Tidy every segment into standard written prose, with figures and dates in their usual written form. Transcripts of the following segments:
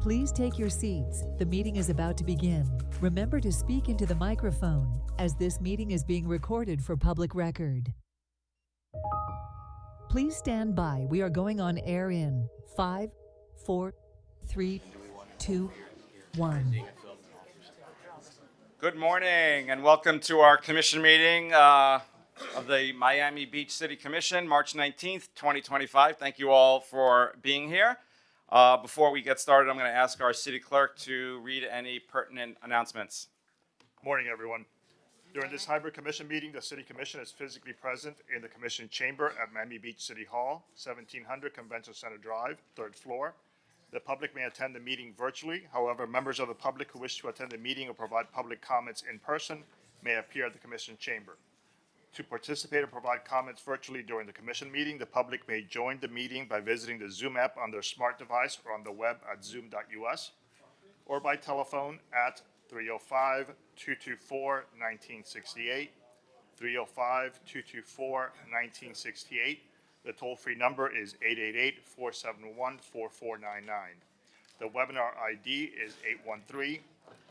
Please take your seats. The meeting is about to begin. Remember to speak into the microphone, as this meeting is being recorded for public record. Please stand by. We are going on air in 5, 4, 3, 2, 1. Good morning and welcome to our commission meeting of the Miami Beach City Commission, March 19th, 2025. Thank you all for being here. Before we get started, I'm going to ask our city clerk to read any pertinent announcements. Morning, everyone. During this hybrid commission meeting, the City Commission is physically present in the Commission Chamber at Miami Beach City Hall, 1700 Convention Center Drive, 3rd floor. The public may attend the meeting virtually. However, members of the public who wish to attend the meeting or provide public comments in person may appear at the Commission Chamber. To participate and provide comments virtually during the Commission meeting, the public may join the meeting by visiting the Zoom app on their smart device or on the web at zoom.us, or by telephone at 305-224-1968, 305-224-1968. The toll-free number is 888-471-4499. The webinar ID is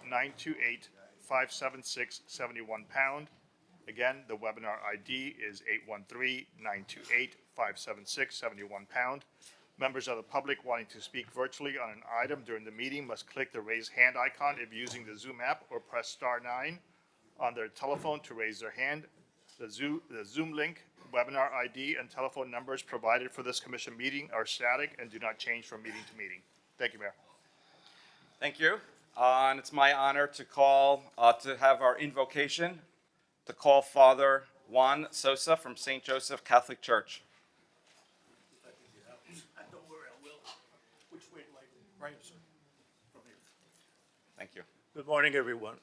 813-928-576-71#. Again, the webinar ID is 813-928-576-71#. Members of the public wanting to speak virtually on an item during the meeting must click the raise hand icon if using the Zoom app, or press *9 on their telephone to raise their hand. The Zoom link, webinar ID, and telephone numbers provided for this commission meeting are static and do not change from meeting to meeting. Thank you, Mayor. Thank you. And it's my honor to have our invocation, to call Father Juan Sosa from St. Joseph Catholic Church. Don't worry, I will. Which way, like, right, sir? From here. Thank you. Good morning, everyone.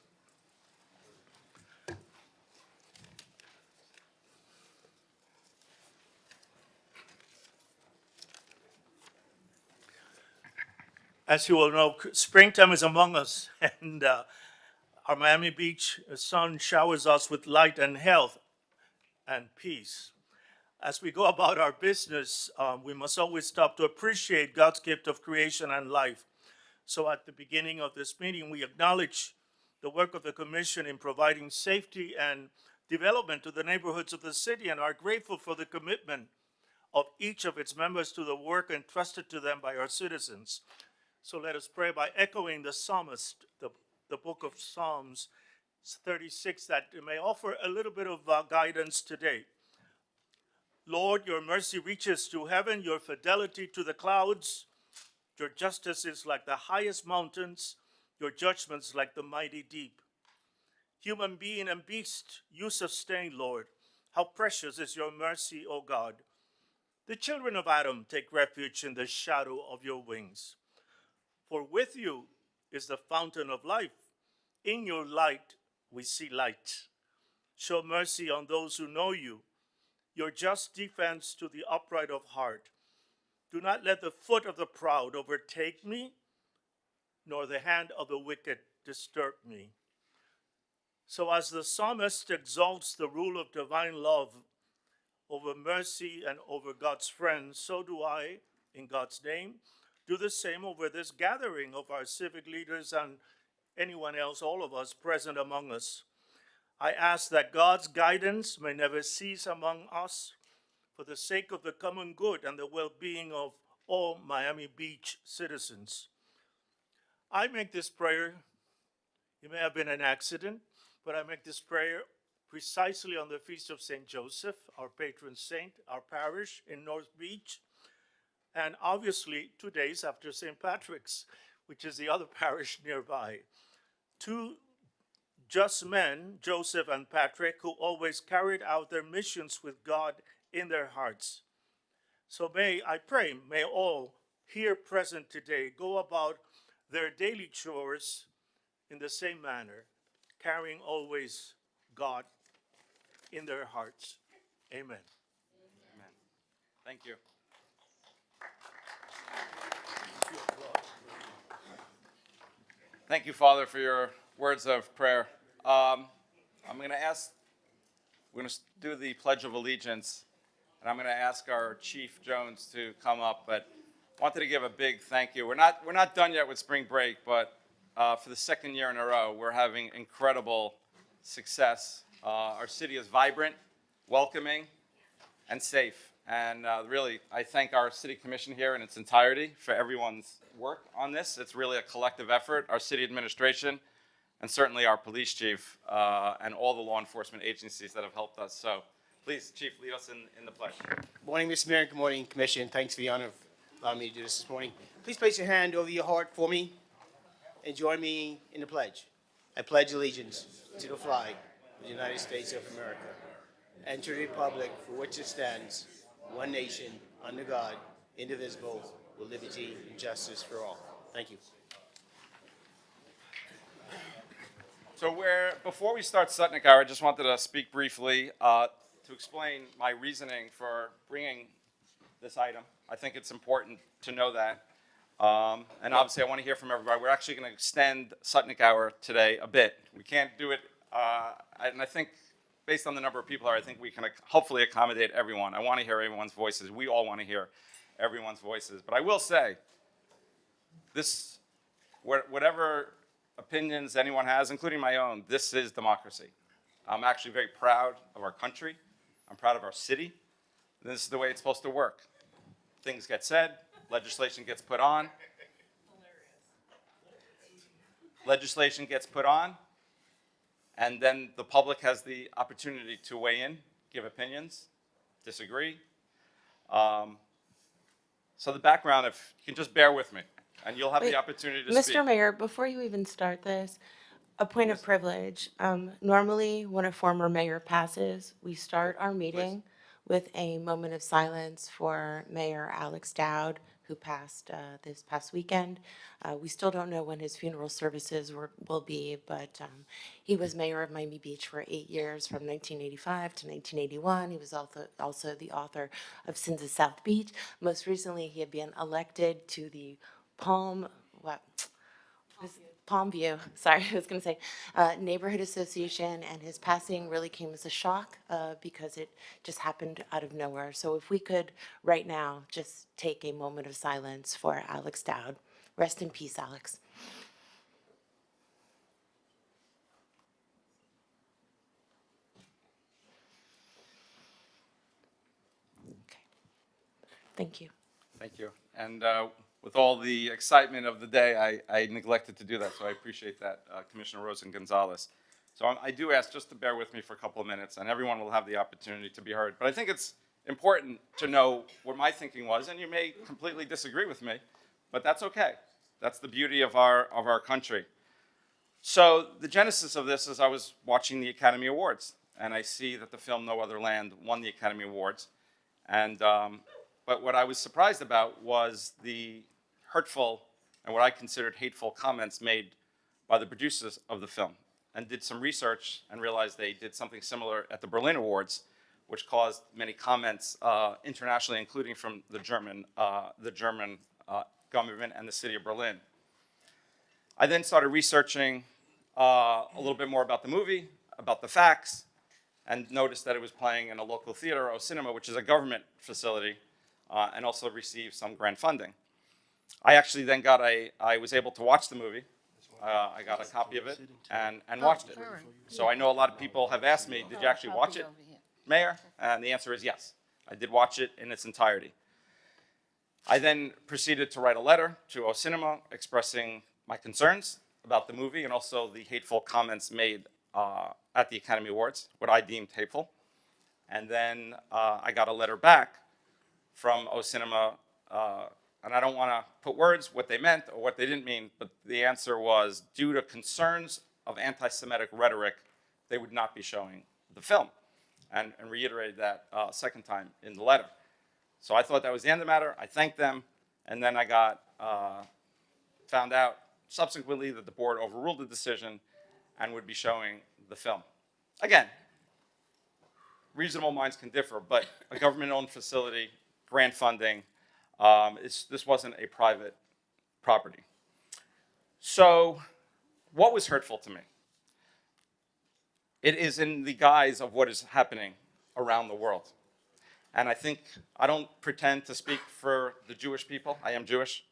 As you all know, springtime is among us, and our Miami Beach sun showers us with light and health and peace. As we go about our business, we must always stop to appreciate God's gift of creation and life. So at the beginning of this meeting, we acknowledge the work of the Commission in providing safety and development to the neighborhoods of the city, and are grateful for the commitment of each of its members to the work entrusted to them by our citizens. So let us pray by echoing the psalmist, the book of Psalms 36, that may offer a little bit of guidance today. Lord, your mercy reaches to heaven, your fidelity to the clouds. Your justice is like the highest mountains, your judgments like the mighty deep. Human being and beast, you sustain, Lord. How precious is your mercy, O God. The children of Adam take refuge in the shadow of your wings. For with you is the fountain of life. In your light we see light. Show mercy on those who know you, your just defense to the upright of heart. Do not let the foot of the proud overtake me, nor the hand of the wicked disturb me. So as the psalmist exalts the rule of divine love over mercy and over God's friends, so do I, in God's name, do the same over this gathering of our civic leaders and anyone else, all of us present among us. I ask that God's guidance may never cease among us for the sake of the common good and the well-being of all Miami Beach citizens. I make this prayer, it may have been an accident, but I make this prayer precisely on the feast of St. Joseph, our patron saint, our parish in North Beach, and obviously 2 days after St. Patrick's, which is the other parish nearby. Two just men, Joseph and Patrick, who always carried out their missions with God in their hearts. So may all here present today go about their daily chores in the same manner, carrying always God in their hearts. Amen. Amen. Thank you. Thank you, Father, for your words of prayer. We're going to do the Pledge of Allegiance, and I'm going to ask our Chief Jones to come up, but wanted to give a big thank you. We're not done yet with spring break, but for the second year in a row, we're having incredible success. Our city is vibrant, welcoming, and safe. And really, I thank our city commission here in its entirety for everyone's work on this. It's really a collective effort. Our city administration, and certainly our police chief, and all the law enforcement agencies that have helped us. So please, Chief, lead us in the pledge. Good morning, Mr. Mayor, and good morning, Commission. Thanks for the honor of allowing me to do this morning. Please place your hand over your heart for me and join me in the pledge. I pledge allegiance to the flag of the United States of America and to the republic for which it stands, one nation, under God, indivisible, with liberty and justice for all. Thank you. So before we start Sutnick Hour, I just wanted to speak briefly to explain my reasoning for bringing this item. I think it's important to know that. And obviously, I want to hear from everybody. We're actually going to extend Sutnick Hour today a bit. We can't do it, and I think based on the number of people here, I think we can hopefully accommodate everyone. I want to hear everyone's voices. We all want to hear everyone's voices. But I will say, this, whatever opinions anyone has, including my own, this is democracy. I'm actually very proud of our country. I'm proud of our city. This is the way it's supposed to work. Things get said, legislation gets put on. Legislation gets put on, and then the public has the opportunity to weigh in, give opinions, disagree. So the background, if you can just bear with me, and you'll have the opportunity to speak. Mr. Mayor, before you even start this, a point of privilege. Normally, when a former mayor passes, we start our meeting with a moment of silence for Mayor Alex Dowd, who passed this past weekend. We still don't know when his funeral services will be, but he was mayor of Miami Beach for 8 years, from 1985 to 1981. He was also the author of Sins of South Beach. Most recently, he had been elected to the Palmview, sorry, I was going to say, Neighborhood Association, and his passing really came as a shock because it just happened out of nowhere. So if we could, right now, just take a moment of silence for Alex Dowd. Rest in peace, Alex. Okay. Thank you. Thank you. And with all the excitement of the day, I neglected to do that, so I appreciate that, Commissioner Rosen Gonzalez. So I do ask just to bear with me for a couple of minutes, and everyone will have the opportunity to be heard. But I think it's important to know what my thinking was, and you may completely disagree with me, but that's okay. That's the beauty of our country. So the genesis of this is I was watching the Academy Awards, and I see that the film No Other Land won the Academy Awards. And but what I was surprised about was the hurtful and what I considered hateful comments made by the producers of the film, and did some research and realized they did something similar at the Berlin Awards, which caused many comments internationally, including from the German government and the city of Berlin. I then started researching a little bit more about the movie, about the facts, and noticed that it was playing in a local theater, O Cinema, which is a government facility, and also received some grant funding. I actually then I was able to watch the movie. I got a copy of it and watched it. So I know a lot of people have asked me, did you actually watch it, Mayor? And the answer is yes. I did watch it in its entirety. I then proceeded to write a letter to O Cinema expressing my concerns about the movie and also the hateful comments made at the Academy Awards, what I deemed hateful. And then I got a letter back from O Cinema, and I don't want to put words what they meant or what they didn't mean, but the answer was, due to concerns of anti-Semitic rhetoric, they would not be showing the film, and reiterated that second time in the letter. So I thought that was the end of the matter. I thanked them, and then I found out subsequently that the board overruled the decision and would be showing the film. Again, reasonable minds can differ, but a government-owned facility, grant funding, this wasn't a private property. So what was hurtful to me? It is in the guise of what is happening around the world. And I don't pretend to speak for the Jewish people. I am Jewish,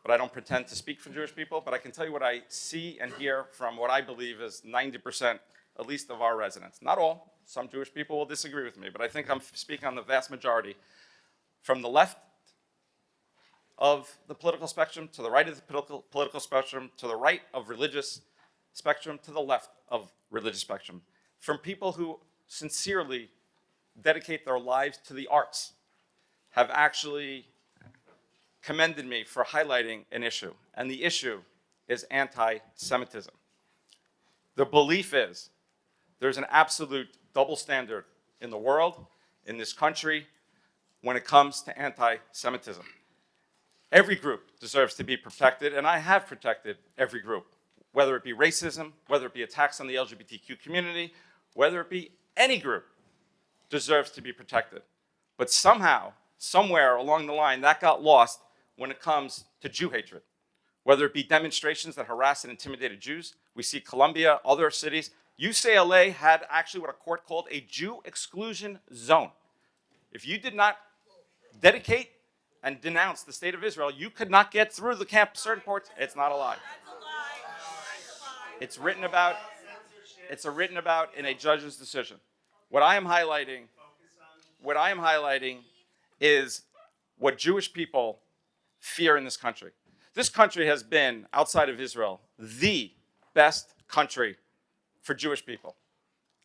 but I don't pretend to speak for Jewish people. But I can tell you what I see and hear from what I believe is 90%, at least, of our residents. Not all. Some Jewish people will disagree with me, but I think I'm speaking on the vast majority. From the left of the political spectrum, to the right of the political spectrum, to the right of religious spectrum, to the left of religious spectrum. From people who sincerely dedicate their lives to the arts, have actually commended me for highlighting an issue. And the issue is anti-Semitism. The belief is there's an absolute double standard in the world, in this country, when it comes to anti-Semitism. Every group deserves to be protected, and I have protected every group, whether it be racism, whether it be attacks on the LGBTQ community, whether it be any group deserves to be protected. But somehow, somewhere along the line, that got lost when it comes to Jew hatred. Whether it be demonstrations that harassed and intimidated Jews, we see Columbia, other cities. UCLA had actually what a court called a Jew exclusion zone. If you did not dedicate and denounce the state of Israel, you could not get through the camp certain ports. It's not a lie. It's written about in a judge's decision. What I am highlighting is what Jewish people fear in this country. This country has been, outside of Israel, the best country for Jewish people.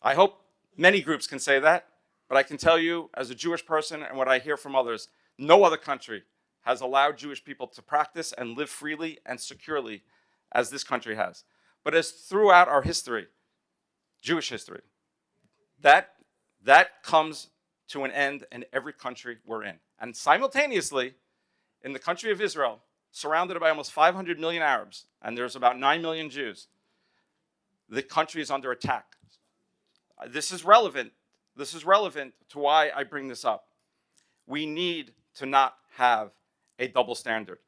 I hope many groups can say that, but I can tell you, as a Jewish person and what I hear from others, no other country has allowed Jewish people to practice and live freely and securely as this country has. But as throughout our history, Jewish history, that comes to an end in every country we're in. And simultaneously, in the country of Israel, surrounded by almost 500 million Arabs, and there's about 9 million Jews, the country is under attack. This is relevant. This is relevant to why I bring this up. We need to not have a double standard.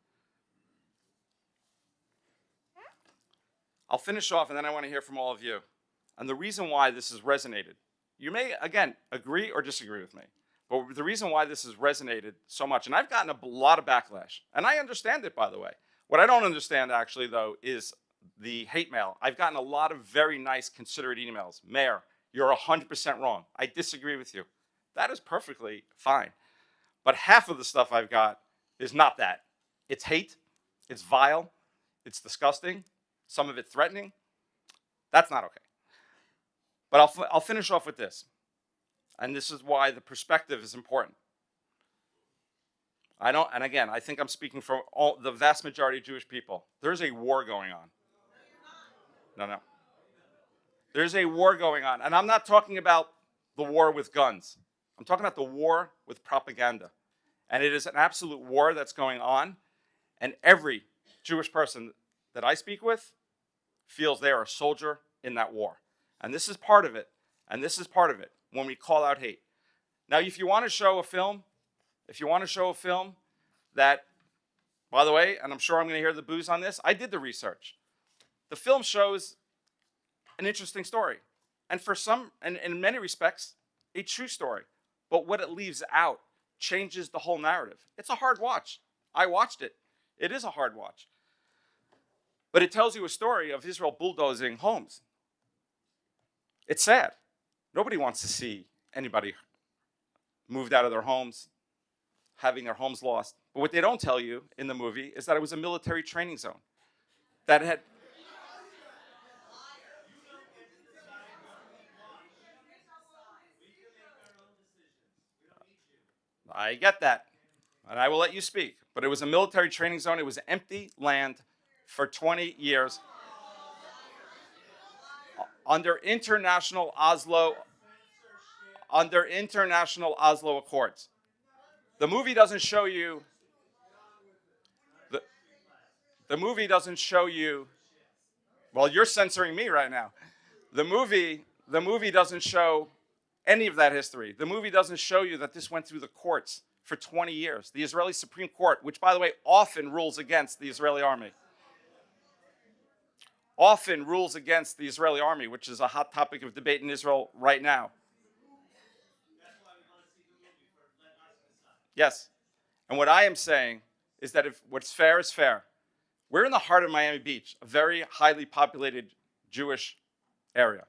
I'll finish off, and then I want to hear from all of you. And the reason why this has resonated, you may, again, agree or disagree with me, but the reason why this has resonated so much, and I've gotten a lot of backlash, and I understand it, by the way. What I don't understand, actually, though, is the hate mail. I've gotten a lot of very nice, considerate emails. Mayor, you're 100% wrong. I disagree with you. That is perfectly fine. But half of the stuff I've got is not that. It's hate, it's vile, it's disgusting, some of it threatening. That's not okay. But I'll finish off with this. And this is why the perspective is important. And again, I think I'm speaking for the vast majority of Jewish people. There's a war going on. No. There's a war going on. And I'm not talking about the war with guns. I'm talking about the war with propaganda. And it is an absolute war that's going on. And every Jewish person that I speak with feels they are a soldier in that war. And this is part of it. And this is part of it when we call out hate. Now, if you want to show a film, that, by the way, and I'm sure I'm going to hear the boos on this, I did the research. The film shows an interesting story. And for some, and in many respects, a true story. But what it leaves out changes the whole narrative. It's a hard watch. I watched it. It is a hard watch. But it tells you a story of Israel bulldozing homes. It's sad. Nobody wants to see anybody moved out of their homes, having their homes lost. But what they don't tell you in the movie is that it was a military training zone that had... I get that, and I will let you speak. But it was a military training zone. It was empty land for 20 years. Under international Oslo Accords. The movie doesn't show you. The movie doesn't show you. Well, you're censoring me right now. The movie doesn't show any of that history. The movie doesn't show you that this went through the courts for 20 years. The Israeli Supreme Court, which, by the way, often rules against the Israeli army. Often rules against the Israeli army, which is a hot topic of debate in Israel right now. Yes. And what I am saying is that if what's fair is fair. We're in the heart of Miami Beach, a very highly populated Jewish area.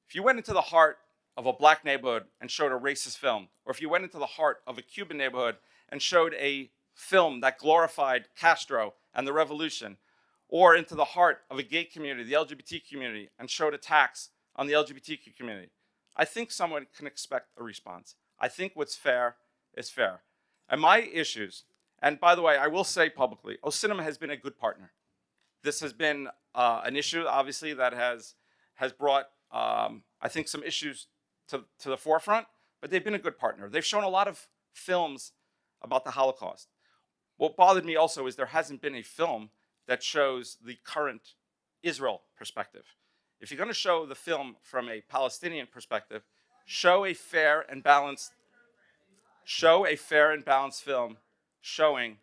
If you went into the heart of a black neighborhood and showed a racist film, or if you went into the heart of a Cuban neighborhood and showed a film that glorified Castro and the revolution, or into the heart of a gay community, the LGBT community, and showed attacks on the LGBTQ community, I think someone can expect a response. I think what's fair is fair. And my issues, and by the way, I will say publicly, O-Cinema has been a good partner. This has been an issue, obviously, that has brought, I think, some issues to the forefront, but they've been a good partner. They've shown a lot of films about the Holocaust. What bothered me also is there hasn't been a film that shows the current Israel perspective. If you're going to show the film from a Palestinian perspective, show a fair and balanced film showing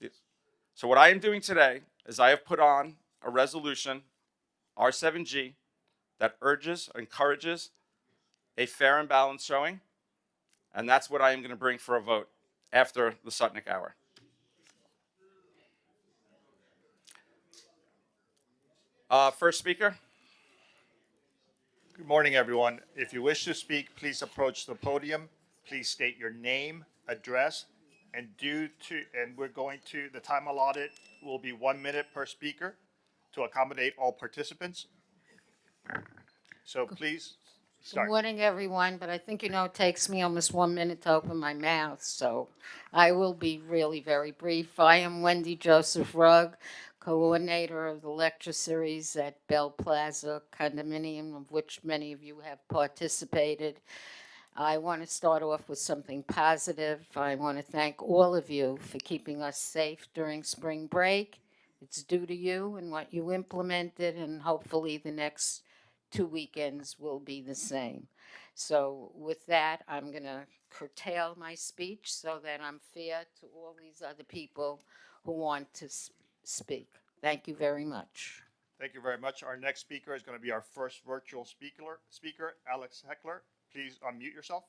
this. So what I am doing today is I have put on a resolution, R7G, that encourages a fair and balanced showing, and that's what I am going to bring for a vote after the Sutnick hour. First speaker. Good morning, everyone. If you wish to speak, please approach the podium. Please state your name, address, and the time allotted will be 1 minute per speaker to accommodate all participants. So please Good start. morning, everyone, but I think it takes me almost 1 minute to open my mouth, so I will be really very brief. I am Wendy Joseph Rugg, coordinator of the lecture series at Bell Plaza condominium, of which many of you have participated. I want to start off with something positive. I want to thank all of you for keeping us safe during spring break. It's due to you and what you implemented, and hopefully the next 2 weekends will be the same. So with that, I'm going to curtail my speech so that I'm fair to all these other people who want to speak. Thank you very much. Thank you very much. Our next speaker is going to be our first virtual speaker, Alex Heckler. Please unmute yourself.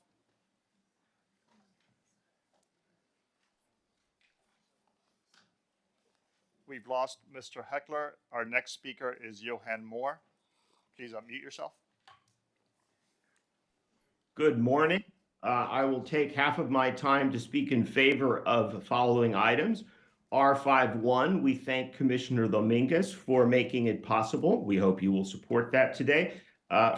We've lost Mr. Heckler. Our next speaker is Johan Moore. Please unmute yourself. Good morning. I will take half of my time to speak in favor of the following items. R51, we thank Commissioner Dominguez for making it possible. We hope you will support that today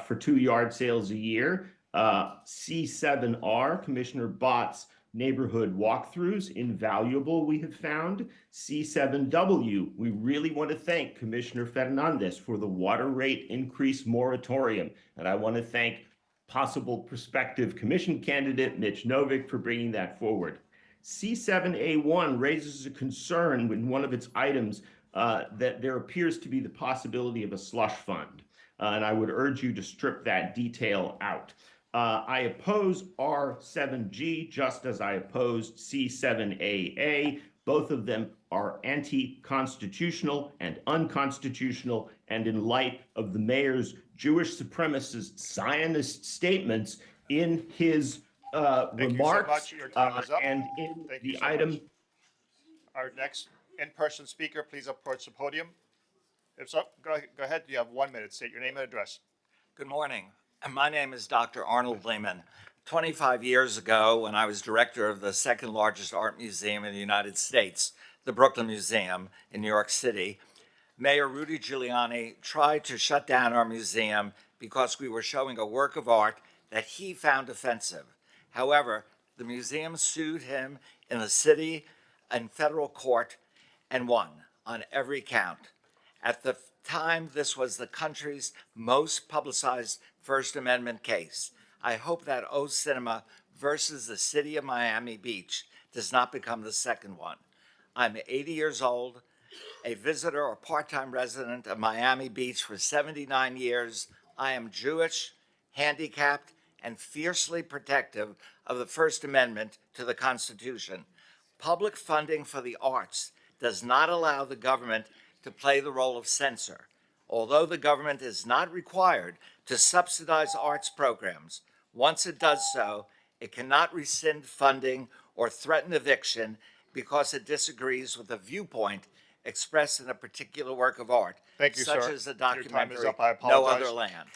for 2 yard sales a year. C7R, Commissioner Bott's neighborhood walkthroughs, invaluable, we have found. C7W, we really want to thank Commissioner Fernandez for the water rate increase moratorium. And I want to thank possible prospective commission candidate Mitch Novick for bringing that forward. C7A1 raises a concern in one of its items that there appears to be the possibility of a slush fund. And I would urge you to strip that detail out. I oppose R7G just as I opposed C7AA. Both of them are anti-constitutional and unconstitutional, and in light of the mayor's Jewish supremacist Zionist statements in his remarks and in the item. Our next in-person speaker, please approach the podium. If so, go ahead. You have 1 minute. State your name and address. Good morning. My name is Dr. Arnold Lehman. 25 years ago, when I was director of the second largest art museum in the United States, the Brooklyn Museum in New York City, Mayor Rudy Giuliani tried to shut down our museum because we were showing a work of art that he found offensive. However, the museum sued him in the city and federal court and won on every count. At the time, this was the country's most publicized First Amendment case. I hope that O-Cinema versus the city of Miami Beach does not become the second one. I'm 80 years old, a visitor or part-time resident of Miami Beach for 79 years. I am Jewish, handicapped, and fiercely protective of the First Amendment to the Constitution. Public funding for the arts does not allow the government to play the role of censor. Although the government is not required to subsidize arts programs, once it does so, It cannot rescind funding or threaten eviction because it disagrees with a viewpoint expressed in a particular work of art, Thank you, such sir. as the Your time is documentary up. I No apologize. Other Land.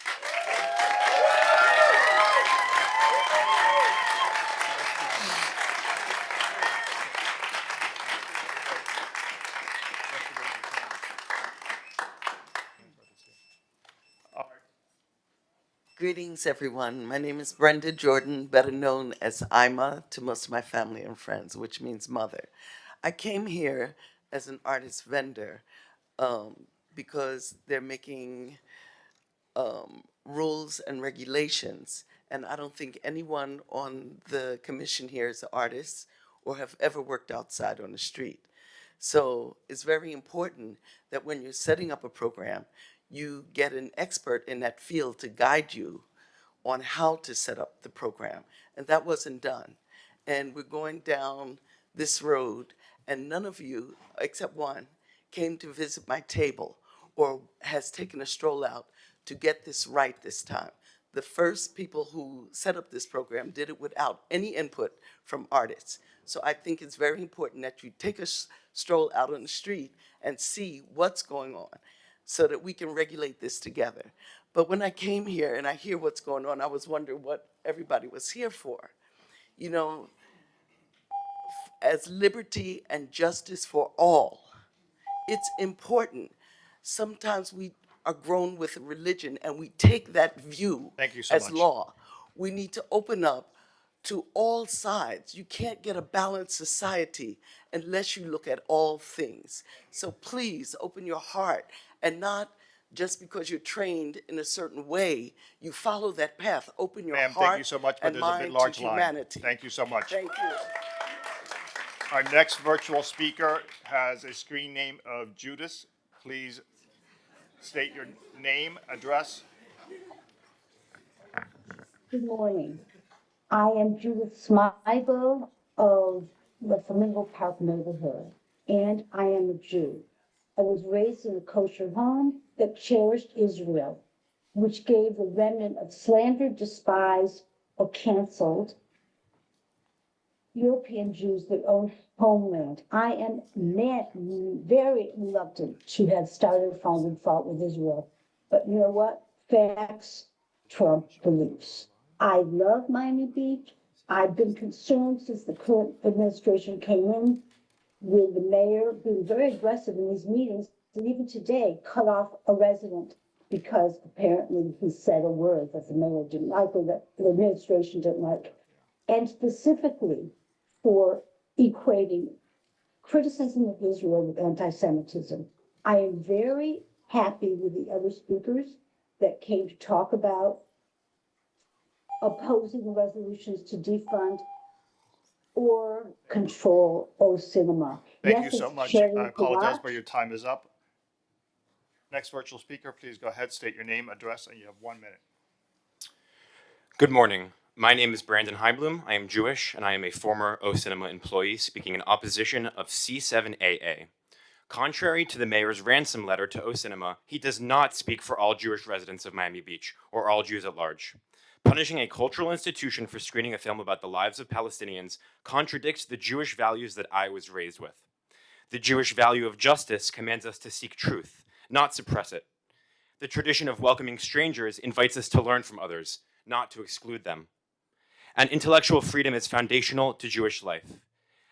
Greetings, everyone. My name is Brenda Jordan, better known as Ima to most of my family and friends, which means mother. I came here as an artist vendor because they're making rules and regulations, and I don't think anyone on the commission here is an artist or have ever worked outside on the street. So it's very important that when you're setting up a program, you get an expert in that field to guide you on how to set up the program. And that wasn't done. And we're going down this road, and none of you, except one, came to visit my table or has taken a stroll out to get this right this time. The first people who set up this program did it without any input from artists. So I think it's very important that you take a stroll out on the street and see what's going on so that we can regulate this together. But when I came here and I hear what's going on, I was wondering what everybody was here for. You know, as liberty and justice for all, it's important. Sometimes we are grown with religion and we take that view Thank you so as much. law. We need to open up to all sides. You can't get a balanced society unless you look at all things. So please open your heart, and not just because you're trained in a certain way, you follow that path. Open your Ma'am, heart thank you so much, but and there's a bit mind large to line. humanity. Thank you so much. Thank you. Our next virtual speaker has a screen name of Judas. Please state your name, address. Good morning. I am Judith Smigel of the Flamingo Park neighborhood, and I am a Jew. I was raised in a kosher home that cherished Israel, which gave the remnant of slandered, despised, or canceled European Jews their own homeland. I am very reluctant to have started finding fault with Israel. But you know what? Facts trump beliefs. I love Miami Beach. I've been concerned since the current administration came in with the mayor being very aggressive in these meetings, and even today cut off a resident because apparently he said a word that the mayor didn't like or that the administration didn't like. And specifically for equating criticism of Israel with anti-Semitism. I am very happy with the other speakers that came to talk about opposing the resolutions to defund or control O Cinema. Thank Yes, you so it's much. sharing I to apologize, watch. but your time is up. Next virtual speaker, please go ahead, state your name, address, and you have 1 minute. Good morning. My name is Brandon Heiblum. I am Jewish, and I am a former O Cinema employee speaking in opposition of C7AA. Contrary to the mayor's ransom letter to O Cinema, he does not speak for all Jewish residents of Miami Beach or all Jews at large. Punishing a cultural institution for screening a film about the lives of Palestinians contradicts the Jewish values that I was raised with. The Jewish value of justice commands us to seek truth, not suppress it. The tradition of welcoming strangers invites us to learn from others, not to exclude them. And intellectual freedom is foundational to Jewish life.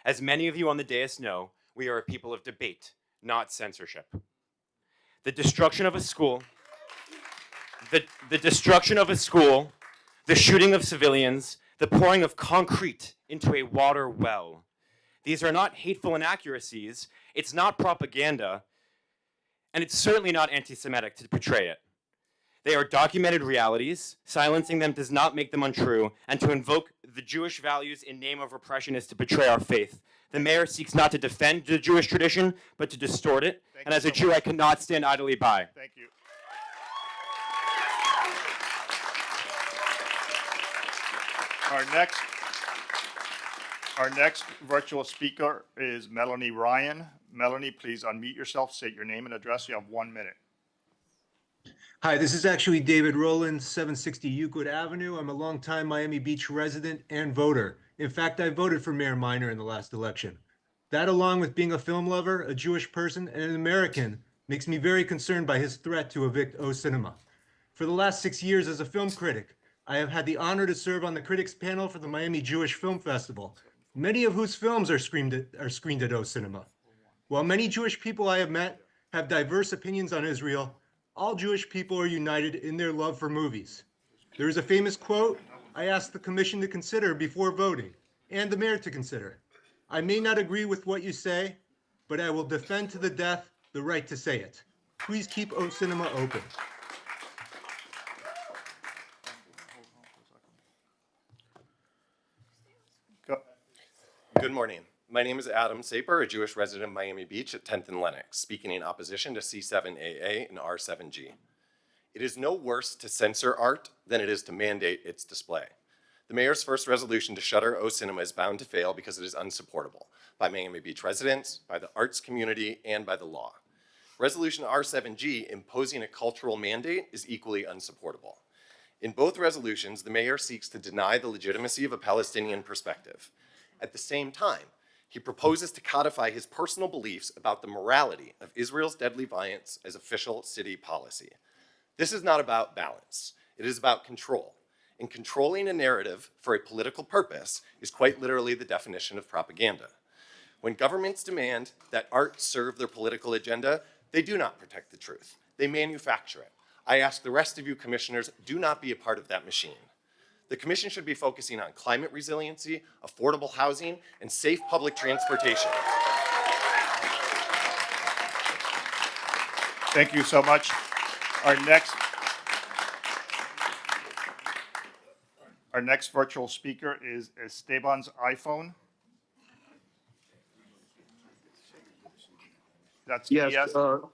As many of you on the dais know, we are a people of debate, not censorship. The destruction of a school, the shooting of civilians, the pouring of concrete into a water well. These are not hateful inaccuracies, it's not propaganda, and it's certainly not anti-Semitic to portray it. They are documented realities. Silencing them does not make them untrue, and to invoke the Jewish values in name of repression is to betray our faith. The mayor seeks not to defend the Jewish tradition, but to distort it, and as a Jew, I cannot stand idly by. Thank you. Our next virtual speaker is Melanie Ryan. Melanie, please unmute yourself, state your name and address. You have 1 minute. Hi, this is actually David Rowland, 760 Euclid Avenue. I'm a longtime Miami Beach resident and voter. In fact, I voted for Mayor Minor in the last election. That, along with being a film lover, a Jewish person, and an American, makes me very concerned by his threat to evict O Cinema. For the last 6 years as a film critic, I have had the honor to serve on the critics panel for the Miami Jewish Film Festival, many of whose films are screened at O Cinema. While many Jewish people I have met have diverse opinions on Israel, all Jewish people are united in their love for movies. There is a famous quote I asked the commission to consider before voting, and the mayor to consider. I may not agree with what you say, but I will defend to the death the right to say it. Please keep O Cinema open. Good morning. My name is Adam Saper, a Jewish resident of Miami Beach at 10th and Lenox, speaking in opposition to C7AA and R7G. It is no worse to censor art than it is to mandate its display. The mayor's first resolution to shutter O Cinema is bound to fail because it is unsupportable by Miami Beach residents, by the arts community, and by the law. Resolution R7G, imposing a cultural mandate, is equally unsupportable. In both resolutions, the mayor seeks to deny the legitimacy of a Palestinian perspective. At the same time, he proposes to codify his personal beliefs about the morality of Israel's deadly violence as official city policy. This is not about balance. It is about control. And controlling a narrative for a political purpose is quite literally the definition of propaganda. When governments demand that art serve their political agenda, they do not protect the truth. They manufacture it. I ask the rest of you commissioners, do not be a part of that machine. The commission should be focusing on climate resiliency, affordable housing, and safe public transportation. Thank you so much. Our next virtual speaker is Esteban's iPhone. That's yes. Go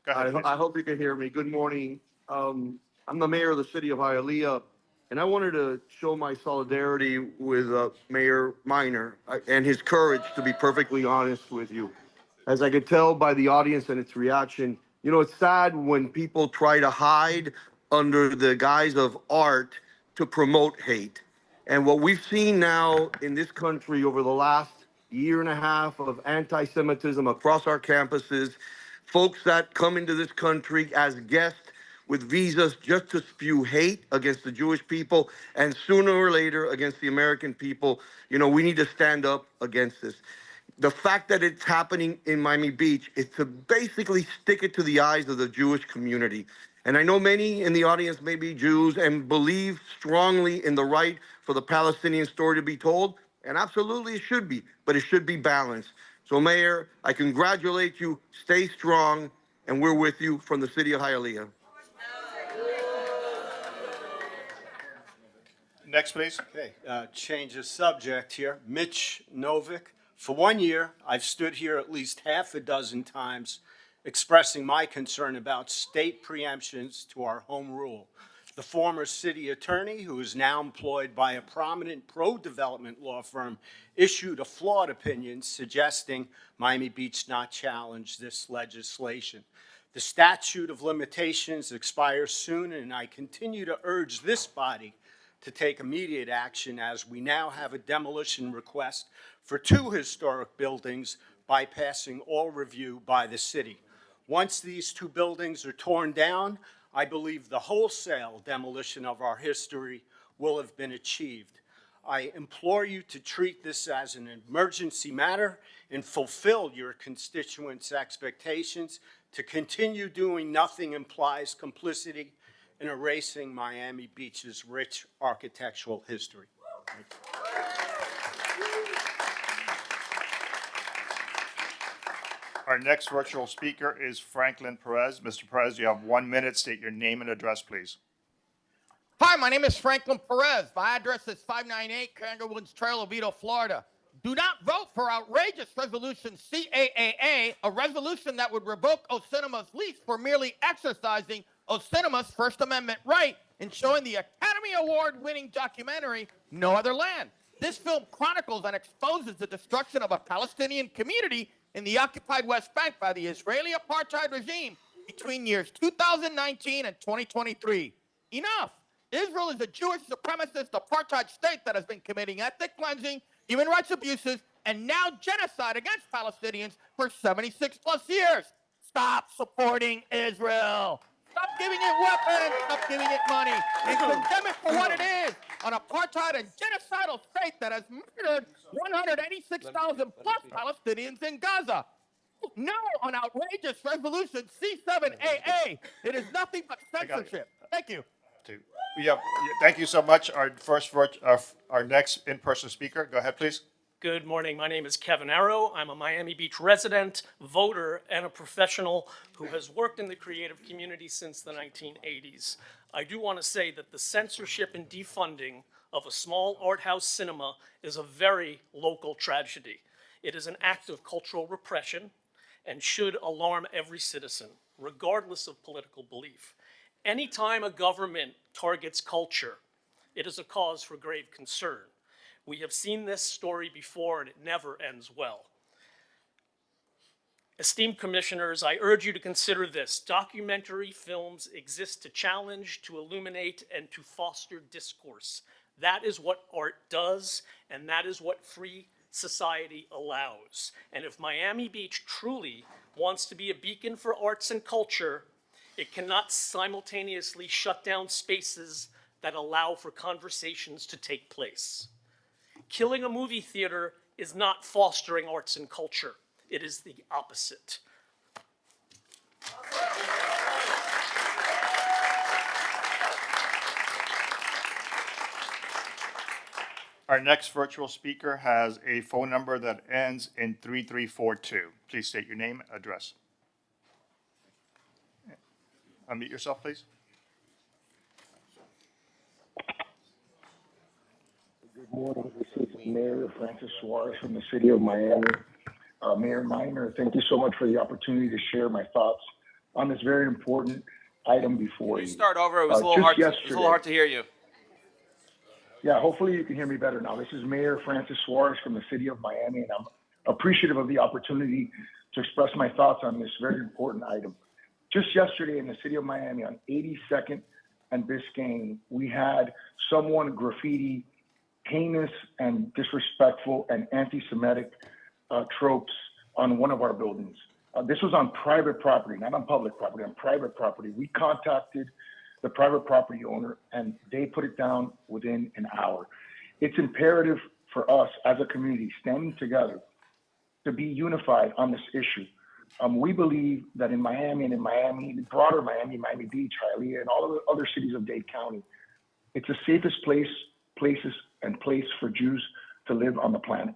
ahead, I hope you can hear me. Good morning. I'm the mayor of the city of Hialeah, and I wanted to show my solidarity with Mayor Minor and his courage, to be perfectly honest with you. As I could tell by the audience and its reaction, you know, it's sad when people try to hide under the guise of art to promote hate. And what we've seen now in this country over the last year and a half of anti-Semitism across our campuses, folks that come into this country as guests with visas just to spew hate against the Jewish people, and sooner or later against the American people. You know, we need to stand up against this. The fact that it's happening in Miami Beach is to basically stick it to the eyes of the Jewish community. And I know many in the audience may be Jews and believe strongly in the right for the Palestinian story to be told, and absolutely it should be, but it should be balanced. So Mayor, I congratulate you, stay strong, and we're with you from the city of Hialeah. Next, please. Okay, change of subject here. Mitch Novick. For 1 year, I've stood here at least half a dozen times expressing my concern about state preemptions to our home rule. The former city attorney, who is now employed by a prominent pro-development law firm, issued a flawed opinion suggesting Miami Beach not challenge this legislation. The statute of limitations expires soon, and I continue to urge this body to take immediate action, as we now have a demolition request for 2 historic buildings bypassing all review by the city. Once these 2 buildings are torn down, I believe the wholesale demolition of our history will have been achieved. I implore you to treat this as an emergency matter and fulfill your constituents' expectations. To continue doing nothing implies complicity in erasing Miami Beach's rich architectural history. Our next virtual speaker is Franklin Perez. Mr. Perez, you have 1 minute. State your name and address, please. Hi, my name is Franklin Perez. My address is 598 Kangaroo Woods Trail, Oviedo, Florida. Do not vote for outrageous resolution CAAA, a resolution that would revoke O Cinema's lease for merely exercising O Cinema's First Amendment right in showing the Academy Award-winning documentary No Other Land. This film chronicles and exposes the destruction of a Palestinian community in the occupied West Bank by the Israeli apartheid regime between years 2019 and 2023. Enough. Israel is a Jewish supremacist apartheid state that has been committing ethnic cleansing, human rights abuses, and now genocide against Palestinians for 76 plus years. Stop supporting Israel. Stop giving it weapons. Stop giving it money. And condemn it for what it is, an apartheid and genocidal state that has murdered 186,000 plus Palestinians in Gaza. No on outrageous resolution C7AA. It is nothing but censorship. Thank you. Thank you so much. Our next in-person speaker, go ahead, please. Good morning. My name is Kevin Arrow. I'm a Miami Beach resident, voter, and a professional who has worked in the creative community since the 1980s. I do want to say that the censorship and defunding of a small art house cinema is a very local tragedy. It is an act of cultural repression and should alarm every citizen, regardless of political belief. Anytime a government targets culture, it is a cause for grave concern. We have seen this story before, and it never ends well. Esteemed commissioners, I urge you to consider this. Documentary films exist to challenge, to illuminate, and to foster discourse. That is what art does, and that is what free society allows. And if Miami Beach truly wants to be a beacon for arts and culture, it cannot simultaneously shut down spaces that allow for conversations to take place. Killing a movie theater is not fostering arts and culture. It is the opposite. Our next virtual speaker has a phone number that ends in 3342. Please state your name, address. Unmute yourself, please. Good morning. This is Mayor Francis Suarez from the city of Miami. Mayor Minor, thank you so much for the opportunity to share my thoughts on this very important item before you. Can you start over? It was a little hard to hear you. Yeah, hopefully you can hear me better now. This is Mayor Francis Suarez from the city of Miami, and I'm appreciative of the opportunity to express my thoughts on this very important item. Just yesterday in the city of Miami on 82nd and Biscayne, we had someone graffiti heinous and disrespectful and anti-Semitic tropes on one of our buildings. This was on private property, not on public property, on private property. We contacted the private property owner and they put it down within an hour. It's imperative for us as a community standing together to be unified on this issue. We believe that in Miami and in Miami, the broader Miami, Miami Beach, Hialeah, and all of the other cities of Dade County, it's the safest place for Jews to live on the planet.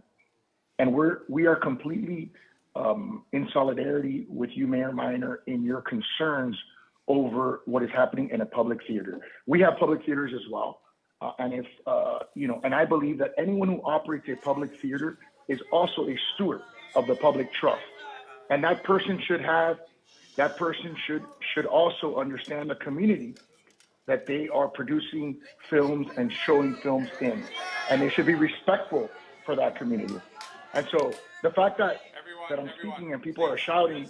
And we are completely in solidarity with you, Mayor Minor, in your concerns over what is happening in a public theater. We have public theaters as well. And I believe that anyone who operates a public theater is also a steward of the public trust. And that person should also understand the community that they are producing films and showing films in. And they should be respectful for that community. And so the fact that I'm speaking and people are shouting,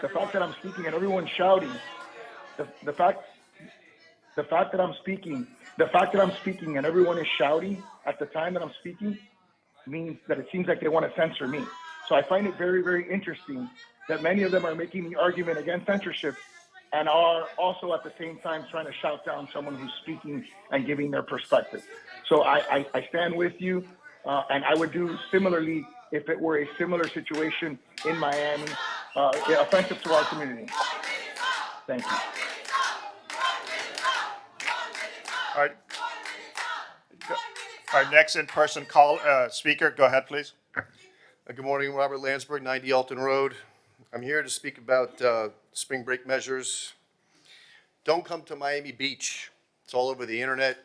the fact that I'm speaking and everyone's shouting, the fact that I'm speaking and everyone is shouting at the time that I'm speaking means that it seems like they want to censor me. So I find it very, very interesting that many of them are making the argument against censorship and are also at the same time trying to shout down someone who's speaking and giving their perspective. So I stand with you, and I would do similarly if it were a similar situation in Miami, offensive to our community. Thank you. All right. Our next in-person speaker, go ahead, please. Good morning, Robert Landsberg, 90 Alton Road. I'm here to speak about spring break measures. Don't come to Miami Beach. It's all over the internet.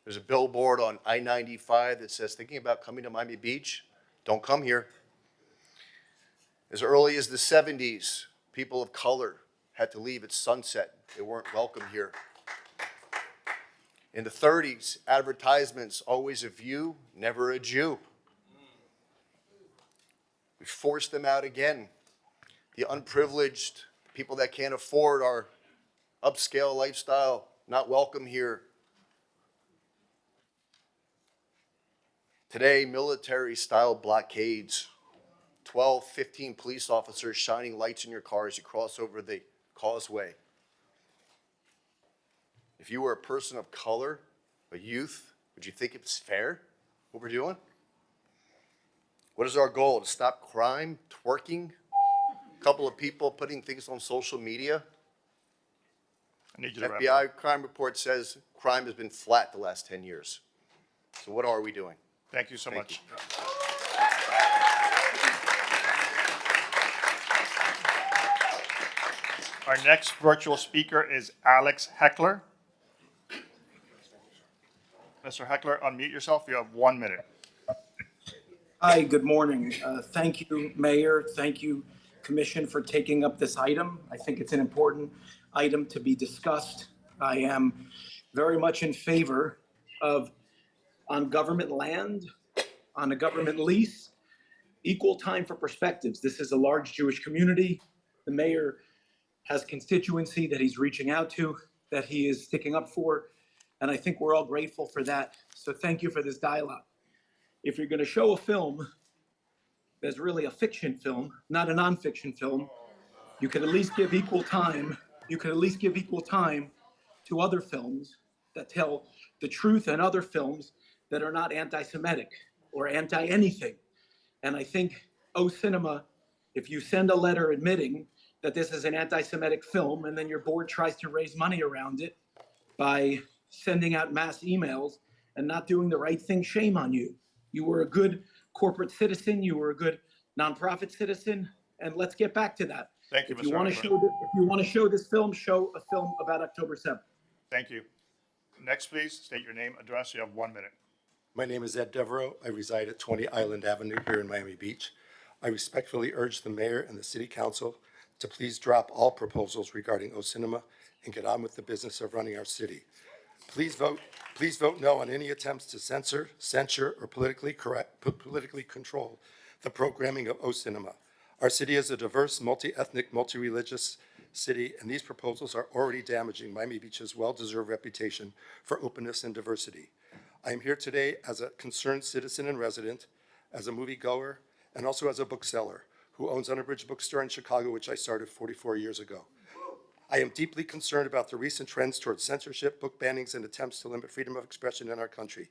There's a billboard on I-95 that says, thinking about coming to Miami Beach, don't come here. As early as the 70s, people of color had to leave at sunset. They weren't welcome here. In the 30s, advertisements, always a view, never a Jew. We forced them out again. The unprivileged People that can't afford our upscale lifestyle, not welcome here. Today, military-style blockades, 12, 15 police officers shining lights in your car as you cross over the causeway. If you were a person of color, a youth, would you think it's fair, what we're doing? What is our goal? To stop crime, twerking, a couple of people putting things on social media? I need you to wrap FBI up. crime report says crime has been flat the last 10 years. So what are we doing? Thank you so much. Our next virtual speaker is Alex Heckler. Mr. Heckler, unmute yourself. You have 1 minute. Hi, good morning. Thank you, Mayor. Thank you, Commission, for taking up this item. I think it's an important item to be discussed. I am very much in favor of, on government land, on a government lease, equal time for perspectives. This is a large Jewish community. The mayor has constituency that he's reaching out to, that he is sticking up for, and I think we're all grateful for that. So thank you for this dialogue. If you're going to show a film that's really a fiction film, not a nonfiction film, you could at least give equal time. You could at least give equal time to other films that tell the truth and other films that are not anti-Semitic or anti-anything. And I think O Cinema, if you send a letter admitting that this is an anti-Semitic film and then your board tries to raise money around it by sending out mass emails and not doing the right thing, shame on you. You were a good corporate citizen. You were a good nonprofit citizen. And let's get back to that. Thank you, If you Mr. want to Heckler. show, if you want to show this film, show a film about October 7th. Thank you. Next, please state your name, address. You have 1 minute. My name is Ed Devereaux. I reside at 20 Island Avenue here in Miami Beach. I respectfully urge the mayor and the city council to please drop all proposals regarding O Cinema and get on with the business of running our city. Please vote no on any attempts to censure, or politically control the programming of O Cinema. Our city is a diverse, multi-ethnic, multi-religious city, and these proposals are already damaging Miami Beach's well-deserved reputation for openness and diversity. I am here today as a concerned citizen and resident, as a moviegoer, and also as a bookseller who owns Unabridged Bookstore in Chicago, which I started 44 years ago. I am deeply concerned about the recent trends towards censorship, book bannings, and attempts to limit freedom of expression in our country.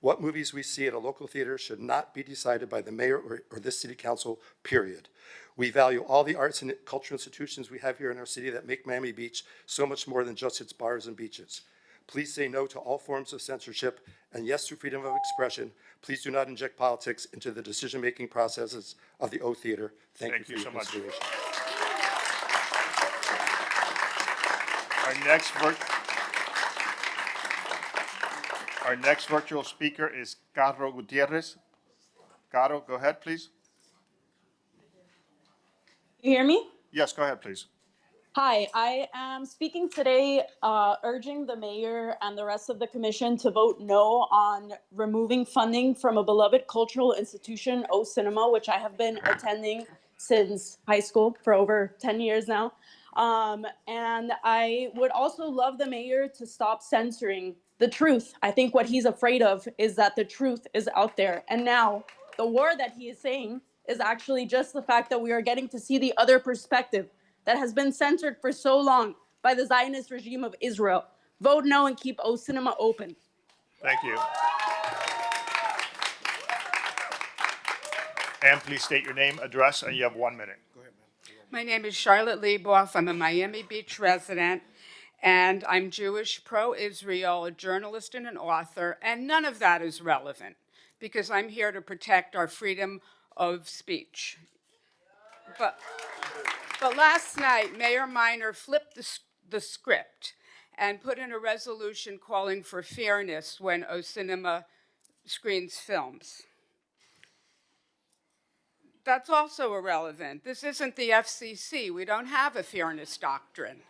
What movies we see at a local theater should not be decided by the mayor or this city council, period. We value all the arts and cultural institutions we have here in our city that make Miami Beach so much more than just its bars and beaches. Please say no to all forms of censorship and yes to freedom of expression. Please do not inject politics into the decision-making processes of the O Theater. Thank you for your consideration. Our next virtual speaker is Caro Gutierrez. Caro, go ahead, please. You hear me? Yes, go ahead, please. Hi, I am speaking today urging the mayor and the rest of the commission to vote no on removing funding from a beloved cultural institution, O Cinema, which I have been attending since high school for over 10 years now. And I would also love the mayor to stop censoring the truth. I think what he's afraid of is that the truth is out there. And now the war that he is saying is actually just the fact that we are getting to see the other perspective that has been censored for so long by the Zionist regime of Israel. Vote no and keep O Cinema open. Thank you. And please state your name, address, and you have 1 minute. Go ahead, ma'am. My name is Charlotte Lieboff. I'm a Miami Beach resident, and I'm Jewish, pro-Israel, a journalist and an author, and none of that is relevant because I'm here to protect our freedom of speech. But last night, Mayor Minor flipped the script and put in a resolution calling for fairness when O Cinema screens films. That's also irrelevant. This isn't the FCC. We don't have a fairness doctrine.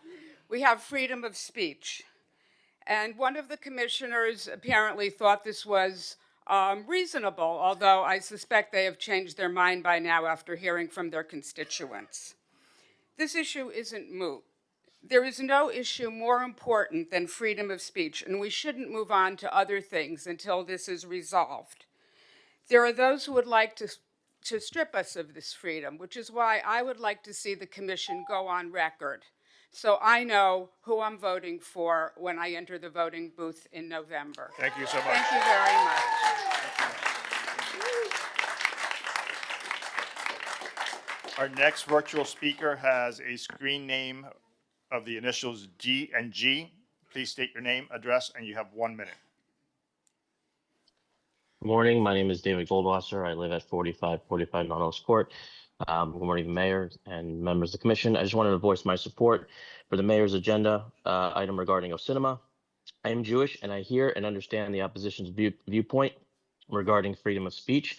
We have freedom of speech. And one of the commissioners apparently thought this was reasonable, although I suspect they have changed their mind by now after hearing from their constituents. This issue isn't moot. There is no issue more important than freedom of speech, and we shouldn't move on to other things until this is resolved. There are those who would like to strip us of this freedom, which is why I would like to see the commission go on record, so I know who I'm voting for when I enter the voting booth in November. Thank you so much. Thank you very much. Our next virtual speaker has a screen name of the initials D and G. Please state your name, address, and you have 1 minute. Good morning. My name is David Goldwasser. I live at 4545 Nautilus Court. Good morning, Mayor and members of the Commission. I just wanted to voice my support for the Mayor's agenda item regarding O-Cinema. I am Jewish, and I hear and understand the opposition's viewpoint regarding freedom of speech.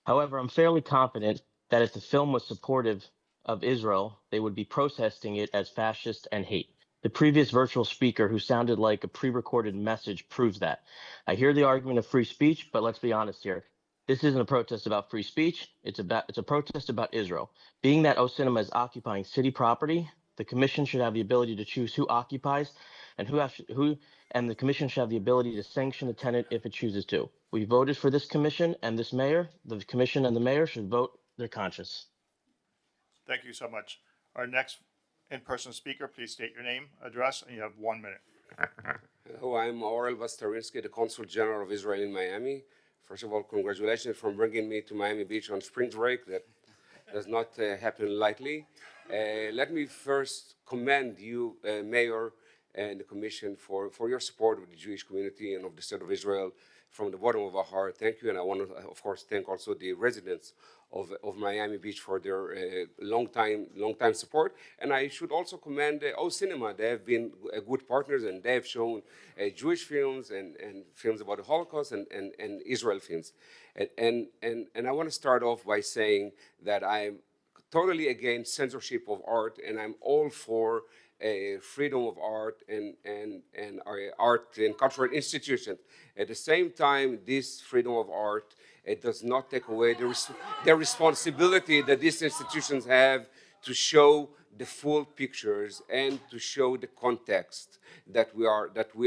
However, I'm fairly confident that if the film was supportive of Israel, they would be protesting it as fascist and hate. The previous virtual speaker, who sounded like a pre-recorded message, proves that. I hear the argument of free speech, but let's be honest here. This isn't a protest about free speech. It's a protest about Israel. Being that O-Cinema is occupying city property, the commission should have the ability to choose who occupies and and the commission should have the ability to sanction a tenant if it chooses to. We voted for this commission and this mayor. The commission and the mayor should vote their conscience. Thank you so much. Our next in-person speaker, please state your name, address, and you have 1 minute. Hello, I'm Mayoral, the Consul General of Israel in Miami. First of all, congratulations for bringing me to Miami Beach on spring break. That does not happen lightly. Let me first commend you, Mayor, and the Commission for your support of the Jewish community and of the State of Israel from the bottom of our heart. Thank you, and I want to, of course, thank also the residents of Miami Beach for their long time support. And I should also commend O-Cinema. They have been good partners, and they have shown Jewish films and films about the Holocaust and Israel films. And I want to start off by saying that I'm totally against censorship of art, and I'm all for freedom of art and art and cultural institutions. At the same time, this freedom of art, it does not take away the responsibility that these institutions have to show the full pictures and to show the context that we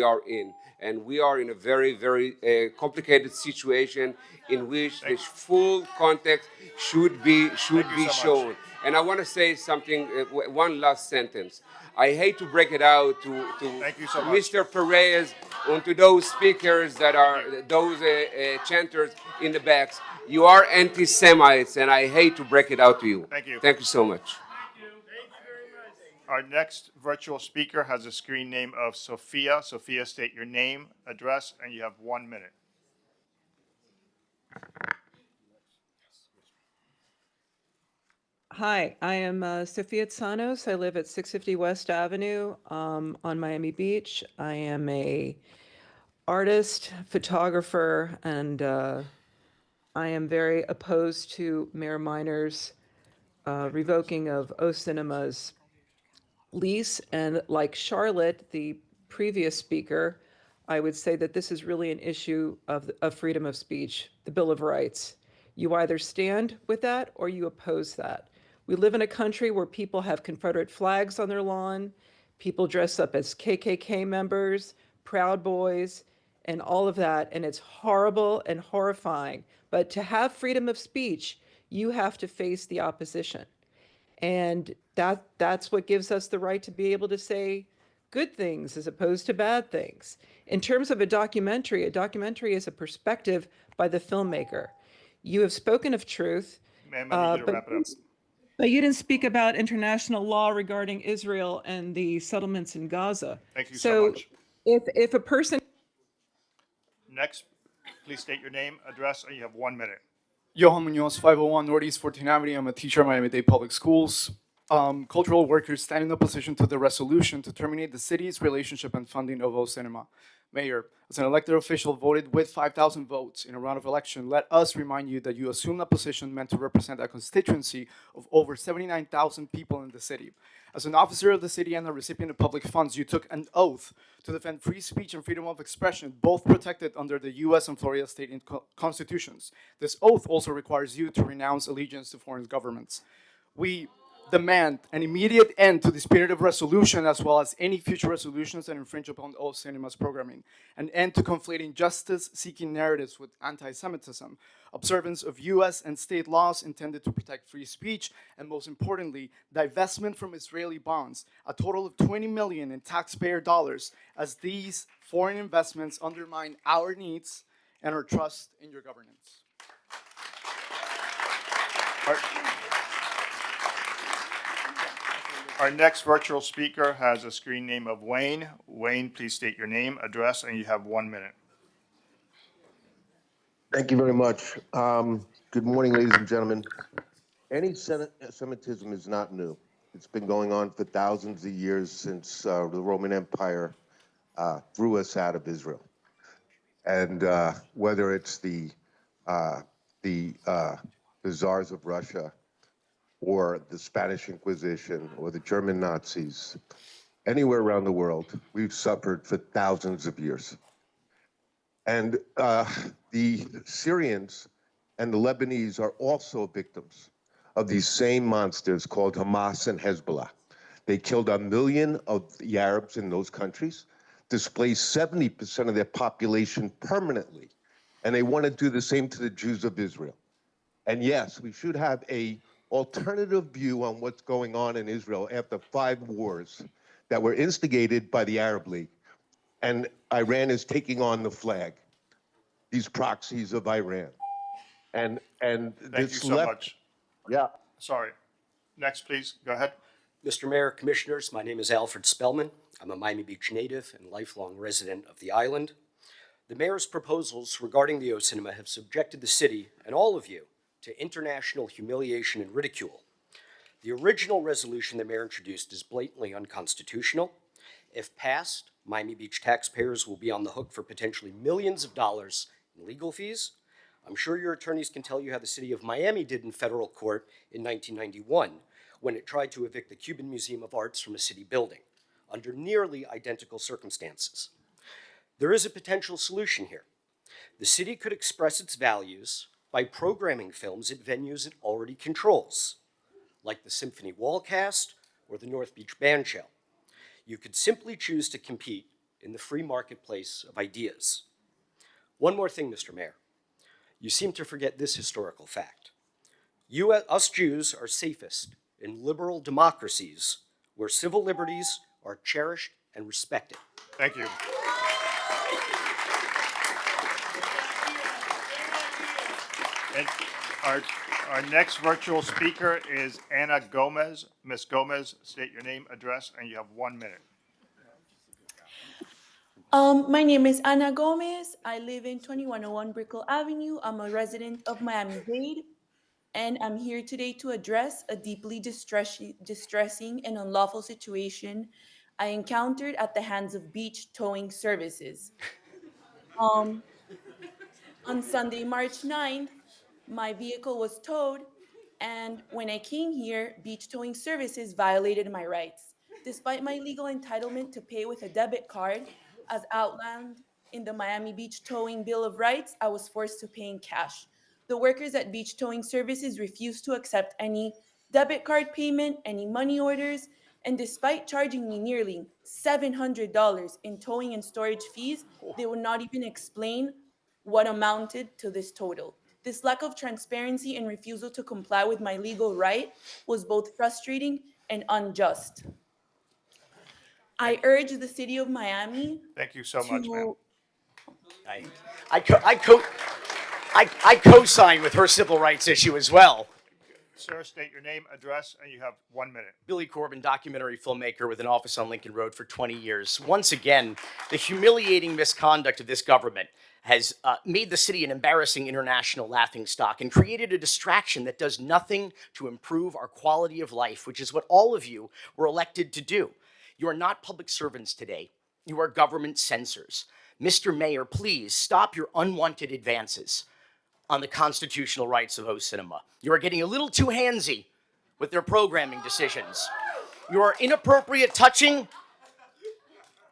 are in. And we are in a very, very complicated situation in which the full context should be shown. And I want to say something, one last sentence. I hate to break it out to Mr. Perez and to those speakers that are those chanters in the backs. You are anti-Semites, and I hate to break it out to you. Thank you. Thank you so much. Our next virtual speaker has a screen name of Sophia. Sophia, state your name, address, and you have 1 minute. Hi, I am Sophia Tsanos. I live at 650 West Avenue on Miami Beach. I am a artist, photographer, and I am very opposed to Mayor Minor's revoking of O-Cinema's lease. And like Charlotte, the previous speaker, I would say that this is really an issue of freedom of speech, the Bill of Rights. You either stand with that or you oppose that. We live in a country where people have Confederate flags on their lawn, people dress up as KKK members, Proud Boys, and all of that, and it's horrible and horrifying. But to have freedom of speech, you have to face the opposition. And that's what gives us the right to be able to say good things as opposed to bad things. In terms of a documentary is a perspective by the filmmaker. You have spoken of truth, Ma'am, I need you to wrap it up. but you didn't speak about international law regarding Israel and the settlements in Gaza. Thank you so much. If a person... Next, please state your name, address, and you have 1 minute. Johan Munoz, 501 Northeast 14th Avenue. I'm a teacher at Miami-Dade Public Schools. Cultural workers stand in opposition to the resolution to terminate the city's relationship and funding of O-Cinema. Mayor, as an elected official voted with 5,000 votes in a round of election, let us remind you that you assumed a position meant to represent a constituency of over 79,000 people in the city. As an officer of the city and a recipient of public funds, you took an oath to defend free speech and freedom of expression, both protected under the U.S. and Florida state constitutions. This oath also requires you to renounce allegiance to foreign governments. We demand an immediate end to this punitive resolution, as well as any future resolutions that infringe upon all cinemas programming, an end to conflating justice-seeking narratives with anti-Semitism, observance of U.S. and state laws intended to protect free speech, and most importantly, divestment from Israeli bonds, a total of $20 million in taxpayer dollars, as these foreign investments undermine our needs and our trust in your governance. Our next virtual speaker has a screen name of Wayne. Wayne, please state your name, address, and you have 1 minute. Thank you very much. Good morning, ladies and gentlemen. Anti-Semitism is not new. It's been going on for thousands of years since the Roman Empire threw us out of Israel. And whether it's the czars of Russia, or the Spanish Inquisition, or the German Nazis, anywhere around the world, we've suffered for thousands of years. And the Syrians and the Lebanese are also victims of these same monsters called Hamas and Hezbollah. They killed 1 million of the Arabs in those countries, displaced 70% of their population permanently, and they want to do the same to the Jews of Israel. And yes, we should have a alternative view on what's going on in Israel after 5 wars that were instigated by the Arab League. And Iran is taking on the flag, these proxies of Iran. And Thank you so much. Yeah. Sorry. Next, please. Go ahead. Mr. Mayor, Commissioners, my name is Alfred Spellman. I'm a Miami Beach native and lifelong resident of the island. The mayor's proposals regarding the O Cinema have subjected the city and all of you to international humiliation and ridicule. The original resolution the mayor introduced is blatantly unconstitutional. If passed, Miami Beach taxpayers will be on the hook for potentially millions of dollars in legal fees. I'm sure your attorneys can tell you how the city of Miami did in federal court in 1991 when it tried to evict the Cuban Museum of Arts from a city building under nearly identical circumstances. There is a potential solution here. The city could express its values by programming films at venues it already controls, like the Symphony Wallcast or the North Beach Band Shell. You could simply choose to compete in the free marketplace of ideas. One more thing, Mr. Mayor. You seem to forget this historical fact. Us Jews are safest in liberal democracies where civil liberties are cherished and respected. Thank you. And our next virtual speaker is Anna Gomez. Ms. Gomez, state your name, address, and you have 1 minute. My name is Anna Gomez. I live in 2101 Brickell Avenue. I'm a resident of Miami-Dade, and I'm here today to address a deeply distressing and unlawful situation I encountered at the hands of beach towing services. On Sunday, March 9th, my vehicle was towed, and when I came here, beach towing services violated my rights. Despite my legal entitlement to pay with a debit card, as outlined in the Miami Beach Towing Bill of Rights, I was forced to pay in cash. The workers at Beach Towing Services refused to accept any debit card payment, any money orders, and despite charging me nearly $700 in towing and storage fees, they would not even explain what amounted to this total. This lack of transparency and refusal to comply with my legal right was both frustrating and unjust. I urge the city of Miami. Thank you so much, ma'am. I co-sign with her civil rights issue as well. Sir, state your name, address, and you have 1 minute. Billy Corbin, documentary filmmaker with an office on Lincoln Road for 20 years. Once again, the humiliating misconduct of this government has made the city an embarrassing international laughingstock and created a distraction that does nothing to improve our quality of life, which is what all of you were elected to do. You are not public servants today. You are government censors. Mr. Mayor, please stop your unwanted advances on the constitutional rights of O Cinema. You are getting a little too handsy with their programming decisions. Your inappropriate touching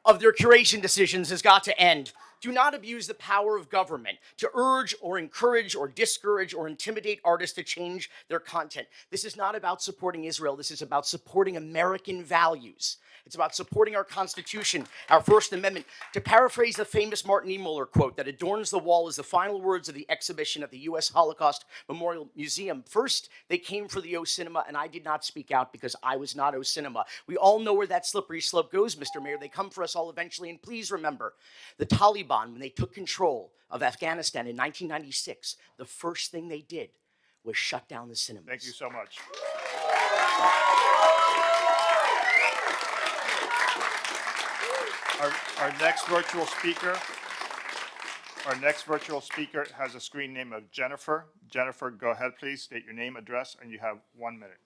of their curation decisions has got to end. Do not abuse the power of government to urge or encourage or discourage or intimidate artists to change their content. This is not about supporting Israel. This is about supporting American values. It's about supporting our Constitution, our First Amendment. To paraphrase the famous Martin E. Muller quote that adorns the wall as the final words of the exhibition at the U.S. Holocaust Memorial Museum, first, they came for the O Cinema, and I did not speak out because I was not O Cinema. We all know where that slippery slope goes, Mr. Mayor. They come for us all eventually, and please remember, the Taliban, when they took control of Afghanistan in 1996, the first thing they did was shut down the cinemas. Thank you so much. Our next virtual speaker has a screen name of Jennifer. Jennifer, go ahead, please. State your name, address, and you have 1 minute.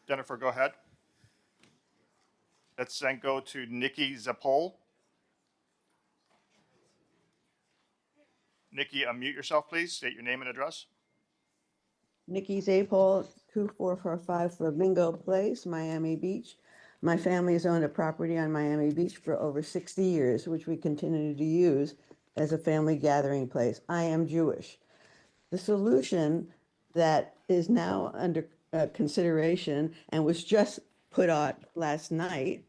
Jennifer, go ahead. Let's then go to Nikki Zapol. Nikki, unmute yourself, please. State your name and address. Nikki Zapol, 2445 Flamingo Place, Miami Beach. My family has owned a property on Miami Beach for over 60 years, which we continue to use as a family gathering place. I am Jewish. The solution that is now under consideration and was just put out last night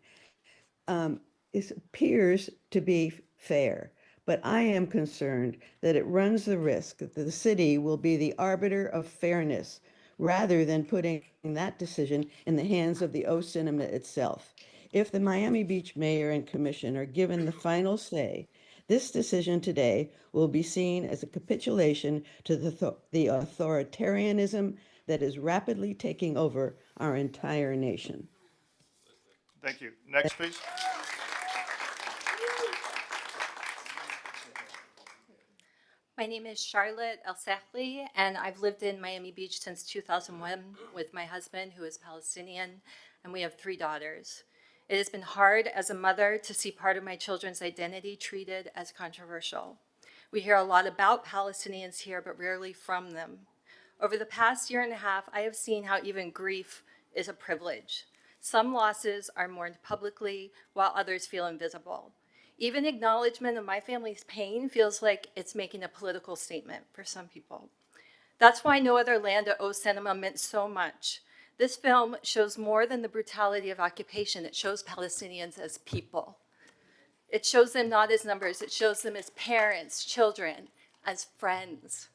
appears to be fair. But I am concerned that it runs the risk that the city will be the arbiter of fairness rather than putting that decision in the hands of the O Cinema itself. If the Miami Beach mayor and commission are given the final say, this decision today will be seen as a capitulation to the authoritarianism that is rapidly taking over our entire nation. Thank you. Next, please. My name is Charlotte El-Sahli, and I've lived in Miami Beach since 2001 with my husband, who is Palestinian, and we have 3 daughters. It has been hard as a mother to see part of my children's identity treated as controversial. We hear a lot about Palestinians here, but rarely from them. Over the past year and a half, I have seen how even grief is a privilege. Some losses are mourned publicly, while others feel invisible. Even acknowledgement of my family's pain feels like it's making a political statement for some people. That's why No Other Land at O Cinema meant so much. This film shows more than the brutality of occupation. It shows Palestinians as people. It shows them not as numbers. It shows them as parents, children, as friends.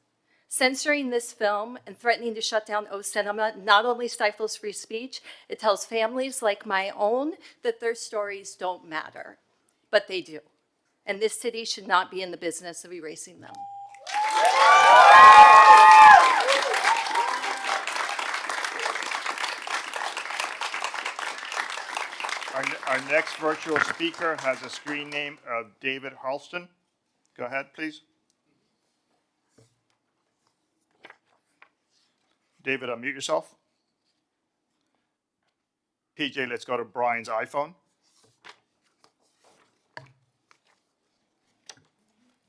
Censoring this film and threatening to shut down O Cinema not only stifles free speech, it tells families like my own that their stories don't matter. But they do. And this city should not be in the business of erasing them. Our next virtual speaker has a screen name of David Harlston. Go ahead, please. David, unmute yourself. PJ, let's go to Brian's iPhone.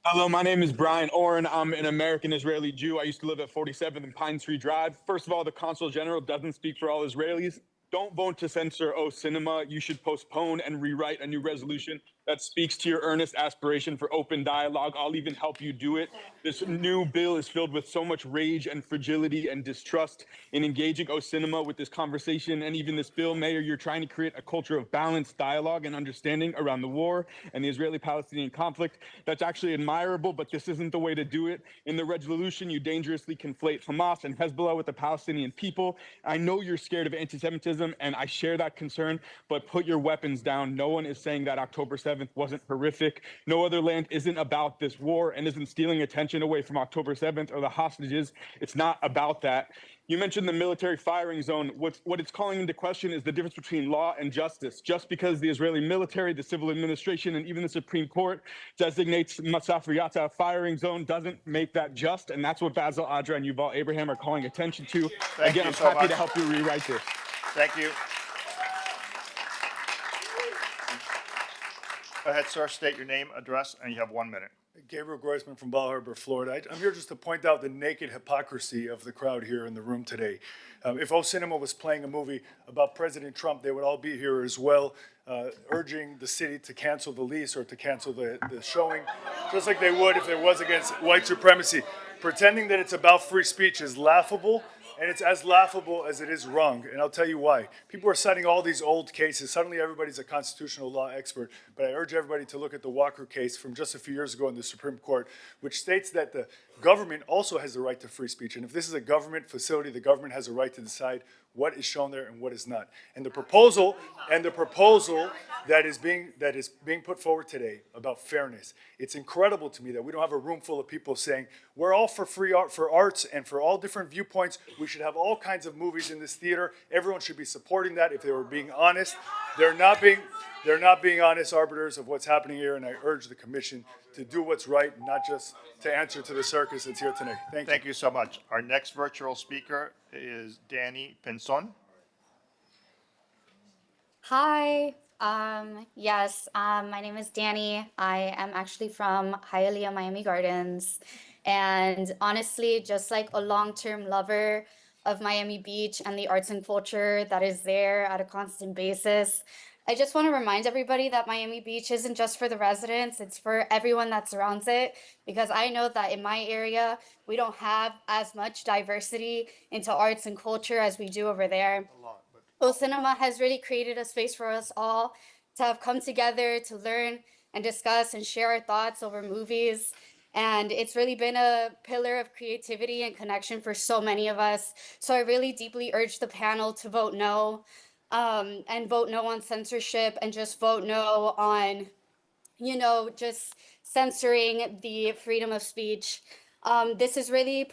Hello, my name is Brian Oren. I'm an American Israeli Jew. I used to live at 47th and Pine Tree Drive. First of all, the Consul General doesn't speak for all Israelis. Don't vote to censor O Cinema. You should postpone and rewrite a new resolution that speaks to your earnest aspiration for open dialogue. I'll even help you do it. This new bill is filled with so much rage and fragility and distrust. In engaging O Cinema with this conversation and even this bill, Mayor, you're trying to create a culture of balanced dialogue and understanding around the war and the Israeli-Palestinian conflict. That's actually admirable, but this isn't the way to do it. In the resolution, you dangerously conflate Hamas and Hezbollah with the Palestinian people. I know you're scared of anti-Semitism, and I share that concern, but put your weapons down. No one is saying that October 7th wasn't horrific. No Other Land isn't about this war and isn't stealing attention away from October 7th or the hostages. It's not about that. You mentioned the military firing zone. What it's calling into question is the difference between law and justice. Just because the Israeli military, the civil administration, and even the Supreme Court designates Masafir Yatta a firing zone doesn't make that just, and that's what Basil Adra and Yuval Abraham are calling attention to. Again, I'm happy to help you rewrite this. Thank you. Go ahead, sir. State your name, address, and you have 1 minute. Gabriel Groisman from Bal Harbour, Florida. I'm here just to point out the naked hypocrisy of the crowd here in the room today. If O Cinema was playing a movie about President Trump, they would all be here as well, urging the city to cancel the lease or to cancel the showing, just like they would if it was against white supremacy. Pretending that it's about free speech is laughable, and it's as laughable as it is wrong, and I'll tell you why. People are citing all these old cases. Suddenly everybody's a constitutional law expert, but I urge everybody to look at the Walker case from just a few years ago in the Supreme Court, which states that the government also has the right to free speech, and if this is a government facility, the government has a right to decide what is shown there and what is not. And the proposal that is being put forward today about fairness, it's incredible to me that we don't have a room full of people saying we're all for free art, for arts, and for all different viewpoints. We should have all kinds of movies in this theater. Everyone should be supporting that if they were being honest. They're not being honest arbiters of what's happening here, and I urge the commission to do what's right, not just to answer to the circus that's here tonight. Thank you. Thank you so much. Our next virtual speaker is Danny Pinson. Hi. Yes, my name is Danny. I am actually from Hialeah, Miami Gardens. And honestly, just like a long-term lover of Miami Beach and the arts and culture that is there at a constant basis, I just want to remind everybody that Miami Beach isn't just for the residents, it's for everyone that surrounds it. Because I know that in my area, we don't have as much diversity into arts and culture as we do over there. O Cinema has really created a space for us all to have come together to learn and discuss and share our thoughts over movies. And it's really been a pillar of creativity and connection for so many of us. So I really deeply urge the panel to vote no, and vote no on censorship, and just vote no on, just censoring the freedom of speech. This is really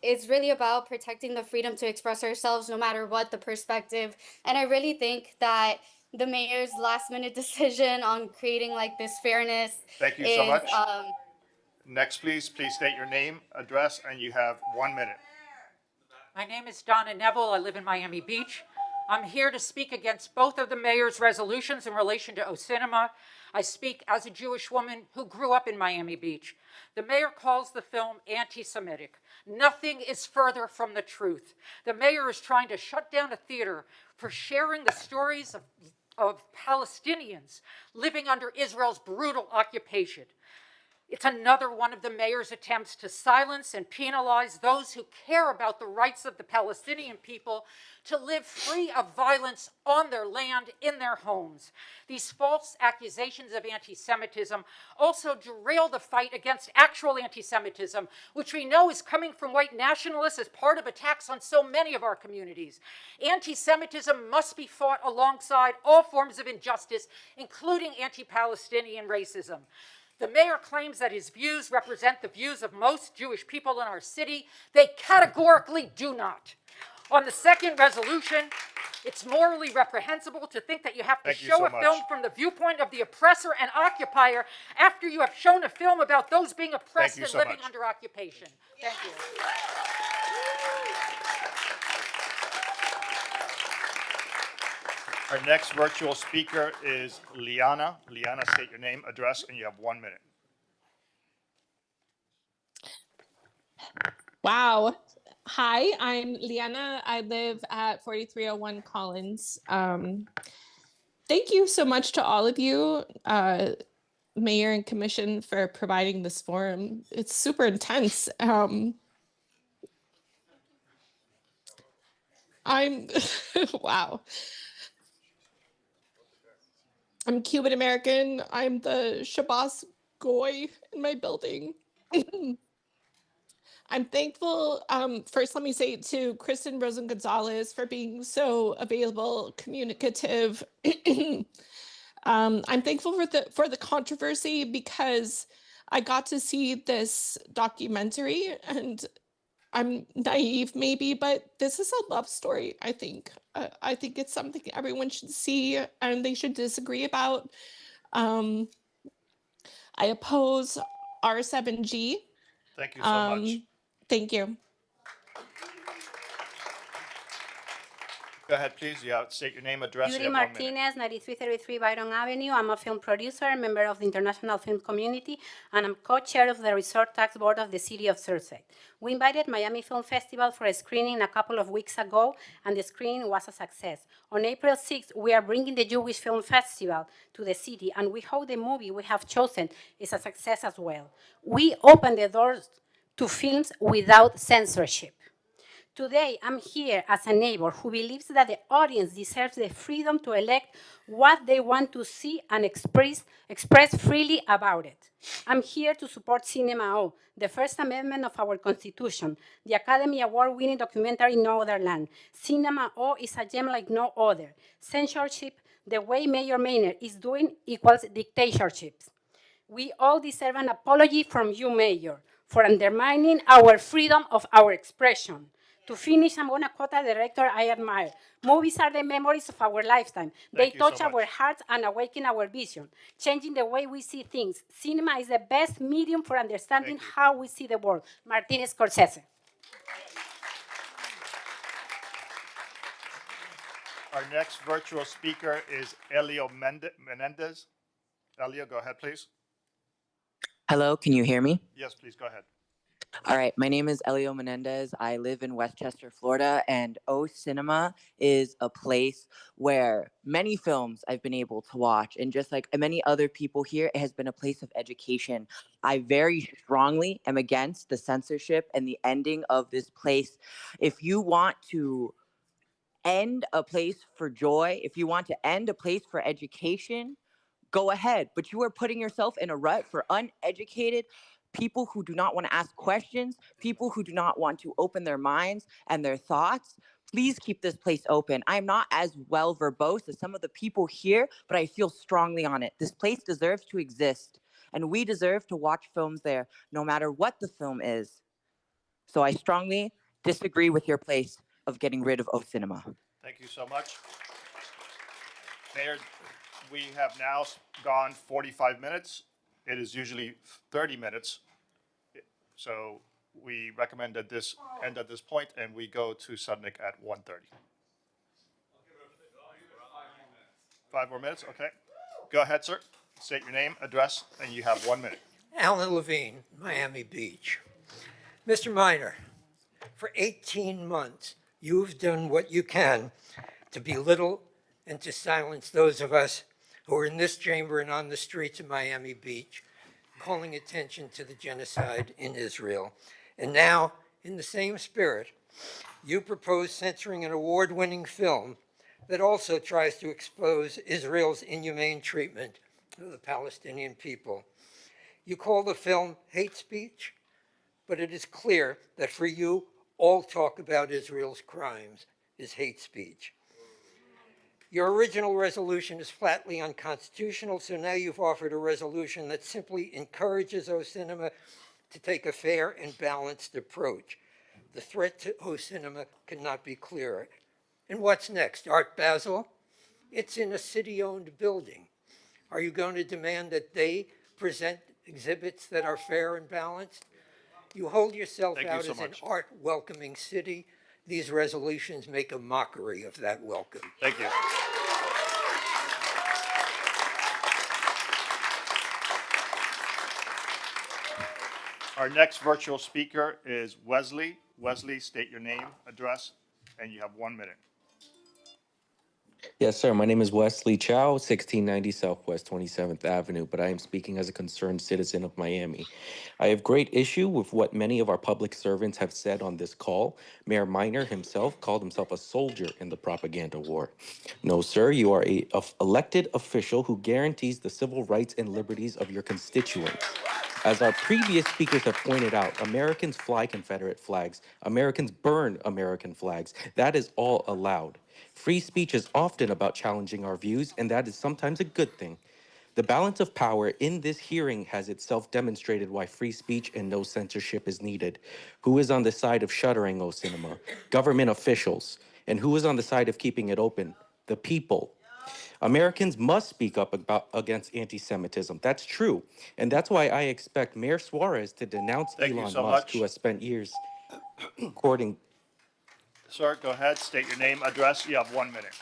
it's really about protecting the freedom to express ourselves no matter what the perspective. And I really think that the mayor's last minute decision on creating like this fairness. Thank you so much. Next, please state your name, address, and you have 1 minute. My name is Donna Neville. I live in Miami Beach. I'm here to speak against both of the mayor's resolutions in relation to O Cinema. I speak as a Jewish woman who grew up in Miami Beach. The mayor calls the film anti-Semitic. Nothing is further from the truth. The mayor is trying to shut down a theater for sharing the stories of Palestinians living under Israel's brutal occupation. It's another one of the mayor's attempts to silence and penalize those who care about the rights of the Palestinian people to live free of violence on their land, in their homes. These false accusations of anti-Semitism also derail the fight against actual anti-Semitism, which we know is coming from white nationalists as part of attacks on so many of our communities. Anti-Semitism must be fought alongside all forms of injustice, including anti-Palestinian racism. The mayor claims that his views represent the views of most Jewish people in our city. They categorically do not. On the second resolution, it's morally reprehensible to think that you have to show a film from the viewpoint of the oppressor and occupier after you have shown a film about those being oppressed and living under occupation. Thank you. Our next virtual speaker is Liana. Liana, state your name, address, and you have 1 minute. Wow. Hi, I'm Liana. I live at 4301 Collins. Thank you so much to all of you, Mayor and Commission, for providing this forum. It's super intense. Wow. I'm Cuban American. I'm the Shabazz Goy in my building. I'm thankful, first let me say to Kristen Rosen Gonzalez for being so available, communicative. I'm thankful for the controversy because I got to see this documentary, and I'm naive maybe, but this is a love story, I think. I think it's something everyone should see and they should disagree about. I oppose R7G. Thank you so much. Thank you. Go ahead, please. State your name, address. Yuri You have 1 minute. Martinez, 9333 Byron Avenue. I'm a film producer, member of the international film community, and I'm co-chair of the Resort Tax Board of the City of Surfside. We invited Miami Film Festival for a screening a couple of weeks ago, and the screening was a success. On April 6th, we are bringing the Jewish Film Festival to the city, and we hope the movie we have chosen is a success as well. We open the doors to films without censorship. Today, I'm here as a neighbor who believes that the audience deserves the freedom to elect what they want to see and express freely about it. I'm here to support Cinema O, the First Amendment of our Constitution, the Academy Award-winning documentary No Other Land. Cinema O is a gem like no other. Censorship, the way Mayor Maynard is doing, equals dictatorships. We all deserve an apology from you, Mayor, for undermining our freedom of our expression. To finish, I'm going to quote a director I admire. Movies are the memories of our lifetime. They touch our hearts and awaken our vision, changing the way we see things. Cinema is the best medium for understanding how we see the world. Martin Scorsese. Our next virtual speaker is Elio Menendez. Elio, go ahead, please. Hello, can you hear me? Yes, please, go ahead. All right, my name is Elio Menendez. I live in Westchester, Florida, and O Cinema is a place where many films I've been able to watch, and just like many other people here, it has been a place of education. I very strongly am against the censorship and the ending of this place. If you want to end a place for joy, if you want to end a place for education, go ahead. But you are putting yourself in a rut for uneducated people who do not want to ask questions, people who do not want to open their minds and their thoughts. Please keep this place open. I'm not as well verbose as some of the people here, but I feel strongly on it. This place deserves to exist, and we deserve to watch films there, no matter what the film is. So I strongly disagree with your place of getting rid of O Cinema. Thank you so much. Mayor, we have now gone 45 minutes. It is usually 30 minutes. So we recommend that this end at this point, and we go to Sutnick at 1:30. 5 more minutes, okay. Go ahead, sir. State your name, address, and you have 1 minute. Alan Levine, Miami Beach. Mr. Minor, for 18 months, you've done what you can to belittle and to silence those of us who are in this chamber and on the streets of Miami Beach, calling attention to the genocide in Israel. And now, in the same spirit, you propose censoring an award-winning film that also tries to expose Israel's inhumane treatment of the Palestinian people. You call the film hate speech, but it is clear that for you, all talk about Israel's crimes is hate speech. Your original resolution is flatly unconstitutional, so now you've offered a resolution that simply encourages O Cinema to take a fair and balanced approach. The threat to O Cinema cannot be clearer. And what's next? Art Basel? It's in a city-owned building. Are you going to demand that they present exhibits that are fair and balanced? You hold yourself out as an art-welcoming city. These resolutions make a mockery of that welcome. Thank you. Our next virtual speaker is Wesley. Wesley, state your name, address, and you have 1 minute. Yes, sir. My name is Wesley Chow, 1690 Southwest 27th Avenue, but I am speaking as a concerned citizen of Miami. I have great issue with what many of our public servants have said on this call. Mayor Minor himself called himself a soldier in the propaganda war. No, sir, you are an elected official who guarantees the civil rights and liberties of your constituents. As our previous speakers have pointed out, Americans fly Confederate flags. Americans burn American flags. That is all allowed. Free speech is often about challenging our views, and that is sometimes a good thing. The balance of power in this hearing has itself demonstrated why free speech and no censorship is needed. Who is on the side of shuttering O Cinema? Government officials. And who is on the side of keeping it open? The people. Americans must speak up against anti-Semitism. That's true. And that's why I expect Mayor Suarez to denounce Elon Musk, who has spent years courting. Sir, go ahead, state your name, address. You have 1 minute.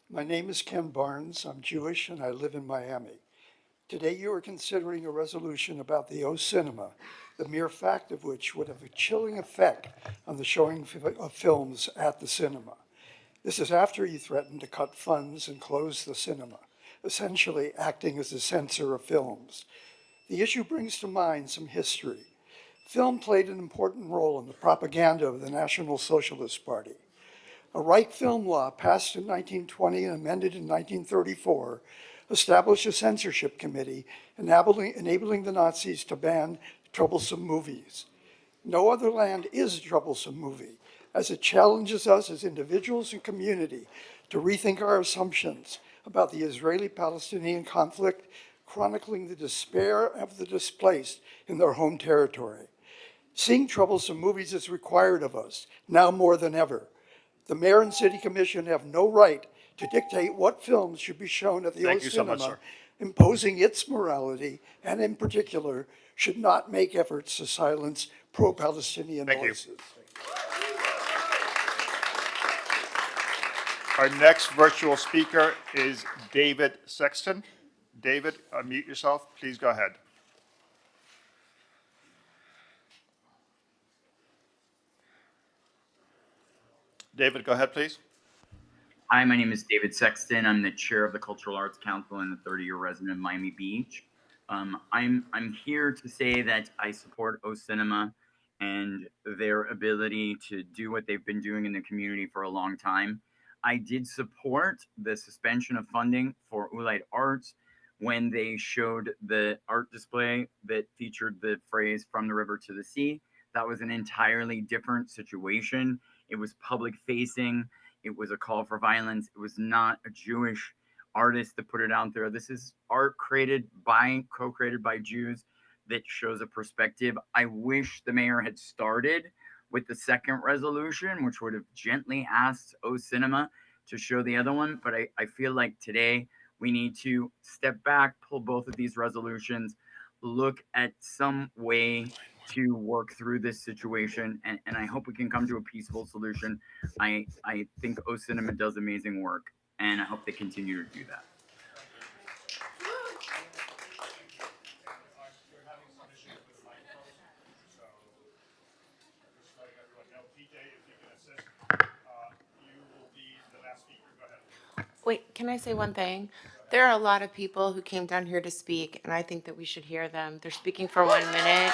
My name is Ken Barnes. I'm Jewish and I live in Miami. Today you are considering a resolution about the O Cinema, the mere fact of which would have a chilling effect on the showing of films at the cinema. This is after you threatened to cut funds and close the cinema, essentially acting as a censor of films. The issue brings to mind some history. Film played an important role in the propaganda of the National Socialist Party. A Reich film law passed in 1920 and amended in 1934 established a censorship committee enabling the Nazis to ban troublesome movies. No other land is a troublesome movie, as it challenges us as individuals and community to rethink our assumptions about the Israeli-Palestinian conflict, chronicling the despair of the displaced in their home territory. Seeing troublesome movies is required of us, now more than ever. The mayor and city commission have no right to dictate what films should be shown at the Thank old you so much, cinema. sir. Imposing its morality, and in particular, should not make efforts to silence pro-Palestinian Thank you. voices. Our next virtual speaker is David Sexton. David, unmute yourself. Please go ahead. David, go ahead, please. Hi, my name is David Sexton. I'm the chair of the Cultural Arts Council and the 30-year resident of Miami Beach. I'm here to say that I support O Cinema and their ability to do what they've been doing in the community for a long time. I did support the suspension of funding for Schoolyard Arts when they showed the art display that featured the phrase "from the river to the sea." That was an entirely different situation. It was public facing. It was a call for violence. It was not a Jewish artist that put it out there. This is art co-created by Jews that shows a perspective. I wish the mayor had started with the second resolution, which would have gently asked O Cinema to show the other one. But I feel like today we need to step back, pull both of these resolutions, look at some way to work through this situation, and I hope we can come to a peaceful solution. I think O Cinema does amazing work, and I hope they continue to do that. Wait, can I say one thing? There are a lot of people who came down here to speak, and I think that we should hear them. They're speaking for 1 minute.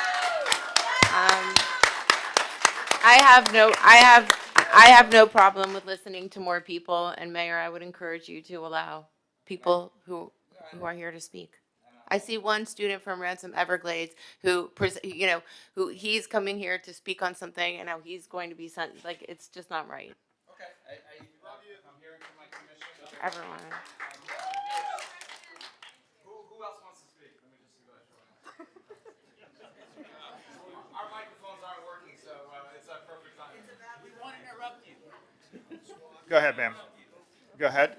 I have no problem with listening to more people, and Mayor, I would encourage you to allow people who are here to speak. I see one student from Ransom Everglades who he's coming here to speak on something, and now he's going to be sent. Like, it's just not right. Okay, I'm hearing from my commission. Everyone. Who else wants to speak? Let me just go ahead. Our microphones aren't working, so it's a perfect time. We won't interrupt you. Go ahead, ma'am. Go ahead.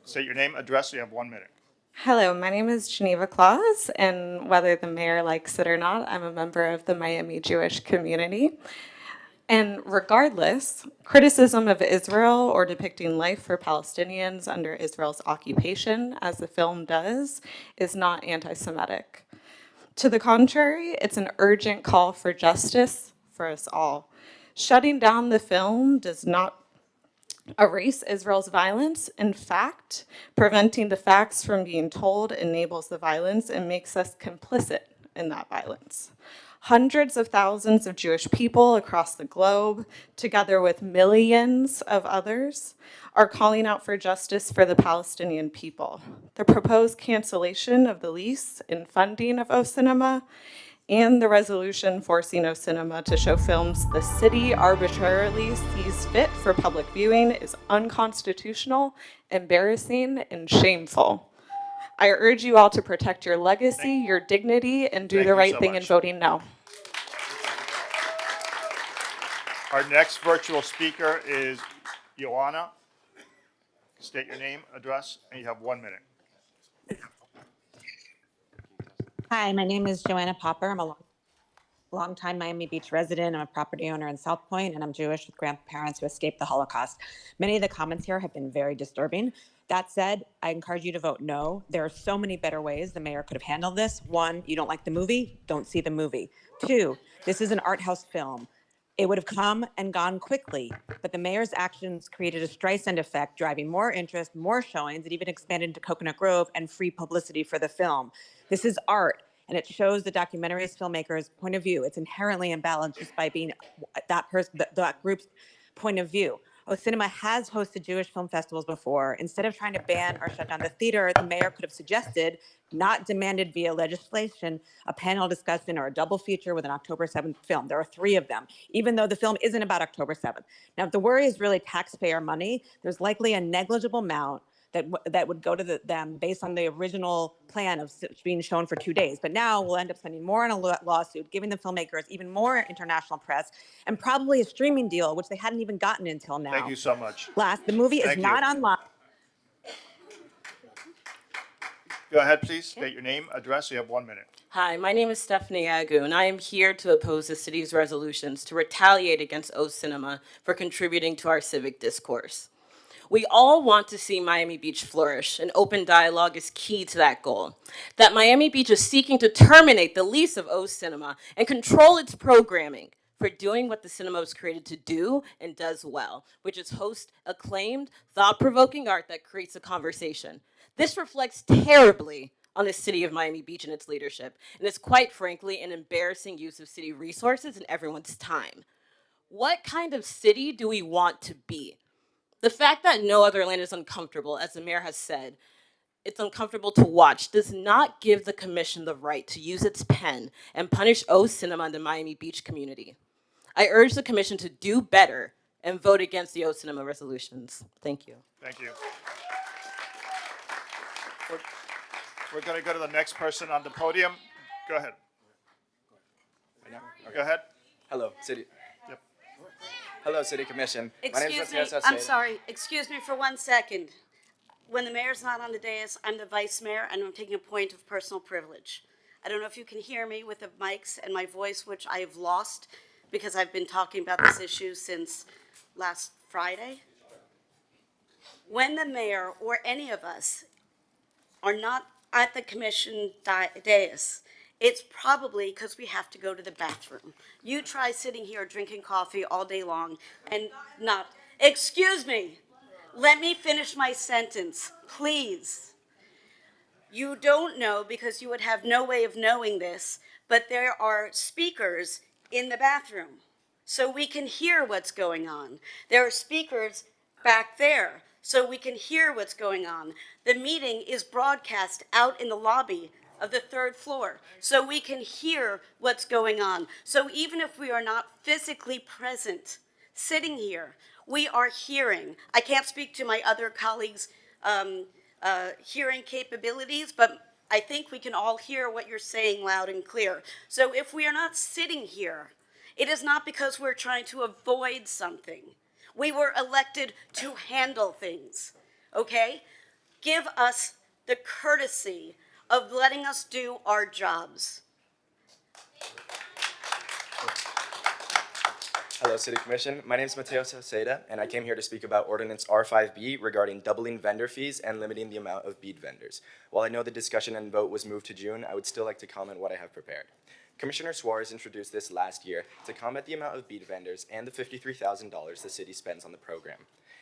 State your name, address. You have 1 minute. Hello, my name is Geneva Claus, and whether the mayor likes it or not, I'm a member of the Miami Jewish community. And regardless, criticism of Israel or depicting life for Palestinians under Israel's occupation, as the film does, is not anti-Semitic. To the contrary, it's an urgent call for justice for us all. Shutting down the film does not erase Israel's violence. In fact, preventing the facts from being told enables the violence and makes us complicit in that violence. Hundreds of thousands of Jewish people across the globe, together with millions of others, are calling out for justice for the Palestinian people. The proposed cancellation of the lease and funding of O Cinema and the resolution forcing O Cinema to show films the city arbitrarily sees fit for public viewing is unconstitutional, embarrassing, and shameful. I urge you all to protect your legacy, your dignity, and do the right thing in voting no. Our next virtual speaker is Joanna. State your name, address, and you have 1 minute. Hi, my name is Joanna Popper. I'm a longtime Miami Beach resident. I'm a property owner in South Point, and I'm Jewish with grandparents who escaped the Holocaust. Many of the comments here have been very disturbing. That said, I encourage you to vote no. There are so many better ways the mayor could have handled this. One, you don't like the movie, don't see the movie. Two, this is an art house film. It would have come and gone quickly, but the mayor's actions created a Streisand effect, driving more interest, more showings. It even expanded into Coconut Grove and free publicity for the film. This is art, and it shows the documentary's filmmaker's point of view. It's inherently imbalanced just by being that group's point of view. O Cinema has hosted Jewish film festivals before. Instead of trying to ban or shut down the theater, the mayor could have suggested, not demanded via legislation, a panel discussion or a double feature with an October 7th film. There are 3 of them, even though the film isn't about October 7th. Now, if the worry is really taxpayer money, there's likely a negligible amount that would go to them based on the original plan of being shown for 2 days. But now we'll end up spending more on a lawsuit, giving the filmmakers even more international press, and probably a streaming deal, which they hadn't even gotten until now. Thank you so much. Last, the movie is Thank you. not online. Go ahead, please. State your name, address. You have 1 minute. Hi, my name is Stephanie Agu, and I am here to oppose the city's resolutions to retaliate against O Cinema for contributing to our civic discourse. We all want to see Miami Beach flourish, and open dialogue is key to that goal. That Miami Beach is seeking to terminate the lease of O Cinema and control its programming for doing what the cinema was created to do and does well, which is host acclaimed, thought-provoking art that creates a conversation. This reflects terribly on the city of Miami Beach and its leadership, and is quite frankly an embarrassing use of city resources and everyone's time. What kind of city do we want to be? The fact that no other land is uncomfortable, as the mayor has said, it's uncomfortable to watch, does not give the commission the right to use its pen and punish O Cinema and the Miami Beach community. I urge the commission to do better and vote against the O Cinema resolutions. Thank you. Thank you. We're going to go to the next person on the podium. Go ahead. Go ahead. Hello, City. Yep. Hello, City Commission. Excuse me, I'm sorry. Excuse me for 1 second. When the mayor's not on the dais, I'm the vice mayor, and I'm taking a point of personal privilege. I don't know if you can hear me with the mics and my voice, which I have lost because I've been talking about this issue since last Friday. When the mayor or any of us are not at the commission dais, it's probably because we have to go to the bathroom. You try sitting here drinking coffee all day long and not, excuse me, let me finish my sentence, please. You don't know because you would have no way of knowing this, but there are speakers in the bathroom, so we can hear what's going on. There are speakers back there, so we can hear what's going on. The meeting is broadcast out in the lobby of the 3rd floor, so we can hear what's going on. So even if we are not physically present, sitting here, we are hearing. I can't speak to my other colleagues' hearing capabilities, but I think we can all hear what you're saying loud and clear. So if we are not sitting here, it is not because we're trying to avoid something. We were elected to handle things, okay? Give us the courtesy of letting us do our jobs. Hello, City Commission. My name is Mateo Sauceda, and I came here to speak about Ordinance R5B regarding doubling vendor fees and limiting the amount of bead vendors. While I know the discussion and vote was moved to June, I would still like to comment what I have prepared. Commissioner Suarez introduced this last year to combat the amount of bead vendors and the $53,000 the city spends on the program.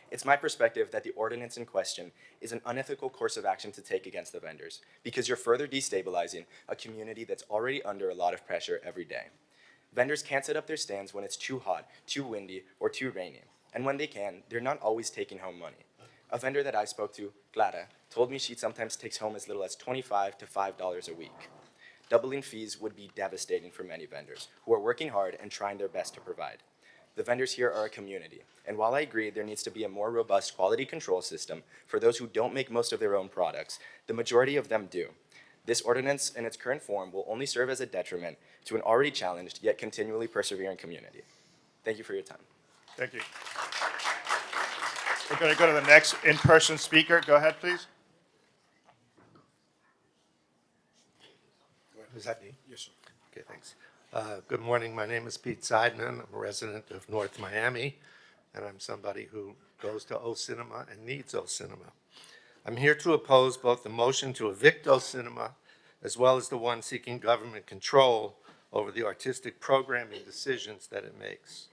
It's my perspective that the ordinance in question is an unethical course of action to take against the vendors, because you're further destabilizing a community that's already under a lot of pressure every day. Vendors can't set up their stands when it's too hot, too windy, or too rainy. And when they can, they're not always taking home money. A vendor that I spoke to, Clara, told me she sometimes takes home as little as $25 to $5 a week. Doubling fees would be devastating for many vendors who are working hard and trying their best to provide. The vendors here are a community, and while I agree there needs to be a more robust quality control system for those who don't make most of their own products, the majority of them do. This ordinance in its current form will only serve as a detriment to an already challenged yet continually persevering community. Thank you for your time. Thank you. We're going to go to the next in-person speaker. Go ahead, please. Was that me? Yes, sir. Okay, thanks. Good morning. My name is Pete Seidman. I'm a resident of North Miami, and I'm somebody who goes to O Cinema and needs O Cinema. I'm here to oppose both the motion to evict O Cinema as well as the one seeking government control over the artistic programming decisions that it makes.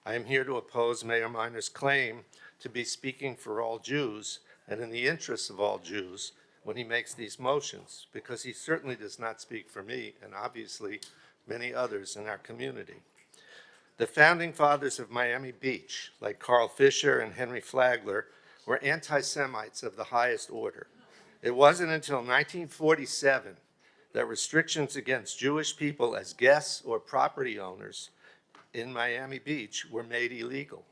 I am here to oppose Mayor Miner's claim to be speaking for all Jews and in the interests of all Jews when he makes these motions, because he certainly does not speak for me and obviously many others in our community. The founding fathers of Miami Beach, like Carl Fisher and Henry Flagler, were anti-Semites of the highest order. It wasn't until 1947 that restrictions against Jewish people as guests or property owners in Miami Beach were made illegal.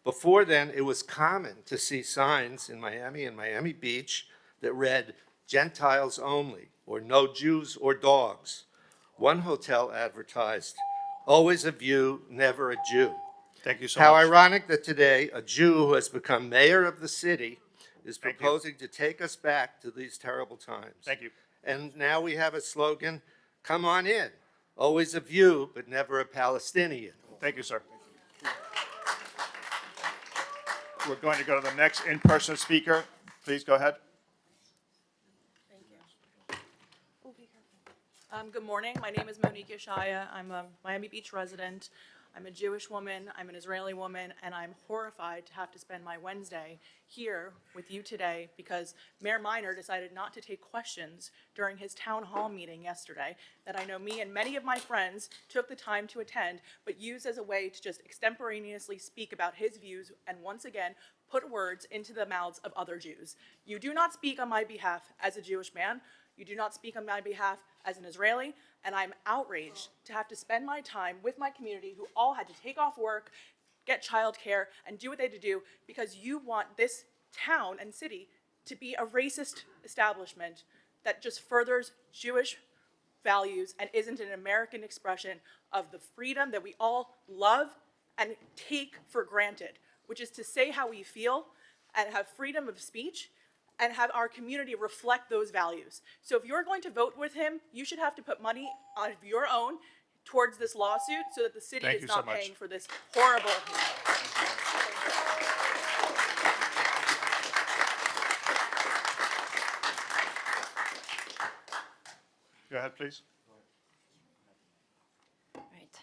Before then, it was common to see signs in Miami and Miami Beach that read, "Gentiles only," or "No Jews or dogs." One hotel advertised, "Always a view, never a Jew." Thank you so How much. ironic that today a Jew who has become mayor of the city is proposing to take us back to these terrible times. Thank you. And now we have a slogan, "Come on in, always a view, but never a Palestinian." Thank you, sir. We're going to go to the next in-person speaker. Please go ahead. Good morning. My name is Monique Yeshaya. I'm a Miami Beach resident. I'm a Jewish woman. I'm an Israeli woman, and I'm horrified to have to spend my Wednesday here with you today because Mayor Miner decided not to take questions during his town hall meeting yesterday that I know me and many of my friends took the time to attend, but used as a way to just extemporaneously speak about his views and once again put words into the mouths of other Jews. You do not speak on my behalf as a Jewish man. You do not speak on my behalf as an Israeli, and I'm outraged to have to spend my time with my community who all had to take off work, get childcare, and do what they had to do because you want this town and city to be a racist establishment that just furthers Jewish values and isn't an American expression of the freedom that we all love and take for granted, which is to say how we feel and have freedom of speech and have our community reflect those values. So if you're going to vote with him, you should have to put money out of your own towards this lawsuit so that the city Thank is you so not much. paying for this horrible. Go ahead, please.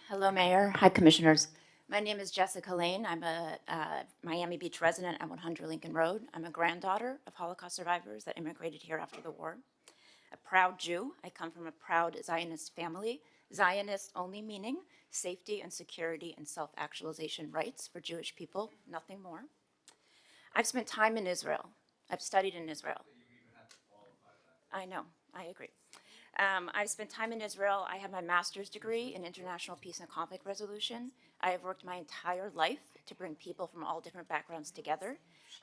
Hello, Mayor. Hi, Commissioners. My name is Jessica Lane. I'm a Miami Beach resident at 100 Lincoln Road. I'm a granddaughter of Holocaust survivors that immigrated here after the war. A proud Jew. I come from a proud Zionist family. Zionist only meaning safety and security and self-actualization rights for Jewish people, nothing more. I've spent time in Israel. I've studied in Israel. I know, I agree. I've spent time in Israel. I have my master's degree in international peace and conflict resolution. I have worked my entire life to bring people from all different backgrounds together.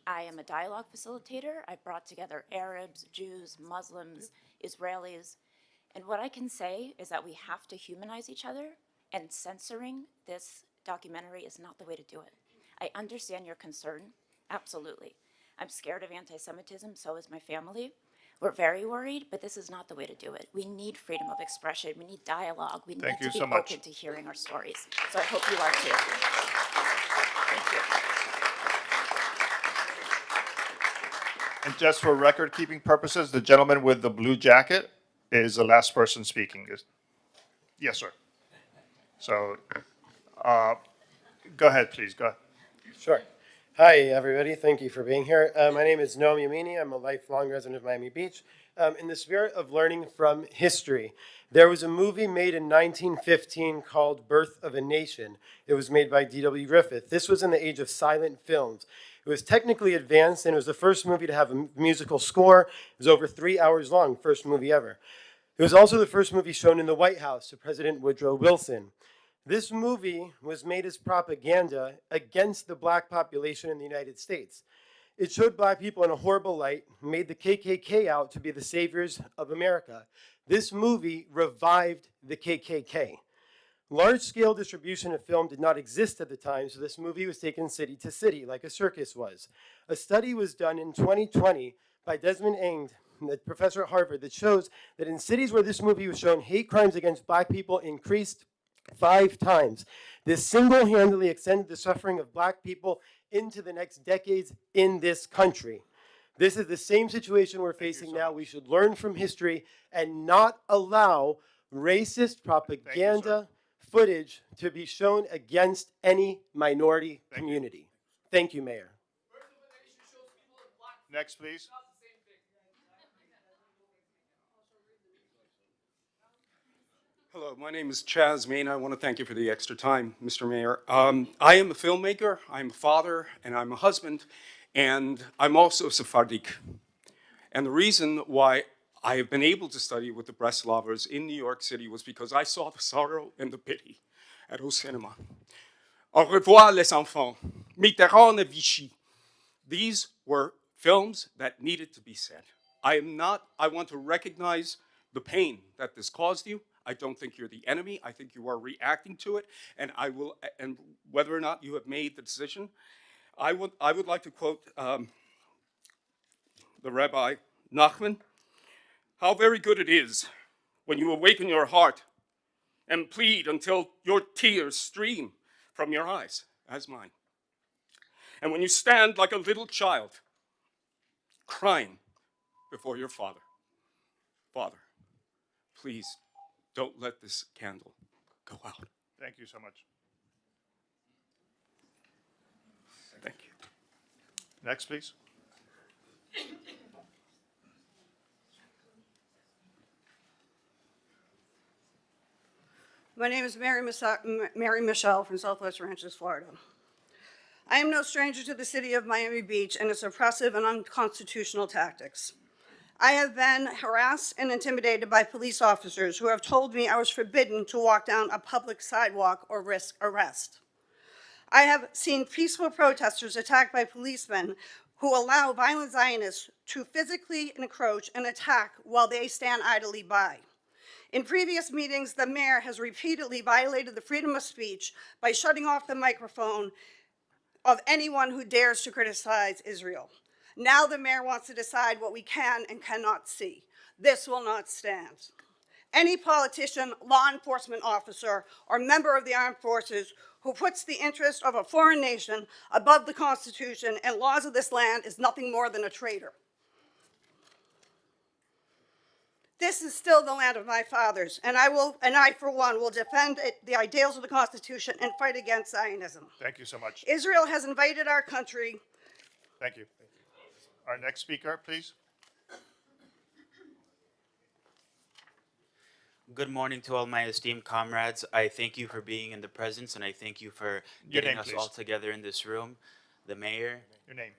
I am a dialogue facilitator. I've brought together Arabs, Jews, Muslims, Israelis. And what I can say is that we have to humanize each other, and censoring this documentary is not the way to do it. I understand your concern, absolutely. I'm scared of anti-Semitism, so is my family. We're very worried, but this is not the way to do it. We need freedom of expression. We need dialogue. We need to be open to hearing our stories. So I hope you are too. Thank you. And just for record-keeping purposes, the gentleman with the blue jacket is the last person speaking. Yes, sir. So go ahead, please. Go ahead. Sure. Hi, everybody. Thank you for being here. My name is Noam Yamini. I'm a lifelong resident of Miami Beach. In the spirit of learning from history, there was a movie made in 1915 called Birth of a Nation. It was made by D.W. Griffith. This was in the age of silent films. It was technically advanced, and it was the first movie to have a musical score. It was over 3 hours long, first movie ever. It was also the first movie shown in the White House to President Woodrow Wilson. This movie was made as propaganda against the black population in the United States. It showed black people in a horrible light, made the KKK out to be the saviors of America. This movie revived the KKK. Large-scale distribution of film did not exist at the time, so this movie was taken city to city, like a circus was. A study was done in 2020 by Desmond Eng a professor at Harvard, that shows that in cities where this movie was shown, hate crimes against black people increased 5 times. This single-handedly extended the suffering of black people into the next decades in this country. This is the same situation we're facing now. We should learn from history and not allow racist propaganda footage to be shown against any minority community. Thank you, Mayor. Next, please. Hello, my name is Chaz Main. I want to thank you for the extra time, Mr. Mayor. I am a filmmaker, I'm a father, and I'm a husband, and I'm also Sephardic. And the reason why I have been able to study with the Breslovers in New York City was because I saw the sorrow and the pity at Au Cinema. Au revoir, les enfants. Mitterrand et Vichy. These were films that needed to be said. I want to recognize the pain that this caused you. I don't think you're the enemy. I think you are reacting to it, and whether or not you have made the decision, I would like to quote the Rabbi Nachman. How very good it is when you awaken your heart and plead until your tears stream from your eyes, as mine. And when you stand like a little child, crying before your Father. Father, please don't let this candle go out. Thank you so much. Thank you. Next, please. My name is Mary Michelle from Southwest Ranches, Florida. I am no stranger to the city of Miami Beach and its oppressive and unconstitutional tactics. I have been harassed and intimidated by police officers who have told me I was forbidden to walk down a public sidewalk or risk arrest. I have seen peaceful protesters attacked by policemen who allow violent Zionists to physically encroach and attack while they stand idly by. In previous meetings, the mayor has repeatedly violated the freedom of speech by shutting off the microphone of anyone who dares to criticize Israel. Now the mayor wants to decide what we can and cannot see. This will not stand. Any politician, law enforcement officer, or member of the armed forces who puts the interest of a foreign nation above the Constitution and laws of this land is nothing more than a traitor. This is still the land of my fathers, and I, for one, will defend the ideals of the Constitution and fight against Zionism. Thank you so much. Israel has invaded our country. Thank you. Our next speaker, please. Good morning to all my esteemed comrades. I thank you for being in the presence, and I thank you for getting us all together in this room. The mayor. Your name.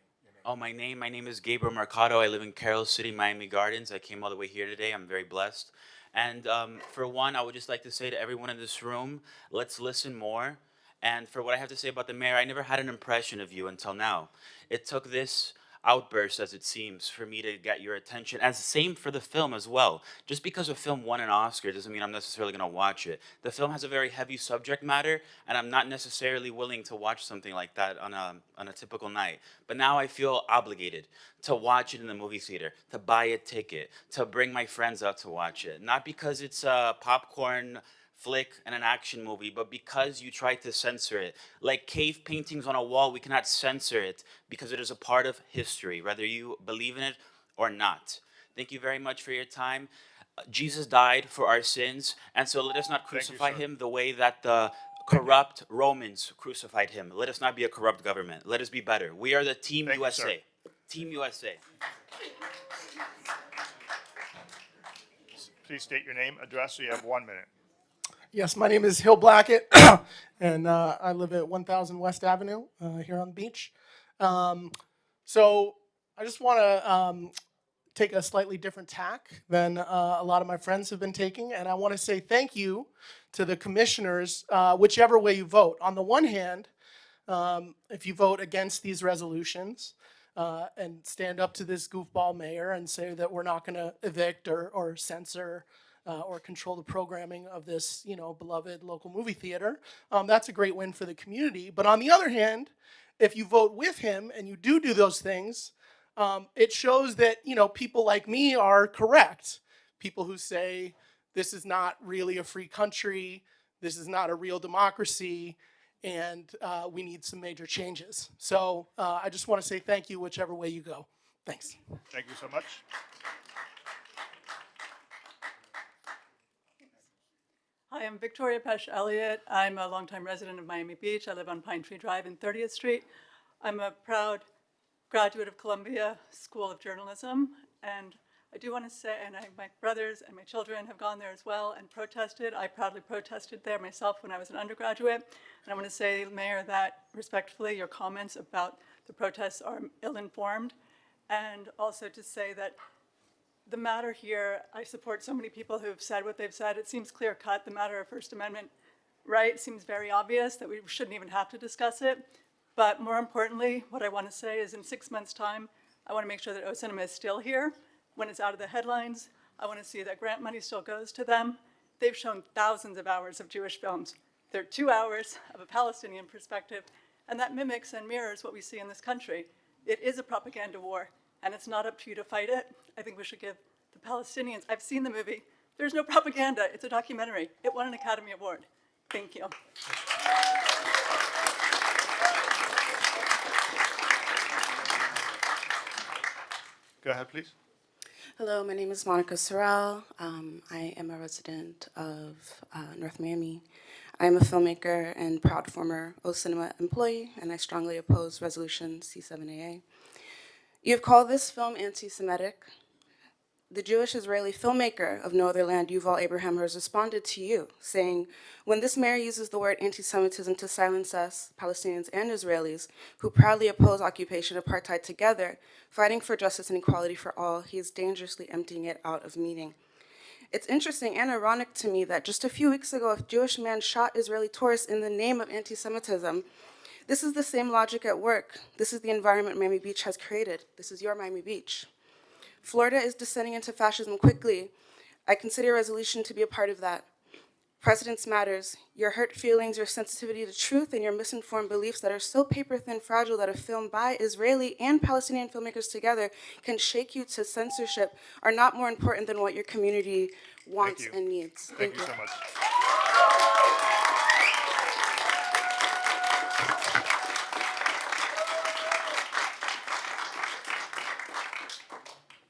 Oh, my name is Gabriel Mercado. I live in Carroll City, Miami Gardens. I came all the way here today. I'm very blessed. And for one, I would just like to say to everyone in this room, let's listen more. And for what I have to say about the mayor, I never had an impression of you until now. It took this outburst, as it seems, for me to get your attention, as the same for the film as well. Just because a film won an Oscar doesn't mean I'm necessarily going to watch it. The film has a very heavy subject matter, and I'm not necessarily willing to watch something like that on a typical night. But now I feel obligated to watch it in the movie theater, to buy a ticket, to bring my friends out to watch it. Not because it's a popcorn flick and an action movie, but because you tried to censor it. Like cave paintings on a wall, we cannot censor it because it is a part of history, whether you believe in it or not. Thank you very much for your time. Jesus died for our sins, and so let us not crucify him the way that the corrupt Romans crucified him. Let us not be a corrupt government. Let us be better. We are the Team USA. Team USA. Please state your name, address, so you have 1 minute. Yes, my name is Hill Blackett, and I live at 1000 West Avenue here on the beach. So I just want to take a slightly different tack than a lot of my friends have been taking, and I want to say thank you to the commissioners, whichever way you vote. On the one hand, if you vote against these resolutions and stand up to this goofball mayor and say that we're not going to evict or censor or control the programming of this, beloved local movie theater. That's a great win for the community. But on the other hand, if you vote with him and you do those things, it shows that, people like me are correct. People who say this is not really a free country, this is not a real democracy, and we need some major changes. So I just want to say thank you whichever way you go. Thanks. Thank you so much. Hi, I'm Victoria Pesh Elliott. I'm a longtime resident of Miami Beach. I live on Pine Tree Drive in 30th Street. I'm a proud graduate of Columbia School of Journalism, and I do want to say, and my brothers and my children have gone there as well and protested. I proudly protested there myself when I was an undergraduate. And I want to say, Mayor, that respectfully, your comments about the protests are ill-informed. And also to say that the matter here, I support so many people who have said what they've said. It seems clear-cut. The matter of First Amendment right seems very obvious that we shouldn't even have to discuss it. But more importantly, what I want to say is in 6 months' time, I want to make sure that O Cinema is still here. When it's out of the headlines, I want to see that grant money still goes to them. They've shown thousands of hours of Jewish films. They're 2 hours of a Palestinian perspective, and that mimics and mirrors what we see in this country. It is a propaganda war, and it's not up to you to fight it. I think we should give the Palestinians, I've seen the movie, there's no propaganda, it's a documentary. It won an Academy Award. Thank you. Go ahead, please. Hello, my name is Monica Sorrell. I am a resident of North Miami. I am a filmmaker and proud former O Cinema employee, and I strongly oppose Resolution C7AA. You have called this film anti-Semitic. The Jewish-Israeli filmmaker of No Other Land, Yuval Abraham, has responded to you, saying, when this mayor uses the word anti-Semitism to silence us, Palestinians and Israelis, who proudly oppose occupation apartheid together, fighting for justice and equality for all, he is dangerously emptying it out of meaning. It's interesting and ironic to me that just a few weeks ago, a Jewish man shot Israeli tourists in the name of anti-Semitism. This is the same logic at work. This is the environment Miami Beach has created. This is your Miami Beach. Florida is descending into fascism quickly. I consider your resolution to be a part of that. Precedence matters. Your hurt feelings, your sensitivity to truth, and your misinformed beliefs that are so paper-thin fragile that a film by Israeli and Palestinian filmmakers together can shake you to censorship are not more important than what your community wants and needs. Thank you so much.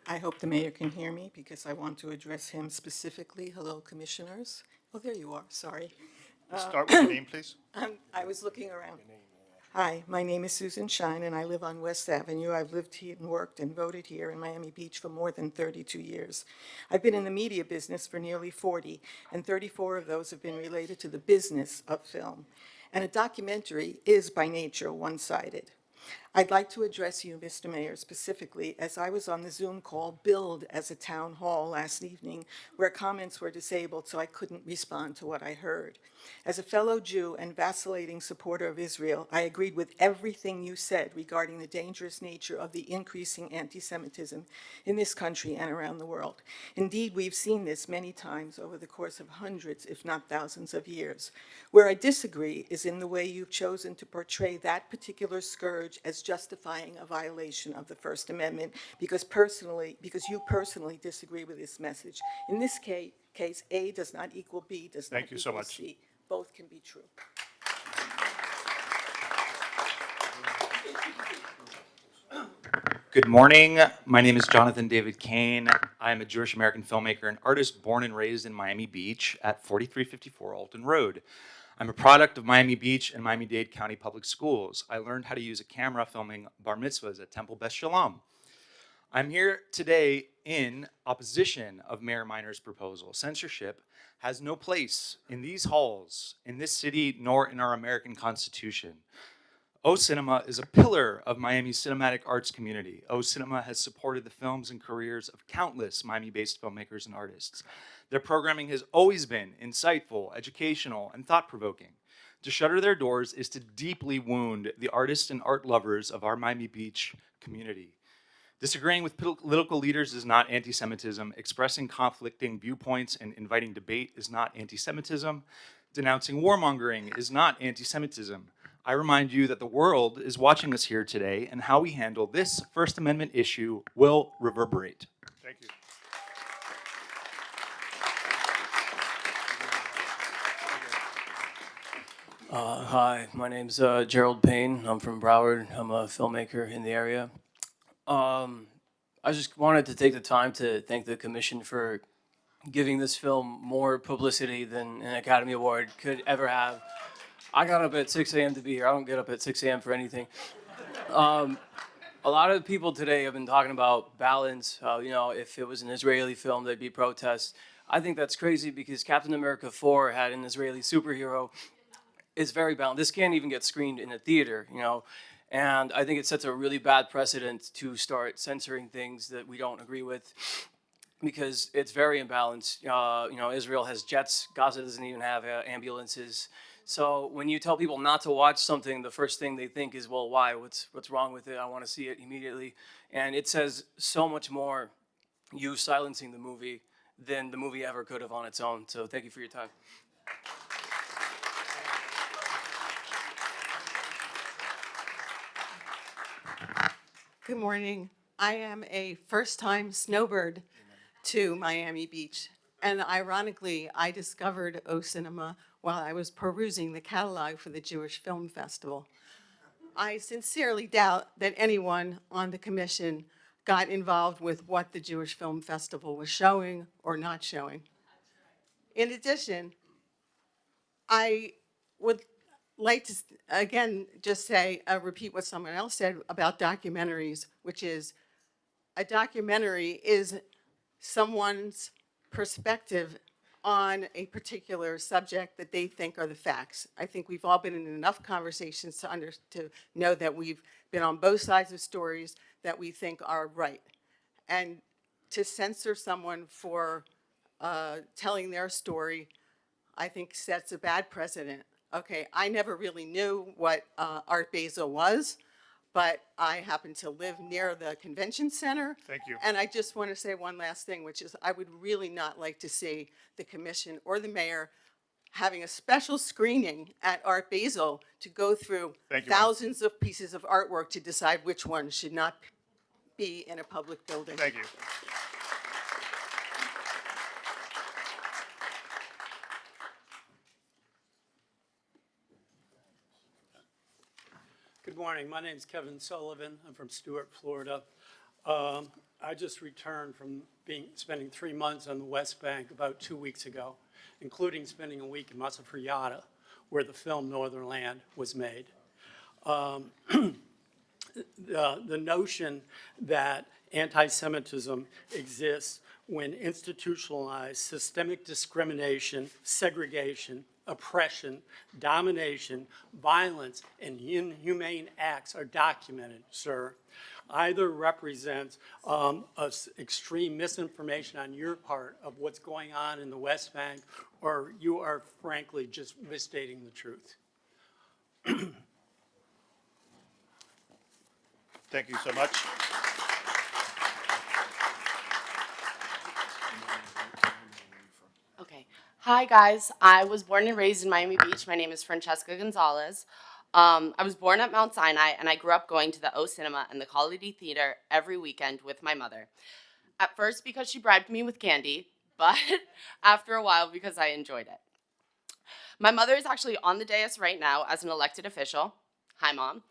I hope the mayor can hear me because I want to address him specifically. Hello, commissioners. Oh, there you are, sorry. Start with your name, please. I was looking around. Hi, my name is Susan Shine, and I live on West Avenue. I've lived here and worked and voted here in Miami Beach for more than 32 years. I've been in the media business for nearly 40, and 34 of those have been related to the business of film. And a documentary is by nature one-sided. I'd like to address you, Mr. Mayor, specifically, as I was on the Zoom call billed as a town hall last evening where comments were disabled, so I couldn't respond to what I heard. As a fellow Jew and vacillating supporter of Israel, I agreed with everything you said regarding the dangerous nature of the increasing anti-Semitism in this country and around the world. Indeed, we've seen this many times over the course of hundreds, if not thousands of years. Where I disagree is in the way you've chosen to portray that particular scourge as justifying a violation of the First Amendment because you personally disagree with this message. In this case, A does not equal B, does not equal C. Both can be true. Good morning. My name is Jonathan David Kane. I'm a Jewish American filmmaker and artist born and raised in Miami Beach at 4354 Alton Road. I'm a product of Miami Beach and Miami-Dade County Public Schools. I learned how to use a camera filming bar mitzvahs at Temple Beth Shalom. I'm here today in opposition of Mayor Minor's proposal. Censorship has no place in these halls, in this city, nor in our American Constitution. O Cinema is a pillar of Miami's cinematic arts community. O Cinema has supported the films and careers of countless Miami-based filmmakers and artists. Their programming has always been insightful, educational, and thought-provoking. To shutter their doors is to deeply wound the artists and art lovers of our Miami Beach community. Disagreeing with political leaders is not anti-Semitism. Expressing conflicting viewpoints and inviting debate is not anti-Semitism. Denouncing warmongering is not anti-Semitism. I remind you that the world is watching us here today, and how we handle this First Amendment issue will reverberate. Thank you. Hi, my name's Gerald Payne. I'm from Broward. I'm a filmmaker in the area. I just wanted to take the time to thank the commission for giving this film more publicity than an Academy Award could ever have. I got up at 6 a.m. to be here. I don't get up at 6 a.m. for anything. A lot of people today have been talking about balance. If it was an Israeli film, there'd be protests. I think that's crazy because Captain America 4 had an Israeli superhero. It's very balanced. This can't even get screened in a theater, and I think it sets a really bad precedent to start censoring things that we don't agree with, because it's very imbalanced. Israel has jets. Gaza doesn't even have ambulances. So when you tell people not to watch something, the first thing they think is, well, why? What's wrong with it? I want to see it immediately. And it says so much more, you silencing the movie, than the movie ever could have on its own. So thank you for your time. Good morning. I am a first-time snowbird to Miami Beach. And ironically, I discovered O Cinema while I was perusing the catalog for the Jewish Film Festival. I sincerely doubt that anyone on the commission got involved with what the Jewish Film Festival was showing or not showing. In addition, I would like to, again, just say, repeat what someone else said about documentaries, which is a documentary is someone's perspective on a particular subject that they think are the facts. I think we've all been in enough conversations to know that we've been on both sides of stories that we think are right. And to censor someone for telling their story, I think sets a bad precedent. Okay, I never really knew what Art Basel was, but I happen to live near the convention center. Thank you. And I just want to say one last thing, which is I would really not like to see the commission or the mayor having a special screening at Art Basel to go through thousands of pieces of artwork to decide which one should not be in a public building. Thank you. Good morning. My name is Kevin Sullivan. I'm from Stuart, Florida. I just returned from spending 3 months on the West Bank about 2 weeks ago, including spending a week in Massafuerte, where the film Northern Land was made. The notion that anti-Semitism exists when institutionalized systemic discrimination, segregation, oppression, domination, violence, and inhumane acts are documented, sir, either represents extreme misinformation on your part of what's going on in the West Bank, or you are frankly just misstating the truth. Thank you so much. Okay. Hi, guys. I was born and raised in Miami Beach. My name is Francesca Gonzalez. I was born at Mount Sinai, and I grew up going to the O Cinema and the Quality Theater every weekend with my mother. At first because she bribed me with candy, but after a while because I enjoyed it. My mother is actually on the dais right now as an elected official. Hi, Mom.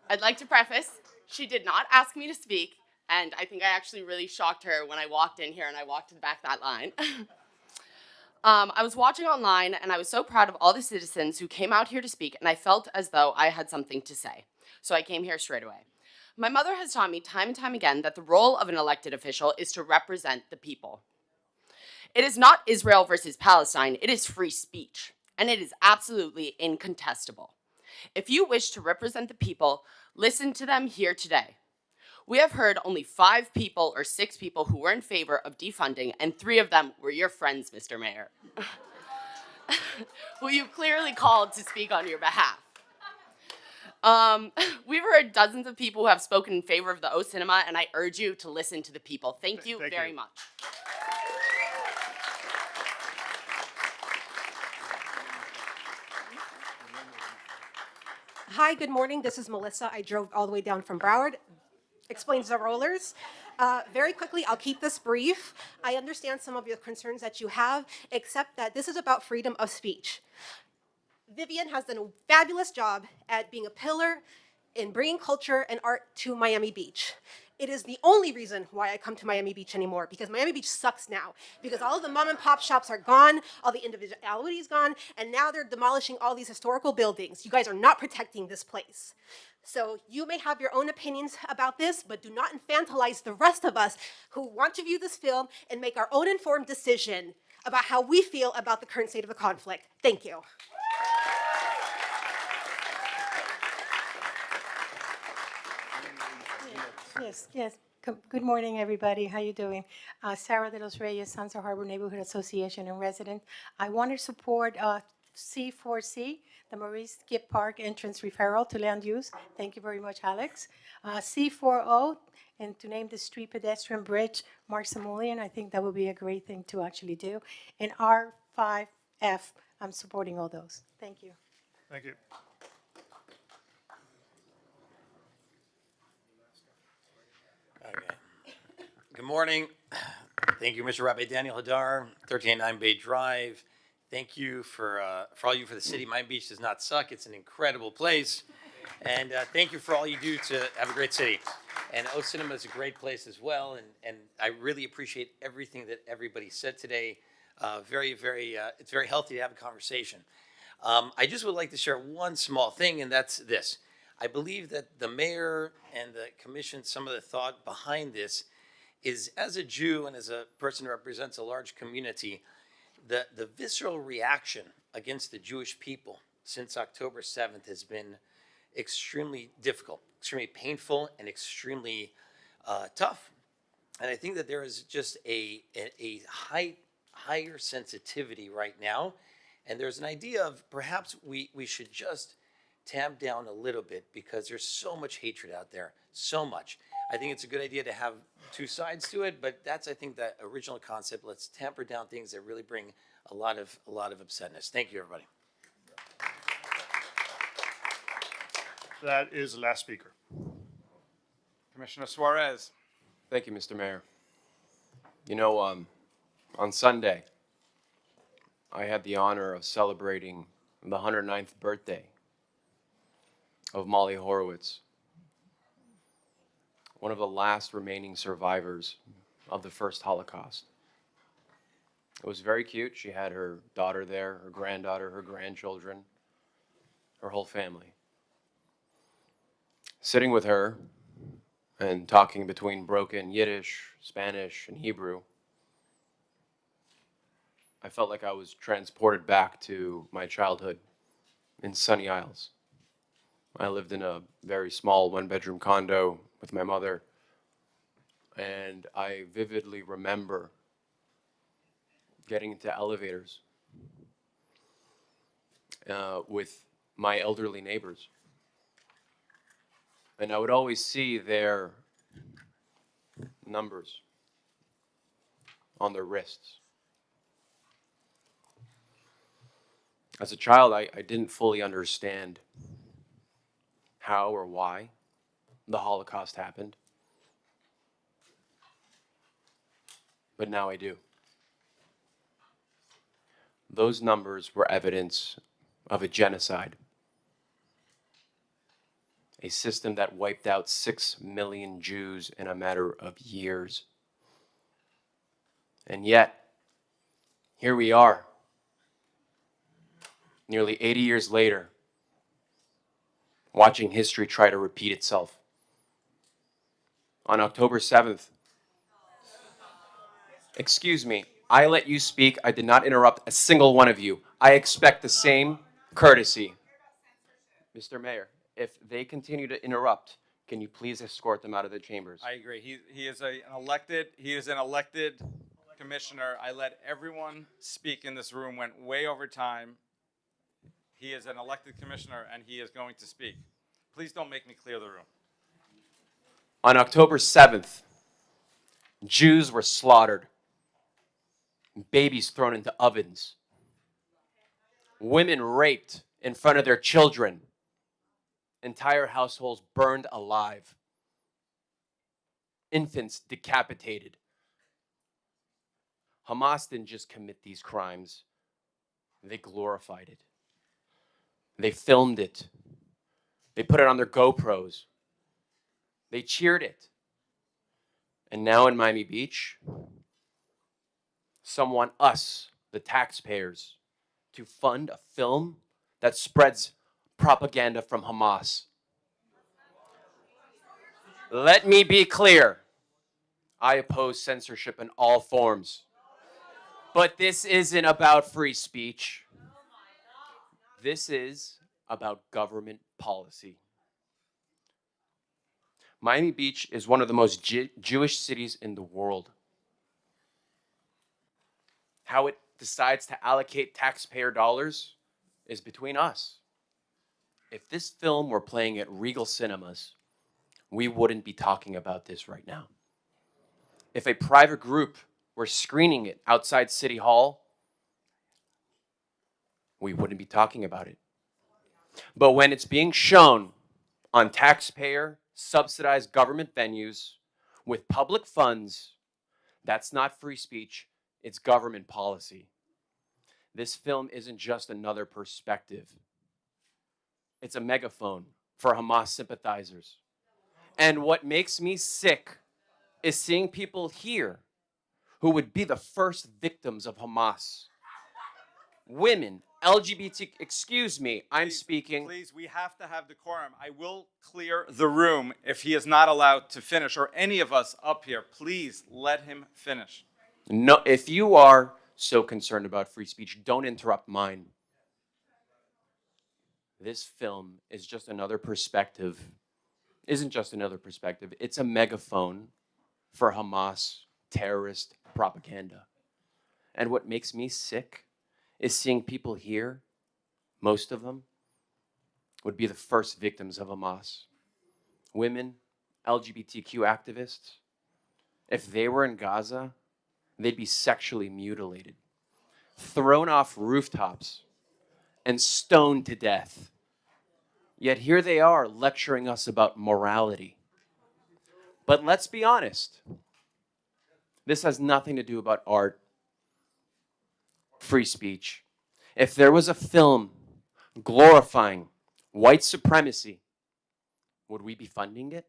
I'd like to preface, she did not ask me to speak, and I think I actually really shocked her when I walked in here and I walked to the back of that line. I was watching online, and I was so proud of all the citizens who came out here to speak, and I felt as though I had something to say. So I came here straight away. My mother has taught me time and time again that the role of an elected official is to represent the people. It is not Israel versus Palestine, it is free speech, and it is absolutely incontestable. If you wish to represent the people, listen to them here today. We have heard only 5 people or 6 people who were in favor of defunding, and 3 of them were your friends, Mr. Mayor, who you clearly called to speak on your behalf. We've heard dozens of people who have spoken in favor of the O Cinema, and I urge you to listen to the people. Thank you very much. Hi, good morning. This is Melissa. I drove all the way down from Broward. Explains the rollers. Very quickly, I'll keep this brief. I understand some of your concerns that you have, except that this is about freedom of speech. Vivian has done a fabulous job at being a pillar in bringing culture and art to Miami Beach. It is the only reason why I come to Miami Beach anymore, because Miami Beach sucks now, because all of the mom and pop shops are gone, all the individuality is gone, and now they're demolishing all these historical buildings. You guys are not protecting this place. So you may have your own opinions about this, but do not infantilize the rest of us who want to view this film and make our own informed decision about how we feel about the current state of the conflict. Thank you. Yes. Good morning, everybody. How you doing? Sarah de los Reyes, Sunset Harbor Neighborhood Association and resident. I want to support C4C, the Maurice Gibb Park entrance referral to land use. Thank you very much, Alex. C40, and to name the street pedestrian bridge, Mark Samulian. I think that would be a great thing to actually do. And R5F, I'm supporting all those. Thank you. Thank you. Okay. Good morning. Thank you, Mr. Rabbi Daniel Hadar, 1389 Bay Drive. Thank you for all you for the city. Miami Beach does not suck. It's an incredible place. And thank you for all you do to have a great city. And O Cinema is a great place as well. And I really appreciate everything that everybody said today. It's very healthy to have a conversation. I just would like to share one small thing, and that's this. I believe that the mayor and the commission, some of the thought behind this is, as a Jew and as a person who represents a large community, the visceral reaction against the Jewish people since October 7th has been extremely difficult, extremely painful, and extremely tough. And I think that there is just a higher sensitivity right now. And there's an idea of perhaps we should just tamp down a little bit, because there's so much hatred out there, so much. I think it's a good idea to have two sides to it, but that's, I think, the original concept. Let's tamper down things that really bring a lot of upsetness. Thank you, everybody. That is the last speaker. Commissioner Suarez. Thank you, Mr. Mayor. You know, on Sunday, I had the honor of celebrating the 109th birthday of Molly Horowitz, one of the last remaining survivors of the first Holocaust. It was very cute. She had her daughter there, her granddaughter, her grandchildren, her whole family. Sitting with her and talking between broken Yiddish, Spanish, and Hebrew, I felt like I was transported back to my childhood in Sunny Isles. I lived in a very small one-bedroom condo with my mother, and I vividly remember getting into elevators with my elderly neighbors. And I would always see their numbers on their wrists. As a child, I didn't fully understand how or why the Holocaust happened. But now I do. Those numbers were evidence of a genocide, a system that wiped out 6 million Jews in a matter of years. And yet, here we are, nearly 80 years later, watching history try to repeat itself. On October 7th, excuse me, I let you speak. I did not interrupt a single one of you. I expect the same courtesy. Mr. Mayor, if they continue to interrupt, can you please escort them out of the chambers? I agree. He is an elected commissioner. I let everyone speak in this room, went way over time. He is an elected commissioner, and he is going to speak. Please don't make me clear the room. On October 7th, Jews were slaughtered, babies thrown into ovens, women raped in front of their children, entire households burned alive, infants decapitated. Hamas didn't just commit these crimes, they glorified it. They filmed it. They put it on their GoPros. They cheered it. And now in Miami Beach, some want us, the taxpayers, to fund a film that spreads propaganda from Hamas. Let me be clear. I oppose censorship in all forms. But this isn't about free speech. This is about government policy. Miami Beach is one of the most Jewish cities in the world. How it decides to allocate taxpayer dollars is between us. If this film were playing at Regal Cinemas, we wouldn't be talking about this right now. If a private group were screening it outside City Hall, we wouldn't be talking about it. But when it's being shown on taxpayer subsidized government venues with public funds, that's not free speech, it's government policy. This film isn't just another perspective. It's a megaphone for Hamas sympathizers. And what makes me sick is seeing people here who would be the first victims of Hamas. Women, LGBT, excuse me, I'm speaking. Please, we have to have decorum. I will clear the room if he is not allowed to finish, or any of us up here. Please let him finish. No, if you are so concerned about free speech, don't interrupt mine. This film is just another perspective, isn't just another perspective. It's a megaphone for Hamas terrorist propaganda. And what makes me sick is seeing people here, most of them, would be the first victims of Hamas. Women, LGBTQ activists, if they were in Gaza, they'd be sexually mutilated, thrown off rooftops, and stoned to death. Yet here they are lecturing us about morality. But let's be honest. This has nothing to do about art, free speech. If there was a film glorifying white supremacy, would we be funding it?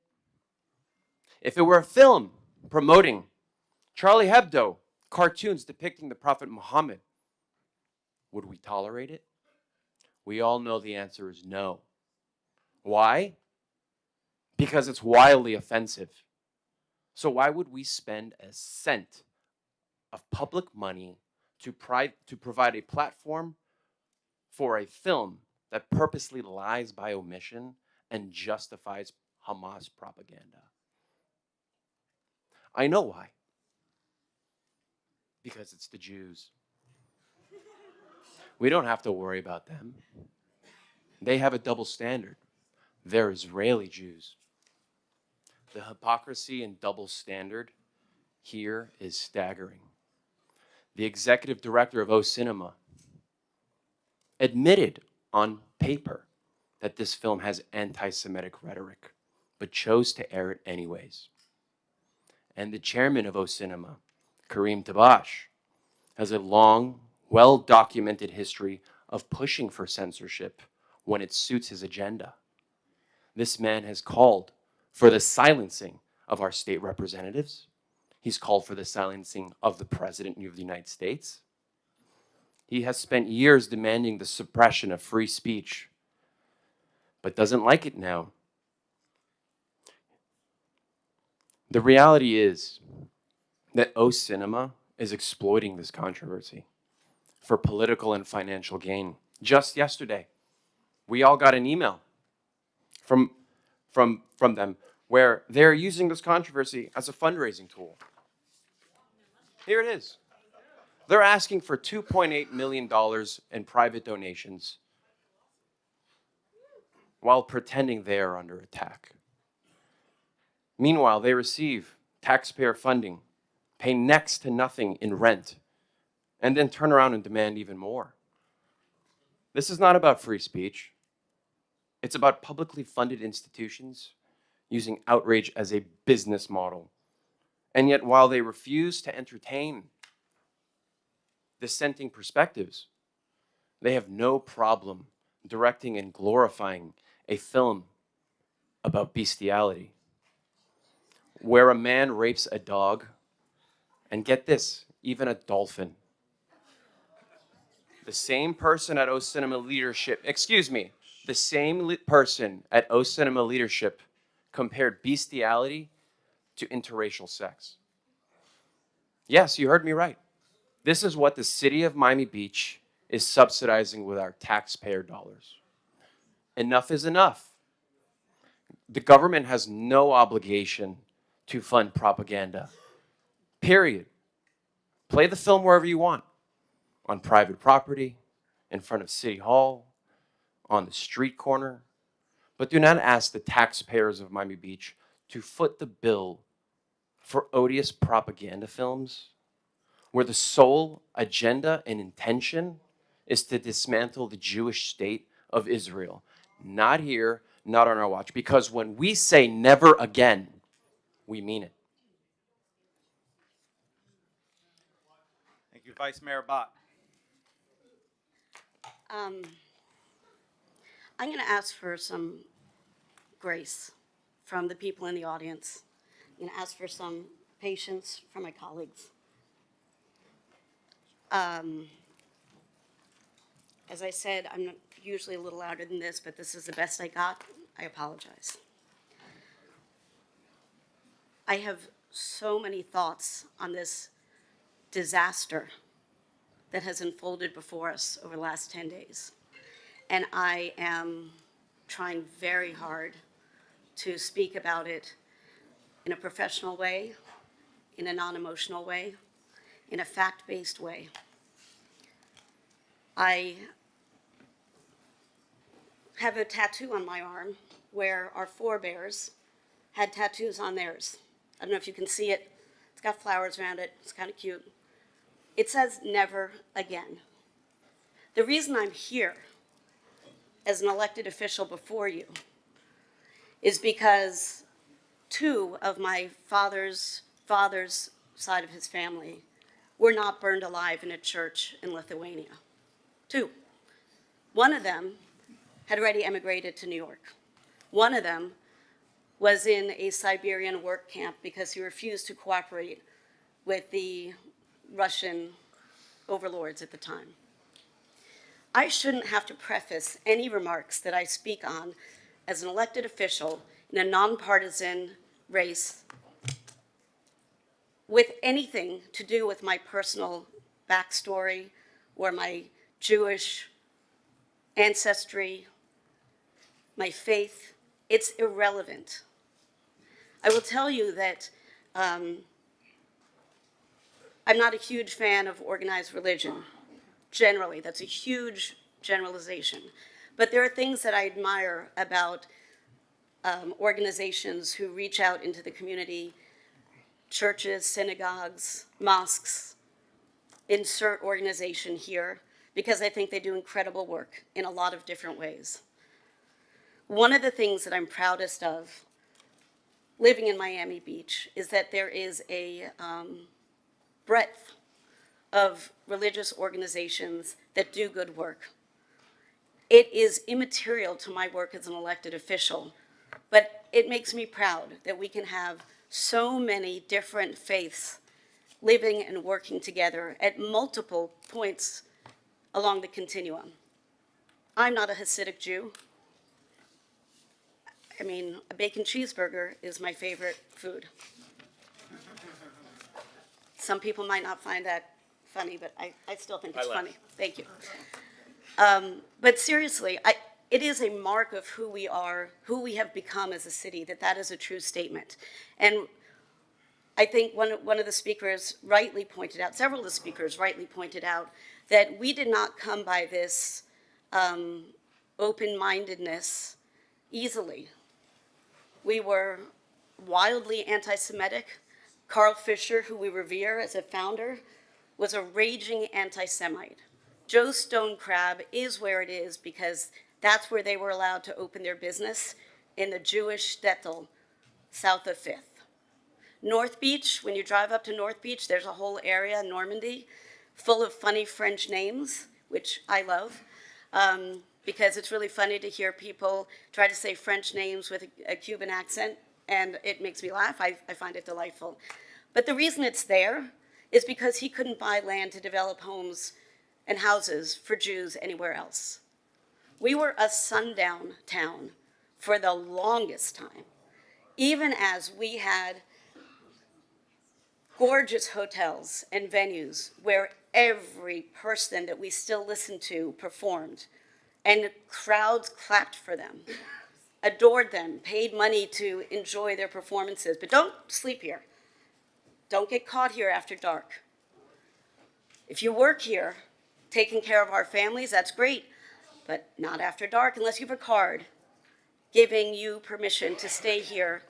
If it were a film promoting Charlie Hebdo cartoons depicting the Prophet Muhammad, would we tolerate it? We all know the answer is no. Why? Because it's wildly offensive. So why would we spend a cent of public money to provide a platform for a film that purposely lies by omission and justifies Hamas propaganda? I know why. Because it's the Jews. We don't have to worry about them. They have a double standard. They're Israeli Jews. The hypocrisy and double standard here is staggering. The executive director of O Cinema admitted on paper that this film has anti-Semitic rhetoric, but chose to air it anyways. And the chairman of O Cinema, Karim Tabash, has a long, well-documented history of pushing for censorship when it suits his agenda. This man has called for the silencing of our state representatives. He's called for the silencing of the President of the United States. He has spent years demanding the suppression of free speech, but doesn't like it now. The reality is that O Cinema is exploiting this controversy for political and financial gain. Just yesterday, we all got an email from them where they're using this controversy as a fundraising tool. Here it is. They're asking for $2.8 million in private donations while pretending they are under attack. Meanwhile, they receive taxpayer funding, pay next to nothing in rent, and then turn around and demand even more. This is not about free speech. It's about publicly funded institutions using outrage as a business model. And yet, while they refuse to entertain dissenting perspectives, they have no problem directing and glorifying a film about bestiality, where a man rapes a dog, and get this, even a dolphin. The same person at O Cinema Leadership, excuse me, the same person at O Cinema Leadership compared bestiality to interracial sex. Yes, you heard me right. This is what the city of Miami Beach is subsidizing with our taxpayer dollars. Enough is enough. The government has no obligation to fund propaganda, period. Play the film wherever you want, on private property, in front of City Hall, on the street corner, but do not ask the taxpayers of Miami Beach to foot the bill for odious propaganda films where the sole agenda and intention is to dismantle the Jewish state of Israel. Not here, not on our watch, because when we say never again, we mean it. Thank you, Vice Mayor Bott. I'm going to ask for some grace from the people in the audience. I'm going to ask for some patience from my colleagues. As I said, I'm usually a little louder than this, but this is the best I got. I apologize. I have so many thoughts on this disaster that has unfolded before us over the last 10 days. And I am trying very hard to speak about it in a professional way, in a non-emotional way, in a fact-based way. I have a tattoo on my arm where our forebears had tattoos on theirs. I don't know if you can see it. It's got flowers around it. It's kind of cute. It says never again. The reason I'm here as an elected official before you is because two of my father's side of his family were not burned alive in a church in Lithuania. Two. One of them had already emigrated to New York. One of them was in a Siberian work camp because he refused to cooperate with the Russian overlords at the time. I shouldn't have to preface any remarks that I speak on as an elected official in a nonpartisan race with anything to do with my personal backstory or my Jewish ancestry, my faith. It's irrelevant. I will tell you that I'm not a huge fan of organized religion. Generally, that's a huge generalization. But there are things that I admire about organizations who reach out into the community, churches, synagogues, mosques, insert organization here, because I think they do incredible work in a lot of different ways. One of the things that I'm proudest of living in Miami Beach is that there is a breadth of religious organizations that do good work. It is immaterial to my work as an elected official, but it makes me proud that we can have so many different faiths living and working together at multiple points along the continuum. I'm not a Hasidic Jew. I mean, a bacon cheeseburger is my favorite food. Some people might not find that funny, but I still think it's funny. Thank you. But seriously, it is a mark of who we are, who we have become as a city, that is a true statement. And I think one of the speakers rightly pointed out, several of the speakers rightly pointed out, that we did not come by this open-mindedness easily. We were wildly anti-Semitic. Carl Fisher, who we revere as a founder, was a raging anti-Semite. Joe Stonecrab is where it is because That's where they were allowed to open their business, in the Jewish shtetl south of 5th. North Beach, when you drive up to North Beach, there's a whole area in Normandy full of funny French names, which I love, because it's really funny to hear people try to say French names with a Cuban accent, and it makes me laugh. I find it delightful. But the reason it's there is because he couldn't buy land to develop homes and houses for Jews anywhere else. We were a sundown town for the longest time, even as we had gorgeous hotels and venues where every person that we still listen to performed, and crowds clapped for them, adored them, paid money to enjoy their performances. But don't sleep here. Don't get caught here after dark. If you work here, taking care of our families, that's great, but not after dark unless you have a card giving you permission to stay here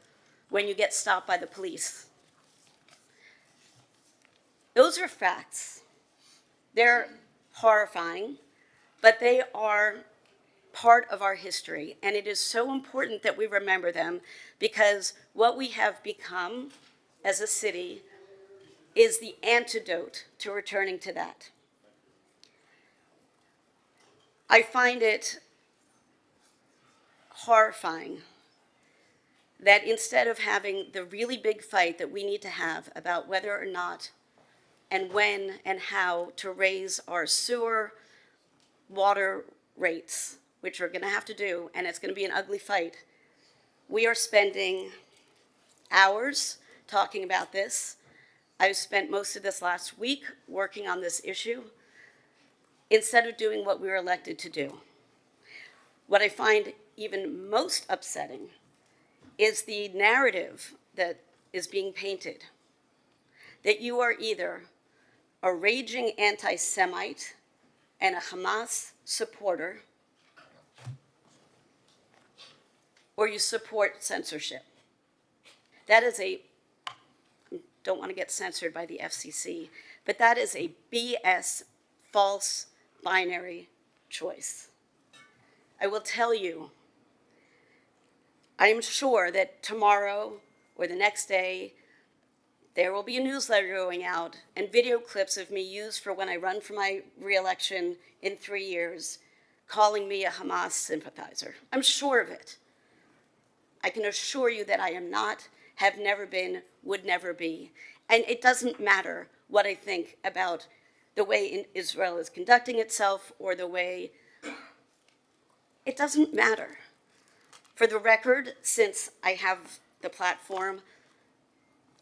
when you get stopped by the police. Those are facts. They're horrifying, but they are part of our history, and it is so important that we remember them, because what we have become as a city is the antidote to returning to that. I find it horrifying that instead of having the really big fight that we need to have about whether or not and when and how to raise our sewer water rates, which we're going to have to do, and it's going to be an ugly fight, we are spending hours talking about this. I've spent most of this last week working on this issue instead of doing what we were elected to do. What I find even most upsetting is the narrative that is being painted, that you are either a raging anti-Semite and a Hamas supporter, or you support censorship. That is don't want to get censored by the FCC, but that is a BS, false binary choice. I will tell you, I am sure that tomorrow or the next day, there will be a newsletter going out and video clips of me used for when I run for my re-election in 3 years, calling me a Hamas sympathizer. I'm sure of it. I can assure you that I am not, have never been, would never be. And it doesn't matter what I think about the way Israel is conducting itself or the way, it doesn't matter. For the record, since I have the platform,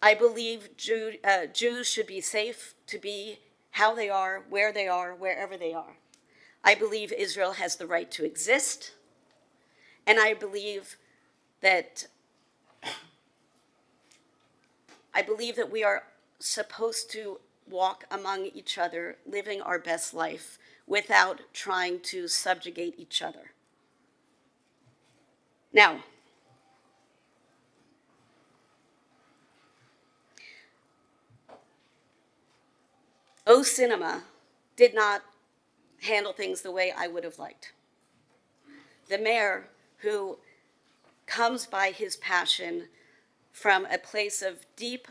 I believe Jews should be safe to be how they are, wherever they are. I believe Israel has the right to exist, and I believe that we are supposed to walk among each other, living our best life without trying to subjugate each other. Now, O Cinema did not handle things the way I would have liked. The mayor, who comes by his passion from a place of deep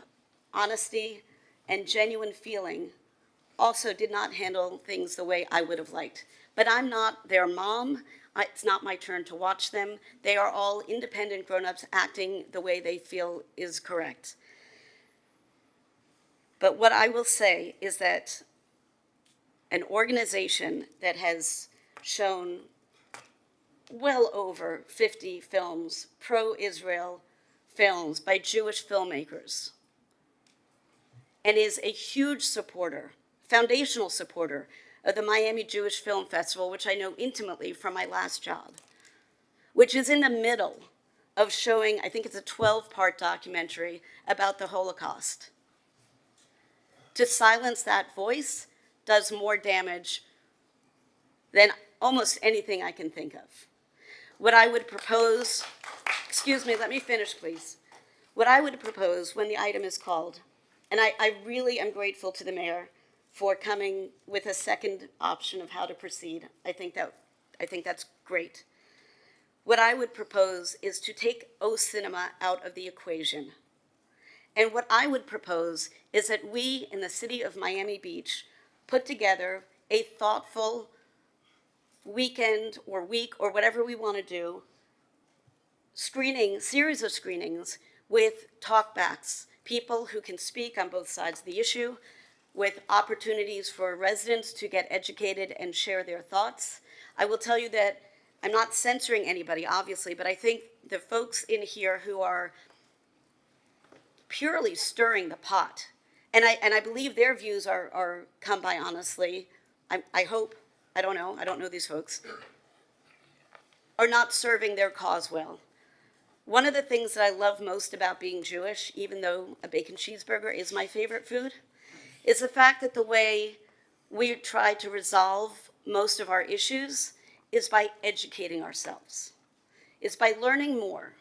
honesty and genuine feeling, also did not handle things the way I would have liked. But I'm not their mom. It's not my turn to watch them. They are all independent grown-ups acting the way they feel is correct. But what I will say is that an organization that has shown well over 50 films, pro-Israel films by Jewish filmmakers, and is a huge supporter, foundational supporter of the Miami Jewish Film Festival, which I know intimately from my last job, which is in the middle of showing, I think it's a 12-part documentary about the Holocaust. To silence that voice does more damage than almost anything I can think of. What I would propose, excuse me, let me finish, please. What I would propose when the item is called, and I really am grateful to the mayor for coming with a second option of how to proceed. I think that's great. what I would propose is to take O Cinema out of the equation. And what I would propose is that we in the city of Miami Beach put together a thoughtful weekend or week or whatever we want to do, series of screenings with talkbacks, people who can speak on both sides of the issue, with opportunities for residents to get educated and share their thoughts. I will tell you that I'm not censoring anybody, obviously, but I think the folks in here who are purely stirring the pot, and I believe their views are come by honestly, I hope, I don't know these folks, are not serving their cause well. One of the things that I love most about being Jewish, even though a bacon cheeseburger is my favorite food, is the fact that the way we try to resolve most of our issues is by educating ourselves, is by learning more,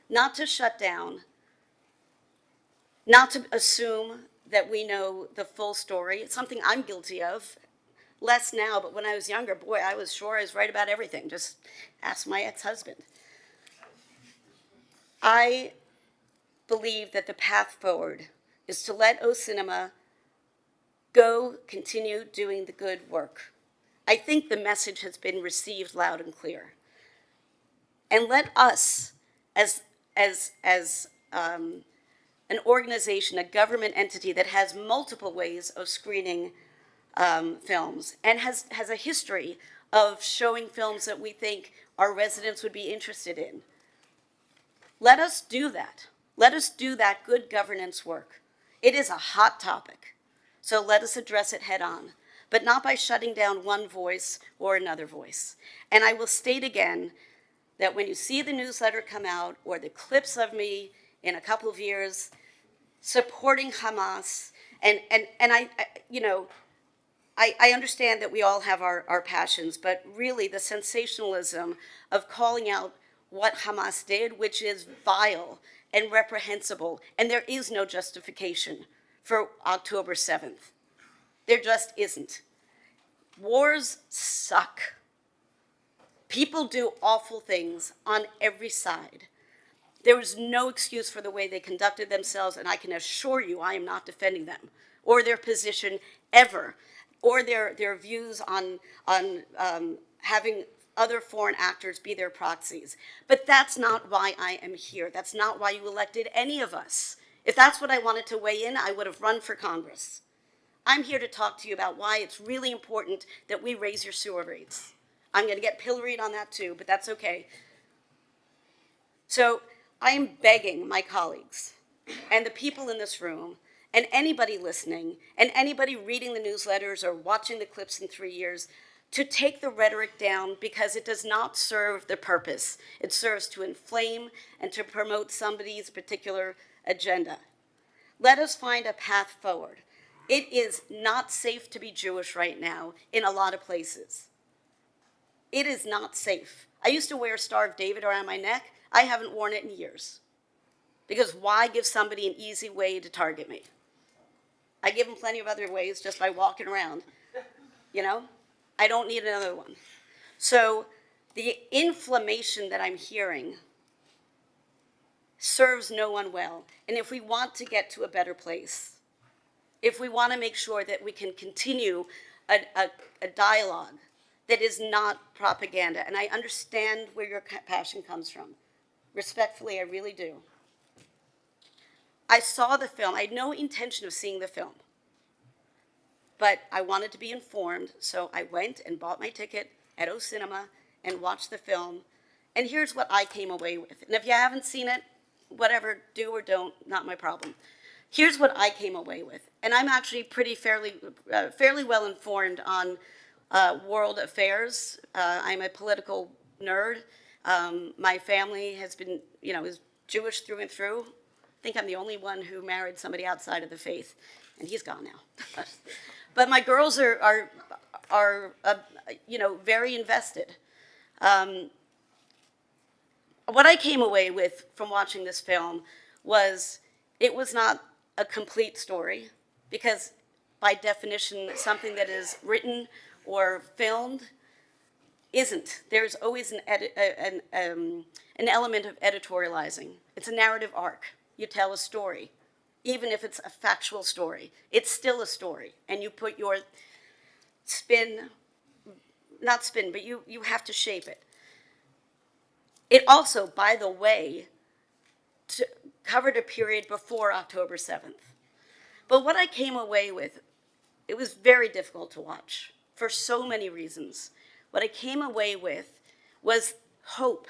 not to shut down, not to assume that we know the full story. It's something I'm guilty of, less now, but when I was younger, boy, I was sure I was right about everything. Just ask my ex-husband. I believe that the path forward is to let O Cinema continue doing the good work. I think the message has been received loud and clear. And let us, as an organization, a government entity that has multiple ways of screening films and has a history of showing films that we think our residents would be interested in, let us do that. Let us do that good governance work. It is a hot topic, so let us address it head on, but not by shutting down one voice or another voice. And I will state again that when you see the newsletter come out or the clips of me in a couple of years supporting Hamas, and I understand that we all have our passions, but really the sensationalism of calling out what Hamas did, which is vile and reprehensible, and there is no justification for October 7th. There just isn't. Wars suck. People do awful things on every side. There was no excuse for the way they conducted themselves, and I can assure you I am not defending them or their position ever, or their views on having other foreign actors be their proxies. But that's not why I am here. That's not why you elected any of us. If that's what I wanted to weigh in, I would have run for Congress. I'm here to talk to you about why it's really important that we raise your sewer rates. I'm going to get pilloried on that too, but that's okay. So I am begging my colleagues and the people in this room and anybody listening and anybody reading the newsletters or watching the clips in 3 years to take the rhetoric down, because it does not serve the purpose. It serves to inflame and to promote somebody's particular agenda. Let us find a path forward. It is not safe to be Jewish right now in a lot of places. It is not safe. I used to wear a Star of David around my neck. I haven't worn it in years. Because why give somebody an easy way to target me? I give them plenty of other ways just by walking around, you know? I don't need another one. So the inflammation that I'm hearing serves no one well. And if we want to get to a better place, if we want to make sure that we can continue a dialogue that is not propaganda, and I understand where your passion comes from. Respectfully, I really do. I saw the film. I had no intention of seeing the film. But I wanted to be informed, so I went and bought my ticket at O Cinema and watched the film. And here's what I came away with. And if you haven't seen it, whatever, do or don't, not my problem. Here's what I came away with. And I'm actually fairly well informed on world affairs. I'm a political nerd. My family has been, is Jewish through and through. I think I'm the only one who married somebody outside of the faith, and he's gone now. But my girls are very invested. What I came away with from watching this film was it was not a complete story, because by definition, something that is written or filmed isn't. There's always an element of editorializing. It's a narrative arc. You tell a story. Even if it's a factual story, it's still a story. And you put your spin, not spin, but you have to shape it. It also, by the way, covered a period before October 7th. But what I came away with, it was very difficult to watch for so many reasons. What I came away with was hope.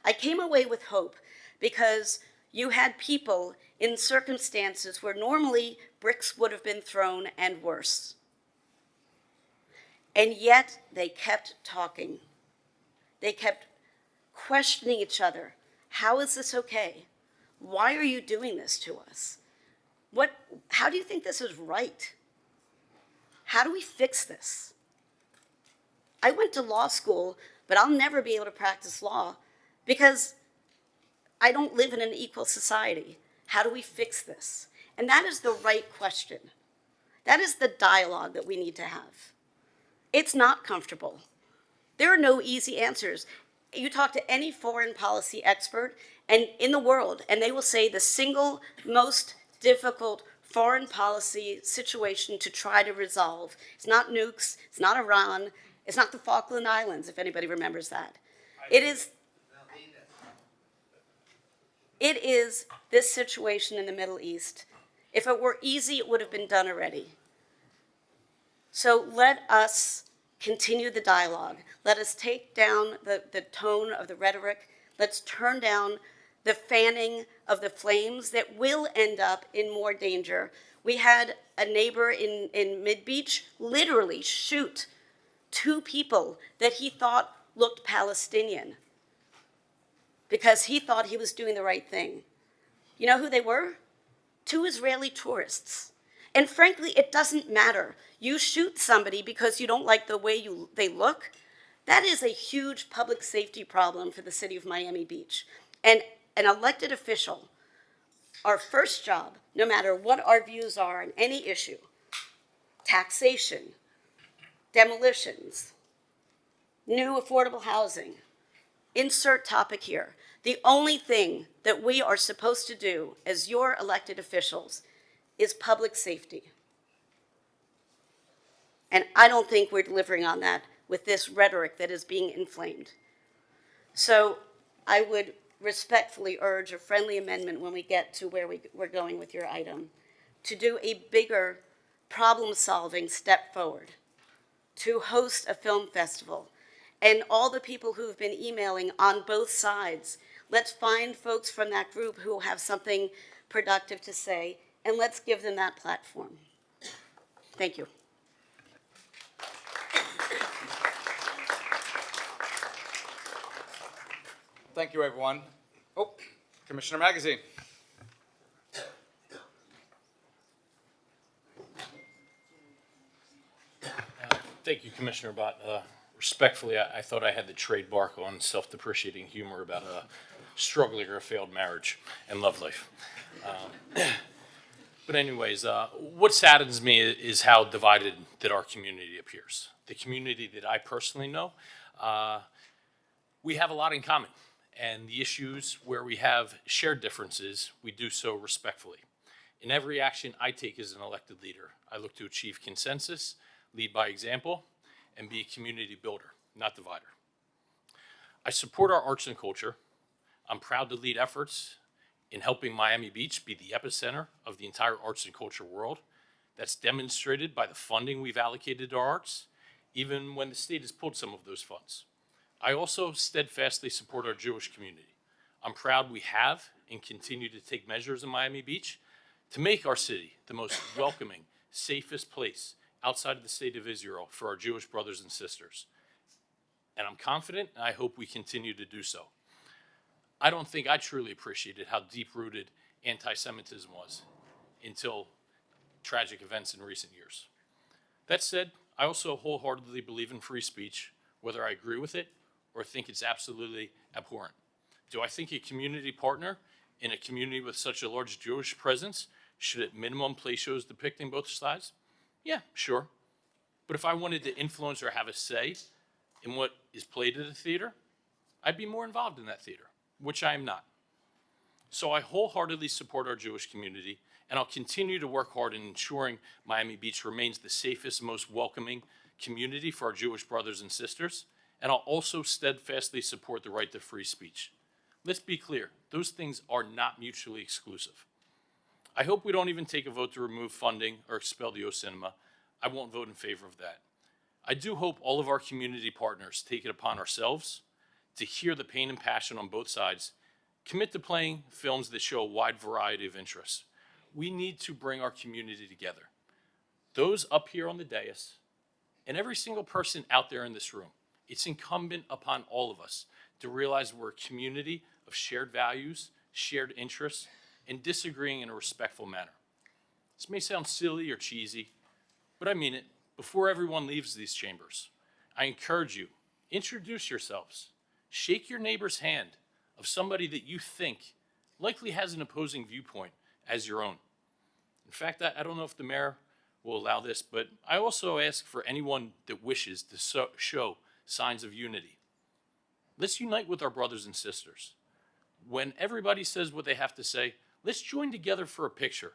I came away with hope because you had people in circumstances where normally bricks would have been thrown and worse. And yet they kept talking. They kept questioning each other. How is this okay? Why are you doing this to us? How do you think this is right? How do we fix this? I went to law school, but I'll never be able to practice law because I don't live in an equal society. How do we fix this? And that is the right question. That is the dialogue that we need to have. It's not comfortable. There are no easy answers. You talk to any foreign policy expert and in the world, and they will say the single most difficult foreign policy situation to try to resolve. It's not nukes, it's not Iran, it's not the Falkland Islands, if anybody remembers that. It is this situation in the Middle East. If it were easy, it would have been done already. So let us continue the dialogue. Let us take down the tone of the rhetoric. Let's turn down the fanning of the flames that will end up in more danger. We had a neighbor in Mid-Beach literally shoot 2 people that he thought looked Palestinian because he thought he was doing the right thing. You know who they were? 2 Israeli tourists. And frankly, it doesn't matter. You shoot somebody because you don't like the way they look. That is a huge public safety problem for the city of Miami Beach. And an elected official, our first job, no matter what our views are on any issue, taxation, demolitions, new affordable housing, insert topic here. The only thing that we are supposed to do as your elected officials is public safety. And I don't think we're delivering on that with this rhetoric that is being inflamed. So I would respectfully urge a friendly amendment when we get to where we're going with your item, to do a bigger problem-solving step forward, to host a film festival. And all the people who've been emailing on both sides, let's find folks from that group who have something productive to say, and let's give them that platform. Thank you. Thank you, everyone. Oh, Commissioner Magazine. Thank you, Commissioner Bott. Respectfully, I thought I had the trademark on self-depreciating humor about a struggling or a failed marriage and love life. But anyways, what saddens me is how divided that our community appears. The community that I personally know, we have a lot in common. And the issues where we have shared differences, we do so respectfully. In every action I take as an elected leader, I look to achieve consensus, lead by example, and be a community builder, not divider. I support our arts and culture. I'm proud to lead efforts in helping Miami Beach be the epicenter of the entire arts and culture world. That's demonstrated by the funding we've allocated to arts, even when the state has pulled some of those funds. I also steadfastly support our Jewish community. I'm proud we have and continue to take measures in Miami Beach to make our city the most welcoming, safest place outside of the state of Israel for our Jewish brothers and sisters. And I'm confident, and I hope we continue to do so. I don't think I truly appreciated how deep-rooted anti-Semitism was until tragic events in recent years. That said, I also wholeheartedly believe in free speech, whether I agree with it or think it's absolutely abhorrent. Do I think a community partner in a community with such a large Jewish presence should at minimum play shows depicting both sides? Yeah, sure. But But if I wanted to influence or have a say in what is played at a theater, I'd be more involved in that theater, which I am not. So I wholeheartedly support our Jewish community, and I'll continue to work hard in ensuring Miami Beach remains the safest, most welcoming community for our Jewish brothers and sisters, and I'll also steadfastly support the right to free speech. Let's be clear, those things are not mutually exclusive. I hope we don't even take a vote to remove funding or expel the O Cinema. I won't vote in favor of that. I do hope all of our community partners take it upon ourselves to hear the pain and passion on both sides, commit to playing films that show a wide variety of interests. We need to bring our community together. Those up here on the dais, and every single person out there in this room, it's incumbent upon all of us to realize we're a community of shared values, shared interests, and disagreeing in a respectful manner. This may sound silly or cheesy, but I mean it. Before everyone leaves these chambers, I encourage you, introduce yourselves. Shake your neighbor's hand of somebody that you think likely has an opposing viewpoint as your own. In fact, I don't know if the mayor will allow this, but I also ask for anyone that wishes to show signs of unity. Let's unite with our brothers and sisters. When everybody says what they have to say, let's join together for a picture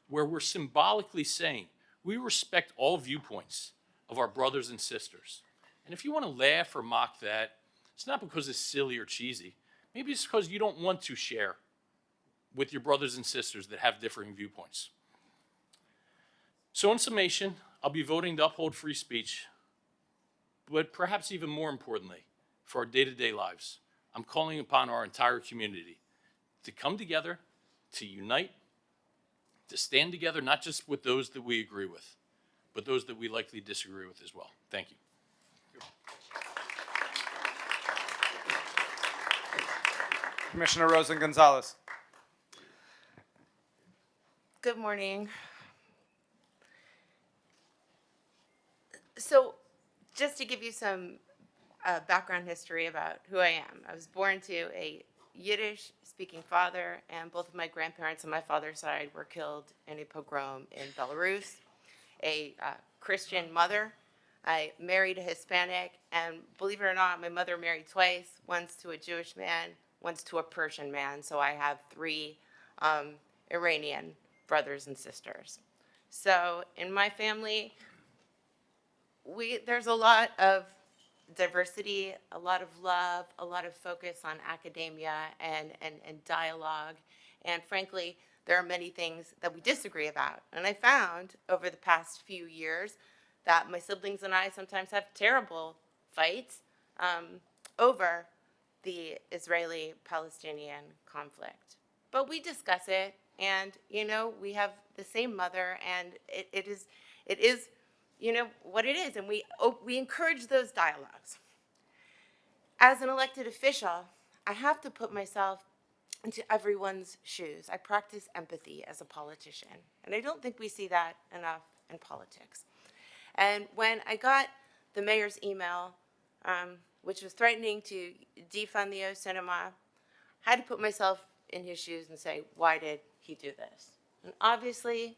where we're symbolically saying we respect all viewpoints of our brothers and sisters. And if you want to laugh or mock that, it's not because it's silly or cheesy. Maybe it's because you don't want to share with your brothers and sisters that have differing viewpoints. So in summation, I'll be voting to uphold free speech, but perhaps even more importantly, for our day-to-day lives, I'm calling upon our entire community to come together, to unite, to stand together, not just with those that we agree with, but those that we likely disagree with as well. Thank you. Commissioner Rosen Gonzalez. Good morning. So just to give you some background history about who I am, I was born to a Yiddish-speaking father, and both of my grandparents on my father's side were killed in a pogrom in Belarus. A Christian mother. I married a Hispanic, and believe it or not, my mother married twice, once to a Jewish man, once to a Persian man, so I have 3 Iranian brothers and sisters. So in my family, there's a lot of diversity, a lot of love, a lot of focus on academia and dialogue, and frankly, there are many things that we disagree about. And I found over the past few years that my siblings and I sometimes have terrible fights over the Israeli-Palestinian conflict. But we discuss it, and we have the same mother, and it is what it is, and we encourage those dialogues. As an elected official, I have to put myself into everyone's shoes. I practice empathy as a politician, and I don't think we see that enough in politics. And when I got the mayor's email, which was threatening to defund the O Cinema, I had to put myself in his shoes and say, why did he do this? And obviously,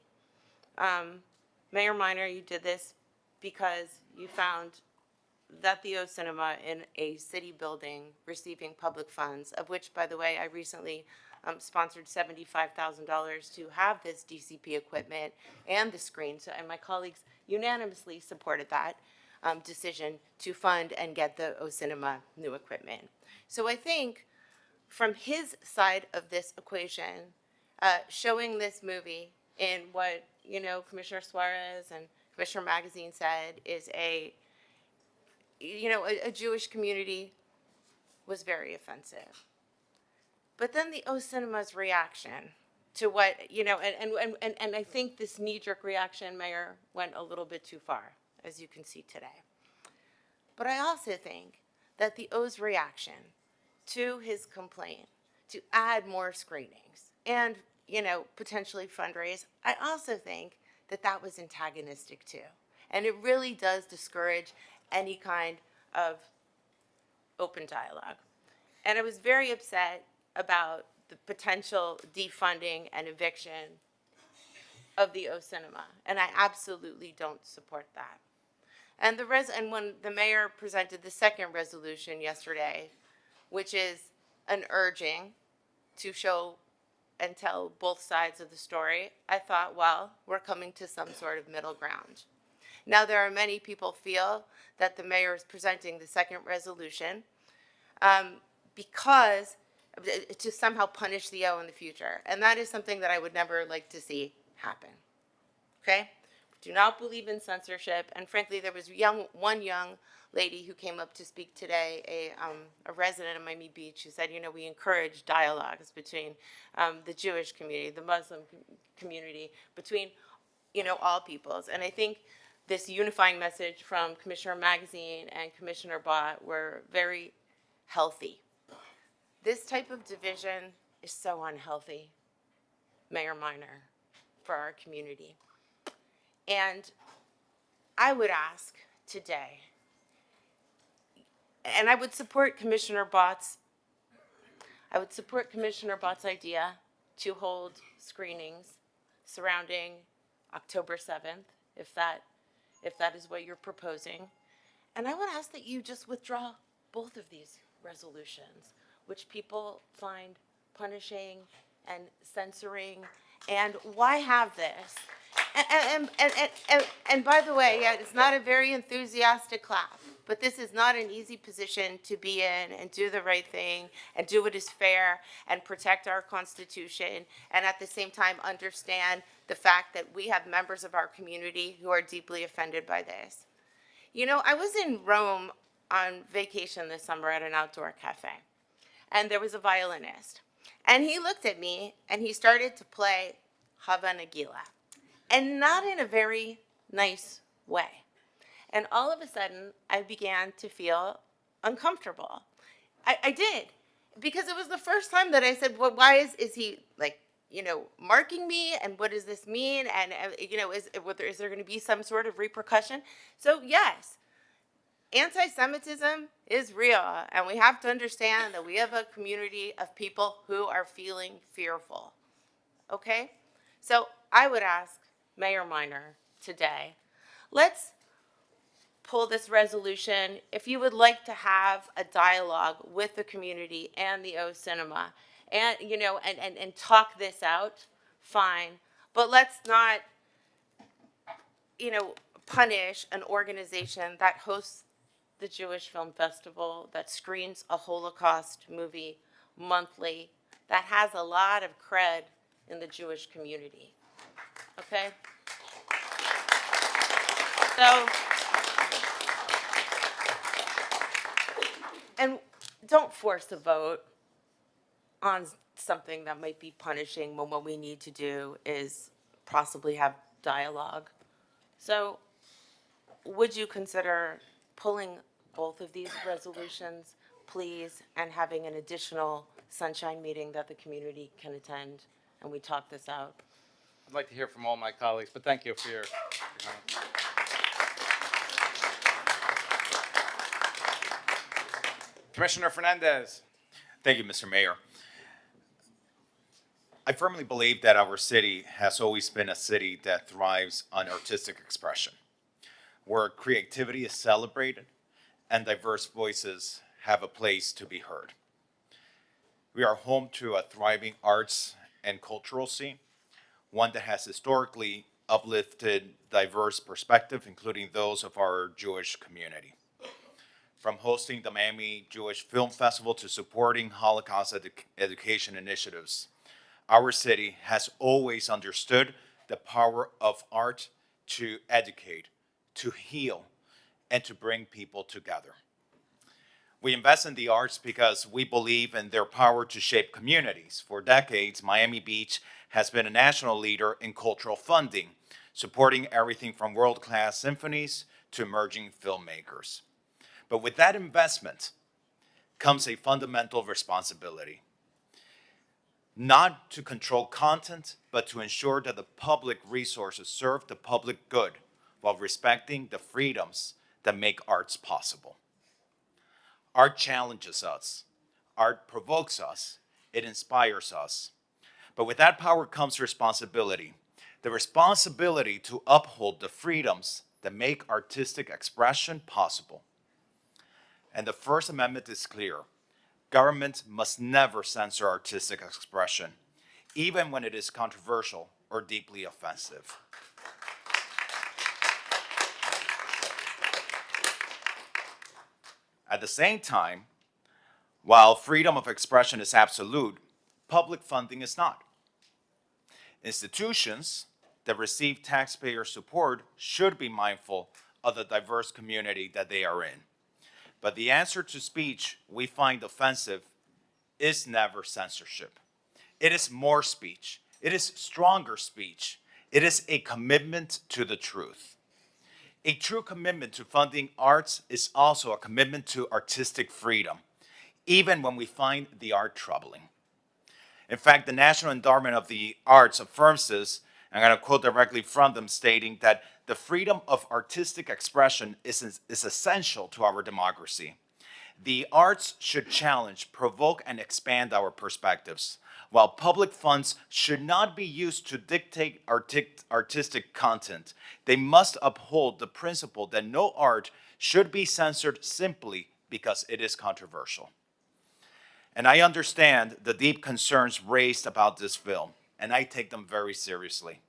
Mayor Minor, you did this because you found that the O Cinema in a city building receiving public funds, of which, by the way, I recently sponsored $75,000 to have this DCP equipment and the screen, and my colleagues unanimously supported that decision to fund and get the O Cinema new equipment. So I think from his side of this equation, showing this movie in what Commissioner Suarez and Commissioner Magazine said is a Jewish community was very offensive. But then the O Cinema's reaction to what, and I think this knee-jerk reaction, Mayor, went a little bit too far, as you can see today. But I also think that the O's reaction to his complaint to add more screenings and, potentially fundraise, I also think that that was antagonistic too. And it really does discourage any kind of open dialogue. And I was very upset about the potential defunding and eviction of the O Cinema, and I absolutely don't support that. And when the mayor presented the second resolution yesterday, which is an urging to show and tell both sides of the story, I thought, well, we're coming to some sort of middle ground. Now, there are many people feel that the mayor is presenting the second resolution because to somehow punish the O in the future. And that is something that I would never like to see happen. Okay? Do not believe in censorship. And frankly, there was one young lady who came up to speak today, a resident of Miami Beach, who said, we encourage dialogues between the Jewish community, the Muslim community, between, all peoples. And I think this unifying message from Commissioner Magazine and Commissioner Bott were very healthy. This type of division is so unhealthy, Mayor Minor, for our community. And I would ask today, and I would support Commissioner Bott's idea to hold screenings surrounding October 7th, if that is what you're proposing. And I would ask that you just withdraw both of these resolutions, which people find punishing and censoring. And why have this? And by the way, it's not a very enthusiastic clap, but this is not an easy position to be in and do the right thing and do what is fair and protect our Constitution and at the same time understand the fact that we have members of our community who are deeply offended by this. I was in Rome on vacation this summer at an outdoor cafe, and there was a violinist. And he looked at me and he started to play Hava Nagila, and not in a very nice way. And all of a sudden, I began to feel uncomfortable. I did, because it was the first time that I said, well, why is he marking me, and what does this mean? And, is there going to be some sort of repercussion? So yes, anti-Semitism is real, and we have to understand that we have a community of people who are feeling fearful, okay? So I would ask Mayor Minor today, let's pull this resolution. If you would like to have a dialogue with the community and the O Cinema and, and talk this out, fine. But let's not, punish an organization that hosts the Jewish Film Festival, that screens a Holocaust movie monthly, that has a lot of cred in the Jewish community. Okay? So, and don't force a vote on something that might be punishing when what we need to do is possibly have dialogue. So, would you consider pulling both of these resolutions, please, and having an additional sunshine meeting that the community can attend, and we talk this out? I'd like to hear from all my colleagues, but thank you for your comments. Commissioner Fernandez. Thank you, Mr. Mayor. I firmly believe that our city has always been a city that thrives on artistic expression, where creativity is celebrated and diverse voices have a place to be heard. We are home to a thriving arts and cultural scene, one that has historically uplifted diverse perspectives, including those of our Jewish community. From hosting the Miami Jewish Film Festival to supporting Holocaust education initiatives, our city has always understood the power of art to educate, to heal, and to bring people together. We invest in the arts because we believe in their power to shape communities. For decades, Miami Beach has been a national leader in cultural funding, supporting everything from world-class symphonies to emerging filmmakers. But with that investment comes a fundamental responsibility. Not to control content, but to ensure that the public resources serve the public good while respecting the freedoms that make arts possible. Art challenges us. Art provokes us. It inspires us. But with that power comes responsibility. The responsibility to uphold the freedoms that make artistic expression possible. And the First Amendment is clear. Government must never censor artistic expression, even when it is controversial or deeply offensive. At the same time, while freedom of expression is absolute, public funding is not. Institutions that receive taxpayer support should be mindful of the diverse community that they are in. But the answer to speech we find offensive is never censorship. It is more speech. It is stronger speech. It is a commitment to the truth. A true commitment to funding arts is also a commitment to artistic freedom, even when we find the art troubling. In fact, the National Endowment of the Arts affirms this. I'm going to quote directly from them, stating that the freedom of artistic expression is essential to our democracy. The arts should challenge, provoke, and expand our perspectives, while public funds should not be used to dictate artistic content. They must uphold the principle that no art should be censored simply because it is controversial. And I understand the deep concerns raised about this film, and I take them very seriously.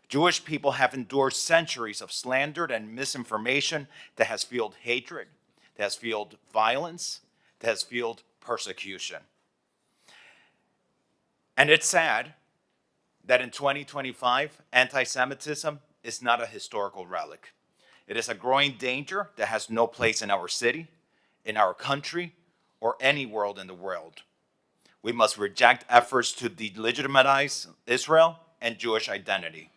Jewish people have endured centuries of slander and misinformation that has fueled hatred, that has fueled violence, that has fueled persecution. And it's sad that in 2025, anti-Semitism is not a historical relic. It is a growing danger that has no place in our city, in our country, or any world in the world. We must reject efforts to delegitimize Israel and Jewish identity,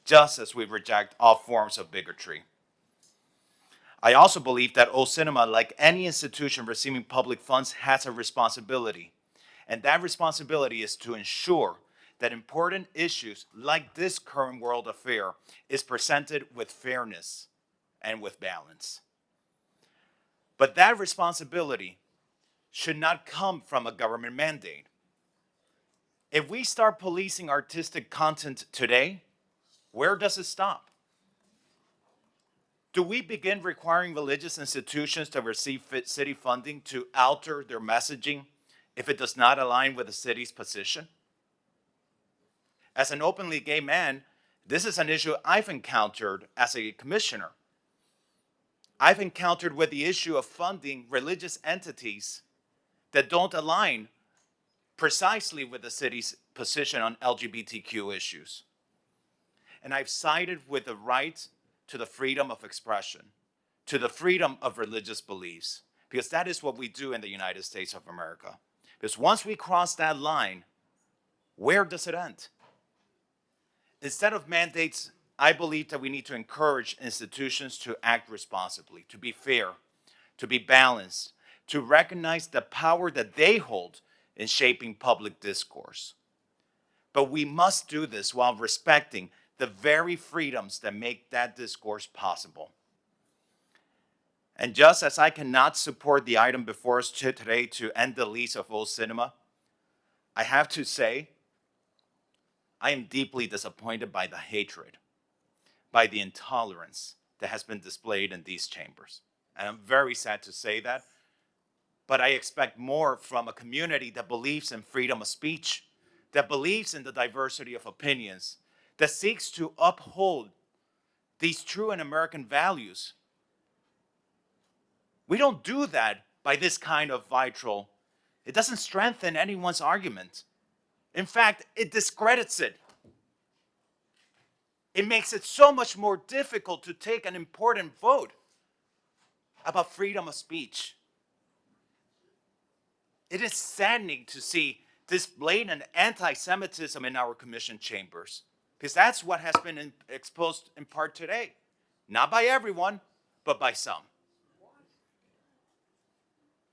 just as we reject all forms of bigotry. I also believe that O Cinema, like any institution receiving public funds, has a responsibility. And that responsibility is to ensure that important issues like this current world affair is presented with fairness and with balance. But that responsibility should not come from a government mandate. If we start policing artistic content today, where does it stop? Do we begin requiring religious institutions that receive city funding to alter their messaging if it does not align with the city's position? As an openly gay man, this is an issue I've encountered as a commissioner. I've encountered with the issue of funding religious entities that don't align precisely with the city's position on LGBTQ issues. And I've sided with the right to the freedom of expression, to the freedom of religious beliefs, because that is what we do in the United States of America. Because once we cross that line, where does it end? Instead of mandates, I believe that we need to encourage institutions to act responsibly, to be fair, to be balanced, to recognize the power that they hold in shaping public discourse. But we must do this while respecting the very freedoms that make that discourse possible. And just as I cannot support the item before us today to end the lease of O Cinema, I have to say, I am deeply disappointed by the hatred, by the intolerance that has been displayed in these chambers. And I'm very sad to say that, but I expect more from a community that believes in freedom of speech, that believes in the diversity of opinions, that seeks to uphold these true and American values. We don't do that by this kind of vitriol. It doesn't strengthen anyone's argument. In fact, it discredits it. It makes it so much more difficult to take an important vote about freedom of speech. It is saddening to see this blatant anti-Semitism in our commission chambers, because that's what has been exposed in part today. Not by everyone, but by some.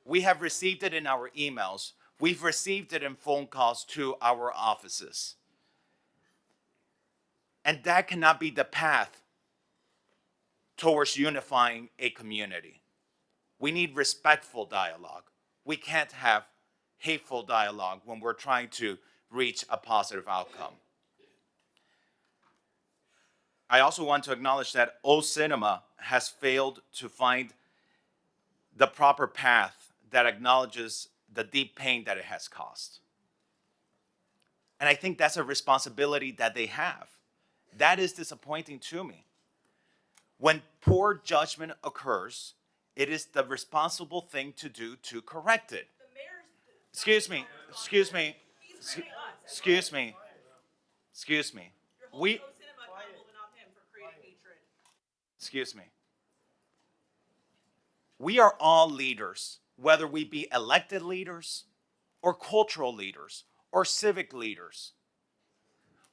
We have received it in our emails. We've received it in phone calls to our offices. And that cannot be the path towards unifying a community. We need respectful dialogue. We can't have hateful dialogue when we're trying to reach a positive outcome. I also want to acknowledge that O Cinema has failed to find the proper path that acknowledges the deep pain that it has caused. And I think that's a responsibility that they have. That is disappointing to me. When poor judgment occurs, it is the responsible thing to do to correct it. Excuse me. Excuse me. Excuse me. We are all leaders, whether we be elected leaders or cultural leaders or civic leaders.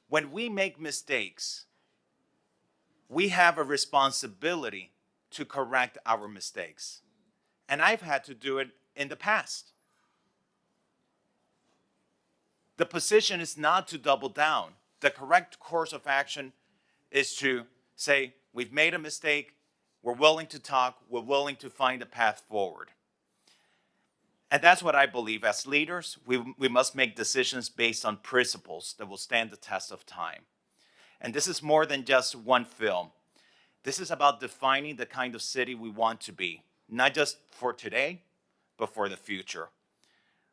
When we make mistakes, we have a responsibility to correct our mistakes. And I've had to do it in the past. The position is not to double down. The correct course of action is to say, we've made a mistake, we're willing to talk, we're willing to find a path forward. And that's what I believe. As leaders, we must make decisions based on principles that will stand the test of time. And this is more than just one film. This is about defining the kind of city we want to be, not just for today, but for the future.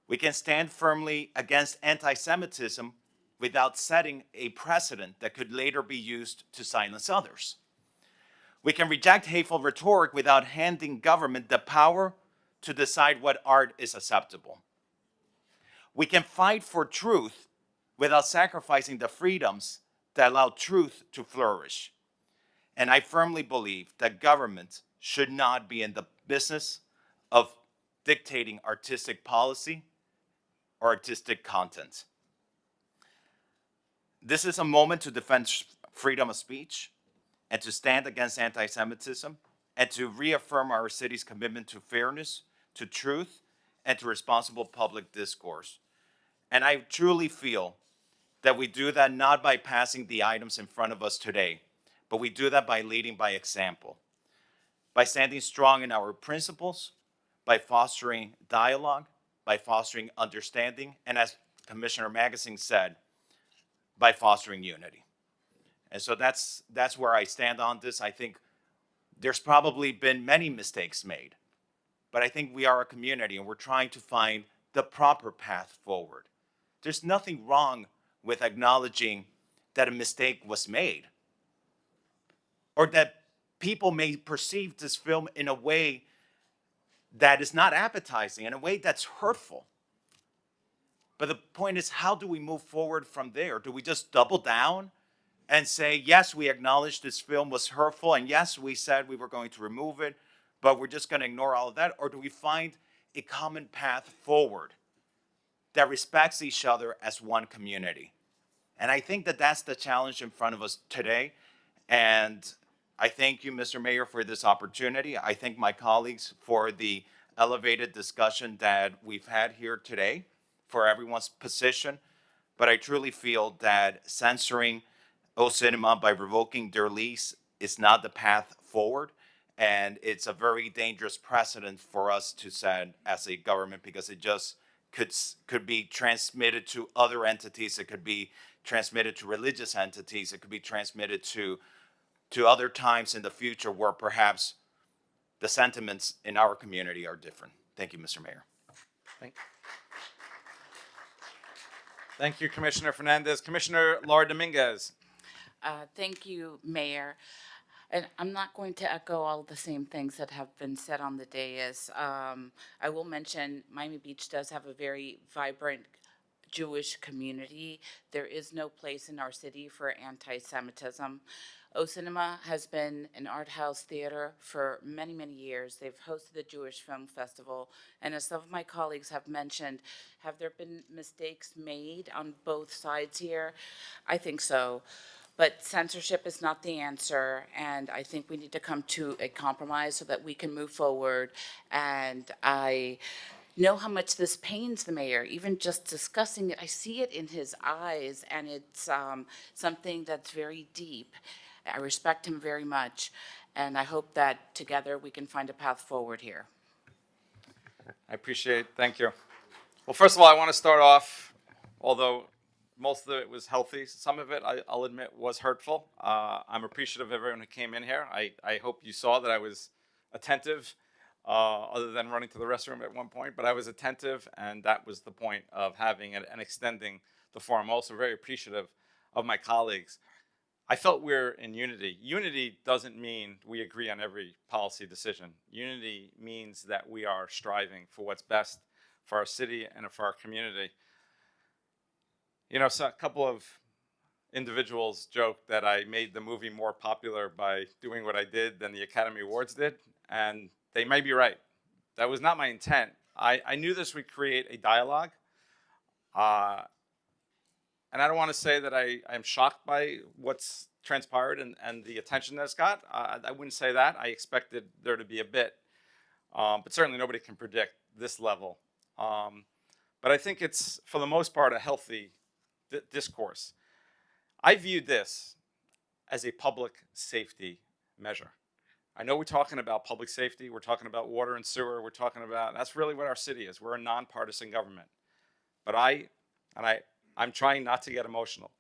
We can stand firmly against anti-Semitism without setting a precedent that could later be used to silence others. We can reject hateful rhetoric without handing government the power to decide what art is acceptable. We can fight for truth without sacrificing the freedoms that allow truth to flourish. And I firmly believe that government should not be in the business of dictating artistic policy or artistic content. This is a moment to defend freedom of speech and to stand against anti-Semitism and to reaffirm our city's commitment to fairness, to truth, and to responsible public discourse. And I truly feel that we do that not by passing the items in front of us today, but we do that by leading by example, by standing strong in our principles, by fostering dialogue, by fostering understanding, and as Commissioner Magazine said, by fostering unity. And so that's where I stand on this. I think there's probably been many mistakes made, but I think we are a community and we're trying to find the proper path forward. There's nothing wrong with acknowledging that a mistake was made or that people may perceive this film in a way that is not appetizing, in a way that's hurtful. But the point is, how do we move forward from there? Do we just double down and say, yes, we acknowledge this film was hurtful, and yes, we said we were going to remove it, but we're just going to ignore all of that? Or do we find a common path forward that respects each other as one community? And I think that that's the challenge in front of us today. And I thank you, Mr. Mayor, for this opportunity. I thank my colleagues for the elevated discussion that we've had here today, for everyone's position. But I truly feel that censoring O Cinema by revoking their lease is not the path forward. And it's a very dangerous precedent for us to set as a government, because it just could be transmitted to other entities. It could be transmitted to religious entities. It could be transmitted to other times in the future where perhaps the sentiments in our community are different. Thank you, Mr. Mayor. Thank you, Commissioner Fernandez. Commissioner Laura Dominguez. Thank you, Mayor. And I'm not going to echo all the same things that have been said on the dais. I will mention Miami Beach does have a very vibrant Jewish community. There is no place in our city for anti-Semitism. O Cinema has been an art house theater for many, many years. They've hosted the Jewish Film Festival. And as some of my colleagues have mentioned, have there been mistakes made on both sides here? I think so. But censorship is not the answer, and I think we need to come to a compromise so that we can move forward. And I know how much this pains the mayor, even just discussing it. I see it in his eyes, and it's something that's very deep. I respect him very much, and I hope that together we can find a path forward here. I appreciate it. Thank you. Well, first of all, I want to start off, although most of it was healthy. Some of it, I'll admit, was hurtful. I'm appreciative of everyone who came in here. I hope you saw that I was attentive, other than running to the restroom at one point, but I was attentive, and that was the point of having it and extending the forum. Also very appreciative of my colleagues. I felt we're in unity. Unity doesn't mean we agree on every policy decision. Unity means that we are striving for what's best for our city and for our community. You know, so a couple of individuals joked that I made the movie more popular by doing what I did than the Academy Awards did, and they may be right. That was not my intent. I knew this would create a dialogue, and I don't want to say that I'm shocked by what's transpired and the attention that it's got. I wouldn't say that. I expected there to be a bit, but certainly nobody can predict this level. But I think it's, for the most part, a healthy discourse. I viewed this as a public safety measure. I know we're talking about public safety, we're talking about water and sewer, we're talking about, that's really what our city is. We're a nonpartisan government. But I'm trying not to get emotional,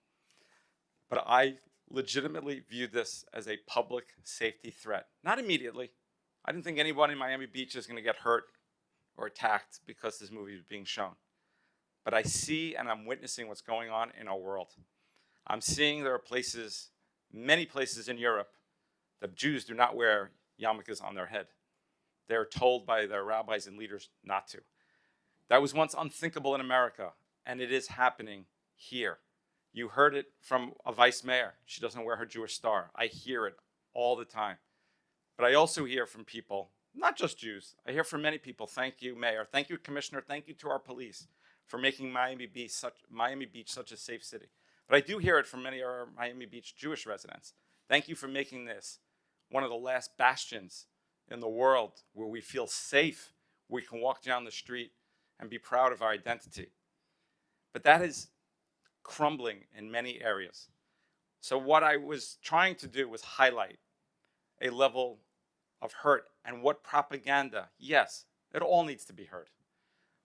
but I legitimately viewed this as a public safety threat. Not immediately. I didn't think anyone in Miami Beach is going to get hurt or attacked because this movie is being shown. But I see and I'm witnessing what's going on in our world. I'm seeing there are places, many places in Europe, that Jews do not wear yarmulkes on their head. They're told by their rabbis and leaders not to. That was once unthinkable in America, and it is happening here. You heard it from a vice mayor. She doesn't wear her Jewish star. I hear it all the time. But I also hear from people, not just Jews, I hear from many people, thank you, Mayor, thank you, Commissioner, thank you to our police for making Miami Beach such a safe city. But I do hear it from many of our Miami Beach Jewish residents. Thank you for making this one of the last bastions in the world where we feel safe, we can walk down the street and be proud of our identity. But that is crumbling in many areas. So what I was trying to do was highlight a level of hurt and what propaganda, yes, it all needs to be heard,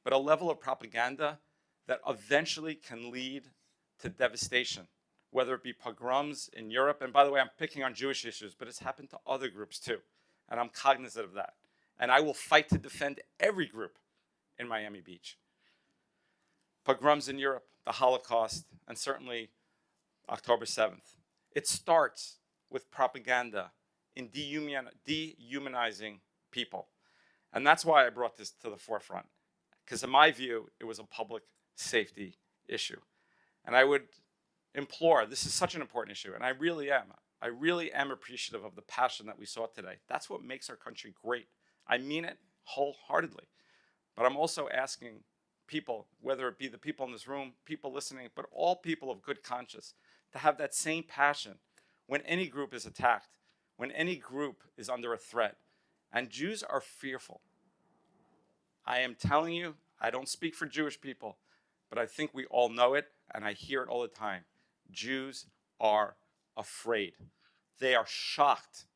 but a level of propaganda that eventually can lead to devastation, whether it be pogroms in Europe. And by the way, I'm picking on Jewish issues, but it's happened to other groups too. And I'm cognizant of that. And I will fight to defend every group in Miami Beach. Pogroms in Europe, the Holocaust, and certainly October 7th. It starts with propaganda in dehumanizing people. And that's why I brought this to the forefront. Because in my view, it was a public safety issue. And I would implore, this is such an important issue, and I really am appreciative of the passion that we saw today. That's what makes our country great. I mean it wholeheartedly. But I'm also asking people, whether it be the people in this room, people listening, but all people of good conscience, to have that same passion when any group is attacked, when any group is under a threat. And Jews are fearful. I am telling you, I don't speak for Jewish people, but I think we all know it, and I hear it all the time. Jews are afraid. They are shocked.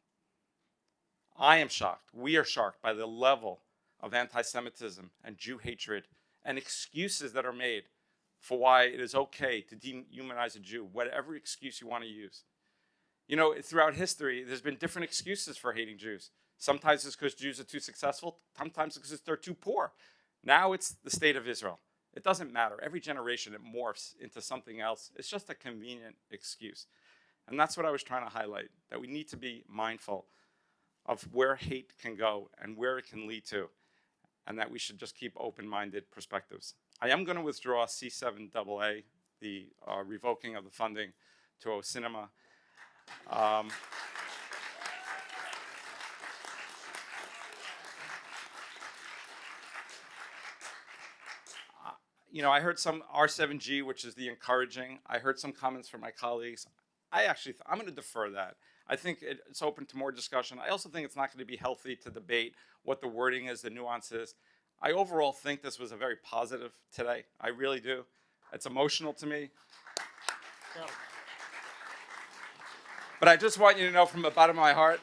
I am shocked. We are shocked by the level of anti-Semitism and Jew hatred and excuses that are made for why it is okay to dehumanize a Jew, whatever excuse you want to use. You know, throughout history, there's been different excuses for hating Jews. Sometimes it's because Jews are too successful. Sometimes it's because they're too poor. Now it's the state of Israel. It doesn't matter. Every generation, it morphs into something else. It's just a convenient excuse. And that's what I was trying to highlight, that we need to be mindful of where hate can go and where it can lead to, and that we should just keep open-minded perspectives. I am going to withdraw C7AA, the revoking of the funding to O Cinema. You know, I heard some R7G, which is the encouraging. I heard some comments from my colleagues. I'm going to defer that. I think it's open to more discussion. I also think it's not going to be healthy to debate what the wording is, the nuances. I overall think this was a very positive today. I really do. It's emotional to me. But I just want you to know from the bottom of my heart,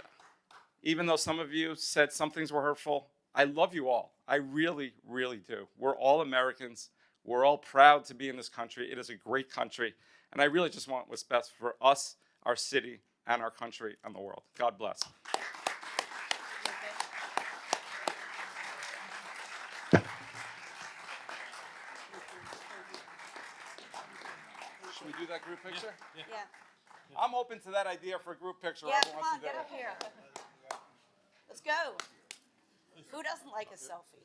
even though some of you said some things were hurtful, I love you all. I really, really do. We're all Americans. We're all proud to be in this country. It is a great country. And I really just want what's best for us, our city, and our country, and the world. God bless. Should we do that group picture? Yeah. I'm open to that idea for a group picture. Yeah, Whoever come wants on, to do get it. up here. Let's go. Who doesn't like a selfie?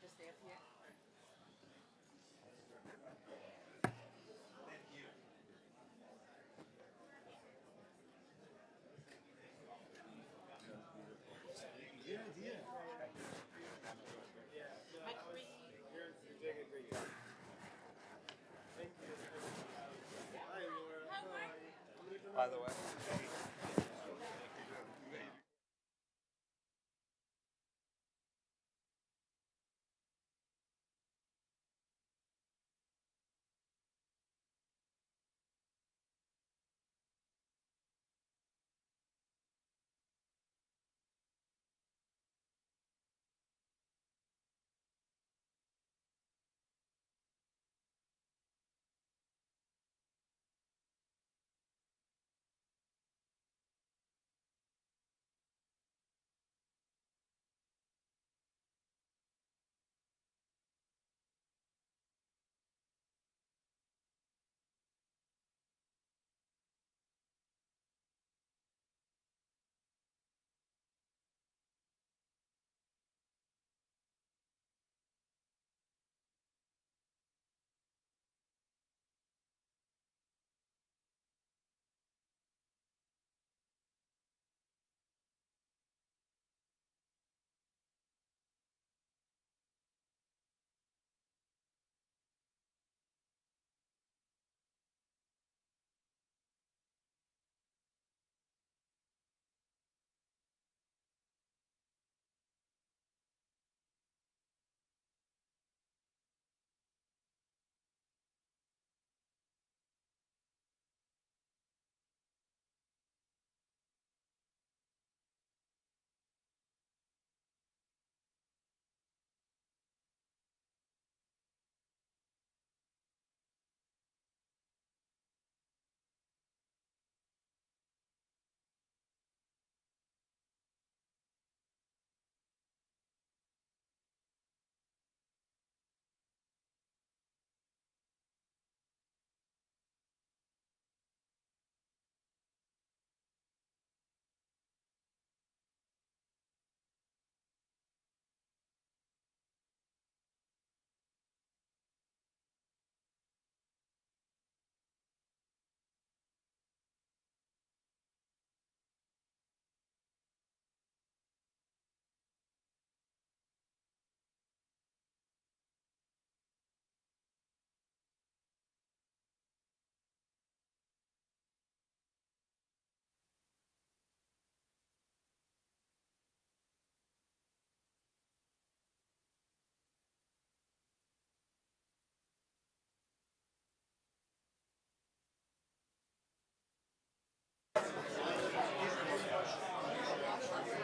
Just stay up here. By the way.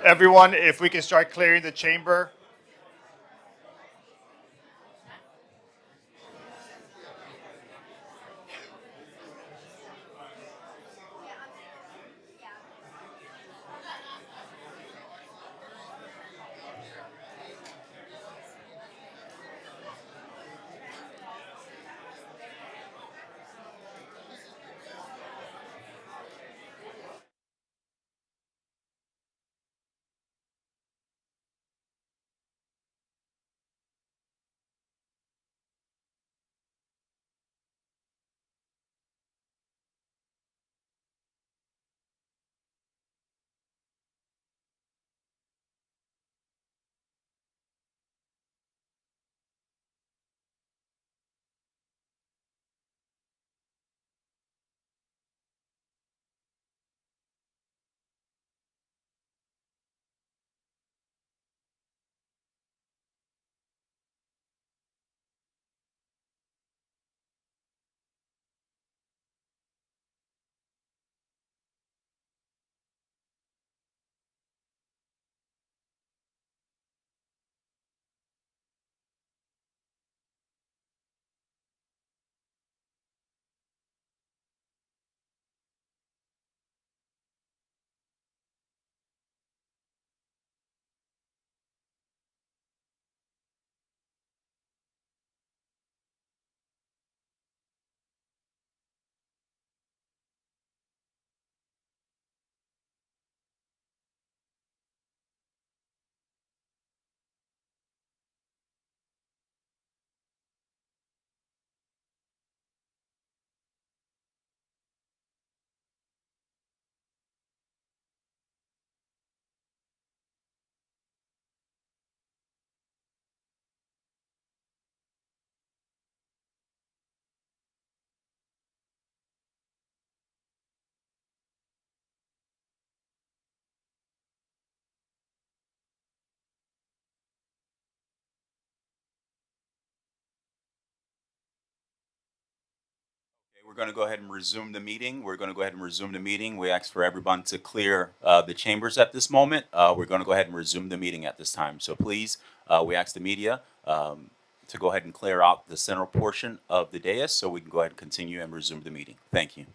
Everyone, if we can start clearing the chamber. We're going to go ahead and resume the meeting. We ask for everyone to clear the chambers at this moment. We're going to go ahead and resume the meeting at this time. So please, we ask the media to go ahead and clear out the central portion of the dais so we can go ahead and continue and resume the meeting. Thank you.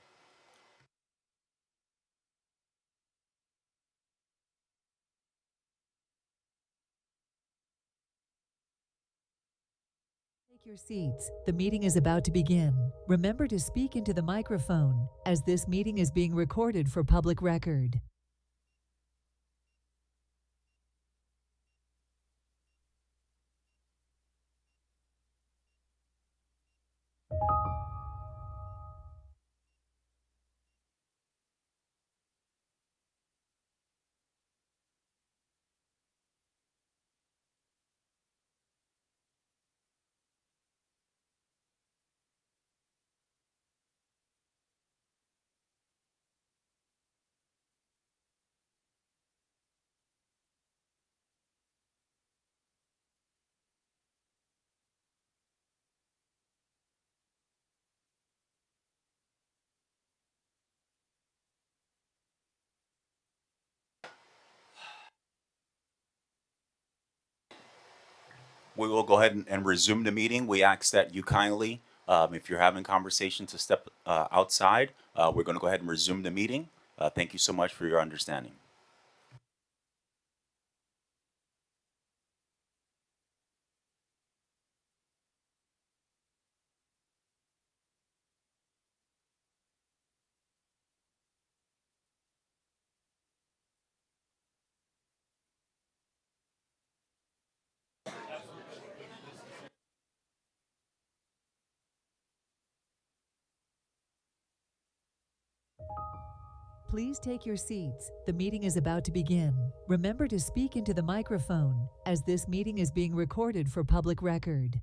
Take your seats. The meeting is about to begin. Remember to speak into the microphone, as this meeting is being recorded for public record. We will go ahead and resume the meeting. We ask that you kindly, if you're having conversation, to step outside. We're going to go ahead and resume the meeting. Thank you so much for your understanding. Please take your seats. The meeting is about to begin. Remember to speak into the microphone, as this meeting is being recorded for public record.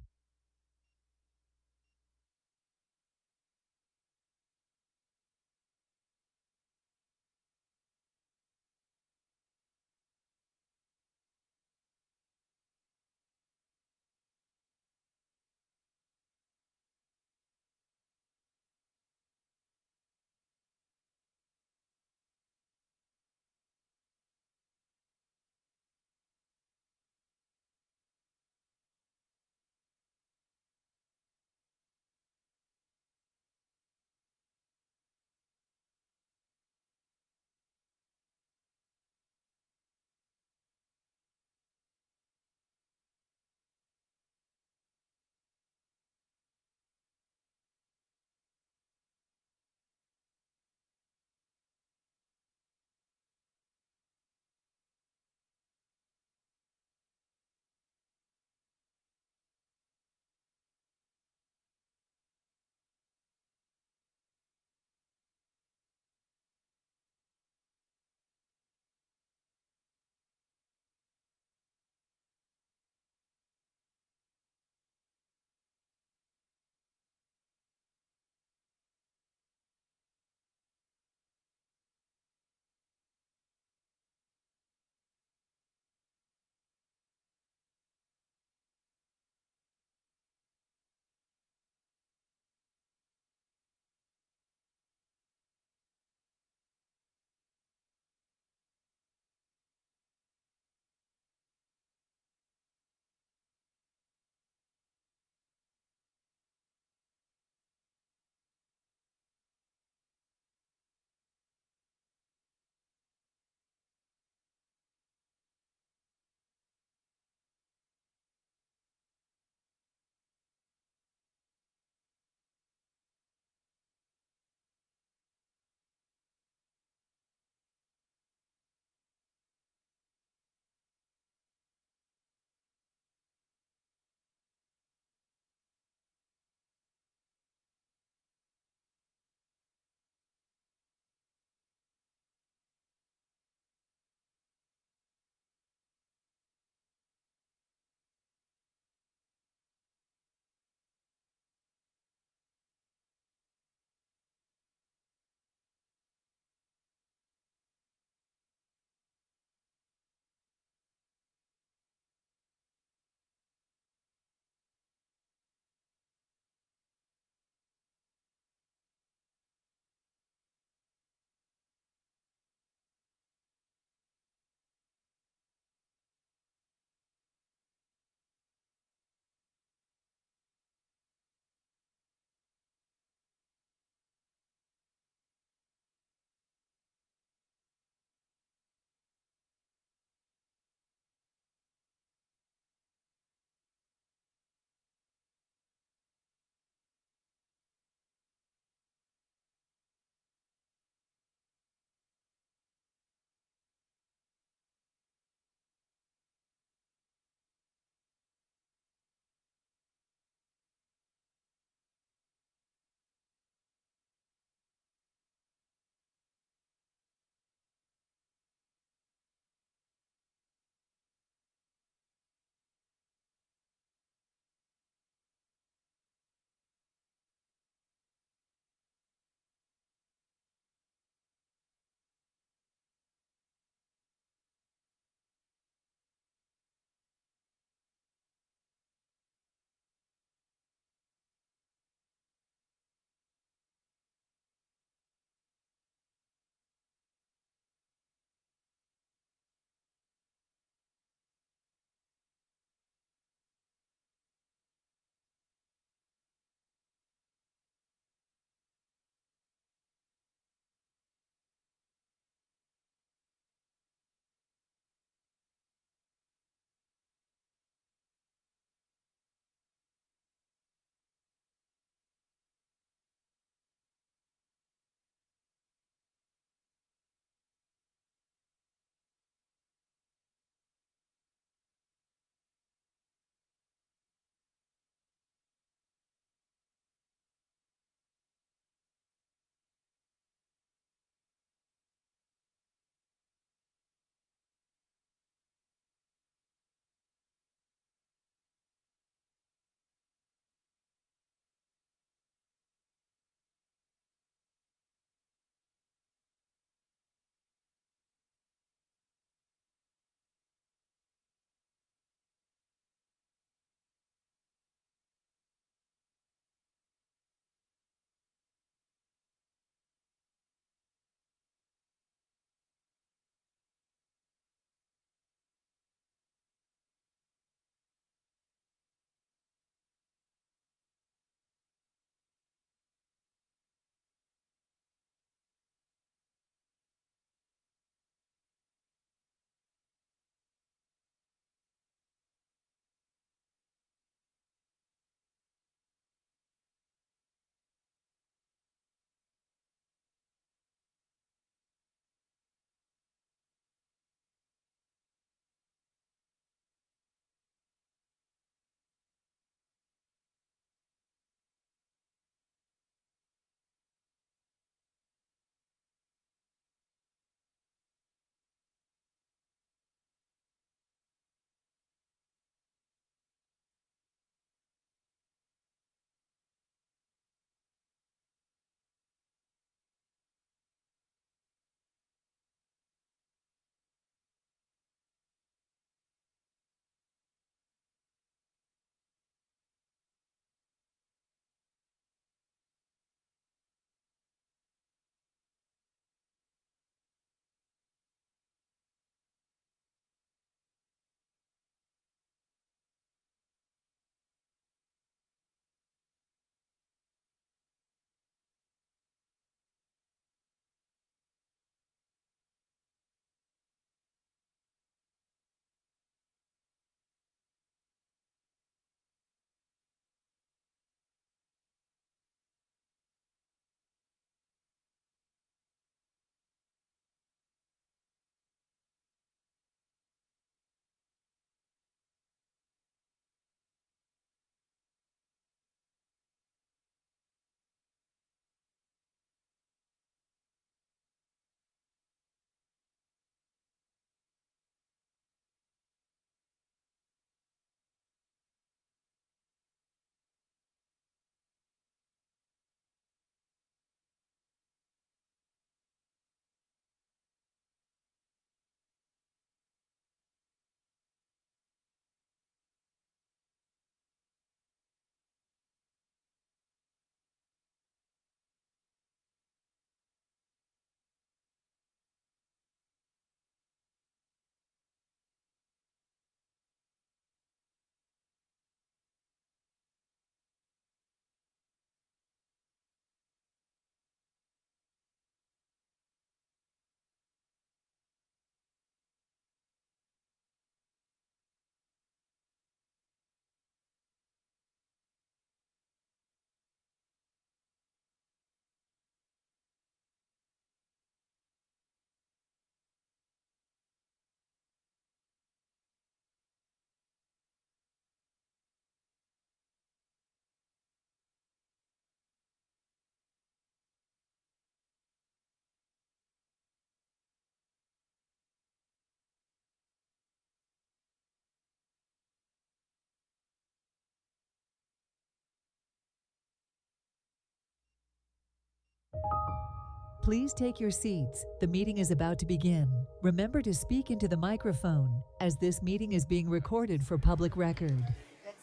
Please take your seats. The meeting is about to begin. Remember to speak into the microphone, as this meeting is being recorded for public record. Let's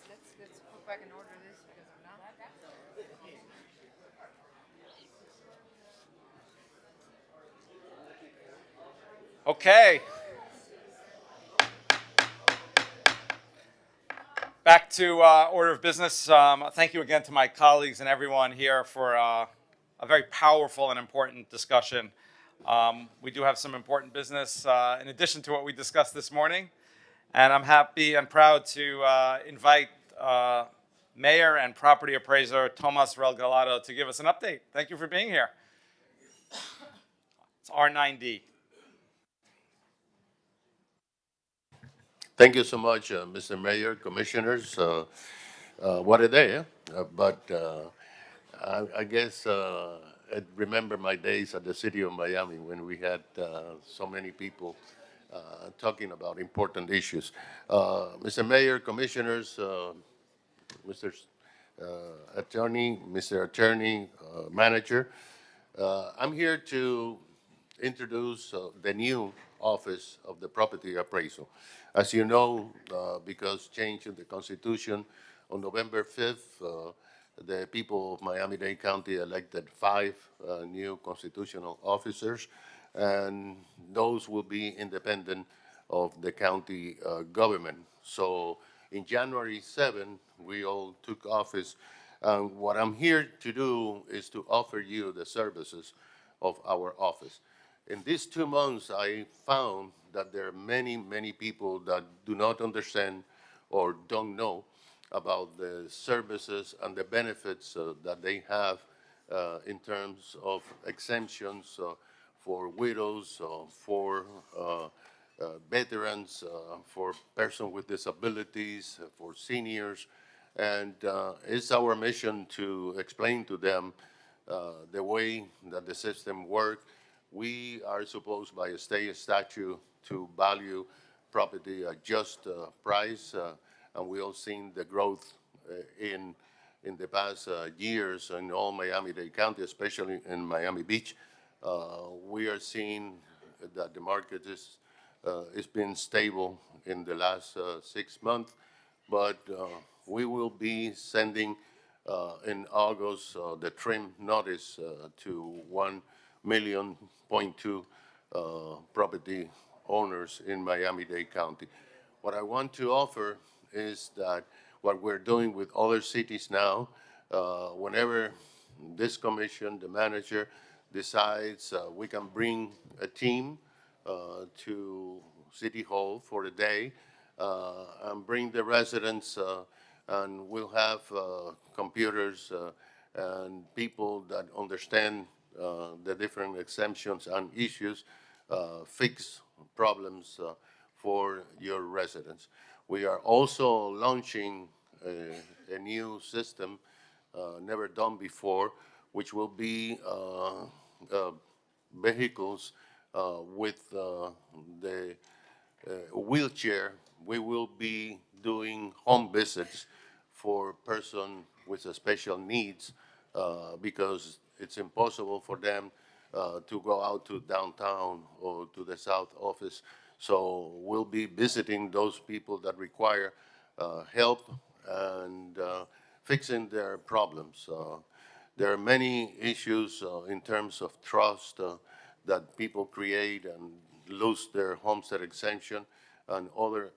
put back in order this because I'm not. Okay. Back to order of business. Thank you again to my colleagues and everyone here for a very powerful and important discussion. We do have some important business in addition to what we discussed this morning. And I'm happy and proud to invite Mayor and Property Appraiser Tomas Relgalado to give us an update. Thank you for being here. It's R9D. Thank you so much, Mr. Mayor, Commissioners. What a day, eh? I guess I remember my days at the city of Miami when we had so many people talking about important issues. Mr. Mayor, Commissioners, Mr. Attorney, Mr. Attorney, Manager, I'm here to introduce the new office of the property appraisal. As you know, because change in the Constitution on November 5th, the people of Miami-Dade County elected 5 new constitutional officers, and those will be independent of the county government. So in January 7, we all took office. What I'm here to do is to offer you the services of our office. In these 2 months, I found that there are many, many people that do not understand or don't know about the services and the benefits that they have in terms of exemptions for widows, for veterans, for persons with disabilities, for seniors. And it's our mission to explain to them the way that the system works. We are supposed by a state statute to value property at just price, and we all seen the growth in the past years in all Miami-Dade County, especially in Miami Beach. We are seeing that the market is it's been stable in the last 6 months, but we will be sending in August the trim notice to 1.2 million property owners in Miami-Dade County. What I want to offer is that what we're doing with other cities now, whenever this commission, the manager, decides we can bring a team to City Hall for a day and bring the residents, and we'll have computers and people that understand the different exemptions and issues, fix problems for your residents. We are also launching a new system never done before, which will be vehicles with the wheelchair. We will be doing home visits for persons with special needs because it's impossible for them to go out to downtown or to the south office. So we'll be visiting those people that require help and fixing their problems. There are many issues in terms of trust that people create and lose their homestead exemption and other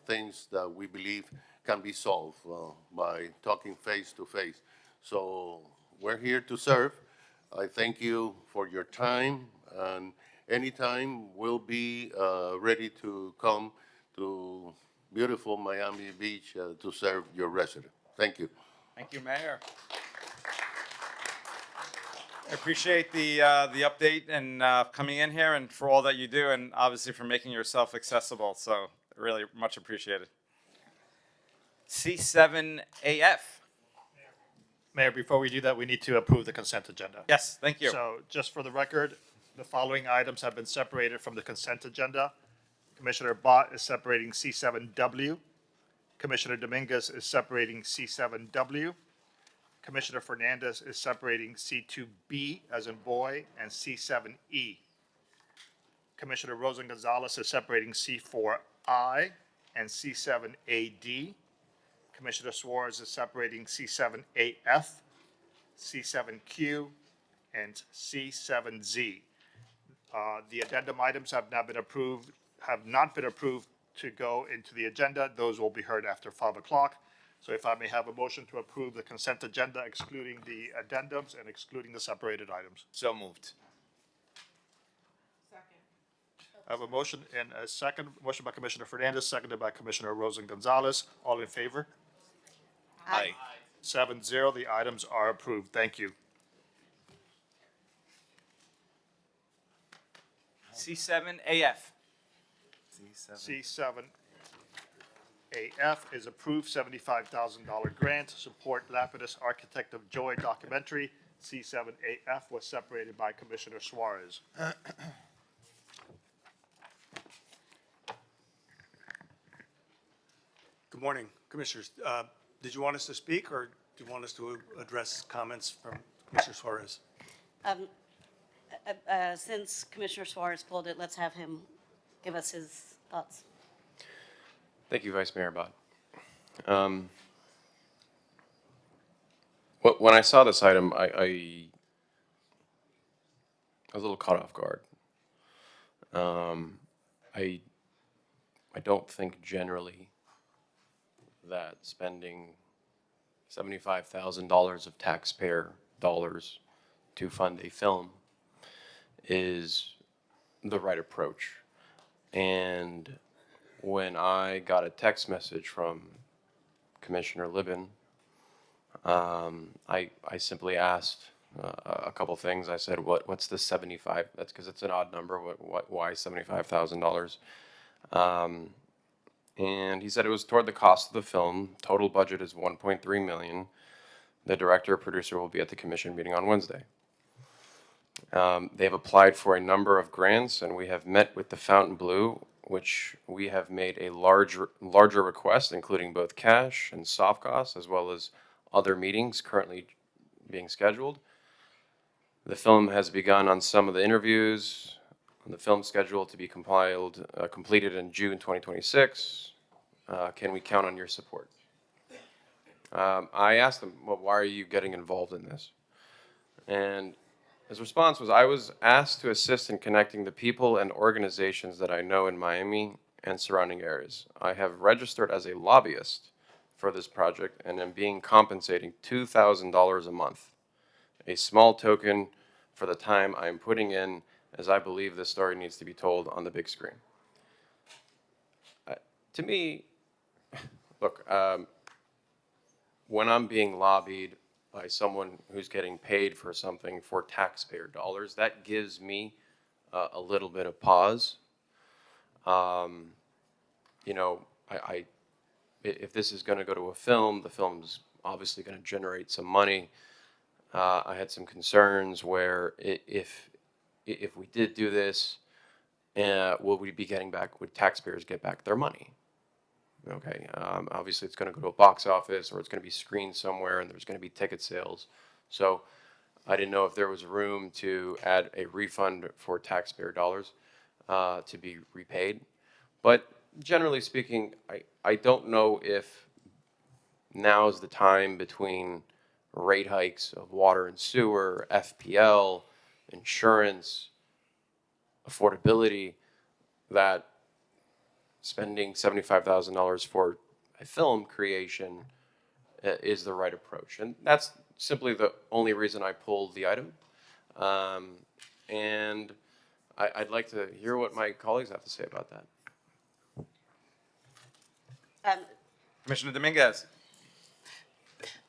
things that we believe can be solved by talking face to face. So we're here to serve. I thank you for your time, and anytime we'll be ready to come to beautiful Miami Beach to serve your residents. Thank you. Thank you, Mayor. I appreciate the update and coming in here and for all that you do, and obviously for making yourself accessible. So really much appreciated. C7AF. Mayor, before we do that, we need to approve the consent agenda. Yes, thank you. So just for the record, the following items have been separated from the consent agenda. Commissioner Bott is separating C7W. Commissioner Dominguez is separating C7W. Commissioner Fernandez is separating C2B as in boy and C7E. Commissioner Rosen Gonzalez is separating C4I and C7AD. Commissioner Suarez is separating C7AF, C7Q, and C7Z. The addendum items have not been approved to go into the agenda. Those will be heard after 5 o'clock. So if I may have a motion to approve the consent agenda excluding the addendums and excluding the separated items. So moved. I have a motion and a second. Motion by Commissioner Fernandez, seconded by Commissioner Rosen Gonzalez. All in favor? Aye. 7-0, the items are approved. Thank you. C7AF. C7AF is approved, $75,000 grant to support Lapidus Architect of Joy documentary. C7AF was separated by Commissioner Suarez. Good morning, Commissioners. Did you want us to speak, or do you want us to address comments from Commissioner Suarez? Since Commissioner Suarez pulled it, let's have him give us his thoughts. Thank you, Vice Mayor Bott. When I saw this item, I was a little caught off guard. I don't think generally that spending $75,000 of taxpayer dollars to fund a film is the right approach. And when I got a text message from Commissioner Libben, I simply asked a couple things. I said, what's the 75? That's because it's an odd number. Why $75,000? And he said it was toward the cost of the film. Total budget is $1.3 million. The director or producer will be at the commission meeting on Wednesday. They've applied for a number of grants, and we have met with the Fontainebleau, which we have made a larger request, including both cash and soft costs, as well as other meetings currently being scheduled. The film has begun on some of the interviews. On the film schedule to be completed in June 2026. Can we count on your support? I asked them, well, why are you getting involved in this? And his response was, I was asked to assist in connecting the people and organizations that I know in Miami and surrounding areas. I have registered as a lobbyist for this project and am being compensated $2,000 a month, a small token for the time I'm putting in, as I believe this story needs to be told on the big screen. To me, look, when I'm being lobbied by someone who's getting paid for something for taxpayer dollars, that gives me a little bit of pause. You know, if this is going to go to a film, the film's obviously going to generate some money. I had some concerns where if we did do this, will we be getting back, would taxpayers get back their money? Okay, obviously it's going to go to a box office or it's going to be screened somewhere and there's going to be ticket sales. So I didn't know if there was room to add a refund for taxpayer dollars to be repaid. But generally speaking, I don't know if now is the time between rate hikes of water and sewer, FPL, insurance, affordability, that spending $75,000 for a film creation is the right approach. And that's simply the only reason I pulled the item. And I'd like to hear what my colleagues have to say about that. Commissioner Dominguez.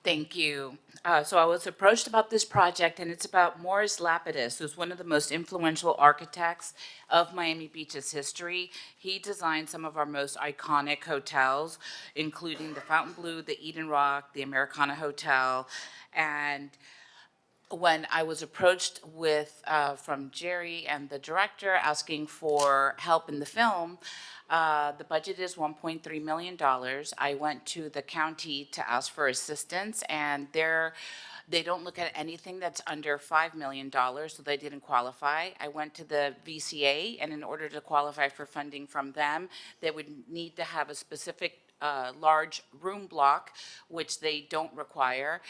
Thank you. So I was approached about this project, and it's about Morris Lapidus, who's one of the most influential architects of Miami Beach's history. He designed some of our most iconic hotels, including the Fontainebleau, the Eden Rock, the Americana Hotel, and when I was approached with, from Jerry and the director asking for help in the film, the budget is $1.3 million. I went to the county to ask for assistance, and they don't look at anything that's under $5 million, so they didn't qualify. I went to the VCA, and in order to qualify for funding from them, they would need to have a specific large room block, which they don't require.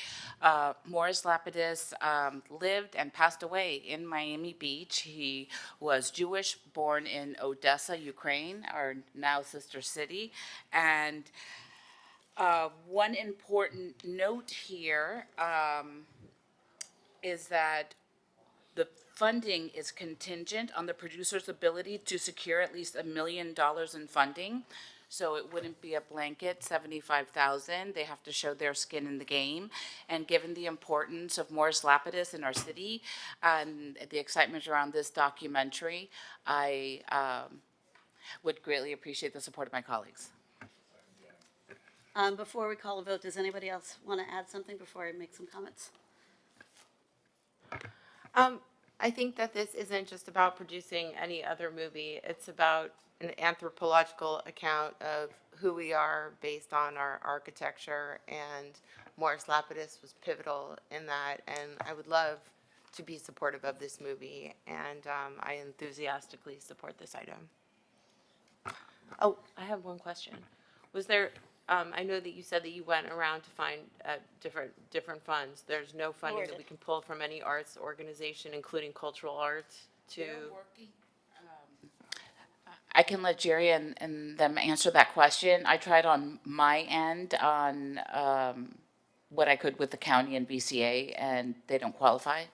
Morris Lapidus lived and passed away in Miami Beach. He was Jewish, born in Odessa, Ukraine, our now sister city. And one important note here is that the funding is contingent on the producer's ability to secure at least $1 million in funding. So it wouldn't be a blanket $75,000. They have to show their skin in the game. And given the importance of Morris Lapidus in our city and the excitement around this documentary, I would greatly appreciate the support of my colleagues. Before we call a vote, does anybody else want to add something before I make some comments? I think that this isn't just about producing any other movie. It's about an anthropological account of who we are based on our architecture, and Morris Lapidus was pivotal in that, and I would love to be supportive of this movie, and I enthusiastically support this item. Oh, I have one question. Was there, I know that you said that you went around to find different funds. There's no funding that we can pull from any arts organization, including cultural arts, to... I can let Jerry and them answer that question. I tried on my end on what I could with the county and BCA, and they don't qualify.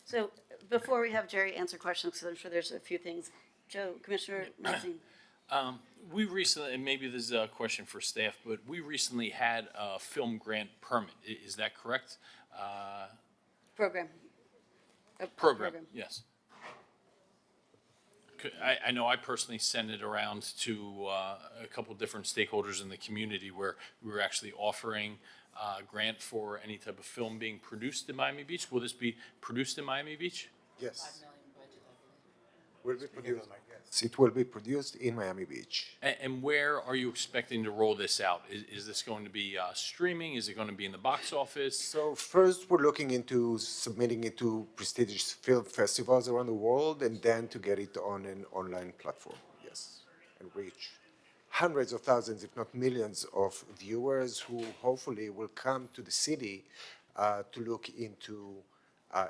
So before we have Jerry answer questions, because I'm sure there's a few things, Joe, Commissioner Mazin. We recently, and maybe this is a question for staff, but we recently had a film grant permit. Is that correct? Program. Program, yes. I know I personally sent it around to a couple different stakeholders in the community where we were actually offering a grant for any type of film being produced in Miami Beach. Will this be produced in Miami Beach? Yes. Will be produced. It will be produced in Miami Beach. And where are you expecting to roll this out? Is this going to be streaming? Is it going to be in the box office? So first, we're looking into submitting it to prestigious film festivals around the world, and then to get it on an online platform, yes, and reach hundreds of thousands, if not millions, of viewers who hopefully will come to the city to look into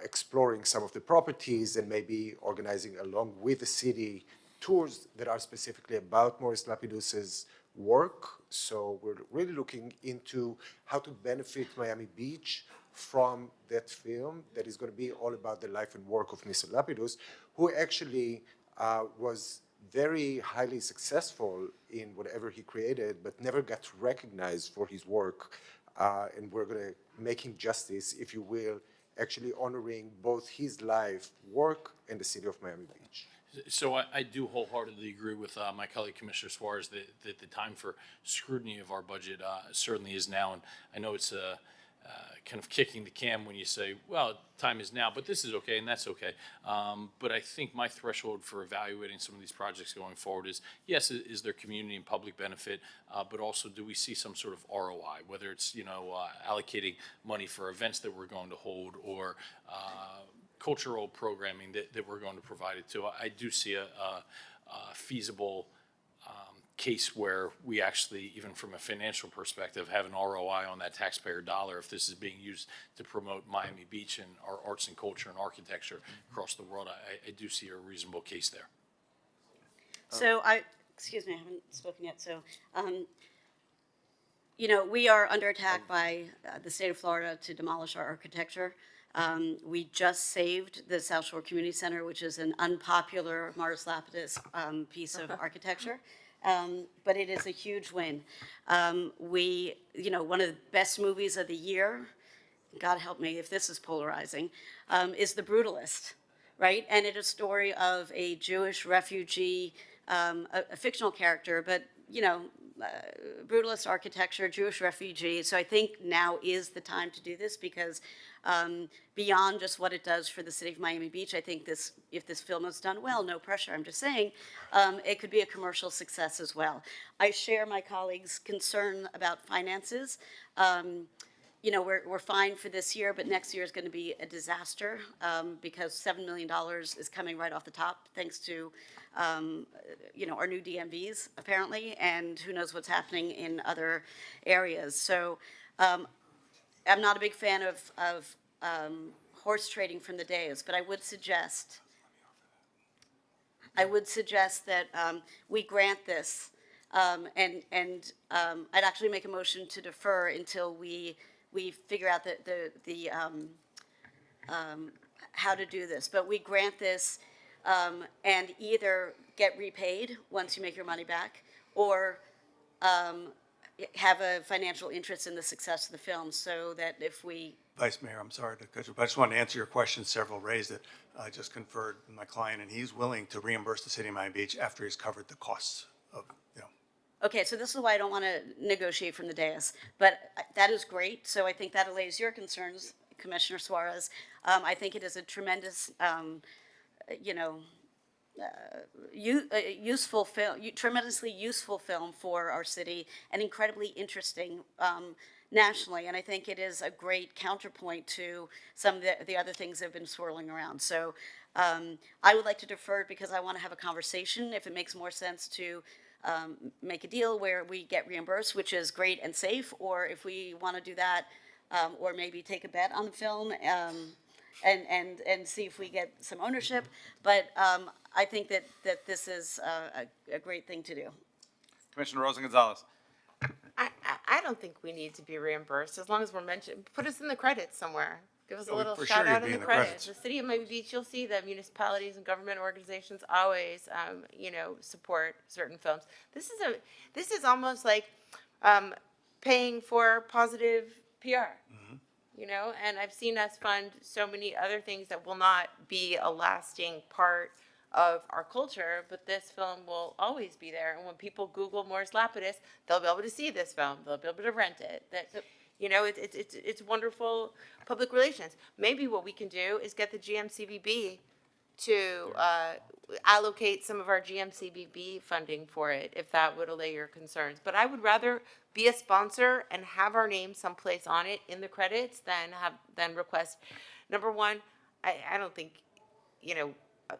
exploring some of the properties and maybe organizing along with the city tours that are specifically about Morris Lapidus's work. So we're really looking into how to benefit Miami Beach from that film that is going to be all about the life and work of Mr. Lapidus, who actually was very highly successful in whatever he created, but never got recognized for his work. And we're going to make him justice, if you will, actually honoring both his life, work, and the city of Miami Beach. So I do wholeheartedly agree with my colleague Commissioner Suarez that the time for scrutiny of our budget certainly is now. And I know it's kind of kicking the can when you say, well, time is now, but this is okay and that's okay. But I think my threshold for evaluating some of these projects going forward is, yes, is there community and public benefit, but also do we see some sort of ROI, whether it's, allocating money for events that we're going to hold or cultural programming that we're going to provide it to. I do see a feasible case where we actually, even from a financial perspective, have an ROI on that taxpayer dollar if this is being used to promote Miami Beach and our arts and culture and architecture across the world. I do see a reasonable case there. So excuse me, I haven't spoken yet. So, we are under attack by the state of Florida to demolish our architecture. We just saved the South Shore Community Center, which is an unpopular Morris Lapidus piece of architecture. But it is a huge win. One of the best movies of the year, God help me if this is polarizing, is The Brutalist, right? And it's a story of a Jewish refugee, a fictional character, but, brutalist architecture, Jewish refugee. So I think now is the time to do this because beyond just what it does for the city of Miami Beach, I think this, if this film is done well, no pressure, I'm just saying, it could be a commercial success as well. I share my colleagues' concern about finances. You know, we're fine for this year, but next year is going to be a disaster because $7 million is coming right off the top, thanks to, you know, our new DMVs apparently, and who knows what's happening in other areas. So I'm not a big fan of horse trading from the dais, but I would suggest that we grant this, and I'd actually make a motion to defer until we figure out how to do this. But we grant this and either get repaid once you make your money back, or have a financial interest in the success of the film, so that if we... Vice Mayor, I'm sorry to cut you, but I just want to answer your question. Several raised it. I just conferred with my client, and he's willing to reimburse the city of Miami Beach after he's covered the costs of, you know. Okay, so this is why I don't want to negotiate from the dais, but that is great. So I think that allays your concerns, Commissioner Suarez. I think it is a tremendous, you know, useful film, tremendously useful film for our city, and incredibly interesting nationally. And I think it is a great counterpoint to some of the other things that have been swirling around. So I would like to defer it because I want to have a conversation. If it makes more sense to make a deal where we get reimbursed, which is great and safe, or if we want to do that, or maybe take a bet on the film and see if we get some ownership. But I think that this is a great thing to do. Commissioner Rosa Gonzalez. I don't think we need to be reimbursed as long as we're mentioned. Put us in the credits somewhere. Give us a little for shout sure out you'd in be the credits. The city of Miami Beach, you'll see that municipalities and government organizations always, you know, support certain films. This is almost like paying for positive PR. You know, and I've seen us fund so many other things that will not be a lasting part of our culture, but this film will always be there. And when people Google Morris Lapidus, they'll be able to see this film. They'll be able to rent it. That, you know, it's wonderful public relations. Maybe what we can do is get the GMCBB to allocate some of our GMCBB funding for it, if that would allay your concerns. But I would rather be a sponsor and have our name someplace on it in the credits than request. Number one, I don't think, you know,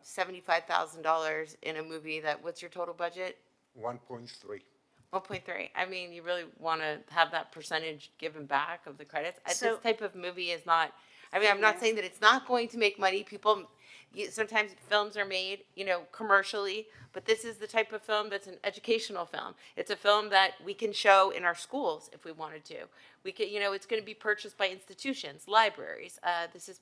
$75,000 in a movie that, what's your total budget? 1.3. 1.3. I mean, you really want to have that percentage given back of the credits. So- This type of movie is not, I mean, I'm not saying that it's not going to make money. People, sometimes films are made, you know, commercially, but this is the type of film that's an educational film. It's a film that we can show in our schools if we wanted to. We could, you know, it's going to be purchased by institutions, libraries. This is,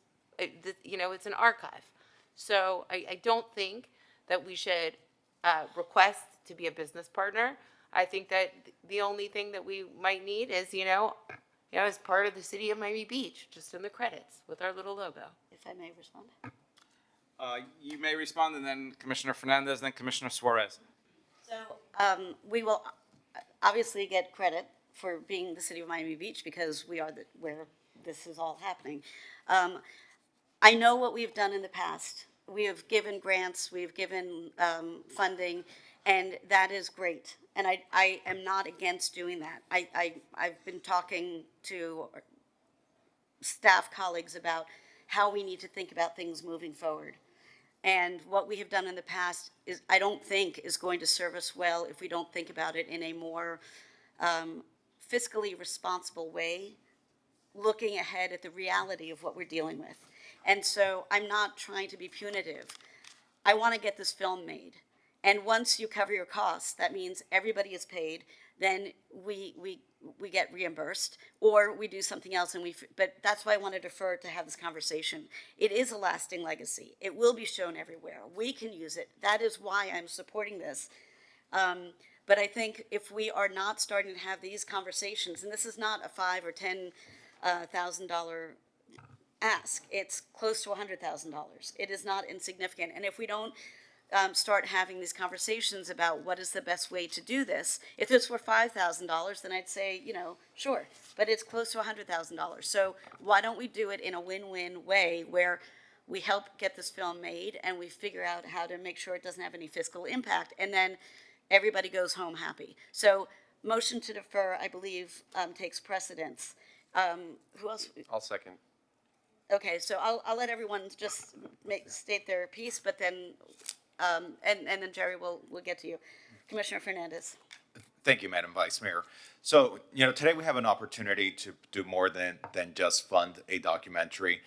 you know, it's an archive. So I don't think that we should request to be a business partner. I think that the only thing that we might need is, you know, as part of the city of Miami Beach, just in the credits with our little logo. If I may respond. You may respond, and then Commissioner Fernandez, then Commissioner Suarez. So we will obviously get credit for being the city of Miami Beach because we are where this is all happening. I know what we've done in the past. We have given grants, we've given funding, and that is great. And I am not against doing that. I've been talking to staff colleagues about how we need to think about things moving forward. And what we have done in the past is, I don't think, is going to serve us well if we don't think about it in a more fiscally responsible way, looking ahead at the reality of what we're dealing with. And so I'm not trying to be punitive. I want to get this film made. And once you cover your costs, that means everybody is paid, then we get reimbursed, or we do something else. But that's why I want to defer to have this conversation. It is a lasting legacy. It will be shown everywhere. We can use it. That is why I'm supporting this. But I think if we are not starting to have these conversations, and this is not a $5,000 or $10,000 ask, it's close to $100,000. It is not insignificant. And if we don't start having these conversations about what is the best way to do this. If this were $5,000, then I'd say, you know, sure, but it's close to $100,000. So why don't we do it in a win-win way where we help get this film made and we figure out how to make sure it doesn't have any fiscal impact, and then everybody goes home happy. So motion to defer, I believe, takes precedence. Who else? I'll second. Okay, so I'll let everyone just state their piece, but then, and then Jerry will get to you. Commissioner Fernandez. Thank you, Madam Vice Mayor. So, you know, today we have an opportunity to do more than just fund a documentary.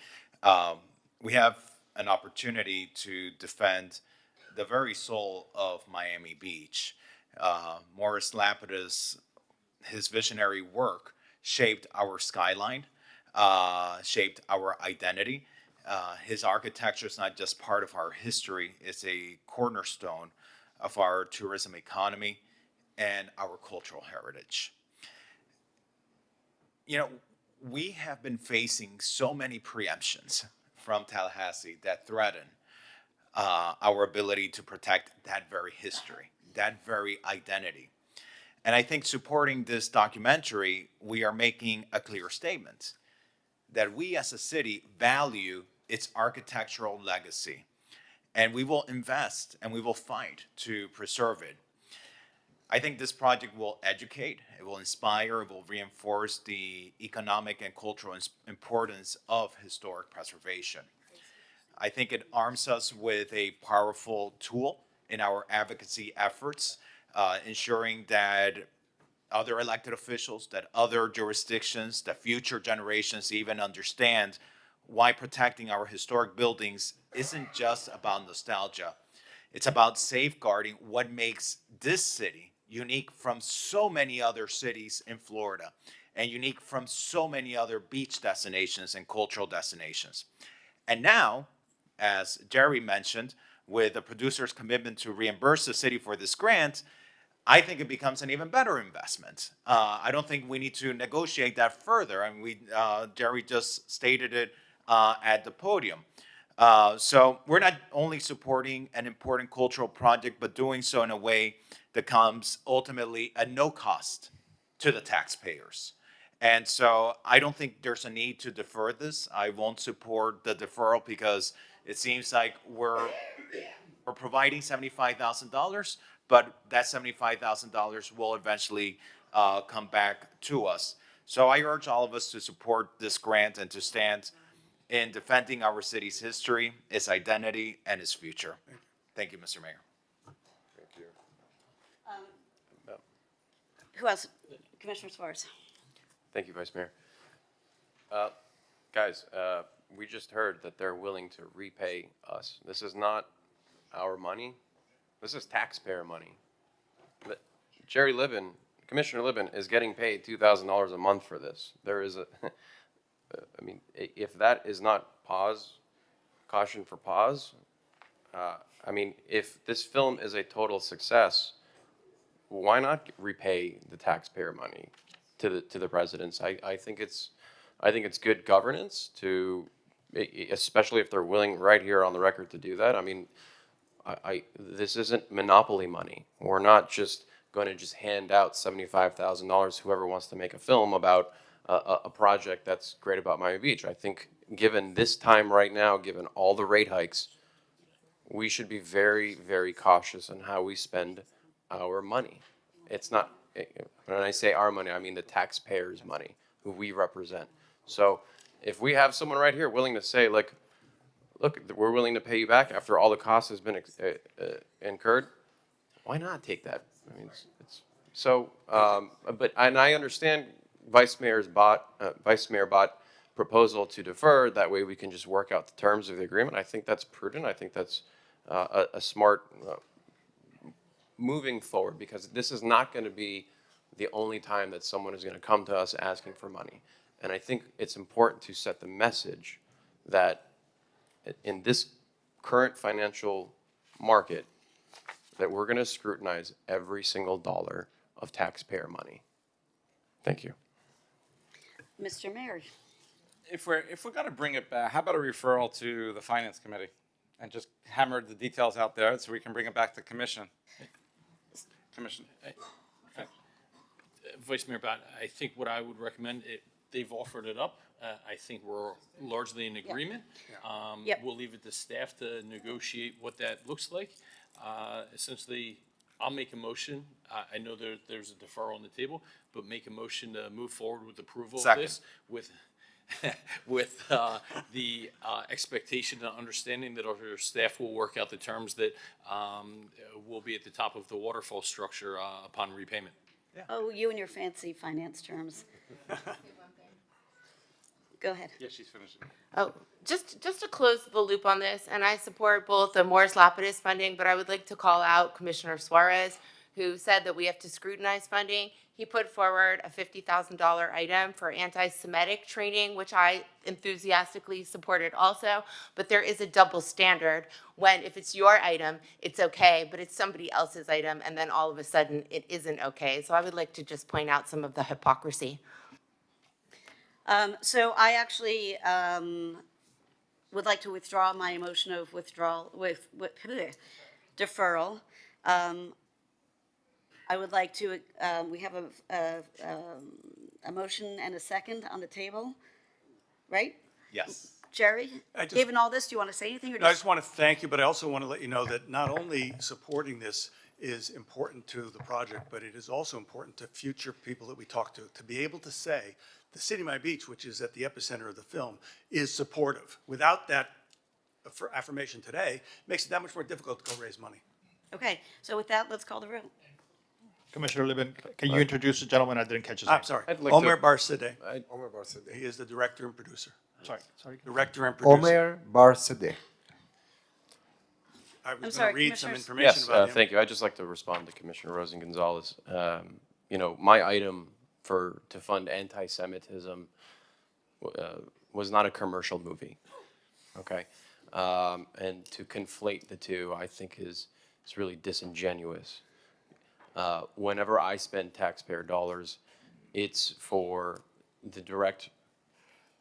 We have an opportunity to defend the very soul of Miami Beach. Morris Lapidus, his visionary work shaped our skyline, shaped our identity. His architecture is not just part of our history, it's a cornerstone of our tourism economy and our cultural heritage. You know, we have been facing so many preemptions from Tallahassee that threaten our ability to protect that very history, that very identity. And I think supporting this documentary, we are making a clear statement that we as a city value its architectural legacy, and we will invest and we will fight to preserve it. I think this project will educate, it will inspire, it will reinforce the economic and cultural importance of historic preservation. I think it arms us with a powerful tool in our advocacy efforts, ensuring that other elected officials, that other jurisdictions, that future generations even understand why protecting our historic buildings isn't just about nostalgia. It's about safeguarding what makes this city unique from so many other cities in Florida and unique from so many other beach destinations and cultural destinations. And now, as Jerry mentioned, with the producer's commitment to reimburse the city for this grant, I think it becomes an even better investment. I don't think we need to negotiate that further. I mean, Jerry just stated it at the podium. So we're not only supporting an important cultural project, but doing so in a way that comes ultimately at no cost to the taxpayers. And so I don't think there's a need to defer this. I won't support the deferral because it seems like we're providing $75,000, but that $75,000 will eventually come back to us. So I urge all of us to support this grant and to stand in defending our city's history, its identity, and its future. Thank you, Mr. Mayor. Thank you. Who else? Commissioner Suarez. Thank you, Vice Mayor. Guys, we just heard that they're willing to repay us. This is not our money. This is taxpayer money. But Jerry Libben, Commissioner Libben, is getting paid $2,000 a month for this. There is a, I mean, if that is not caution for pause, I mean, if this film is a total success, why not repay the taxpayer money to the residents? I think it's good governance to, especially if they're willing right here on the record to do that. I mean, this isn't monopoly money. We're not just going to just hand out $75,000 whoever wants to make a film about a project that's great about Miami Beach. I think given this time right now, given all the rate hikes, we should be very, very cautious on how we spend our money. It's not, when I say our money, I mean the taxpayers' money, who we represent. So if we have someone right here willing to say, like, look, we're willing to pay you back after all the cost has been incurred, why not take that? I mean, it's so, and I understand Vice Mayor Bott proposal to defer. That way we can just work out the terms of the agreement. I think that's prudent. I think that's a smart moving forward, because this is not going to be the only time that someone is going to come to us asking for money. And I think it's important to set the message that in this current financial market, that we're going to scrutinize every single dollar of taxpayer money. Thank you. Mr. Mayor. If we're going to bring it back, how about a referral to the Finance Committee and just hammer the details out there so we can bring it back to commission. Commission. Vice Mayor Bott, I think what I would recommend, they've offered it up. I think we're largely in agreement. Yep. We'll leave it to staff to negotiate what that looks like. Essentially, I'll make a motion. I know there's a deferral on the table, but make a motion to move forward with approval of this with the expectation and understanding that our staff will work out the terms that will be at the top of the waterfall structure upon repayment. Oh, you and your fancy finance terms. Go ahead. Yeah, she's finishing. Oh, just to close the loop on this, and I support both the Morris Lapidus funding, but I would like to call out Commissioner Suarez, who said that we have to scrutinize funding. He put forward a $50,000 item for anti-Semitic training, which I enthusiastically supported also, but there is a double standard when if it's your item, it's okay, but it's somebody else's item, and then all of a sudden it isn't okay. So I would like to just point out some of the hypocrisy. So I actually would like to withdraw my motion of withdrawal with deferral. I would like to, we have a motion and a second on the table, right? Yes. Jerry, given all this, do you want to say anything? Or No, I just want to thank you, but I also want to let you know that not only supporting this is important to the project, but it is also important to future people that we talk to be able to say, the city of Miami Beach, which is at the epicenter of the film, is supportive. Without that affirmation today, it makes it that much more difficult to go raise money. Okay, so with that, let's call the roll. Commissioner Libin, can you introduce the gentleman? I didn't catch his name. I'm sorry, I'd like Omer to- Barsadeh. Omer Barsadeh. He is the director and producer. Sorry. Director and producer. Omer Barsadeh. I was going sorry, to read some Commissioners. information Yes, about him. thank you. I'd just like to respond to Commissioner Rosen Gonzalez. You know, my item to fund anti-Semitism was not a commercial movie, okay? And to conflate the two, I think is really disingenuous. Whenever I spend taxpayer dollars, it's for the direct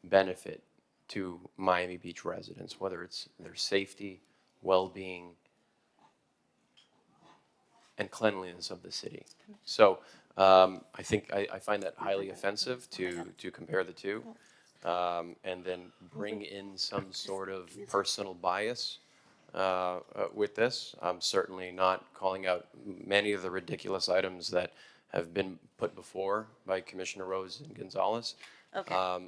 benefit to Miami Beach residents, whether it's their safety, well-being, and cleanliness of the city. So I think I find that highly offensive to compare the two and then bring in some sort of personal bias with this. I'm certainly not calling out many of the ridiculous items that have been put before by Commissioner Rose and Gonzalez. Okay.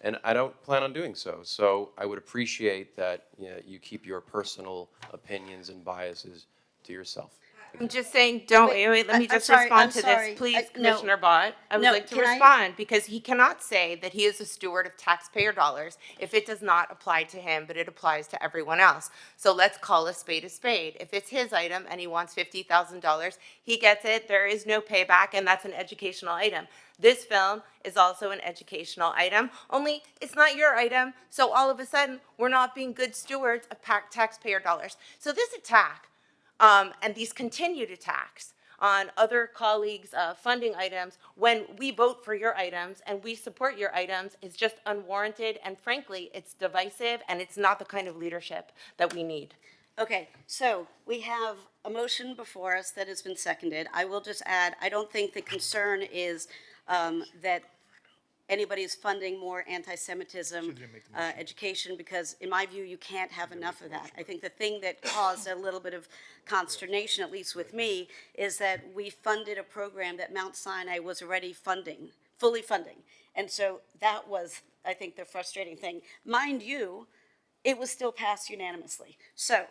And I don't plan on doing so. So I would appreciate that you keep your personal opinions and biases to yourself. I'm just saying, let me just respond to sorry. this, please, No. Commissioner Bott. I would No, like to can I- respond, because he cannot say that he is a steward of taxpayer dollars if it does not apply to him, but it applies to everyone else. So let's call a spade a spade. If it's his item and he wants $50,000, he gets it, there is no payback, and that's an educational item. This film is also an educational item, only it's not your item, so all of a sudden, we're not being good stewards of taxpayer dollars. So this attack, and these continued attacks on other colleagues' funding items when we vote for your items and we support your items is just unwarranted, and frankly, it's divisive, and it's not the kind of leadership that we need. Okay, so we have a motion before us that has been seconded. I will just add, I don't think the concern is that anybody is funding more anti-Semitism education, because in my view, you can't have enough of that. I think the thing that caused a little bit of consternation, at least with me, is that we funded a program that Mount Sinai was already funding, fully funding. And so that was, I think, the frustrating thing. Mind you, it was still passed unanimously. So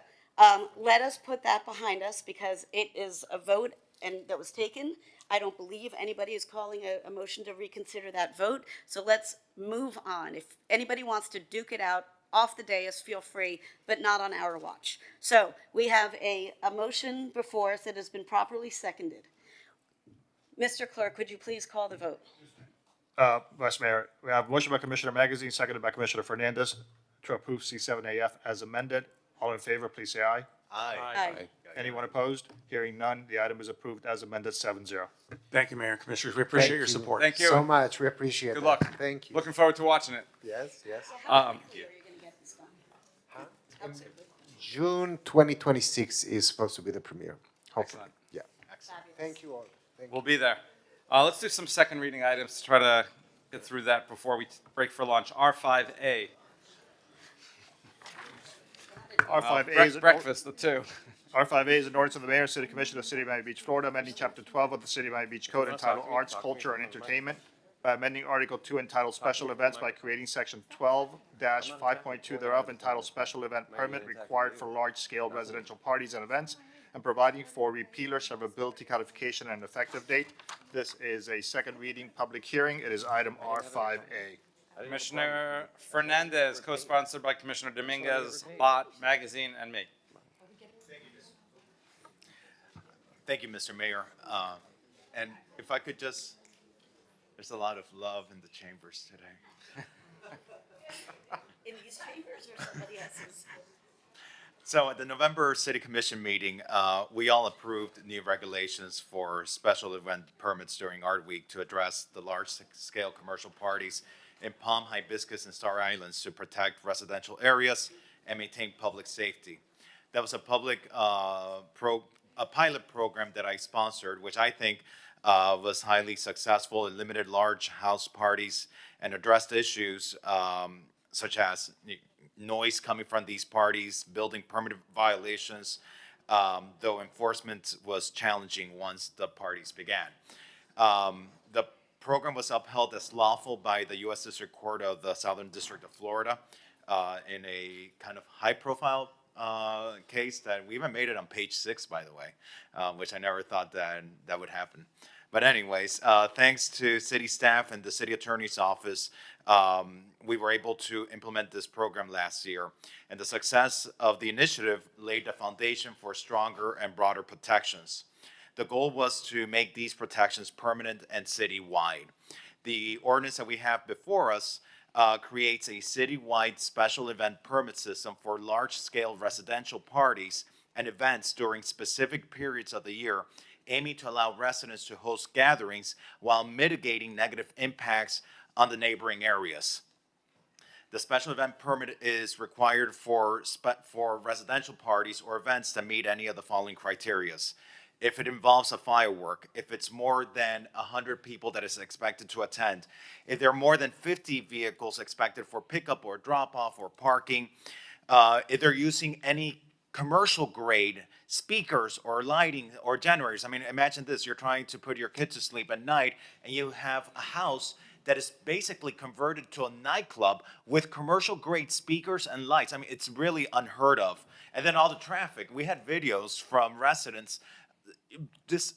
let us put that behind us, because it is a vote and that was taken. I don't believe anybody is calling a motion to reconsider that vote. So let's move on. If anybody wants to duke it out off the dais, feel free, but not on our watch. So we have a motion before us that has been properly seconded. Mr. Clerk, would you please call the vote? Vice Mayor, we have a motion by Commissioner Magazine, seconded by Commissioner Fernandez to approve C7AF as amended. All in favor, please say aye. Aye. Anyone opposed? Hearing none, the item is approved as amended 7-0. Thank you, Mayor and Commissioners. We appreciate your support. Thank you. So much, we appreciate Good that. luck. Thank you. Looking forward to watching it. Yes, yes. June 2026 is supposed to be the premiere, hopefully. Yeah. Thank you all. Thank We'll be there. Let's do some second reading items to try to get through that before we break for lunch. R5A. R5A is breakfast, the two. R5A is an ordinance of the Mayor and City Commission of the City of Miami Beach, Florida, amending Chapter 12 of the City of Miami Beach Code entitled Arts, Culture, and Entertainment by amending Article 2 entitled Special Events by creating Section 12-5.2 thereof entitled Special Event Permit Required for Large-Scale Residential Parties and Events, and providing for repealer, severability, codification, and effective date. This is a second reading public hearing. It is item R5A. Commissioner Fernandez, co-sponsored by Commissioner Dominguez, Bott, Magazine, and me. Thank you, Mr. Mayor. And if I could just, there's a lot of love in the chambers today. In these chambers or somebody else's? So at the November City Commission meeting, we all approved new regulations for special event permits during Art Week to address the large-scale commercial parties in Palm, Hibiscus, and Star Islands to protect residential areas and maintain public safety. That was a pilot program that I sponsored, which I think was highly successful. It limited large house parties and addressed issues such as noise coming from these parties, building permit violations, though enforcement was challenging once the parties began. The program was upheld as lawful by the U.S. District Court of the Southern District of Florida in a kind of high-profile case that we even made it on page 6, by the way, which I never thought that would happen. But anyways, thanks to city staff and the city attorney's office, we were able to implement this program last year. And the success of the initiative laid the foundation for stronger and broader protections. The goal was to make these protections permanent and citywide. The ordinance that we have before us creates a citywide special event permit system for large-scale residential parties and events during specific periods of the year, aiming to allow residents to host gatherings while mitigating negative impacts on the neighboring areas. The special event permit is required for residential parties or events that meet any of the following criteria. If it involves a firework, if it's more than 100 people that is expected to attend, if there are more than 50 vehicles expected for pickup or drop-off or parking, if they're using any commercial grade speakers or lighting or generators. I mean, imagine this, you're trying to put your kid to sleep at night and you have a house that is basically converted to a nightclub with commercial grade speakers and lights. I mean, it's really unheard of. And then all the traffic. We had videos from residents, this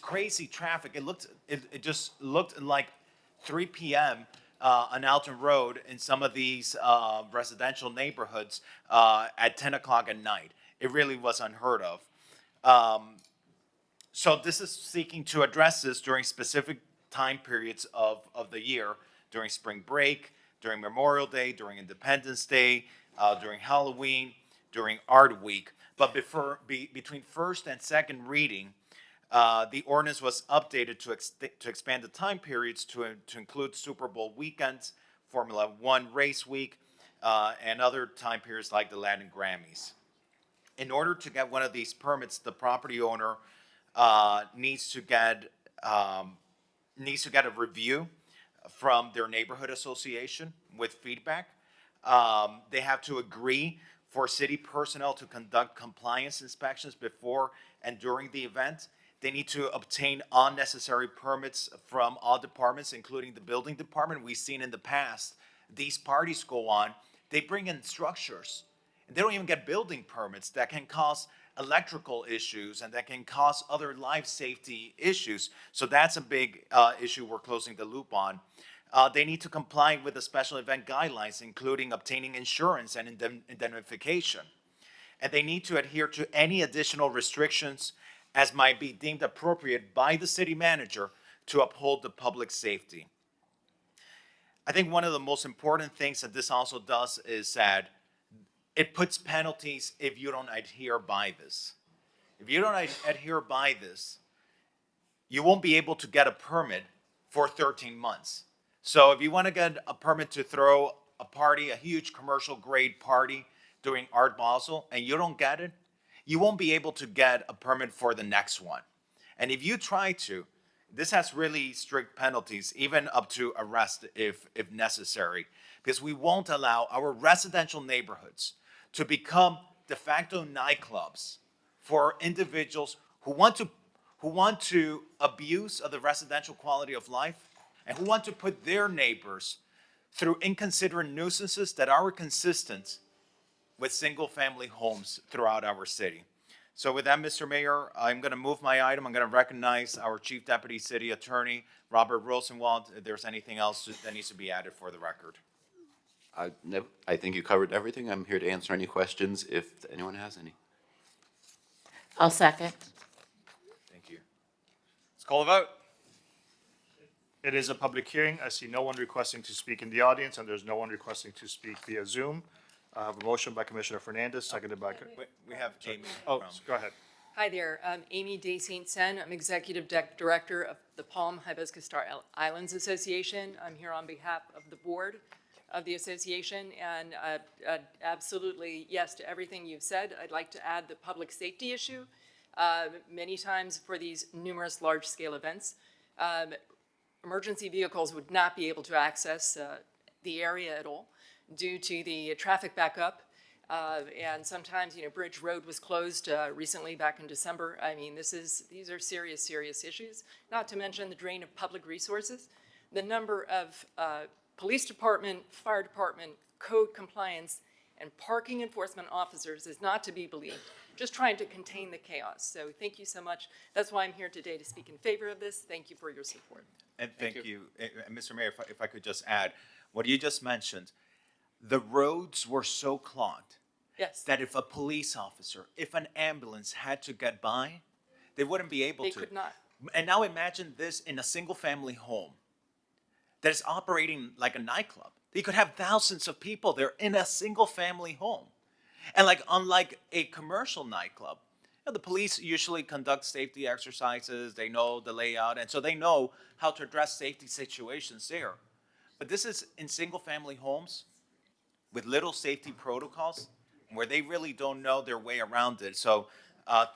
crazy traffic. It just looked like 3 p.m. On Alton Road in some of these residential neighborhoods at 10 o'clock at night. It really was unheard of. So this is seeking to address this during specific time periods of the year, during spring break, during Memorial Day, during Independence Day, during Halloween, during Art Week. But between first and second reading, the ordinance was updated to expand the time periods to include Super Bowl weekends, Formula One race week, and other time periods like the Latin Grammys. In order to get one of these permits, the property owner needs to get a review from their neighborhood association with feedback. They have to agree for city personnel to conduct compliance inspections before and during the event. They need to obtain unnecessary permits from all departments, including the building department. We've seen in the past, these parties go on, they bring in structures, and they don't even get building permits that can cause electrical issues and that can cause other life safety issues. So that's a big issue we're closing the loop on. They need to comply with the special event guidelines, including obtaining insurance and indemnification. And they need to adhere to any additional restrictions as might be deemed appropriate by the city manager to uphold the public safety. I think one of the most important things that this also does is that it puts penalties if you don't adhere by this. If you don't adhere by this, you won't be able to get a permit for 13 months. So if you want to get a permit to throw a party, a huge commercial grade party doing Art Basel and you don't get it, you won't be able to get a permit for the next one. And if you try to, this has really strict penalties, even up to arrest if necessary, because we won't allow our residential neighborhoods to become de facto nightclubs for individuals who want to abuse of the residential quality of life and who want to put their neighbors through inconsiderate nuisances that are consistent with single-family homes throughout our city. So with that, Mr. Mayor, I'm going to move my item. I'm going to recognize our Chief Deputy City Attorney, Robert Rosenwald, if there's anything else that needs to be added for the record. I think you covered everything. I'm here to answer any questions if anyone has any. I'll second. Thank you. Let's call a vote. It is a public hearing. I see no one requesting to speak in the audience, and there's no one requesting to speak via Zoom. I have a motion by Commissioner Fernandez, seconded by. We have Amy. Oh, go ahead. Hi there, I'm Amy De Saint Sen. I'm Executive Director of the Palm Hibiscus Star Islands Association. I'm here on behalf of the board of the association, and absolutely yes to everything you've said. I'd like to add the public safety issue. Many times for these numerous large-scale events, emergency vehicles would not be able to access the area at all due to the traffic backup. And sometimes, Bridge Road was closed recently back in December. I mean, these are serious, serious issues, not to mention the drain of public resources. The number of police department, fire department, code compliance, and parking enforcement officers is not to be believed, just trying to contain the chaos. So thank you so much. That's why I'm here today to speak in favor of this. Thank you for your support. And thank you. Mr. Mayor, if I could just add, what you just mentioned, the roads were so clogged that if a police officer, if an ambulance had to get by, they wouldn't be able to. They could not. And now imagine this in a single-family home that is operating like a nightclub. You could have thousands of people there in a single-family home. And unlike a commercial nightclub, the police usually conduct safety exercises. They know the layout, and so they know how to address safety situations there. But this is in single-family homes with little safety protocols where they really don't know their way around it. So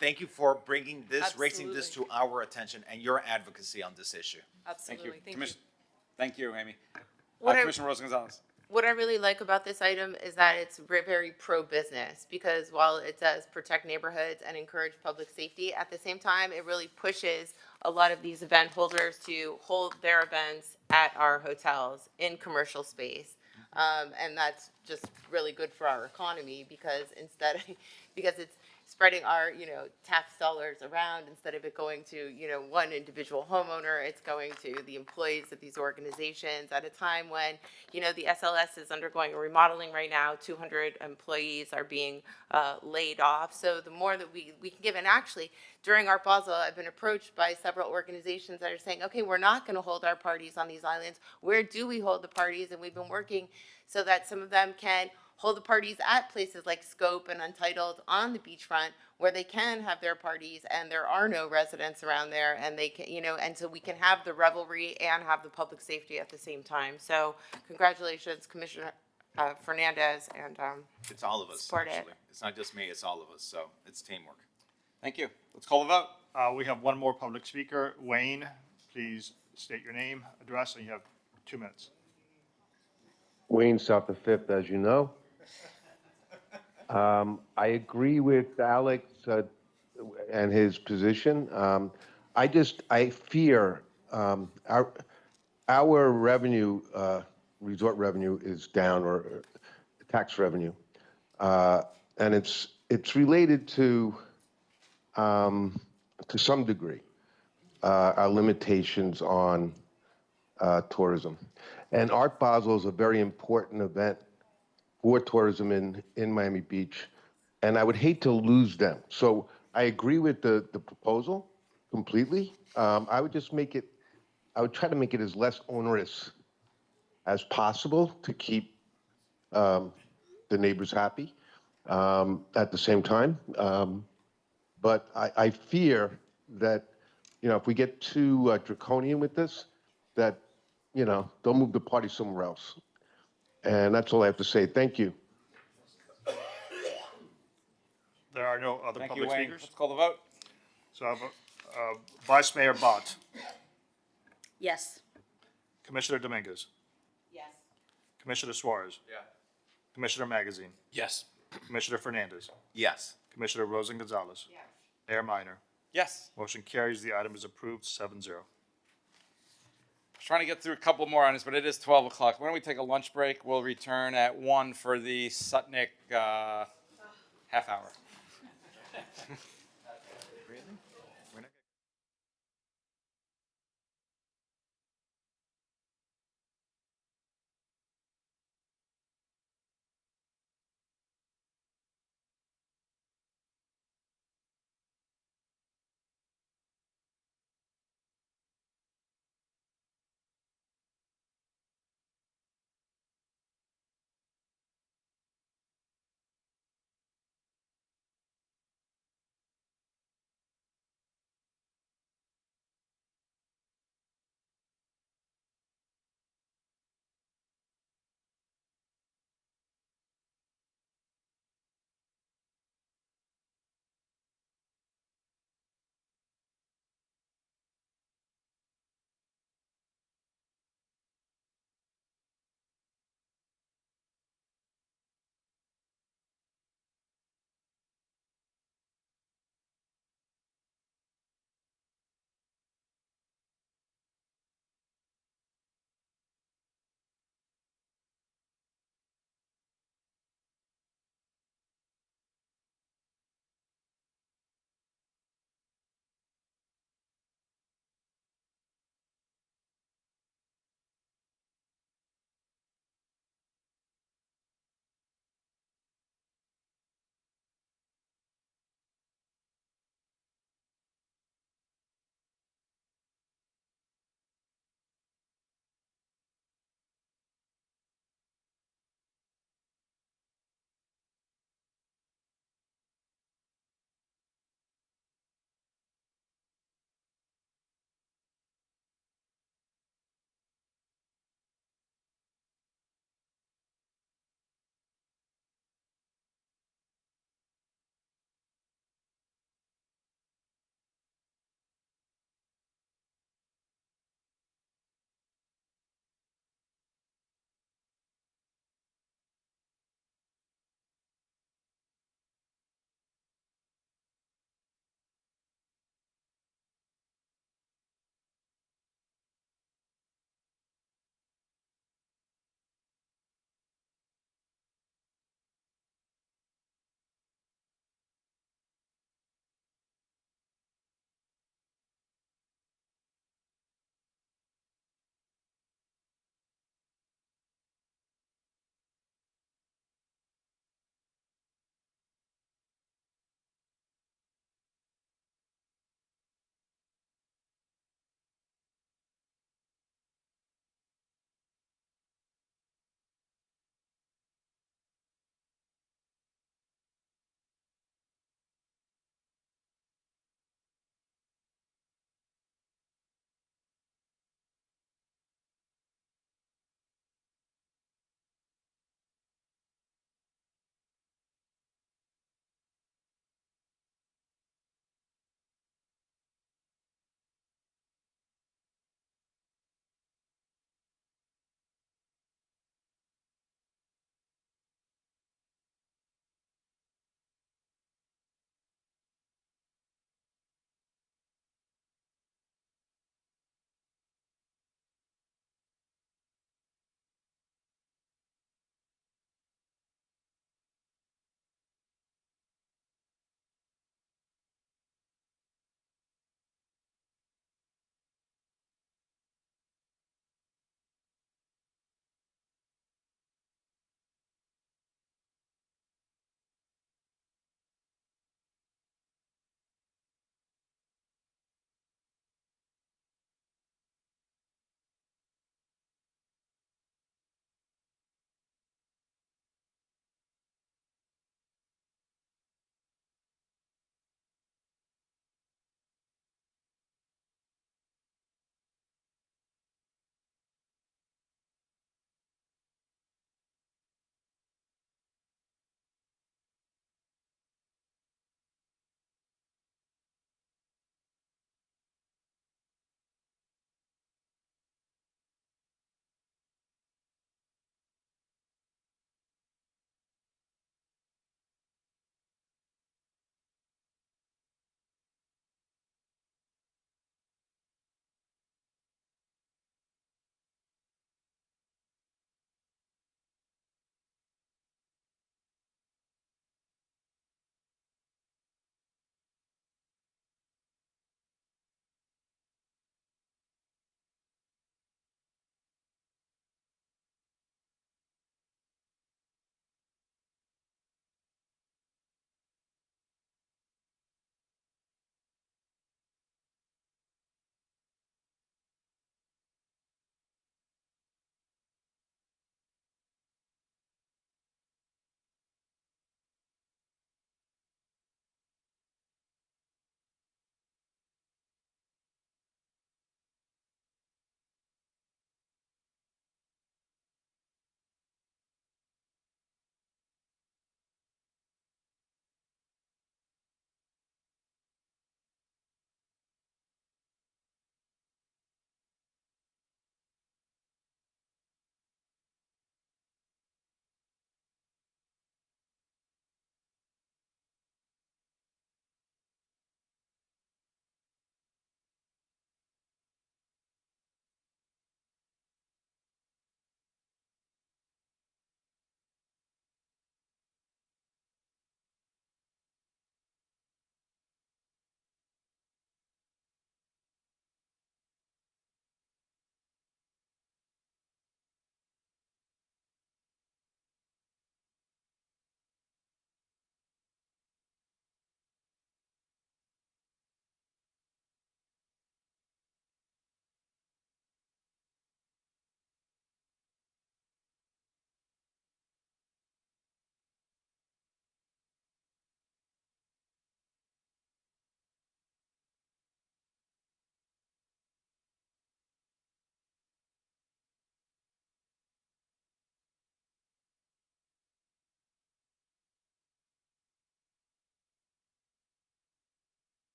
thank you for bringing this, raising this to our attention and your advocacy on this issue. Absolutely. Thank you. Thank you, Amy. What Commissioner Rosa-Gonzalez. What I really like about this item is that it's very pro-business, because while it does protect neighborhoods and encourage public safety, at the same time, it really pushes a lot of these event holders to hold their events at our hotels in commercial space. And that's just really good for our economy, because because it's spreading our, tax dollars around instead of it going to, one individual homeowner. It's going to the employees of these organizations at a time when, the SLS is undergoing a remodeling right now. 200 employees are being laid off. So the more that we can give, and actually during Art Basel, I've been approached by several organizations that are saying, okay, we're not going to hold our parties on these islands. Where do we hold the parties? And we've been working so that some of them can hold the parties at places like Scope and Untitled on the beachfront, where they can have their parties and there are no residents around there, and they can, and so we can have the revelry and have the public safety at the same time. So congratulations, Commissioner Fernandez, and it's all of us. Support actually. It's not just me, it's all of us. So it's teamwork. Thank you. Let's call the vote. We have one more public speaker. Wayne, please state your name, address, and you have 2 minutes. Wayne, South of Fifth, as you know. I agree with Alex and his position. I fear our revenue, resort revenue is down, or tax revenue, and it's related to some degree our limitations on tourism. And Art Basel is a very important event for tourism in Miami Beach, and I would hate to lose them. So I agree with the proposal completely. I would try to make it as less onerous as possible to keep the neighbors happy at the same time. But I fear that, if we get too draconian with this, that, they'll move the party somewhere else. And that's all I have to say. Thank you. are no other Thank you, public Wayne. speakers. Let's call the vote. So I have Vice Mayor Bott, Yes. Commissioner Dominguez, Yes. Commissioner Suarez. Commissioner Magazine, Yes. Commissioner Fernandez, Yes. Commissioner Rosen Gonzalez. Mayor Minor. Yes. Motion carries. The item is approved 7-0. Trying to get through a couple more on this, but it is 12 o'clock. Why don't we take a lunch break? We'll return at 1 for the Sutnick half hour.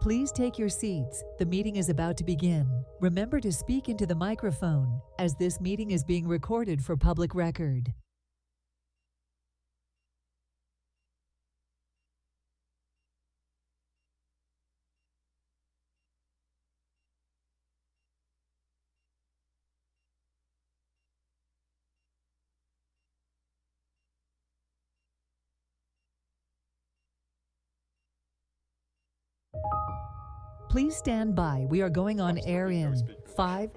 Please take your seats. The meeting is about to begin. Remember to speak into the microphone, as this meeting is being recorded for public record. Please stand by. We are going on air in 5,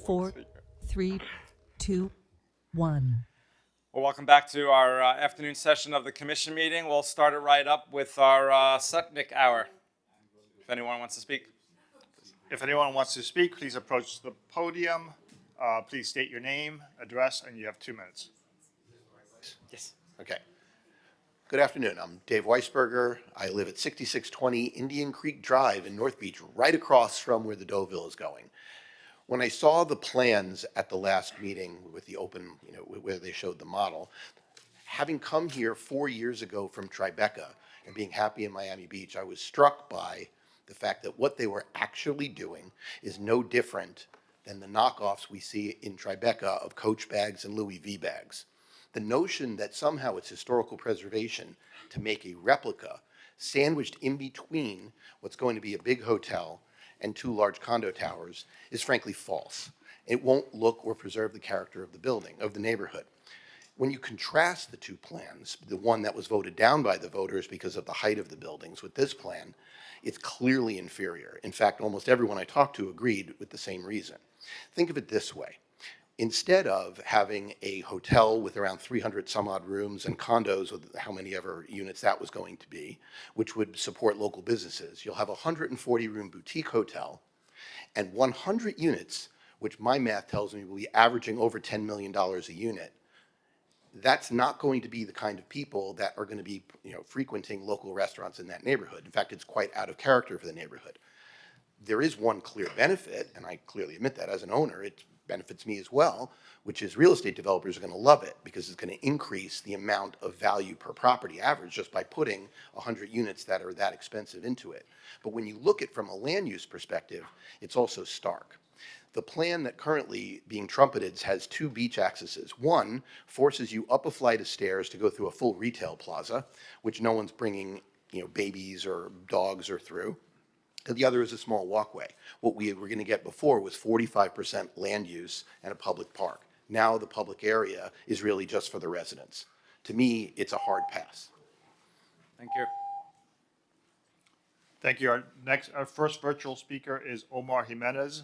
4, 3, 2, 1. Well, welcome back to our afternoon session of the commission meeting. We'll start it right up with our Sutnick hour. If anyone wants to speak. If anyone wants to speak, please approach the podium. Please state your name, address, and you have 2 minutes. Yes. Okay. Good afternoon. I'm Dave Weisberger. I live at 6620 Indian Creek Drive in North Beach, right across from where the Deauville is going. When I saw the plans at the last meeting with the open, where they showed the model, having come here 4 years ago from Tribeca and being happy in Miami Beach, I was struck by the fact that what they were actually doing is no different than the knockoffs we see in Tribeca of Coach bags and Louis V bags. The notion that somehow it's historical preservation to make a replica sandwiched in between what's going to be a big hotel and 2 large condo towers is frankly false. It won't look or preserve the character of the building, of the neighborhood. When you contrast the 2 plans, the one that was voted down by the voters because of the height of the buildings with this plan, it's clearly inferior. In fact, almost everyone I talked to agreed with the same reason. Think of it this way. Instead of having a hotel with around 300 some odd rooms and condos with how many ever units that was going to be, which would support local businesses, you'll have a 140-room boutique hotel and 100 units, which my math tells me will be averaging over $10 million a unit. That's not going to be the kind of people that are going to be, frequenting local restaurants in that neighborhood. In fact, it's quite out of character for the neighborhood. There is one clear benefit, and I clearly admit that as an owner, it benefits me as well, which is real estate developers are going to love it because it's going to increase the amount of value per property average just by putting 100 units that are that expensive into it. But when you look at it from a land use perspective, it's also stark. The plan that currently being trumpeted has 2 beach accesses. One forces you up a flight of stairs to go through a full retail plaza, which no one's bringing, babies or dogs or through. And the other is a small walkway. What we were going to get before was 45% land use and a public park. Now the public area is really just for the residents. To me, it's a hard pass. Thank you. Thank you. Our first virtual speaker is Omar Jimenez.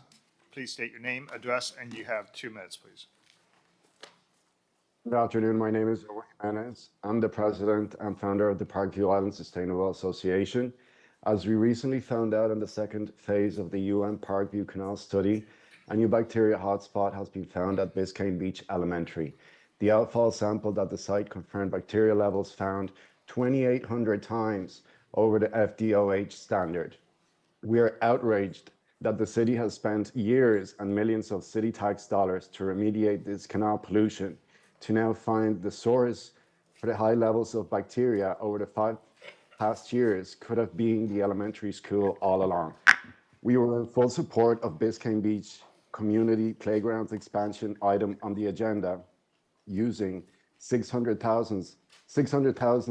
Please state your name, address, and you have 2 minutes, please. Good afternoon. My name is Omar Jimenez. I'm the president and founder of the Parkview Island Sustainable Association. As we recently found out in the 2nd phase of the UN Parkview Canal study, a new bacteria hotspot has been found at Biscayne Beach Elementary. The outfall sampled at the site confirmed bacteria levels found 2,800 times over the FDOH standard. We are outraged that the city has spent years and millions of city tax dollars to remediate this canal pollution, to now find the source for the high levels of bacteria over the past years could have been the elementary school all along. We were in full support of Biscayne Beach community playgrounds expansion item on the agenda, using 600,000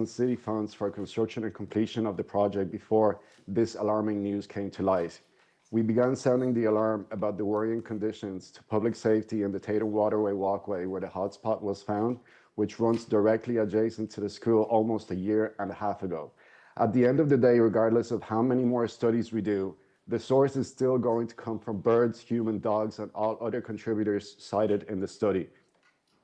city funds for construction and completion of the project before this alarming news came to light. We began sounding the alarm about the worrying conditions to public safety in the Tatum Waterway walkway where the hotspot was found, which runs directly adjacent to the school almost a year and a half ago. At the end of the day, regardless of how many more studies we do, the source is still going to come from birds, human, dogs, and all other contributors cited in the study.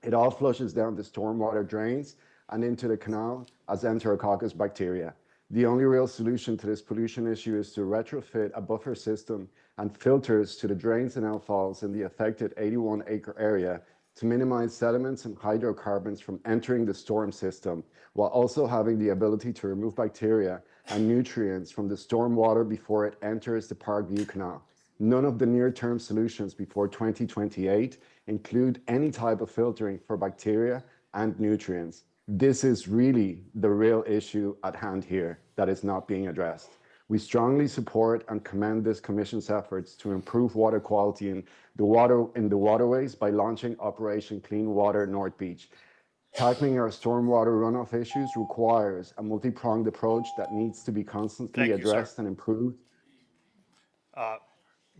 It all flushes down the stormwater drains and into the canal as Enterococcus bacteria. The only real solution to this pollution issue is to retrofit a buffer system and filters to the drains and outfalls in the affected 81-acre area to minimize sediments and hydrocarbons from entering the storm system, while also having the ability to remove bacteria and nutrients from the storm water before it enters the Parkview Canal. None of the near-term solutions before 2028 include any type of filtering for bacteria and nutrients. This is really the real issue at hand here that is not being addressed. We strongly support and commend this Commission's efforts to improve water quality in the waterways by launching Operation Clean Water North Beach. Tackling our stormwater runoff issues requires a multi-pronged approach that needs to be constantly Thank you, sir. addressed and improved.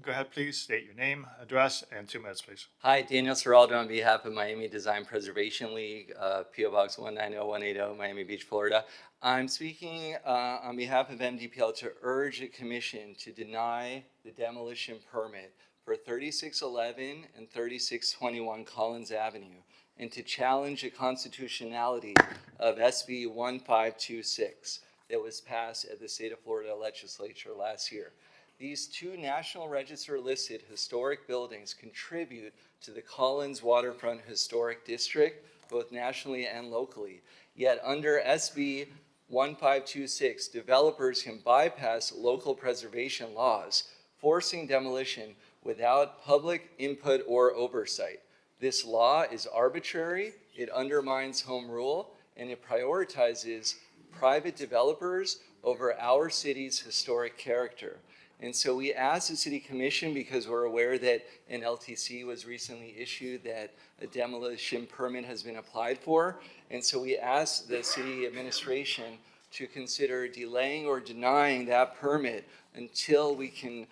Go ahead, please. State your name, address, and 2 minutes, please. Hi, Daniel Serraldo on behalf of Miami Design Preservation League, P.O. Box 190180, Miami Beach, Florida. I'm speaking on behalf of MDPL to urge the Commission to deny the demolition permit for 3611 and 3621 Collins Avenue and to challenge the constitutionality of SB 1526 that was passed at the State of Florida Legislature last year. These two National Register listed historic buildings contribute to the Collins Waterfront Historic District, both nationally and locally. Yet under SB 1526, developers can bypass local preservation laws, forcing demolition without public input or oversight. This law is arbitrary, it undermines home rule, and it prioritizes private developers over our city's historic character. And so we asked the City Commission, because we're aware that an LTC was recently issued that a demolition permit has been applied for. And so we asked the City Administration to consider delaying or denying that permit until we can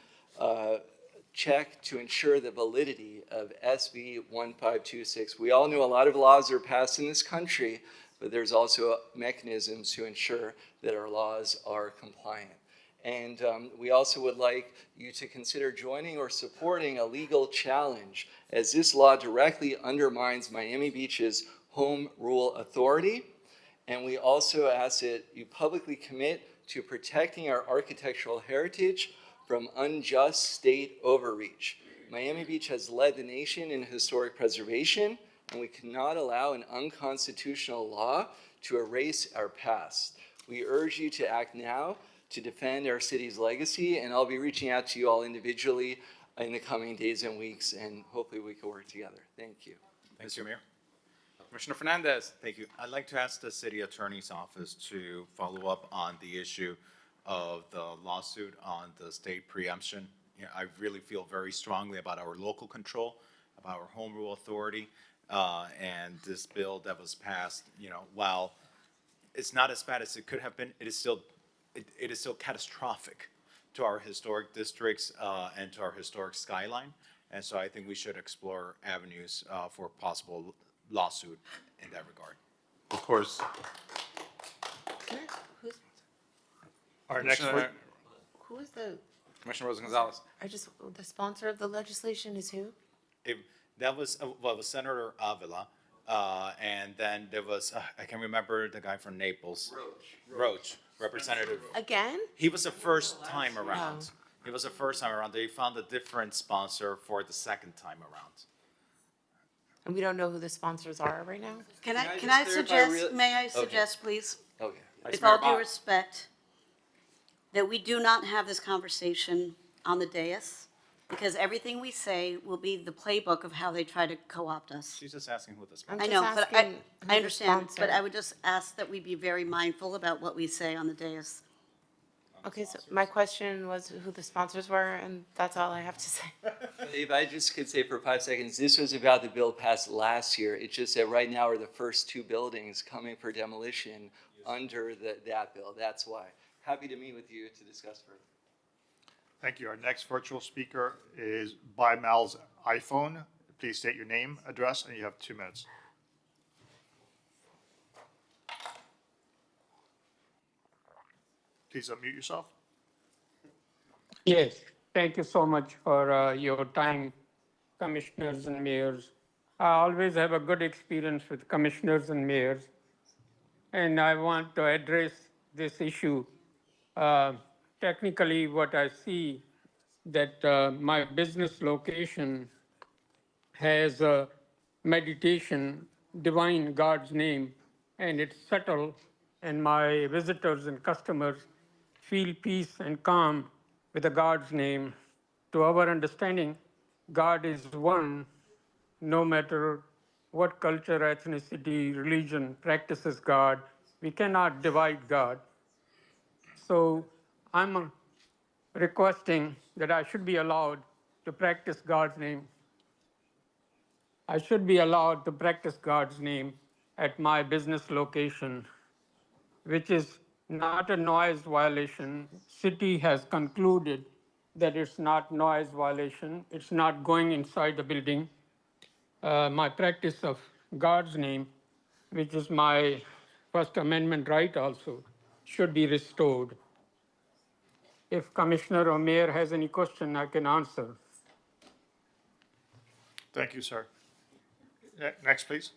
check to ensure the validity of SB 1526. We all know a lot of laws are passed in this country, but there's also mechanisms to ensure that our laws are compliant. And we also would like you to consider joining or supporting a legal challenge, as this law directly undermines Miami Beach's home rule authority. And we also ask that you publicly commit to protecting our architectural heritage from unjust state overreach. Miami Beach has led the nation in historic preservation, and we cannot allow an unconstitutional law to erase our past. We urge you to act now to defend our city's legacy, and I'll be reaching out to you all individually in the coming days and weeks, and hopefully we can work together. Thank you. Thank you, Mayor. Commissioner Fernandez. Thank you. I'd like to ask the City Attorney's Office to follow up on the issue of the lawsuit on the state preemption. You know, I really feel very strongly about our local control, about our home rule authority, and this bill that was passed, you know, while it's not as bad as it could have been, it is still catastrophic to our historic districts and to our historic skyline. And so I think we should explore avenues for possible lawsuit in that regard. Of course. Our next one. Who is the, Commissioner Rosa Gonzalez. the sponsor of the legislation is who? That was, well, it was Senator Avila. And then there was, I can't remember the guy from Naples. Roach. Representative. Again? He was the first time around. He was the first time around. They found a different sponsor for the second time around. And we don't know who the sponsors are right now? Can I suggest, may I suggest, please? Okay. With all due respect, that we do not have this conversation on the dais, because everything we say will be the playbook of how they try to co-opt us. She's just asking who the sponsor I is. know, but I the understand, but sponsor. I would just ask that we be very mindful about what we say on the dais. Okay, so my question was who the sponsors were, and that's all I have to say. If I just could say for 5 seconds, this was about the bill passed last year. It's just that right now are the first two buildings coming for demolition under that bill. That's why. Happy to meet with you to discuss further. Thank you. Our next virtual speaker is by Mal's iPhone. Please state your name, address, and you have 2 minutes. Please unmute yourself. Yes, thank you so much for your time, commissioners and mayors. I always have a good experience with commissioners and mayors, and I want to address this issue. Technically, what I see that my business location has a meditation, divine God's name, and it's subtle, and my visitors and customers feel peace and calm with the God's name. To our understanding, God is one, no matter what culture, ethnicity, religion practices God. We cannot divide God. So I'm requesting that I should be allowed to practice God's name. I should be allowed to practice God's name at my business location, which is not a noise violation. City has concluded that it's not noise violation. It's not going inside the building. My practice of God's name, which is my First Amendment right also, should be restored. If Commissioner or Mayor has any question, I can answer. Thank you, sir. Next, please.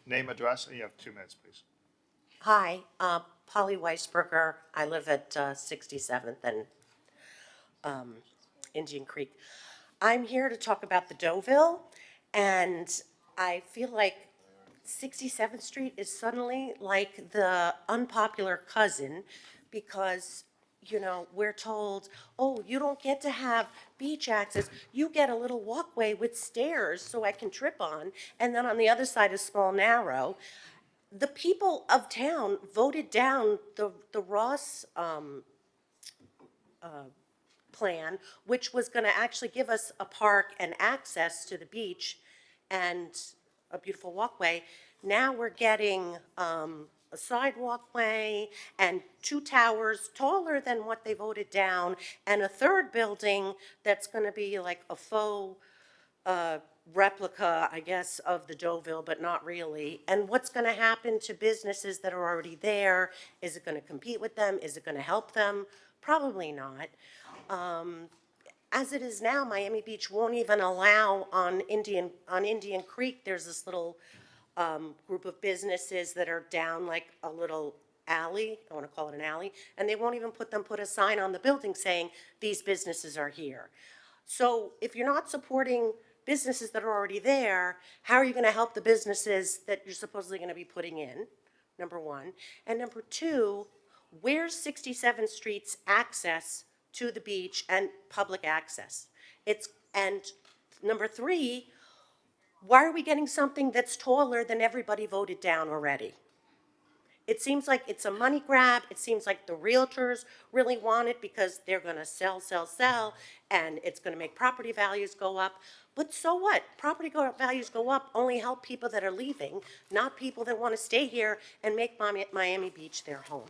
Name, address, and you have 2 minutes, please. Hi, Polly Weisberger. I live at 67th and Indian Creek. I'm here to talk about the Deauville, and I feel like 67th Street is suddenly like the unpopular cousin because, you know, we're told, oh, you don't get to have beach access. You get a little walkway with stairs so I can trip on, and then on the other side is small narrow. The people of town voted down the Ross plan, which was going to actually give us a park and access to the beach and a beautiful walkway. Now we're getting a sidewalkway and 2 towers taller than what they voted down, and a 3rd building that's going to be like a faux replica, I guess, of the Deauville, but not really. And what's going to happen to businesses that are already there? Is it going to compete with them? Is it going to help them? Probably not. As it is now, Miami Beach won't even allow on Indian Creek. There's this little group of businesses that are down like a little alley. I want to call it an alley, and they won't even put a sign on the building saying these businesses are here. So if you're not supporting businesses that are already there, how are you going to help the businesses that you're supposedly going to be putting in? Number one. And number two, where's 67th Street's access to the beach and public access? And number three, why are we getting something that's taller than everybody voted down already? It seems like it's a money grab. It seems like the realtors really want it because they're going to sell, and it's going to make property values go up. But so what? Property values go up only help people that are leaving, not people that want to stay here and make Miami Beach their home.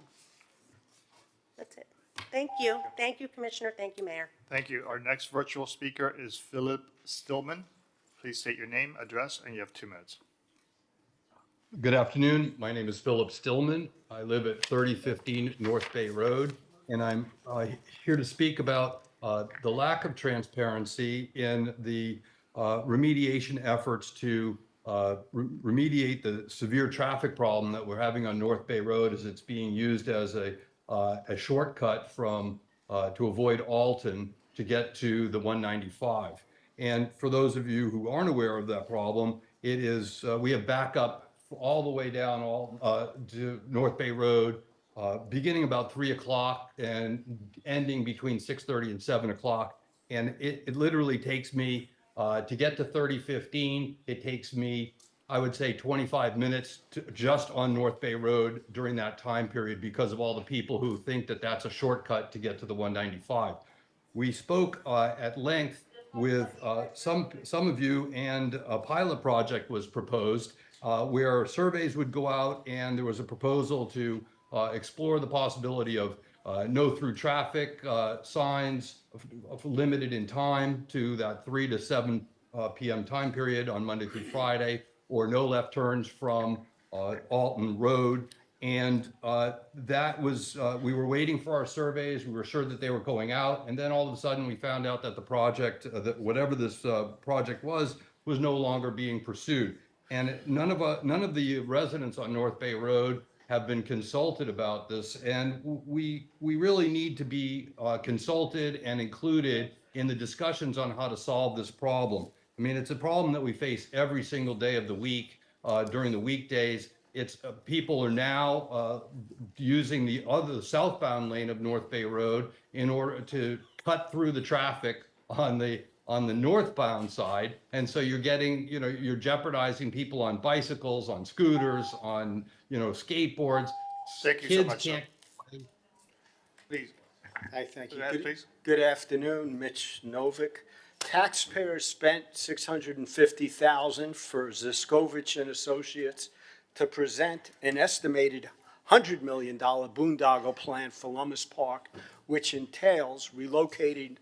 That's it. Thank you. Thank you, Commissioner. Thank you, Mayor. Thank you. Our next virtual speaker is Philip Stillman. Please state your name, address, and you have 2 minutes. Good afternoon. My name is Philip Stillman. I live at 3015 North Bay Road, and I'm here to speak about the lack of transparency in the remediation efforts to remediate the severe traffic problem that we're having on North Bay Road as it's being used as a shortcut from to avoid Alton to get to the 195. And for those of you who aren't aware of that problem, it is we have backup all the way down to North Bay Road, beginning about 3 o'clock and ending between 6:30 and 7 o'clock. And it literally takes me to get to 3015. It takes me, I would say, 25 minutes just on North Bay Road during that time period because of all the people who think that that's a shortcut to get to the 195. We spoke at length with some of you, and a pilot project was proposed where surveys would go out, and there was a proposal to explore the possibility of no through traffic signs limited in time to that 3 to 7 p.m. time period on Monday through Friday, or no left turns from Alton Road. And that was, we were waiting for our surveys. We were sure that they were going out. And then all of a sudden we found out that the project, that whatever this project was no longer being pursued. And none of the residents on North Bay Road have been consulted about this. And we really need to be consulted and included in the discussions on how to solve this problem. I mean, it's a problem that we face every single day of the week during the weekdays. It's people are now using the other southbound lane of North Bay Road in order to cut through the traffic on the northbound side. And so you're getting, you're jeopardizing people on bicycles, on scooters, on, skateboards. Thank you so much, sir. Please, Hi, thank you. Go ahead, please. Good afternoon, Mitch Novick. Taxpayers spent $650,000 for Ziskovich and Associates to present an estimated $100 million boondoggle plan for Lummis Park, which entails relocating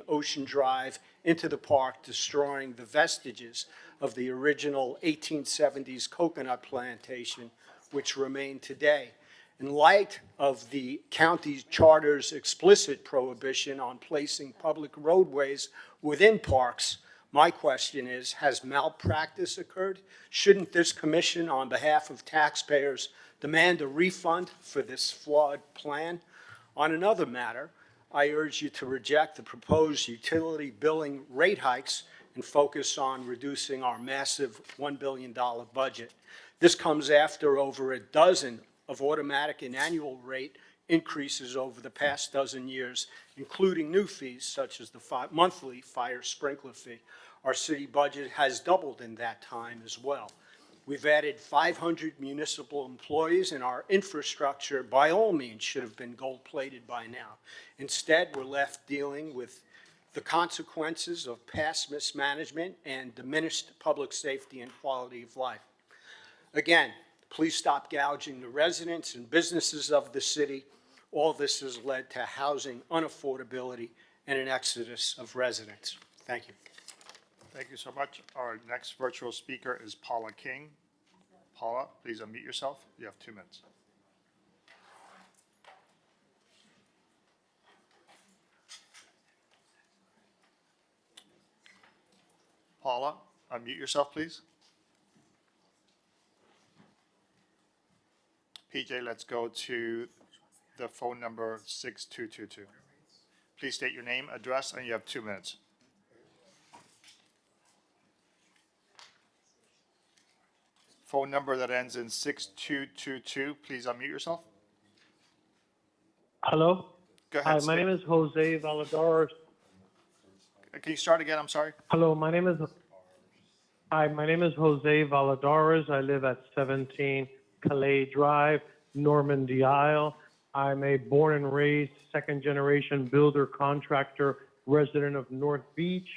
Ocean Drive into the park, destroying the vestiges of the original 1870s coconut plantation, which remain today. In light of the county charter's explicit prohibition on placing public roadways within parks, my question is, has malpractice occurred? Shouldn't this commission, on behalf of taxpayers, demand a refund for this flawed plan? On another matter, I urge you to reject the proposed utility billing rate hikes and focus on reducing our massive $1 billion budget. This comes after over a dozen of automatic and annual rate increases over the past dozen years, including new fees such as the monthly fire sprinkler fee. Our city budget has doubled in that time as well. We've added 500 municipal employees, and our infrastructure, by all means, should have been gold-plated by now. Instead, we're left dealing with the consequences of past mismanagement and diminished public safety and quality of life. Again, please stop gouging the residents and businesses of the city. All this has led to housing unaffordability and an exodus of residents. Thank you. Thank you so much. Our next virtual speaker is Paula King. Paula, please unmute yourself. You have 2 minutes. Paula, unmute yourself, please. PJ, let's go to the phone number 6222. Please state your name, address, and you have 2 minutes. Phone number that ends in 6222, please unmute yourself. Hello? Go ahead. Hi, my name is Jose Valadares. Can you start again? I'm sorry. Hello, my name is Jose Valadares. I live at 17 Calais Drive, Normandy Isle. I'm a born and raised second-generation builder contractor resident of North Beach.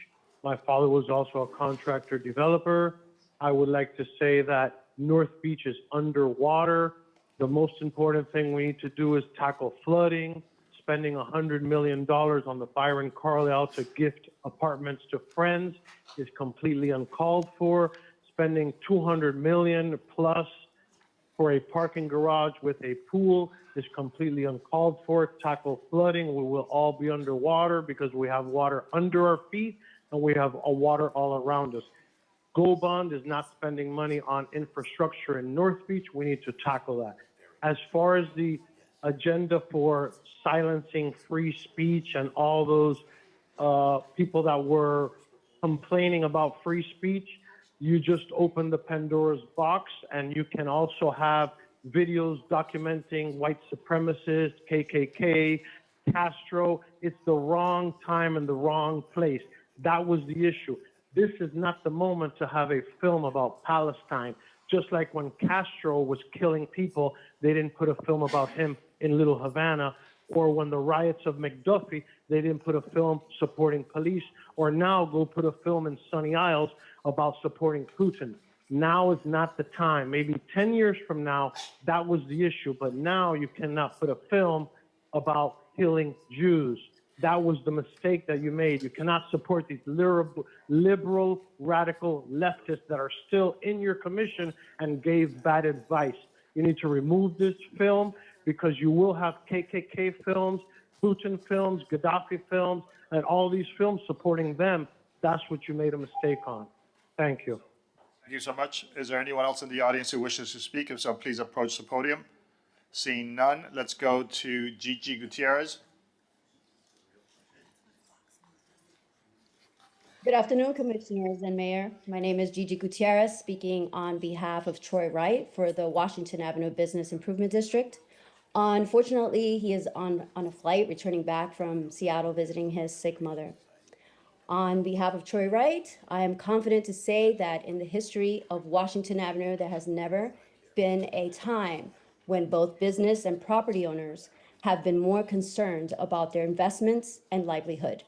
My father was also a contractor developer. I would like to say that North Beach is underwater. The most important thing we need to do is tackle flooding. Spending $100 million on the Byron Carlisle to gift apartments to friends is completely uncalled for. Spending $200 million plus for a parking garage with a pool is completely uncalled for. Tackle flooding. We will all be underwater because we have water under our feet and we have water all around us. Go Bond is not spending money on infrastructure in North Beach. We need to tackle that. As far as the agenda for silencing free speech and all those people that were complaining about free speech, you just open the Pandora's box, and you can also have videos documenting white supremacists, KKK, Castro. It's the wrong time and the wrong place. That was the issue. This is not the moment to have a film about Palestine. Just like when Castro was killing people, they didn't put a film about him in Little Havana, or when the riots of McDuffie, they didn't put a film supporting police, or now go put a film in Sunny Isles about supporting Putin. Now is not the time. Maybe 10 years from now, that was the issue, but now you cannot put a film about killing Jews. That was the mistake that you made. You cannot support these liberal, radical leftists that are still in your commission and gave bad advice. You need to remove this film because you will have KKK films, Putin films, Gaddafi films, and all these films supporting them. That's what you made a mistake on. Thank you. Thank you so much. Is there anyone else in the audience who wishes to speak? If so, please approach the podium. Seeing none, let's go to Gigi Gutierrez. Good afternoon, Commissioners and Mayor. My name is Gigi Gutierrez, speaking on behalf of Troy Wright for the Washington Avenue Business Improvement District. Unfortunately, he is on a flight returning back from Seattle visiting his sick mother. On behalf of Troy Wright, I am confident to say that in the history of Washington Avenue, there has never been a time when both business and property owners have been more concerned about their investments and livelihood.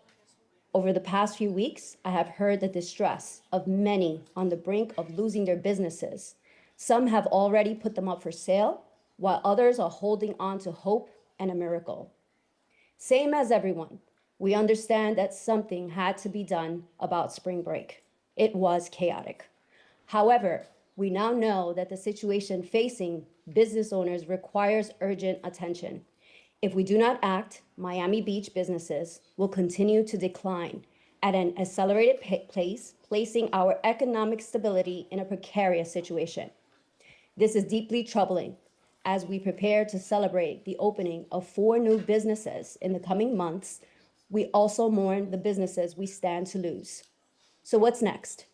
Over the past few weeks, I have heard the distress of many on the brink of losing their businesses. Some have already put them up for sale, while others are holding on to hope and a miracle. Same as everyone, we understand that something had to be done about spring break. It was chaotic. However, we now know that the situation facing business owners requires urgent attention. If we do not act, Miami Beach businesses will continue to decline at an accelerated pace, placing our economic stability in a precarious situation. This is deeply troubling as we prepare to celebrate the opening of 4 new businesses in the coming months. We also mourn the businesses we stand to lose. So what's next?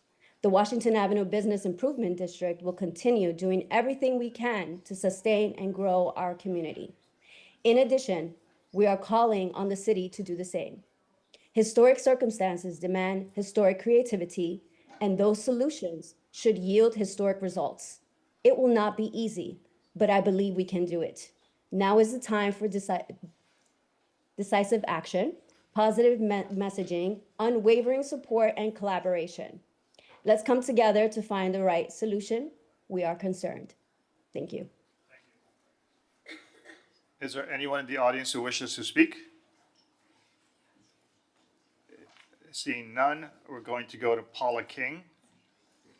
The Washington Avenue Business Improvement District will continue doing everything we can to sustain and grow our community. In addition, we are calling on the city to do the same. Historic circumstances demand historic creativity, and those solutions should yield historic results. It will not be easy, but I believe we can do it. Now is the time for decisive action, positive messaging, unwavering support, and collaboration. Let's come together to find the right solution. We are concerned. Thank you. Is there anyone in the audience who wishes to speak? Seeing none, we're going to go to Paula King.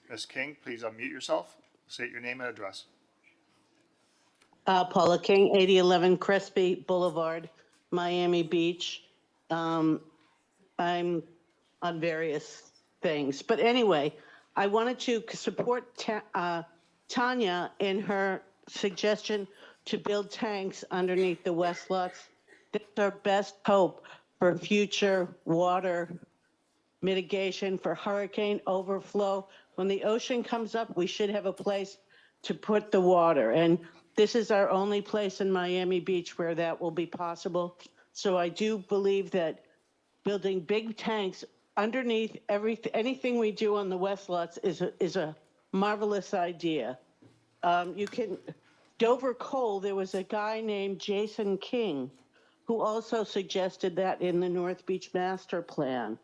Ms. King, please unmute yourself. State your name and address. Paula King, 8011 Crespi Boulevard, Miami Beach. I'm on various things. But anyway, I wanted to support Tanya in her suggestion to build tanks underneath the west lots. That's our best hope for future water mitigation, for hurricane overflow. When the ocean comes up, we should have a place to put the water. And this is our only place in Miami Beach where that will be possible. So I do believe that building big tanks underneath anything we do on the west lots is a marvelous idea. Dover Coal, there was a guy named Jason King who also suggested that in the North Beach Master Plan.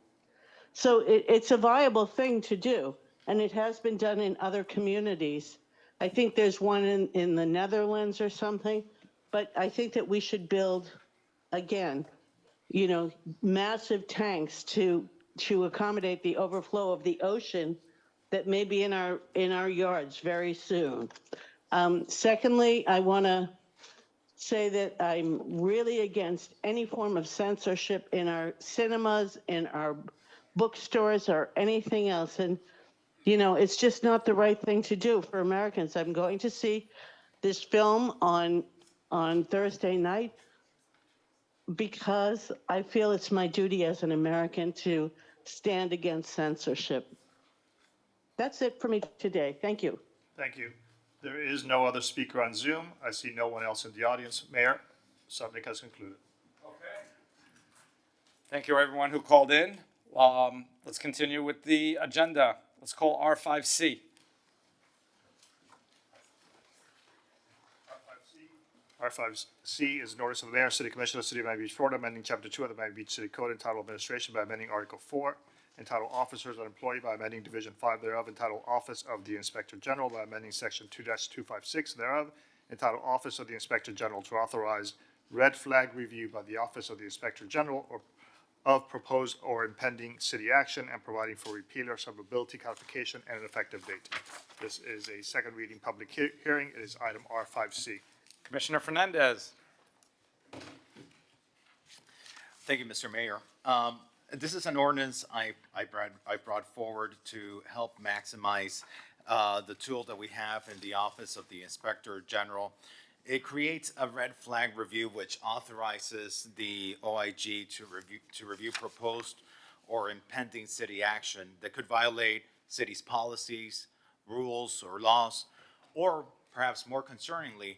So it's a viable thing to do, and it has been done in other communities. I think there's one in the Netherlands or something, but I think that we should build, again, massive tanks to accommodate the overflow of the ocean that may be in our yards very soon. Secondly, I want to say that I'm really against any form of censorship in our cinemas, in our bookstores, or anything else. And, it's just not the right thing to do for Americans. I'm going to see this film on Thursday night because I feel it's my duty as an American to stand against censorship. That's it for me today. Thank you. Thank you. There is no other speaker on Zoom. I see no one else in the audience. Mayor, Sutnick has concluded. Okay. Thank you, everyone who called in. Let's continue with the agenda. Let's call R5C. R5C is notice of the Mayor, City Commission of the City of Miami Beach, Florida, amending Chapter 2 of the Miami Beach City Code entitled Administration by amending Article 4, entitled Officers and Employee by amending Division 5 thereof, entitled Office of the Inspector General by amending Section 2-256 thereof, entitled Office of the Inspector General to authorize red flag review by the Office of the Inspector General or of proposed or impending city action and providing for repeal or subrogability codification and an effective date. This is a second reading public hearing. It is item R5C. Commissioner Fernandez. Thank you, Mr. Mayor. This is an ordinance I brought forward to help maximize the tool that we have in the Office of the Inspector General. It creates a red flag review which authorizes the OIG to review proposed or impending city action that could violate city's policies, rules, or laws, or perhaps more concerningly,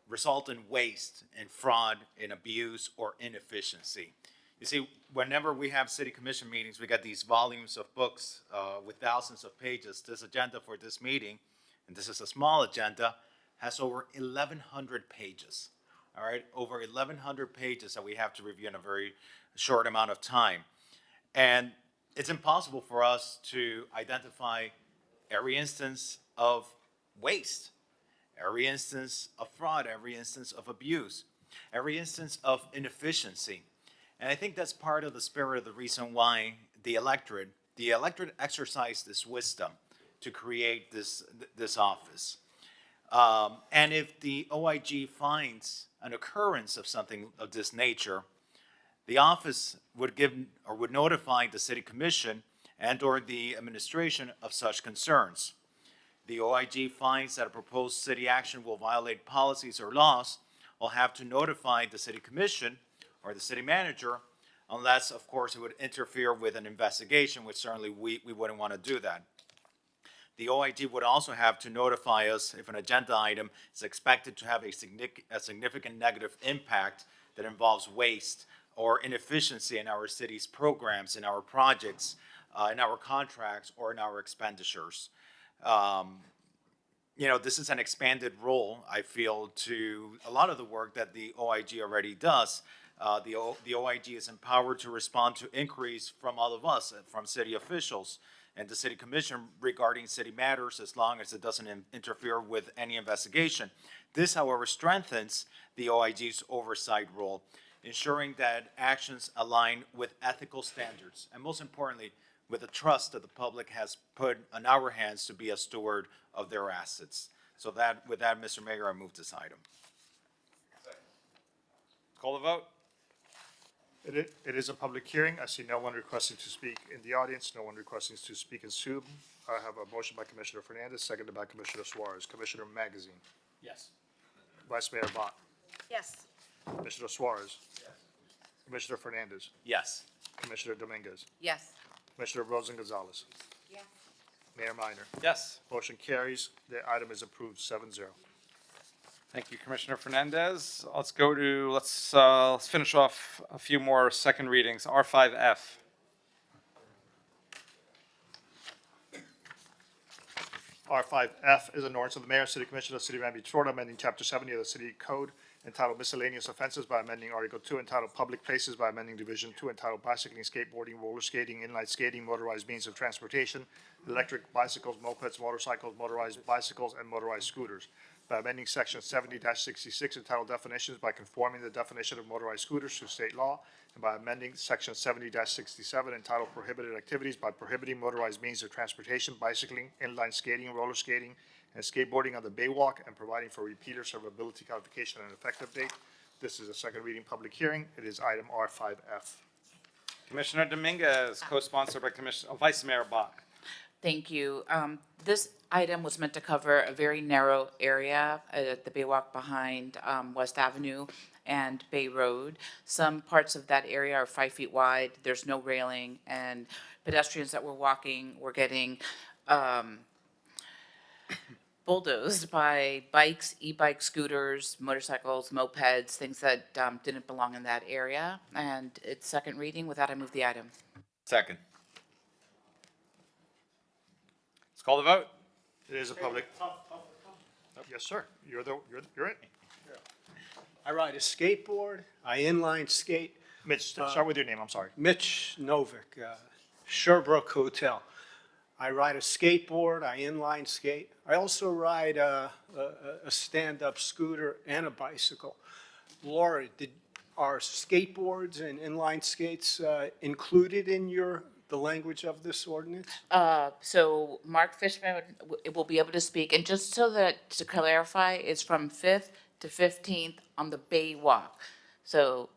result in waste, in fraud, in abuse, or inefficiency. You see, whenever we have city commission meetings, we get these volumes of books with thousands of pages. This agenda for this meeting, and this is a small agenda, has over 1,100 pages. all right, over 1,100 pages that we have to review in a very short amount of time. And it's impossible for us to identify every instance of waste, every instance of fraud, every instance of abuse, every instance of inefficiency. And I think that's part of the spirit of the reason why the electorate exercised this wisdom to create this office. And if the OIG finds an occurrence of something of this nature, the office would give or would notify the city commission and or the administration of such concerns. The OIG finds that a proposed city action will violate policies or laws, will have to notify the city commission or the city manager, unless, of course, it would interfere with an investigation, which certainly we wouldn't want to do that. The OIG would also have to notify us if an agenda item is expected to have a significant negative impact that involves waste or inefficiency in our city's programs, in our projects, in our contracts, or in our expenditures. This is an expanded role, I feel, to a lot of the work that the OIG already does. The OIG is empowered to respond to inquiries from all of us, from city officials and the city commission regarding city matters, as long as it doesn't interfere with any investigation. This, however, strengthens the OIG's oversight role, ensuring that actions align with ethical standards, and most importantly, with the trust that the public has put in our hands to be a steward of their assets. So with that, Mr. Mayor, I move this item. Call the vote. It is a public hearing. I see no one requesting to speak in the audience, no one requesting to speak in Zoom. I have a motion by Commissioner Fernandez, seconded by Commissioner Suarez. Commissioner Magazine. Yes. Vice Mayor Bott. Yes. Commissioner Suarez. Yes. Commissioner Fernandez. Yes. Commissioner Dominguez. Yes. Commissioner Rosen Gonzalez. Yes. Mayor Minor. Yes. Motion carries. The item is approved 7-0. Thank you, Commissioner Fernandez. Let's finish off a few more second readings. R5F. R5F is an ordinance of the Mayor and City Commission of the City of Miami Beach, Florida, amending Chapter 70 of the City Code entitled Miscellaneous Offenses by amending Article 2 entitled Public Places by amending Division 2 entitled Bicycling, Skateboarding, Roller Skating, Inline Skating, Motorized Means of Transportation, Electric Bicycles, Mopeds, Motorcycles, Motorized Bicycles, and Motorized Scooters by amending Section 70-66 entitled Definitions by conforming the definition of motorized scooters to state law, and by amending Section 70-67 entitled Prohibited Activities by prohibiting motorized means of transportation, bicycling, inline skating, roller skating, and skateboarding on the Baywalk, and providing for repeater servability codification and effective date. This is a second reading public hearing. It is item R5F. Commissioner Dominguez, co-sponsored by Vice Mayor Bach. Thank you. This item was meant to cover a very narrow area at the Baywalk behind West Avenue and Bay Road. Some parts of that area are 5 feet wide. There's no railing, and pedestrians that were walking were getting bulldozed by bikes, e-bike scooters, motorcycles, mopeds, things that didn't belong in that area. And it's second reading. With that, I move the item. Second. Let's call the vote. It is a public. Yes, sir. You're it. I ride a skateboard, I inline skate. Mitch, start with your name. I'm sorry. Mitch Novick, Sherbrooke Hotel. I ride a skateboard, I inline skate. I also ride a stand-up scooter and a bicycle. Laura, are skateboards and inline skates included in the language of this ordinance? So Mark Fishman will be able to speak, and just so that, to clarify, it's from 5th to 15th on the Bay Walk. So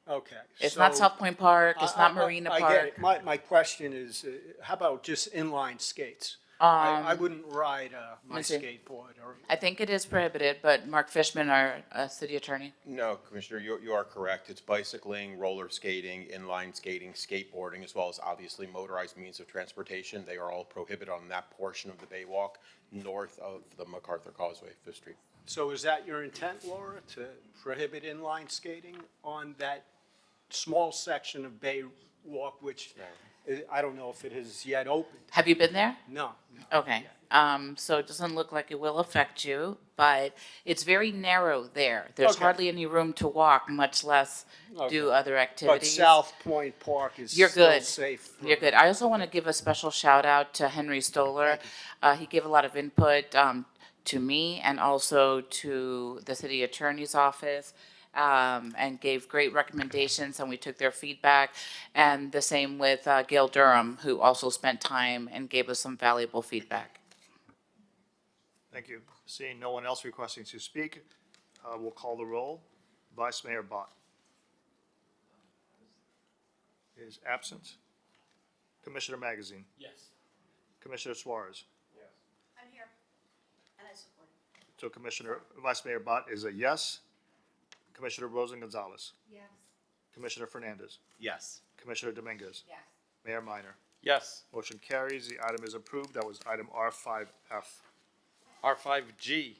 okay. it's not South Point Park, it's not Marina I Park. get it. My question is, how about just inline skates? I wouldn't ride my skateboard. I think it is prohibited, but Mark Fishman, our city attorney. No, Commissioner, you are correct. It's bicycling, roller skating, inline skating, skateboarding, as well as obviously motorized means of transportation. They are all prohibited on that portion of the Baywalk north of the MacArthur Causeway, 5th Street. So is that your intent, Laura, to prohibit inline skating on that small section of Bay Walk, which I don't know if it has yet opened? Have you been there? No. Okay. so it doesn't look like it will affect you, but it's very narrow there. There's Okay. hardly any room to walk, much less do other But activities. South Point Park is You're still good. safe. for- You're good. I also want to give a special shout out to Henry Stoller. He gave a lot of input to me and also to the city attorney's office, and gave great recommendations, and we took their feedback. And the same with Gail Durham, who also spent time and gave us some valuable feedback. Thank you. Seeing no one else requesting to speak, we'll call the roll. Vice Mayor Bott is absent. Commissioner Magazine. Yes. Commissioner Suarez. I'm here, and I support it. So Commissioner, Vice Mayor Bott is a yes. Commissioner Rosen Gonzalez. Yes. Commissioner Fernandez. Yes. Commissioner Dominguez. Yes. Mayor Minor. Yes. Motion carries. The item is approved. That was item R5F. R5G.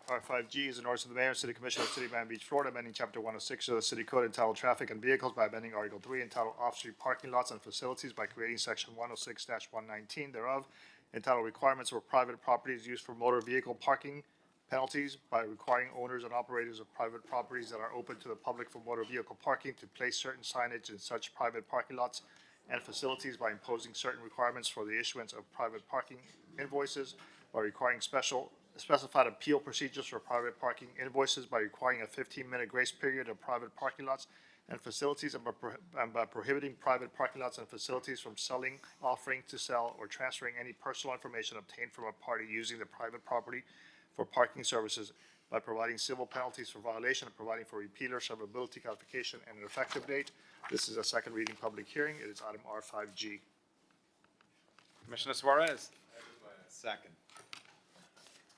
R5G is an ordinance of the mayor and city commission of the city of Miami Beach, Florida, amending chapter 106 of the city code entitled Traffic and Vehicles by amending Article 3 entitled Off-Street Parking Lots and Facilities by creating section 106-119 thereof, entitled Requirements for Private Properties Used for Motor Vehicle Parking Penalties by requiring owners and operators of private properties that are open to the public for motor vehicle parking to place certain signage in such private parking lots and facilities by imposing certain requirements for the issuance of private parking invoices, by requiring specified appeal procedures for private parking invoices, by requiring a 15-minute grace period of private parking lots and facilities, and by prohibiting private parking lots and facilities from selling, offering to sell, or transferring any personal information obtained from a party using the private property for parking services, by providing civil penalties for violation and providing for repealer, servability, codification, and an effective date. This is a second reading public hearing. It is item R5G. Commissioner Suarez. Second.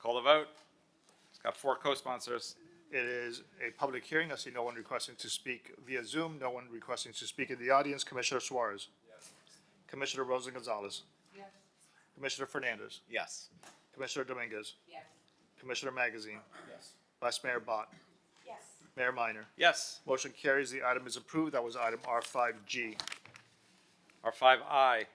Call the vote. It's got 4 co-sponsors. It is a public hearing. I see no one requesting to speak via Zoom, no one requesting to speak in the audience. Commissioner Suarez. Yes. Commissioner Rosen Gonzalez. Yes. Commissioner Fernandez. Yes. Commissioner Dominguez. Yes. Commissioner Magazine. Yes. Vice Mayor Bott. Yes. Mayor Minor. Yes. Motion carries. The item is approved. That was item R5G. R5I.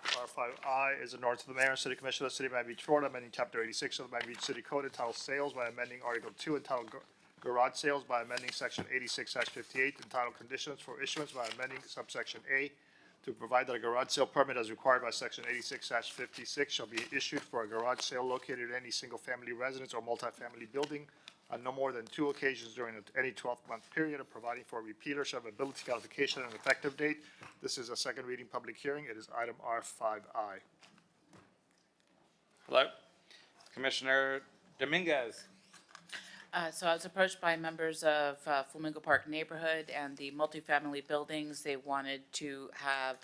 R5I is an ordinance of the mayor and city commission of the city of Miami Beach, Florida, amending chapter 86 of the Miami Beach City Code entitled Sales by amending Article 2 entitled Garage Sales by amending section 86-58 entitled Conditions for Issuance by amending subsection A to provide that a garage sale permit as required by section 86-56 shall be issued for a garage sale located in any single-family residence or multifamily building on no more than 2 occasions during any 12-month period, and providing for a repealer, servability, codification, and effective date. This is a second reading public hearing. It is item R5I. Hello. Commissioner Dominguez. So I was approached by members of Flamingo Park neighborhood and the multifamily buildings. They wanted to have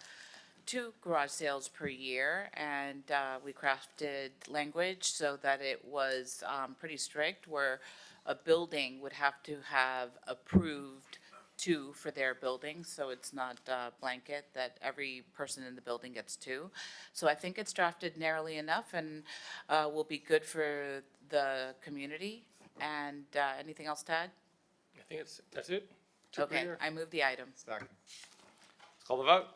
2 garage sales per year, and we crafted language so that it was pretty strict, where a building would have to have approved 2 for their building, so it's not blanket that every person in the building gets 2. So I think it's drafted narrowly enough and will be good for the community. And anything else to add? I think that's it. 2 per Okay, year. I move the item. Second. Let's call the vote.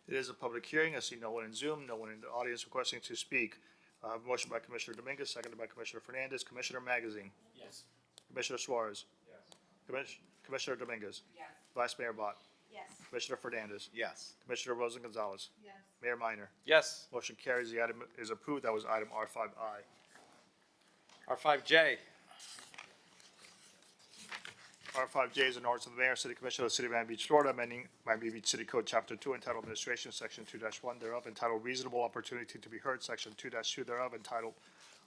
It is a public hearing. I see no one in Zoom, no one in the audience requesting to speak. I have a motion by Commissioner Dominguez, seconded by Commissioner Fernandez. Commissioner Magazine. Yes. Commissioner Suarez. Yes. Commissioner Dominguez. Yes. Vice Mayor Bott. Yes. Commissioner Fernandez. Yes. Commissioner Rosen Gonzalez. Yes. Mayor Minor. Yes. Motion carries. The item is approved. That was item R5I. R5J. R5J is an ordinance of the mayor and city commission of the city of Miami Beach, Florida, amending Miami Beach City Code, Chapter 2, entitled Administration, Section 2-1 thereof, entitled Reasonable Opportunity to be Heard, Section 2-2 thereof, entitled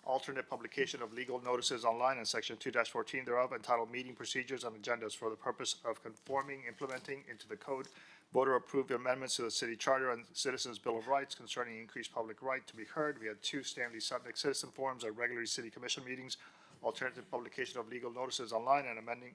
Alternate Publication of Legal Notices Online, and Section 2-14 thereof, entitled Meeting Procedures and Agendas for the purpose of conforming, implementing into the code voter-approved amendments to the city charter and Citizens Bill of Rights concerning increased public right to be heard. We had 2 Stanley Sutnick citizen forums at regular city commission meetings, alternative publication of legal notices online, and amending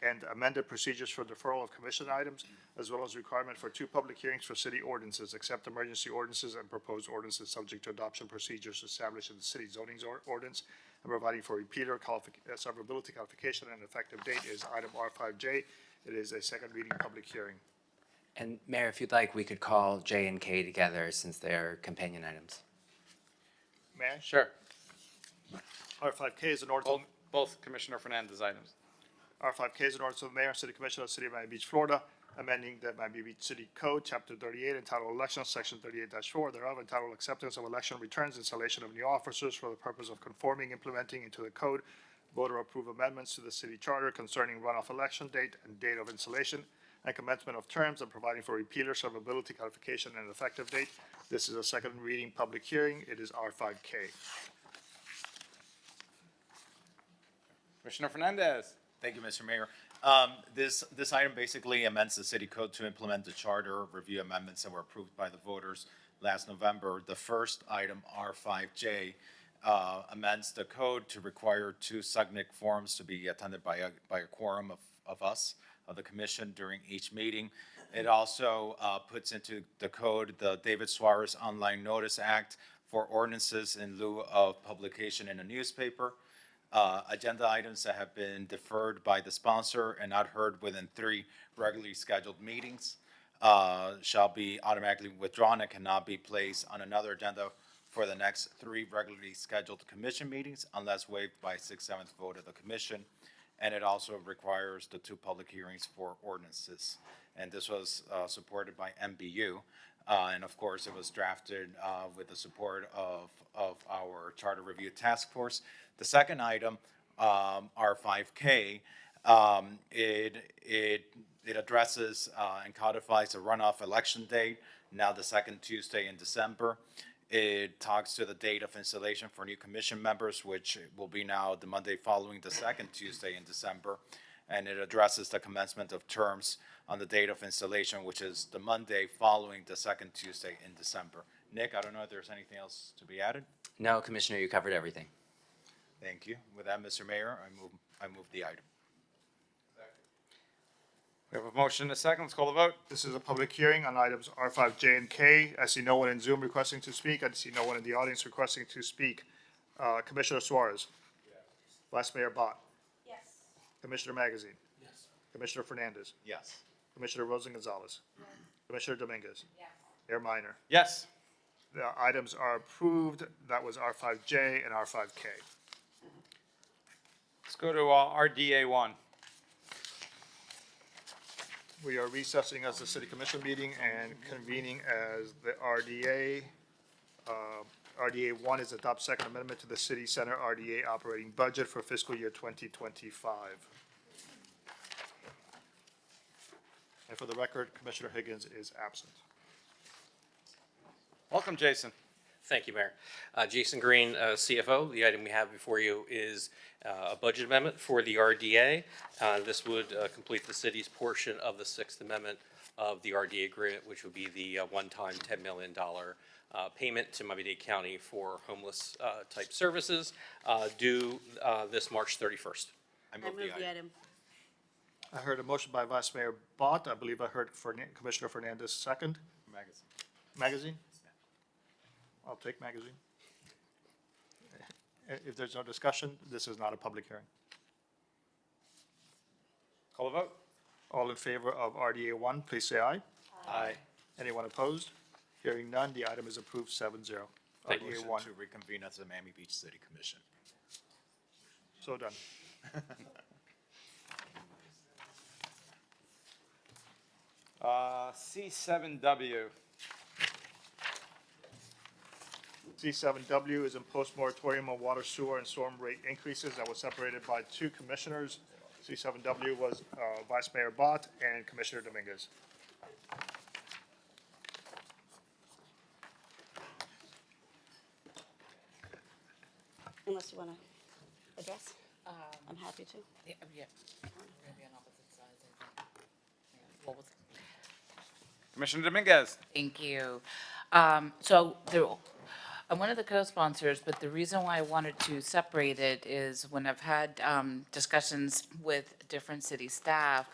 and amended procedures for deferral of commission items, as well as requirement for 2 public hearings for city ordinances, except emergency ordinances and proposed ordinances subject to adoption procedures established in the city zoning ordinance, and providing for repealer severability qualification and effective date is item R5J. It is a second reading public hearing. And Mayor, if you'd like, we could call J and K together since they're companion items. May I? Sure. R5K is an ordinance. Both Commissioner Fernandez items. R5K is an ordinance of the mayor and city commission of the city of Miami Beach, Florida, amending the Miami Beach City Code, Chapter 38, entitled Elections, Section 38-4 thereof, entitled Acceptance of Election Returns, Installation of New Officers for the purpose of conforming, implementing into the code, voter-approved amendments to the city charter concerning runoff election date and date of installation, and commencement of terms, and providing for repealer severability qualification and effective date. This is a second reading public hearing. It is R5K. Commissioner Fernandez. Thank you, Mr. Mayor. This item basically amends the city code to implement the charter review amendments that were approved by the voters last November. The first item, R5J, amends the code to require 2 Sutnick forums to be attended by a quorum of us, of the commission, during each meeting. It also puts into the code the David Suarez Online Notice Act for ordinances in lieu of publication in a newspaper. Agenda items that have been deferred by the sponsor and not heard within 3 regularly scheduled meetings shall be automatically withdrawn and cannot be placed on another agenda for the next 3 regularly scheduled commission meetings unless waived by 6/7 vote of the commission. And it also requires the 2 public hearings for ordinances. And this was supported by MBU. And of course, it was drafted with the support of our Charter Review Task Force. The second item, R5K, it addresses and codifies a runoff election date, now the second Tuesday in December. It talks to the date of installation for new commission members, which will be now the Monday following the second Tuesday in December. And it addresses the commencement of terms on the date of installation, which is the Monday following the second Tuesday in December. Nick, I don't know if there's anything else to be added? No, Commissioner, you covered everything. Thank you. With that, Mr. Mayor, I move the item. We have a motion and a second. Let's call the vote. This is a public hearing on items R5J and K. I see no one in Zoom requesting to speak. I see no one in the audience requesting to speak. Commissioner Suarez? Yes. Vice Mayor Bott? Yes. Commissioner Magazine? Yes. Commissioner Fernandez? Yes. Commissioner Rosen Gonzalez? Yes. Commissioner Dominguez? Yes. Mayor Minor? Yes. The items are approved. That was R5J and R5K. Let's go to RDA 1. We are recessing as the city commission meeting and convening as the RDA. RDA 1 is adopt second amendment to the city center RDA operating budget for fiscal year 2025. And for the record, Commissioner Higgins is absent. Welcome, Jason. Thank you, Mayor. Jason Green, CFO. The item we have before you is a budget amendment for the RDA. This would complete the city's portion of the Sixth Amendment of the RDA agreement, which would be the one-time $10 million payment to Miami-Dade County for homeless type services due this March 31st. I move the item. I heard a motion by Vice Mayor Bott. I believe I heard Commissioner Fernandez second. Magazine? I'll take Magazine. If there's no discussion, this is not a public hearing. Call the vote. All in favor of RDA 1, please say aye. Aye. Anyone opposed? Hearing none, the item is approved 7-0. Thank RDA you. 1. To reconvene as the Miami Beach City Commission. So done. C7W. C7W is in post-moratorium on water, sewer, and storm rate increases that was separated by 2 commissioners. C7W was Vice Mayor Bott and Commissioner Dominguez. Unless you want to address, I'm happy to. Yeah. We're gonna be on opposite sides, I think. Yeah. What was Commissioner Dominguez. Thank you. So I'm one of the co-sponsors, but the reason why I wanted to separate it is when I've had discussions with different city staff,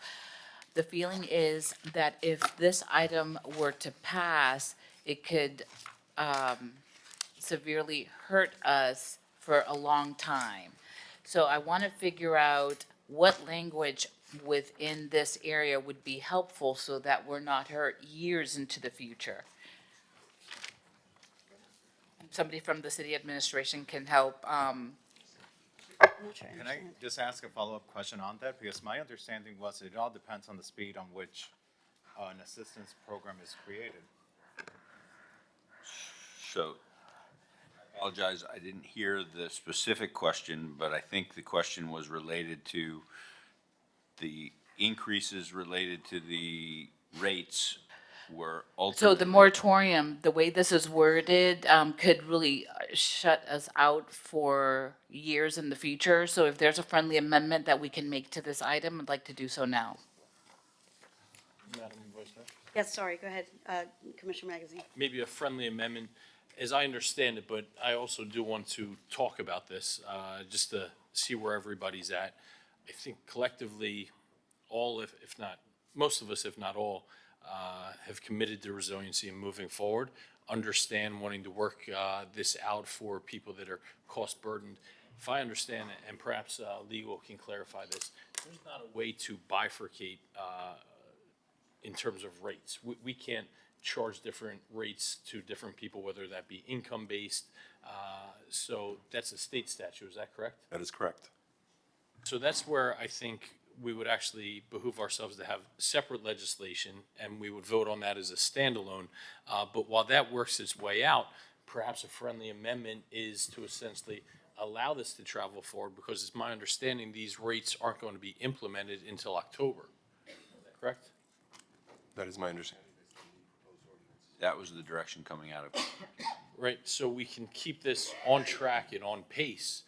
the feeling is that if this item were to pass, it could severely hurt us for a long time. So I want to figure out what language within this area would be helpful so that we're not hurt years into the future. Somebody from the city administration can help. Can I just ask a follow-up question on that? Because my understanding was it all depends on the speed on which an assistance program is created. So, I apologize, I didn't hear the specific question, but I think the question was related to the increases related to the rates were ultimately. So the moratorium, the way this is worded, could really shut us out for years in the future. So if there's a friendly amendment that we can make to this item, I'd like to do so now. Madam Vice Mayor? Yes, sorry, go ahead, Commissioner Magazine. Maybe a friendly amendment, as I understand it, but I also do want to talk about this, just to see where everybody's at. I think collectively, all, if not, most of us, if not all, have committed to resiliency and moving forward, understand wanting to work this out for people that are cost burdened. If I understand it, and perhaps legal can clarify this, there's not a way to bifurcate in terms of rates. We can't charge different rates to different people, whether that be income-based. So that's a state statute, is that correct? That is correct. So that's where I think we would actually behoove ourselves to have separate legislation, and we would vote on that as a standalone. But while that works its way out, perhaps a friendly amendment is to essentially allow this to travel forward, because it's my understanding these rates aren't going to be implemented until October. Is that correct? That is my understanding. That was the direction coming out of it. Right, so we can keep this on track and on pace,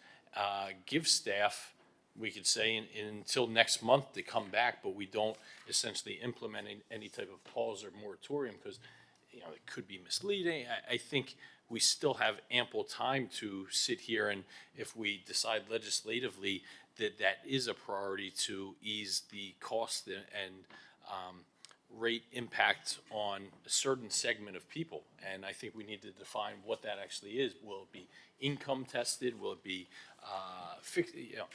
give staff, we could say until next month to come back, but we don't essentially implement any type of pause or moratorium, because, you know, it could be misleading. I think we still have ample time to sit here, and if we decide legislatively that that is a priority to ease the cost and rate impact on a certain segment of people. And I think we need to define what that actually is. Will it be income tested? Will it be fixed? You know,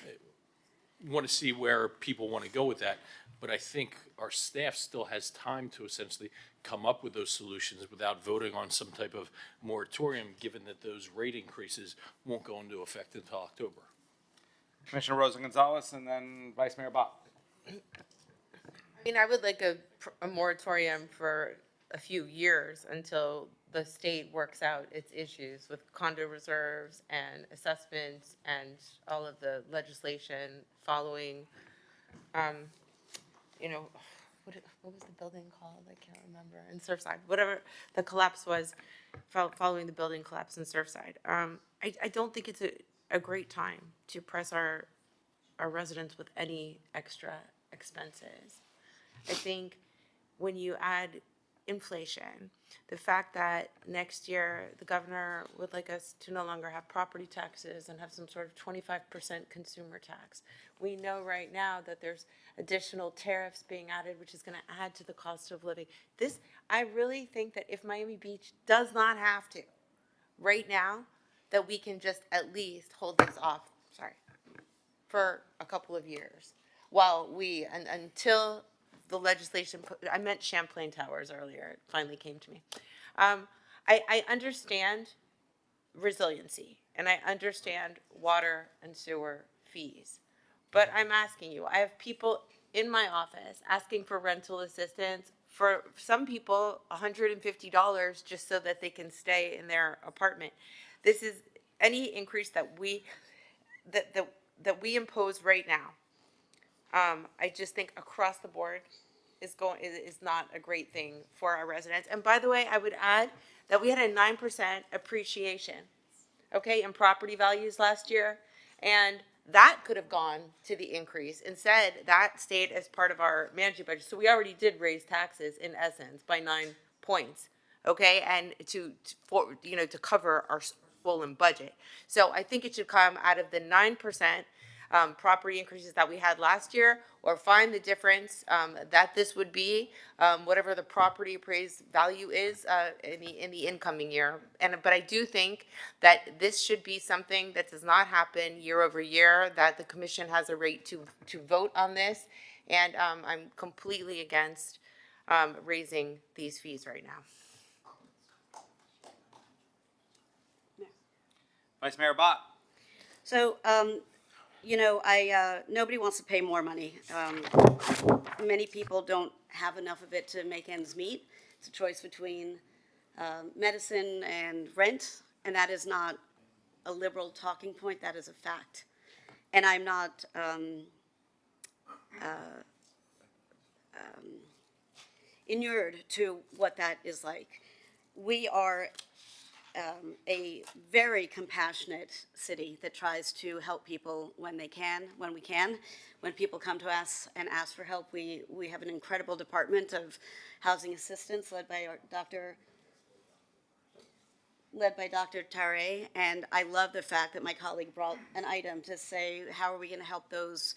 want to see where people want to go with that, but I think our staff still has time to essentially come up with those solutions without voting on some type of moratorium, given that those rate increases won't go into effect until October. Commissioner Rosa Gonzalez and then Vice Mayor Bott. I mean, I would like a moratorium for a few years until the state works out its issues with condo reserves and assessments and all of the legislation following, you know, what was the building called? I can't remember. In Surfside, whatever the collapse was, following the building collapse in Surfside. I don't think it's a great time to press our residents with any extra expenses. I think when you add inflation, the fact that next year the governor would like us to no longer have property taxes and have some sort of 25% consumer tax. We know right now that there's additional tariffs being added, which is going to add to the cost of living. I really think that if Miami Beach does not have to, right now, that we can just at least hold this off, for a couple of years while until the legislation, I meant Champlain Towers earlier, it finally came to me. I understand resiliency and I understand water and sewer fees, but I'm asking you, I have people in my office asking for rental assistance, for some people $150 just so that they can stay in their apartment. This is any increase that we impose right now. I just think across the board is not a great thing for our residents. And by the way, I would add that we had a 9% appreciation, okay, in property values last year, and that could have gone to the increase. Instead, that stayed as part of our management budget. So we already did raise taxes in essence by 9 points, okay, and to cover full in budget. So I think it should come out of the 9% property increases that we had last year, or find the difference that this would be, whatever the property appraised value is in the incoming year. But I do think that this should be something that does not happen year over year, that the commission has a right to vote on this. And I'm completely against raising these fees right now. Vice Mayor Bott. So, you know, nobody wants to pay more money. Many people don't have enough of it to make ends meet. It's a choice between medicine and rent, and that is not a liberal talking point, that is a fact. And I'm not inured to what that is like. We are a very compassionate city that tries to help people when we can. When people come to us and ask for help, we have an incredible department of housing assistance led by Dr. Tare, and I love the fact that my colleague brought an item to say, how are we going to help those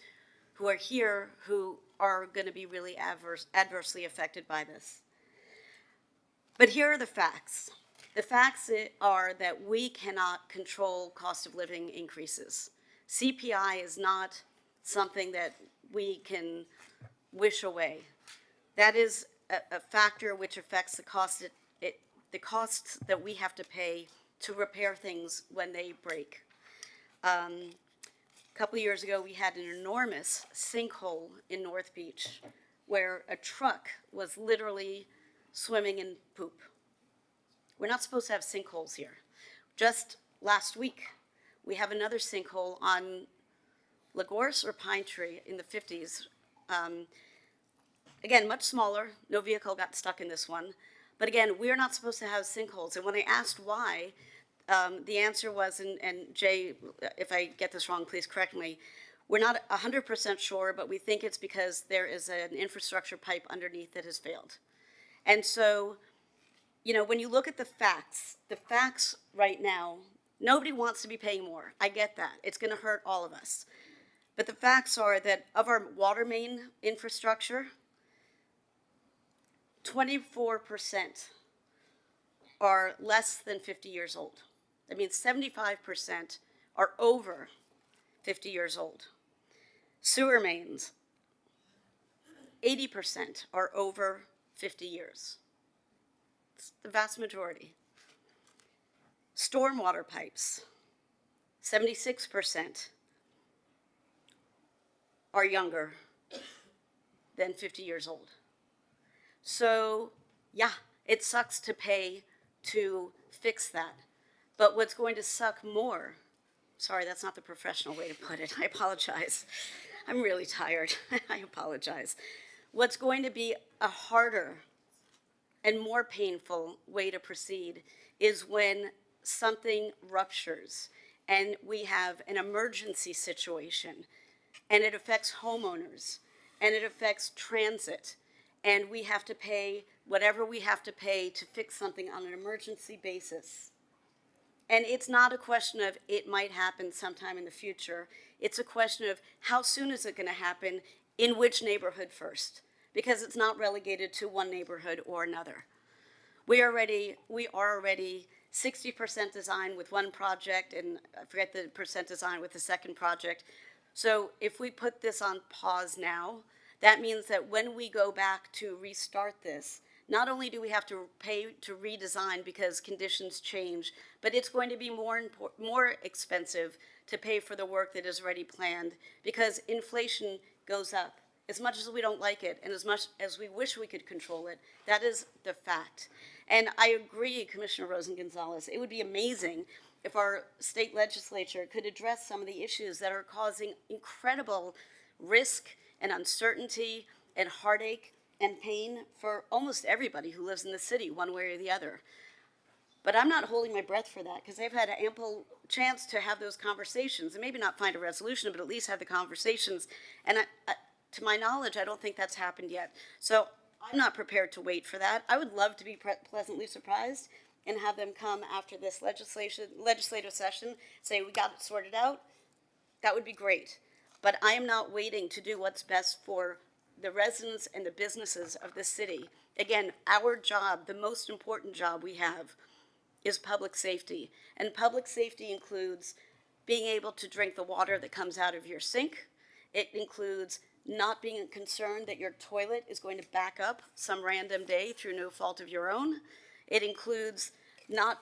who are here who are going to be really adversely affected by this? But here are the facts. The facts are that we cannot control cost of living increases. CPI is not something that we can wish away. That is a factor which affects the costs that we have to pay to repair things when they break. A couple of years ago, we had an enormous sinkhole in North Beach where a truck was literally swimming in poop. We're not supposed to have sinkholes here. Just last week, we have another sinkhole on Lagorce or Pine Tree in the 50s. Again, much smaller. No vehicle got stuck in this one. But again, we're not supposed to have sinkholes. And when I asked why, the answer was, and Jay, if I get this wrong, please correct me, we're not 100% sure, but we think it's because there is an infrastructure pipe underneath that has failed. And so, you know, when you look at the facts right now, nobody wants to be paying more. I get that. It's going to hurt all of us. But the facts are that of our water main infrastructure, 24% are less than 50 years old. That means 75% are over 50 years old. Sewer mains, 80% are over 50 years. The vast majority. Stormwater pipes, 76% are younger than 50 years old. So, yeah, it sucks to pay to fix that. But what's going to suck more, sorry, that's not the professional way to put it. I apologize. I'm really tired. I apologize. What's going to be a harder and more painful way to proceed is when something ruptures and we have an emergency situation and it affects homeowners and it affects transit and we have to pay whatever we have to pay to fix something on an emergency basis. And it's not a question of it might happen sometime in the future. It's a question of how soon is it going to happen, in which neighborhood first, because it's not relegated to one neighborhood or another. We are already 60% design with one project, and I forget the percent design with the second project. So if we put this on pause now, that means that when we go back to restart this, not only do we have to pay to redesign because conditions change, but it's going to be more expensive to pay for the work that is already planned because inflation goes up. As much as we don't like it and as much as we wish we could control it, that is the fact. And I agree, Commissioner Rosen-Gonzalez, it would be amazing if our state legislature could address some of the issues that are causing incredible risk and uncertainty and heartache and pain for almost everybody who lives in the city, one way or the other. But I'm not holding my breath for that because they've had an ample chance to have those conversations and maybe not find a resolution, but at least have the conversations. And to my knowledge, I don't think that's happened yet. So I'm not prepared to wait for that. I would love to be pleasantly surprised and have them come after this legislative session, say, we got it sorted out, that would be great. But I am not waiting to do what's best for the residents and the businesses of this city. Again, our job, the most important job we have, is public safety. And public safety includes being able to drink the water that comes out of your sink. It includes not being concerned that your toilet is going to back up some random day through no fault of your own. It includes not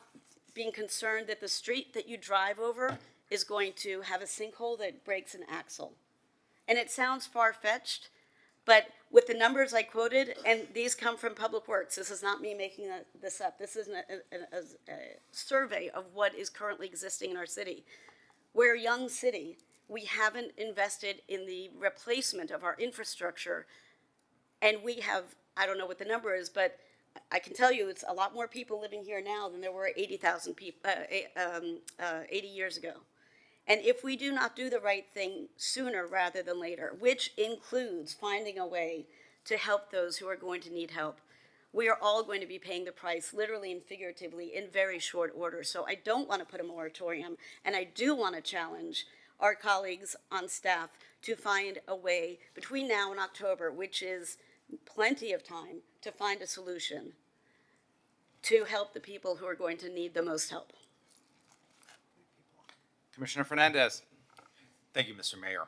being concerned that the street that you drive over is going to have a sinkhole that breaks an axle. And it sounds far-fetched, but with the numbers I quoted, and these come from Public Works, this is not me making this up, this is a survey of what is currently existing in our city. We're a young city. We haven't invested in the replacement of our infrastructure, and we have, I don't know what the number is, but I can tell you it's a lot more people living here now than there were 80,000 people, 80 years ago. And if we do not do the right thing sooner rather than later, which includes finding a way to help those who are going to need help, we are all going to be paying the price, literally and figuratively, in very short order. So I don't want to put a moratorium, and I do want to challenge our colleagues on staff to find a way between now and October, which is plenty of time, to find a solution to help the people who are going to need the most help. Commissioner Fernandez. Thank you, Mr. Mayor.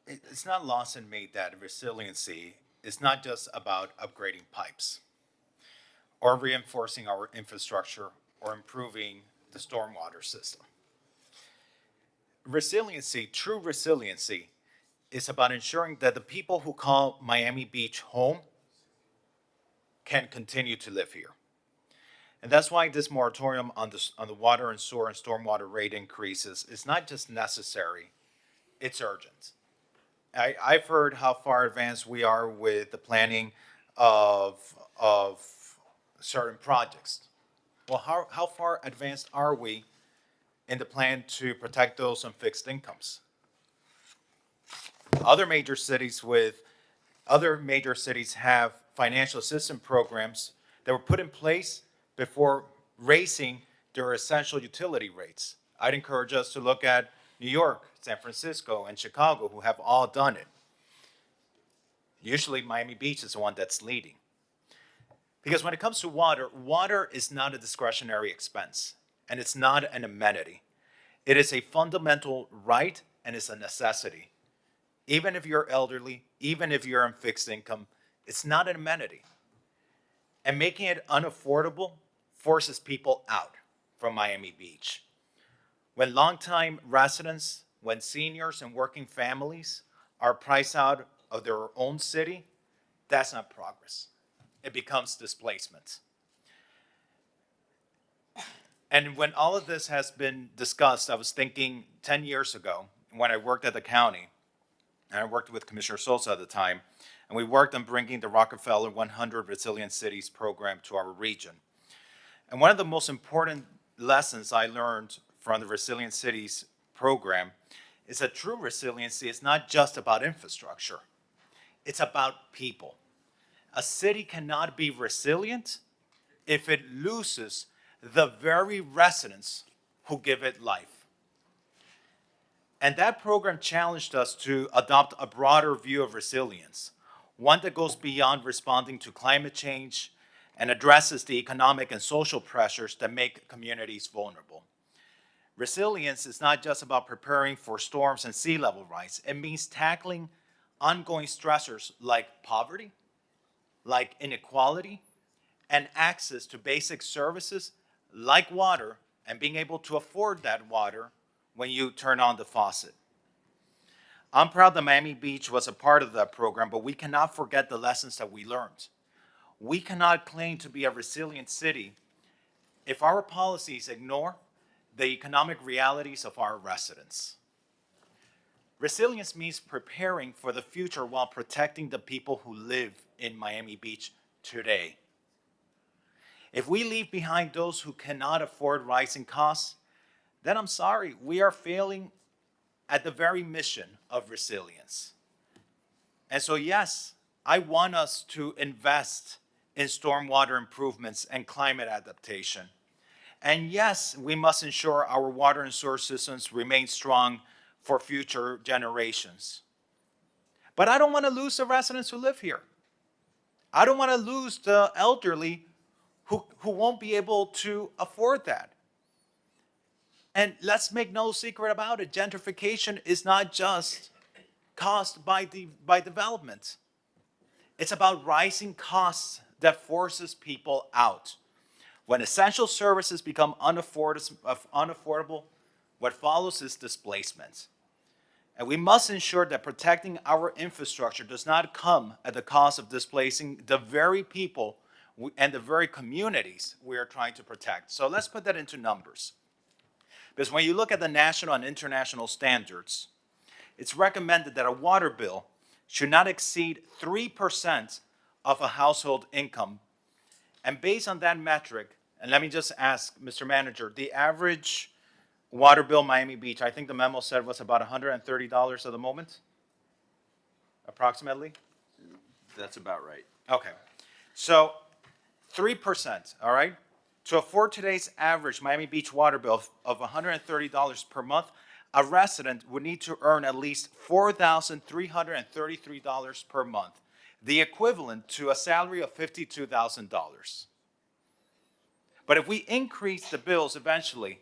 It's not lost in me that resiliency is not just about upgrading pipes or reinforcing our infrastructure or improving the stormwater system. Resiliency, true resiliency, is about ensuring that the people who call Miami Beach home can continue to live here. And that's why this moratorium on the water and sewer and stormwater rate increases is not just necessary, it's urgent. I've heard how far advanced we are with the planning of certain projects. Well, how far advanced are we in the plan to protect those on fixed incomes? Other major cities have financial assistance programs that were put in place before raising their essential utility rates. I'd encourage us to look at New York, San Francisco, and Chicago, who have all done it. Usually Miami Beach is the one that's leading. Because when it comes to water, water is not a discretionary expense, and it's not an amenity. It is a fundamental right, and it's a necessity. Even if you're elderly, even if you're on fixed income, it's not an amenity. And making it unaffordable forces people out from Miami Beach. When longtime residents, when seniors and working families are priced out of their own city, that's not progress. It becomes displacement. And when all of this has been discussed, I was thinking 10 years ago when I worked at the county, and I worked with Commissioner Sosa at the time, and we worked on bringing the Rockefeller 100 Resilient Cities program to our region. And one of the most important lessons I learned from the Resilient Cities program is that true resiliency is not just about infrastructure. It's about people. A city cannot be resilient if it loses the very residents who give it life. And that program challenged us to adopt a broader view of resilience, one that goes beyond responding to climate change and addresses the economic and social pressures that make communities vulnerable. Resilience is not just about preparing for storms and sea level rise. It means tackling ongoing stressors like poverty, like inequality, and access to basic services like water, and being able to afford that water when you turn on the faucet. I'm proud that Miami Beach was a part of that program, but we cannot forget the lessons that we learned. We cannot claim to be a resilient city if our policies ignore the economic realities of our residents. Resilience means preparing for the future while protecting the people who live in Miami Beach today. If we leave behind those who cannot afford rising costs, then I'm sorry, we are failing at the very mission of resilience. And so yes, I want us to invest in stormwater improvements and climate adaptation. And yes, we must ensure our water and sewer systems remain strong for future generations. But I don't want to lose the residents who live here. I don't want to lose the elderly who won't be able to afford that. And let's make no secret about it, gentrification is not just caused by development. It's about rising costs that forces people out. When essential services become unaffordable, what follows is displacement. And we must ensure that protecting our infrastructure does not come at the cost of displacing the very people and the very communities we are trying to protect. So let's put that into numbers. Because when you look at the national and international standards, it's recommended that a water bill should not exceed 3% of a household income. And based on that metric, and let me just ask, Mr. Manager, the average water bill Miami Beach, I think the memo said was about $130 at the moment, approximately? That's about right. Okay. So 3%, all right? To afford today's average Miami Beach water bill of $130 per month, a resident would need to earn at least $4,333 per month, the equivalent to a salary of $52,000. But if we increase the bills eventually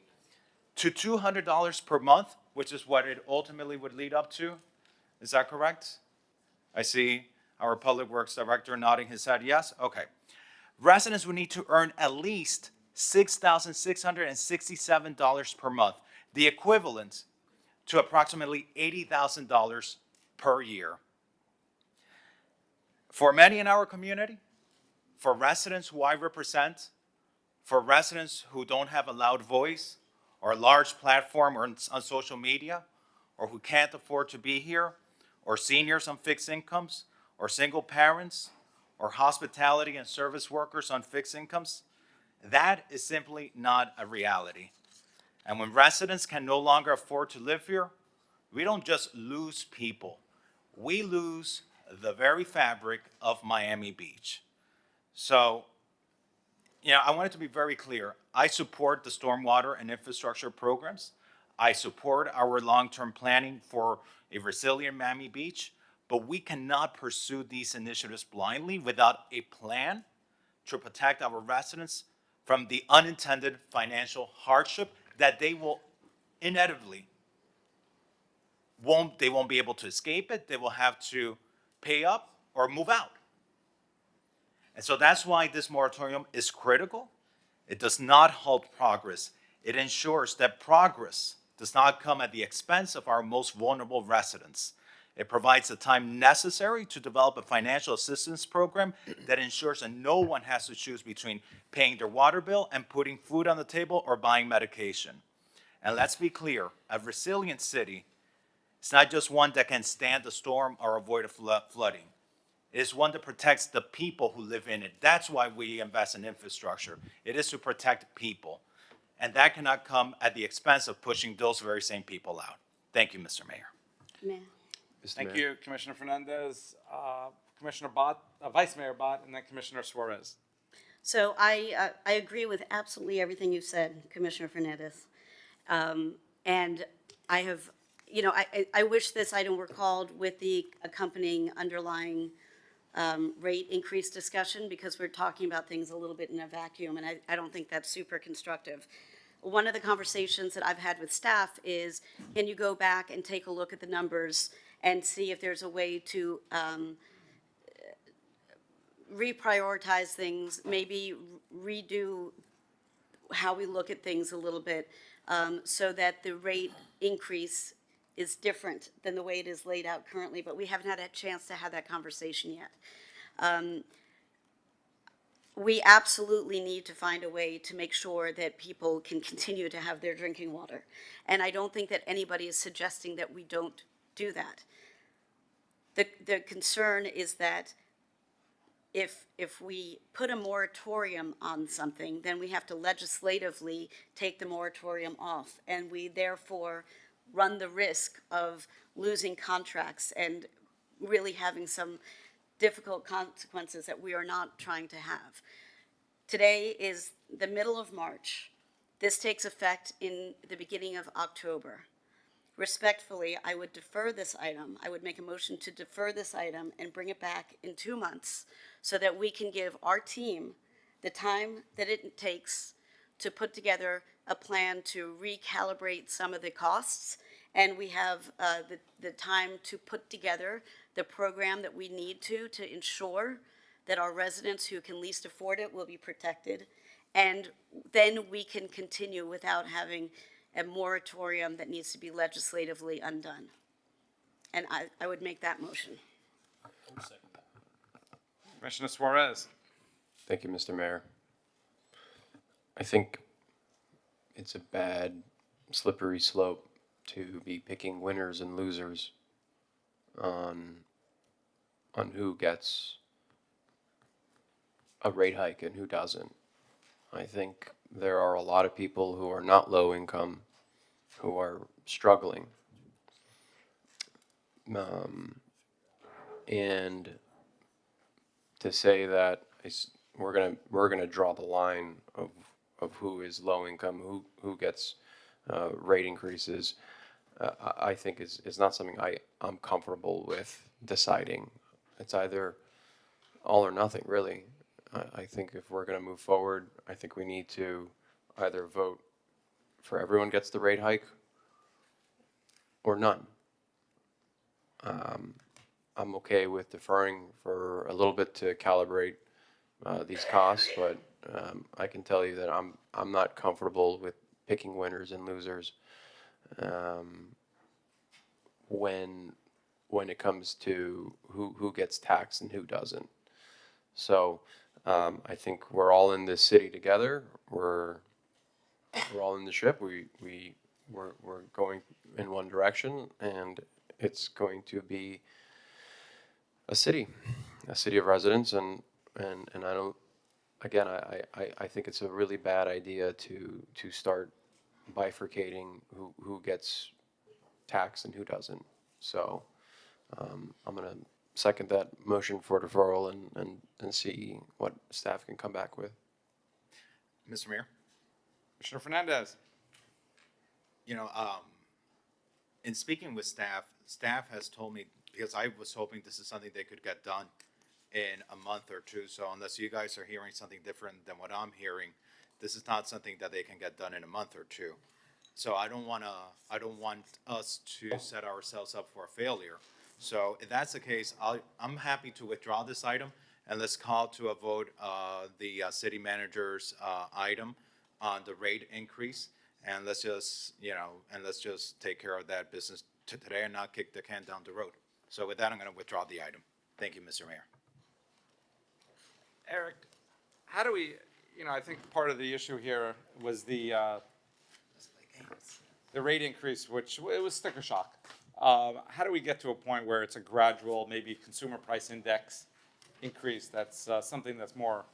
to $200 per month, which is what it ultimately would lead up to, is that correct? I see our Public Works Director nodding his head yes. Okay. Residents would need to earn at least $6,667 per month, the equivalent to approximately $80,000 per year. For many in our community, for residents who I represent, for residents who don't have a loud voice or a large platform or on social media, or who can't afford to be here, or seniors on fixed incomes, or single parents, or hospitality and service workers on fixed incomes, that is simply not a reality. And when residents can no longer afford to live here, we don't just lose people, we lose the very fabric of Miami Beach. So, I want it to be very clear. I support the stormwater and infrastructure programs. I support our long-term planning for a resilient Miami Beach, but we cannot pursue these initiatives blindly without a plan to protect our residents from the unintended financial hardship that they will inevitably won't be able to escape it. They will have to pay up or move out. And so that's why this moratorium is critical. It does not halt progress. It ensures that progress does not come at the expense of our most vulnerable residents. It provides the time necessary to develop a financial assistance program that ensures that no one has to choose between paying their water bill and putting food on the table or buying medication. And let's be clear, a resilient city is not just one that can stand a storm or avoid a flooding. It is one that protects the people who live in it. That's why we invest in infrastructure. It is to protect people. And that cannot come at the expense of pushing those very same people out. Thank you, Mr. Mayor. Thank you, Commissioner Fernandez, Commissioner Bott, Vice Mayor Bott, and then Commissioner Suarez. So I agree with absolutely everything you said, Commissioner Fernandez. And I have, I wish this item were called with the accompanying underlying rate increase discussion, because we're talking about things a little bit in a vacuum, and I don't think that's super constructive. One of the conversations that I've had with staff is, can you go back and take a look at the numbers and see if there's a way to reprioritize things, maybe redo how we look at things a little bit, so that the rate increase is different than the way it is laid out currently, but we haven't had a chance to have that conversation yet. We absolutely need to find a way to make sure that people can continue to have their drinking water. And I don't think that anybody is suggesting that we don't do that. The concern is that if we put a moratorium on something, then we have to legislatively take the moratorium off, and we therefore run the risk of losing contracts and really having some difficult consequences that we are not trying to have. Today is the middle of March. This takes effect in the beginning of October. Respectfully, I would defer this item. I would make a motion to defer this item and bring it back in 2 months so that we can give our team the time that it takes to put together a plan to recalibrate some of the costs. And we have the time to put together the program that we need to ensure that our residents who can least afford it will be protected. And then we can continue without having a moratorium that needs to be legislatively undone. And I would make that motion. Commissioner Suarez. Thank you, Mr. Mayor. I think it's a bad, slippery slope to be picking winners and losers on who gets a rate hike and who doesn't. I think there are a lot of people who are not low income who are struggling. And to say that we're gonna draw the line of who is low income, who gets rate increases, I think is not something I'm comfortable with deciding. It's either all or nothing, really. I think if we're going to move forward, I think we need to either vote for everyone gets the rate hike or none. I'm okay with deferring for a little bit to calibrate these costs, but I can tell you that I'm not comfortable with picking winners and losers when it comes to who gets taxed and who doesn't. So I think we're all in this city together. We're all in the ship. We're going in one direction, and it's going to be a city of residents, and I don't. Again, I think it's a really bad idea to start bifurcating who gets taxed and who doesn't. So I'm going to second that motion for deferral and see what staff can come back with. Mr. Mayor? Commissioner Fernandez. You know, in speaking with staff has told me, because I was hoping this is something they could get done in a month or two. So unless you guys are hearing something different than what I'm hearing, this is not something that they can get done in a month or two. So I don't want us to set ourselves up for a failure. So if that's the case, I'm happy to withdraw this item, and let's call to a vote the city manager's item on the rate increase, and let's just take care of that business today and not kick the can down the road. So with that, I'm going to withdraw the item. Thank you, Mr. Mayor. Eric, how do we, I think part of the issue here was the rate increase, which it was sticker shock. How do we get to a point where it's a gradual, maybe consumer price index increase that's something that's more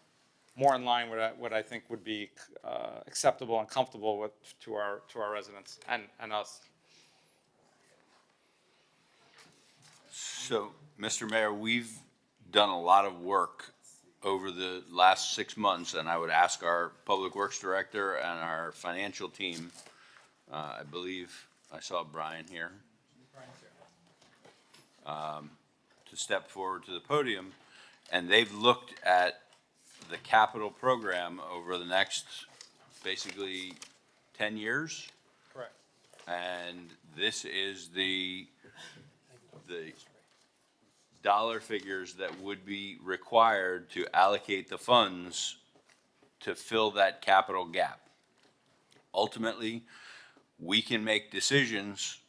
in line with what I think would be acceptable and comfortable to our residents and us? So, Mr. Mayor, we've done a lot of work over the last 6 months, and I would ask our Public Works Director and our financial team, I believe I saw Brian here, to step forward to the podium, and they've looked at the capital program over the next basically 10 years. Correct. And this is the dollar figures that would be required to allocate the funds to fill that capital gap. Ultimately, we can make decisions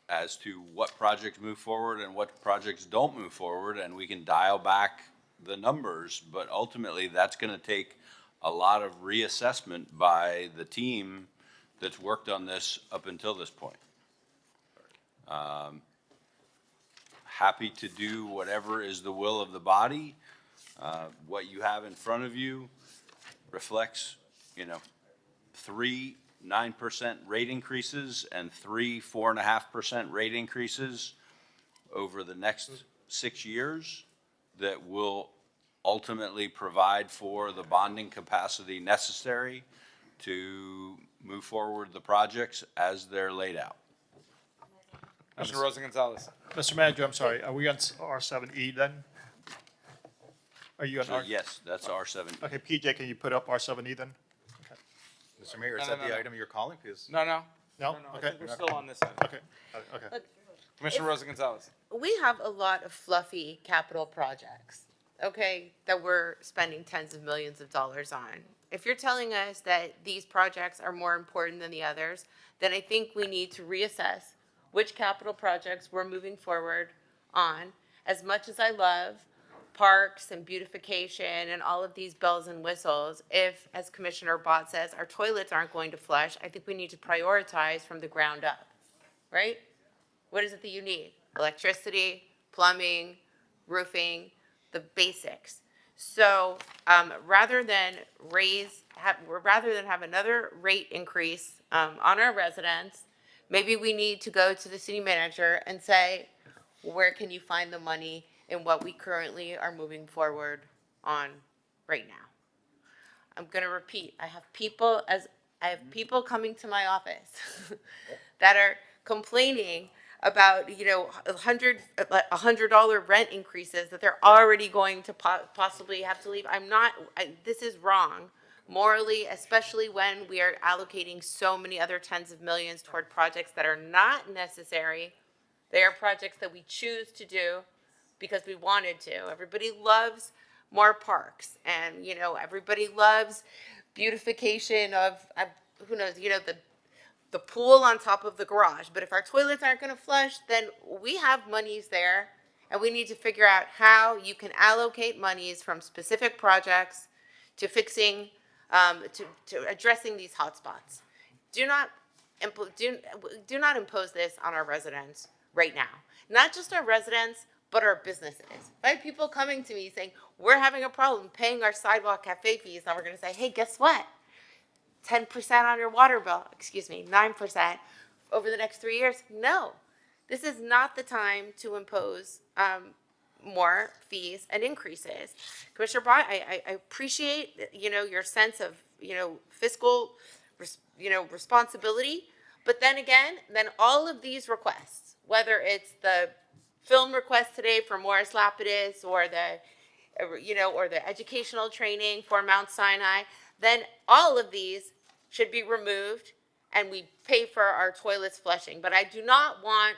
as to what projects move forward and what projects don't move forward, and we can dial back the numbers, but ultimately that's going to take a lot of reassessment by the team that's worked on this up until this point. Happy to do whatever is the will of the body. What you have in front of you reflects, 3 9% rate increases and 3 4.5% rate increases over the next 6 years. that will ultimately provide for the bonding capacity necessary to move forward the projects as they're laid out. Commissioner Rosa Gonzalez. Mr. Manager, I'm sorry, are we on R7E then? Are you on So R? yes, that's R7. Okay, PJ, can you put up R7E then? Mr. Mayor, is No, that no, the no. item you're calling? Because No, no. No? I Okay. think we're still on this item. Okay, okay. Commissioner Rosa Gonzalez. We have a lot of fluffy capital projects, okay, that we're spending tens of millions of dollars on. If you're telling us that these projects are more important than the others, then I think we need to reassess which capital projects we're moving forward on. As much as I love parks and beautification and all of these bells and whistles, if, as Commissioner Bott says, our toilets aren't going to flush, I think we need to prioritize from the ground up, right? What is it that you need? Electricity, plumbing, roofing, the basics. So rather than have another rate increase on our residents, maybe we need to go to the city manager and say, where can you find the money in what we currently are moving forward on right now? I'm going to repeat. I have people coming to my office that are complaining about, $100 rent increases that they're already going to possibly have to leave. This is wrong morally, especially when we are allocating so many other tens of millions toward projects that are not necessary. They are projects that we choose to do because we wanted to. Everybody loves more parks, and everybody loves beautification of who knows, the pool on top of the garage. But if our toilets aren't going to flush, then we have monies there, and we need to figure out how you can allocate monies from specific projects to fixing, to addressing these hotspots. Do not impose this on our residents right now. Not just our residents, but our businesses. If I have people coming to me saying, we're having a problem paying our sidewalk cafe fees, now we're going to say, hey, guess what? 10% on your water bill, 9% over the next 3 years. No, this is not the time to impose more fees and increases. Commissioner Bott, I appreciate, your sense of, fiscal, responsibility. But then again, all of these requests, whether it's the film request today for Morris Lapidus or the educational training for Mount Sinai, then all of these should be removed and we pay for our toilets flushing. But I do not want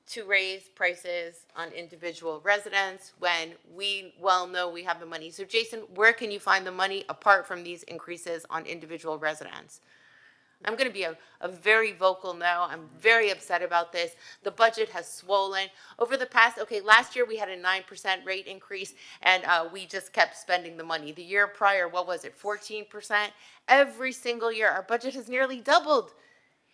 to raise prices on individual residents when we well know we have the money. So Jason, where can you find the money apart from these increases on individual residents? I'm going to be a very vocal no. I'm very upset about this. The budget has swollen. Over the past, last year we had a 9% rate increase, and we just kept spending the money. The year prior, what was it, 14%? Every single year, our budget has nearly doubled.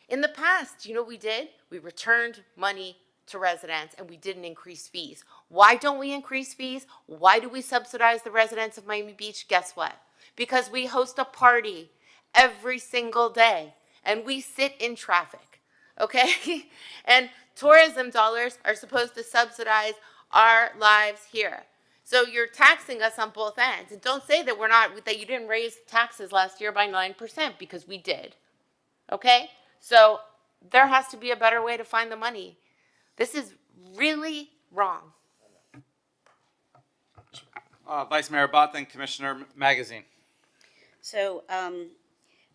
In the past, you know what we did? We returned money to residents, and we didn't increase fees. Why don't we increase fees? Why do we subsidize the residents of Miami Beach? Guess what? Because we host a party every single day, and we sit in traffic, okay? And tourism dollars are supposed to subsidize our lives here. So you're taxing us on both ends. And don't say that you didn't raise taxes last year by 9%, because we did, okay? So there has to be a better way to find the money. This is really wrong. Vice Mayor Bott, then Commissioner Magazine. So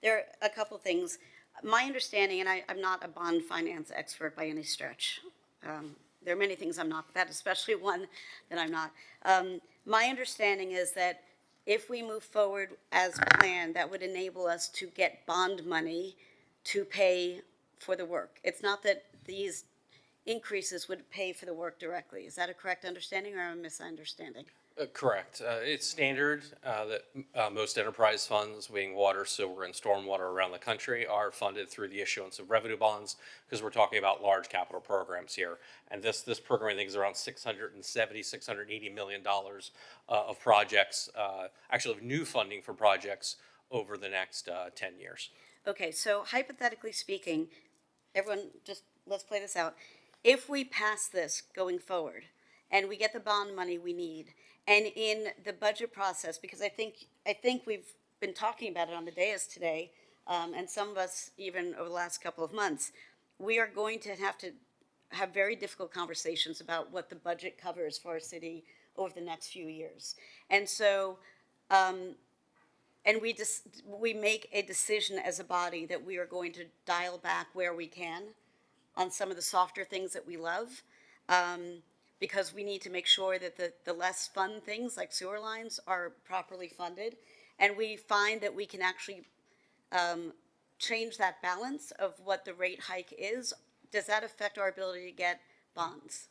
there are a couple things. My understanding, and I'm not a bond finance expert by any stretch. There are many things I'm not, but that especially one that I'm not. My understanding is that if we move forward as planned, that would enable us to get bond money to pay for the work. It's not that these increases would pay for the work directly. Is that a correct understanding, or am I misunderstanding? Correct. It's standard that most enterprise funds, being water, sewer, and stormwater around the country, are funded through the issuance of revenue bonds, because we're talking about large capital programs here. And this program, I think, is around $680 million of projects, actually of new funding for projects over the next 10 years. Okay, so hypothetically speaking, everyone, just let's play this out. If we pass this going forward, and we get the bond money we need. And in the budget process, because I think we've been talking about it on the dais today, and some of us even over the last couple of months, we are going to have very difficult conversations about what the budget covers for our city over the next few years. And so, and we make a decision as a body that we are going to dial back where we can on some of the softer things that we love, because we need to make sure that the less fun things like sewer lines are properly funded. And we find that we can actually change that balance of what the rate hike is. Does that affect our ability to get bonds?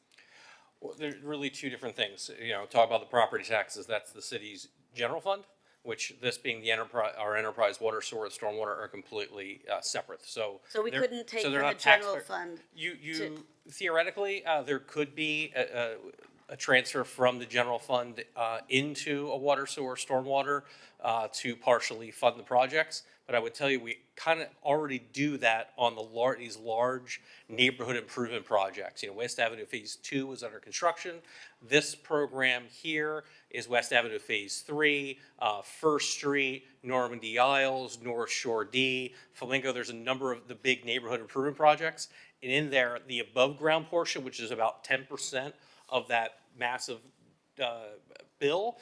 Well, there's really two different things. Talk about the property taxes. That's the city's general fund, which this being the our enterprise water, sewer, stormwater are completely separate. So we couldn't take from the general fund. Theoretically, there could be a transfer from the general fund into a water, sewer, stormwater to partially fund the projects. But I would tell you, we kind of already do that on these large neighborhood improvement projects. West Avenue Phase 2 is under construction. This program here is West Avenue Phase 3, First Street, Normandy Isles, North Shore D, Flamingo. There's a number of the big neighborhood improvement projects. And in there, the above ground portion, which is about 10% of that massive bill,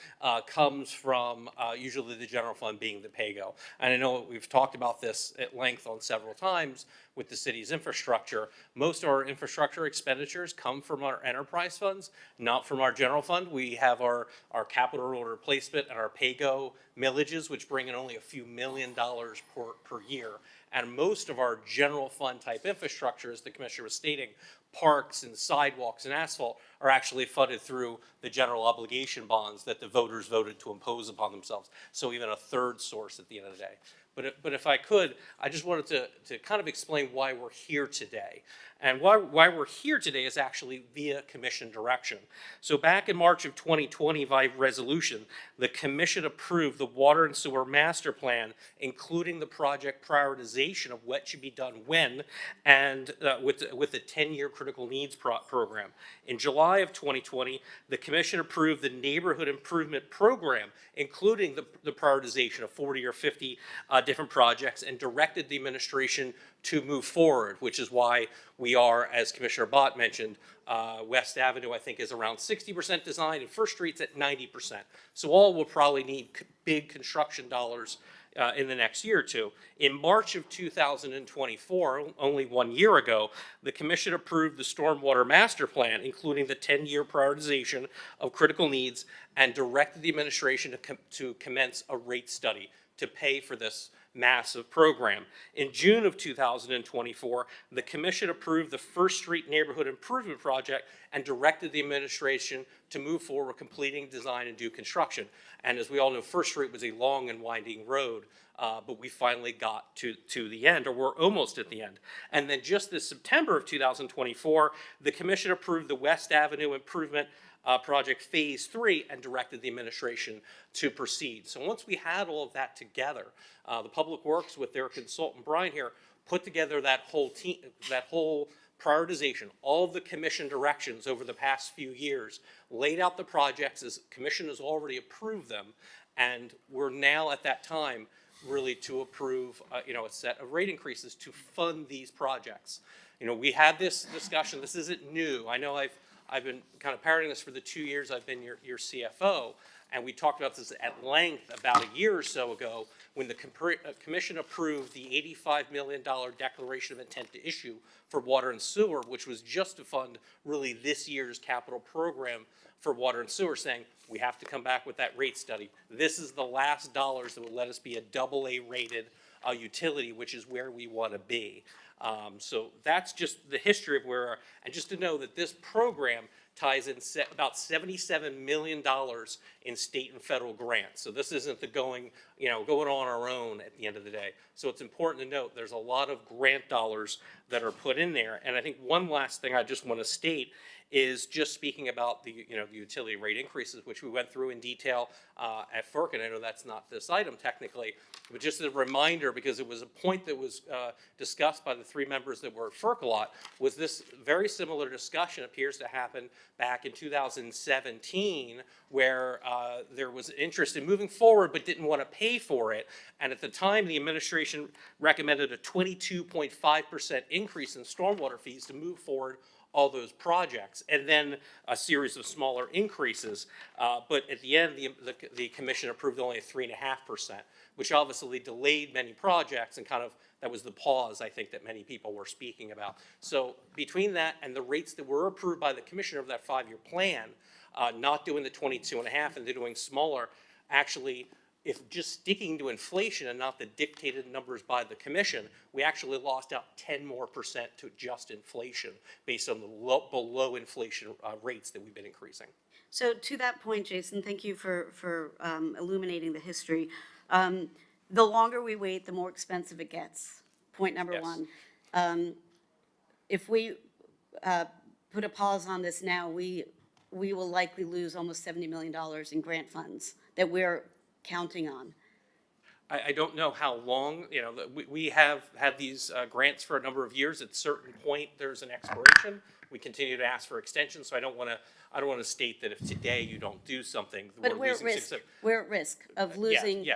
comes from usually the general fund being the PAYGO. And I know we've talked about this at length on several times with the city's infrastructure. Most of our infrastructure expenditures come from our enterprise funds, not from our general fund. We have our capital road replacement and our PAYGO millages, which bring in only a few $1 million per year. And most of our general fund type infrastructure, as the commissioner was stating, parks and sidewalks and asphalt, are actually funded through the general obligation bonds that the voters voted to impose upon themselves. So even a third source at the end of the day. But if I could, I just wanted to kind of explain why we're here today. And why we're here today is actually via commission direction. So back in March of 2020 by resolution, the commission approved the water and sewer master plan, including the project prioritization of what should be done when, and with the 10-year critical needs program. In July of 2020, the commission approved the neighborhood improvement program, including the prioritization of 40 or 50 different projects, and directed the administration to move forward, which is why we are, as Commissioner Bott mentioned, West Avenue, I think, is around 60% design, and First Street's at 90%. So all will probably need big construction dollars in the next year or two. In March of 2024, only 1 year ago, the commission approved the Stormwater Master Plan, including the 10-year prioritization of critical needs, and directed the administration to commence a rate study to pay for this massive program. In June of 2024, the commission approved the First Street Neighborhood Improvement Project and directed the administration to move forward completing design and do construction. And as we all know, First Street was a long and winding road, but we finally got to the end, or we're almost at the end. And then just this September of 2024, the commission approved the West Avenue Improvement Project Phase 3 and directed the administration to proceed. So once we had all of that together, the Public Works with their consultant Brian here put together that whole team, that whole prioritization, all of the commission directions over the past few years, laid out the projects as commission has already approved them, and we're now at that time really to approve a set of rate increases to fund these projects. We had this discussion. This isn't new. I know I've been kind of parroting this for the 2 years I've been your CFO, and we talked about this at length about a year or so ago when the commission approved the $85 million declaration of intent to issue for water and sewer, which was just to fund really this year's capital program for water and sewer, saying we have to come back with that rate study. This is the last dollars that will let us be a AA rated utility, which is where we want to be. So that's just the history of where, and just to know that this program ties in about $77 million in state and federal grants. So this isn't the going on our own at the end of the day. So it's important to note there's a lot of grant dollars that are put in there. And I think one last thing I just want to state is just speaking about the the utility rate increases, which we went through in detail at FERC, and I know that's not this item technically, but just a reminder, because it was a point that was discussed by the three members that were at FERC a lot, was this very similar discussion appears to happen back in 2017, where there was interest in moving forward but didn't want to pay for it. And at the time, the administration recommended a 22.5% increase in stormwater fees to move forward all those projects, and then a series of smaller increases. But at the end, the commission approved only a 3.5%, which obviously delayed many projects, and kind of that was the pause, I think, that many people were speaking about. So between that and the rates that were approved by the commissioner of that 5-year plan, not doing the 22.5 and they're doing smaller, actually, if just sticking to inflation and not the dictated numbers by the commission, we actually lost out 10% more to just inflation based on the below inflation rates that we've been increasing. So to that point, Jason, thank you for illuminating the history. The longer we wait, the more expensive it gets. Point number one. If we put a pause on this now, we will likely lose almost $70 million in grant funds that we're counting on. I don't know how long, you know, we have had these grants for a number of years. At a certain point, there's an expiration. We continue to ask for extensions, so I don't want to state that if today you don't do something, but we're at risk. We're at risk of losing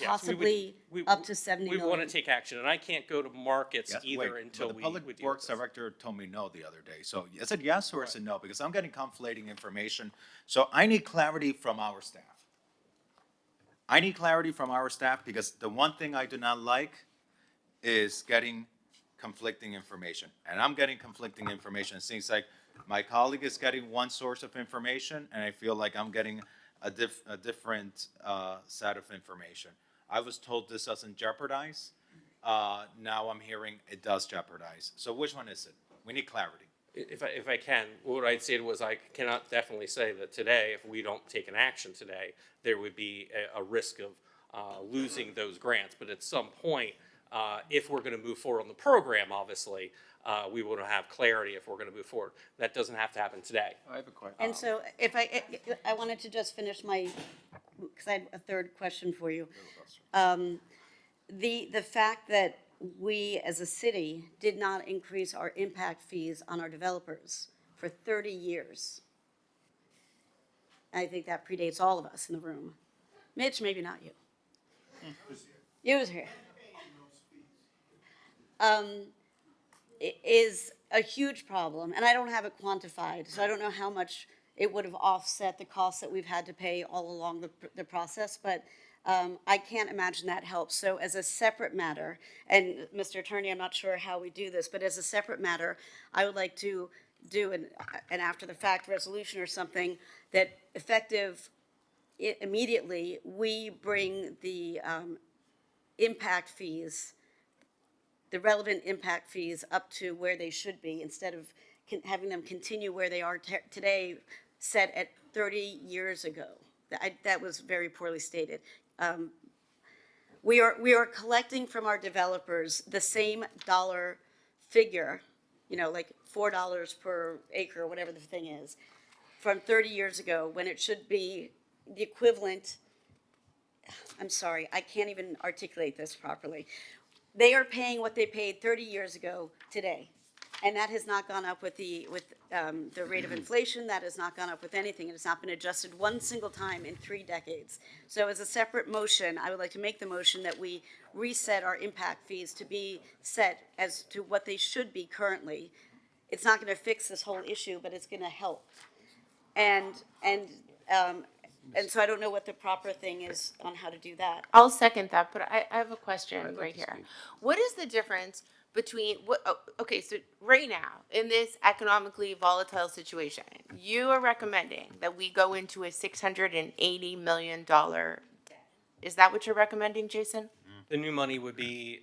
possibly up to $70 million. We want to take action, and I can't go to markets either until the Public Works Director told me no the other day. So is it yes or is it no? Because I'm getting conflicting information. So I need clarity from our staff. I need clarity from our staff, because the one thing I do not like is getting conflicting information. And I'm getting conflicting information. It seems like my colleague is getting one source of information, and I feel like I'm getting a different set of information. I was told this doesn't jeopardize. Now I'm hearing it does jeopardize. So which one is it? We need clarity. If I can, what I'd say was I cannot definitely say that today, if we don't take an action today, there would be a risk of losing those grants. But at some point, if we're going to move forward on the program, obviously, we will have clarity if we're going to move forward. That doesn't have to happen today. I have a question. And so if I wanted to just finish because I had a third question for you. The fact that we as a city did not increase our impact fees on our developers for 30 years. I think that predates all of us in the room. Mitch, maybe not you. You was here. It is a huge problem, and I don't have it quantified, so I don't know how much it would have offset the costs that we've had to pay all along the process, but I can't imagine that helps. So as a separate matter, and Mr. Attorney, I'm not sure how we do this, but as a separate matter, I would like to do an after-the-fact resolution or something that effective immediately, we bring the impact fees, the relevant impact fees up to where they should be instead of having them continue where they are today, set at 30 years ago. That was very poorly stated. We are collecting from our developers the same dollar figure, you know, like $4 per acre, or whatever the thing is, from 30 years ago, when it should be the equivalent. I'm sorry, I can't even articulate this properly. They are paying what they paid 30 years ago today, and that has not gone up with the rate of inflation. That has not gone up with anything. It has not been adjusted one single time in 3 decades. So as a separate motion, I would like to make the motion that we reset our impact fees to be set as to what they should be currently. It's not going to fix this whole issue, but it's going to help. And so I don't know what the proper thing is on how to do that. I'll second that, but I have a question right here. What is the difference between okay, so right now, in this economically volatile situation, you are recommending that we go into a $680 million debt. Is that what you're recommending, Jason? The new money would be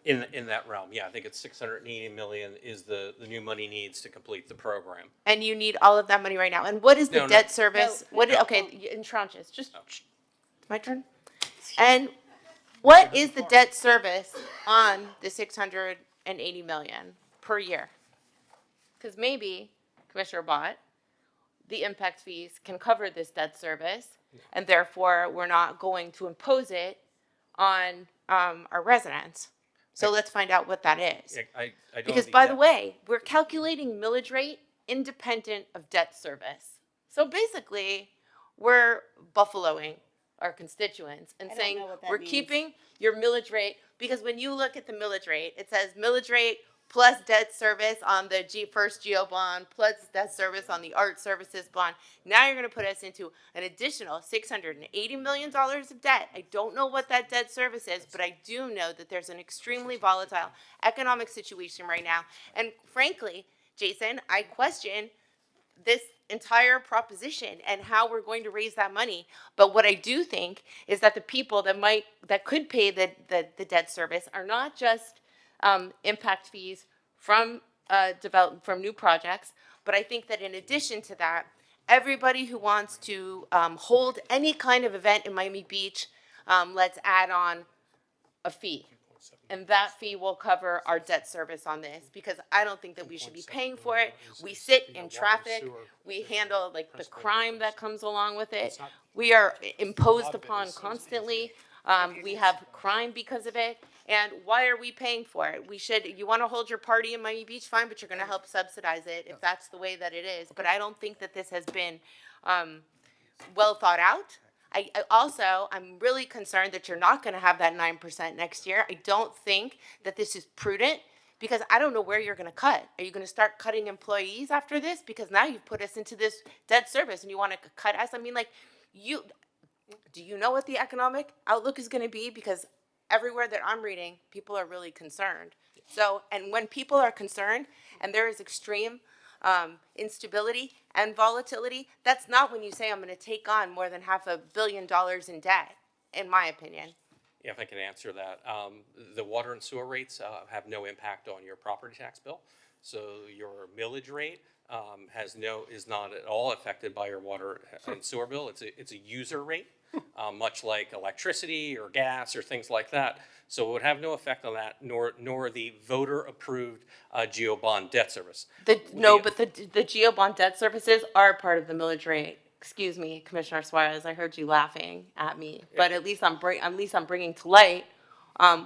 in that realm. Yeah, I think it's $680 million is the new money needs to complete the program. And you need all of that money right now. And what is the debt service? Okay, in tranches. Just my turn. And what is the debt service on the $680 million per year? Because maybe Commissioner Bott, the impact fees can cover this debt service, and therefore we're not going to impose it on our residents. So let's find out what that is. I don't Because have by the exact- way, we're calculating millage rate independent of debt service. So basically, we're buffaloing our constituents and I don't saying know what that we're means. keeping your millage rate, because when you look at the millage rate, it says millage rate plus debt service on the first GO bond, plus debt service on the art services bond. Now you're going to put us into an additional $680 million of debt. I don't know what that debt service is, but I do know that there's an extremely volatile economic situation right now. And frankly, Jason, I question this entire proposition and how we're going to raise that money. But what I do think is that the people that could pay the debt service are not just impact fees from from new projects, but I think that in addition to that, everybody who wants to hold any kind of event in Miami Beach, let's add on a fee. And that fee will cover our debt service on this, because I don't think that we should be paying for it. We sit in traffic, we handle like the crime that comes along with it. We are imposed upon constantly. We have crime because of it. And why are we paying for it? You want to hold your party in Miami Beach, fine, but you're going to help subsidize it if that's the way that it is. But I don't think that this has been well thought out. I'm really concerned that you're not going to have that 9% next year. I don't think that this is prudent, because I don't know where you're going to cut. Are you going to start cutting employees after this? Because now you've put us into this debt service and you want to cut us. I mean, like, do you know what the economic outlook is going to be? Because everywhere that I'm reading, people are really concerned. So, and when people are concerned and there is extreme instability and volatility, that's not when you say I'm going to take on more than $500 million in debt, in my opinion. Yeah, if I can answer that. The water and sewer rates have no impact on your property tax bill. So your millage rate is not at all affected by your water and sewer bill. It's a user rate, much like electricity or gas or things like that. So it would have no effect on that, nor the voter-approved GO bond debt service. But the GO bond debt services are part of the millage rate. Excuse me, Commissioner Suarez, I heard you laughing at me. But at least I'm bringing to light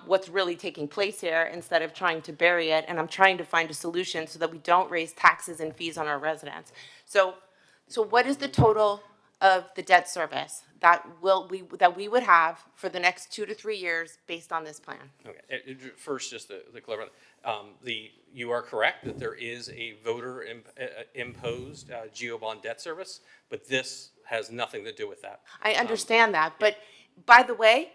what's really taking place here, instead of trying to bury it. And I'm trying to find a solution so that we don't raise taxes and fees on our residents. So what is the total of the debt service that we would have for the next 2 to 3 years based on this plan? Okay. First, just to clarify, you are correct that there is a voter imposed GO bond debt service, but this has nothing to do with that. I understand that, but by the way,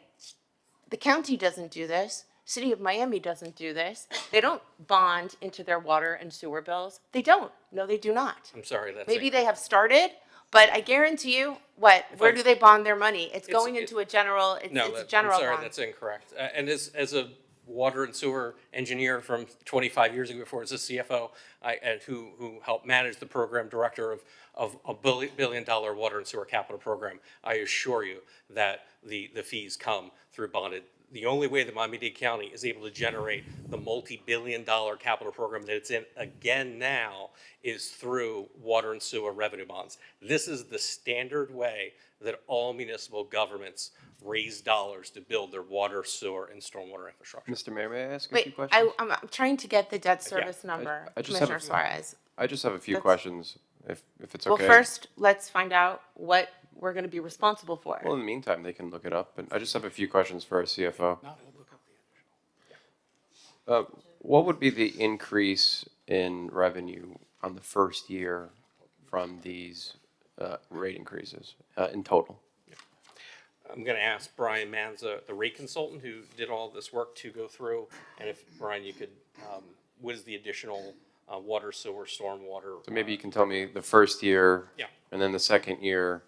the county doesn't do this. City of Miami doesn't do this. They don't bond into their water and sewer bills. They don't. No, they do not. I'm sorry. Maybe they have started, but I guarantee you, where do they bond their money? It's going into a general, it's a general I'm sorry, bond. that's incorrect. And as a water and sewer engineer from 25 years ago, before as a CFO, and who helped manage the program director of a $1 billion water and sewer capital program, I assure you that the fees come through bonded. The only way that Miami-Dade County is able to generate the multi-billion-dollar capital program that it's in again now is through water and sewer revenue bonds. This is the standard way that all municipal governments raise dollars to build their water, sewer, and stormwater infrastructure. Mr. Mayor, may I ask a few Wait, questions? I'm trying to get the debt service number, I just have Commissioner Suarez. I just have a few That's- questions, if it's okay. Well, first, let's find out what we're going to be responsible for. Well, in the meantime, they can look it up, but I just have a few questions for our CFO. What would be the increase in revenue on the first year from these rate increases in total? I'm going to ask Brian Manza, the rate consultant who did all this work, to go through, and if, Brian, you could, what is the additional water, sewer, stormwater? So maybe you can tell me the first year, Yeah. and then the second year,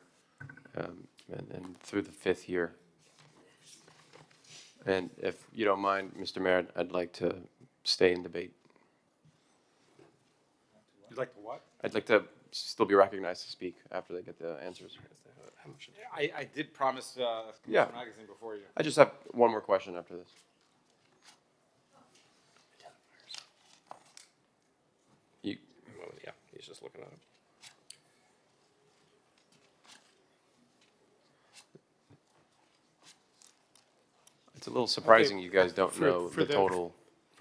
and then through the fifth year. And if you don't mind, Mr. Mayor, I'd like to stay in debate. You'd like to what? I'd like to still be recognized to speak after they get the answers. I did promise Yeah. magazine before you. I just have one more question after this. Yeah, he's just looking at it. It's a little surprising you guys don't know the total.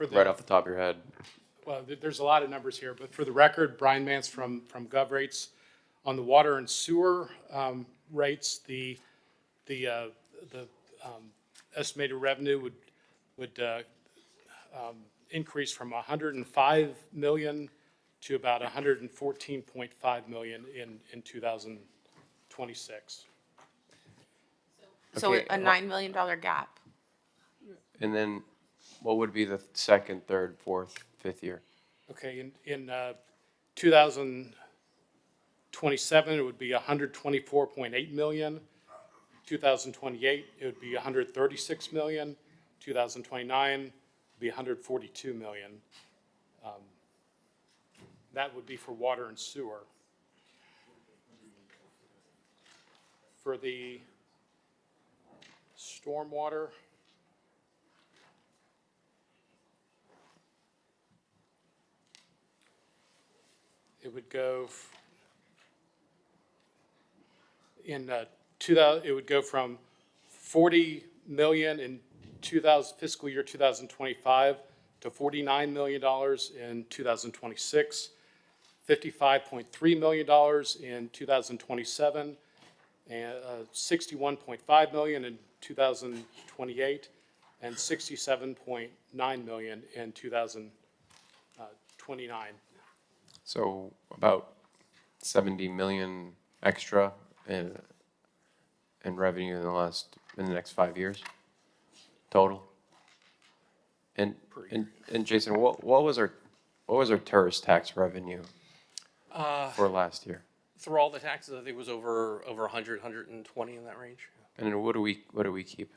right off the top of your head? Well, there's a lot of numbers here, but for the record, Brian Mance from GovRates. On the water and sewer rates, the estimated revenue would increase from 105 million to about 114.5 million in 2026. So Okay, a $9 million gap. And then what would be the second, third, fourth, fifth year? Okay, in 2027, it would be 124.8 million. 2028, it would be 136 million. 2029 would be 142 million. That would be for water and sewer. For the stormwater, it would go it would go from 40 million in fiscal year 2025 to $49 million in 2026, $55.3 million in 2027, and $61.5 million in 2028, and $67.9 million in 2029. So about 70 million extra in revenue in the next 5 years total. And Jason, what was our tourist tax revenue for last year? Through all the taxes, I think it was over 100, 120 in that range. And what do we keep?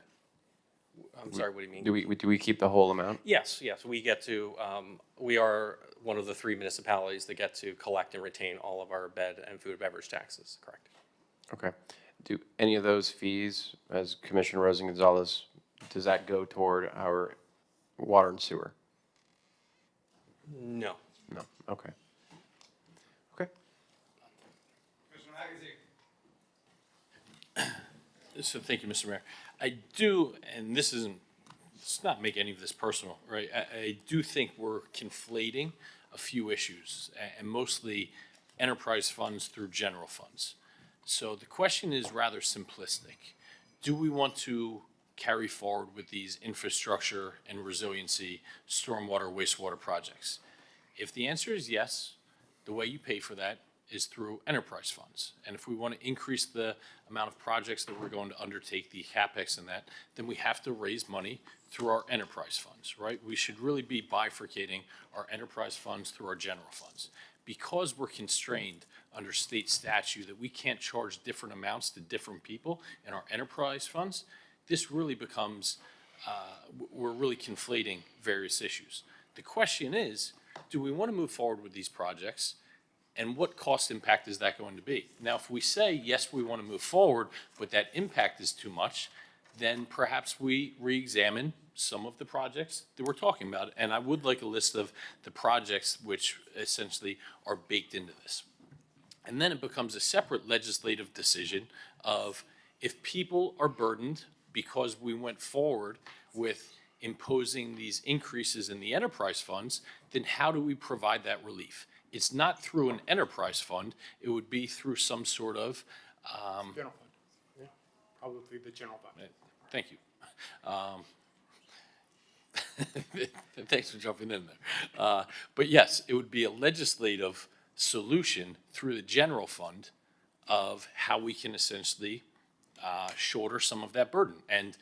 I'm sorry, what do you mean? Do we keep the whole amount? Yes, we get to, we are one of the 3 municipalities that get to collect and retain all of our bed and food and beverage taxes, correct? Okay. Do any of those fees, as Commissioner Rosen-Gonzalez, does that go toward our water and sewer? No. No. Okay. Okay. So thank you, Mr. Mayor. I do, and let's not make any of this personal, right? I do think we're conflating a few issues, and mostly enterprise funds through general funds. So the question is rather simplistic. Do we want to carry forward with these infrastructure and resiliency stormwater, wastewater projects? If the answer is yes, the way you pay for that is through enterprise funds. And if we want to increase the amount of projects that we're going to undertake, the CapEx and that, then we have to raise money through our enterprise funds, right? We should really be bifurcating our enterprise funds through our general funds. Because we're constrained under state statute that we can't charge different amounts to different people in our enterprise funds, this really becomes, we're really conflating various issues. The question is, do we want to move forward with these projects? And what cost impact is that going to be? Now, if we say, yes, we want to move forward, but that impact is too much, then perhaps we re-examine some of the projects that we're talking about. And I would like a list of the projects which essentially are baked into this. And then it becomes a separate legislative decision of if people are burdened because we went forward with imposing these increases in the enterprise funds, then how do we provide that relief? It's not through an enterprise fund. It would be through some sort of General fund. Yeah, probably the general fund. Thank you. Thanks for jumping in there. But yes, it would be a legislative solution through the general fund of how we can essentially shoulder some of that burden. And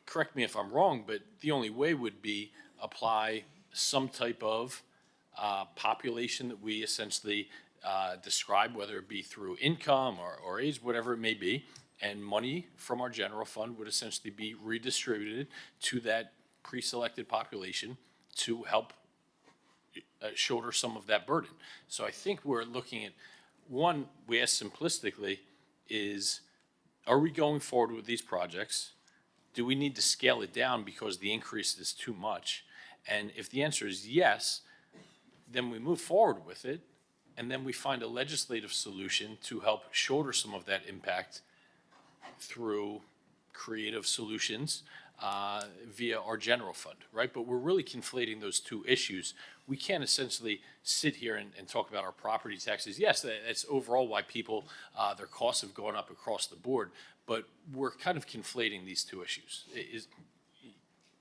correct me if I'm wrong, but the only way would be apply some type of population that we essentially describe, whether it be through income or age, whatever it may be, and money from our general fund would essentially be redistributed to that pre-selected population to help shoulder some of that burden. So I think we're looking at, one, we ask simplistically is, are we going forward with these projects? Do we need to scale it down because the increase is too much? And if the answer is yes, then we move forward with it, and then we find a legislative solution to help shoulder some of that impact through creative solutions via our general fund, right? But we're really conflating those two issues. We can't essentially sit here and talk about our property taxes. Yes, that's overall why people, their costs have gone up across the board, but we're kind of conflating these two issues. Is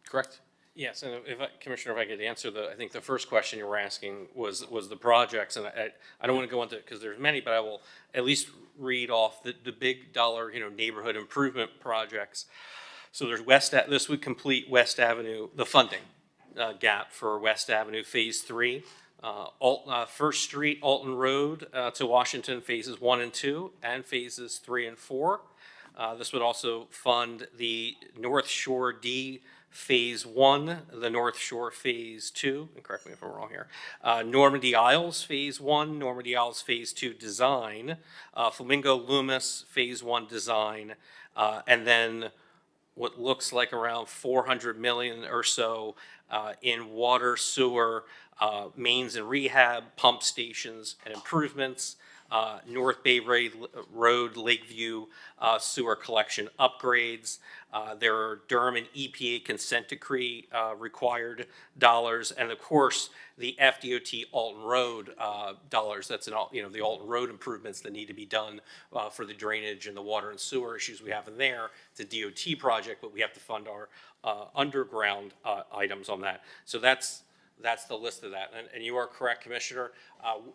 correct? Yes, and Commissioner, if I could answer I think the first question you were asking was the projects, and I don't want to go into, because there's many, but I will at least read off the big dollar, neighborhood improvement projects. So there's this would complete West Avenue, the funding gap for West Avenue Phase 3, First Street, Alton Road to Washington Phases 1 and 2, and Phases 3 and 4. This would also fund the North Shore D Phase 1, the North Shore Phase 2, and correct me if I'm wrong here, Normandy Isles Phase 1, Normandy Isles Phase 2 design, Flamingo Loomis Phase 1 design, and then what looks like around 400 million or so in water, sewer, mains and rehab, pump stations and improvements, North Bay Road, Lakeview sewer collection upgrades. There are Durham and EPA consent decree required dollars, and of course the FDOT Alton Road dollars. That's the Alton Road improvements that need to be done for the drainage and the water and sewer issues we have in there. It's a DOT project, but we have to fund our underground items on that. So that's the list of that. And you are correct, Commissioner.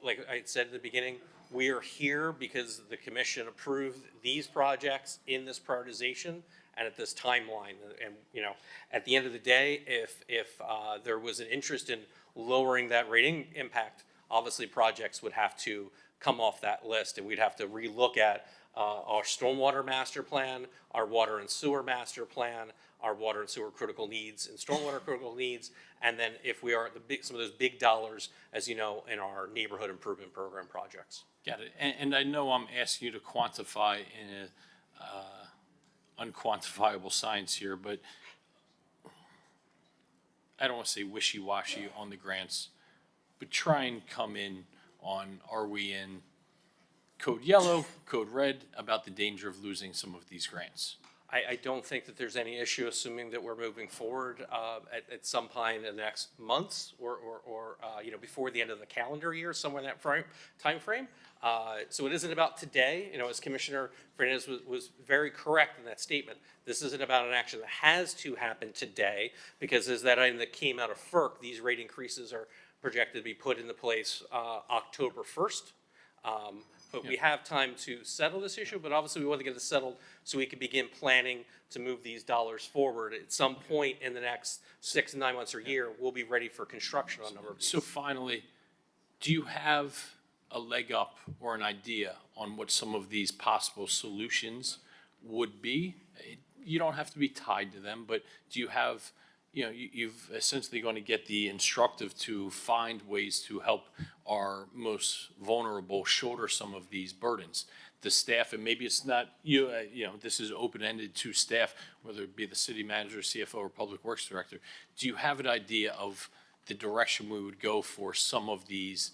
Like I said at the beginning, we are here because the commission approved these projects in this prioritization and at this timeline. And at the end of the day, if there was an interest in lowering that rating impact, obviously projects would have to come off that list, and we'd have to relook at our stormwater master plan, our water and sewer master plan, our water and sewer critical needs and stormwater critical needs, and then if we are some of those big dollars, as you know, in our neighborhood improvement program projects. Got it. And I know I'm asking you to quantify in a unquantifiable science here, but I don't want to say wishy-washy on the grants, but try and come in on, are we in code yellow, code red, about the danger of losing some of these grants? I don't think that there's any issue, assuming that we're moving forward at some point in the next months or before the end of the calendar year, somewhere in that time frame. So it isn't about today. As Commissioner Fernandez was very correct in that statement, this isn't about an action that has to happen today, because as that item that came out of FERC, these rate increases are projected to be put into place October 1st. But we have time to settle this issue, but obviously we want to get it settled so we can begin planning to move these dollars forward. At some point in the next 6 to 9 months or year, we'll be ready for construction on a number of these. So finally, do you have a leg up or an idea on what some of these possible solutions would be? You don't have to be tied to them, but do you have, you've essentially going to get the instructive to find ways to help our most vulnerable shoulder some of these burdens. The staff, and maybe it's not this is open-ended to staff, whether it be the city manager, CFO, or public works director. Do you have an idea of the direction we would go for some of these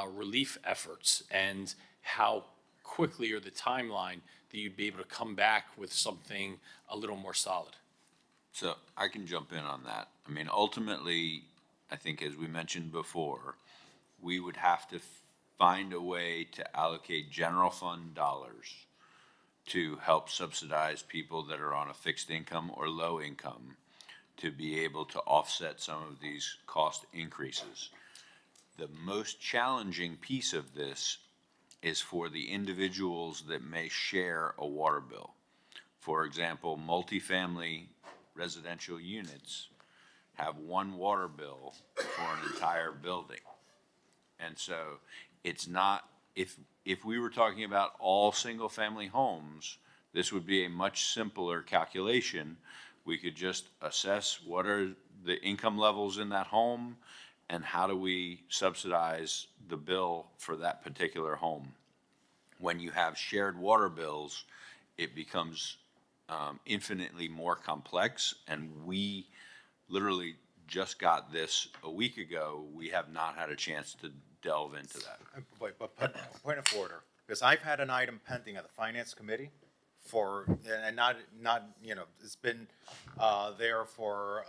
relief efforts, and how quickly, or the timeline that you'd be able to come back with something a little more solid? So I can jump in on that. I mean, ultimately, I think as we mentioned before, we would have to find a way to allocate general fund dollars to help subsidize people that are on a fixed income or low income to be able to offset some of these cost increases. The most challenging piece of this is for the individuals that may share a water bill. For example, multifamily residential units have one water bill for an entire building. And so it's not, if we were talking about all single family homes, this would be a much simpler calculation. We could just assess what are the income levels in that home and how do we subsidize the bill for that particular home. When you have shared water bills, it becomes infinitely more complex, and we literally just got this a week ago. We have not had a chance to delve into that. But point of order, because I've had an item pending at the Finance Committee for, and not, you know, it's been there for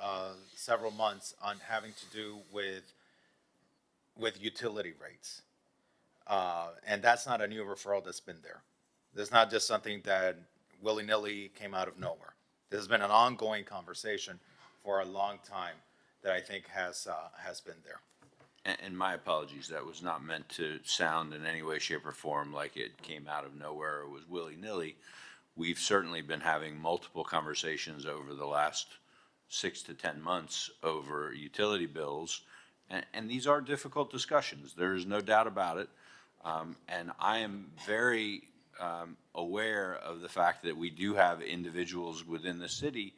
several months on having to do with utility rates. And that's not a new referral that's been there. There's not just something that willy-nilly came out of nowhere. There's been an ongoing conversation for a long time that I think has been there. And my apologies, that was not meant to sound in any way, shape, or form like it came out of nowhere or was willy-nilly. We've certainly been having multiple conversations over the last 6 to 10 months over utility bills, and these are difficult discussions. There is no doubt about it. And I am very aware of the fact that we do have individuals within the city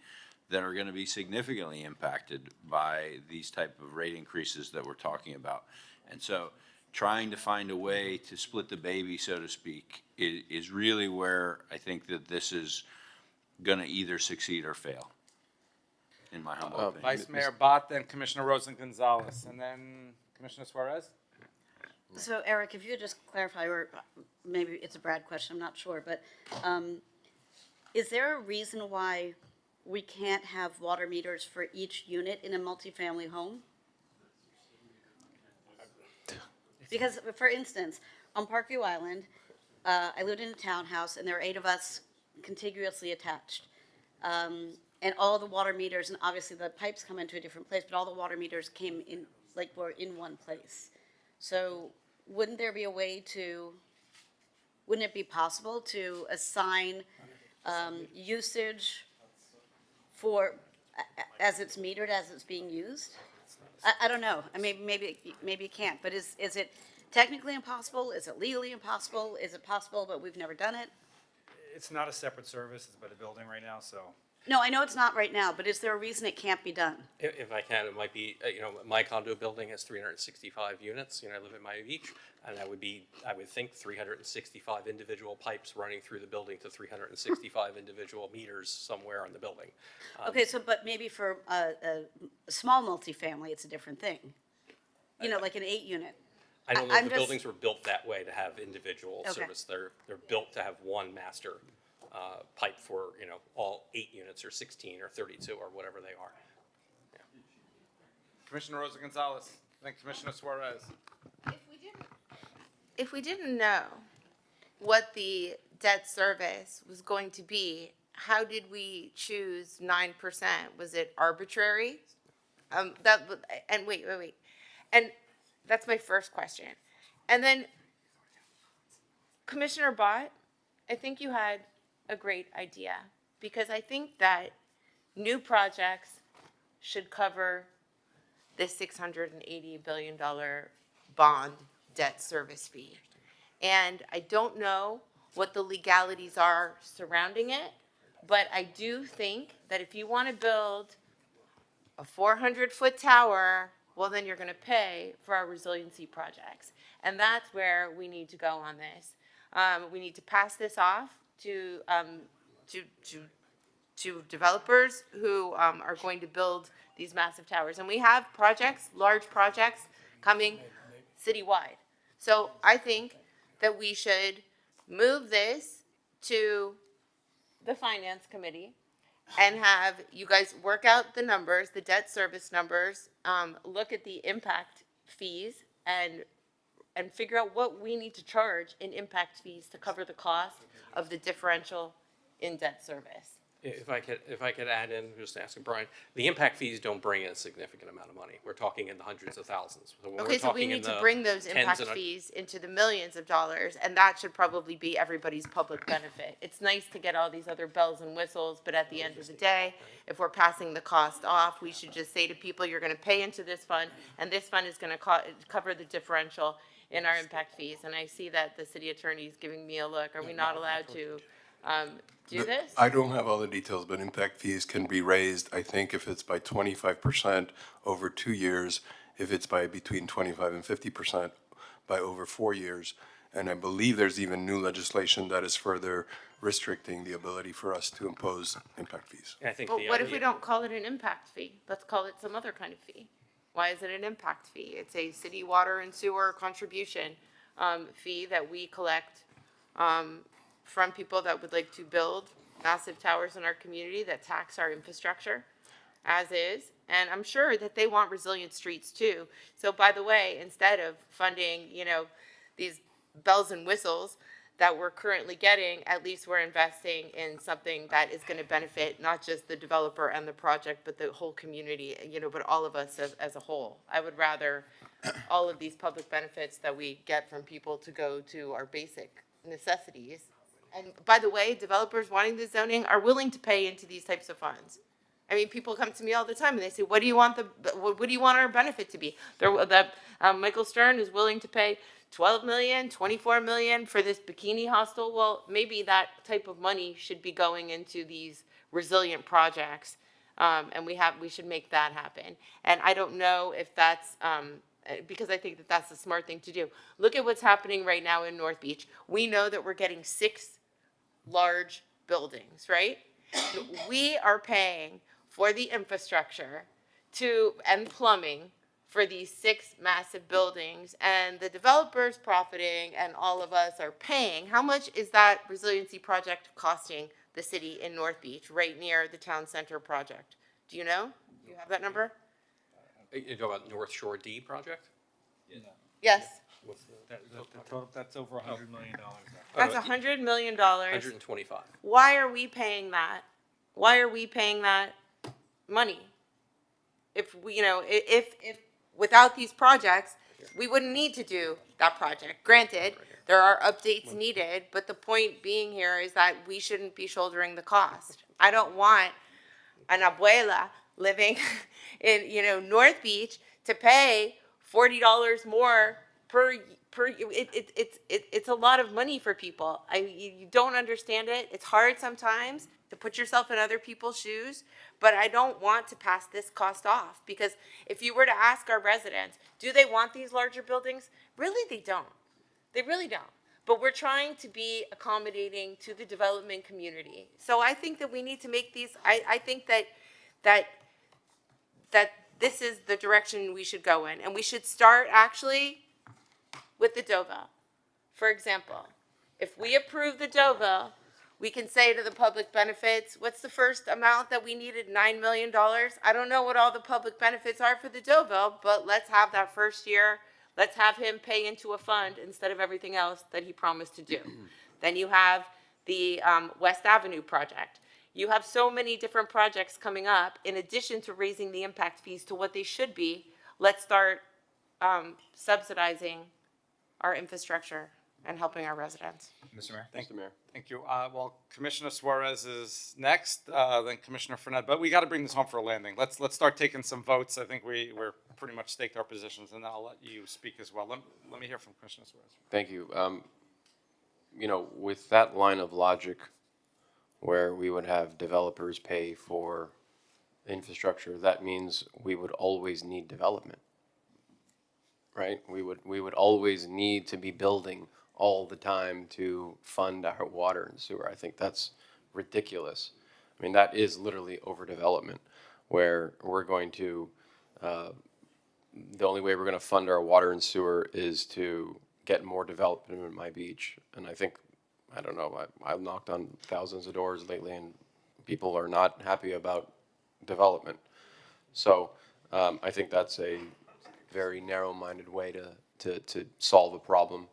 that are going to be significantly impacted by these type of rate increases that we're talking about. And so trying to find a way to split the baby, so to speak, is really where I think that this is going to either succeed or fail, in my humble opinion. Vice Mayor Bott, then Commissioner Rosen Gonzalez, and then Commissioner Suarez. So Eric, if you could just clarify, or maybe it's a Brad question, I'm not sure, but is there a reason why we can't have water meters for each unit in a multifamily home? Because, for instance, on Parkview Island, I lived in a townhouse, and there were 8 of us contiguously attached. And all the water meters, and obviously the pipes come into a different place, but all the water meters came in, like, were in one place. So wouldn't there be a way to, wouldn't it be possible to assign usage for, as it's metered, as it's being used? I don't know. I mean, maybe you can't, but is it technically impossible? Is it legally impossible? Is it possible, but we've never done it? It's not a separate service, it's by the building right now, so. No, I know it's not right now, but is there a reason it can't be done? If I can, it might be, you know, my condo building has 365 units, you know, I live in Miami Beach, and that would be, I would think, 365 individual pipes running through the building to 365 individual meters somewhere on the building. Okay, so, but maybe for a small multifamily, it's a different thing. You know, like an 8-unit. I don't know if the buildings were built that way to have individual Okay. service. They're built to have one master pipe for, you know, all 8 units or 16 or 32 or whatever they are. Yeah. Commissioner Rosa Gonzalez, then Commissioner Suarez. If we didn't know what the debt service was going to be, how did we choose 9%? Was it arbitrary? And wait. And that's my first question. And then, Commissioner Bott, I think you had a great idea, because I think that new projects should cover the $680 billion bond debt service fee. And I don't know what the legalities are surrounding it, but I do think that if you want to build a 400-foot tower, well, then you're going to pay for our resiliency projects. And that's where we need to go on this. We need to pass this off to developers who are going to build these massive towers. And we have projects, large projects, coming citywide. So I think that we should move this to the Finance Committee and have you guys work out the numbers, the debt service numbers, look at the impact fees, and figure out what we need to charge in impact fees to cover the cost of the differential in debt service. If I could add in, just asking Brian, the impact fees don't bring a significant amount of money. We're talking in the hundreds of thousands. So when Okay, we're so we talking need in to the bring those tens impact and fees into the millions of dollars, and that should probably be everybody's public benefit. It's nice to get all these other bells and whistles, but at the end of the day, if we're passing the cost off, we should just say to people, you're going to pay into this fund, and this fund is going to cover the differential in our impact fees. And I see that the city attorney is giving me a look. Are we not allowed to do this? I don't have all the details, but impact fees can be raised, I think, if it's by 25% over 2 years, if it's by between 25 and 50% by over 4 years. And I believe there's even new legislation that is further restricting the ability for us to impose impact fees. I think Well, what if we don't call it an impact fee? Let's call it some other kind of fee. Why is it an impact fee? It's a city water and sewer contribution fee that we collect from people that would like to build massive towers in our community that tax our infrastructure as is. And I'm sure that they want resilient streets too. So by the way, instead of funding, you know, these bells and whistles that we're currently getting, at least we're investing in something that is going to benefit not just the developer and the project, but the whole community, you know, but all of us as a whole. I would rather all of these public benefits that we get from people to go to our basic necessities. And by the way, developers wanting the zoning are willing to pay into these types of funds. I mean, people come to me all the time and they say, what do you want what do you want our benefit to be? Michael Stern is willing to pay 12 million, 24 million for this bikini hostel. Well, maybe that type of money should be going into these resilient projects. And we should make that happen. And I don't know if that's, because I think that that's the smart thing to do. Look at what's happening right now in North Beach. We know that we're getting 6 large buildings, right? We are paying for the infrastructure and plumbing for these 6 massive buildings, and the developers profiting and all of us are paying. How much is that resiliency project costing the city in North Beach, right near the town center project? Do you know? Do you have that number? You talking about North Shore D project? Yes. That's over $100 million. That's $100 million. 125. Why are we paying that? Why are we paying that money? If we, you know, if without these projects, we wouldn't need to do that project. Granted, there are updates needed, but the point being here is that we shouldn't be shouldering the cost. I don't want an abuela living in, you know, North Beach to pay $40 more per. It's a lot of money for people. You don't understand it. It's hard sometimes to put yourself in other people's shoes, but I don't want to pass this cost off, because if you were to ask our residents, do they want these larger buildings? Really, they don't. They really don't. But we're trying to be accommodating to the development community. So I think that we need to make these, I think that this is the direction we should go in. And we should start actually with the Deauville. For example, if we approve the Deauville, we can say to the public benefits, what's the first amount that we needed? $9 million. I don't know what all the public benefits are for the Deauville, but let's have that first year. Let's have him pay into a fund instead of everything else that he promised to do. Then you have the West Avenue project. You have so many different projects coming up. In addition to raising the impact fees to what they should be, let's start subsidizing our infrastructure and helping our residents. Mr. Mayor? Thank you. Well, Commissioner Suarez is next, then Commissioner Fournette. But we got to bring this home for a landing. Let's start taking some votes. I think we're pretty much staked our positions, and then I'll let you speak as well. Let me hear from Commissioner Suarez. Thank you. You know, with that line of logic where we would have developers pay for infrastructure, that means we would always need development, right? We would always need to be building all the time to fund our water and sewer. I think that's ridiculous. I mean, that is literally overdevelopment, where we're going to, the only way we're going to fund our water and sewer is to get more development in my beach. And I think, I don't know, I've knocked on thousands of doors lately and people are not happy about development. So I think that's a very narrow-minded way to solve a problem.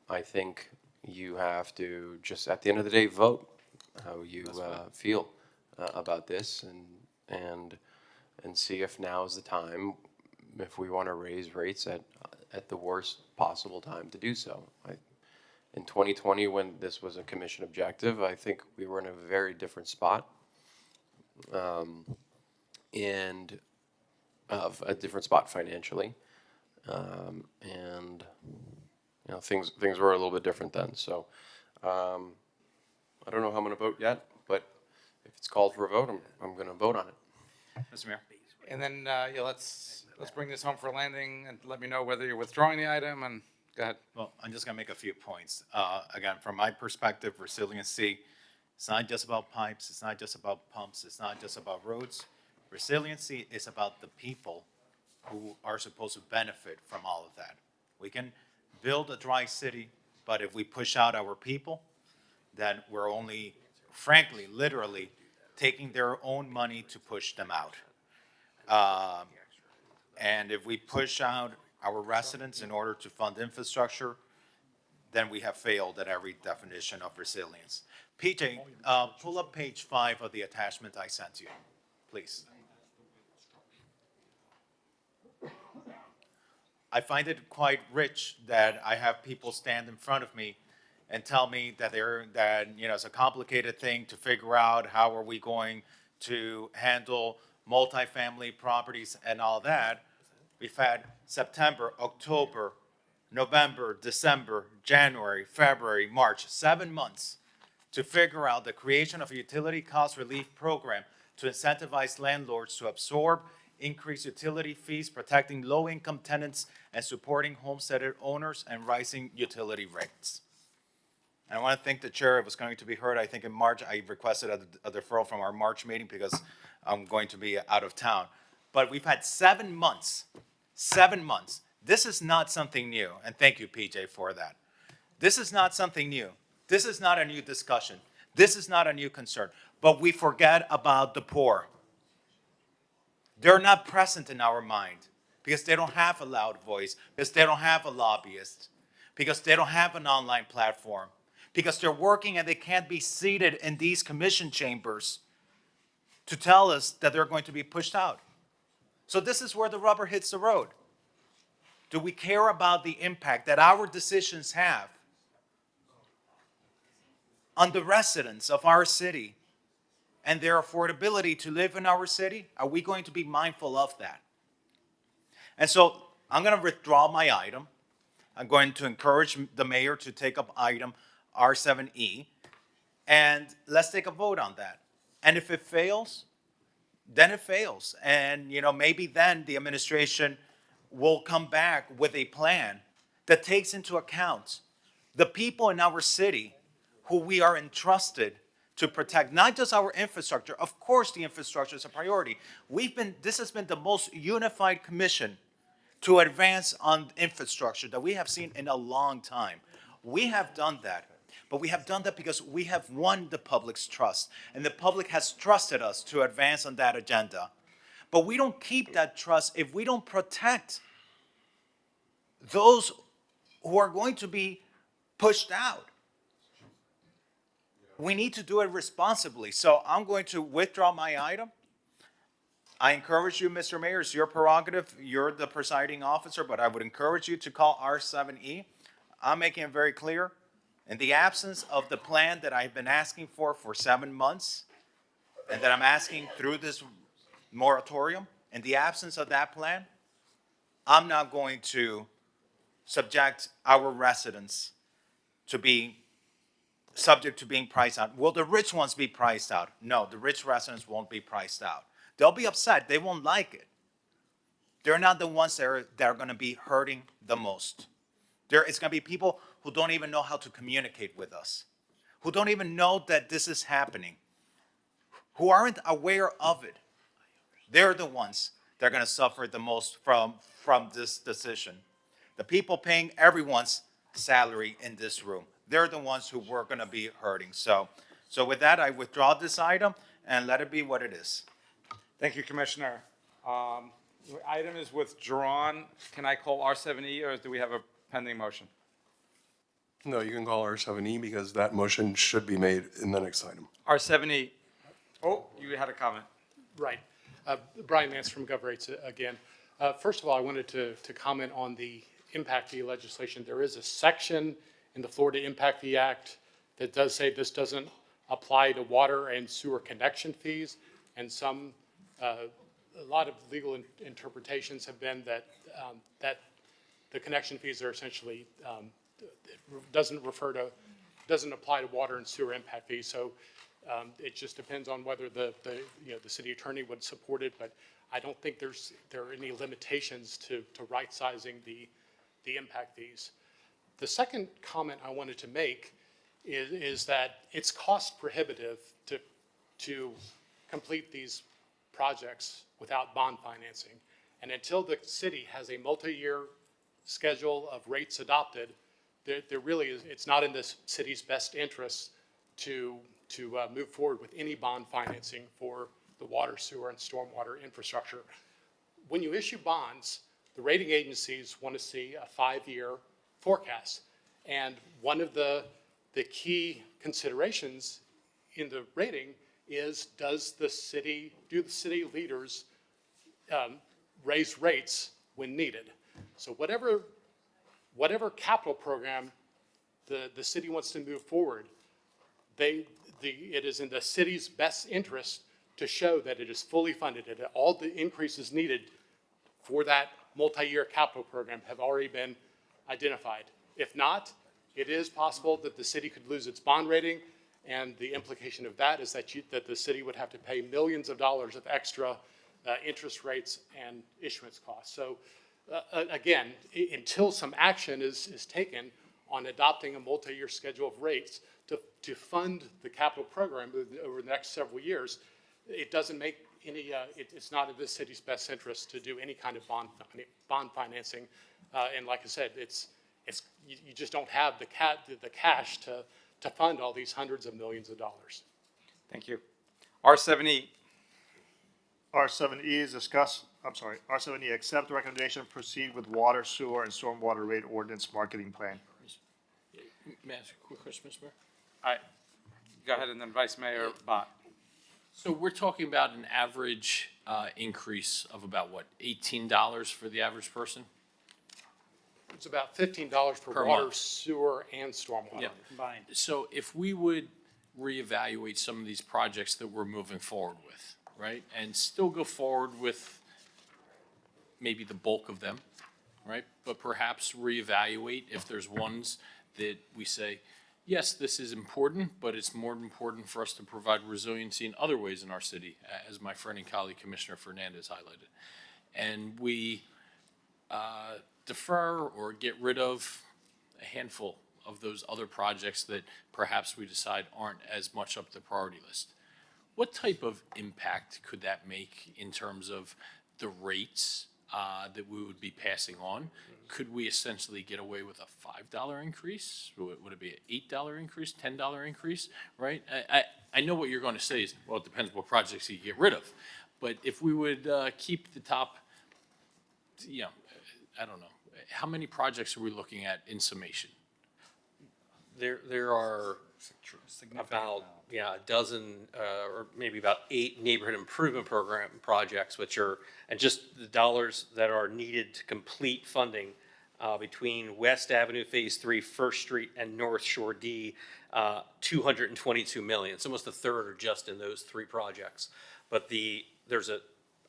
I think you have to just, at the end of the day, vote how you feel about this, and see if now is the time, if we want to raise rates at the worst possible time to do so. In 2020, when this was a commission objective, I think we were in a very different spot, and of a different spot financially, and you know, things were a little bit different then. So I don't know how I'm going to vote yet, but if it's called for a vote, I'm going to vote on it. Mr. Mayor. And then yeah, let's bring this home for a landing, and let me know whether you're withdrawing the item. And go ahead. Well, I'm just going to make a few points. Again, from my perspective, resiliency, it's not just about pipes, it's not just about pumps, it's not just about roads. Resiliency is about the people who are supposed to benefit from all of that. We can build a dry city, but if we push out our people, then we're only, frankly, literally, taking their own money to push them out. And if we push out our residents in order to fund infrastructure, then we have failed at every definition of resilience. PJ, pull up page 5 of the attachment I sent you, please. I find it quite rich that I have people stand in front of me and tell me that it's a complicated thing to figure out how are we going to handle multifamily properties and all that. We've had September, October, November, December, January, February, March, 7 months to figure out the creation of a utility cost relief program to incentivize landlords to absorb increased utility fees, protecting low-income tenants, and supporting homesteaded owners and rising utility rates. And I want to thank the chair. It was going to be heard, I think, in March. I requested a deferral from our March meeting because I'm going to be out of town. But we've had 7 months. 7 months. This is not something new, and thank you, PJ, for that. This is not something new. This is not a new discussion. This is not a new concern. But we forget about the poor. They're not present in our mind because they don't have a loud voice, because they don't have a lobbyist, because they don't have an online platform, because they're working and they can't be seated in these commission chambers to tell us that they're going to be pushed out. So this is where the rubber hits the road. Do we care about the impact that our decisions have on the residents of our city and their affordability to live in our city? Are we going to be mindful of that? And so I'm going to withdraw my item. I'm going to encourage the mayor to take up item R7E, and let's take a vote on that. And if it fails, then it fails. And, maybe then the administration will come back with a plan that takes into account the people in our city who we are entrusted to protect, not just our infrastructure. Of course, the infrastructure is a priority. This has been the most unified commission to advance on infrastructure that we have seen in a long time. We have done that, but we have done that because we have won the public's trust, and the public has trusted us to advance on that agenda. But we don't keep that trust if we don't protect those who are going to be pushed out. We need to do it responsibly. So I'm going to withdraw my item. I encourage you, Mr. Mayor, it's your prerogative. You're the presiding officer, but I would encourage you to call R7E. I'm making it very clear. In the absence of the plan that I've been asking for 7 months, and that I'm asking through this moratorium, in the absence of that plan, I'm not going to subject our residents to be subject to being priced out. Will the rich ones be priced out? No, the rich residents won't be priced out. They'll be upset. They won't like it. They're not the ones that are going to be hurting the most. It's going to be people who don't even know how to communicate with us, who don't even know that this is happening, who aren't aware of it. They're the ones that are going to suffer the most from this decision. The people paying everyone's salary in this room, they're the ones who we're going to be hurting. So with that, I withdraw this item and let it be what it is. Thank you, Commissioner. The item is withdrawn. Can I call R7E, or do we have a pending motion? No, you can call R7E because that motion should be made in the next item. R7E. Oh, you had a comment. Right. Brian Nance from GovRates again. First of all, I wanted to comment on the impact fee legislation. There is a section in the Florida Impact Fee Act that does say this doesn't apply to water and sewer connection fees, and a lot of legal interpretations have been that the connection fees are essentially doesn't apply to water and sewer impact fees. So it just depends on whether the city attorney would support it, but I don't think there are any limitations to right sizing the impact fees. The second comment I wanted to make is that it's cost prohibitive to complete these projects without bond financing. And until the city has a multi-year schedule of rates adopted, there really is, it's not in the city's best interest to move forward with any bond financing for the water, sewer, and stormwater infrastructure. When you issue bonds, the rating agencies want to see a 5-year forecast. And one of the key considerations in the rating is, do the city leaders raise rates when needed? So whatever capital program the city wants to move forward, it is in the city's best interest to show that it is fully funded, and that all the increases needed for that multi-year capital program have already been identified. If not, it is possible that the city could lose its bond rating, and the implication of that is that the city would have to pay millions of dollars of extra interest rates and issuance costs. So again, until some action is taken on adopting a multi-year schedule of rates to fund the capital program over the next several years, it doesn't make any, it's not in the city's best interest to do any kind of bond financing. And like I said, you just don't have the cash to fund all these hundreds of millions of dollars. Thank you. R7E. R7E is R7E, accept the recommendation, proceed with water, sewer, and stormwater rate ordinance marketing plan. May I ask a quick question, Mr. Mayor? All right. Go ahead, and then Vice Mayor Bott. So we're talking about an average increase of about what, $18 for the average person? It's about $15 for Per water, month. sewer, and stormwater. Yeah. Combined. So if we would reevaluate some of these projects that we're moving forward with, right, and still go forward with maybe the bulk of them, right, but perhaps reevaluate if there's ones that we say, yes, this is important, but it's more important for us to provide resiliency in other ways in our city, as my friend and colleague Commissioner Fernandez highlighted. And we defer or get rid of a handful of those other projects that perhaps we decide aren't as much up the priority list. What type of impact could that make in terms of the rates that we would be passing on? Could we essentially get away with a $5 increase? Would it be an $8 increase, $10 increase, right? I know what you're going to say is, well, it depends what projects you get rid of. But if we would keep the top, I don't know, how many projects are we looking at in summation? There are about a dozen or maybe about 8 neighborhood improvement program projects, which are, and just the dollars that are needed to complete funding between West Avenue Phase 3, First Street, and North Shore D, $222 million. It's almost a third are just in those 3 projects. But I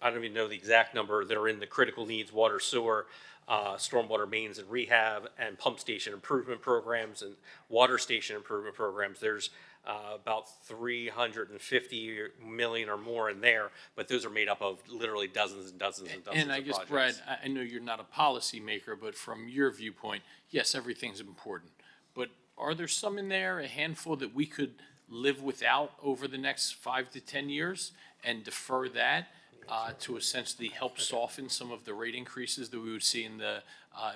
don't even know the exact number that are in the critical needs, water, sewer, stormwater mains and rehab, and pump station improvement programs and water station improvement programs. There's about 350 million or more in there, but those are made up of literally dozens and dozens and dozens And I of guess, projects. Brad, I know you're not a policymaker, but from your viewpoint, yes, everything's important. But are there some in there, a handful that we could live without over the next 5 to 10 years and defer that to essentially help soften some of the rate increases that we would see in the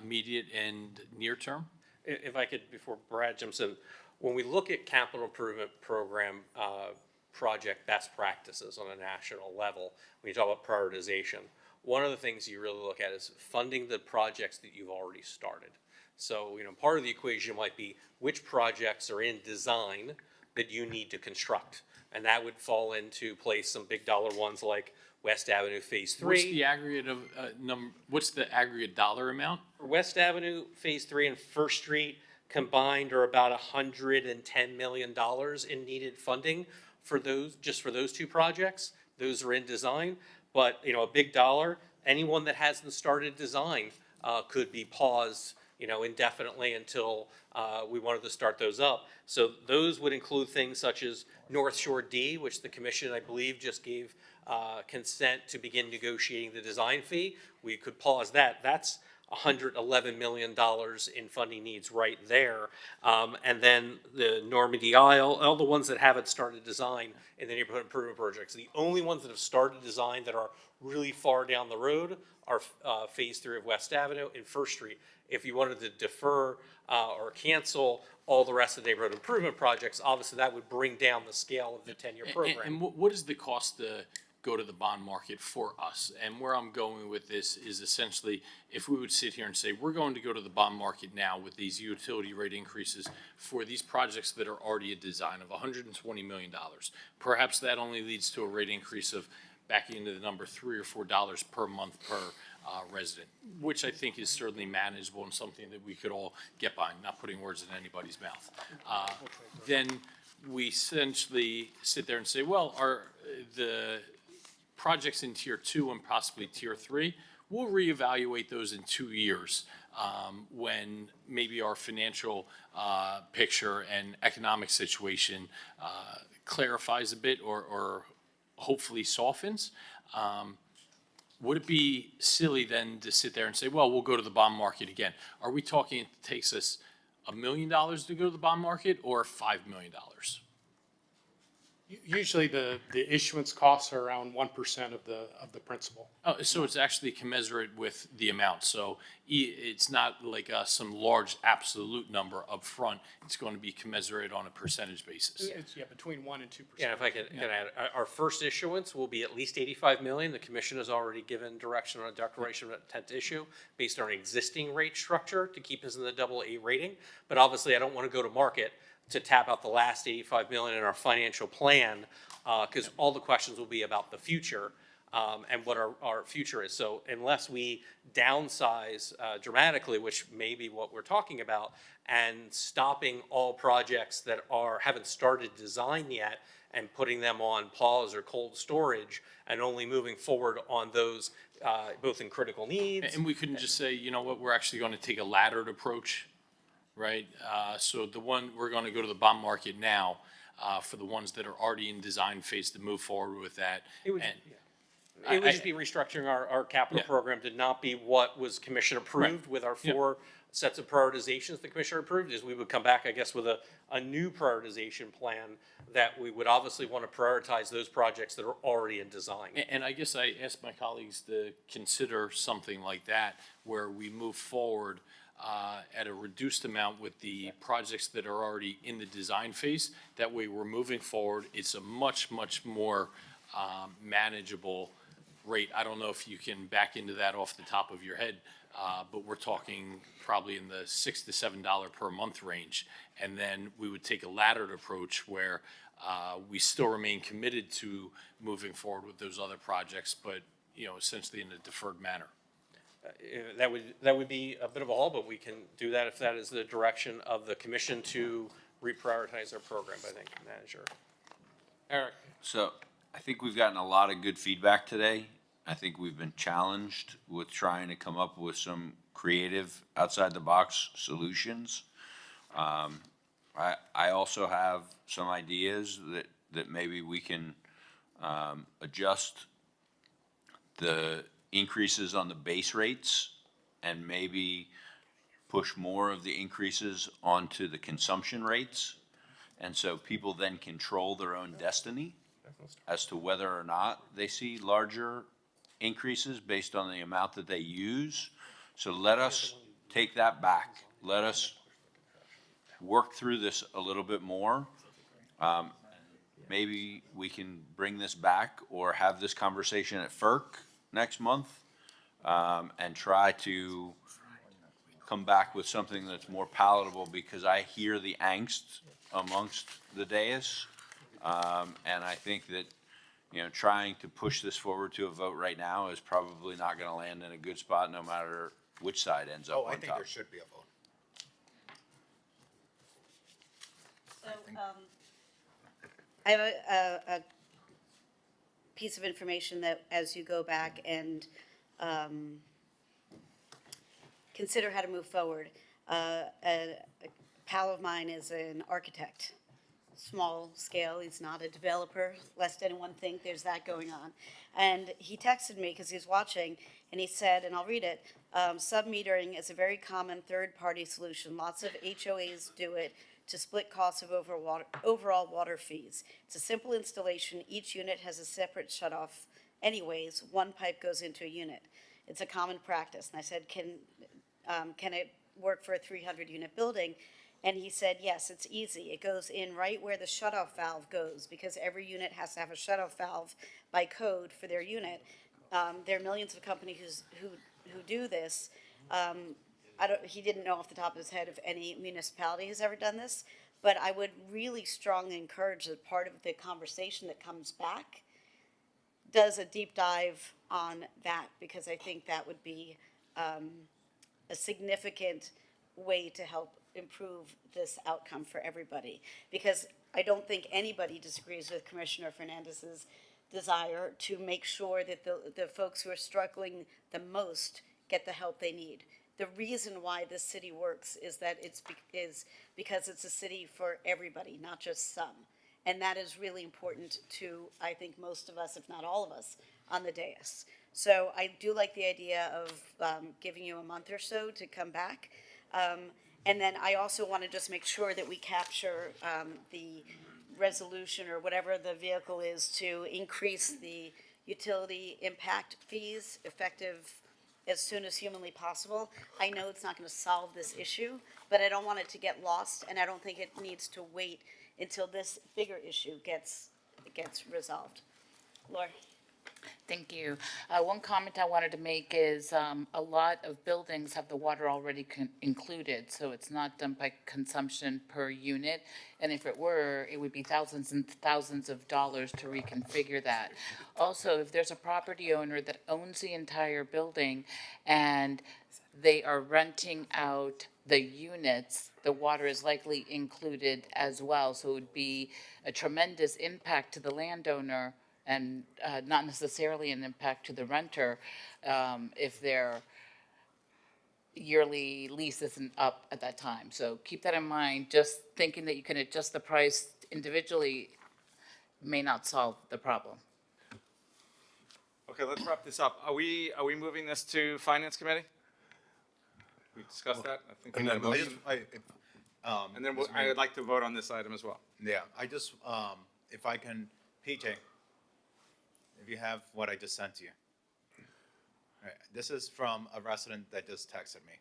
immediate and near term? If I could, before Brad jumps in, when we look at capital improvement program project best practices on a national level, when you talk about prioritization, one of the things you really look at is funding the projects that you've already started. So, part of the equation might be which projects are in design that you need to construct. And that would fall into place some big dollar ones like West Avenue Phase 3. What's the aggregate of what's the aggregate dollar amount? West Avenue Phase 3 and First Street combined are about $110 million in needed funding for those 2 projects. Those are in design, but a big dollar, anyone that hasn't started design could be paused indefinitely until we wanted to start those up. So those would include things such as North Shore D, which the commission, I believe, just gave consent to begin negotiating the design fee. We could pause that. That's $111 million in funding needs right there. And then the Normandy Isle, all the ones that haven't started design in the neighborhood improvement projects. The only ones that have started design that are really far down the road are Phase 3 of West Avenue and First Street. If you wanted to defer or cancel all the rest of the neighborhood improvement projects, obviously that would bring down the scale of the 10-year program. And what is the cost to go to the bond market for us? And where I'm going with this is essentially, if we would sit here and say, we're going to go to the bond market now with these utility rate increases for these projects that are already a design of $120 million, perhaps that only leads to a rate increase of backing into the number $3 or $4 per month per resident, which I think is certainly manageable and something that we could all get behind, not putting words in anybody's mouth. Then we essentially sit there and say, well, are the projects in tier 2 and possibly tier 3, we'll reevaluate those in 2 years when maybe our financial picture and economic situation clarifies a bit or hopefully softens. Would it be silly then to sit there and say, well, we'll go to the bond market again? Are we talking it takes us $1 million to go to the bond market or $5 million? Usually the issuance costs are around 1% of the principal. Oh, so it's actually commensurate with the amount. So it's not like some large absolute number up front. It's going to be commensurate on a percentage basis. It's, between 1 and 2%. Yeah, if I can add, our first issuance will be at least $85 million. The commission has already given direction on a declaration of intent to issue based on an existing rate structure to keep us in the AA rating. But obviously, I don't want to go to market to tap out the last $85 million in our financial plan, because all the questions will be about the future and what our future is. So unless we downsize dramatically, which may be what we're talking about, and stopping all projects that haven't started design yet and putting them on pause or cold storage and only moving forward on those both in critical needs. And we couldn't just say, you know what, we're actually going to take a laddered approach. Right, so the one we're going to go to the bond market now for the ones that are already in design phase to move forward with that. It would just be restructuring our capital program to not be what was commission approved with our 4 sets of prioritizations the commissioner approved. Is we would come back, I guess, with a new prioritization plan that we would obviously want to prioritize those projects that are already in design. And I guess I asked my colleagues to consider something like that where we move forward at a reduced amount with the projects that are already in the design phase. That way we're moving forward. It's a much, much more manageable rate. I don't know if you can back into that off the top of your head, but we're talking probably in the $6 to $7 per month range. And then we would take a laddered approach where we still remain committed to moving forward with those other projects, but essentially in a deferred manner. That would be a bit of a haul, but we can do that if that is the direction of the commission to reprioritize our program, I think, manager. Eric. So I think we've gotten a lot of good feedback today. I think we've been challenged with trying to come up with some creative outside the box solutions. I also have some ideas that maybe we can adjust the increases on the base rates and maybe push more of the increases onto the consumption rates. And so people then control their own destiny as to whether or not they see larger increases based on the amount that they use. So let us take that back. Let us work through this a little bit more. Maybe we can bring this back or have this conversation at FERC next month and try to come back with something that's more palatable, because I hear the angst amongst the dais. And I think that, trying to push this forward to a vote right now is probably not going to land in a good spot no matter which side ends up on top. I think there should be a vote. So, I have a piece of information that as you go back and consider how to move forward. A pal of mine is an architect, small scale. He's not a developer, lest anyone think there's that going on. And he texted me because he's watching, and he said, and I'll read it, sub-metering is a very common third-party solution. Lots of HOAs do it to split costs of overall water fees. It's a simple installation. Each unit has a separate shutoff. Anyways, one pipe goes into a unit. It's a common practice. And I said, can it work for a 300-unit building? And he said, yes, it's easy. It goes in right where the shutoff valve goes, because every unit has to have a shutoff valve by code for their unit. There are millions of companies who do this. He didn't know off the top of his head if any municipality has ever done this, but I would really strongly encourage that part of the conversation that comes back does a deep dive on that, because I think that would be a significant way to help improve this outcome for everybody. Because I don't think anybody disagrees with Commissioner Fernandez's desire to make sure that the folks who are struggling the most get the help they need. The reason why this city works is that is because it's a city for everybody, not just some. And that is really important to, I think, most of us, if not all of us, on the dais. So I do like the idea of giving you a month or so to come back. And then I also want to just make sure that we capture the resolution or whatever the vehicle is to increase the utility impact fees effective as soon as humanly possible. I know it's not going to solve this issue, but I don't want it to get lost, and I don't think it needs to wait until this bigger issue gets resolved. Laura? Thank you. One comment I wanted to make is a lot of buildings have the water already included, so it's not done by consumption per unit. And if it were, it would be thousands and thousands of dollars to reconfigure that. Also, if there's a property owner that owns the entire building and they are renting out the units, the water is likely included as well. So it would be a tremendous impact to the landowner and not necessarily an impact to the renter if their yearly lease isn't up at that time. So keep that in mind. Just thinking that you can adjust the price individually may not solve the problem. Okay, let's wrap this up. Are we moving this to Finance Committee? We discussed that? I think we And need a then motion. And then I would like to vote on this item as well. Yeah, I just, if I can, PJ, if you have what I just sent to you. All right, this is from a resident that just texted me.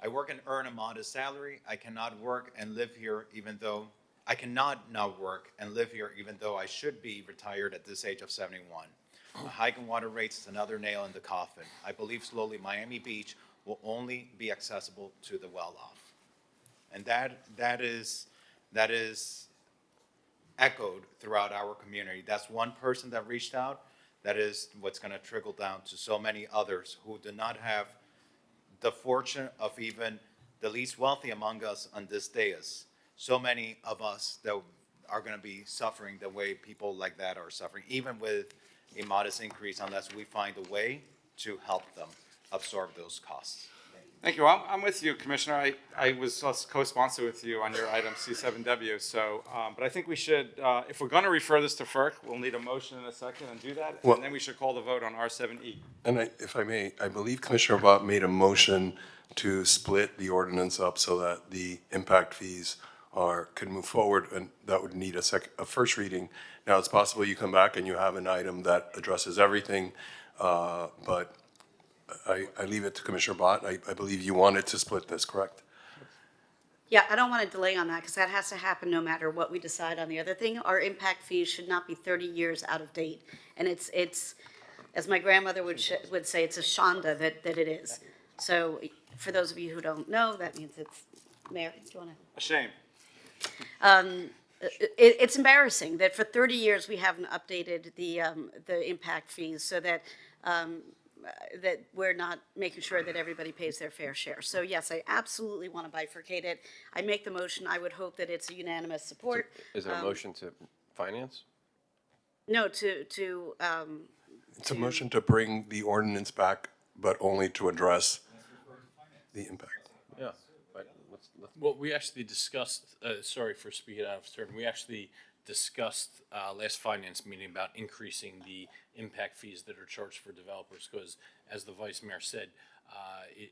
I work and earn a modest salary. I cannot work and live here even though, I cannot now work and live here even though I should be retired at this age of 71. A hike in water rates is another nail in the coffin. I believe slowly Miami Beach will only be accessible to the well-off. And that is echoed throughout our community. That's one person that reached out. That is what's going to trickle down to so many others who do not have the fortune of even the least wealthy among us on this dais. So many of us that are going to be suffering the way people like that are suffering, even with a modest increase, unless we find a way to help them absorb those costs. Thank you. I'm with you, Commissioner. I was also co-sponsor with you on your item C7W. So, but I think we should, if we're going to refer this to FERC, we'll need a motion in a second and do that. Well, and then we should call the vote on R7E. And if I may, I believe Commissioner Bott made a motion to split the ordinance up so that the impact fees can move forward, and that would need a first reading. Now, it's possible you come back and you have an item that addresses everything, but I leave it to Commissioner Bott. I believe you wanted to split this, correct? Yeah, I don't want to delay on that because that has to happen no matter what we decide on the other thing. Our impact fees should not be 30 years out of date. And it's as my grandmother would say, it's a shanda that it is. So for those of you who don't know, that means it's, Mayor, do you want to? A shame. It's embarrassing that for 30 years we haven't updated the impact fees so that that we're not making sure that everybody pays their fair share. So yes, I absolutely want to bifurcate it. I make the motion. I would hope that it's a unanimous support. Is there a motion to finance? No, It's a motion to bring the ordinance back, but only to address the impact. Yeah, Well, we actually discussed, sorry for speaking out of turn, we actually discussed last finance meeting about increasing the impact fees that are charged for developers, because as the vice mayor said,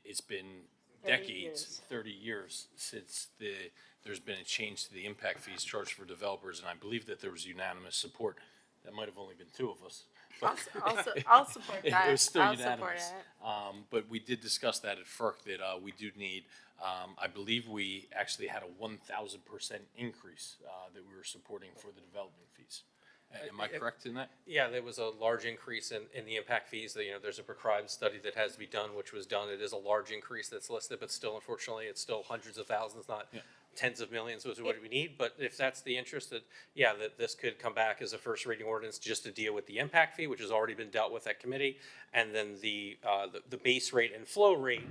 it's been 30 decades, years. 30 years since there's been a change to the impact fees charged for developers, and I believe that there was unanimous support. That might have only been two of us. but I'll support that. It was still I'll support unanimous. it. But we did discuss that at FERC, that we do need, I believe we actually had a 1,000% increase that we were supporting for the development fees. Am I correct in that? Yeah, there was a large increase in the impact fees. You know, there's a prescribed study that has to be done, which was done. It is a large increase that's listed, but still, unfortunately, it's still hundreds of thousands, not tens of millions, which is what we need. But if that's the interest, that this could come back as a first reading ordinance just to deal with the impact fee, which has already been dealt with at committee, and then the base rate and flow rate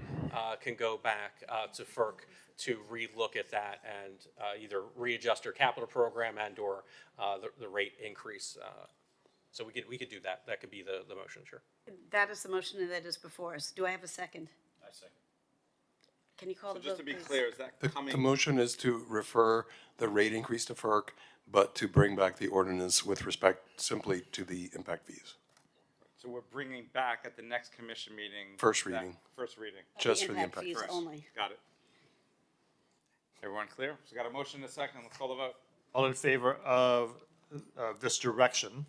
can go back to FERC to relook at that and either readjust our capital program and or the rate increase. So we could do that. That could be the motion, sure. That is the motion that is before us. Do I have a second? I second. Can you call the vote, Just to be please? clear, is that coming? The motion is to refer the rate increase to FERC, but to bring back the ordinance with respect simply to the impact fees. So we're bringing back at the next commission meeting. First that- reading. First reading. Just for the impact fees fees. only. Got it. Everyone clear? So got a motion and a second. Let's call the vote. All in favor of this direction,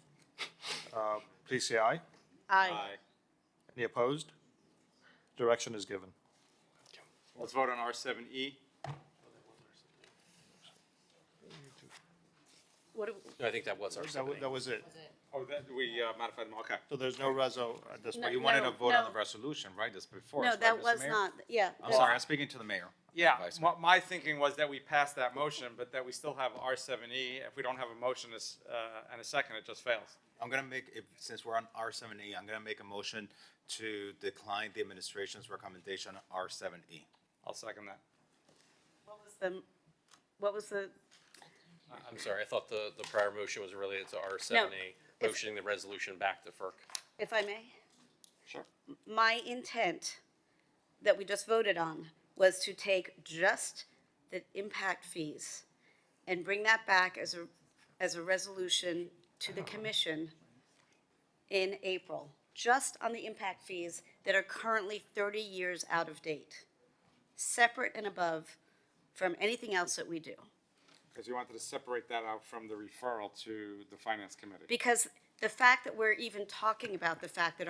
please say aye. Aye. Any opposed? Direction is given. Let's vote on R7E. What do, I think that was our That was it. Oh, that, we modified them, okay. So there's no reso at this No, point. You wanted no, to vote on no. the resolution, right? That's before no, us, right, that Mr. was Mayor? not, yeah. I'm that- sorry, I'm speaking to the mayor. Yeah, Vice Mayor. my thinking was that we passed that motion, but that we still have R7E. If we don't have a motion and a second, it just fails. I'm gonna since we're on R7E, I'm gonna make a motion to decline the administration's recommendation on R7E. I'll second that. What was the, I'm sorry, I thought the prior motion was related to R7A, motioning the resolution back to FERC. if I may? Sure. My intent that we just voted on was to take just the impact fees and bring that back as a resolution to the commission in April, just on the impact fees that are currently 30 years out of date, separate and above from anything else that we do. Because you wanted to separate that out from the referral to the finance committee. Because the fact that we're even talking about the fact that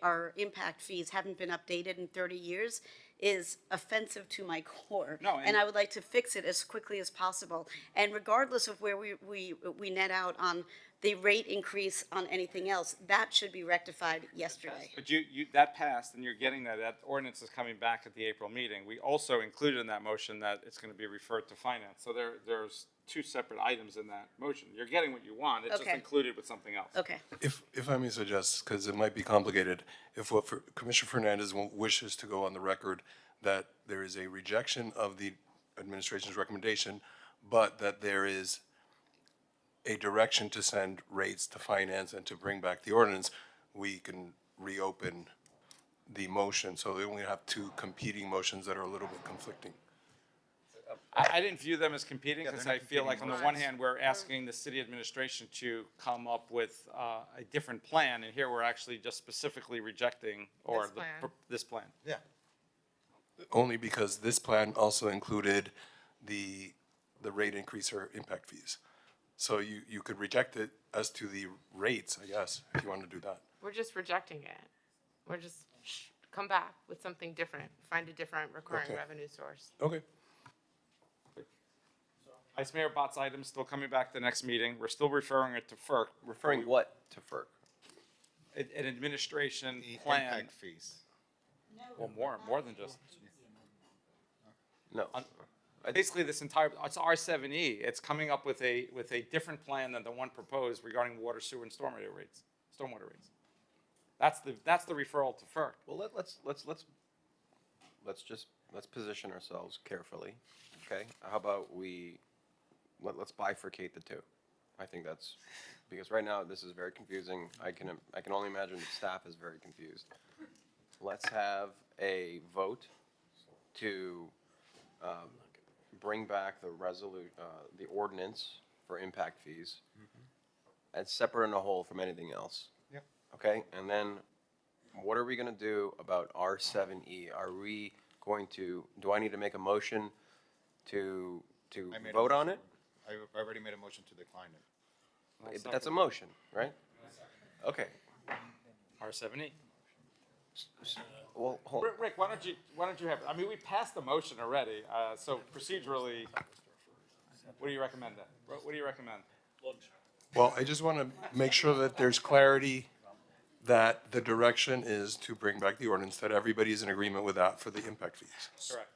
our impact fees haven't been updated in 30 years is offensive to my core. No, And I would like to fix it as quickly as possible. And regardless of where we net out on the rate increase on anything else, that should be rectified yesterday. But that passed, and you're getting that ordinance is coming back at the April meeting. We also included in that motion that it's going to be referred to finance. So there's two separate items in that motion. You're getting what you want, it's just Okay. included with something else. Okay. If I may suggest, because it might be complicated, if Commissioner Fernandez wishes to go on the record that there is a rejection of the administration's recommendation, but that there is a direction to send rates to finance and to bring back the ordinance, we can reopen the motion. So we only have two competing motions that are a little bit conflicting. I didn't view them as competing Yeah, because they're I not feel like on competing the one motions. hand, we're asking the city administration to come up with a different plan, and here we're actually just specifically rejecting This plan. this plan. Yeah. Only because this plan also included the rate increase or impact fees. So you could reject it as to the rates, I guess, if you want to do that. We're just rejecting it. We're just, come back with something different, find a different recurring Okay. revenue source. Okay. Vice Mayor Bott's item is still coming back the next meeting. We're still referring it to FERC. Referring what to FERC? An administration The plan. impact fees. Well, more than just. No. Basically, it's R7E. It's coming up with a different plan than the one proposed regarding water, sewer, and stormwater rates. That's the referral to FERC. Well, let's position ourselves carefully, okay? How about let's bifurcate the two. I think that's, because right now this is very confusing. I can only imagine the staff is very confused. Let's have a vote to bring back the ordinance for impact fees. It's separate and a whole from anything else. Yep. Okay, and then what are we gonna do about R7E? Are we going to, do I need to make a motion to vote on it? I already made a motion to decline it. But that's a motion, right? Okay. R7E. Well, hold. Rick, why don't you have, I mean, we passed the motion already, so procedurally, what do you recommend then? What do you recommend? Well, I just want to make sure that there's clarity that the direction is to bring back the ordinance, that everybody's in agreement with that for the impact fees. Correct.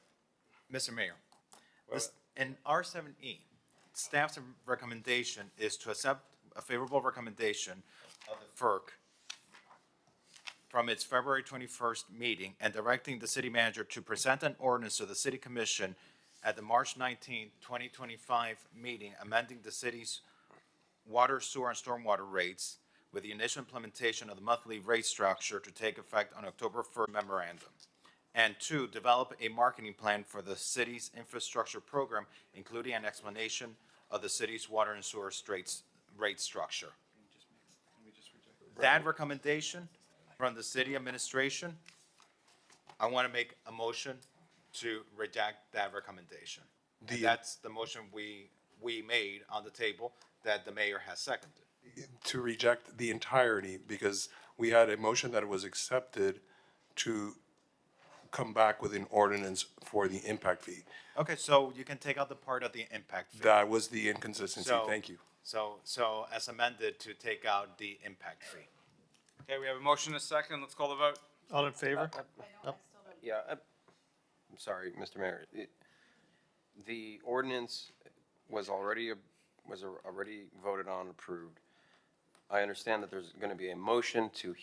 Mr. Mayor, in R7E, staff's recommendation is to accept a favorable recommendation of the FERC from its February 21st meeting and directing the city manager to present an ordinance to the city commission at the March 19, 2025 meeting, amending the city's water, sewer, and stormwater rates with the initial implementation of the monthly rate structure to take effect on October 1st memorandum. And 2, develop a marketing plan for the city's infrastructure program, including an explanation of the city's water and sewer rate structure. That recommendation from the city administration, I want to make a motion to reject that recommendation. And that's the motion we made on the table that the mayor has seconded. To reject the entirety, because we had a motion that was accepted to come back with an ordinance for the impact fee. Okay, so you can take out the part of the impact fee. That was the inconsistency, So- thank you. So as amended, to take out the impact fee. Okay, we have a motion and a second, let's call the vote. All in favor? Yeah, I'm sorry, Mr. Mayor. The ordinance was already voted on, approved. I understand that there's going to be a motion to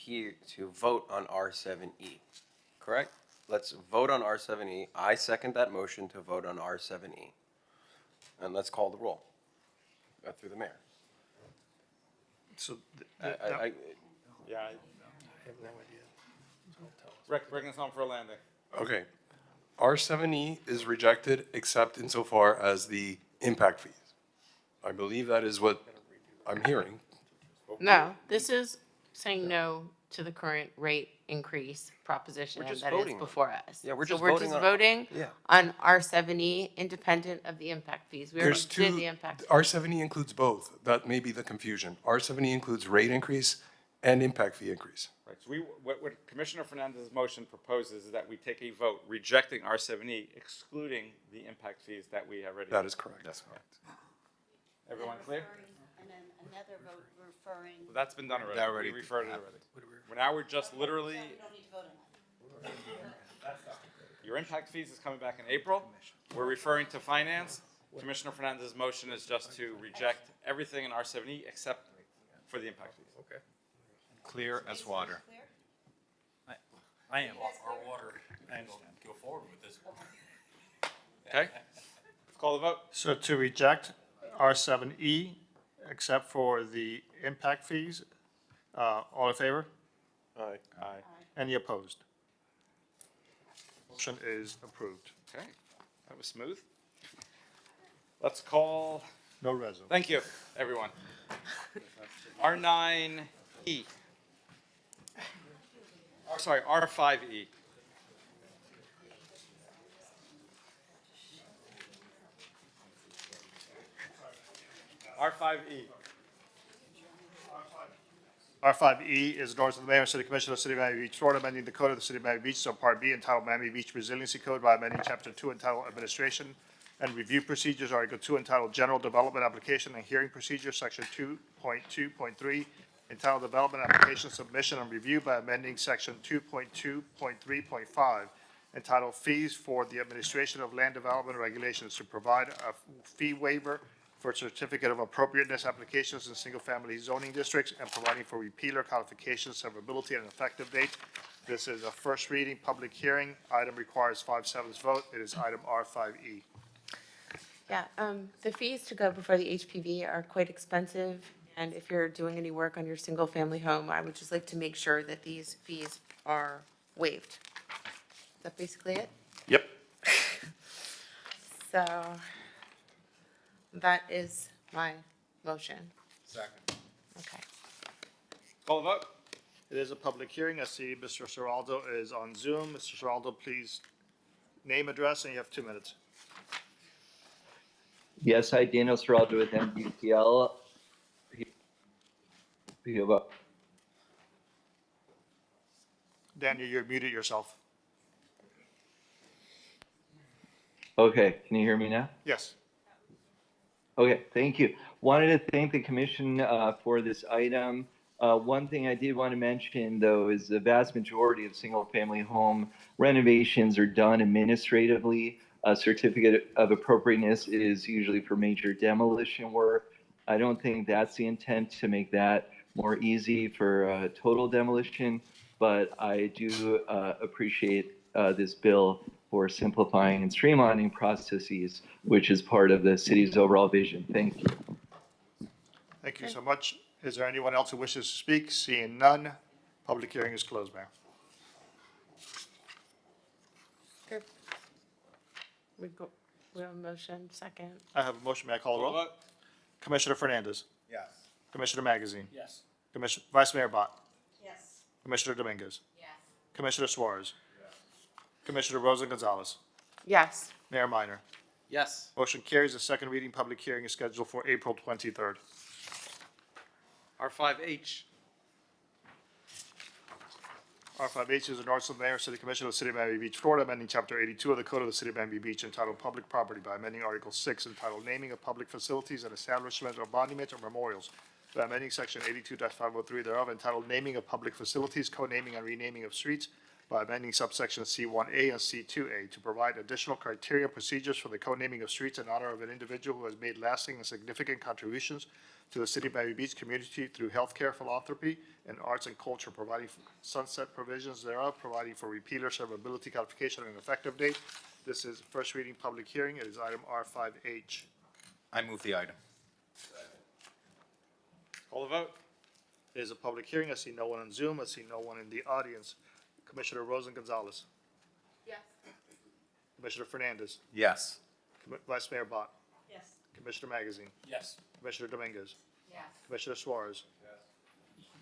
vote on R7E, correct? Let's vote on R7E. I second that motion to vote on R7E. And let's call the roll through the mayor. So, Yeah, I have no idea. Rick, bring us home for a landing. Okay. R7E is rejected except insofar as the impact fees. I believe that is what I'm hearing. No, this is saying no to the current rate increase proposition We're just that is voting on it. before us. Yeah, we're So just we're voting just on- voting Yeah. on R7E independent of the impact fees. We already There's did two, the impact. R7E includes both. That may be the confusion. R7E includes rate increase and impact fee increase. Right, so what Commissioner Fernandez's motion proposes is that we take a vote rejecting R7E, excluding the impact fees that we have already. That is correct. That's correct. Everyone clear? And then another vote referring. Well, that's been done already. That already- We referred it already. Now we're just literally, We don't need to vote on that. your impact fees is coming back in April. We're referring to finance. Commissioner Fernandez's motion is just to reject everything in R7E except for the impact fees. Okay. Clear as water. I am. Our water, and go forward with this. Okay? Let's call the vote. So to reject R7E, except for the impact fees, all in favor? Aye. Aye. Any opposed? Motion is approved. Okay, that was smooth. Let's call, No reso. thank you, everyone. R9E. Oh, sorry, R5E. R5E. R5E is an ordinance of the mayor and city commission of the city of Miami Beach, Florida, amending the code of the city of Miami Beach, so Part B entitled Miami Beach Resiliency Code by amending Chapter 2 entitled Administration and Review Procedures, Article 2 entitled General Development Application and Hearing Procedures, Section 2.2.3 entitled Development Application Submission and Review by amending Section 2.2.3.5 entitled Fees for the Administration of Land Development Regulations to provide a fee waiver for certificate of appropriateness applications in single-family zoning districts and providing for repealer qualifications, severability, and effective date. This is a first reading, public hearing. Item requires 5/7 vote. It is item R5E. Yeah, the fees to go before the HPV are quite expensive. And if you're doing any work on your single-family home, I would just like to make sure that these fees are waived. Is that basically it? Yep. So that is my motion. Second. Okay. Call the vote. It is a public hearing. I see Mr. Seraldo is on Zoom. Mr. Seraldo, please name, address, and you have 2 minutes. Yes, hi, Daniel Seraldo with MDPL. Daniel, you're muted yourself. Okay, can you hear me now? Yes. Okay, thank you. Wanted to thank the commission for this item. One thing I did want to mention, though, is the vast majority of single-family home renovations are done administratively. A certificate of appropriateness is usually for major demolition work. I don't think that's the intent, to make that more easy for total demolition, but I do appreciate this bill for simplifying and streamlining processes, which is part of the city's overall vision. Thank you. Thank you so much. Is there anyone else who wishes to speak? Seeing none, public hearing is closed, Mayor. Good. We have a motion, second. I have a motion. May I call the roll? Commissioner Fernandez. Yes. Commissioner Magazine. Yes. Vice Mayor Bott. Yes. Commissioner Dominguez. Yes. Commissioner Suarez. Commissioner Rosa Gonzalez. Yes. Mayor Minor. Yes. Motion carries. The second reading public hearing is scheduled for April 23rd. R5H. R5H is an ordinance of the Mayor and City Commission of the City of Miami Beach, Florida, amending Chapter 82 of the Code of the City of Miami Beach entitled Public Property by amending Article 6 entitled Naming of Public Facilities and Establishment of Monuments or Memorials by amending Section 82-503 thereof entitled Naming of Public Facilities, Co-naming and Renaming of Streets by amending subsection C1A and C2A to provide additional criteria and procedures for the co-naming of streets in honor of an individual who has made lasting and significant contributions to the City of Miami Beach community through healthcare, philanthropy, and arts and culture, providing sunset provisions thereof, providing for repealer servability, codification, and effective date. This is first reading public hearing. It is item R5H. I move the item. Call the vote. It is a public hearing. I see no one on Zoom. I see no one in the audience. Commissioner Rosa Gonzalez. Yes. Commissioner Fernandez. Yes. Vice Mayor Bott. Yes. Commissioner Magazine. Yes. Commissioner Dominguez. Yes. Commissioner Suarez.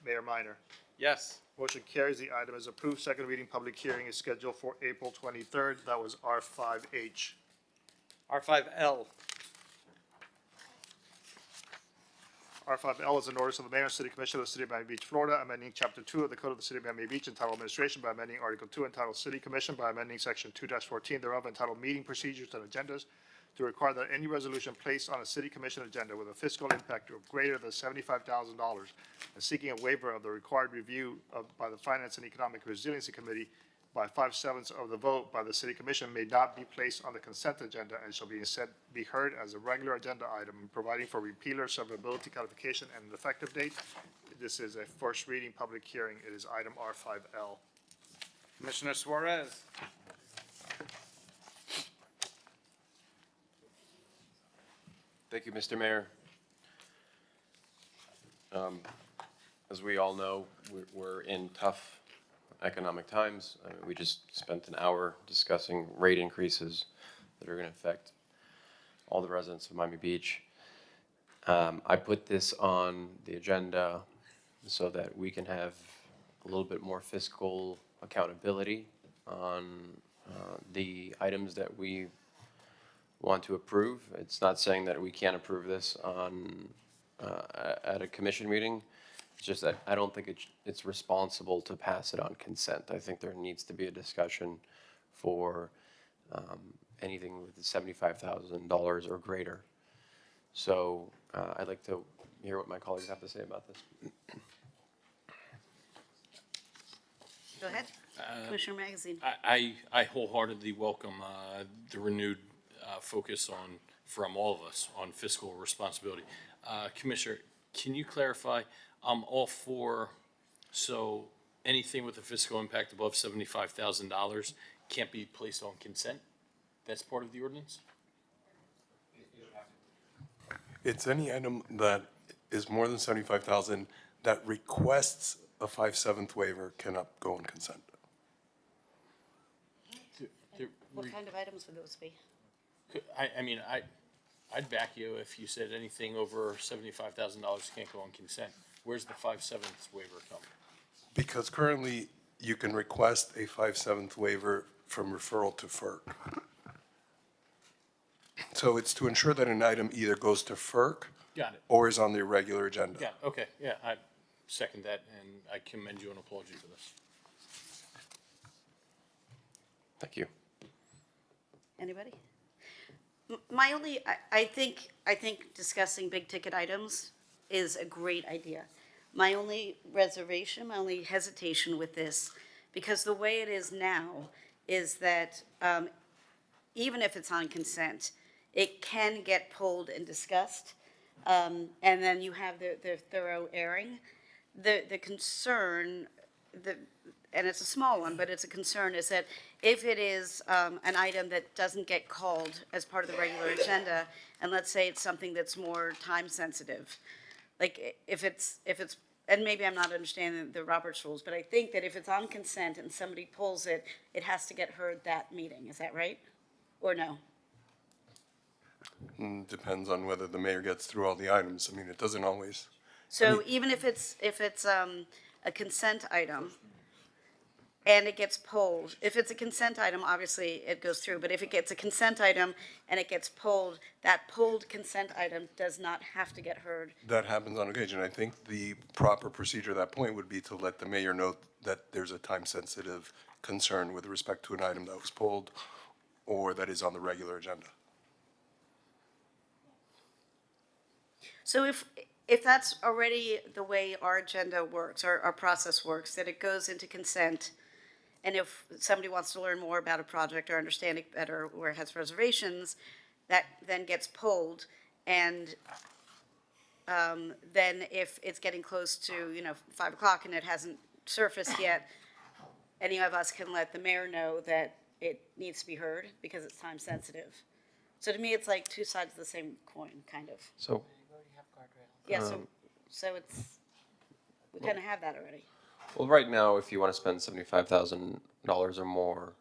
Mayor Minor. Yes. Motion carries. The item is approved. Second reading public hearing is scheduled for April 23rd. That was R5H. R5L. R5L is an ordinance of the Mayor and City Commission of the City of Miami Beach, Florida, amending Chapter 2 of the Code of the City of Miami Beach entitled Administration by amending Article 2 entitled City Commission by amending Section 2-14 thereof entitled Meeting Procedures and Agendas to require that any resolution placed on a City Commission agenda with a fiscal impact of greater than $75,000 and seeking a waiver of the required review by the Finance and Economic Resiliency Committee by 5/7 of the vote by the City Commission may not be placed on the consent agenda and shall be instead be heard as a regular agenda item, providing for repealer, severability, codification, and an effective date. This is a first reading public hearing. It is item R5L. Commissioner Suarez. Thank you, Mr. Mayor. As we all know, we're in tough economic times. I mean, we just spent an hour discussing rate increases that are going to affect all the residents of Miami Beach. I put this on the agenda so that we can have a little bit more fiscal accountability on the items that we want to approve. It's not saying that we can't approve this on at a commission meeting. It's just that I don't think it's responsible to pass it on consent. I think there needs to be a discussion for anything with $75,000 or greater. So I'd like to hear what my colleagues have to say about this. Go ahead. Commissioner Magazine. I wholeheartedly welcome the renewed focus on, from all of us, on fiscal responsibility. Commissioner, can you clarify, I'm all for, so anything with a fiscal impact above $75,000 can't be placed on consent? That's part of the ordinance? It's any item that is more than 75,000 that requests a 5/7 waiver cannot go on consent. What kind of items would those be? I mean, I'd back you if you said anything over $75,000 can't go on consent. Where's the 5/7 waiver come? Because currently, you can request a 5/7 waiver from referral to FERC. So it's to ensure that an item either goes to FERC Got it. or is on the regular agenda. Yeah, okay, yeah, I second that, and I commend you and applaud you for this. Thank you. Anybody? My only, I think discussing big ticket items is a great idea. My only reservation, my only hesitation with this, because the way it is now is that even if it's on consent, it can get pulled and discussed, and then you have the thorough airing. The concern, and it's a small one, but it's a concern, is that if it is an item that doesn't get called as part of the regular agenda, and let's say it's something that's more time sensitive, like if it's, and maybe I'm not understanding the Roberts rules, but I think that if it's on consent and somebody pulls it, it has to get heard that meeting. Is that right? Or no? Depends on whether the mayor gets through all the items. I mean, it doesn't always. So even if it's a consent item and it gets pulled, if it's a consent item, obviously it goes through, but if it gets a consent item and it gets pulled, that pulled consent item does not have to get heard. That happens on occasion. I think the proper procedure at that point would be to let the mayor know that there's a time-sensitive concern with respect to an item that was pulled or that is on the regular agenda. So if that's already the way our agenda works, our process works, that it goes into consent, and if somebody wants to learn more about a project or understand it better or has reservations, that then gets pulled, and then if it's getting close to, 5 o'clock and it hasn't surfaced yet, any of us can let the mayor know that it needs to be heard because it's time sensitive. So to me, it's like two sides of the same coin, kind of. So, Yeah, so it's, we kind of have that already. well, right now, if you want to spend $75,000 or more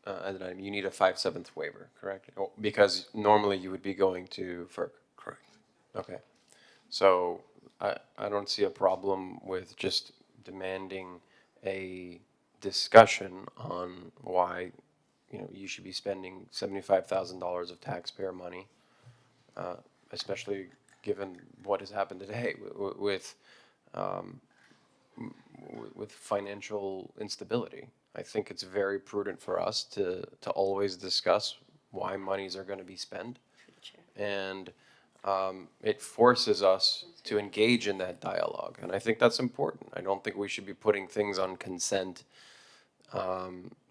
as an item, you need a 5/7 waiver, correct? Oh, because normally you would be going to FERC. Correct. Okay. So I don't see a problem with just demanding a discussion on why, you should be spending $75,000 of taxpayer money, especially given what has happened today with financial instability. I think it's very prudent for us to always discuss why monies are going to be spent. And it forces us to engage in that dialogue. And I think that's important. I don't think we should be putting things on consent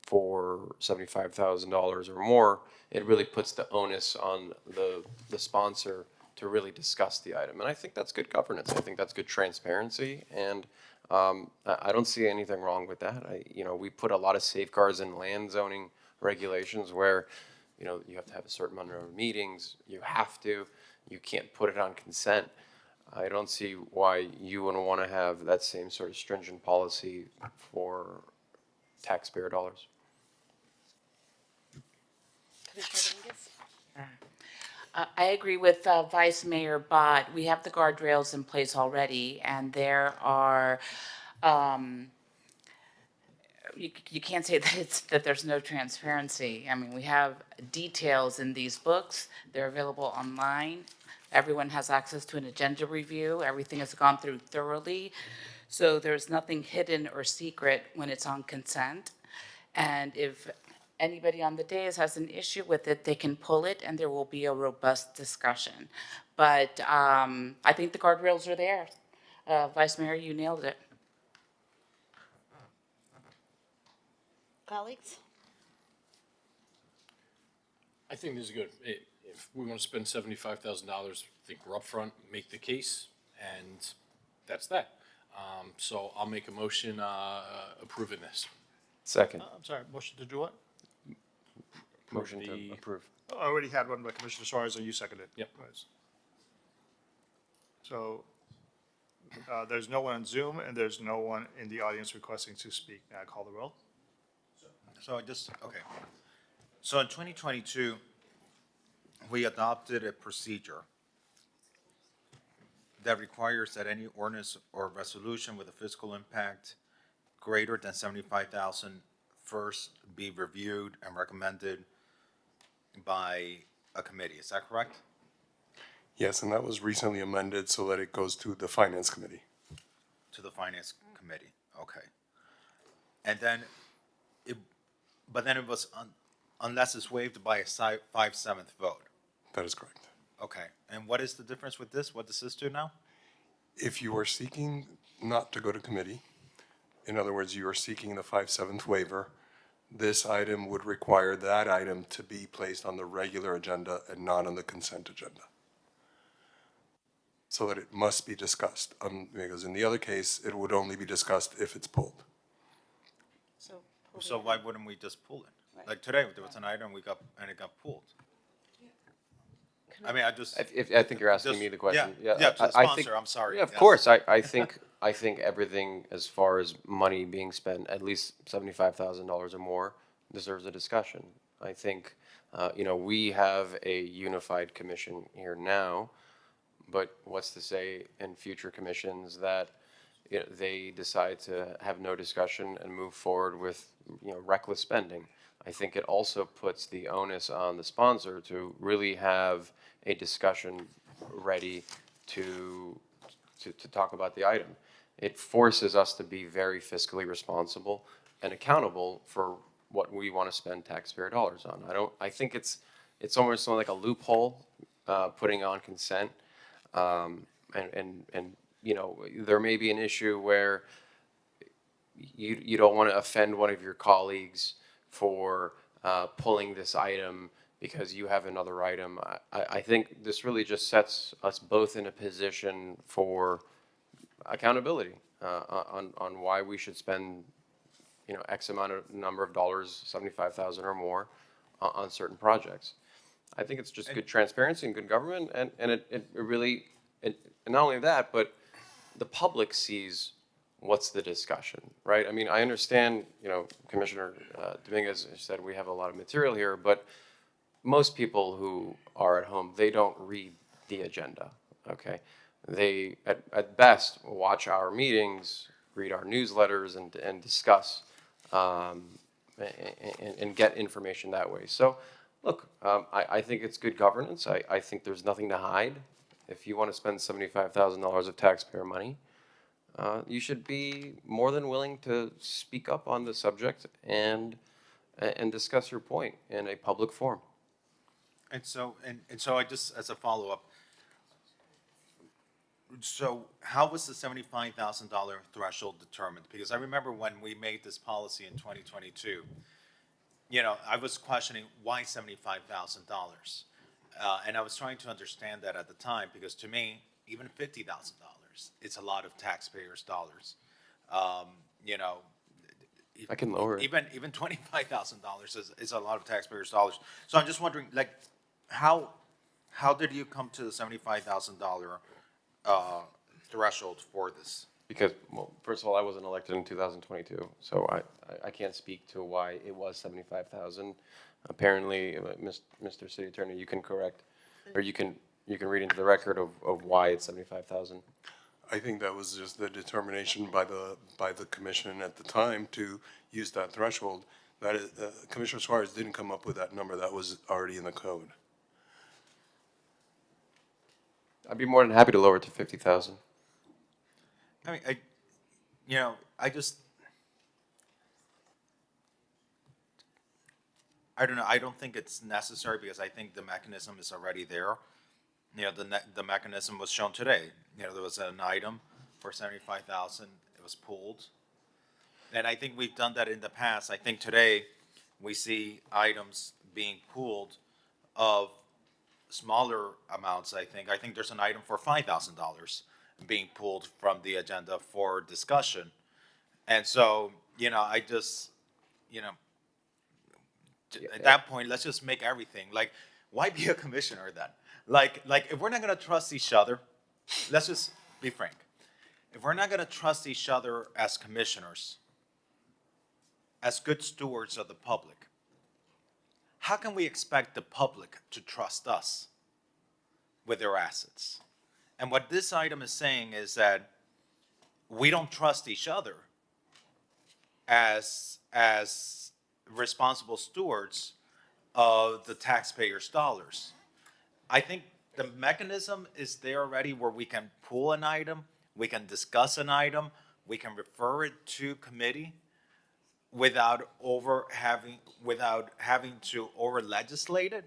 for $75,000 or more. It really puts the onus on the sponsor to really discuss the item. And I think that's good governance. I think that's good transparency. And I don't see anything wrong with that. We put a lot of safeguards in land zoning regulations where, you have to have a certain number of meetings. You can't put it on consent. I don't see why you wouldn't want to have that same sort of stringent policy for taxpayer dollars. I agree with Vice Mayor Bott. We have the guardrails in place already, and there are, you can't say that there's no transparency. I mean, we have details in these books. They're available online. Everyone has access to an agenda review. Everything has gone through thoroughly. So there's nothing hidden or secret when it's on consent. And if anybody on the dais has an issue with it, they can pull it and there will be a robust discussion. But I think the guardrails are there. Vice Mayor, you nailed it. Colleagues? I think this is good. If we want to spend $75,000, I think we're upfront, make the case, and that's that. So I'll make a motion approving this. Second. I'm sorry, motion to do what? Motion to approve. I already had one by Commissioner Suarez, and you seconded. Yep. So there's no one on Zoom, and there's no one in the audience requesting to speak. May I call the roll? So okay. So in 2022, we adopted a procedure that requires that any ordinance or resolution with a fiscal impact greater than 75,000 first be reviewed and recommended by a committee. Is that correct? Yes, and that was recently amended so that it goes to the Finance Committee. To the Finance Committee, okay. And then, but then it was, unless it's waived by a 5/7 vote. That is correct. Okay, and what is the difference with this? What does this do now? If you are seeking not to go to committee, in other words, you are seeking the 5/7 waiver, this item would require that item to be placed on the regular agenda and not on the consent agenda. So that it must be discussed, because in the other case, it would only be discussed if it's pulled. So why wouldn't we just pull it? Like today, there was an item it got pulled. I mean, I think you're asking me the question. Yeah, I sponsor, think, I'm sorry. Yeah, of Yes. course. I think everything as far as money being spent, at least $75,000 or more, deserves a discussion. I think, we have a unified commission here now, but what's to say in future commissions that they decide to have no discussion and move forward with reckless spending? I think it also puts the onus on the sponsor to really have a discussion ready to talk about the item. It forces us to be very fiscally responsible and accountable for what we want to spend taxpayer dollars on. I think it's almost like a loophole, putting on consent. There may be an issue where you don't want to offend one of your colleagues for pulling this item because you have another item. I think this really just sets us both in a position for accountability on why we should spend X amount of number of dollars, 75,000 or more, on certain projects. I think it's just good transparency and good government, and it really, and not only that, but the public sees what's the discussion, right? I mean, I understand, Commissioner Dominguez said we have a lot of material here, but most people who are at home, they don't read the agenda, okay? They, at best, watch our meetings, read our newsletters, and discuss and get information that way. So, look, I think it's good governance. I think there's nothing to hide. If you want to spend $75,000 of taxpayer money, you should be more than willing to speak up on the subject and discuss your point in a public forum. And so I just, as a follow-up, so how was the $75,000 threshold determined? Because I remember when we made this policy in 2022, I was questioning why $75,000? And I was trying to understand that at the time, because to me, even $50,000, it's a lot of taxpayers' dollars. I can lower it. Even $25,000 is a lot of taxpayers' dollars. So I'm just wondering, like, how did you come to the $75,000 threshold for this? Because, well, first of all, I wasn't elected in 2022, so I can't speak to why it was 75,000. Apparently, Mr. City Attorney, you can correct, or you can read into the record of why it's 75,000. I think that was just the determination by the commission at the time to use that threshold. That is, Commissioner Suarez didn't come up with that number. That was already in the code. I'd be more than happy to lower it to 50,000. I mean, I don't know. I don't think it's necessary because I think the mechanism is already there. The mechanism was shown today. There was an item for 75,000. It was pulled. And I think we've done that in the past. I think today we see items being pulled of smaller amounts, I think. I think there's an item for $5,000 being pulled from the agenda for discussion. And so, I just, at that point, let's just make everything. Like, why be a commissioner then? Like if we're not going to trust each other, let's just be frank. If we're not going to trust each other as commissioners, as good stewards of the public, how can we expect the public to trust us with their assets? And what this item is saying is that we don't trust each other as responsible stewards of the taxpayers' dollars. I think the mechanism is there already where we can pull an item, we can discuss an item, we can refer it to committee without having to over legislate it.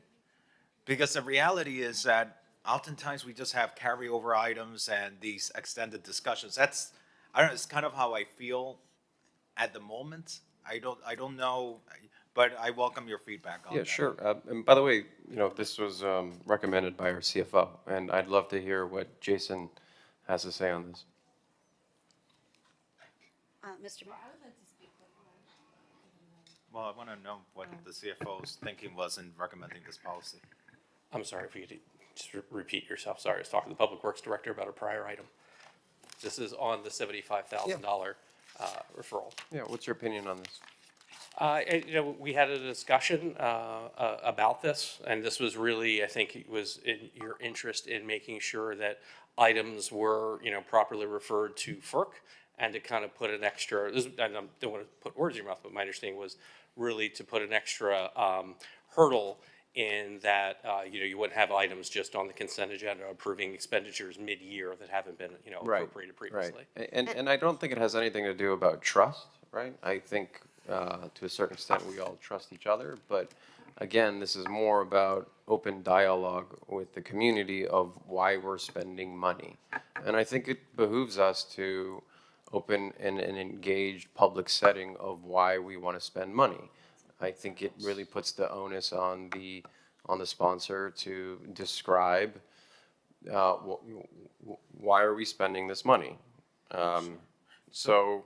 Because the reality is that oftentimes we just have carryover items and these extended discussions. That's, I don't know, it's kind of how I feel at the moment. I don't know, but I welcome your feedback on that. Yeah, sure. And by the way, this was recommended by our CFO, and I'd love to hear what Jason has to say on this. Mr. Mayor. Well, I want to know what the CFO's thinking was in recommending this policy. I'm sorry if you could just repeat yourself. Sorry, I was talking to the Public Works Director about a prior item. This is on the $75,000 referral. Yeah, what's your opinion on this? We had a discussion about this, and this was really, I think it was in your interest in making sure that items were, properly referred to FERC, and to kind of put an extra, I don't want to put words in your mouth, but my understanding was really to put an extra hurdle in that, you wouldn't have items just on the consent agenda approving expenditures mid-year that haven't been, appropriated previously. Right. And I don't think it has anything to do about trust, right? I think to a certain extent we all trust each other, but again, this is more about open dialogue with the community of why we're spending money. And I think it behooves us to open and an engaged public setting of why we want to spend money. I think it really puts the onus on the sponsor to describe why are we spending this money. So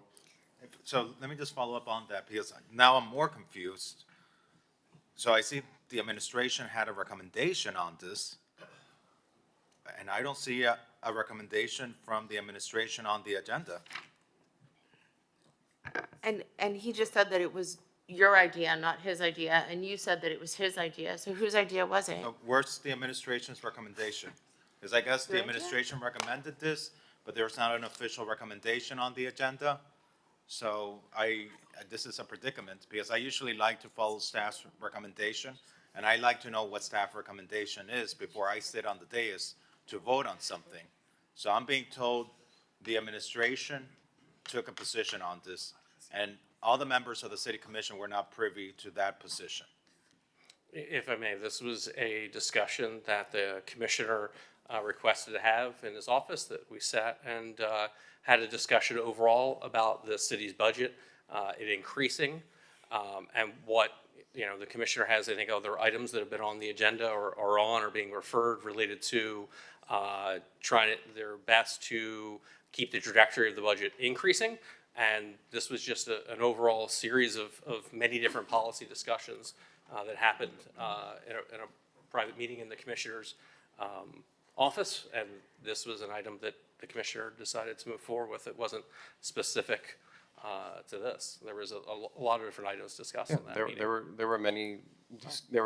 let me just follow up on that, because now I'm more confused. So I see the administration had a recommendation on this, and I don't see a recommendation from the administration on the agenda. And he just said that it was your idea, not his idea, and you said that it was his idea. So whose idea was it? Where's the administration's recommendation? Because I guess the administration recommended this, but there's not an official recommendation on the agenda. So this is a predicament, because I usually like to follow staff's recommendation, and I like to know what staff recommendation is before I sit on the dais to vote on something. So I'm being told the administration took a position on this, and all the members of the city commission were not privy to that position. If I may, this was a discussion that the commissioner requested to have in his office, that we sat and had a discussion overall about the city's budget, it increasing, and what, the commissioner has, I think, other items that have been on the agenda or being referred related to trying their best to keep the trajectory of the budget increasing. And this was just an overall series of many different policy discussions that happened in a private meeting in the commissioner's office. And this was an item that the commissioner decided to move forward with. It wasn't specific to this. There was a lot of different items discussed in that meeting. There were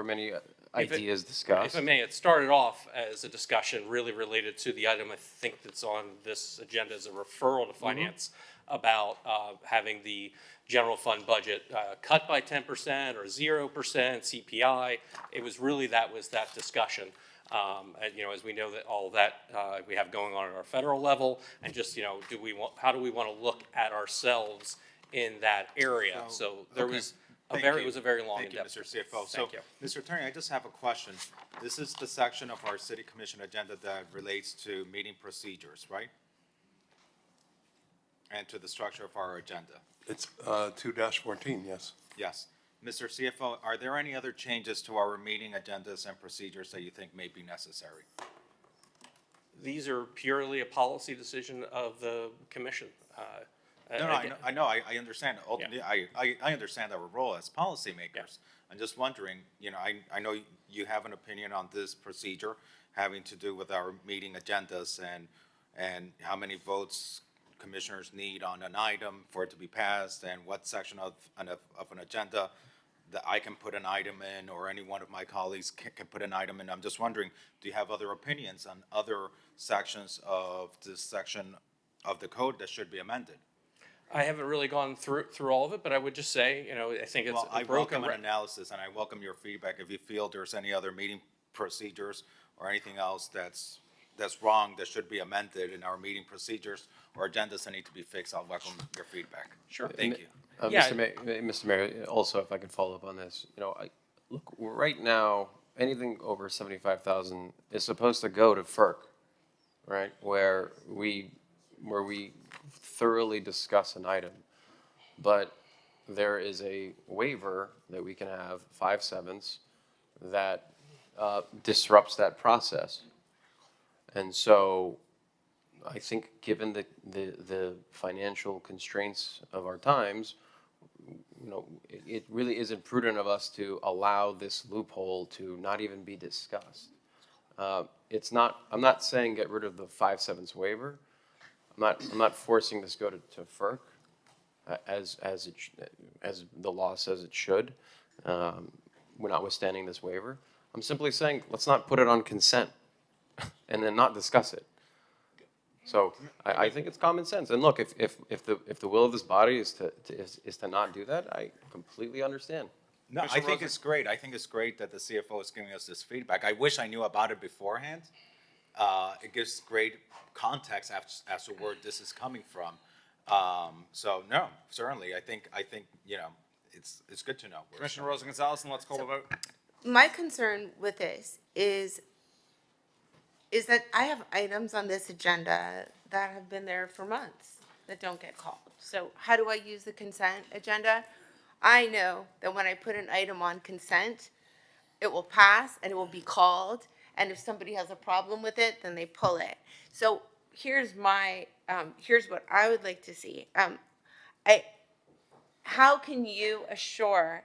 many ideas discussed. If I may, it started off as a discussion really related to the item I think that's on this agenda as a referral to finance about having the general fund budget cut by 10% or 0% CPI. It was really that discussion. And, as we know that all of that we have going on at our federal level, and just, how do we want to look at ourselves in that area? So there was it was a very long Thank you, in-depth. Mr. CFO. Thank So, you. Mr. Attorney, I just have a question. This is the section of our city commission agenda that relates to meeting procedures, right? And to the structure of our agenda. It's 2-14, yes. Yes. Mr. CFO, are there any other changes to our meeting agendas and procedures that you think may be necessary? These are purely a policy decision of the commission. I know, I understand. Ultimately, I understand our role as policymakers. I'm just wondering, I know you have an opinion on this procedure having to do with our meeting agendas and how many votes commissioners need on an item for it to be passed, and what section of an agenda that I can put an item in, or any one of my colleagues can put an item in. I'm just wondering, do you have other opinions on other sections of this section of the code that should be amended? I haven't really gone through all of it, but I would just say, you know, I think it's Well, a I broken. welcome an analysis, and I welcome your feedback. If you feel there's any other meeting procedures or anything else that's wrong, that should be amended in our meeting procedures or agendas that need to be fixed, I'll welcome your feedback. Sure. Thank you. Yeah. Mr. Mayor, also, if I can follow up on this, you know, look, right now, anything over 75,000 is supposed to go to FERC, right? Where we thoroughly discuss an item. But there is a waiver that we can have, 5/7 that disrupts that process. And so I think given the financial constraints of our times, you know, it really isn't prudent of us to allow this loophole to not even be discussed. It's not, I'm not saying get rid of the 5/7 waiver. I'm not forcing this go to FERC as the law says it should, notwithstanding this waiver. I'm simply saying, let's not put it on consent and then not discuss it. So I think it's common sense. And look, if the will of this body is to not do that, I completely understand. No, I think it's great. I think it's great that the CFO is giving us this feedback. I wish I knew about it beforehand. It gives great context as to where this is coming from. So no, certainly, I think you know, it's good to know. Commissioner Rosa Gonzalez, and let's call the vote. My concern with this is that I have items on this agenda that have been there for months that don't get called. So how do I use the consent agenda? I know that when I put an item on consent, it will pass and it will be called. And if somebody has a problem with it, then they pull it. So here's what I would like to see. How can you assure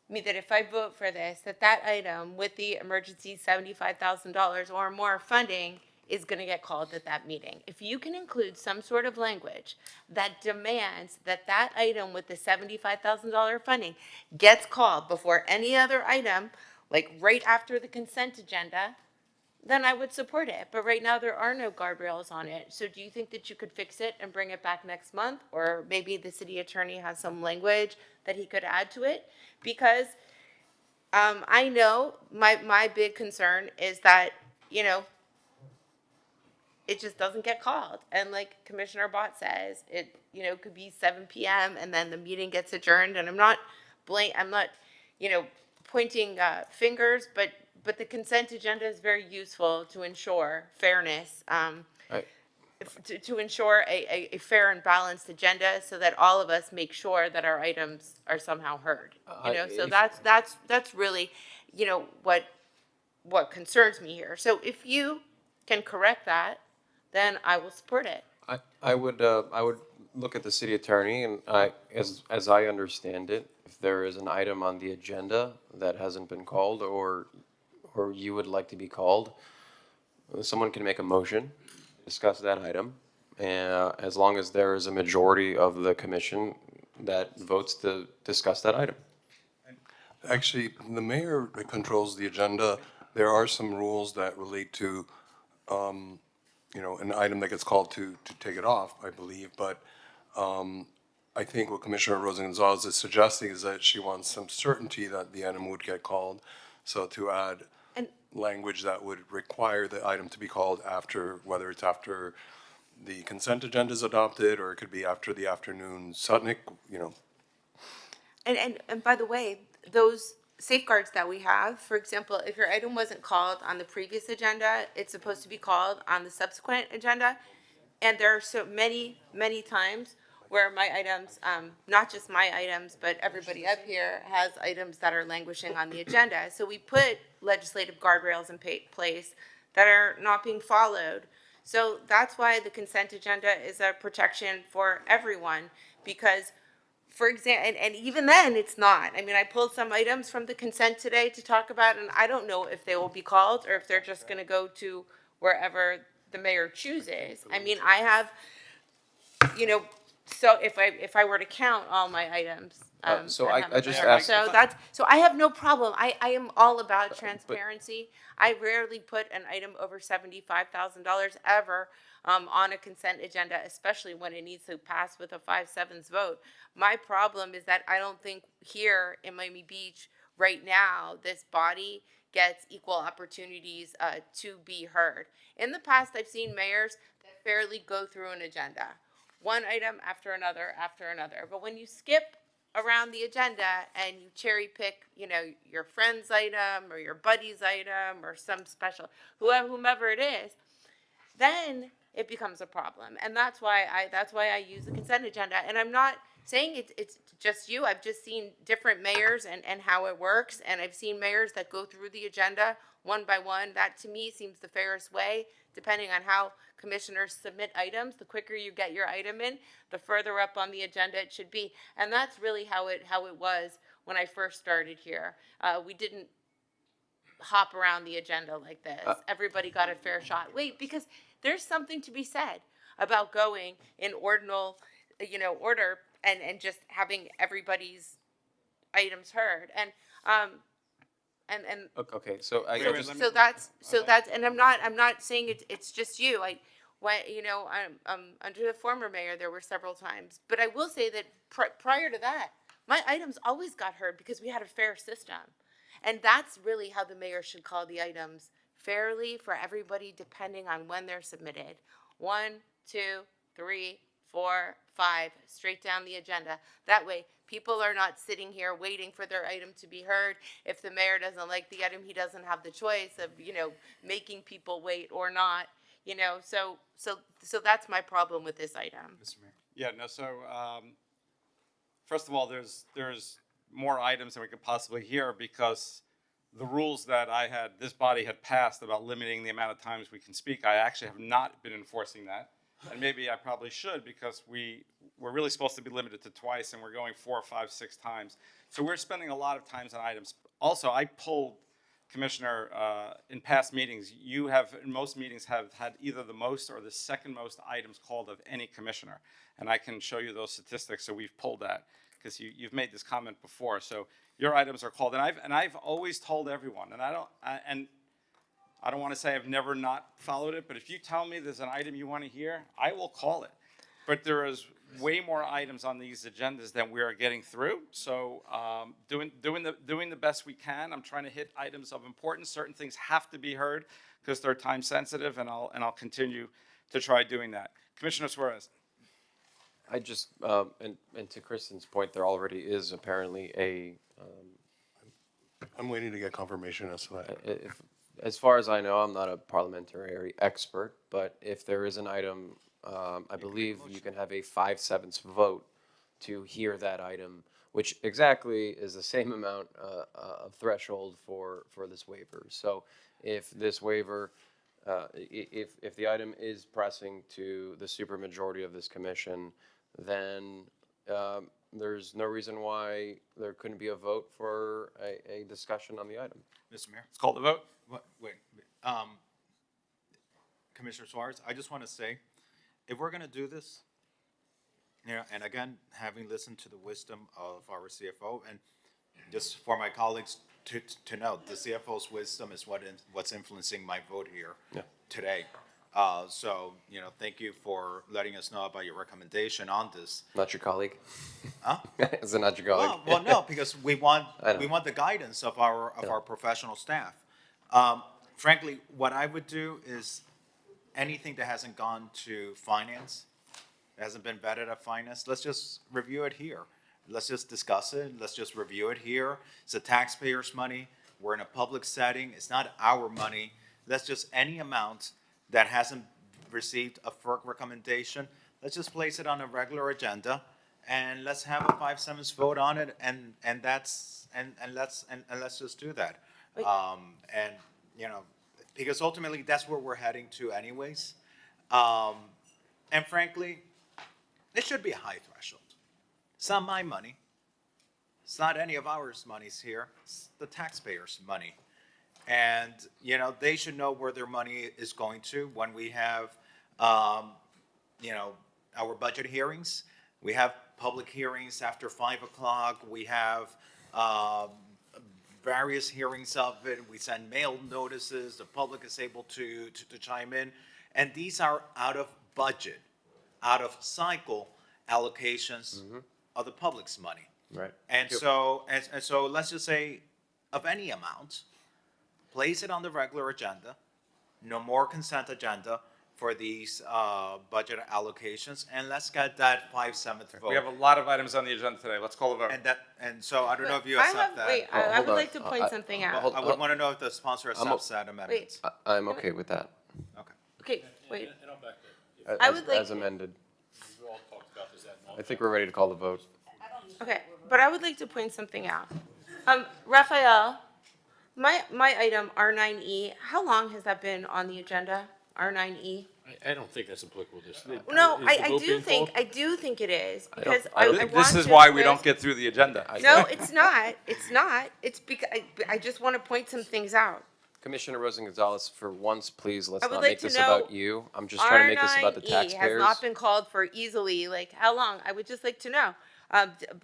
me that if I vote for this, that item with the emergency $75,000 or more funding is going to get called at that meeting? If you can include some sort of language that demands that item with the $75,000 funding gets called before any other item, like right after the consent agenda, then I would support it. But right now there are no guardrails on it. So do you think that you could fix it and bring it back next month? Or maybe the city attorney has some language that he could add to it? Because I know my big concern is that, you know, it just doesn't get called. And like Commissioner Bott says, it, you know, could be 7 p.m. and then the meeting gets adjourned. And I'm not, you know, pointing fingers, but the consent agenda is very useful to ensure fairness, to ensure a fair and balanced agenda, so that all of us make sure that our items are somehow heard. You know, so that's really, you know, what concerns me here. So if you can correct that, then I will support it. I would look at the city attorney, and as I understand it, if there is an item on the agenda that hasn't been called, or you would like to be called, someone can make a motion, discuss that item, and as long as there is a majority of the commission that votes to discuss that item. Actually, the mayor controls the agenda. There are some rules that relate to, you know, an item that gets called to take it off, I believe. But I think what Commissioner Rosa Gonzalez is suggesting is that she wants some certainty that the item would get called. So to add language that would require the item to be called after, whether it's after the consent agenda is adopted, or it could be after the afternoon Sutnick, you know. And by the way, those safeguards that we have, for example, if your item wasn't called on the previous agenda, it's supposed to be called on the subsequent agenda. And there are so many times where my items, not just my items, but everybody up here has items that are languishing on the agenda. So we put legislative guardrails in place that are not being followed. So that's why the consent agenda is a protection for everyone, because, for example, and even then it's not. I mean, I pulled some items from the consent today to talk about, and I don't know if they will be called or if they're just going to go to wherever the mayor chooses. I mean, I have, you know, So if I were to count all my items, so that I haven't just been- asked- so I have no problem. I am all about transparency. I rarely put an item over $75,000 ever on a consent agenda, especially when it needs to pass with a 5/7 vote. My problem is that I don't think here in Miami Beach right now this body gets equal opportunities to be heard. In the past, I've seen mayors that fairly go through an agenda, one item after another after another. But when you skip around the agenda and you cherry pick, your friend's item or your buddy's item or some special, whomever it is, then it becomes a problem. And that's why I use the consent agenda. And I'm not saying it's just you. I've just seen different mayors and how it works. And I've seen mayors that go through the agenda one by one. That to me seems the fairest way, depending on how commissioners submit items. The quicker you get your item in, the further up on the agenda it should be. And that's really how it was when I first started here. We didn't hop around the agenda like this. Everybody got a fair shot. Wait, because there's something to be said about going in ordinal, order and just having everybody's items heard. And Okay, so I Wait, just, let me- so that's and I'm not saying it's just you. Under the former mayor there were several times, but I will say that prior to that, my items always got heard because we had a fair system. And that's really how the mayor should call the items, fairly for everybody, depending on when they're submitted. 1, 2, 3, 4, 5, straight down the agenda. That way, people are not sitting here waiting for their item to be heard. If the mayor doesn't like the item, he doesn't have the choice of, making people wait or not. So that's my problem with this item. Mr. Mayor. Yeah, no, so, first of all, there's more items than we could possibly hear because the rules that this body had passed about limiting the amount of times we can speak, I actually have not been enforcing that. And maybe I probably should because we're really supposed to be limited to twice and we're going 4, 5, 6 times. So we're spending a lot of times on items. Also, I pulled, Commissioner, in past meetings, you have, in most meetings, have had either the most or the second most items called of any commissioner. And I can show you those statistics, so we've pulled that because you've made this comment before. So your items are called, and I've always told everyone, and I don't want to say I've never not followed it, but if you tell me there's an item you want to hear, I will call it. But there is way more items on these agendas than we are getting through. So doing the best we can. I'm trying to hit items of importance. Certain things have to be heard because they're time sensitive, and I'll continue to try doing that. Commissioner Suarez. I just, and to Kristen's point, there already is apparently I'm waiting to get confirmation as to that. as far as I know, I'm not a parliamentary expert, but if there is an item, I believe you can have a 5/7 vote to hear that item, which exactly is the same amount of threshold for this waiver. So if this waiver, if the item is pressing to the supermajority of this commission, then there's no reason why there couldn't be a vote for a discussion on the item. Mr. Mayor? Let's call the vote. Wait, Commissioner Suarez, I just want to say, if we're going to do this, and again, having listened to the wisdom of our CFO, and just for my colleagues to know, the CFO's wisdom is what's influencing my vote here today. So, thank you for letting us know about your recommendation on this. Not your colleague? Huh? Is it not your colleague? Well, no, because we want the guidance of our professional staff. Frankly, what I would do is anything that hasn't gone to finance, hasn't been vetted at finance, let's just review it here. Let's just discuss it. Let's just review it here. It's the taxpayers' money. We're in a public setting. It's not our money. Let's just any amount that hasn't received a FERC recommendation, let's just place it on a regular agenda and let's have a 5/7 vote on it, and let's just do that. Because ultimately that's where we're heading to anyways. And frankly, it should be a high threshold. It's not my money. It's not any of ours monies here. It's the taxpayers' money. And, they should know where their money is going to when we have, our budget hearings. We have public hearings after 5 o'clock. We have various hearings of it. We send mail notices. The public is able to chime in. And these are out of budget, out of cycle allocations of the public's money. Right. And so, and so let's just say of any amount, place it on the regular agenda, no more consent agenda for these budget allocations, and let's get that 5/7 vote. We have a lot of items on the agenda today. Let's call a vote. And so I don't know if you I accept have, that. wait, I would like to point something out. I would want to know if the sponsor accepts that amendment. Wait, I'm okay with that, okay, wait. as, I would like- as amended. I think we're ready to call the vote. Okay, but I would like to point something out. Raphael, my item R9E, how long has that been on the agenda? R9E? I don't think that's applicable to this. No, Is the I vote do being think, called? I do think it is, because I don't I think- want This is to why we list- don't get through the agenda. No, it's not, it's not. It's because, I just want to point some things out. Commissioner Rosen Gonzalez, for once, please, let's I would not like make to this know about you. I'm just trying to make this about the R9E taxpayers. has not been called for easily, like, how long? I would just like to know.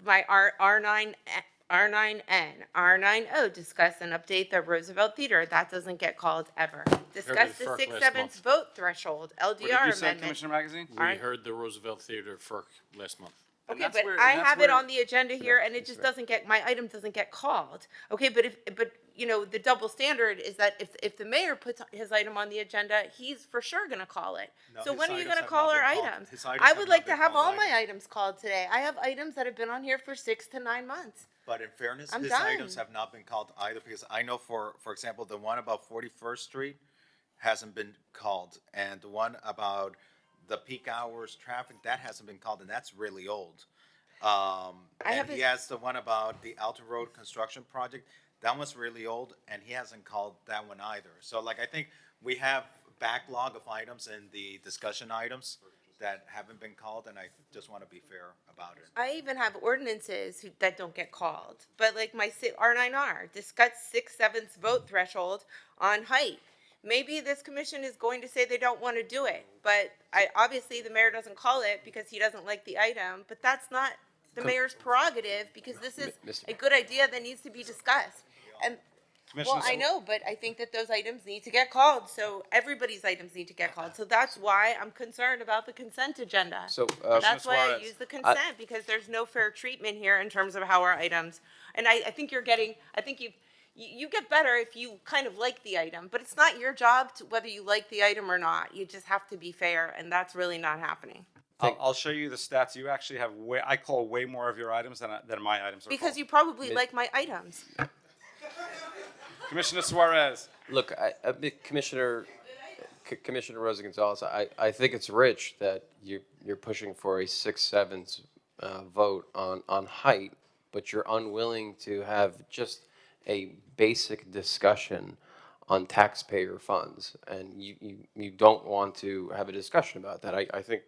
My R9N, R90, discuss and update the Roosevelt Theater. That doesn't get called ever. Discuss the FERC 6/7 last month. vote threshold, What did LDR you say, amendment. Commissioner Magazine? We heard the Roosevelt Theater FERC last month. Okay, that's but where- I and that's have it where- on the agenda here, and it just doesn't get, my item doesn't get called. Okay, but you know, the double standard is that if the mayor puts his item on the agenda, he's for sure gonna call it. No, So his when are you items gonna have call not our been called. items? His items I have would not like to been have called all my either. items called today. I have items that have been on here for 6 to 9 months. But in fairness, I'm his done. items have not been called either, because I know for example, the one about 41st Street hasn't been called, and the one about the peak hours traffic, that hasn't been called, and that's really old. And he has the one about the Alton Road construction project, that one's really old, and he hasn't called that one either. So like, I think we have backlog of items in the discussion items that haven't been called, and I just want to be fair about it. I even have ordinances that don't get called, but like my R9R, discuss 6/7 vote threshold on height. Maybe this commission is going to say they don't want to do it, but obviously the mayor doesn't call it because he doesn't like the item, but that's not the mayor's prerogative, because this is a good idea that needs to be discussed. And, well, I know, but I think that those items need to get called, so everybody's items need to get called. So that's why I'm concerned about the consent agenda. So, That's why I Suarez. use the consent, because there's no fair treatment here in terms of how our items, and I think you're getting, I think you get better if you kind of like the item, but it's not your job to, whether you like the item or not. You just have to be fair, and that's really not happening. I'll show you the stats. You actually have I call way more of your items than my items are Because called. you probably like my items. Commissioner Suarez. Look, Commissioner Rosa Gonzalez, I think it's rich that you're pushing for a 6/7 vote on height, but you're unwilling to have just a basic discussion on taxpayer funds, and you don't want to have a discussion about that. I think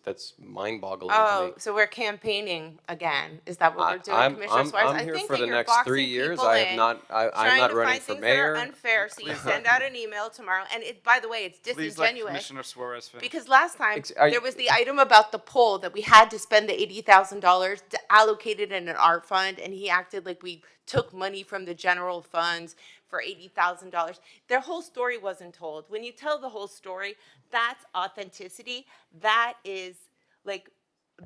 that's mind-boggling to me. Oh, so we're campaigning again. Is that what we're doing, Commissioner Suarez? I'm I here think for that the you're next boxing 3 years. people I have in, not. I'm trying not to running find for things mayor. that are unfair, so you send out an email tomorrow, and by the way, it's Please let disingenuous. Commissioner Suarez finish. Because last time, Are you- there was the item about the poll that we had to spend the $80,000 to allocate it in an art fund, and he acted like we took money from the general funds for $80,000. Their whole story wasn't told. When you tell the whole story, that's authenticity. That is like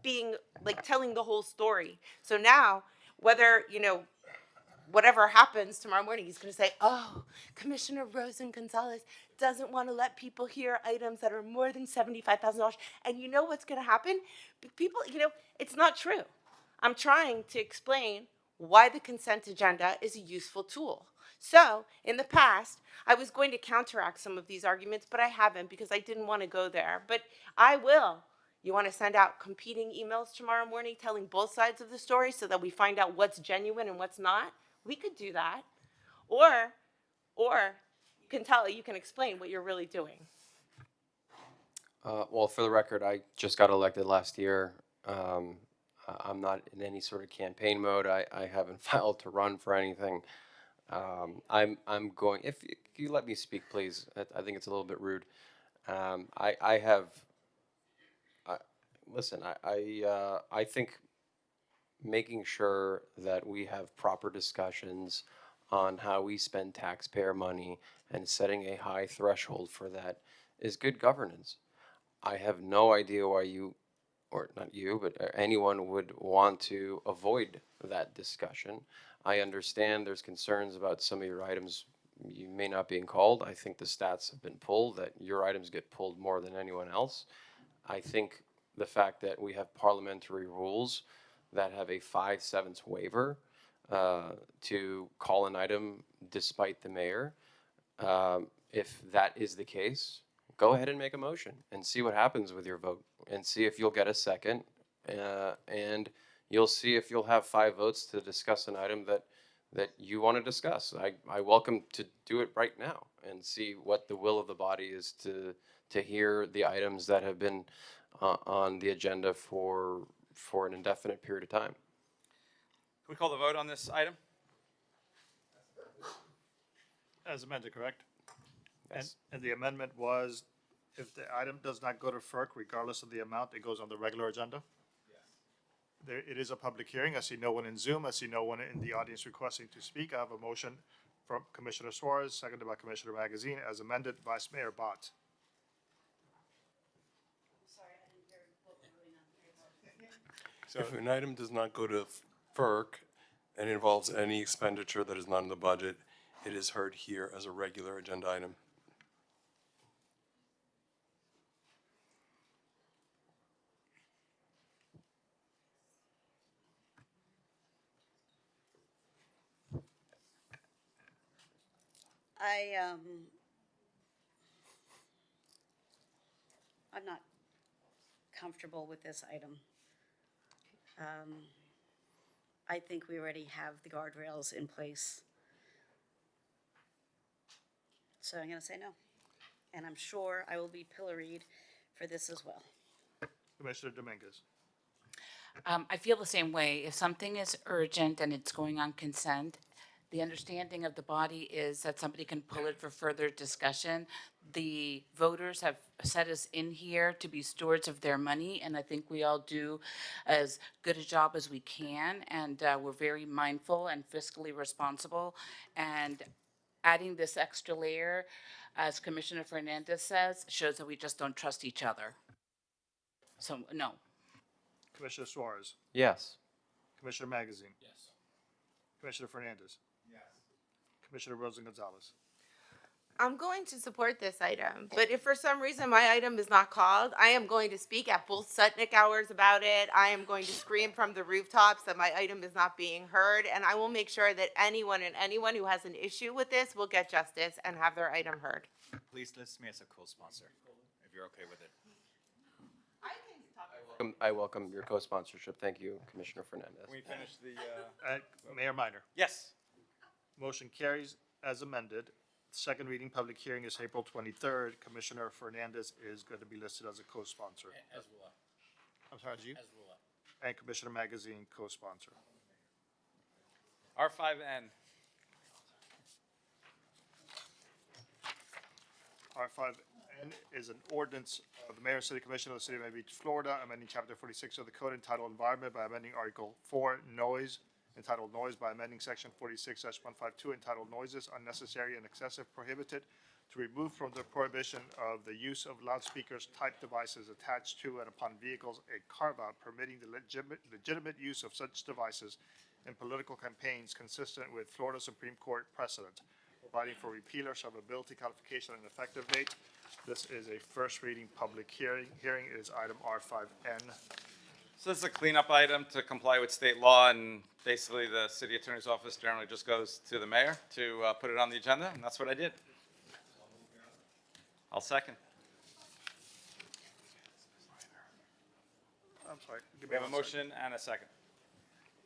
being, like telling the whole story. So now, whether, you know, whatever happens tomorrow morning, he's going to say, oh, Commissioner Rosen Gonzalez doesn't want to let people hear items that are more than $75,000. And you know what's going to happen? People, you know, it's not true. I'm trying to explain why the consent agenda is a useful tool. So, in the past, I was going to counteract some of these arguments, but I haven't because I didn't want to go there. But I will. You want to send out competing emails tomorrow morning telling both sides of the story so that we find out what's genuine and what's not? We could do that. Or you can explain what you're really doing. Well, for the record, I just got elected last year. I'm not in any sort of campaign mode. I haven't filed to run for anything. I'm going. If you let me speak, please. I think it's a little bit rude. listen, I think making sure that we have proper discussions on how we spend taxpayer money and setting a high threshold for that is good governance. I have no idea why you, or not you, but anyone would want to avoid that discussion. I understand there's concerns about some of your items you may not being called. I think the stats have been pulled that your items get pulled more than anyone else. I think the fact that we have parliamentary rules that have a 5/7 waiver to call an item despite the mayor, if that is the case, go ahead and make a motion and see what happens with your vote and see if you'll get a second, and you'll see if you'll have 5 votes to discuss an item that you want to discuss. I welcome to do it right now and see what the will of the body is to hear the items that have been on the agenda for an indefinite period of time. Can we call the vote on this item? As amended, correct? Yes. And the amendment was, if the item does not go to FERC, regardless of the amount, it goes on the regular agenda? Yes. There, it is a public hearing. I see no one in Zoom. I see no one in the audience requesting to speak. I have a motion from Commissioner Suarez, seconded by Commissioner Magazine, as amended. Vice Mayor Bott. If an item does not go to FERC and involves any expenditure that is not in the budget, it is heard here as a regular agenda item. I'm not comfortable with this item. I think we already have the guardrails in place. So I'm going to say no. And I'm sure I will be pilloried for this as well. Commissioner Dominguez. I feel the same way. If something is urgent and it's going on consent, the understanding of the body is that somebody can pull it for further discussion. The voters have set us in here to be stewards of their money, and I think we all do as good a job as we can, and we're very mindful and fiscally responsible. And adding this extra layer, as Commissioner Fernandez says, shows that we just don't trust each other. So, no. Commissioner Suarez. Yes. Commissioner Magazine. Yes. Commissioner Fernandez. Yes. Commissioner Rosen Gonzalez. I'm going to support this item, but if for some reason my item is not called, I am going to speak at full Sutnick hours about it. I am going to scream from the rooftops that my item is not being heard, and I will make sure that anyone who has an issue with this will get justice and have their item heard. Please list me as a co-sponsor, if you're okay with it. I welcome your co-sponsorship. Thank you, Commissioner Fernandez. Can we finish the? Mayor Minor. Yes. Motion carries as amended. Second reading public hearing is April 23rd. Commissioner Fernandez is going to be listed as a co-sponsor. As will I. I'm sorry, you? As will I. And Commissioner Magazine, co-sponsor. R5N. R5N is an ordinance of the Mayor and City Commission of the City of Miami Beach, Florida, amending Chapter 46 of the Code entitled Environment by amending Article 4, Noise, entitled Noise by amending Section 46-152 entitled Noises Unnecessary and Excessive Prohibited, to remove from the prohibition of the use of loudspeakers type devices attached to and upon vehicles a carve-out permitting the legitimate use of such devices in political campaigns consistent with Florida Supreme Court precedent, providing for repeal or severability, codification, and effective date. This is a first reading public hearing. Hearing is item R5N. So this is a cleanup item to comply with state law, and basically the city attorney's office generally just goes to the mayor to put it on the agenda, and that's what I did. I'll second. I'm sorry. We have a motion and a second.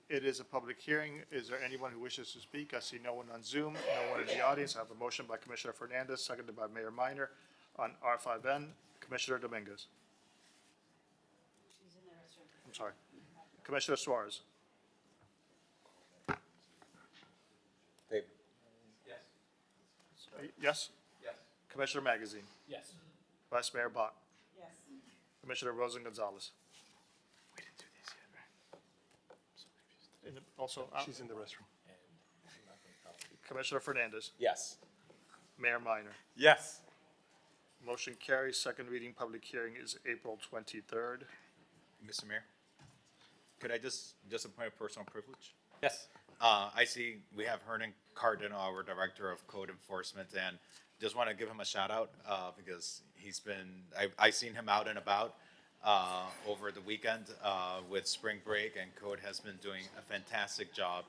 It is a public hearing. Is there anyone who wishes to speak? I see no one on Zoom, no one in the audience. I have a motion by Commissioner Fernandez, seconded by Mayor Minor on R5N. Commissioner Dominguez. I'm sorry. Commissioner Suarez. David. Yes. Yes? Yes. Commissioner Magazine. Yes. Vice Mayor Bott. Yes. Commissioner Rosen Gonzalez. Also, She's in the restroom. Commissioner Fernandez, Yes. Mayor Minor. Yes. Motion carries. Second reading, public hearing is April 23rd. Mr. Mayor, could I just a point of personal privilege? Yes. I see we have Hernan Cardinal, our Director of Code Enforcement, and just want to give him a shout out because I seen him out and about over the weekend with spring break, and Code has been doing a fantastic job,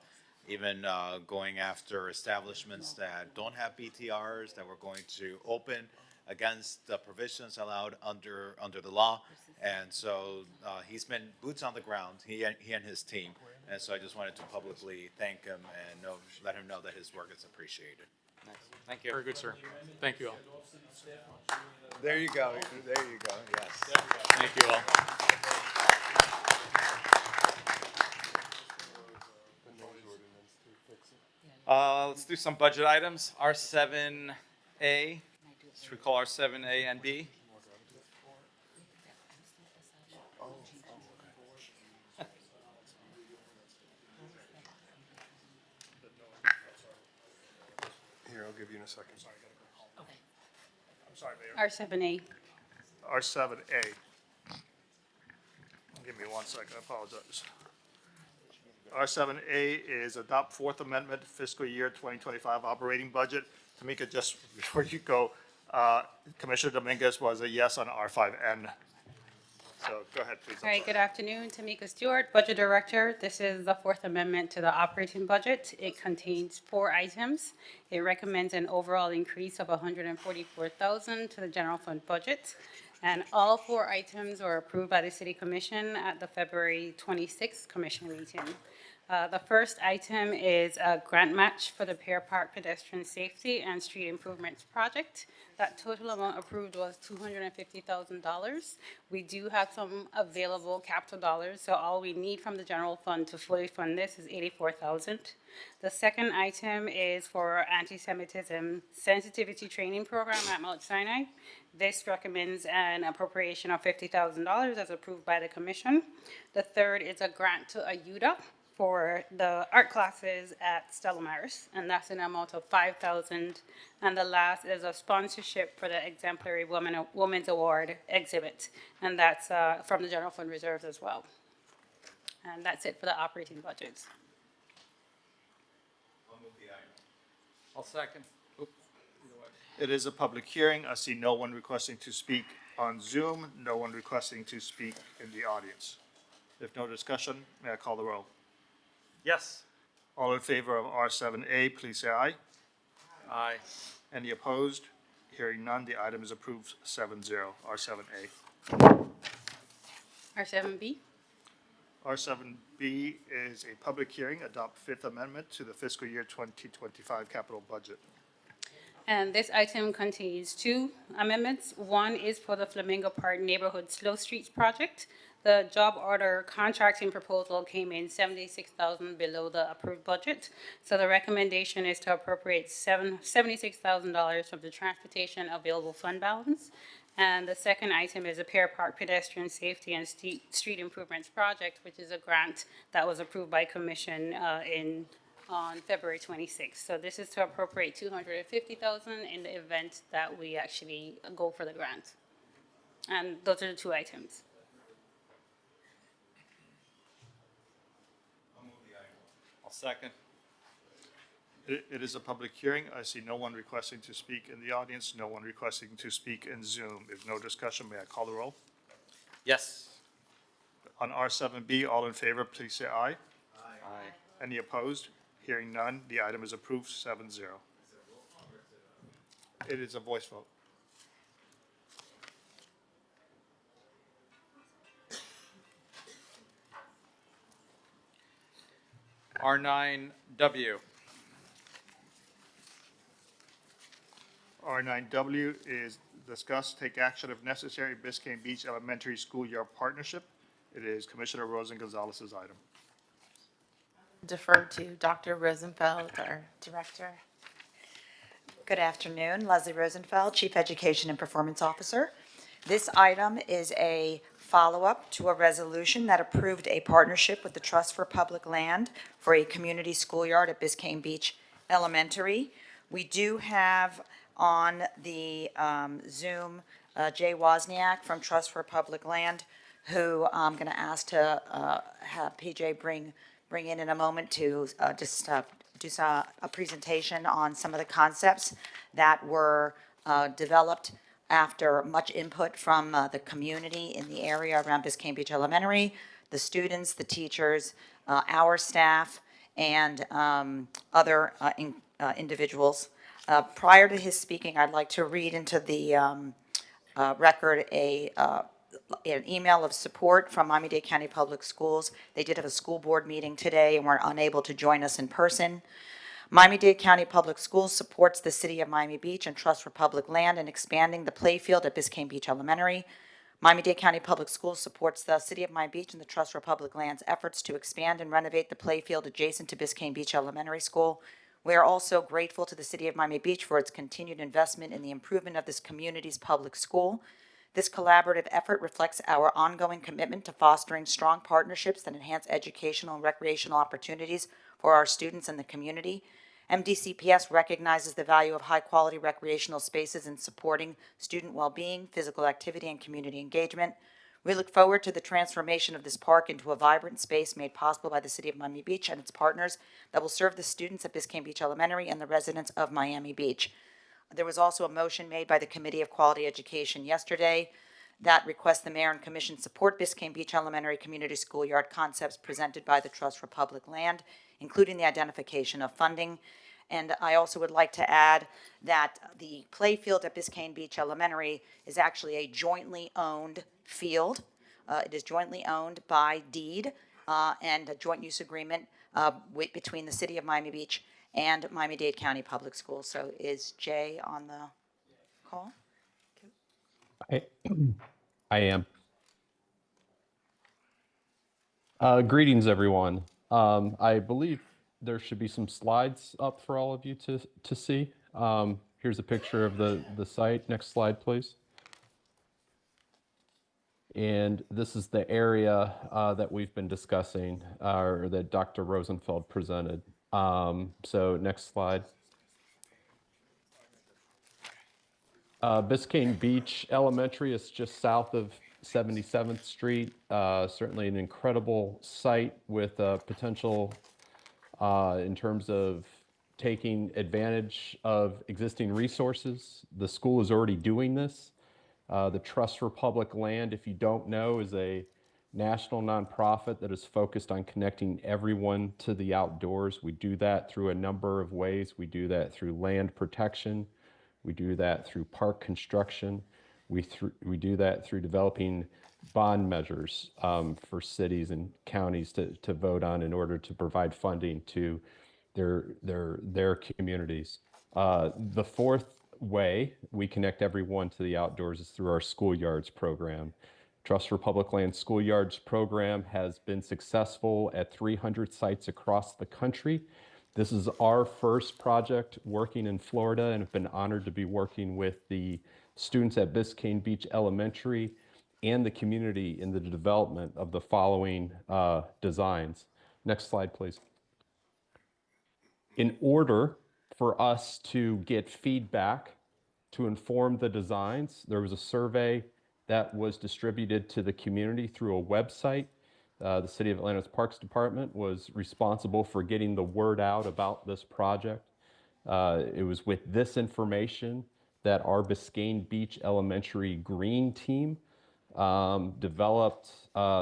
even going after establishments that don't have BTRs that we're going to open against the provisions allowed under the law. And so he's been boots on the ground, he and his team. And so I just wanted to publicly thank him and let him know that his work is appreciated. Nice. Thank you. Very good, sir. Thank you all. There you go. There you go. Yes. Thank you all. Let's do some budget items. R7A, should we call R7A and B? Here, I'll give you in a second. I'm sorry, Mayor. R7A. R7A. Give me 1 second, I apologize. R7A is adopt Fourth Amendment fiscal year 2025 operating budget. Tamika, just before you go, Commissioner Dominguez was a yes on R5N. So go ahead, please. All right, good afternoon. Tamika Stewart, Budget Director. This is the Fourth Amendment to the operating budget. It contains 4 items. It recommends an overall increase of $144,000 to the general fund budget. And all 4 items were approved by the City Commission at the February 26th Commission meeting. The first item is a grant match for the Pear Park Pedestrian Safety and Street Improvements Project. That total amount approved was $250,000. We do have some available capital dollars, so all we need from the general fund to fully fund this is $84,000. The second item is for anti-Semitism sensitivity training program at Mount Sinai. This recommends an appropriation of $50,000 as approved by the commission. The third is a grant to AYUDA for the art classes at Stella Maris, and that's an amount of $5,000. And the last is a sponsorship for the Exemplary Women's Award exhibit, and that's from the general fund reserves as well. And that's it for the operating budgets. I'll second. It is a public hearing. I see no one requesting to speak on Zoom, no one requesting to speak in the audience. If no discussion, may I call the roll? Yes. All in favor of R7A, please say aye. Aye. Any opposed? Hearing none, the item is approved 7-0. R7A. R7B. R7B is a public hearing, adopt Fifth Amendment to the fiscal year 2025 capital budget. And this item contains 2 amendments. One is for the Flamingo Park Neighborhood Slow Streets project. The job order contracting proposal came in $76,000 below the approved budget. So the recommendation is to appropriate $76,000 from the transportation available fund balance. And the second item is a Pear Park Pedestrian Safety and Street Improvements Project, which is a grant that was approved by Commission on February 26th. So this is to appropriate $250,000 in the event that we actually go for the grant. And those are the 2 items. I'll second. It is a public hearing. I see no one requesting to speak in the audience, no one requesting to speak in Zoom. If no discussion, may I call the roll? Yes. On R7B, all in favor, please say aye. Aye. Any opposed? Hearing none, the item is approved 7-0. It is a voice vote. R9W. R9W is discuss, take action if necessary, Biscayne Beach Elementary Schoolyard Partnership. It is Commissioner Rosen Gonzalez's item. Defer to Dr. Rosenfeld, our director. Good afternoon, Leslie Rosenfeld, Chief Education and Performance Officer. This item is a follow-up to a resolution that approved a partnership with the Trust for Public Land for a community schoolyard at Biscayne Beach Elementary. We do have on the Zoom Jay Wozniak from Trust for Public Land, who I'm going to ask to have PJ bring in a moment to just do a presentation on some of the concepts that were developed after much input from the community in the area around Biscayne Beach Elementary, the students, the teachers, our staff, and other individuals. Prior to his speaking, I'd like to read into the record an email of support from Miami-Dade County Public Schools. They did have a school board meeting today and were unable to join us in person. Miami-Dade County Public Schools supports the City of Miami Beach and Trust for Public Land in expanding the playfield at Biscayne Beach Elementary. Miami-Dade County Public Schools supports the City of Miami Beach and the Trust for Public Land's efforts to expand and renovate the playfield adjacent to Biscayne Beach Elementary School. We are also grateful to the City of Miami Beach for its continued investment in the improvement of this community's public school. This collaborative effort reflects our ongoing commitment to fostering strong partnerships that enhance educational and recreational opportunities for our students and the community. MDCPS recognizes the value of high-quality recreational spaces in supporting student well-being, physical activity, and community engagement. We look forward to the transformation of this park into a vibrant space made possible by the City of Miami Beach and its partners that will serve the students at Biscayne Beach Elementary and the residents of Miami Beach. There was also a motion made by the Committee of Quality Education yesterday that requests the Mayor and Commission support Biscayne Beach Elementary Community Schoolyard concepts presented by the Trust for Public Land, including the identification of funding. And I also would like to add that the playfield at Biscayne Beach Elementary is actually a jointly owned field. It is jointly owned by deed and a joint use agreement between the City of Miami Beach and Miami-Dade County Public Schools. So is Jay on the call? I am. Greetings, everyone. I believe there should be some slides up for all of you to see. Here's a picture of the site. Next slide, please. And this is the area that we've been discussing, or that Dr. Rosenfeld presented. So next slide. Biscayne Beach Elementary is just south of 77th Street. Certainly an incredible site with potential in terms of taking advantage of existing resources. The school is already doing this. The Trust for Public Land, if you don't know, is a national nonprofit that is focused on connecting everyone to the outdoors. We do that through a number of ways. We do that through land protection. We do that through park construction. We do that through developing bond measures for cities and counties to vote on in order to provide funding to their communities. The fourth way we connect everyone to the outdoors is through our Schoolyards program. Trust for Public Land Schoolyards program has been successful at 300 sites across the country. This is our first project working in Florida, and have been honored to be working with the students at Biscayne Beach Elementary and the community in the development of the following designs. Next slide, please. In order for us to get feedback to inform the designs, there was a survey that was distributed to the community through a website. The City of Atlanta's Parks Department was responsible for getting the word out about this project. It was with this information that our Biscayne Beach Elementary Green Team developed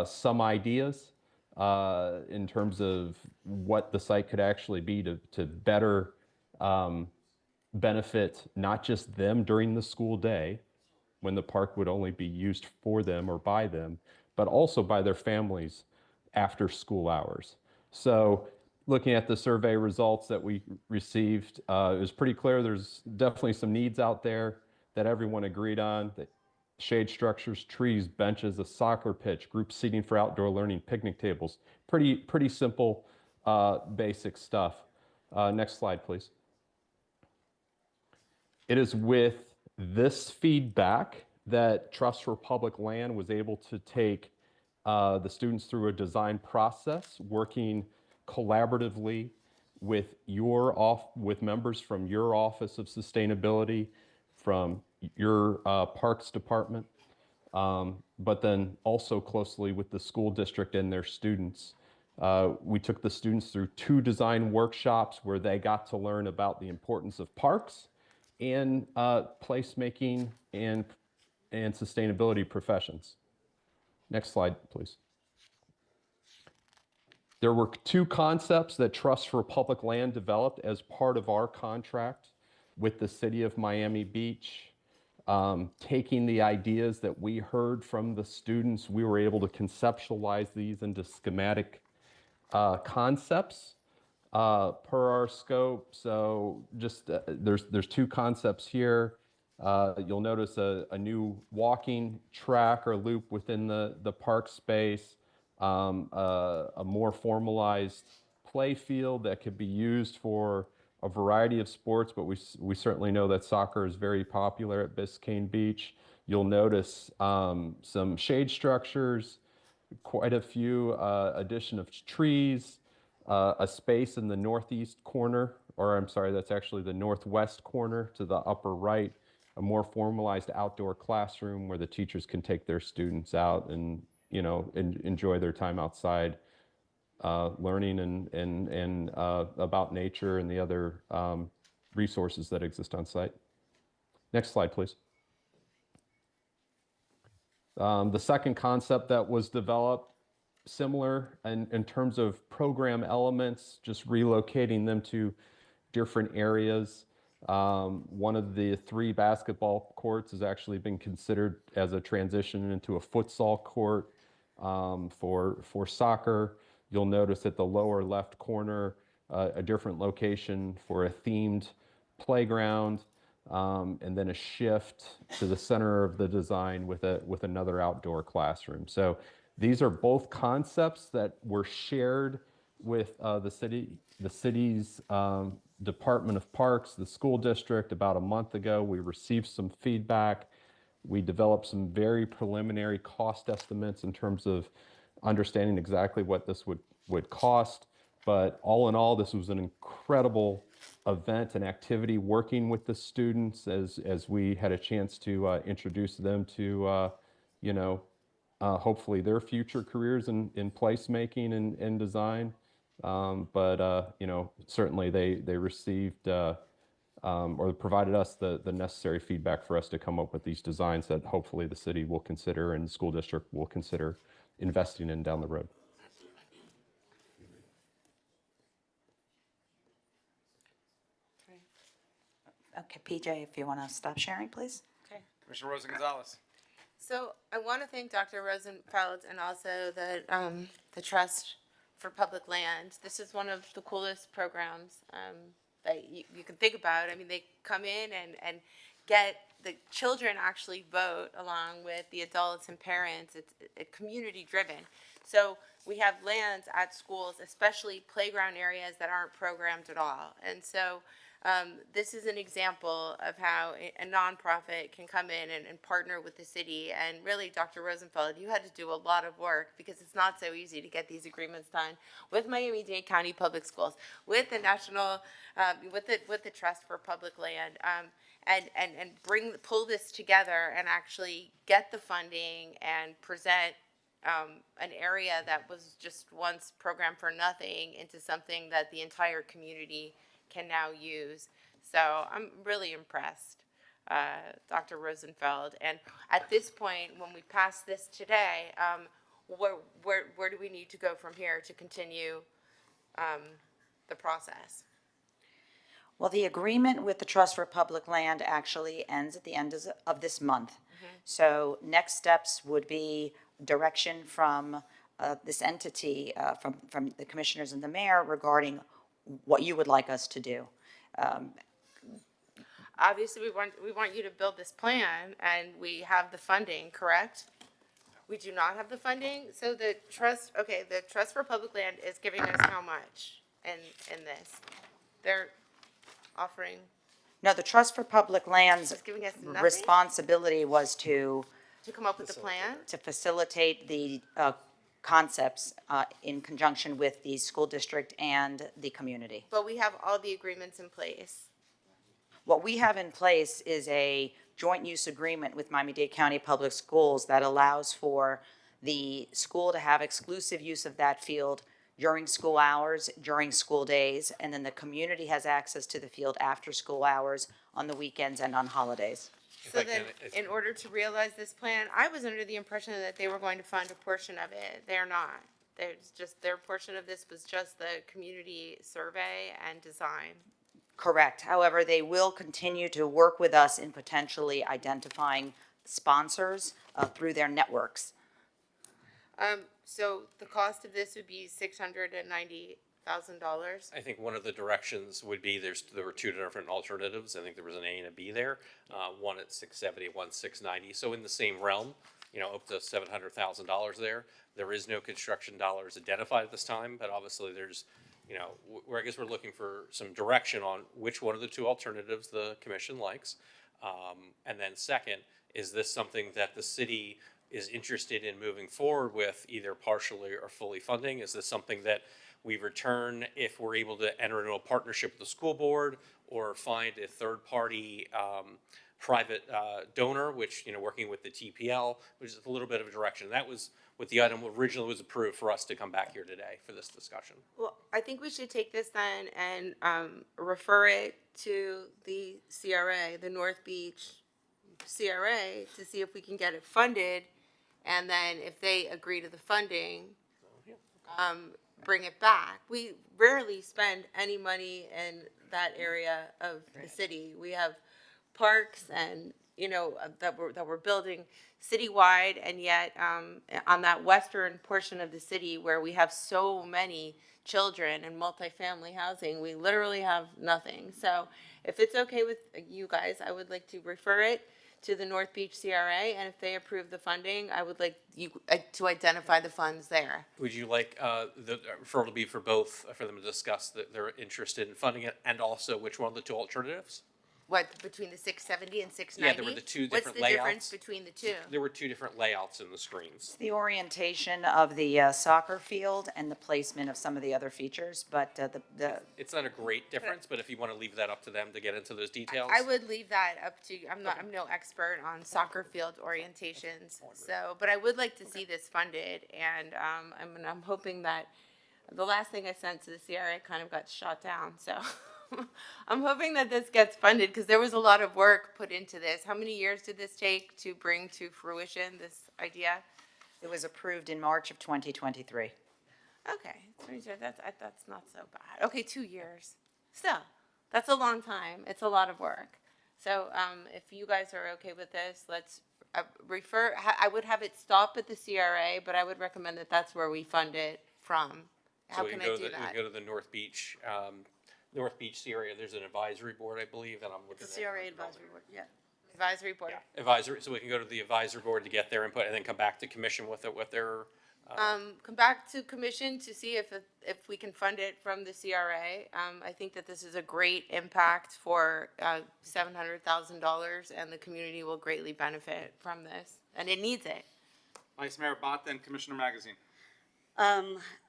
some ideas in terms of what the site could actually be to better benefit not just them during the school day, when the park would only be used for them or by them, but also by their families after school hours. So looking at the survey results that we received, it was pretty clear there's definitely some needs out there that everyone agreed on. That shade structures, trees, benches, a soccer pitch, group seating for outdoor learning, picnic tables. Pretty simple, basic stuff. Next slide, please. It is with this feedback that Trust for Public Land was able to take the students through a design process, working collaboratively with with members from your Office of Sustainability, from your Parks Department, but then also closely with the school district and their students. We took the students through 2 design workshops where they got to learn about the importance of parks and placemaking and sustainability professions. Next slide, please. There were 2 concepts that Trust for Public Land developed as part of our contract with the city of Miami Beach. Taking the ideas that we heard from the students, we were able to conceptualize these into schematic concepts per our scope. So just there's 2 concepts here. You'll notice a new walking track or loop within the park space, a more formalized play field that could be used for a variety of sports, but we certainly know that soccer is very popular at Biscayne Beach. You'll notice some shade structures, quite a few addition of trees, a space in the northeast corner, or I'm sorry, that's actually the northwest corner to the upper right, a more formalized outdoor classroom where the teachers can take their students out and, you know, enjoy their time outside, learning and about nature and the other resources that exist on site. Next slide, please. The second concept that was developed, similar in terms of program elements, just relocating them to different areas. One of the 3 basketball courts has actually been considered as a transition into a futsal court for soccer. You'll notice at the lower left corner a different location for a themed playground, and then a shift to the center of the design with another outdoor classroom. So these are both concepts that were shared with the city's Department of Parks, the school district, about a month ago. We received some feedback. We developed some very preliminary cost estimates in terms of understanding exactly what this would cost. But all in all, this was an incredible event and activity working with the students as we had a chance to introduce them to, you know, hopefully their future careers in placemaking and design. But you know, certainly they received or provided us the necessary feedback for us to come up with these designs that hopefully the city will consider and the school district will consider investing in down the road. Okay, PJ, if you want to stop sharing, please. Okay. Commissioner Rosa Gonzalez. So I want to thank Dr. Rosenfeld and also the Trust for Public Land. This is one of the coolest programs that you can think about. I mean, they come in and get the children actually vote along with the adults and parents. It's community driven. So we have lands at schools, especially playground areas that aren't programmed at all. And so this is an example of how a nonprofit can come in and partner with the city. And really, Dr. Rosenfeld, you had to do a lot of work because it's not so easy to get these agreements done with Miami-Dade County Public Schools, with the national, with the Trust for Public Land, and pull this together and actually get the funding and present an area that was just once programmed for nothing into something that the entire community can now use. So I'm really impressed, Dr. Rosenfeld. And at this point, when we pass this today, where do we need to go from here to continue the process? Well, the agreement with the Trust for Public Land actually ends at the end of this month. So next steps would be direction from this entity, from the commissioners and the mayor regarding what you would like us to do. Obviously, we want you to build this plan, and we have the funding, correct? We do not have the funding, so the Trust for Public Land is giving us how much in this? They're offering No, the Trust for Public Lands Just giving us nothing? responsibility was to To come up with a plan? facilitate the concepts in conjunction with the school district and the community. But we have all the agreements in place. What we have in place is a joint use agreement with Miami-Dade County Public Schools that allows for the school to have exclusive use of that field during school hours, during school days, and then the community has access to the field after school hours, on the weekends, and on holidays. So then, in order to realize this plan, I was under the impression that they were going to fund a portion of it. They're not. There's just, their portion of this was just the community survey and design. Correct. However, they will continue to work with us in potentially identifying sponsors through their networks. So the cost of this would be $690,000. I think one of the directions would be there were two different alternatives. I think there was an A and a B there. One at 670, one 690. So in the same realm, up to $700,000 there. There is no construction dollars identified at this time, but obviously there's, I guess we're looking for some direction on which one of the two alternatives the commission likes. And then second, is this something that the city is interested in moving forward with, either partially or fully funding? Is this something that we return if we're able to enter into a partnership with the school board, or find a third-party private donor, which, working with the TPL, which is a little bit of a direction. That was what the item originally was approved for us to come back here today for this discussion. Well, I think we should take this then and refer it to the CRA, the North Beach CRA, to see if we can get it funded. And then if they agree to the funding, bring it back. We rarely spend any money in that area of the city. We have parks and, that we're building citywide, and yet on that western portion of the city where we have so many children and multifamily housing, we literally have nothing. So if it's okay with you guys, I would like to refer it to the North Beach CRA, and if they approve the funding, I would like you to identify the funds there. Would you like the referral to be for both, for them to discuss that they're interested in funding it, and also which one of the two alternatives? What, between the 670 and 690? Yeah, there were the two different layouts. What's the difference between the two? There were two different layouts in the screens. The orientation of the soccer field and the placement of some of the other features, but It's not a great difference, but if you want to leave that up to them to get into those details. I would leave that up to, I'm no expert on soccer field orientations, so, but I would like to see this funded, and I'm hoping that, the last thing I sent to the CRA kind of got shot down, so. I'm hoping that this gets funded, because there was a lot of work put into this. How many years did this take to bring to fruition, this idea? it was approved in March of 2023. Okay, that's not so bad. Okay, 2 years. Still, that's a long time. It's a lot of work. So if you guys are okay with this, let's refer, I would have it stop at the CRA, but I would recommend that that's where we fund it from. How can I do that? We go to the North Beach CRA. There's an advisory board, I believe, and I'm looking at The CRA advisory board, yeah. Advisory board. advisory. So we can go to the advisory board to get their input, and then come back to commission with their. Come back to commission to see if we can fund it from the CRA. I think that this is a great impact for $700,000, and the community will greatly benefit from this, and it needs it. Vice Mayor Bott, then Commissioner Magazine.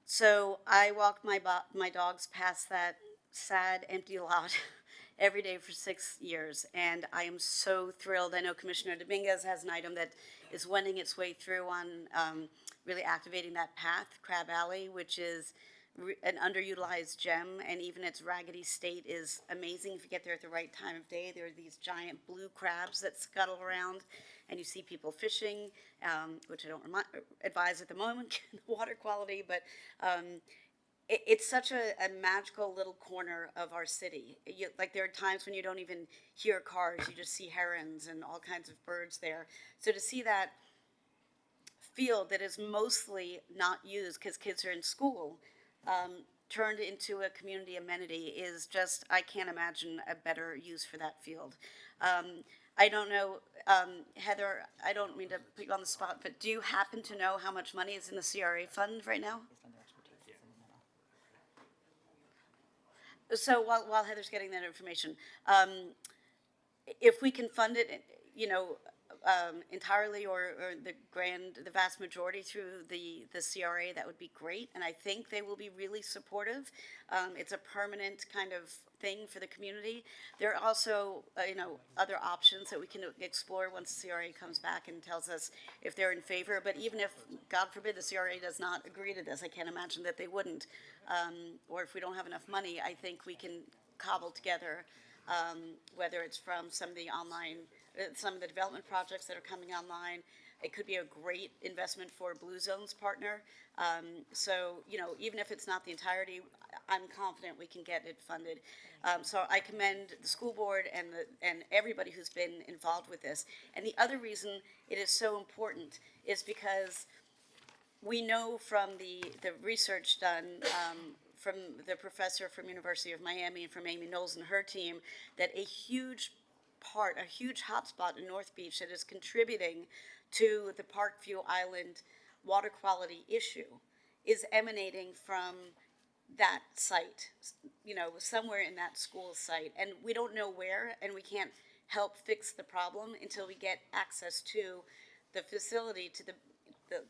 So I walked my dogs past that sad, empty lot every day for 6 years, and I am so thrilled. I know Commissioner Dominguez has an item that is wending its way through on really activating that path, Crab Alley, which is an underutilized gem, and even its raggedy state is amazing if you get there at the right time of day. There are these giant blue crabs that scuttle around, and you see people fishing, which I don't advise at the moment, the water quality, but it's such a magical little corner of our city. Like, there are times when you don't even hear cars, you just see herons and all kinds of birds there. So to see that field that is mostly not used because kids are in school, turned into a community amenity is just, I can't imagine a better use for that field. I don't know, Heather, I don't mean to put you on the spot, but do you happen to know how much money is in the CRA fund right now? So while Heather's getting that information, if we can fund it, entirely or the vast majority through the CRA, that would be great. And I think they will be really supportive. It's a permanent kind of thing for the community. There are also, other options that we can explore once the CRA comes back and tells us if they're in favor. But even if, God forbid, the CRA does not agree to this, I can't imagine that they wouldn't. Or if we don't have enough money, I think we can cobble together, whether it's from some of the development projects that are coming online. It could be a great investment for a Blue Zones partner. So, even if it's not the entirety, I'm confident we can get it funded. So I commend the school board and everybody who's been involved with this. And the other reason it is so important is because we know from the research done from the professor from University of Miami and from Amy Knowles and her team, that a huge hotspot in North Beach that is contributing to the Parkview Island water quality issue is emanating from that site, somewhere in that school site. And we don't know where, and we can't help fix the problem until we get access to the facility, to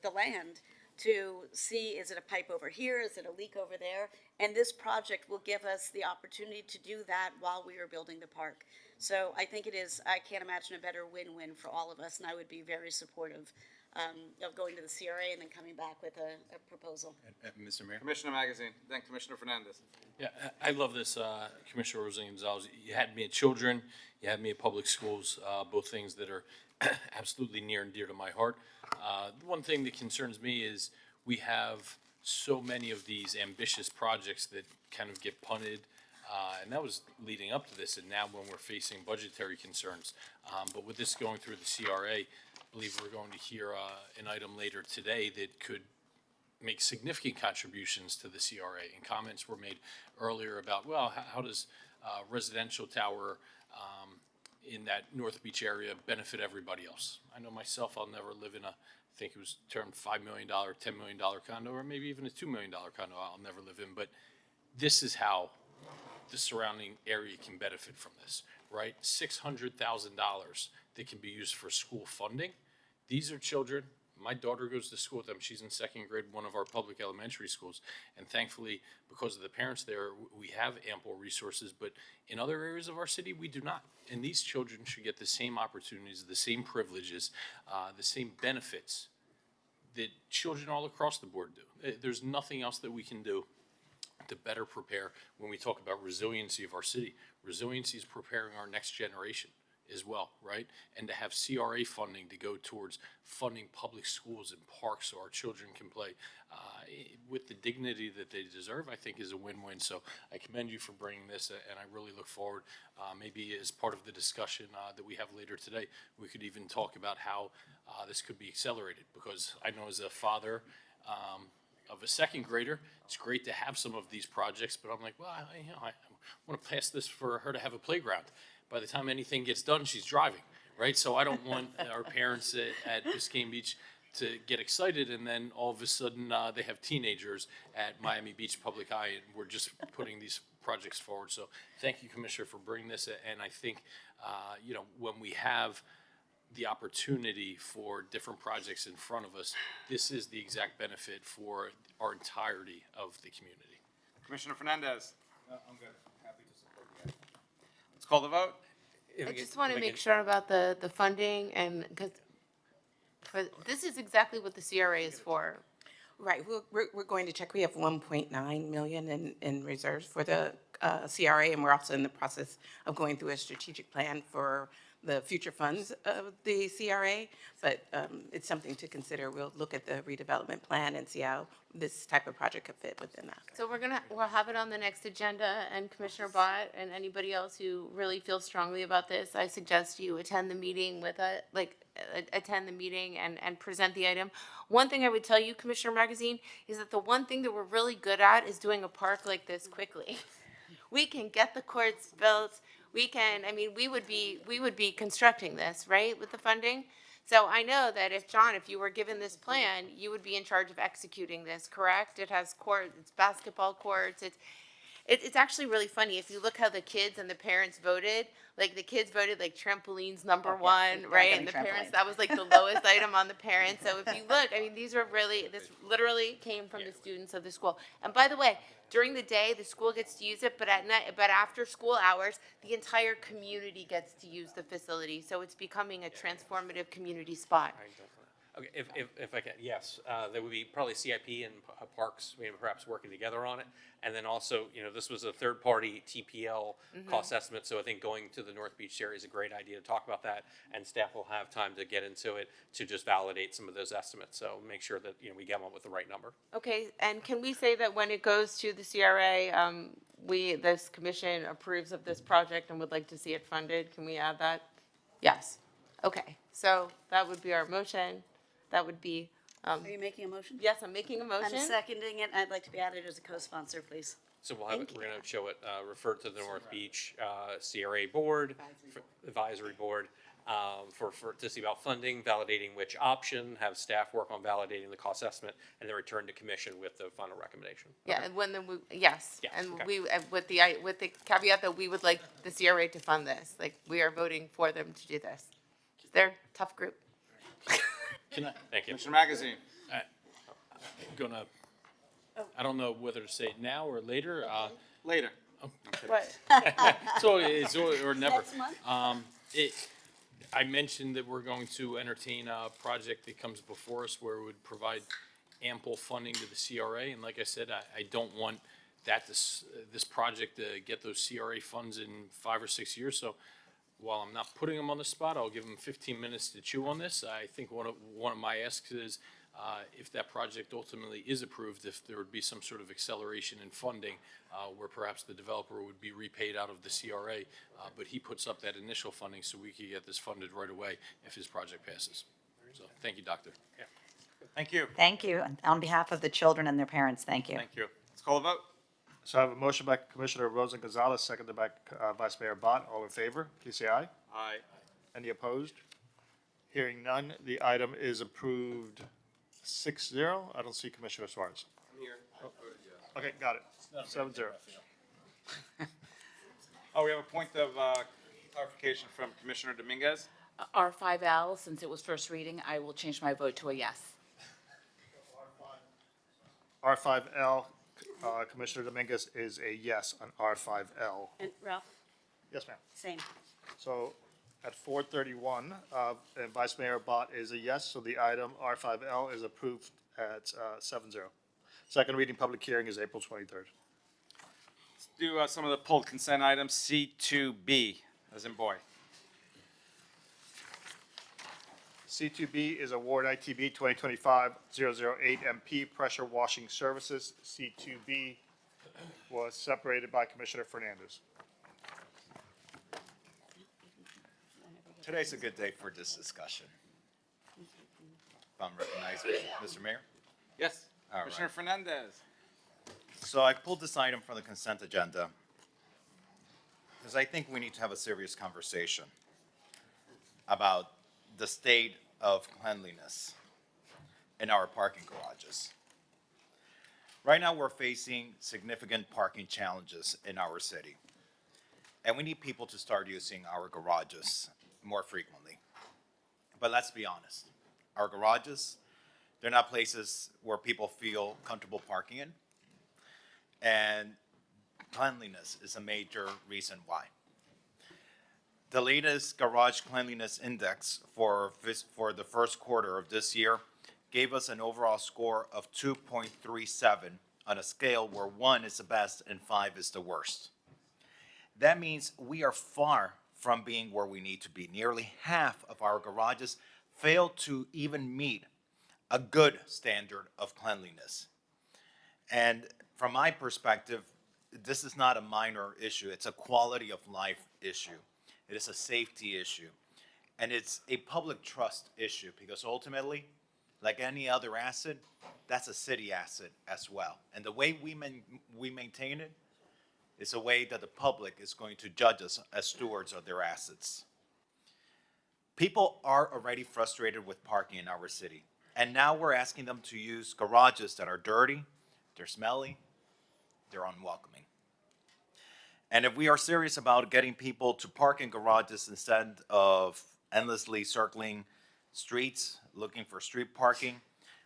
the land, to see, is it a pipe over here, is it a leak over there? And this project will give us the opportunity to do that while we are building the park. So I think I can't imagine a better win-win for all of us, and I would be very supportive of going to the CRA and then coming back with a proposal. Mr. Mayor? Commissioner Magazine, then Commissioner Fernandez. Yeah, I love this, Commissioner Roseanne Gonzalez. You had me at children, you had me at public schools, both things that are absolutely near and dear to my heart. The one thing that concerns me is we have so many of these ambitious projects that kind of get punted, and that was leading up to this, and now when we're facing budgetary concerns. But with this going through the CRA, I believe we're going to hear an item later today that could make significant contributions to the CRA. And comments were made earlier about, well, how does residential tower in that North Beach area benefit everybody else? I know myself, I'll never live in I think it was termed $5 million, $10 million condo, or maybe even a $2 million condo I'll never live in. But this is how the surrounding area can benefit from this, right? $600,000 that can be used for school funding. These are children. My daughter goes to school with them. She's in second grade, one of our public elementary schools. And thankfully, because of the parents there, we have ample resources. But in other areas of our city, we do not. And these children should get the same opportunities, the same privileges, the same benefits that children all across the board do. There's nothing else that we can do to better prepare when we talk about resiliency of our city. Resiliency is preparing our next generation as well, right? And to have CRA funding to go towards funding public schools and parks so our children can play with the dignity that they deserve, I think is a win-win. So I commend you for bringing this, and I really look forward, maybe as part of the discussion that we have later today, we could even talk about how this could be accelerated, because I know as a father of a second grader, it's great to have some of these projects, but I'm like, well, I want to pass this for her to have a playground. By the time anything gets done, she's driving, right? So I don't want our parents at Biscayne Beach to get excited and then all of a sudden they have teenagers at Miami Beach Public Eye, and we're just putting these projects forward. So thank you, Commissioner, for bringing this. And I think, when we have the opportunity for different projects in front of us, this is the exact benefit for our entirety of the community. Commissioner Fernandez. I'm good. Happy to support the item. Let's call the vote. I just want to make sure about the funding, and because this is exactly what the CRA is for. Right, we're going to check. We have 1.9 million in reserves for the CRA, and we're also in the process of going through a strategic plan for the future funds of the CRA, but it's something to consider. We'll look at the redevelopment plan and see how this type of project could fit within that. So we'll have it on the next agenda, and Commissioner Bott and anybody else who really feels strongly about this, I suggest you attend the meeting attend the meeting and present the item. One thing I would tell you, Commissioner Magazine, is that the one thing that we're really good at is doing a park like this quickly. We can get the courts built. We would be constructing this, right, with the funding. So I know that if you were given this plan, you would be in charge of executing this, correct? It has courts, it's basketball courts, It's actually really funny. If you look how the kids and the parents voted, like the kids voted like trampolines number one, yeah, right? getting And the parents, trampolines. that was like the lowest item on the parents. So if you look, I mean, these were really, this literally came from the students of the school. And by the way, during the day, the school gets to use it, but at night, but after school hours, the entire community gets to use the facility. So it's becoming a transformative community spot. Okay, if I can, yes, there would be probably CIP and Parks, maybe perhaps working together on it. And then also, this was a third-party TPL cost estimate, so I think going to the North Beach area is a great idea to talk about that, and staff will have time to get into it to just validate some of those estimates, so make sure that, we get one with the right number. Okay, and can we say that when it goes to the CRA, this commission approves of this project and would like to see it funded? Can we add that? Yes. Okay, so that would be our motion. That would be, Are you making a motion? yes, I'm making a motion. I'm seconding it. I'd like to be added as a co-sponsor, please. So we'll have it, we're gonna show it, referred to the North Beach, CRA board, advisory board, to see about funding, validating which option, have staff work on validating the cost estimate, and then return to commission with the final recommendation. Yeah, and when yes, Yeah, and okay. we, with the caveat that we would like the CRA to fund this, like, we are voting for them to do this. They're a tough group. Thank you. Commissioner Magazine. Gonna, I don't know whether to say it now or later. Later. What? So it's or never. Next month? I mentioned that we're going to entertain a project that comes before us where it would provide ample funding to the CRA. And like I said, I don't want this project to get those CRA funds in 5 or 6 years. So while I'm not putting them on the spot, I'll give them 15 minutes to chew on this. I think one of my asks is if that project ultimately is approved, if there would be some sort of acceleration in funding where perhaps the developer would be repaid out of the CRA, but he puts up that initial funding so we could get this funded right away if his project passes. So thank you, Doctor. Yeah. Thank you. Thank you. On behalf of the children and their parents, thank you. Thank you. Let's call the vote. So I have a motion by Commissioner Rosen Gonzalez, seconded by Vice Mayor Bott. All in favor, please say aye. Aye. Any opposed? Hearing none, the item is approved 6-0. I don't see Commissioner Suarez. I'm here. Okay, got it. 7-0. Oh, we have a point of clarification from Commissioner Dominguez. R5L, since it was first reading, I will change my vote to a yes. R5L, Commissioner Dominguez is a yes on R5L. And Ralph, Yes, ma'am. same. So at 4:31, and Vice Mayor Bott is a yes, so the item R5L is approved at 7-0. Second reading, public hearing is April 23rd. Let's do some of the pulled consent items. C2B, as in boy. C2B is award ITB 2025-008 MP pressure washing services. C2B was separated by Commissioner Fernandez. Today's a good day for this discussion. If I'm recognized, Mr. Mayor? Yes. All right. Commissioner Fernandez. So I pulled this item from the consent agenda because I think we need to have a serious conversation about the state of cleanliness in our parking garages. Right now, we're facing significant parking challenges in our city, and we need people to start using our garages more frequently. But let's be honest, our garages, they're not places where people feel comfortable parking in, and cleanliness is a major reason why. The latest Garage Cleanliness Index for the first quarter of this year gave us an overall score of 2.37 on a scale where 1 is the best and 5 is the worst. That means we are far from being where we need to be. Nearly half of our garages fail to even meet a good standard of cleanliness. And from my perspective, this is not a minor issue. It's a quality of life issue. It is a safety issue. And it's a public trust issue because ultimately, like any other asset, that's a city asset as well. And the way we maintain it is a way that the public is going to judge us as stewards of their assets. People are already frustrated with parking in our city. And now we're asking them to use garages that are dirty, they're smelly, they're unwelcoming. And if we are serious about getting people to park in garages instead of endlessly circling streets, looking for street parking,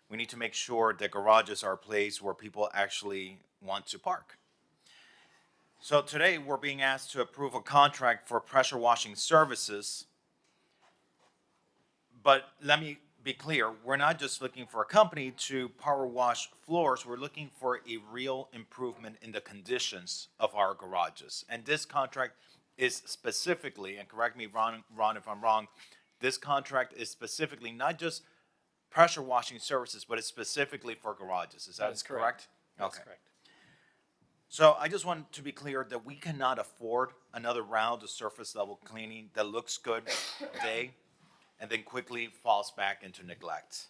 we need to make sure that garages are a place where people actually want to park. So today, we're being asked to approve a contract for pressure washing services. But let me be clear, we're not just looking for a company to power wash floors, we're looking for a real improvement in the conditions of our garages. And this contract is specifically, and correct me, Ron, if I'm wrong, this contract is specifically not just pressure washing services, but it's specifically for garages. Is that That's correct? That's Okay. correct. So I just want to be clear that we cannot afford another round of surface level cleaning that looks good today and then quickly falls back into neglect.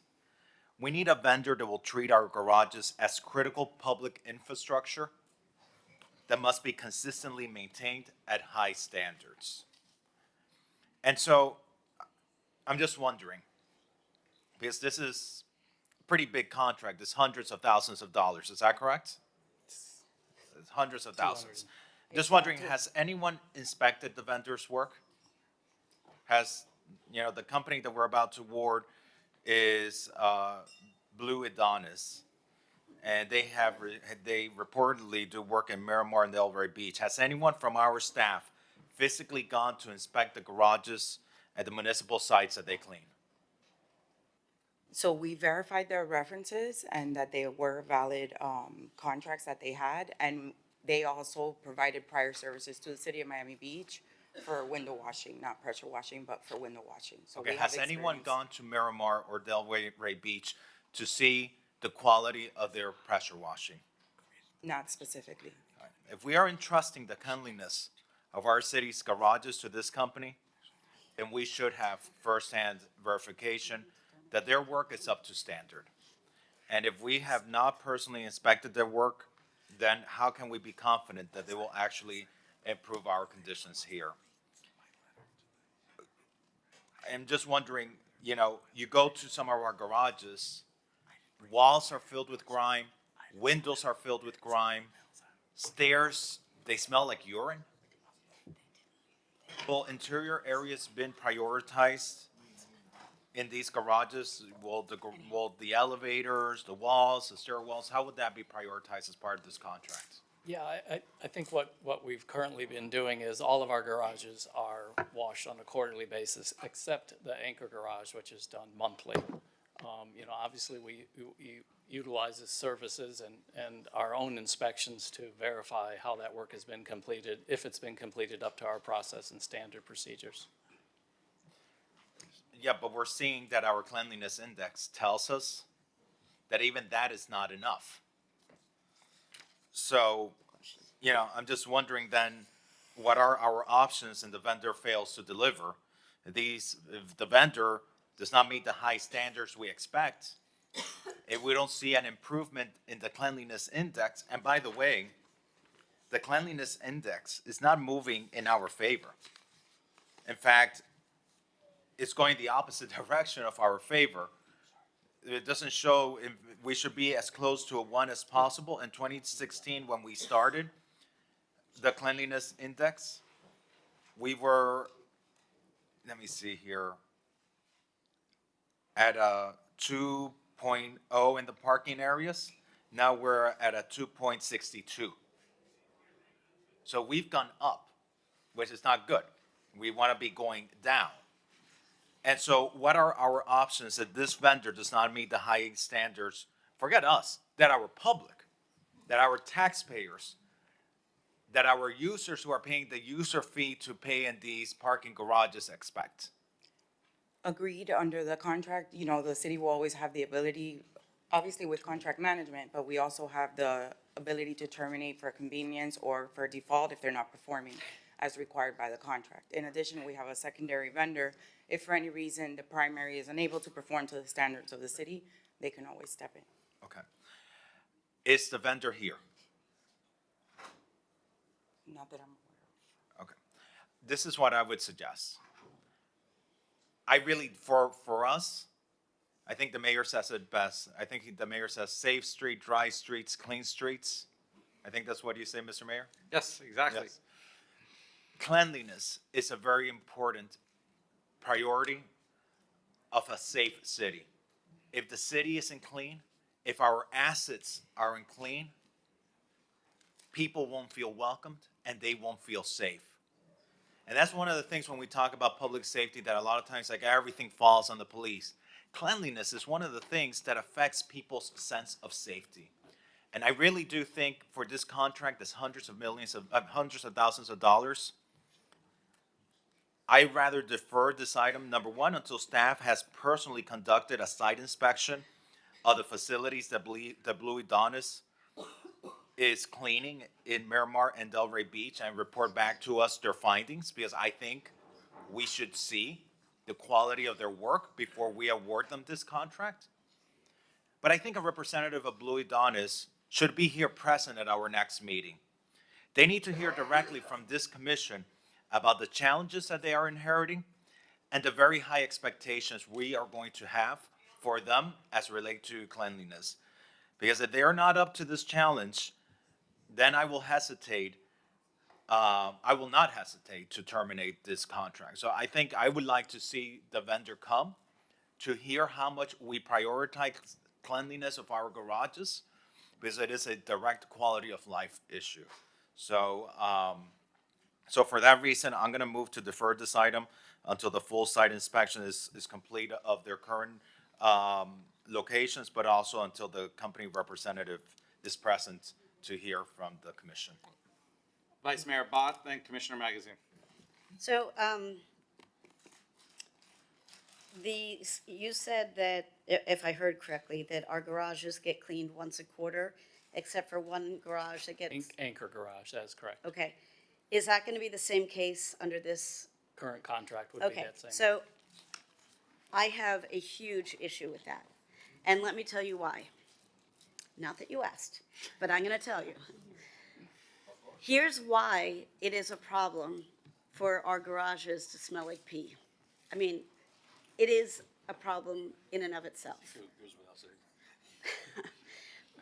We need a vendor that will treat our garages as critical public infrastructure that must be consistently maintained at high standards. And so I'm just wondering, because this is a pretty big contract, it's hundreds of thousands of dollars, is that correct? It's hundreds of thousands. Just wondering, has anyone inspected the vendor's work? Has, the company that we're about to award is Blue Adonis, and they reportedly do work in Miramar and Delray Beach. Has anyone from our staff physically gone to inspect the garages at the municipal sites that they clean? So we verified their references and that they were valid contracts that they had. And they also provided prior services to the city of Miami Beach for window washing, not pressure washing, but for window washing. So Okay, we have has anyone experience. gone to Miramar or Delray Beach to see the quality of their pressure washing? Not specifically. If we are entrusting the cleanliness of our city's garages to this company, then we should have firsthand verification that their work is up to standard. And if we have not personally inspected their work, then how can we be confident that they will actually improve our conditions here? I'm just wondering, you go to some of our garages, walls are filled with grime, windows are filled with grime, stairs, they smell like urine. Will interior areas been prioritized in these garages? Will the elevators, the walls, the stairwells, how would that be prioritized as part of this contract? Yeah, I think what we've currently been doing is all of our garages are washed on a quarterly basis, except the anchor garage, which is done monthly. Obviously we utilize the services and our own inspections to verify how that work has been completed, if it's been completed up to our process and standard procedures. Yeah, but we're seeing that our cleanliness index tells us that even that is not enough. So, I'm just wondering then, what are our options and the vendor fails to deliver? If the vendor does not meet the high standards we expect, if we don't see an improvement in the cleanliness index, and by the way, the cleanliness index is not moving in our favor. In fact, it's going the opposite direction of our favor. It doesn't show, we should be as close to a 1 as possible. In 2016, when we started the cleanliness index, we were, let me see here, at a 2.0 in the parking areas. Now we're at a 2.62. So we've gone up, which is not good. We want to be going down. And so what are our options if this vendor does not meet the high standards, forget us, that our public, that our taxpayers, that our users who are paying the user fee to pay in these parking garages expect? Agreed, under the contract, the city will always have the ability, obviously with contract management, but we also have the ability to terminate for convenience or for default if they're not performing as required by the contract. In addition, we have a secondary vendor. If for any reason the primary is unable to perform to the standards of the city, they can always step in. Okay. Is the vendor here? Not that I'm aware of. Okay. This is what I would suggest. I really, for us, I think the mayor says it best. I think the mayor says safe street, dry streets, clean streets. I think that's what you say, Mr. Mayor? Yes, exactly. Yes. cleanliness is a very important priority of a safe city. If the city isn't clean, if our assets aren't clean, people won't feel welcomed and they won't feel safe. And that's one of the things when we talk about public safety that a lot of times like everything falls on the police. Cleanliness is one of the things that affects people's sense of safety. And I really do think for this contract that's hundreds of thousands of dollars, I'd rather defer this item, number one, until staff has personally conducted a site inspection of the facilities that Blue Adonis is cleaning in Miramar and Delray Beach and report back to us their findings, because I think we should see the quality of their work before we award them this contract. But I think a representative of Blue Adonis should be here present at our next meeting. They need to hear directly from this commission about the challenges that they are inheriting and the very high expectations we are going to have for them as relate to cleanliness. Because if they are not up to this challenge, then I will not hesitate to terminate this contract. So I think I would like to see the vendor come to hear how much we prioritize cleanliness of our garages, because it is a direct quality of life issue. So, so for that reason, I'm going to move to defer this item until the full site inspection is complete of their current locations, but also until the company representative is present to hear from the commission. Vice Mayor Bott, then Commissioner Magazine. So, you said that, if I heard correctly, that our garages get cleaned once a quarter, except for one garage that gets. Anchor garage, that is correct. Okay. Is that going to be the same case under this? Current contract would be Okay, that same. so I have a huge issue with that. And let me tell you why. Not that you asked, but I'm going to tell you. Here's why it is a problem for our garages to smell like pee. I mean, it is a problem in and of itself.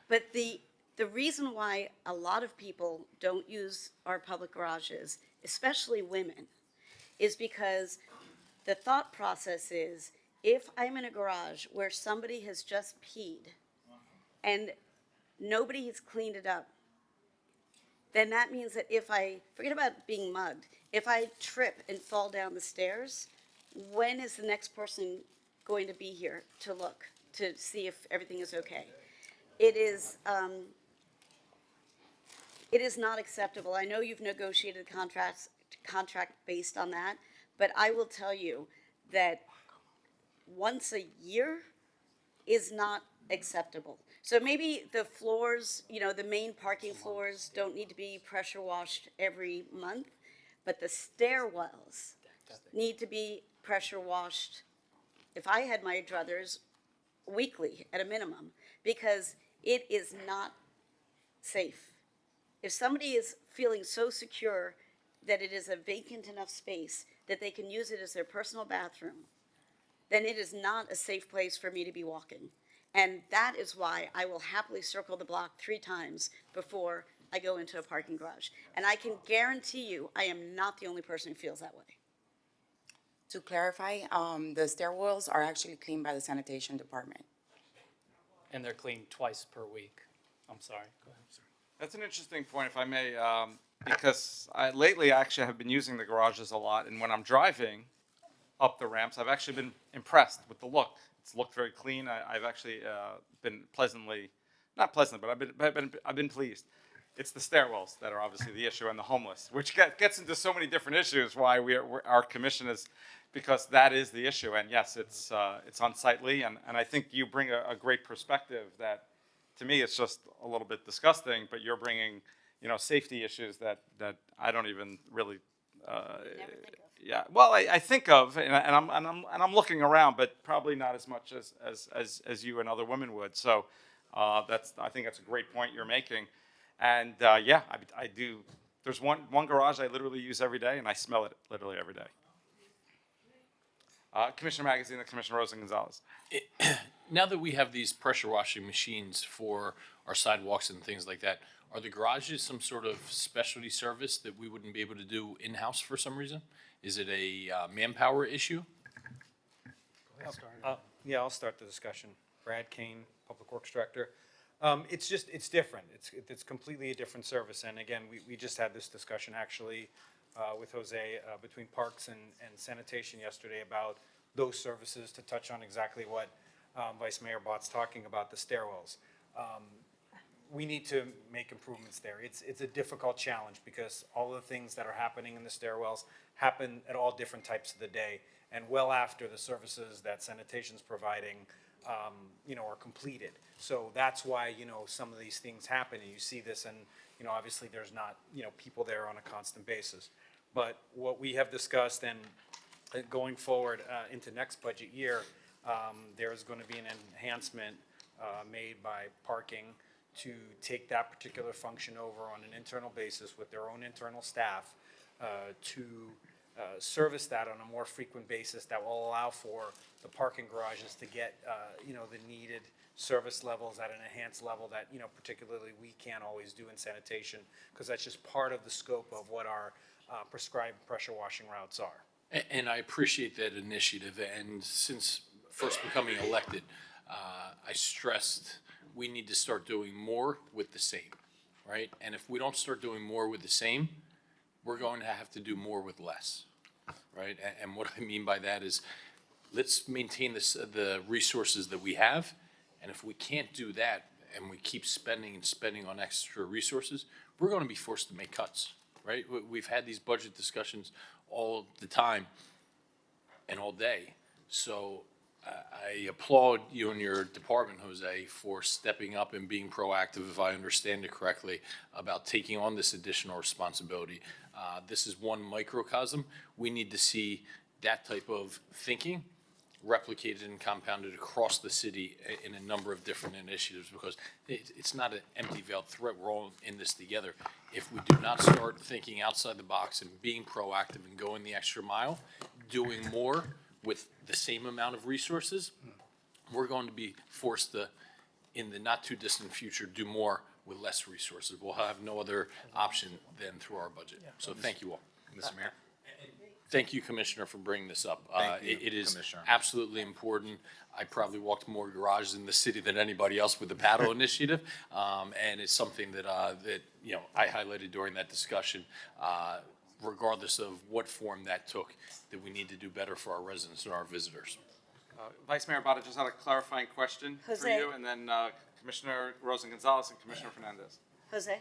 But the reason why a lot of people don't use our public garages, especially women, is because the thought process is, if I'm in a garage where somebody has just peed and nobody has cleaned it up, then that means that if I, forget about being mugged, if I trip and fall down the stairs, when is the next person going to be here to look, to see if everything is okay? It is not acceptable. I know you've negotiated contract based on that, but I will tell you that once a year is not acceptable. So maybe the floors, the main parking floors don't need to be pressure washed every month, but the stairwells need to be pressure washed, if I had my druthers, weekly at a minimum, because it is not safe. If somebody is feeling so secure that it is a vacant enough space that they can use it as their personal bathroom, then it is not a safe place for me to be walking. And that is why I will happily circle the block 3 times before I go into a parking garage. And I can guarantee you, I am not the only person who feels that way. To clarify, the stairwells are actually cleaned by the sanitation department. And they're cleaned twice per week. I'm sorry, go ahead. That's an interesting point, if I may, because lately I actually have been using the garages a lot, and when I'm driving up the ramps, I've actually been impressed with the look. It's looked very clean. I've actually been pleasantly, not pleasant, but I've been pleased. It's the stairwells that are obviously the issue, and the homeless, which gets into so many different issues. Why our commission is, because that is the issue. And yes, it's unsightly, and I think you bring a great perspective that, to me, it's just a little bit disgusting. But you're bringing, safety issues that I don't even really. Yeah, well, I think of, and I'm looking around, but probably not as much as you and other women would. So I think that's a great point you're making. And yeah, I do. There's one garage I literally use every day, and I smell it literally every day. Commissioner Magazine and Commissioner Rosa Gonzalez. Now that we have these pressure washing machines for our sidewalks and things like that, Are the garages some sort of specialty service that we wouldn't be able to do in-house for some reason? Is it a manpower issue? Yeah, I'll start the discussion. Brad Kane, Public Works Director. It's different. It's completely a different service. And again, we just had this discussion actually with Jose between Parks and Sanitation yesterday about those services, to touch on exactly what Vice Mayor Bott's talking about, the stairwells. We need to make improvements there. It's a difficult challenge because all of the things that are happening in the stairwells happen at all different types of the day and well after the services that sanitation's providing, are completed. So that's why, some of these things happen, and you see this, and, obviously there's not, people there on a constant basis. But what we have discussed, and going forward into next budget year, there is going to be an enhancement made by parking to take that particular function over on an internal basis with their own internal staff to service that on a more frequent basis that will allow for the parking garages to get, the needed service levels at an enhanced level that, particularly we can't always do in sanitation, because that's just part of the scope of what our prescribed pressure washing routes are. And I appreciate that initiative, and since first becoming elected, I stressed we need to start doing more with the same, right? And if we don't start doing more with the same, we're going to have to do more with less, right? And what I mean by that is, let's maintain the resources that we have, and if we can't do that, and we keep spending and spending on extra resources, we're going to be forced to make cuts, right? We've had these budget discussions all the time and all day, so I applaud you and your department, Jose, for stepping up and being proactive, if I understand it correctly, about taking on this additional responsibility. This is one microcosm. We need to see that type of thinking replicated and compounded across the city in a number of different initiatives, because it's not an empty veiled threat. We're all in this together. If we do not start thinking outside the box and being proactive and going the extra mile, doing more with the same amount of resources, we're going to be forced to, in the not too distant future, do more with less resources. We'll have no other option than through our budget. So thank you all. Mr. Mayor? Thank you, Commissioner, for bringing this up. Thank you, It is Commissioner. absolutely important. I probably walked more garages in the city than anybody else with the paddle initiative. And it's something that, I highlighted during that discussion, regardless of what form that took, that we need to do better for our residents and our visitors. Vice Mayor Bada just had a clarifying question for Jose. you, and then Commissioner Rosen-Gonzalez and Commissioner Fernandez. Jose?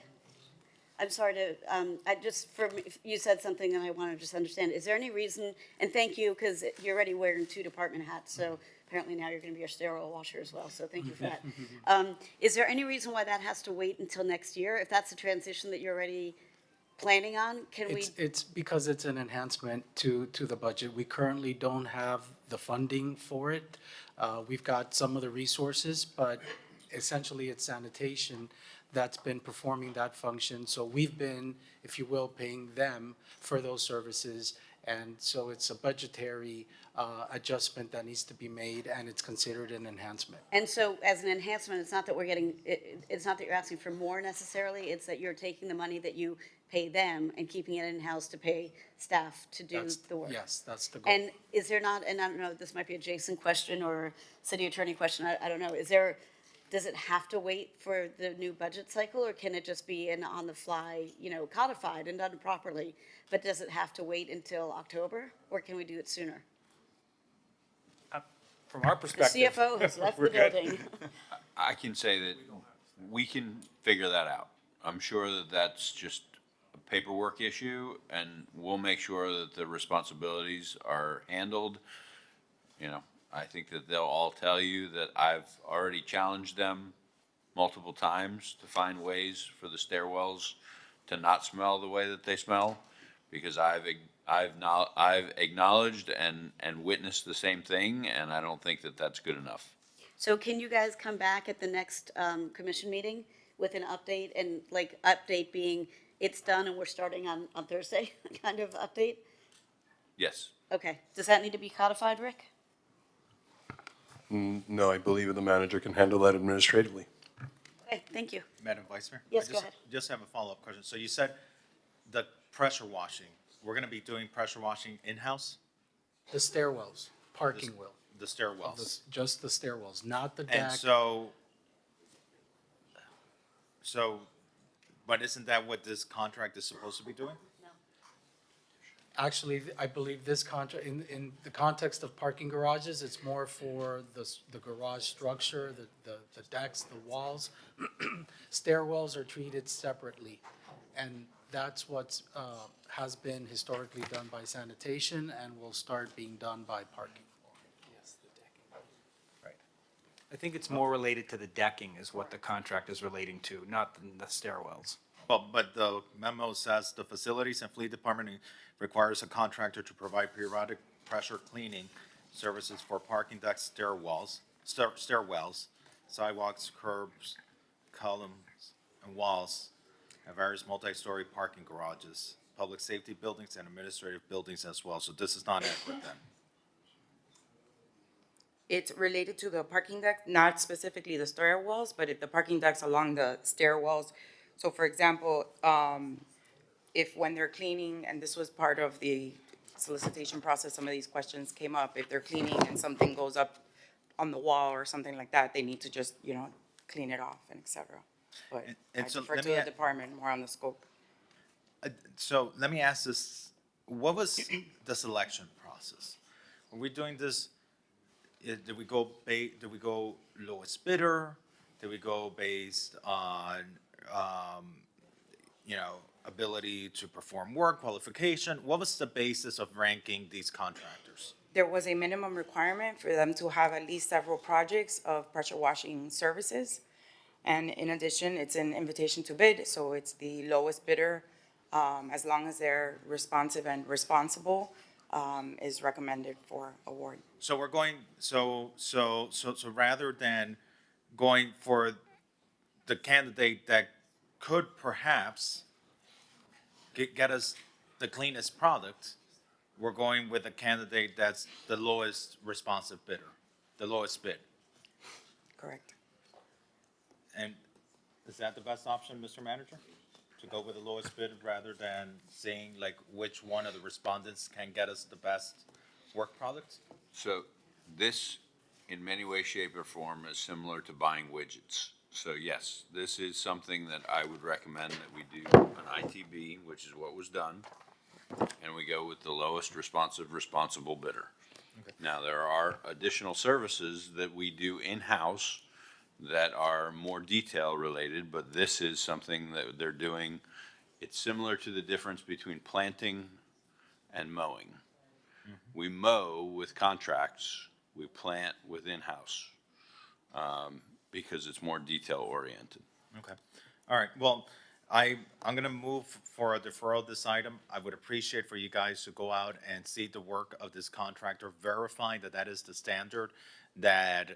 I'm sorry to, you said something and I want to just understand. Is there any reason, and thank you, because you're already wearing two department hats, so apparently now you're going to be a sterile washer as well, so thank you for that. Is there any reason why that has to wait until next year? If that's a transition that you're already planning on, can we? It's because it's an enhancement to the budget. We currently don't have the funding for it. We've got some of the resources, but essentially it's sanitation that's been performing that function. So we've been, if you will, paying them for those services. And so it's a budgetary adjustment that needs to be made, and it's considered an enhancement. And so as an enhancement, it's not that we're getting, it's not that you're asking for more necessarily, it's that you're taking the money that you pay them and keeping it in-house to pay staff to do the work. Yes, that's the goal. And is there not, and I don't know, this might be a Jason question or city attorney question, I don't know, does it have to wait for the new budget cycle, or can it just be an on-the-fly, codified and done properly? But does it have to wait until October, or can we do it sooner? From our The perspective. CFO has left the we're good. building. I can say that we can figure that out. I'm sure that that's just a paperwork issue, and we'll make sure that the responsibilities are handled. I think that they'll all tell you that I've already challenged them multiple times to find ways for the stairwells to not smell the way that they smell, because I've acknowledged and witnessed the same thing, and I don't think that that's good enough. So can you guys come back at the next commission meeting with an update, and update being it's done and we're starting on Thursday kind of update? Yes. Okay. Does that need to be codified, Rick? No, I believe the manager can handle that administratively. Okay, thank you. Madam Vice Mayor? Yes, I go ahead. Just have a follow-up question. So you said the pressure washing, we're gonna be doing pressure washing in-house? The stairwells, parking will. The Of stairwells? just the stairwells, not the deck. And but isn't that what this contract is supposed to be doing? Actually, I believe this contract, in the context of parking garages, it's more for the garage structure, the decks, the walls. Stairwells are treated separately, and that's what's, has been historically done by sanitation and will start being done by parking. I think it's more related to the decking is what the contract is relating to, not the stairwells. Well, but the memo says the facilities and fleet department requires a contractor to provide periodic pressure cleaning services for parking decks, stairwells, sidewalks, curbs, columns, and walls, and various multi-story parking garages, public safety buildings, and administrative buildings as well. So this is not accurate then. It's related to the parking deck, not specifically the stairwells, but if the parking decks along the stairwells. So for example, if when they're cleaning, and this was part of the solicitation process, some of these questions came up, if they're cleaning and something goes up on the wall or something like that, they need to just, clean it off and et cetera. But I so defer let to me the department more on the scope. So let me ask this, what was the selection process? Were we doing this, did we go lowest bidder? Did we go based on, ability to perform work, qualification? What was the basis of ranking these contractors? There was a minimum requirement for them to have at least several projects of pressure washing services. And in addition, it's an invitation to bid, so it's the lowest bidder, as long as they're responsive and responsible, is recommended for award. So we're going, so rather than going for the candidate that could perhaps get us the cleanest product, we're going with a candidate that's the lowest responsive bidder, the lowest bid. Correct. And is that the best option, Mr. Manager? To go with the lowest bid rather than seeing like which one of the respondents can get us the best work product? So this, in many ways, shape, or form, is similar to buying widgets. So yes, this is something that I would recommend that we do an ITB, which is what was done, and we go with the lowest responsible bidder. Okay. Now, there are additional services that we do in-house that are more detail related, but this is something that they're doing. It's similar to the difference between planting and mowing. Mm-hmm. We mow with contracts, we plant with in-house, because it's more detail oriented. Okay. All right. Well, I'm going to move for a deferral of this item. I would appreciate for you guys to go out and see the work of this contractor, verify that that is the standard that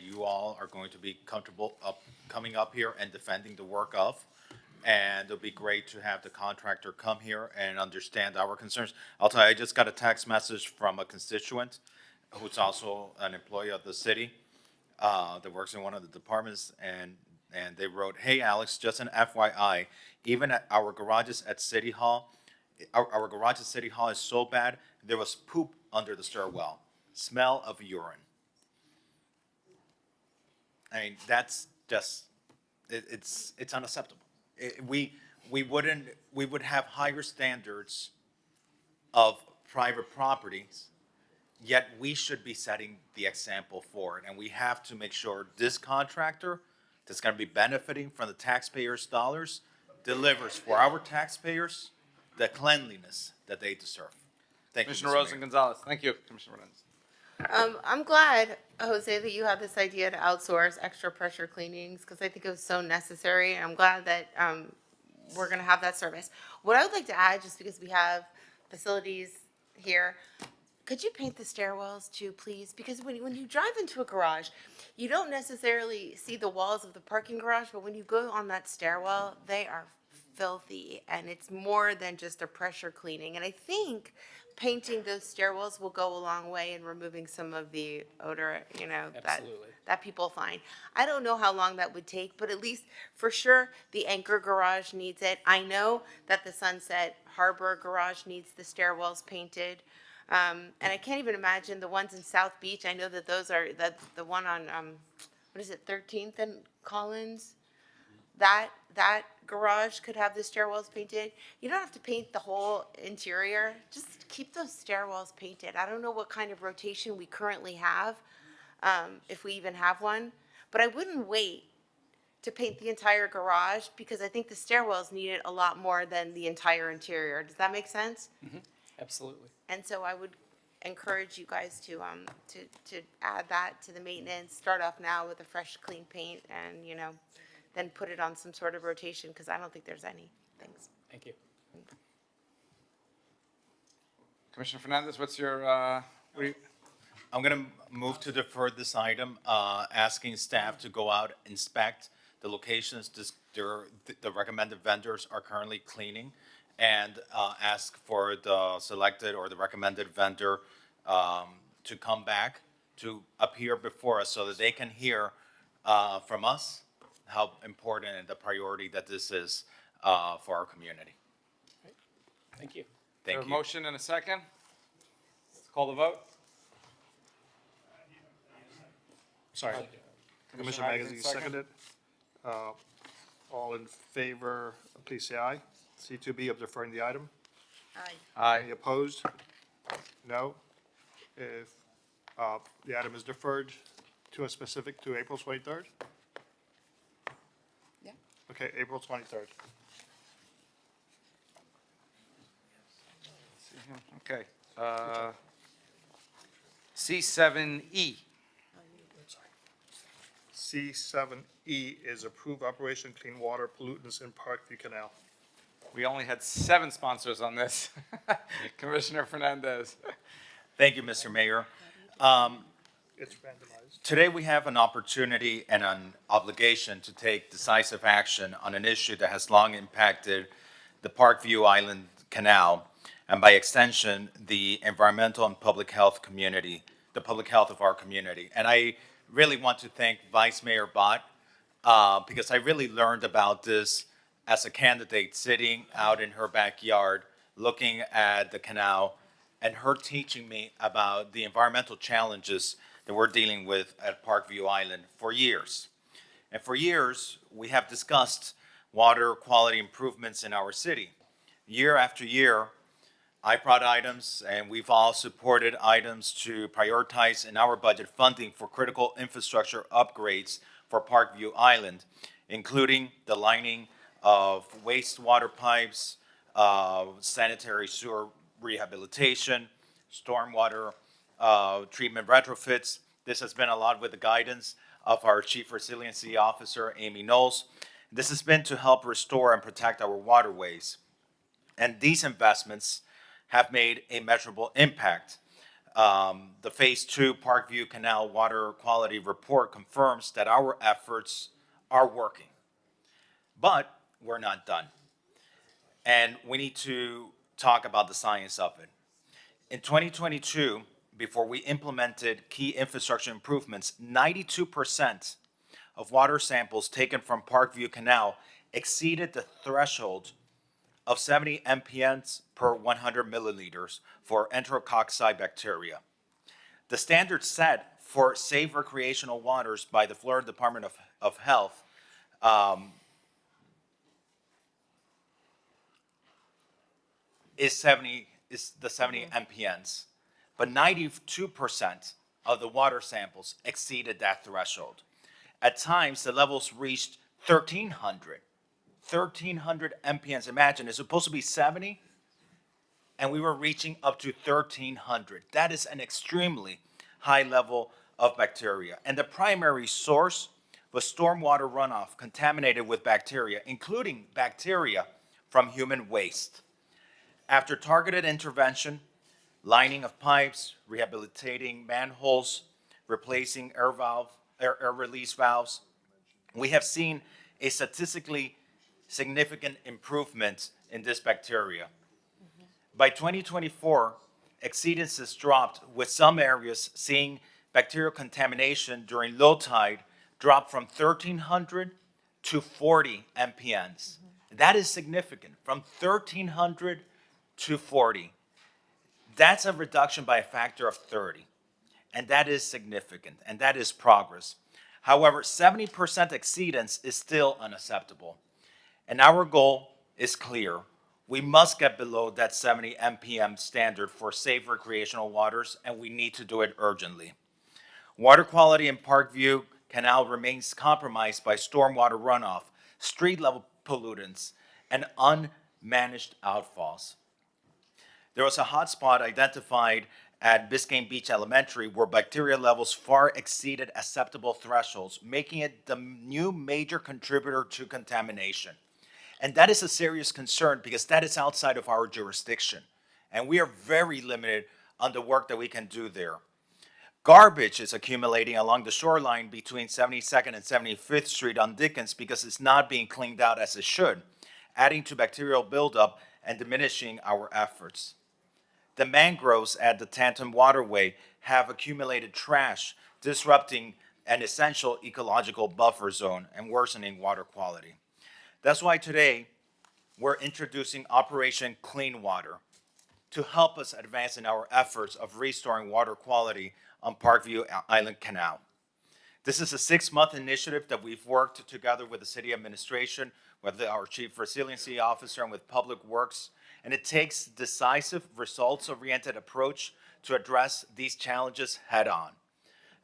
you all are going to be comfortable coming up here and defending the work of. And it'll be great to have the contractor come here and understand our concerns. I'll tell you, I just got a text message from a constituent who's also an employee of the city that works in one of the departments, and they wrote, "Hey Alex, just an FYI, even at our garages at City Hall, our garage at City Hall is so bad, there was poop under the stairwell, smell of urine." I mean, that's just, it's unacceptable. We would have higher standards of private properties, yet we should be setting the example for it. And we have to make sure this contractor that's going to be benefiting from the taxpayers' dollars delivers for our taxpayers the cleanliness that they deserve. Thank you, Commissioner Mr. Rosen Mayor. Gonzalez. Thank you, Commissioner Ordinance. I'm glad, Jose, that you had this idea to outsource extra pressure cleanings, because I think it was so necessary. I'm glad that we're going to have that service. What I would like to add, just because we have facilities here, could you paint the stairwells too, please? Because when you drive into a garage, you don't necessarily see the walls of the parking garage, but when you go on that stairwell, they are filthy, and it's more than just a pressure cleaning. And I think painting those stairwells will go a long way in removing some of the odor, that Absolutely. that people find. I don't know how long that would take, but at least for sure the Anchor Garage needs it. I know that the Sunset Harbor Garage needs the stairwells painted. And I can't even imagine the ones in South Beach. I know that those are the one on what is it, 13th and Collins? That garage could have the stairwells painted. You don't have to paint the whole interior. Just keep those stairwells painted. I don't know what kind of rotation we currently have, if we even have one, but I wouldn't wait to paint the entire garage because I think the stairwells need it a lot more than the entire interior. Does that make sense? Absolutely. And so I would encourage you guys to add that to the maintenance. Start off now with a fresh, clean paint, and then put it on some sort of rotation because I don't think there's any. Thanks. Thank you. Commissioner Fernandez, what's your, I'm going to move to defer this item, asking staff to go out, inspect the locations the recommended vendors are currently cleaning, and ask for the selected or the recommended vendor to come back to appear before us so that they can hear from us how important and the priority that this is for our community. Thank you. Thank a you. motion and a second? Let's call the vote. Sorry. Commissioner Magazine seconded. All in favor, please say aye. C2B of deferring the item. Aye. Any opposed? No. If the item is deferred to a specific, to April 23rd? Yeah. Okay, April 23rd. Okay. C7E. C7E is approve Operation Clean Water Pollutants in Parkview Canal. We only had 7 sponsors on this. Commissioner Fernandez. Thank you, Mr. Mayor. It's randomized. Today, we have an opportunity and an obligation to take decisive action on an issue that has long impacted the Parkview Island Canal, and by extension, the environmental and public health community, the public health of our community. And I really want to thank Vice Mayor Bott, because I really learned about this as a candidate sitting out in her backyard, looking at the canal, and her teaching me about the environmental challenges that we're dealing with at Parkview Island for years. And for years, we have discussed water quality improvements in our city. Year after year, I brought items, and we've all supported items to prioritize in our budget funding for critical infrastructure upgrades for Parkview Island, including the lining of wastewater pipes, sanitary sewer rehabilitation, stormwater treatment retrofits. This has been a lot with the guidance of our Chief Resiliency Officer, Amy Knowles. This has been to help restore and protect our waterways. And these investments have made a measurable impact. The Phase 2 Parkview Canal Water Quality Report confirms that our efforts are working. But we're not done. And we need to talk about the science of it. In 2022, before we implemented key infrastructure improvements, 92% of water samples taken from Parkview Canal exceeded the threshold of 70 MPNs per 100 milliliters for enterococci bacteria. The standard set for safe recreational waters by the Florida Department of Health is the 70 MPNs, but 92% of the water samples exceeded that threshold. At times, the levels reached 1,300 MPNs. Imagine, it's supposed to be 70, and we were reaching up to 1,300. That is an extremely high level of bacteria. And the primary source was stormwater runoff contaminated with bacteria, including bacteria from human waste. After targeted intervention, lining of pipes, rehabilitating manholes, replacing air release valves, we have seen a statistically significant improvements in this bacteria. By 2024, exceedances dropped, with some areas seeing bacterial contamination during low tide drop from 1,300 to 40 MPNs. That is significant, from 1,300 to 40. That's a reduction by a factor of 30. And that is significant, and that is progress. However, 70% exceedance is still unacceptable. And our goal is clear. We must get below that 70 MPM standard for safe recreational waters, and we need to do it urgently. Water quality in Parkview Canal remains compromised by stormwater runoff, street-level pollutants, and unmanaged outfalls. There was a hotspot identified at Biscayne Beach Elementary where bacteria levels far exceeded acceptable thresholds, making it the new major contributor to contamination. And that is a serious concern because that is outside of our jurisdiction. And we are very limited on the work that we can do there. Garbage is accumulating along the shoreline between 72nd and 75th Street on Dickens because it's not being cleaned out as it should, adding to bacterial buildup and diminishing our efforts. The mangroves at the Tantum Waterway have accumulated trash, disrupting an essential ecological buffer zone and worsening water quality. That's why today we're introducing Operation Clean Water to help us advance in our efforts of restoring water quality on Parkview Island Canal. This is a 6-month initiative that we've worked together with the city administration, with our chief resiliency officer, and with Public Works. And it takes decisive, results-oriented approach to address these challenges head-on.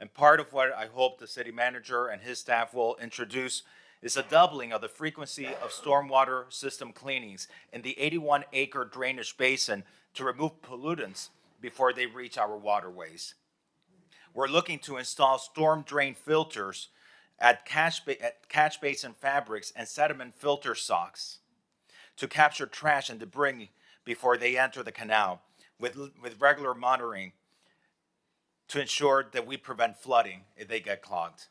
And part of what I hope the city manager and his staff will introduce is a doubling of the frequency of stormwater system cleanings in the 81-acre drainage basin to remove pollutants before they reach our waterways. We're looking to install storm drain filters at catch basin fabrics and sediment filter socks to capture trash and debris before they enter the canal, with regular monitoring to ensure that we prevent flooding if they get clogged.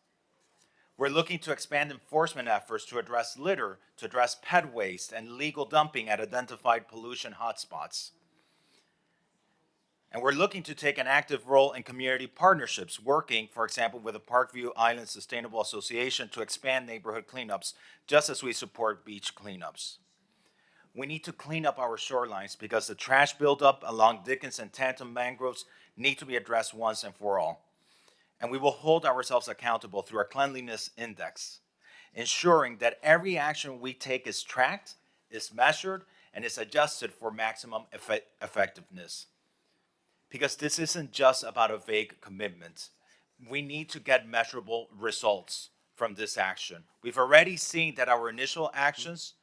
We're looking to expand enforcement efforts to address litter, to address pet waste and illegal dumping at identified pollution hotspots. And we're looking to take an active role in community partnerships, working, for example, with the Parkview Island Sustainable Association to expand neighborhood cleanups, just as we support beach cleanups. We need to clean up our shorelines because the trash buildup along Dickens and Tantum mangroves need to be addressed once and for all. And we will hold ourselves accountable through our cleanliness index, ensuring that every action we take is tracked, is measured, and is adjusted for maximum effectiveness. Because this isn't just about a vague commitment. We need to get measurable results from this action. We've already seen that our initial actions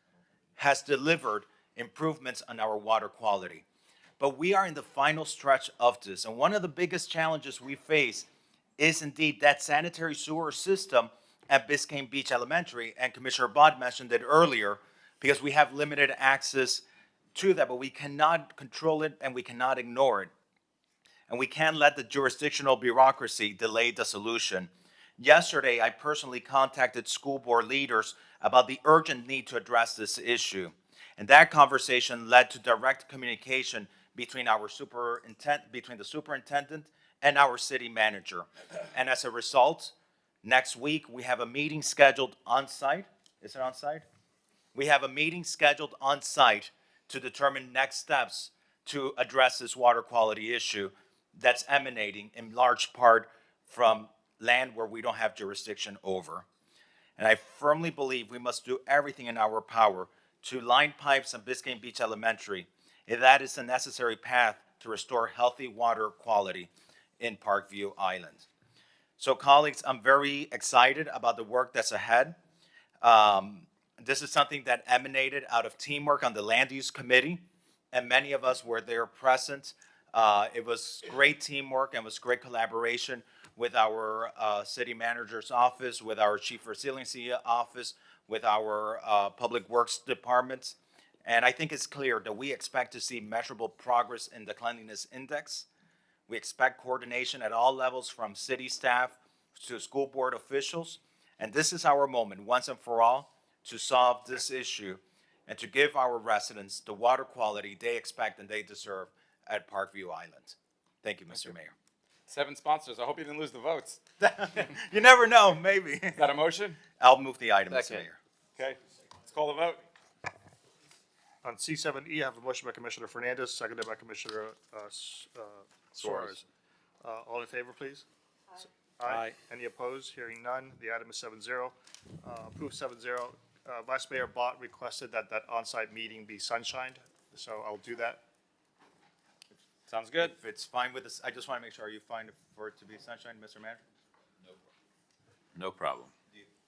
has delivered improvements on our water quality. But we are in the final stretch of this. And one of the biggest challenges we face is indeed that sanitary sewer system at Biscayne Beach Elementary. And Commissioner Bott mentioned it earlier because we have limited access to that, but we cannot control it and we cannot ignore it. And we can't let the jurisdictional bureaucracy delay the solution. Yesterday, I personally contacted school board leaders about the urgent need to address this issue. And that conversation led to direct communication between the superintendent and our city manager. And as a result, next week we have a meeting scheduled on site. Is it on site? We have a meeting scheduled on site to determine next steps to address this water quality issue that's emanating in large part from land where we don't have jurisdiction over. And I firmly believe we must do everything in our power to line pipes on Biscayne Beach Elementary, if that is the necessary path to restore healthy water quality in Parkview Island. So colleagues, I'm very excited about the work that's ahead. This is something that emanated out of teamwork on the Land Use Committee, and many of us were there present. It was great teamwork and was great collaboration with our city manager's office, with our chief resiliency office, with our public works departments. And I think it's clear that we expect to see measurable progress in the cleanliness index. We expect coordination at all levels, from city staff to school board officials. And this is our moment, once and for all, to solve this issue and to give our residents the water quality they expect and they deserve at Parkview Island. Thank you, Mr. Mayor. 7 sponsors. I hope you didn't lose the votes. You never know, maybe. Is that a motion? I'll move the item, Mr. Second. Mayor. Okay, let's call the vote. On C7E, I have a motion by Commissioner Fernandez, seconded by Commissioner Suarez. All in favor, please? Aye. Any opposed? Hearing none, the item is 7-0. Approved 7-0. Vice Mayor Bott requested that on-site meeting be sunshined, so I'll do that. Sounds good. If it's fine with this, I just want to make sure, are you fine for it to be sunshine, Mr. Manager? No problem.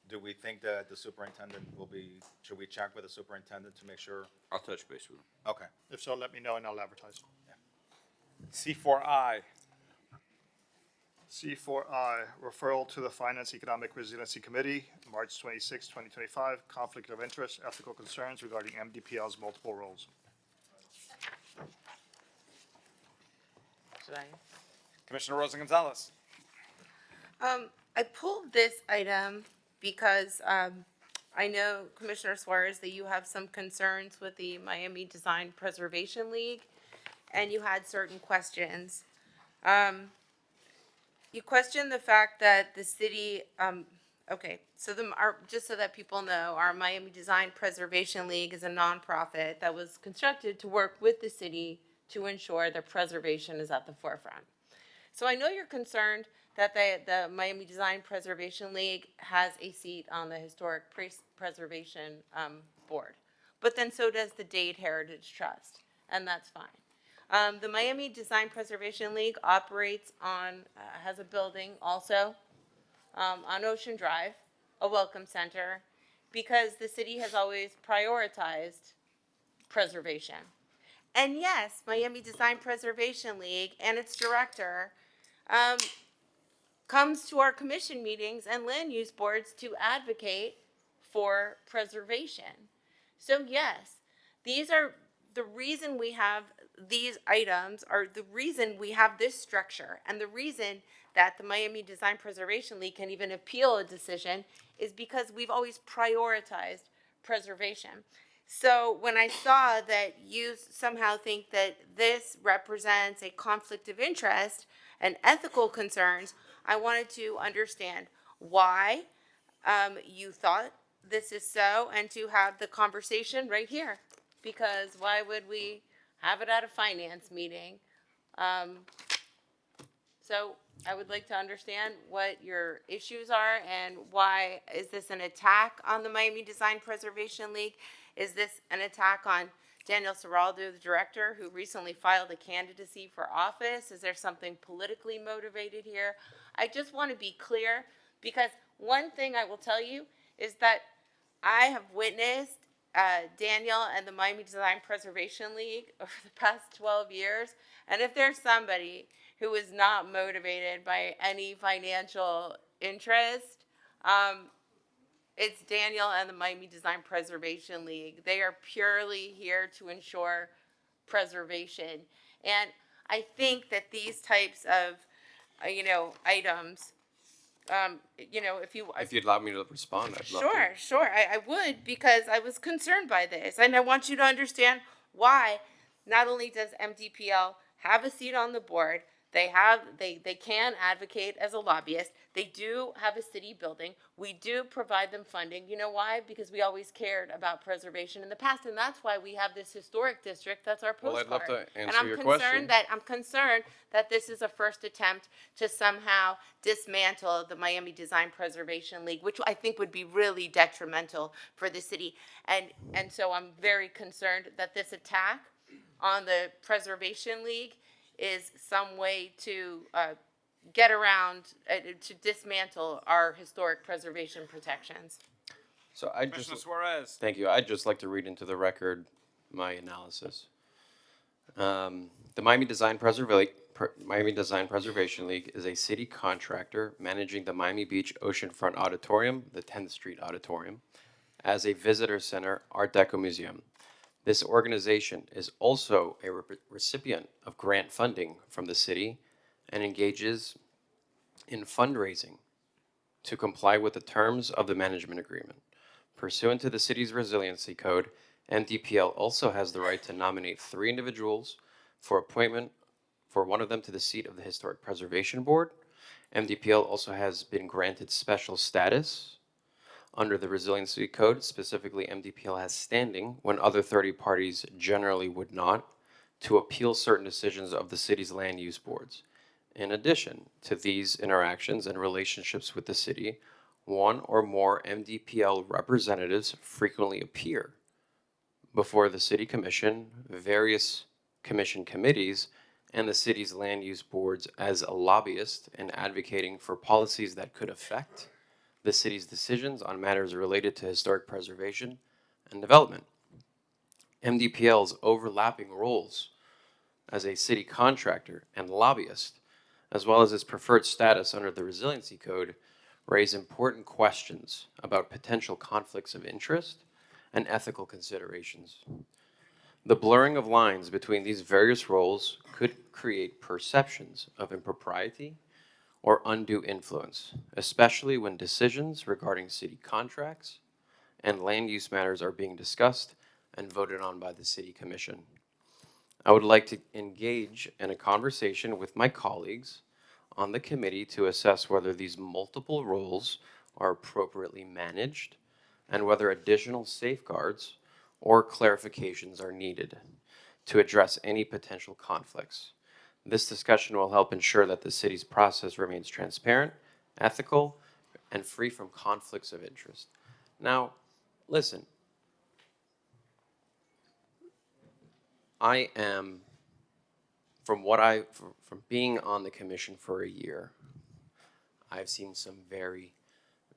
Do we think that the superintendent will be, should we check with the superintendent to make sure? I'll touch base with him. Okay. If so, let me know and I'll advertise. C4I. C4I, referral to the Finance Economic Resiliency Committee, March 26, 2025, conflict of interest, ethical concerns regarding MDPL's multiple roles. Should I? Commissioner Rosa Gonzalez. I pulled this item because I know, Commissioner Suarez, that you have some concerns with the Miami Design Preservation League, and you had certain questions. You questioned the fact that the city, okay, so just so that people know, our Miami Design Preservation League is a nonprofit that was constructed to work with the city to ensure that preservation is at the forefront. So I know you're concerned that the Miami Design Preservation League has a seat on the Historic Preservation Board, but then so does the Dade Heritage Trust, and that's fine. The Miami Design Preservation League operates on, has a building also on Ocean Drive, a welcome center, because the city has always prioritized preservation. And yes, Miami Design Preservation League and its director comes to our commission meetings and land use boards to advocate for preservation. So yes, these are the reason we have these items, are the reason we have this structure, and the reason that the Miami Design Preservation League can even appeal a decision is because we've always prioritized preservation. So when I saw that you somehow think that this represents a conflict of interest and ethical concerns, I wanted to understand why you thought this is so, and to have the conversation right here. Because why would we have it at a finance meeting? So I would like to understand what your issues are, and why is this an attack on the Miami Design Preservation League? Is this an attack on Daniel Serraldo, the director, who recently filed a candidacy for office? Is there something politically motivated here? I just want to be clear, because one thing I will tell you is that I have witnessed Daniel and the Miami Design Preservation League over the past 12 years, and if there's somebody who is not motivated by any financial interest, it's Daniel and the Miami Design Preservation League. They are purely here to ensure preservation. And I think that these types of, items, If you'd allow me to respond, I'd love to. Sure, I would, because I was concerned by this. And I want you to understand why not only does MDPL have a seat on the board, they can advocate as a lobbyist. They do have a city building. We do provide them funding. You know why? Because we always cared about preservation in the past, and that's why we have this historic district. That's our postcard. Well, I'd love to answer and your question. I'm concerned that this is a first attempt to somehow dismantle the Miami Design Preservation League, which I think would be really detrimental for the city. And so I'm very concerned that this attack on the Preservation League is some way to get around, to dismantle our historic preservation protections. So I Commissioner Suarez. Thank you. I'd just like to read into the record my analysis. The Miami Design Preservation League is a city contractor managing the Miami Beach Oceanfront Auditorium, the 10th Street Auditorium, as a visitor center Art Deco museum. This organization is also a recipient of grant funding from the city and engages in fundraising to comply with the terms of the management agreement. Pursuant to the city's resiliency code, MDPL also has the right to nominate 3 individuals for appointment, for one of them to the seat of the Historic Preservation Board. MDPL also has been granted special status under the resiliency code. Specifically, MDPL has standing when other 30 parties generally would not, to appeal certain decisions of the city's land use boards. In addition to these interactions and relationships with the city, one or more MDPL representatives frequently appear before the city commission, various commission committees, and the city's land use boards as a lobbyist and advocating for policies that could affect the city's decisions on matters related to historic preservation and development. MDPL's overlapping roles as a city contractor and lobbyist, as well as its preferred status under the resiliency code, raise important questions about potential conflicts of interest and ethical considerations. The blurring of lines between these various roles could create perceptions of impropriety or undue influence, especially when decisions regarding city contracts and land use matters are being discussed and voted on by the city commission. I would like to engage in a conversation with my colleagues on the committee to assess whether these multiple roles are appropriately managed and whether additional safeguards or clarifications are needed to address any potential conflicts. This discussion will help ensure that the city's process remains transparent, ethical, and free from conflicts of interest. Now, listen, I am, from being on the commission for a year, I've seen some very,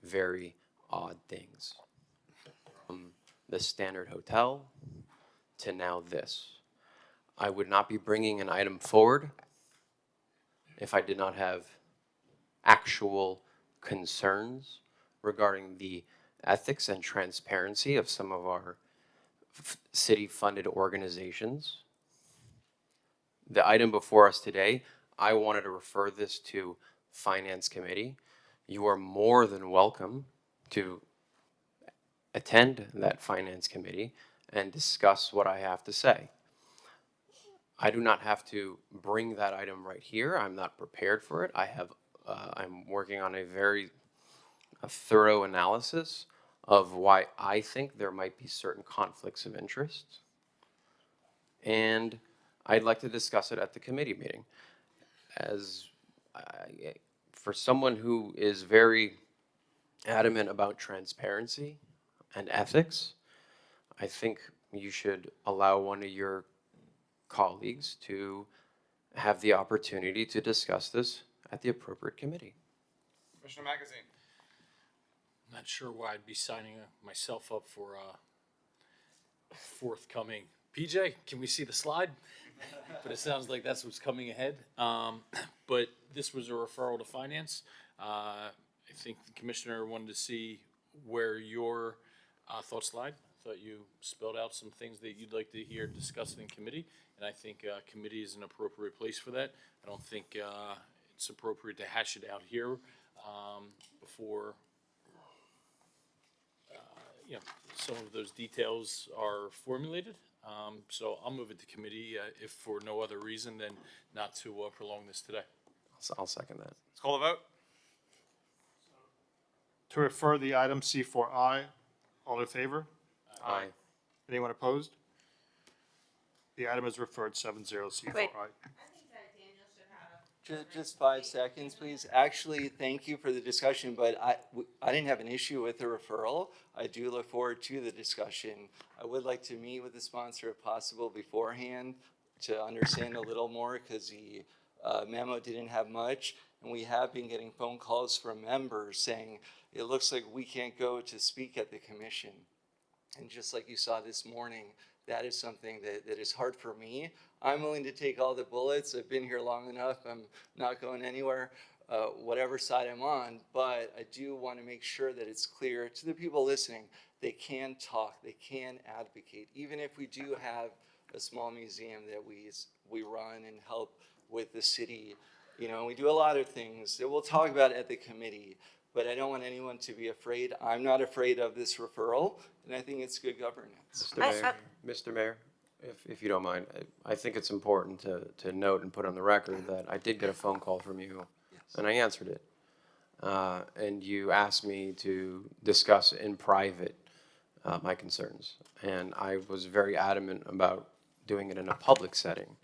very odd things. From the Standard Hotel to now this. I would not be bringing an item forward if I did not have actual concerns regarding the ethics and transparency of some of our city-funded organizations. The item before us today, I wanted to refer this to Finance Committee. You are more than welcome to attend that Finance Committee and discuss what I have to say. I do not have to bring that item right here. I'm not prepared for it. I'm working on a thorough analysis of why I think there might be certain conflicts of interest. And I'd like to discuss it at the committee meeting. For someone who is very adamant about transparency and ethics, I think you should allow one of your colleagues to have the opportunity to discuss this at the appropriate committee. Commissioner Magazine. I'm not sure why I'd be signing myself up for forthcoming. PJ, can we see the slide? But it sounds like that's what's coming ahead. But this was a referral to finance. I think the commissioner wanted to see where your thoughts lied. Thought you spelled out some things that you'd like to hear discussed in committee, and I think committee is an appropriate place for that. I don't think it's appropriate to hash it out here before some of those details are formulated. So I'll move it to committee if for no other reason than not to prolong this today. I'll second that. Let's call the vote. To refer the item C4I, all in favor? Aye. Anyone opposed? The item is referred 7-0 C4I. Wait. Just 5 seconds, please. Actually, thank you for the discussion, but I didn't have an issue with the referral. I do look forward to the discussion. I would like to meet with the sponsor if possible beforehand to understand a little more, because the memo didn't have much, and we have been getting phone calls from members saying, it looks like we can't go to speak at the commission. And just like you saw this morning, that is something that is hard for me. I'm willing to take all the bullets. I've been here long enough. I'm not going anywhere, whatever side I'm on. But I do want to make sure that it's clear to the people listening, they can talk, they can advocate. Even if we do have a small museum that we run and help with the city, we do a lot of things that we'll talk about at the committee. but I don't want anyone to be afraid. I'm not afraid of this referral, and I think it's good governance. Mr. Mayor, if you don't mind, I think it's important to note and put on the record that I did get a phone call from you, and I answered it. And you asked me to discuss in private my concerns, and I was very adamant about doing it in a public setting.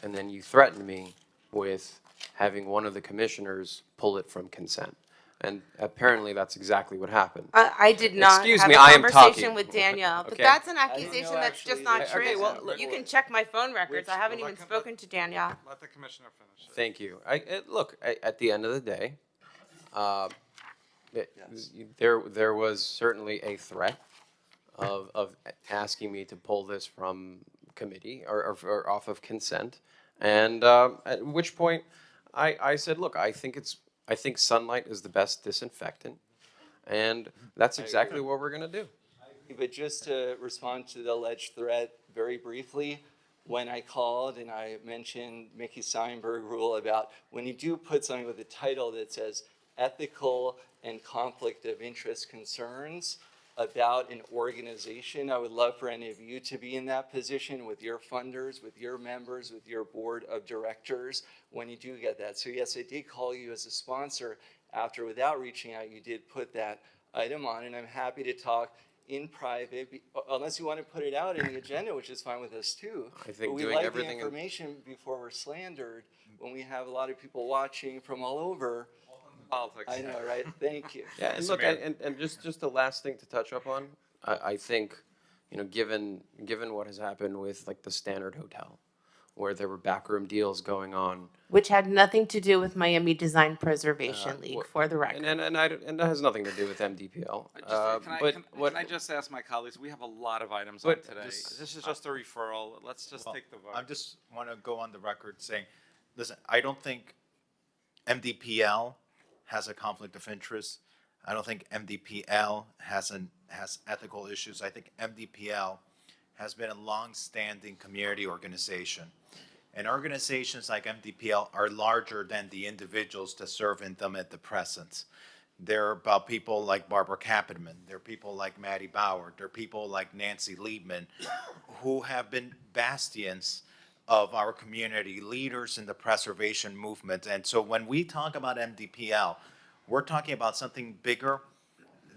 And then you threatened me with having one of the commissioners pull it from consent. And apparently that's exactly what happened. I did not Excuse have me, a I am conversation talking. with Danielle, but Okay. that's an I didn't accusation know that's just actually not that- true. Okay, well, You can check my phone records. I haven't even spoken to Danielle. Let the commissioner finish. Thank you. Look, at the end of the day, there was certainly a threat of asking me to pull this from committee or off of consent. And at which point I said, look, I think sunlight is the best disinfectant. And that's exactly what we're gonna do. But just to respond to the alleged threat very briefly, when I called and I mentioned Mickey Steinberg rule about when you do put something with a title that says ethical and conflict of interest concerns about an organization, I would love for any of you to be in that position with your funders, with your members, with your board of directors when you do get that. So yes, I did call you as a sponsor after, without reaching out, you did put that item on, and I'm happy to talk in private, unless you want to put it out in the agenda, which is fine with us too. I think But we doing like the everything in- information before we're slandered, when we have a lot of people watching from all over. Politics. I know, right? Thank you. Yeah, and look, and just the last thing to touch up on, I think, given what has happened with like the Standard Hotel, where there were backroom deals going on. Which had nothing to do with Miami Design Preservation League, for the record. And that has nothing to do with MDPL. Can I just ask my colleagues, we have a lot of items on But today. just- This is just a referral. Let's just take the vote. I just want to go on the record saying, listen, I don't think MDPL has a conflict of interest. I don't think MDPL has ethical issues. I think MDPL has been a long-standing community organization. And organizations like MDPL are larger than the individuals that serve in them at the present. They're about people like Barbara Kappenman. They're people like Maddie Bauer. They're people like Nancy Liebman, who have been bastions of our community, leaders in the preservation movement. And so when we talk about MDPL, we're talking about something bigger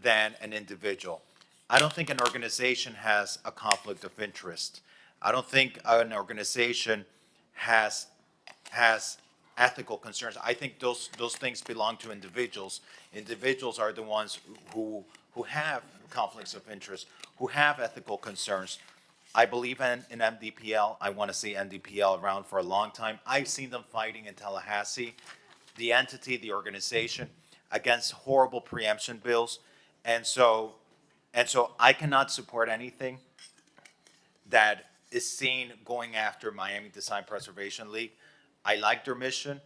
than an individual. I don't think an organization has a conflict of interest. I don't think an organization has ethical concerns. I think those things belong to individuals. Individuals are the ones who have conflicts of interest, who have ethical concerns. I believe in MDPL. I want to see MDPL around for a long time. I've seen them fighting in Tallahassee, the entity, the organization, against horrible preemption bills. And so I cannot support anything that is seen going after Miami Design Preservation League. I like their mission.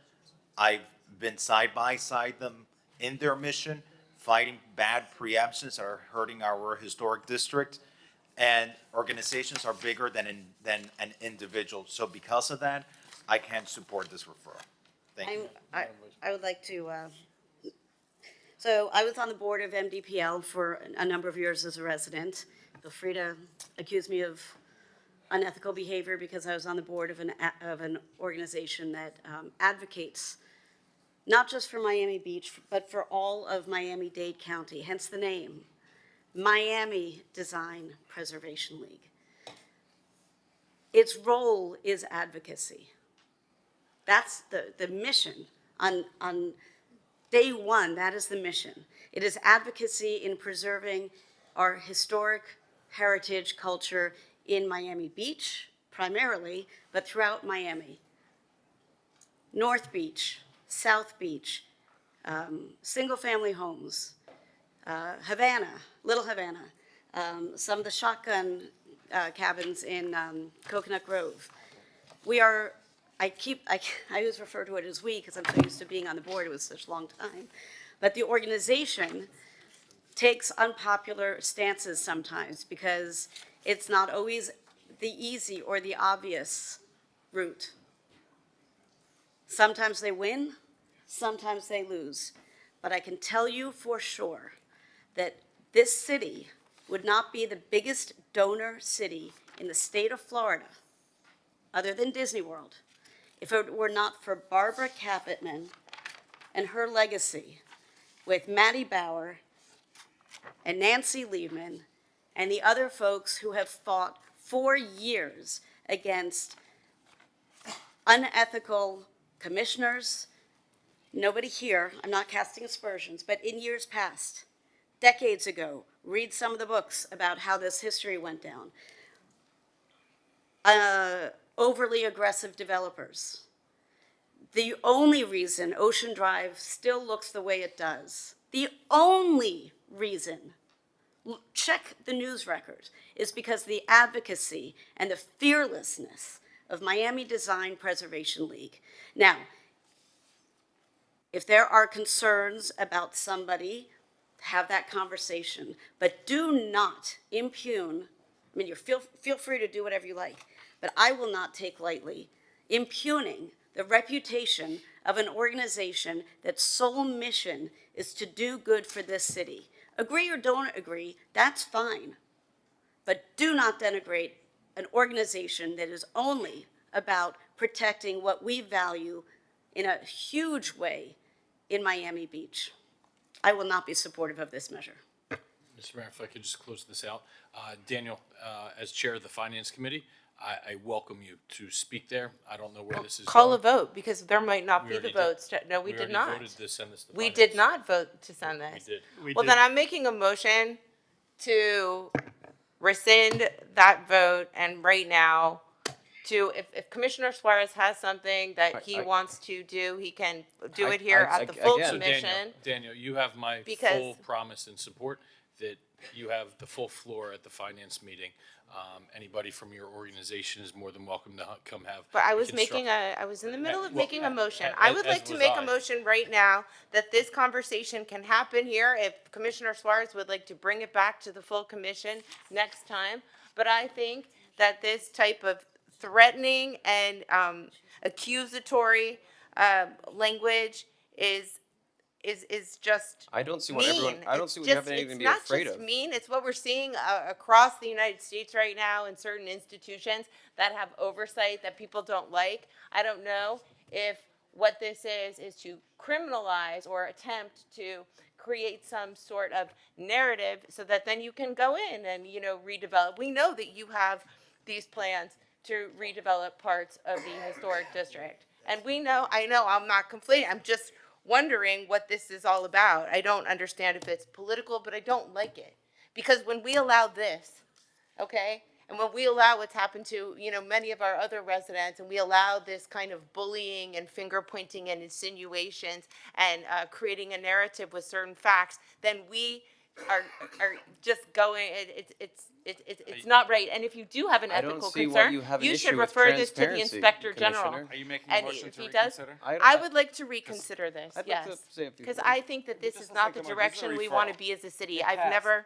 I've been side by side them in their mission, fighting bad preemptions that are hurting our historic district. And organizations are bigger than an individual. So because of that, I can't support this referral. Thank you. I would like to, so I was on the board of MDPL for a number of years as a resident. Feel free to accuse me of unethical behavior because I was on the board of an organization that advocates not just for Miami Beach, but for all of Miami-Dade County, hence the name, Miami Design Preservation League. Its role is advocacy. That's the mission. On day one, that is the mission. It is advocacy in preserving our historic heritage culture in Miami Beach, primarily, but throughout Miami. North Beach, South Beach, single-family homes, Havana, Little Havana, some of the shotgun cabins in Coconut Grove. We are, I always refer to it as we because I'm so used to being on the board, it was such a long time. But the organization takes unpopular stances sometimes because it's not always the easy or the obvious route. Sometimes they win, sometimes they lose. but I can tell you for sure that this city would not be the biggest donor city in the state of Florida, other than Disney World, if it were not for Barbara Capitman and her legacy with Maddie Bauer and Nancy Liebman and the other folks who have fought for years against unethical commissioners. Nobody here, I'm not casting aspersions, but in years past, decades ago, read some of the books about how this history went down. Overly aggressive developers. The only reason Ocean Drive still looks the way it does, the only reason, check the news records, is because the advocacy and the fearlessness of Miami Design Preservation League. Now, if there are concerns about somebody, have that conversation, but do not impugn, I mean, feel free to do whatever you like, but I will not take lightly impugning the reputation of an organization that's sole mission is to do good for this city. Agree or don't agree, that's fine. But do not denigrate an organization that is only about protecting what we value in a huge way in Miami Beach. I will not be supportive of this measure. Mr. Mayor, if I could just close this out. Daniel, as chair of the Finance Committee, I welcome you to speak there. I don't know where this is Call going. a vote, because there might not We be the already did. votes. No, we did already not. voted to send this to We finance. did not vote to send this. We did. Well, then I'm making a motion to rescind that vote, and right now, if Commissioner Suarez has something that he wants to do, he can do it here at the full again- So commission. Daniel, you have my Because- full promise and support that you have the full floor at the finance meeting. Anybody from your organization is more than welcome to come have. But I a was construct- I was in the middle of Well, making a motion. as- I would as like to was make I. a motion right now that this conversation can happen here if Commissioner Suarez would like to bring it back to the full commission next time. But I think that this type of threatening and accusatory language is just I don't see what mean. everyone, I don't It's see what you have just- anything to be It's afraid not of. just mean, it's what we're seeing across the United States right now in certain institutions that have oversight that people don't like. I don't know if what this is to criminalize or attempt to create some sort of narrative so that then you can go in and, redevelop. We know that you have these plans to redevelop parts of the historic district. And I know I'm not conflating, I'm just wondering what this is all about. I don't understand if it's political, but I don't like it. Because when we allow this, okay, and when we allow what's happened to, many of our other residents, and we allow this kind of bullying and finger pointing and insinuations and creating a narrative with certain facts, then we are just going, it's not right. And if you do have an I don't ethical see why concern, you have an you issue should with refer this to the transparency, Inspector General. Commissioner. Are you making a And motion if to he does, reconsider? I would like to reconsider this, I'd like to yes. say a few Because things. I think that this This is looks not like the a motion. This is a direction we want to referral. be as a city. It I've passed. never,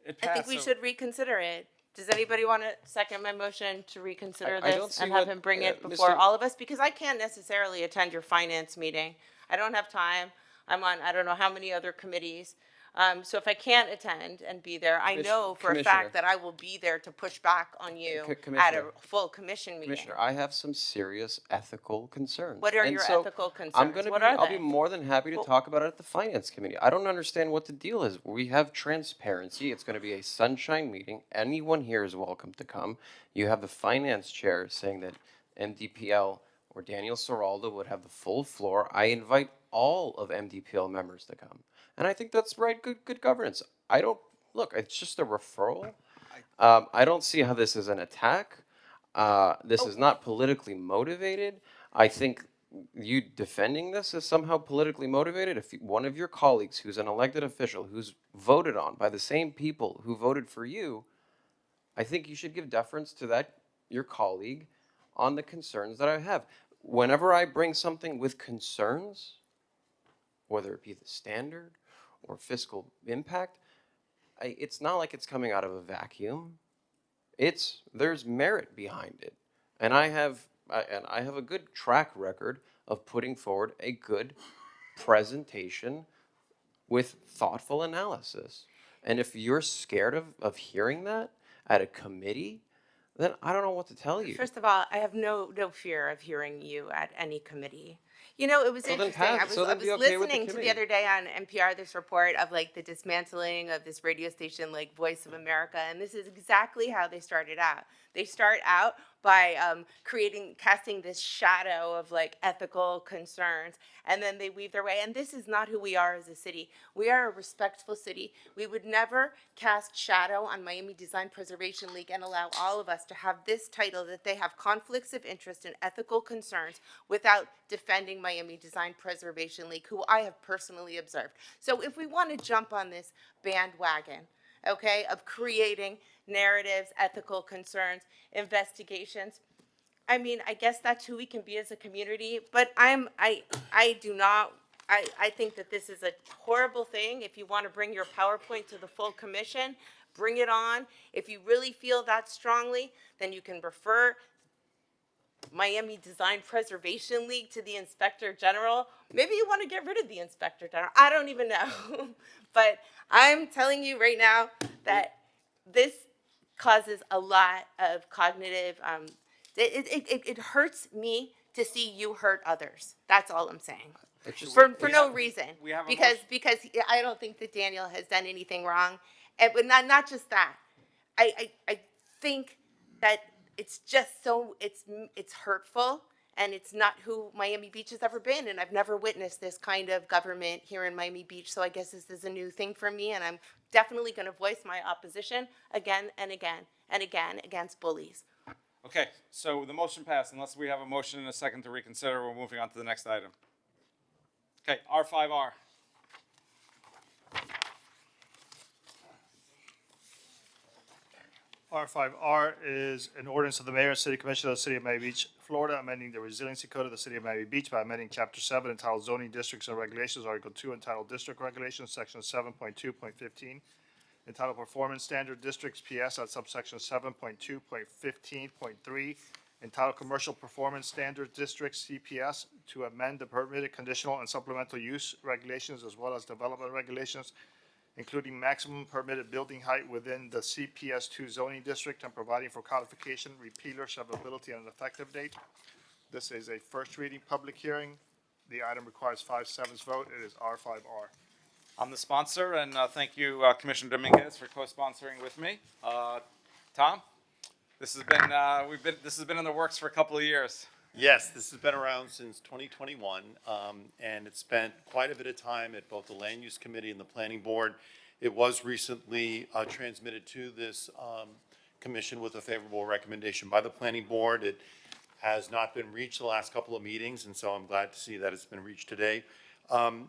It I think passed, we so- should reconsider it. Does anybody want to second my motion to reconsider I don't this see and have what, him bring it Mr. before all of us? Because I can't necessarily attend your finance meeting. I don't have time. I'm on, I don't know how many other committees. So if I can't attend and be there, I know for a Commissioner. fact that I will be there to push back on you at a Commissioner. full commission meeting. Commissioner, I have some serious ethical concerns. What are And your so ethical concerns? I'm gonna What be, are I'll they? be more than happy to Well- talk about it at the Finance Committee. I don't understand what the deal is. We have transparency. It's gonna be a sunshine meeting. Anyone here is welcome to come. You have the Finance Chair saying that MDPL or Daniel Seraldo would have the full floor. I invite all of MDPL members to come. And I think that's right, good governance. I don't, look, it's just a referral. I don't see how this is an attack. This is not politically motivated. I think you defending this is somehow politically motivated. If one of your colleagues who's an elected official, who's voted on by the same people who voted for you, I think you should give deference to that, your colleague, on the concerns that I have. Whenever I bring something with concerns, whether it be the standard or fiscal impact, it's not like it's coming out of a vacuum. There's merit behind it, and I have a good track record of putting forward a good presentation with thoughtful analysis. And if you're scared of hearing that at a committee, then I don't know what to tell you. First of all, I have no fear of hearing you at any committee. You know, it was So then interesting. pass- I so was then be okay with the listening to the committee. other day on NPR this report of like the dismantling of this radio station like Voice of America, and this is exactly how they started out. They start out by casting this shadow of like ethical concerns, and then they weave their way. And this is not who we are as a city. We are a respectful city. We would never cast shadow on Miami Design Preservation League and allow all of us to have this title that they have conflicts of interest and ethical concerns without defending Miami Design Preservation League, who I have personally observed. So if we want to jump on this bandwagon, okay, of creating narratives, ethical concerns, investigations, I mean, I guess that's who we can be as a community, but I think that this is a horrible thing. If you want to bring your PowerPoint to the full commission, bring it on. If you really feel that strongly, then you can refer Miami Design Preservation League to the Inspector General. Maybe you want to get rid of the Inspector General. I don't even know. But I'm telling you right now that this causes a lot of cognitive, it hurts me to see you hurt others. That's all I'm saying. For no reason. Because I don't think that Daniel has done anything wrong. And but not just that. I think that it's just so it's hurtful, and it's not who Miami Beach has ever been, and I've never witnessed this kind of government here in Miami Beach, so I guess this is a new thing for me, and I'm definitely going to voice my opposition again and again and again against bullies. Okay, so the motion passed. Unless we have a motion and a second to reconsider, we're moving on to the next item. Okay, R5R. R5R is an ordinance of the mayor and city commission of the city of Miami Beach, Florida, amending the resiliency code of the city of Miami Beach by amending chapter 7 entitled zoning districts and regulations, article 2 entitled district regulations, section 7.2.15, entitled performance standard districts PS at subsection 7.2.15.3, entitled commercial performance standard districts CPS to amend the permitted conditional and supplemental use regulations as well as development regulations, including maximum permitted building height within the CPS2 zoning district and providing for codification, repealer, severability, and an effective date. This is a first reading public hearing. The item requires 5/7 vote. It is R5R. I'm the sponsor, and thank you, Commissioner Dominguez, for co-sponsoring with me. Tom, this has been in the works for a couple of years. Yes, this has been around since 2021, and it spent quite a bit of time at both the Land Use Committee and the Planning Board. It was recently transmitted to this commission with a favorable recommendation by the Planning Board. It has not been reached the last couple of meetings, and so I'm glad to see that it's been reached today.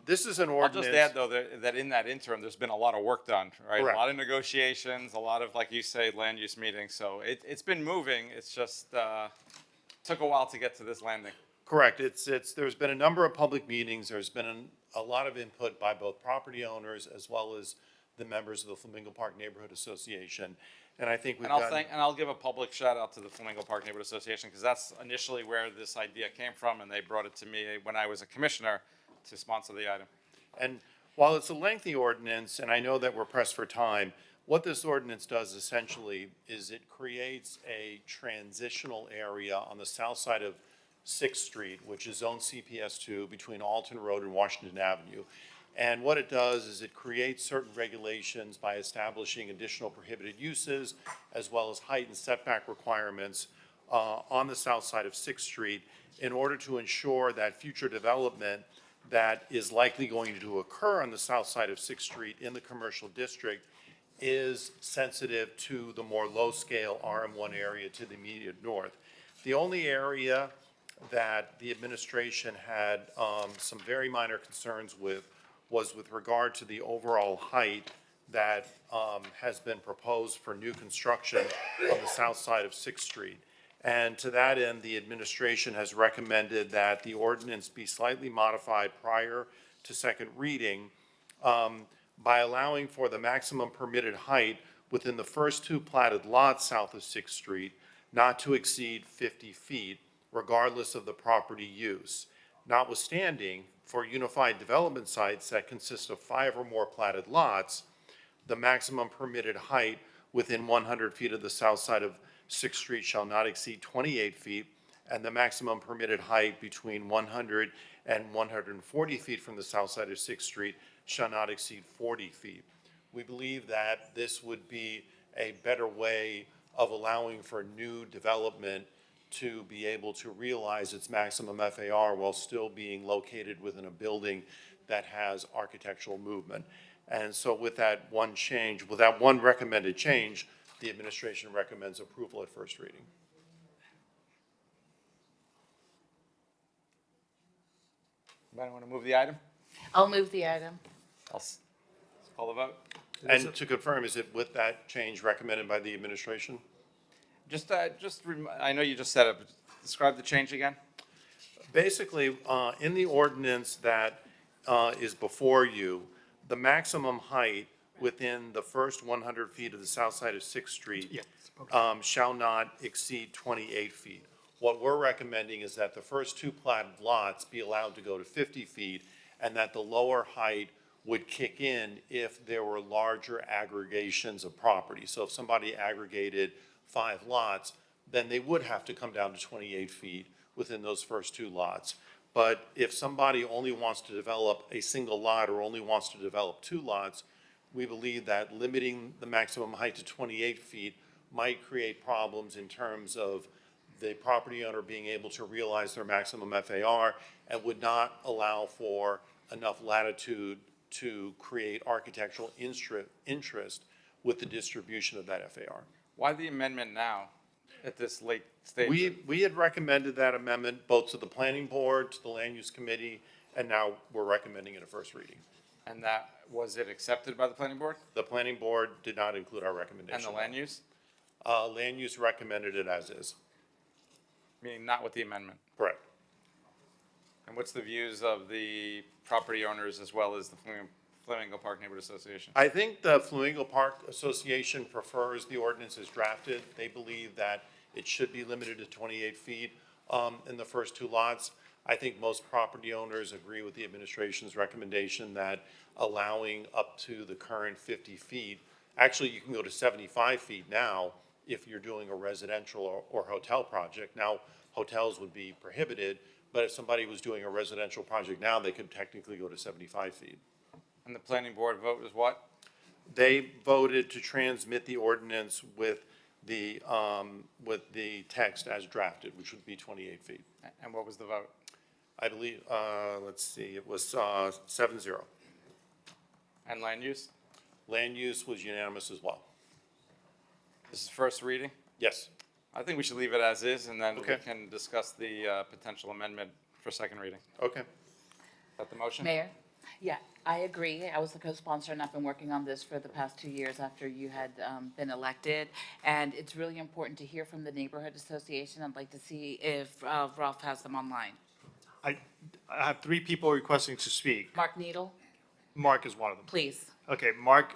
This is an ordinance. I'll just add, though, that in that interim, there's been a lot of work done, right? Correct. A lot of negotiations, a lot of, like you say, land use meetings. So it's been moving. It's just took a while to get to this landing. Correct. There's been a number of public meetings. There's been a lot of input by both property owners as well as the members of the Flamingo Park Neighborhood Association. And I think I'll give a public shout out to the Flamingo Park Neighborhood Association, because that's initially where this idea came from, and they brought it to me when I was a commissioner to sponsor the item. And while it's a lengthy ordinance, and I know that we're pressed for time, what this ordinance does essentially is it creates a transitional area on the south side of 6th Street, which is zone CPS2 between Alton Road and Washington Avenue. And what it does is it creates certain regulations by establishing additional prohibited uses as well as height and setback requirements on the south side of 6th Street in order to ensure that future development that is likely going to occur on the south side of 6th Street in the commercial district is sensitive to the more low-scale RM1 area to the immediate north. The only area that the administration had some very minor concerns with was with regard to the overall height that has been proposed for new construction on the south side of 6th Street. And to that end, the administration has recommended that the ordinance be slightly modified prior to second reading by allowing for the maximum permitted height within the first two platted lots south of 6th Street not to exceed 50 feet, regardless of the property use. Notwithstanding, for unified development sites that consist of 5 or more platted lots, the maximum permitted height within 100 feet of the south side of 6th Street shall not exceed 28 feet, and the maximum permitted height between 100 and 140 feet from the south side of 6th Street shall not exceed 40 feet. We believe that this would be a better way of allowing for new development to be able to realize its maximum FAR while still being located within a building that has architectural movement. And so with that one change, with that one recommended change, the administration recommends approval at first reading. Anybody want to move the item? I'll move the item. Let's call the vote. And to confirm, is it with that change recommended by the administration? I know you just said it, but describe the change again. Basically, in the ordinance that is before you, the maximum height within the first 100 feet of the south side of 6th Street shall not exceed 28 feet. What we're recommending is that the first 2 platted lots be allowed to go to 50 feet, and that the lower height would kick in if there were larger aggregations of property. So if somebody aggregated 5 lots, then they would have to come down to 28 feet within those first 2 lots. But if somebody only wants to develop a single lot or only wants to develop 2 lots, we believe that limiting the maximum height to 28 feet might create problems in terms of the property owner being able to realize their maximum FAR, and would not allow for enough latitude to create architectural interest with the distribution of that FAR. Why the amendment now at this late stage? We had recommended that amendment both to the planning board, to the land use committee, and now we're recommending it at first reading. And was it accepted by the planning board? The planning board did not include our recommendation. And the land use? Land use recommended it as is. Meaning not with the amendment? Correct. And what's the views of the property owners as well as the Flamingo Park Neighborhood Association? I think the Flamingo Park Association prefers the ordinance as drafted. They believe that it should be limited to 28 feet in the first 2 lots. I think most property owners agree with the administration's recommendation that allowing up to the current 50 feet, actually you can go to 75 feet now if you're doing a residential or hotel project. Now, hotels would be prohibited, but if somebody was doing a residential project now, they could technically go to 75 feet. And the planning board vote was what? They voted to transmit the ordinance with the text as drafted, which would be 28 feet. And what was the vote? I believe, let's see, it was 7-0. And land use? Land use was unanimous as well. This is first reading? Yes. I think we should leave it as is, and then Okay. we can discuss the potential amendment for second reading. Okay. Is that the motion? Mayor? Yeah, I agree. I was the co-sponsor, and I've been working on this for the past 2 years after you had been elected. And it's really important to hear from the neighborhood association. I'd like to see if Ralph has them online. I have 3 people requesting to speak. Mark Needle, Mark is one of them. please. Okay, Mark,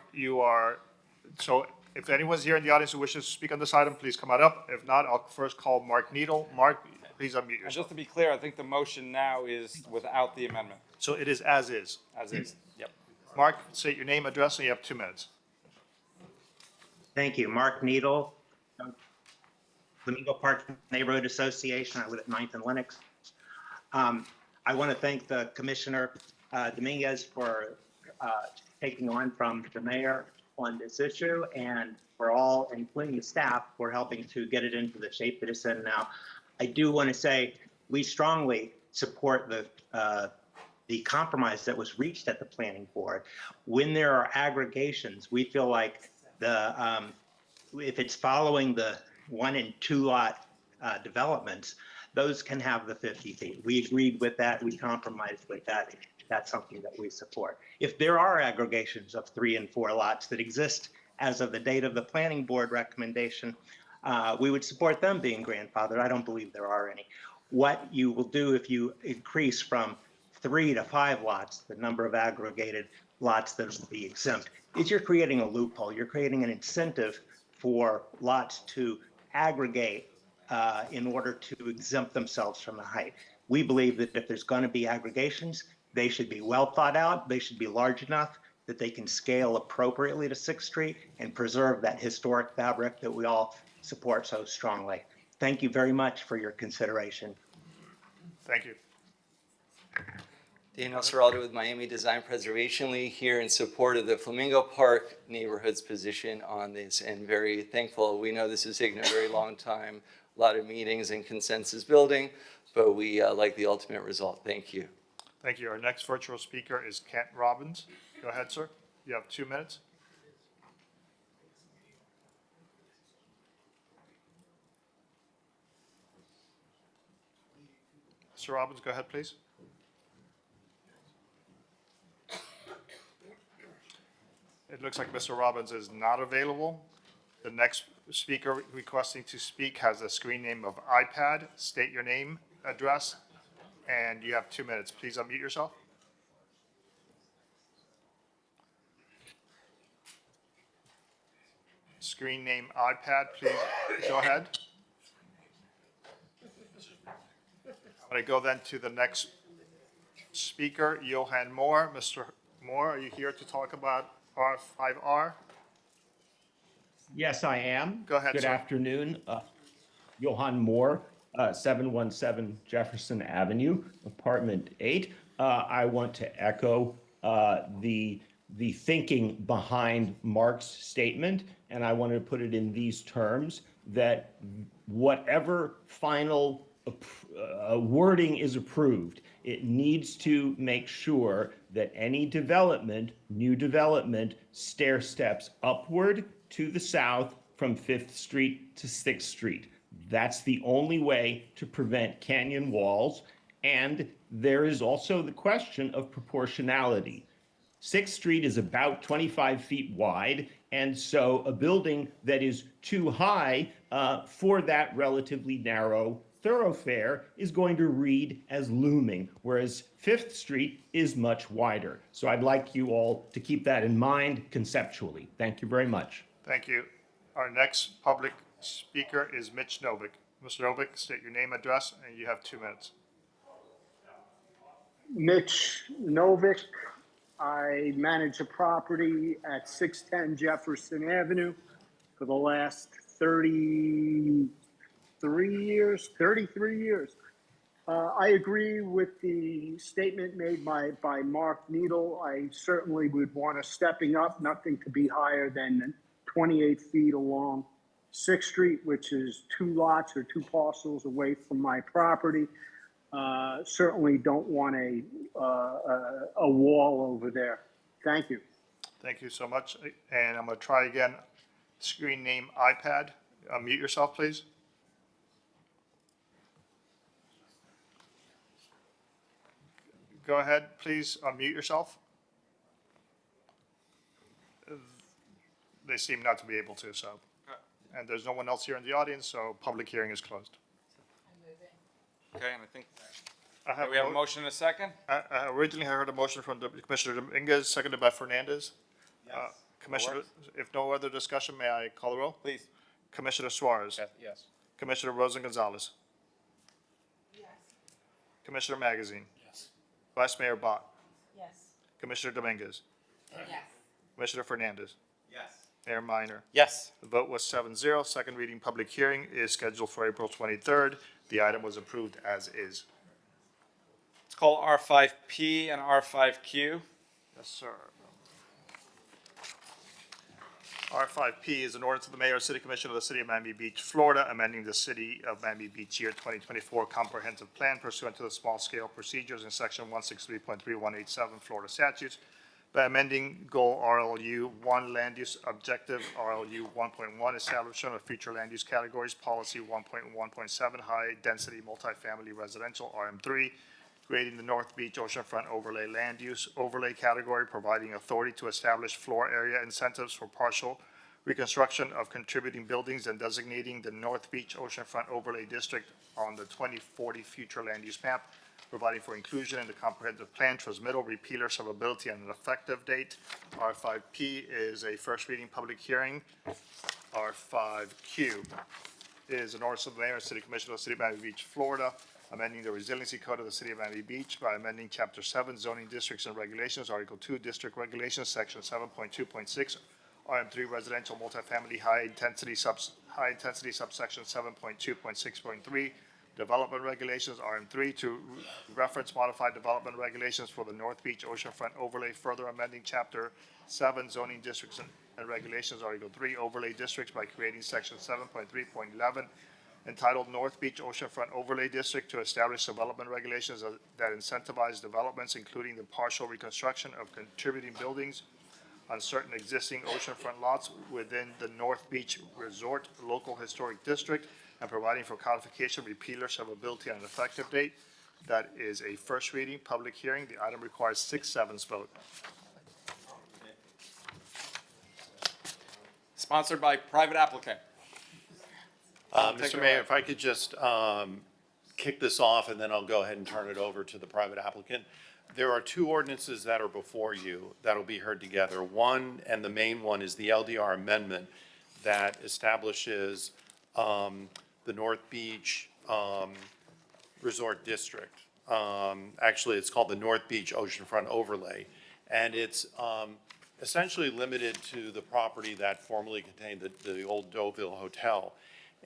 so if anyone's here in the audience who wishes to speak on this item, please come on up. If not, I'll first call Mark Needle. Mark, please unmute And yourself. just to be clear, I think the motion now is without the amendment. So it is as is. As is. Yep. Mark, state your name, address, and you have 2 minutes. Thank you. Mark Needle, Flamingo Park Neighborhood Association. I live at 9th and Lenox. I want to thank the Commissioner Dominguez for taking on from the mayor on this issue, and for all, including the staff, for helping to get it into the shape that it's in now. I do want to say we strongly support the compromise that was reached at the planning board. When there are aggregations, we feel like if it's following the 1 and 2 lot developments, those can have the 50 feet. We agreed with that. We compromised with that. That's something that we support. If there are aggregations of 3 and 4 lots that exist as of the date of the planning board recommendation, we would support them being grandfathered. I don't believe there are any. What you will do if you increase from 3 to 5 lots, the number of aggregated lots that will be exempt, is you're creating a loophole. You're creating an incentive for lots to aggregate in order to exempt themselves from the height. We believe that if there's going to be aggregations, they should be well thought out. They should be large enough that they can scale appropriately to 6th Street and preserve that historic fabric that we all support so strongly. Thank you very much for your consideration. Thank you. Daniel Serraldo with Miami Design Preservation League here in support of the Flamingo Park neighborhood's position on this, and very thankful. We know this has taken a very long time, a lot of meetings and consensus building, but we like the ultimate result. Thank you. Thank you. Our next virtual speaker is Kent Robbins. Go ahead, sir. You have 2 minutes. Mr. Robbins, go ahead, please. It looks like Mr. Robbins is not available. The next speaker requesting to speak has a screen name of iPad. State your name, address, and you have 2 minutes. Please unmute yourself. Screen name iPad, please go ahead. I'm going to go then to the next speaker, Johan Moore. Mr. Moore, are you here to talk about R5R? Yes, I am. Go ahead, Good sir. afternoon. Johan Moore, 717 Jefferson Avenue, apartment 8. I want to echo the thinking behind Mark's statement, and I want to put it in these terms, that whatever final wording is approved, it needs to make sure that any development, new development, stair steps upward to the south from 5th Street to 6th Street. That's the only way to prevent canyon walls. And there is also the question of proportionality. 6th Street is about 25 feet wide, and so a building that is too high for that relatively narrow thoroughfare is going to read as looming, whereas 5th Street is much wider. So I'd like you all to keep that in mind conceptually. Thank you very much. Thank you. Our next public speaker is Mitch Novick. Mr. Novick, state your name, address, and you have 2 minutes. Mitch Novick. I manage a property at 610 Jefferson Avenue for the last 33 years. I agree with the statement made by Mark Needle. I certainly would want a stepping up, nothing to be higher than 28 feet along 6th Street, which is 2 lots or 2 parcels away from my property. Certainly don't want a wall over there. Thank you. Thank you so much. And I'm going to try again. Screen name iPad. Unmute yourself, please. Go ahead, please unmute yourself. They seem not to be able to, so. And there's no one else here in the audience, so public hearing is closed. Okay, and I think, we have a motion and a second? Originally, I heard a motion from Commissioner Dominguez, seconded by Fernandez. Commissioner, if no other discussion, may I call the roll? Please. Commissioner Suarez. Yes. Commissioner Rosen Gonzalez. Yes. Commissioner Magazine. Yes. Vice Mayor Bott. Yes. Commissioner Dominguez. Yes. Commissioner Fernandez. Yes. Mayor Minor. Yes. The vote was 7-0. Second reading public hearing is scheduled for April 23rd. The item was approved as is. Let's call R5P and R5Q. Yes, sir. R5P is an ordinance of the Mayor and City Commission of the City of Miami Beach, Florida, amending the City of Miami Beach Year 2024 Comprehensive Plan pursuant to the small-scale procedures in Section 163.3187 Florida statutes by amending Goal RLU 1 Land Use Objective RLU 1.1 Establishment of Future Land Use Categories Policy 1.1.7 High Density Multifamily Residential RM3, creating the North Beach Oceanfront Overlay Land Use Overlay Category, providing authority to establish floor area incentives for partial reconstruction of contributing buildings, and designating the North Beach Oceanfront Overlay District on the 2040 Future Land Use Map, providing for inclusion in the comprehensive plan, transmittal, repealer, severability, and an effective date. R5P is a first reading public hearing. R5Q is an ordinance of the Mayor and City Commission of the City of Miami Beach, Florida, amending the Resiliency Code of the City of Miami Beach by amending Chapter 7 Zoning Districts and Regulations, Article 2 District Regulations, Section 7.2.6, RM3 Residential Multifamily High Intensity Subsection 7.2.6.3, Development Regulations, RM3, to reference modified development regulations for the North Beach Oceanfront Overlay, further amending Chapter 7 Zoning Districts and Regulations, Article 3 Overlay Districts by creating Section 7.3.11 entitled North Beach Oceanfront Overlay District to establish development regulations that incentivize developments, including the partial reconstruction of contributing buildings on certain existing oceanfront lots within the North Beach Resort Local Historic District, and providing for codification, repealer, severability, and an effective date. That is a first reading, public hearing. The item requires 6/7 vote. Sponsored by private applicant. Mr. Mayor, if I could just kick this off, and then I'll go ahead and turn it over to the private applicant. There are two ordinances that are before you that will be heard together. One, and the main one, is the LDR amendment that establishes the North Beach Resort District. Actually, it's called the North Beach Oceanfront Overlay, and it's essentially limited to the property that formerly contained the old Deauville Hotel.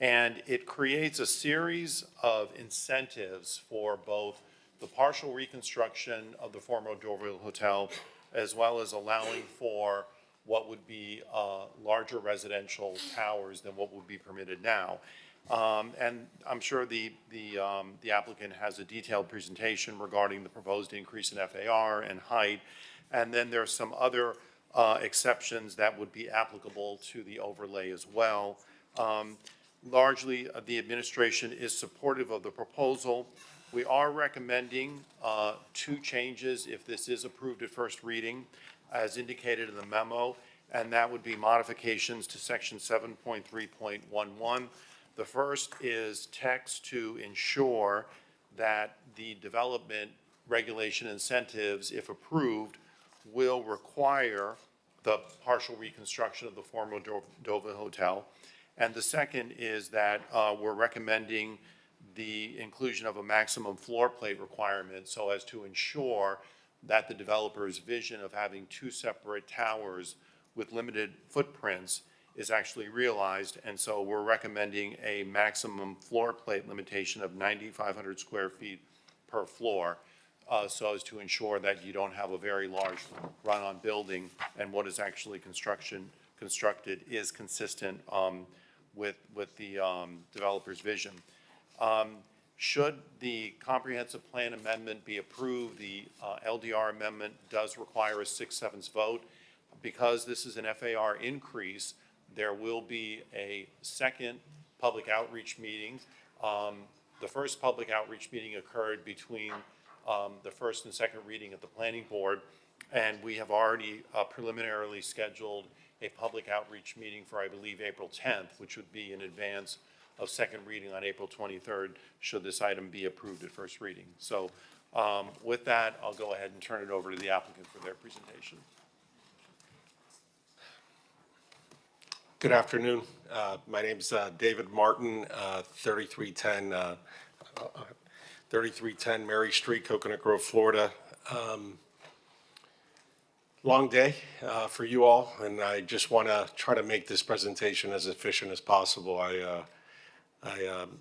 And it creates a series of incentives for both the partial reconstruction of the former Deauville Hotel, as well as allowing for what would be larger residential towers than what would be permitted now. And I'm sure the applicant has a detailed presentation regarding the proposed increase in FAR and height. And then there are some other exceptions that would be applicable to the overlay as well. Largely, the administration is supportive of the proposal. We are recommending two changes if this is approved at first reading, as indicated in the memo, and that would be modifications to section 7.3.11. The first is text to ensure that the development regulation incentives, if approved, will require the partial reconstruction of the former Deauville Hotel. And the second is that we're recommending the inclusion of a maximum floor plate requirement so as to ensure that the developer's vision of having two separate towers with limited footprints is actually realized. And so we're recommending a maximum floor plate limitation of 9,500 square feet per floor, so as to ensure that you don't have a very large run-on building, and what is actually constructed is consistent with the developer's vision. Should the comprehensive plan amendment be approved, the LDR amendment does require a 6/7 vote. Because this is an FAR increase, there will be a second public outreach meeting. The first public outreach meeting occurred between the first and second reading at the planning board, and we have already preliminarily scheduled a public outreach meeting for, I believe, April 10th, which would be in advance of second reading on April 23rd, should this item be approved at first reading. So with that, I'll go ahead and turn it over to the applicant for their presentation. Good afternoon. My name's David Martin, 3310 Mary Street, Coconut Grove, Florida. Long day for you all, and I just want to try to make this presentation as efficient as possible. I'm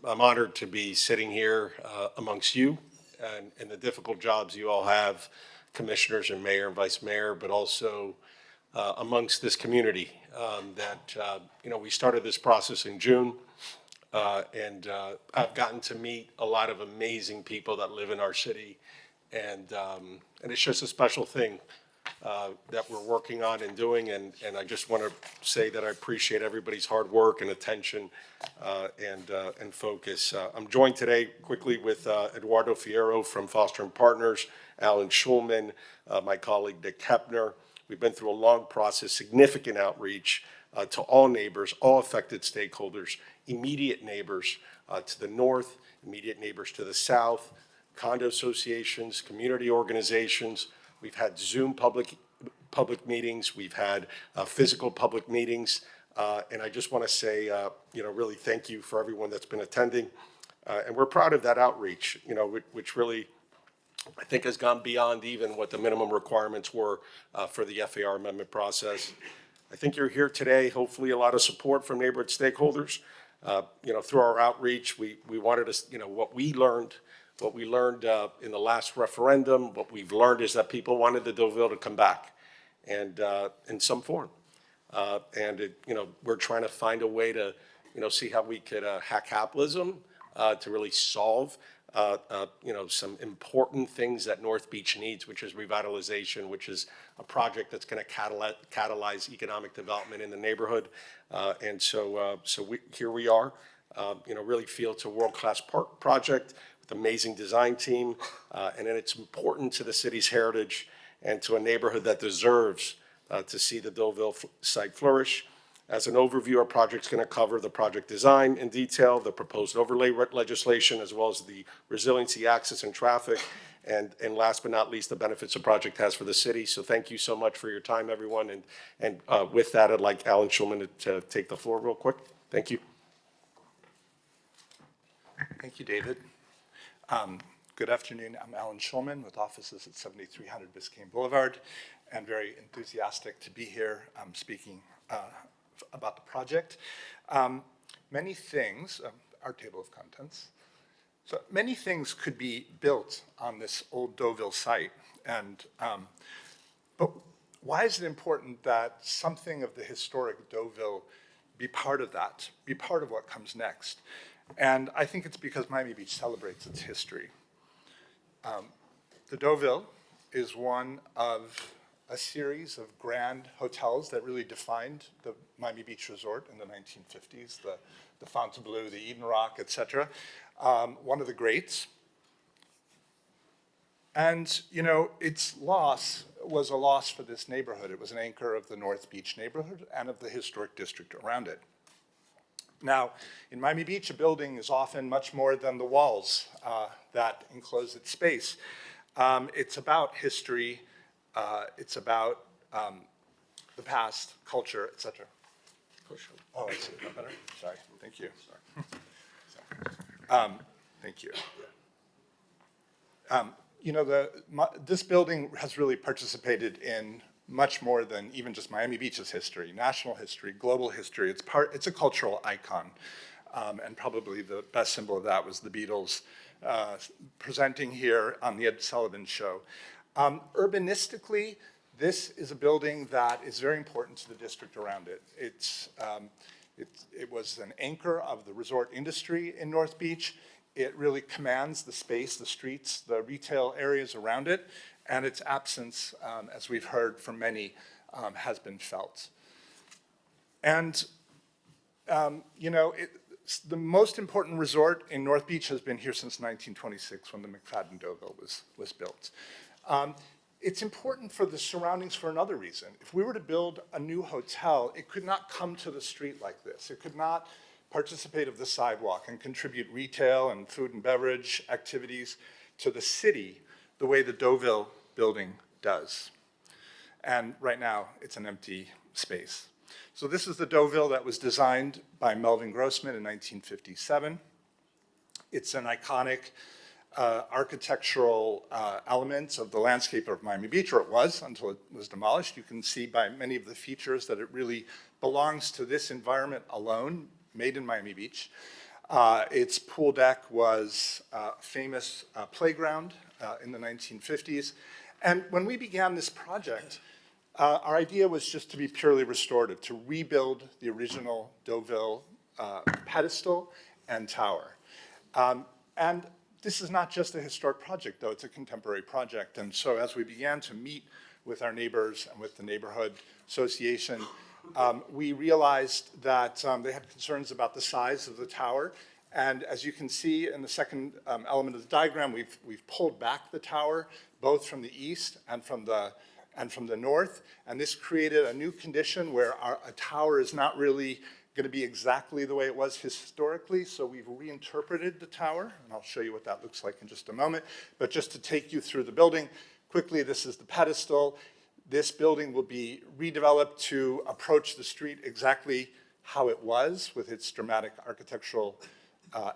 honored to be sitting here amongst you and the difficult jobs you all have, commissioners and mayor and vice mayor, but also amongst this community we started this process in June, and I've gotten to meet a lot of amazing people that live in our city, and it's just a special thing that we're working on and doing, and I just want to say that I appreciate everybody's hard work and attention and focus. I'm joined today quickly with Eduardo Fierro from Foster & Partners, Alan Schulman, my colleague Dick Kepner. We've been through a long process, significant outreach to all neighbors, all affected stakeholders, immediate neighbors to the north, immediate neighbors to the south, condo associations, community organizations. We've had Zoom public meetings. We've had physical public meetings. And I just want to say, really thank you for everyone that's been attending. And we're proud of that outreach, you know, which really, I think, has gone beyond even what the minimum requirements were for the FAR amendment process. I think you're here today, hopefully a lot of support from neighborhood stakeholders. You know, through our outreach, we wanted to, you know, what we learned in the last referendum, what we've learned is that people wanted the Deauville to come back and in some form. You know, we're trying to find a way to, you know, see how we could hack capitalism to really solve, you know, some important things that North Beach needs, which is revitalization, which is a project that's going to catalyze economic development in the neighborhood. So here we are, you know, really feel it's a world-class project with amazing design team, and then it's important to the city's heritage and to a neighborhood that deserves to see the Deauville site flourish. As an overview, our project's going to cover the project design in detail, the proposed overlay legislation, as well as the resiliency, access, and traffic, and last but not least, the benefits the project has for the city. So thank you so much for your time, everyone. And with that, I'd like Alan Schulman to take the floor real quick. Thank you. Thank you, David. Good afternoon. I'm Alan Schulman with offices at 7300 Biscayne Boulevard, and very enthusiastic to be here speaking about the project. Many things, our table of contents, so many things could be built on this old Deauville site. But why is it important that something of the historic Deauville be part of that, be part of what comes next? And I think it's because Miami Beach celebrates its history. The Deauville is one of a series of grand hotels that really defined the Miami Beach Resort in the 1950s, the Fontainebleau, the Eden Rock, et cetera. One of the greats. And, you know, its loss was a loss for this neighborhood. It was an anchor of the North Beach neighborhood and of the historic district around it. Now, in Miami Beach, a building is often much more than the walls that enclose its space. It's about history, it's about the past, culture, et cetera. Oh, I see. Is that better? Sorry. Thank you. Sorry. Thank you. You know, this building has really participated in much more than even just Miami Beach's history, national history, global history. It's a cultural icon. And probably the best symbol of that was the Beatles presenting here on the Ed Sullivan Show. Urbanistically, this is a building that is very important to the district around it. It was an anchor of the resort industry in North Beach. It really commands the space, the streets, the retail areas around it, and its absence, as we've heard from many, has been felt. And, you know, the most important resort in North Beach has been here since 1926 when the McFadden Deauville was built. It's important for the surroundings for another reason. If we were to build a new hotel, it could not come to the street like this. It could not participate of the sidewalk and contribute retail and food and beverage activities to the city the way the Deauville building does. And right now, it's an empty space. So this is the Deauville that was designed by Melvin Grossman in 1957. It's an iconic architectural element of the landscape of Miami Beach, or it was until it was demolished. You can see by many of the features that it really belongs to this environment alone, made in Miami Beach. Its pool deck was a famous playground in the 1950s. And when we began this project, our idea was just to be purely restorative, to rebuild the original Deauville pedestal and tower. And this is not just a historic project, though. It's a contemporary project. And so as we began to meet with our neighbors and with the neighborhood association, we realized that they had concerns about the size of the tower. And as you can see in the second element of the diagram, we've pulled back the tower, both from the east and from the north. And this created a new condition where a tower is not really going to be exactly the way it was historically. So we've reinterpreted the tower, and I'll show you what that looks like in just a moment. But just to take you through the building quickly, this is the pedestal. This building will be redeveloped to approach the street exactly how it was with its dramatic architectural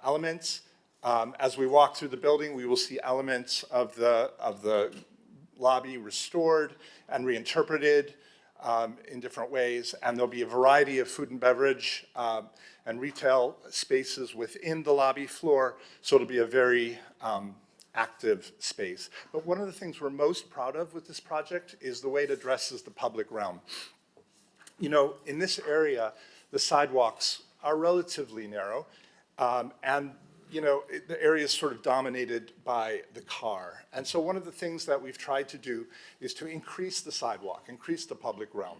elements. As we walk through the building, we will see elements of the lobby restored and reinterpreted in different ways, and there'll be a variety of food and beverage and retail spaces within the lobby floor, so it'll be a very active space. But one of the things we're most proud of with this project is the way it addresses the public realm. You know, in this area, the sidewalks are relatively narrow, and you know, the area is sort of dominated by the car. And so one of the things that we've tried to do is to increase the sidewalk, increase the public realm,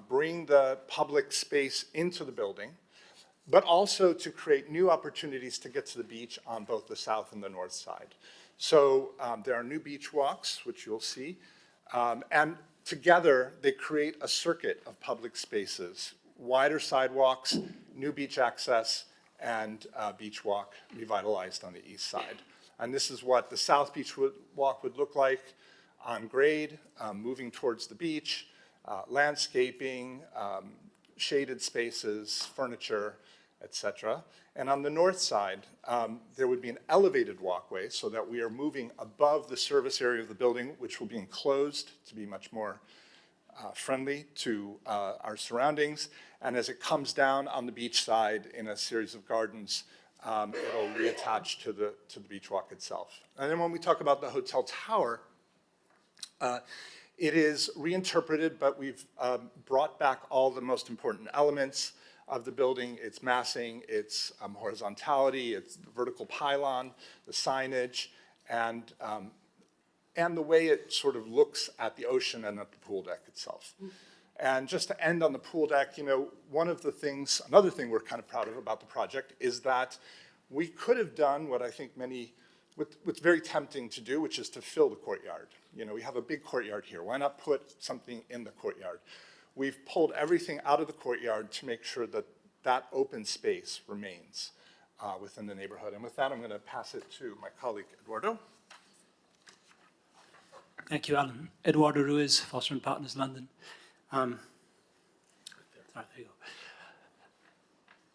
bring the public space into the building, but also to create new opportunities to get to the beach on both the south and the north side. So there are new beach walks, which you'll see, and together they create a circuit of public spaces, wider sidewalks, new beach access, and beach walk revitalized on the east side. And this is what the South Beach Walk would look like on grade, moving towards the beach, landscaping, shaded spaces, furniture, etc. And on the north side, there would be an elevated walkway so that we are moving above the service area of the building, which will be enclosed to be much more friendly to our surroundings. And as it comes down on the beach side in a series of gardens, it'll reattach to the beach walk itself. And then when we talk about the hotel tower, it is reinterpreted, but we've brought back all the most important elements of the building: its massing, its horizontality, its vertical pylon, the signage, and the way it sort of looks at the ocean and at the pool deck itself. And just to end on the pool deck, you know, another thing we're kind of proud of about the project is that we could have done what I think what's very tempting to do, which is to fill the courtyard. You know, we have a big courtyard here. Why not put something in the courtyard? We've pulled everything out of the courtyard to make sure that that open space remains within the neighborhood. And with that, I'm going to pass it to my colleague, Eduardo. Thank you, Alan. Eduardo Ruiz, Foster & Partners, London. Sorry, there you go.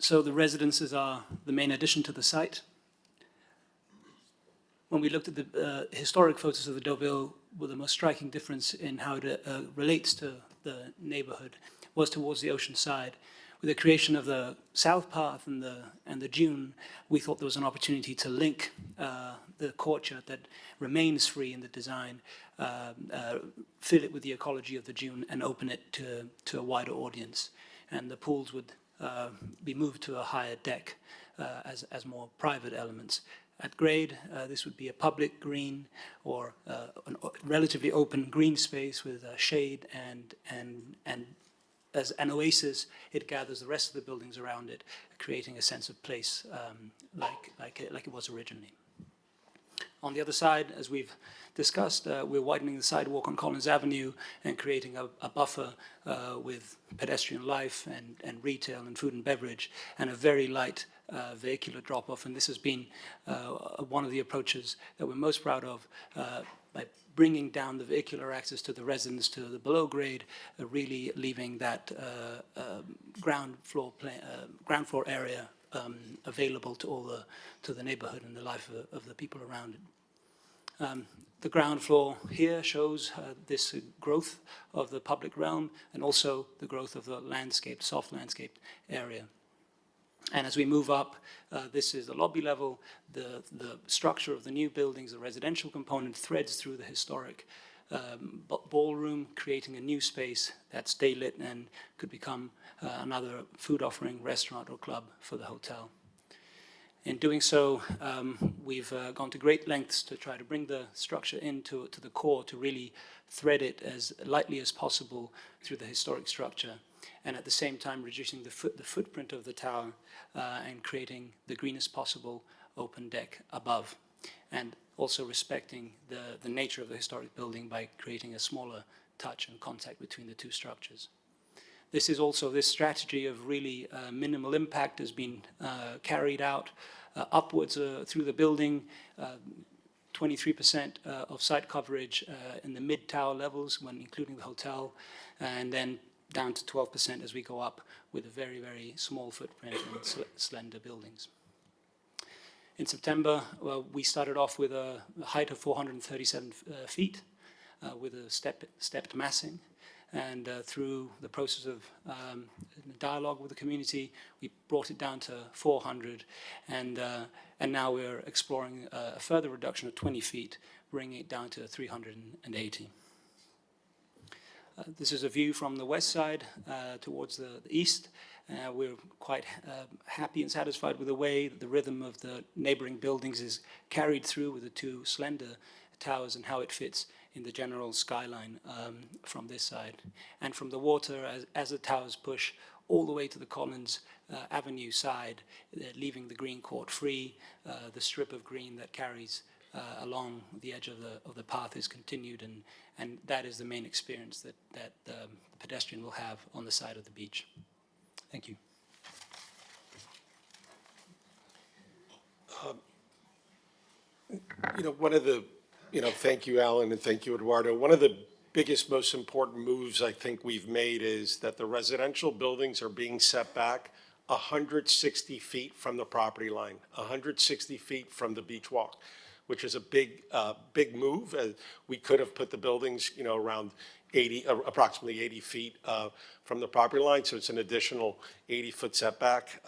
So the residences are the main addition to the site. When we looked at the historic photos of the Deauville, well, the most striking difference in how it relates to the neighborhood was towards the ocean side. With the creation of the South Path and the dune, we thought there was an opportunity to link the courtyard that remains free in the design, fill it with the ecology of the dune, and open it to a wider audience. And the pools would be moved to a higher deck as more private elements. At grade, this would be a public green or a relatively open green space with shade, and as an oasis, it gathers the rest of the buildings around it, creating a sense of place like it was originally. On the other side, as we've discussed, we're widening the sidewalk on Collins Avenue and creating a buffer with pedestrian life and retail and food and beverage, and a very light vehicular drop-off. And this has been one of the approaches that we're most proud of, by bringing down the vehicular access to the residents to the below grade, really leaving that ground floor area available to the neighborhood and the life of the people around it. The ground floor here shows this growth of the public realm and also the growth of the soft landscaped area. And as we move up, this is the lobby level. The structure of the new buildings, the residential component, threads through the historic ballroom, creating a new space that's daylit and could become another food offering restaurant or club for the hotel. In doing so, we've gone to great lengths to try to bring the structure into the core, to really thread it as lightly as possible through the historic structure, and at the same time reducing the footprint of the tower and creating the greenest possible open deck above, and also respecting the nature of the historic building by creating a smaller touch and contact between the two structures. This strategy of really minimal impact has been carried out upwards through the building, 23% of site coverage in the mid-tower levels when including the hotel, and then down to 12% as we go up with a very, very small footprint and slender buildings. In September, well, we started off with a height of 437 feet with a stepped massing. And through the process of dialogue with the community, we brought it down to 400. And now we're exploring a further reduction of 20 feet, bringing it down to 380. This is a view from the west side towards the east. We're quite happy and satisfied with the way that the rhythm of the neighboring buildings is carried through with the two slender towers and how it fits in the general skyline from this side. And from the water, as the towers push all the way to the Collins Avenue side, leaving the green court free, the strip of green that carries along the edge of the path is continued, and that is the main experience that the pedestrian will have on the side of the beach. Thank you. Thank you, Alan, and thank you, Eduardo. One of the biggest, most important moves I think we've made is that the residential buildings are being set back 160 feet from the property line, 160 feet from the beach walk, which is a big move. We could have put the buildings, around approximately 80 feet from the property line. So it's an additional 80-foot setback,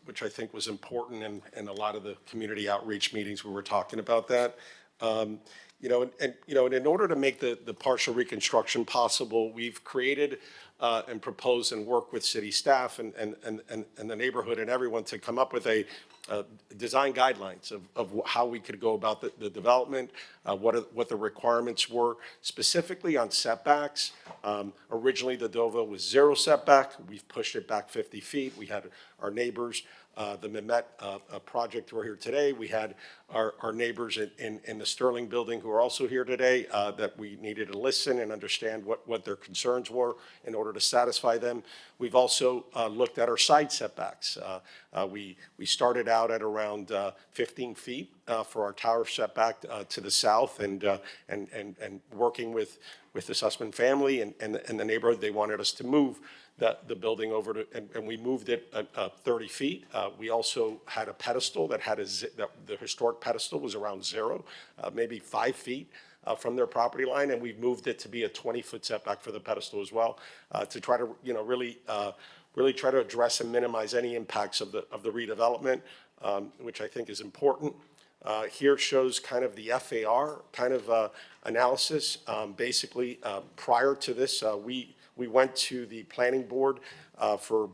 which I think was important in a lot of the community outreach meetings we were talking about that. And in order to make the partial reconstruction possible, we've created and proposed and worked with city staff and the neighborhood and everyone to come up with a design guidelines of how we could go about the development, what the requirements were, specifically on setbacks. Originally, the Deauville was 0 setback. We've pushed it back 50 feet. We had our neighbors, the Mehmet project who are here today. We had our neighbors in the Sterling building who are also here today that we needed to listen and understand what their concerns were in order to satisfy them. We've also looked at our side setbacks. We started out at around 15 feet for our tower setback to the south, and working with the Sussman family and the neighborhood, they wanted us to move the building over to, and we moved it 30 feet. We also had a pedestal that had the historic pedestal was around 0, maybe 5 feet from their property line, and we've moved it to be a 20-foot setback for the pedestal as well, to try to really try to address and minimize any impacts of the redevelopment, which I think is important. Here shows kind of the FAR kind of analysis. Basically, prior to this, we went to the planning board for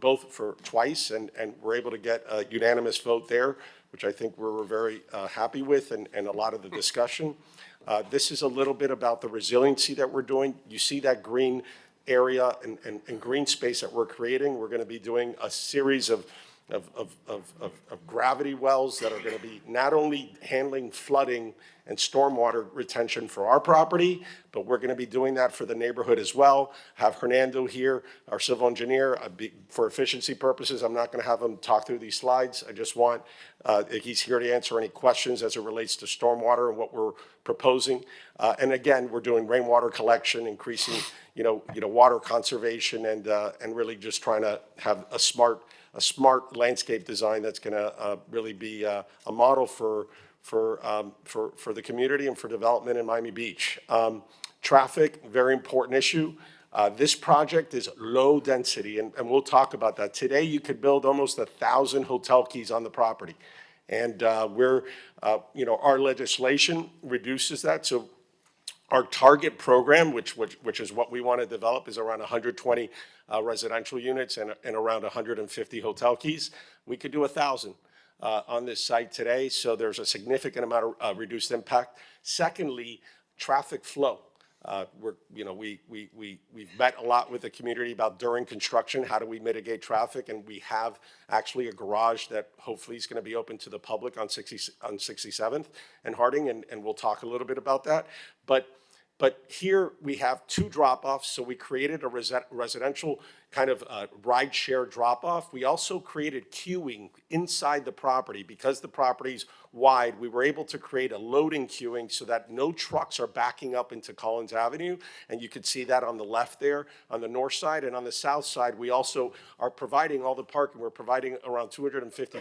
twice, and were able to get a unanimous vote there, which I think we're very happy with, and a lot of the discussion. This is a little bit about the resiliency that we're doing. You see that green area and green space that we're creating. We're going to be doing a series of gravity wells that are going to be not only handling flooding and stormwater retention for our property, but we're going to be doing that for the neighborhood as well. Have Hernando here, our civil engineer. For efficiency purposes, I'm not going to have him talk through these slides. I just want, he's here to answer any questions as it relates to stormwater and what we're proposing. And again, we're doing rainwater collection, increasing, water conservation, and really just trying to have a smart landscape design that's going to really be a model for the community and for development in Miami Beach. Traffic, very important issue. This project is low density, and we'll talk about that. Today, you could build almost 1,000 hotel keys on the property. And our legislation reduces that. So our target program, which is what we want to develop, is around 120 residential units and around 150 hotel keys. We could do 1,000 on this site today, so there's a significant amount of reduced impact. Secondly, traffic flow. We've met a lot with the community about during construction, how do we mitigate traffic, and we have actually a garage that hopefully is going to be open to the public on 67th and Harding, and we'll talk a little bit about that. But here we have 2 drop-offs, so we created a residential kind of ride share drop-off. We also created queuing inside the property. Because the property's wide, we were able to create a loading queuing so that no trucks are backing up into Collins Avenue, and you can see that on the left there on the north side. And on the south side, we also are providing all the parking. We're providing around 250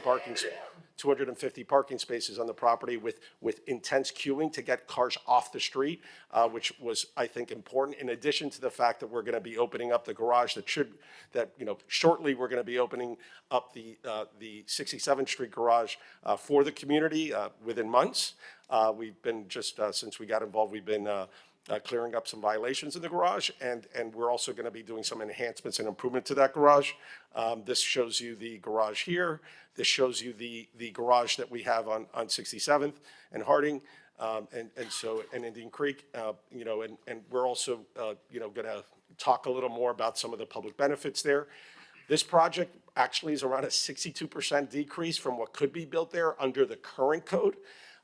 250 parking spaces on the property with intense queuing to get cars off the street, which was, I think, important. In addition to the fact that we're going to be opening up the garage shortly we're going to be opening up the 67th Street garage for the community within months. We've been since we got involved, we've been clearing up some violations in the garage, and we're also going to be doing some enhancements and improvement to that garage. This shows you the garage here. This shows you the garage that we have on 67th and Harding, and Indian Creek, and we're also, going to talk a little more about some of the public benefits there. This project actually is around a 62% decrease from what could be built there under the current code.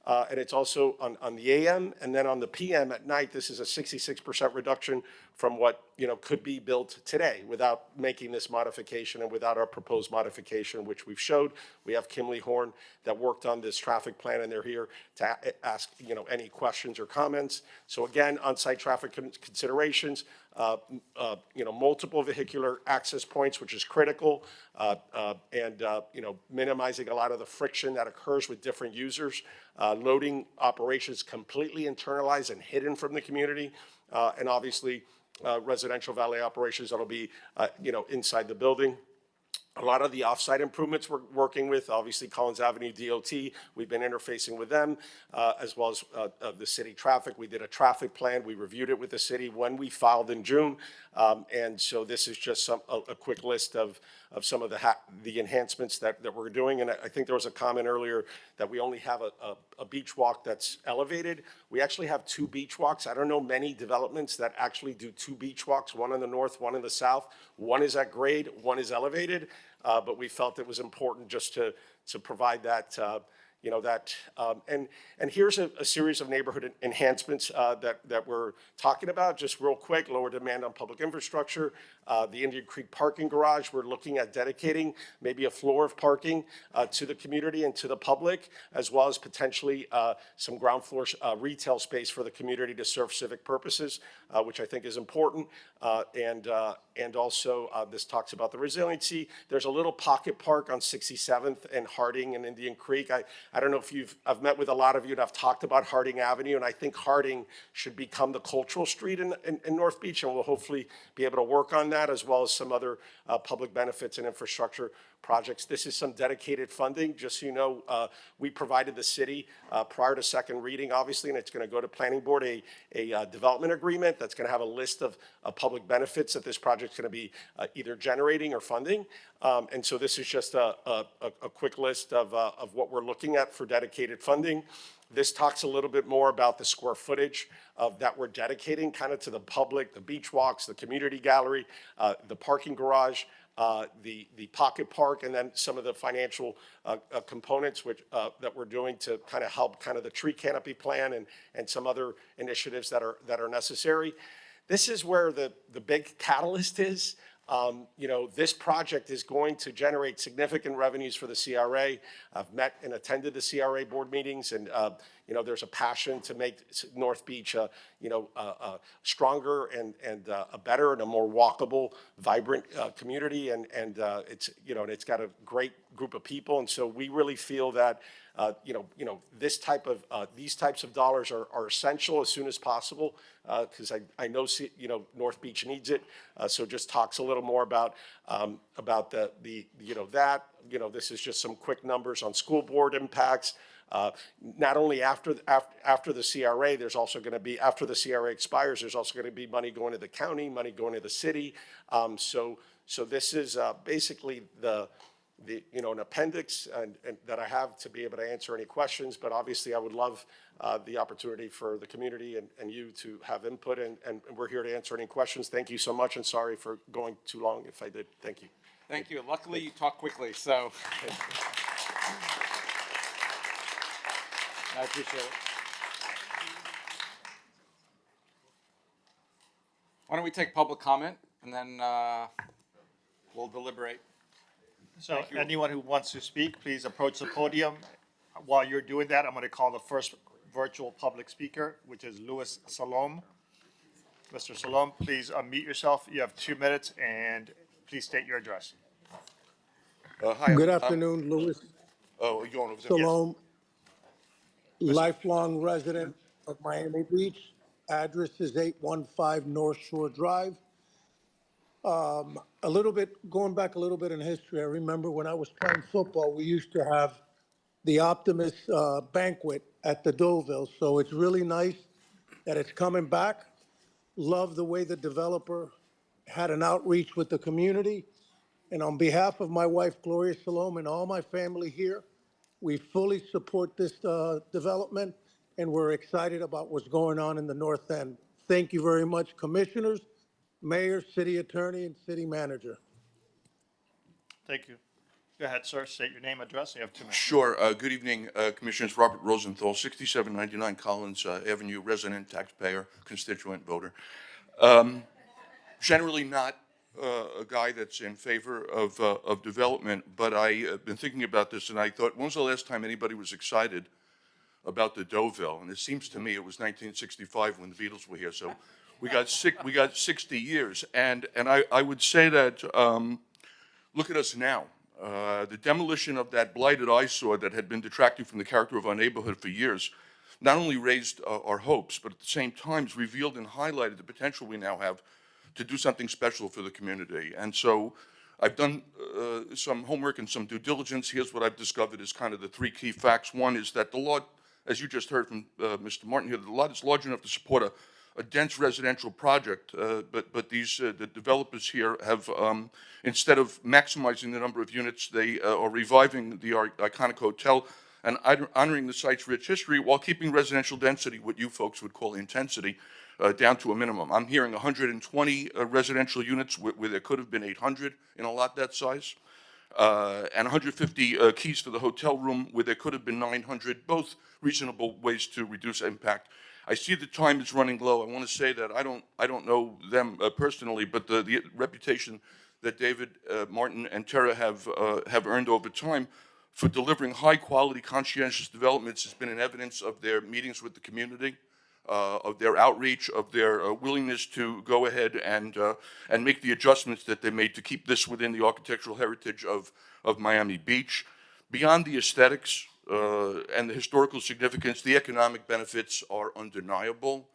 And it's also on the AM, and then on the PM at night, this is a 66% reduction from what could be built today without making this modification and without our proposed modification, which we've showed. We have Kimley Horn that worked on this traffic plan, and they're here to ask any questions or comments. So again, on-site traffic considerations, multiple vehicular access points, which is critical, and minimizing a lot of the friction that occurs with different users. Loading operations completely internalized and hidden from the community, and obviously residential valet operations that'll be inside the building. A lot of the off-site improvements we're working with, obviously Collins Avenue DOT, we've been interfacing with them, as well as the city traffic. We did a traffic plan. We reviewed it with the city when we filed in June. And so this is just a quick list of some of the enhancements that we're doing. And I think there was a comment earlier that we only have a beach walk that's elevated. We actually have 2 beach walks. I don't know many developments that actually do 2 beach walks, one in the north, one in the south. One is at grade, one is elevated. But we felt it was important just to provide that, and here's a series of neighborhood enhancements that we're talking about. Just real quick, lower demand on public infrastructure. The Indian Creek parking garage, we're looking at dedicating maybe a floor of parking to the community and to the public, as well as potentially some ground floor retail space for the community to serve civic purposes, which I think is important. And also this talks about the resiliency. There's a little pocket park on 67th and Harding and Indian Creek. I don't know if I've met with a lot of you and I've talked about Harding Avenue, and I think Harding should become the cultural street in North Beach, and we'll hopefully be able to work on that, as well as some other public benefits and infrastructure projects. This is some dedicated funding. Just so you know, we provided the city prior to second reading, obviously, and it's going to go to planning board, a development agreement that's going to have a list of public benefits that this project's going to be either generating or funding. And so this is just a quick list of what we're looking at for dedicated funding. This talks a little bit more about the square footage that we're dedicating kind of to the public, the beach walks, the community gallery, the parking garage, the pocket park, and then some of the financial components that we're doing to kind of help kind of the tree canopy plan and some other initiatives that are necessary. This is where the big catalyst is. This project is going to generate significant revenues for the CRA. I've met and attended the CRA board meetings, and there's a passion to make North Beach stronger and a better and a more walkable, vibrant community, and it's got a great group of people, and so we really feel that these types of dollars are essential as soon as possible, because I know North Beach needs it. So just talks a little more about this is just some quick numbers on school board impacts. Not only after the CRA, there's also going to be, after the CRA expires, there's also going to be money going to the county, money going to the city. So this is basically an appendix and that I have to be able to answer any questions, but obviously I would love the opportunity for the community and you to have input, and we're here to answer any questions. Thank you so much, and sorry for going too long if I did. Thank you. Thank you. Luckily, you talk quickly, so. I appreciate it. Why don't we take public comment, and then we'll deliberate. So anyone who wants to speak, please approach the podium. While you're doing that, I'm going to call the first virtual public speaker, which is Louis Salom. Mr. Salom, please unmute yourself. You have 2 minutes, and please state your address. Hi. Good afternoon, Louis. Oh, are you going over there? Salome, lifelong resident of Miami Beach. Address is 815 North Shore Drive. A little bit, going back a little bit in history, I remember when I was playing football, we used to have the Optimus banquet at the Deauville. So it's really nice that it's coming back. Love the way the developer had an outreach with the community. And on behalf of my wife, Gloria Salome, and all my family here, we fully support this development, and we're excited about what's going on in the North End. Thank you very much, commissioners, mayor, city attorney, and city manager. Thank you. Go ahead, sir. State your name, address. You have 2 minutes. Sure. Good evening, Commissioners. Robert Rosenthal, 6799 Collins Avenue, resident, taxpayer, constituent voter. Generally not a guy that's in favor of development, but I've been thinking about this, and I thought, when was the last time anybody was excited about the Deauville? And it seems to me it was 1965 when the Beatles were here, so we got 60 years. And I would say that, look at us now. The demolition of that blighted eyesore that had been detracting from the character of our neighborhood for years not only raised our hopes, but at the same time revealed and highlighted the potential we now have to do something special for the community. And so I've done some homework and some due diligence. Here's what I've discovered is kind of the 3 key facts. One is that the lot, as you just heard from Mr. Martin here, the lot is large enough to support a dense residential project, but these the developers here have, instead of maximizing the number of units, they are reviving the iconic hotel and honoring the site's rich history while keeping residential density, what you folks would call intensity, down to a minimum. I'm hearing 120 residential units where there could have been 800 in a lot that size, and 150 keys for the hotel room where there could have been 900, both reasonable ways to reduce impact. I see the time is running low. I want to say that I don't know them personally, but the reputation that David, Martin, and Tara have earned over time for delivering high-quality, conscientious developments has been in evidence of their meetings with the community, of their outreach, of their willingness to go ahead and make the adjustments that they made to keep this within the architectural heritage of Miami Beach. Beyond the aesthetics and the historical significance, the economic benefits are undeniable.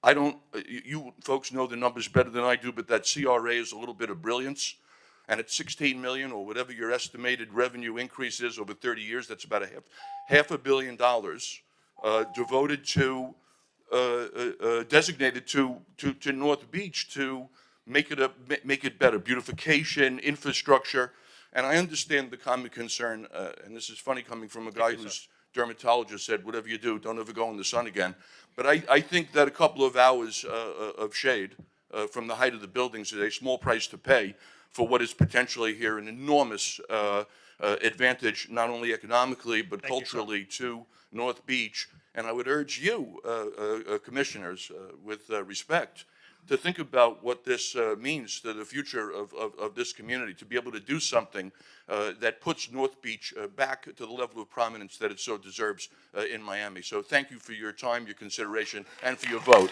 You folks know the numbers better than I do, but that CRA is a little bit of brilliance. And at 16 million or whatever your estimated revenue increase is over 30 years, that's about half $500 million devoted to, designated to North Beach to make it better, beautification, infrastructure. And I understand the common concern, and this is funny coming from a guy whose dermatologist said, whatever you do, don't ever go in the sun again. But I think that a couple of hours of shade from the height of the buildings is a small price to pay for what is potentially here an enormous advantage, not only economically, but culturally to North Beach. And I would urge you, commissioners, with respect, to think about what this means to the future of this community, to be able to do something that puts North Beach back to the level of prominence that it so deserves in Miami. So thank you for your time, your consideration, and for your vote.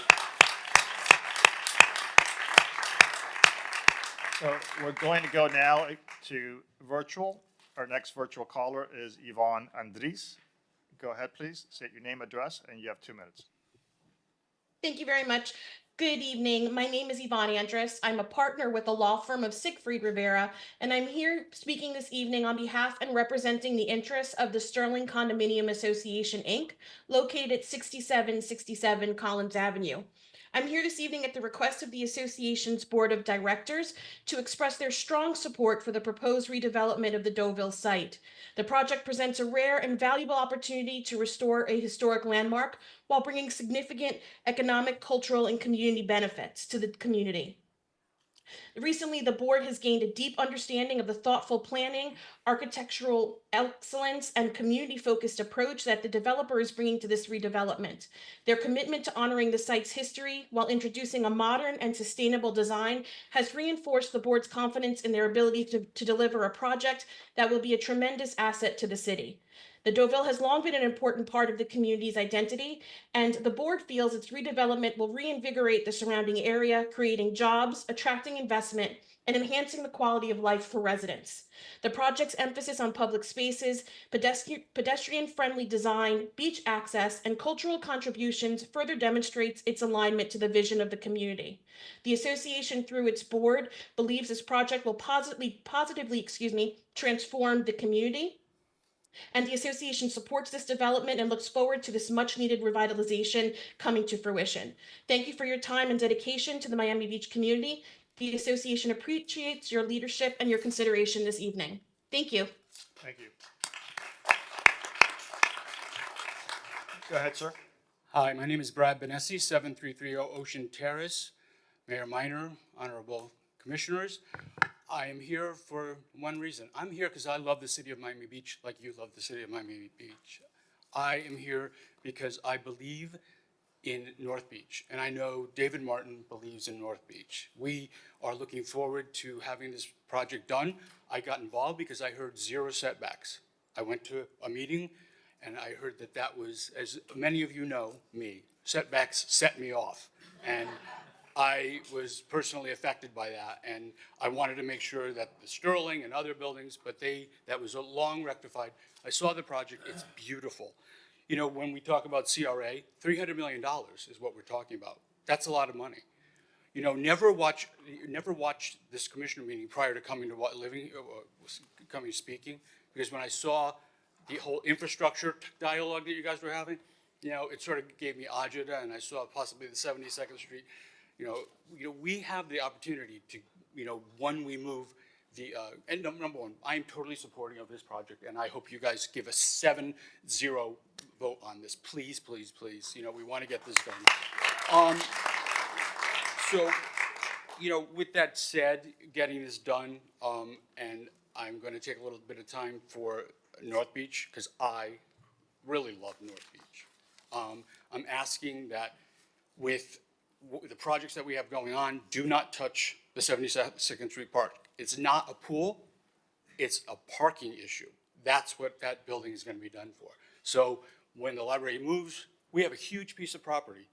So we're going to go now to virtual. Our next virtual caller is Yvonne Andres. Go ahead, please. State your name, address, and you have 2 minutes. Thank you very much. Good evening. My name is Yvonne Andres. I'm a partner with the law firm of Siegfried Rivera, and I'm here speaking this evening on behalf and representing the interests of the Sterling Condominium Association, Inc., located at 6767 Collins Avenue. I'm here this evening at the request of the association's board of directors to express their strong support for the proposed redevelopment of the Deauville site. The project presents a rare and valuable opportunity to restore a historic landmark while bringing significant economic, cultural, and community benefits to the community. Recently, the board has gained a deep understanding of the thoughtful planning, architectural excellence, and community-focused approach that the developer is bringing to this redevelopment. Their commitment to honoring the site's history while introducing a modern and sustainable design has reinforced the board's confidence in their ability to deliver a project that will be a tremendous asset to the city. The Deauville has long been an important part of the community's identity, and the board feels its redevelopment will reinvigorate the surrounding area, creating jobs, attracting investment, and enhancing the quality of life for residents. The project's emphasis on public spaces, pedestrian-friendly design, beach access, and cultural contributions further demonstrates its alignment to the vision of the community. The association, through its board, believes this project will positively transform the community, and the association supports this development and looks forward to this much-needed revitalization coming to fruition. Thank you for your time and dedication to the Miami Beach community. The association appreciates your leadership and your consideration this evening. Thank you. Thank you. Go ahead, sir. Hi, my name is Brad Benessi, 7330 Ocean Terrace. Mayor Minor, honorable commissioners. I am here for one reason. I'm here because I love the city of Miami Beach like you love the city of Miami Beach. I am here because I believe in North Beach, and I know David Martin believes in North Beach. We are looking forward to having this project done. I got involved because I heard 0 setbacks. I went to a meeting and I heard that that was, as many of you know me, setbacks set me off. And I was personally affected by that, and I wanted to make sure that the Sterling and other buildings, but that was a long rectified. I saw the project, it's beautiful. You know, when we talk about CRA, $300 million is what we're talking about. That's a lot of money. You know, never watch this commissioner meeting prior to coming to speaking, because when I saw the whole infrastructure dialogue that you guys were having, you know, it sort of gave me agita, and I saw possibly the 72nd Street. You know, we have the opportunity to, you know, when we move the, and number one, I'm totally supporting of this project, and I hope you guys give a 7-0 vote on this. Please, please, please. You know, we want to get this done. So, you know, with that said, getting this done, and I'm going to take a little bit of time for North Beach, because I really love North Beach. I'm asking that with the projects that we have going on, do not touch the 72nd Street Park. It's not a pool, it's a parking issue. That's what that building is going to be done for. So when the library moves, we have a huge piece of property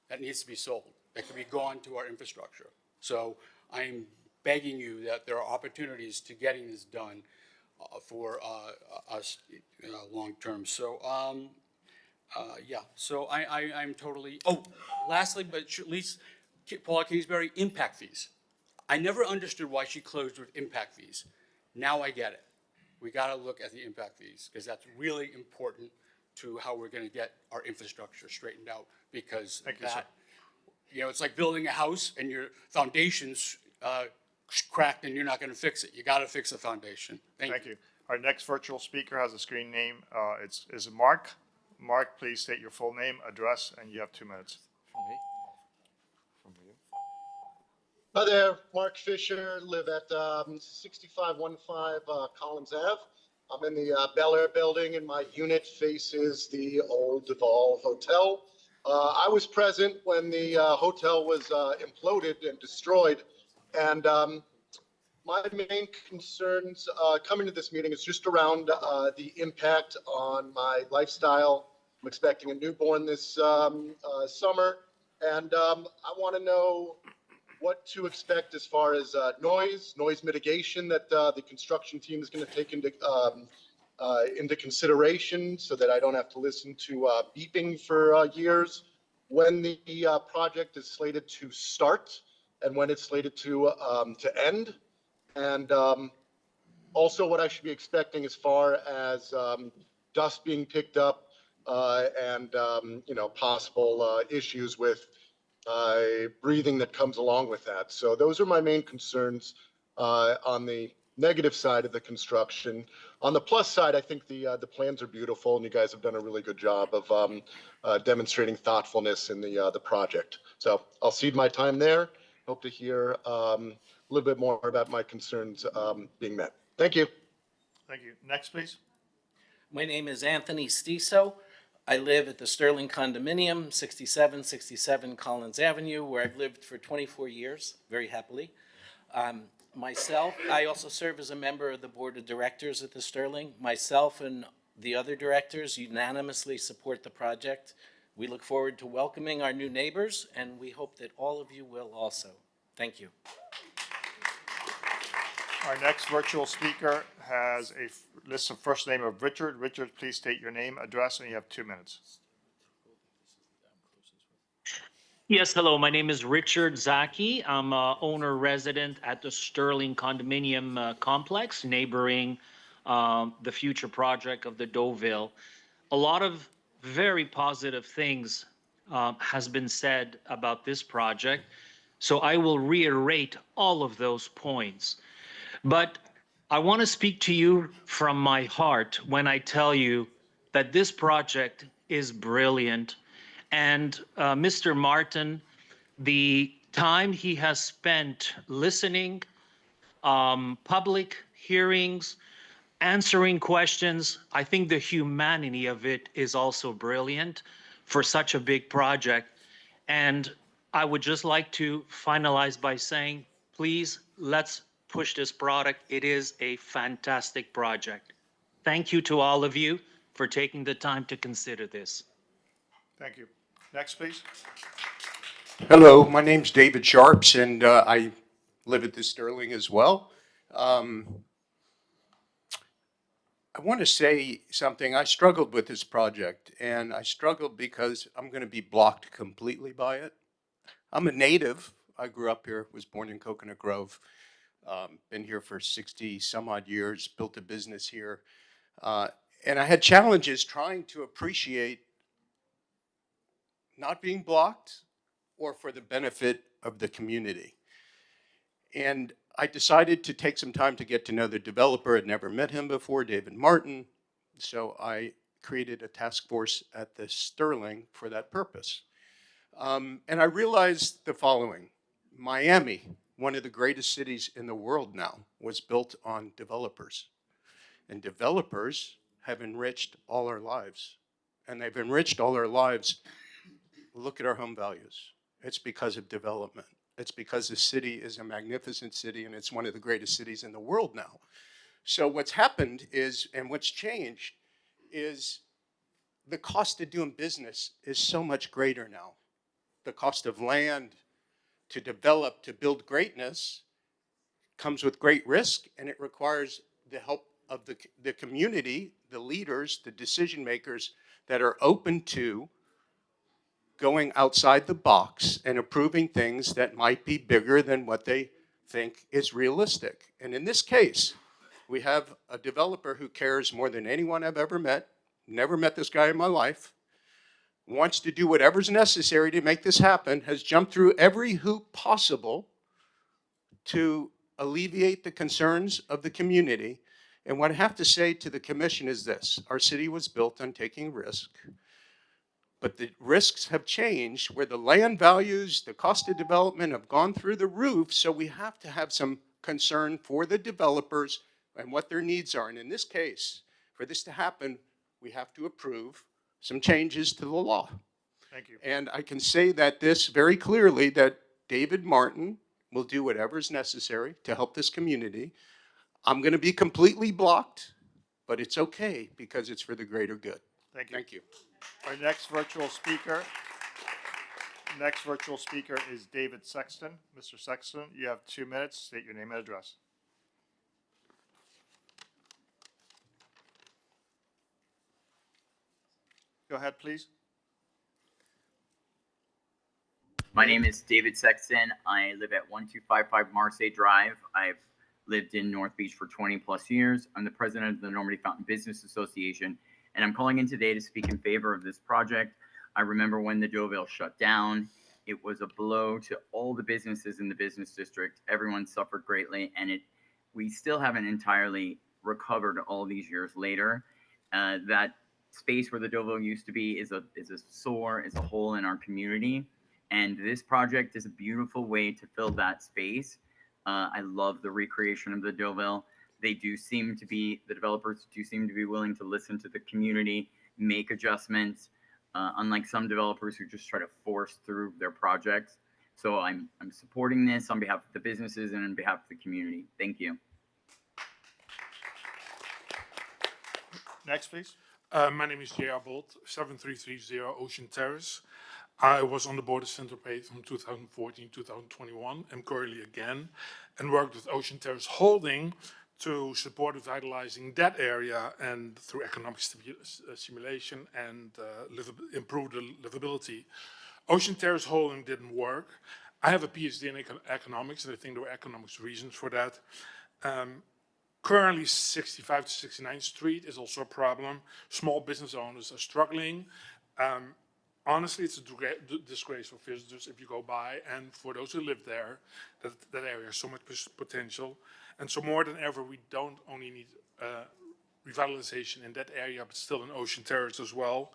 that needs to be sold, that could be gone to our infrastructure. So I'm begging you that there are opportunities to getting this done for us long term. So yeah, so I'm totally, oh, lastly, but at least Paula Kingsbury, impact fees. I never understood why she closed with impact fees. Now I get it. We got to look at the impact fees, because that's really important to how we're going to get our infrastructure straightened out, because you know, it's like building a house and your foundation's cracked and you're not going to fix it. You got to fix the foundation. Thank you. Our next virtual speaker has a screen name. Is Mark. Mark, please state your full name, address, and you have 2 minutes. From me? From you? Hi there, Mark Fisher, live at 6515 Collins Ave. I'm in the Bel Air building, and my unit faces the old Duval Hotel. I was present when the hotel was imploded and destroyed, and my main concerns coming to this meeting is just around the impact on my lifestyle. I'm expecting a newborn this summer, and I want to know what to expect as far as noise mitigation that the construction team is going to take into consideration, so that I don't have to listen to beeping for years. When the project is slated to start, and when it's slated to end. And also what I should be expecting as far as dust being picked up and you know, possible issues with breathing that comes along with that. So those are my main concerns on the negative side of the construction. On the plus side, I think the plans are beautiful, and you guys have done a really good job of demonstrating thoughtfulness in the project. So I'll cede my time there. Hope to hear a little bit more about my concerns being met. Thank you. Thank you. Next, please. My name is Anthony Stiso. I live at the Sterling Condominium, 6767 Collins Avenue, where I've lived for 24 years, very happily. Myself, I also serve as a member of the board of directors at the Sterling. Myself and The other directors unanimously support the project. We look forward to welcoming our new neighbors, and we hope that all of you will also. Thank you. Our next virtual speaker has a list of first name of Richard. Richard, please state your name, address, and you have 2 minutes. Yes, hello. My name is Richard Zaki. I'm a owner resident at the Sterling condominium complex neighboring the future project of the Deauville. A lot of very positive things has been said about this project, so I will reiterate all of those points. But I want to speak to you from my heart when I tell you that this project is brilliant. And Mr. Martin, the time he has spent listening, public hearings, answering questions, I think the humanity of it is also brilliant for such a big project. And I would just like to finalize by saying, please, let's push this product. It is a fantastic project. Thank you to all of you for taking the time to consider this. Thank you. Next, please. Hello, my name's David Sharps, and I live at the Sterling as well. I want to say something. I struggled with this project, and I struggled because I'm going to be blocked completely by it. I'm a native. I grew up here, was born in Coconut Grove, been here for 60 some odd years, built a business here. And I had challenges trying to appreciate not being blocked or for the benefit of the community. And I decided to take some time to get to know the developer. I'd never met him before, David Martin. So I created a task force at the Sterling for that purpose. And I realized the following. Miami, one of the greatest cities in the world now, was built on developers. And developers have enriched all our lives. And they've enriched all our lives. Look at our home values. It's because of development. It's because the city is a magnificent city, and it's one of the greatest cities in the world now. So what's happened is, and what's changed, is the cost of doing business is so much greater now. The cost of land to develop, to build greatness, comes with great risk, and it requires the help of the community, the leaders, the decision makers that are open to going outside the box and approving things that might be bigger than what they think is realistic. And in this case, we have a developer who cares more than anyone I've ever met, never met this guy in my life, wants to do whatever's necessary to make this happen, has jumped through every hoop possible to alleviate the concerns of the community. And what I have to say to the commission is this: our city was built on taking risk. But the risks have changed where the land values, the cost of development have gone through the roof. So we have to have some concern for the developers and what their needs are. And in this case, for this to happen, we have to approve some changes to the law. Thank you. And I can say that this very clearly, that David Martin will do whatever is necessary to help this community. I'm going to be completely blocked, but it's okay because it's for the greater good. Thank you. Thank you. Our next virtual speaker is David Sexton. Mr. Sexton, you have 2 minutes. State your name and address. Go ahead, please. My name is David Sexton. I live at 1255 Marseille Drive. I've lived in North Beach for 20 plus years. I'm the president of the Normandy Fountain Business Association, and I'm calling in today to speak in favor of this project. I remember when the Deauville shut down. It was a blow to all the businesses in the business district. Everyone suffered greatly, and we still haven't entirely recovered all these years later. That space where the Deauville used to be is a hole in our community. And this project is a beautiful way to fill that space. I love the recreation of the Deauville. The developers do seem to be willing to listen to the community, make adjustments, unlike some developers who just try to force through their projects. So I'm supporting this on behalf of the businesses and on behalf of the community. Thank you. Next, please. My name is J.R. Bolt, 7330 Ocean Terrace. I was on the board of Centropay from 2014 to 2021, and currently again, and worked with Ocean Terrace Holding to support revitalizing that area and through economic stimulation and improve the livability. Ocean Terrace Holding didn't work. I have a PhD in economics, and I think there were economics reasons for that. Currently, 65 to 69th Street is also a problem. Small business owners are struggling. Honestly, it's a disgrace for visitors if you go by, and for those who live there, that area has so much potential. And so more than ever, we don't only need revitalization in that area, but still in Ocean Terrace as well.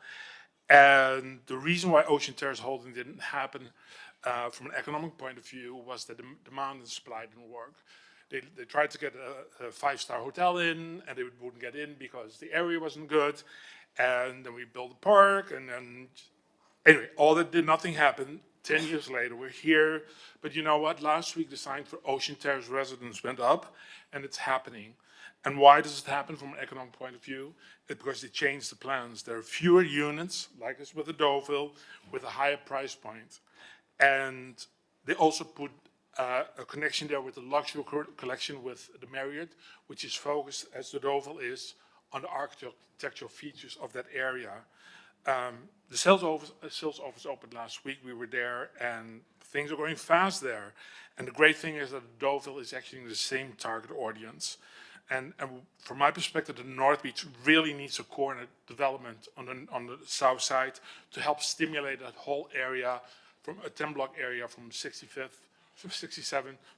And the reason why Ocean Terrace Holding didn't happen from an economic point of view was that the demand and supply didn't work. They tried to get a five-star hotel in, and they wouldn't get in because the area wasn't good. And then we built a park, and then anyway, all that did nothing happen. 10 years later, we're here. But you know what? Last week, the sign for Ocean Terrace residents went up, and it's happening. And why does it happen from an economic point of view? It's because they changed the plans. There are fewer units, like this with the Deauville, with a higher price point. And they also put a connection there with the luxury collection with the Marriott, which is focused, as the Deauville is, on the architectural features of that area. The sales office opened last week. We were there, and things are going fast there. And the great thing is that the Deauville is actually the same target audience. And from my perspective, the North Beach really needs a corner development on the south side to help stimulate that whole area, from a 10-block area from 67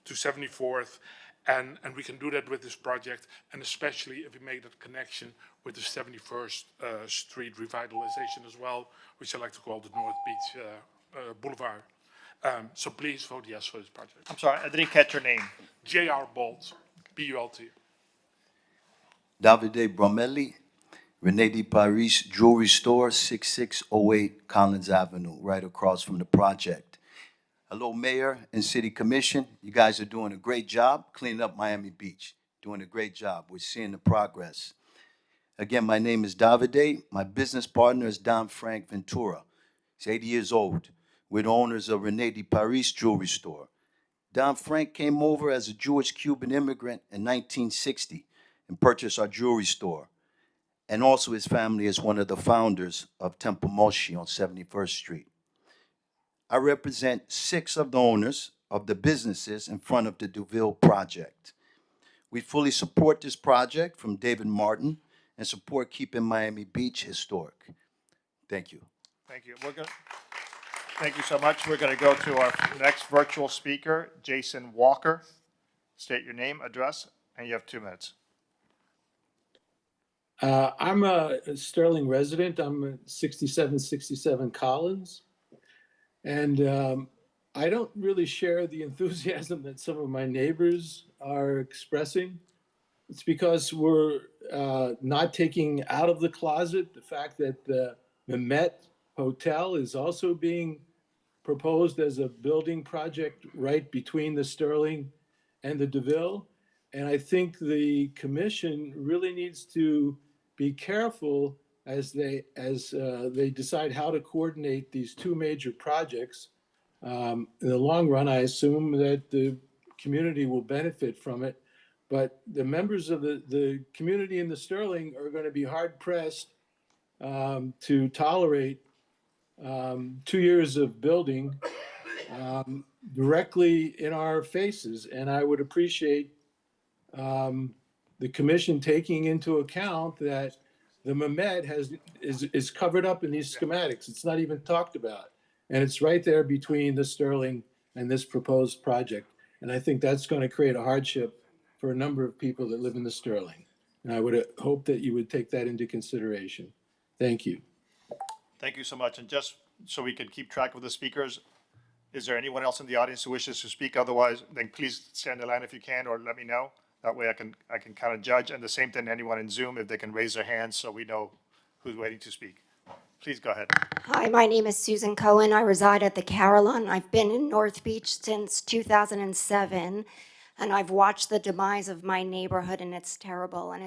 to 74th. And we can do that with this project, and especially if we make that connection with the 71st Street revitalization as well, which I like to call the North Beach Boulevard. So please vote yes for this project. I'm sorry, I didn't catch your name. J.R. Bolt, B-U-L-T. Davide Bromelli, Rene de Paris Jewelry Store, 6608 Collins Avenue, right across from the project. Hello, Mayor and City Commission. You guys are doing a great job cleaning up Miami Beach. Doing a great job. We're seeing the progress. Again, my name is Davide. My business partner is Don Frank Ventura. He's 80 years old. We're the owners of Rene de Paris Jewelry Store. Don Frank came over as a Jewish Cuban immigrant in 1960 and purchased our jewelry store. And also his family is one of the founders of Temple Moshi on 71st Street. I represent 6 of the owners of the businesses in front of the Deauville project. We fully support this project from David Martin and support keeping Miami Beach historic. Thank you. Thank you. Thank you so much. We're going to go to our next virtual speaker, Jason Walker. State your name, address, and you have 2 minutes. I'm a Sterling resident. I'm at 6767 Collins. And I don't really share the enthusiasm that some of my neighbors are expressing. It's because we're not taking out of the closet the fact that the Met Hotel is also being proposed as a building project right between the Sterling and the Deauville. And I think the commission really needs to be careful as they decide how to coordinate these 2 major projects. In the long run, I assume that the community will benefit from it, but the members of the community in the Sterling are going to be hard pressed to tolerate 2 years of building directly in our faces. And I would appreciate the commission taking into account that the Mamet is covered up in these schematics. It's not even talked about. And it's right there between the Sterling and this proposed project. And I think that's going to create a hardship for a number of people that live in the Sterling. And I would hope that you would take that into consideration. Thank you. Thank you so much. And just so we can keep track of the speakers, is there anyone else in the audience who wishes to speak? Otherwise, then please stand in line if you can, or let me know. That way I can kind of judge. And the same thing, anyone in Zoom, if they can raise their hands so we know who's waiting to speak. Please go ahead. Hi, my name is Susan Cohen. I reside at the Carillon. I've been in North Beach since 2007, and I've watched the demise of my neighborhood, and it's terrible. And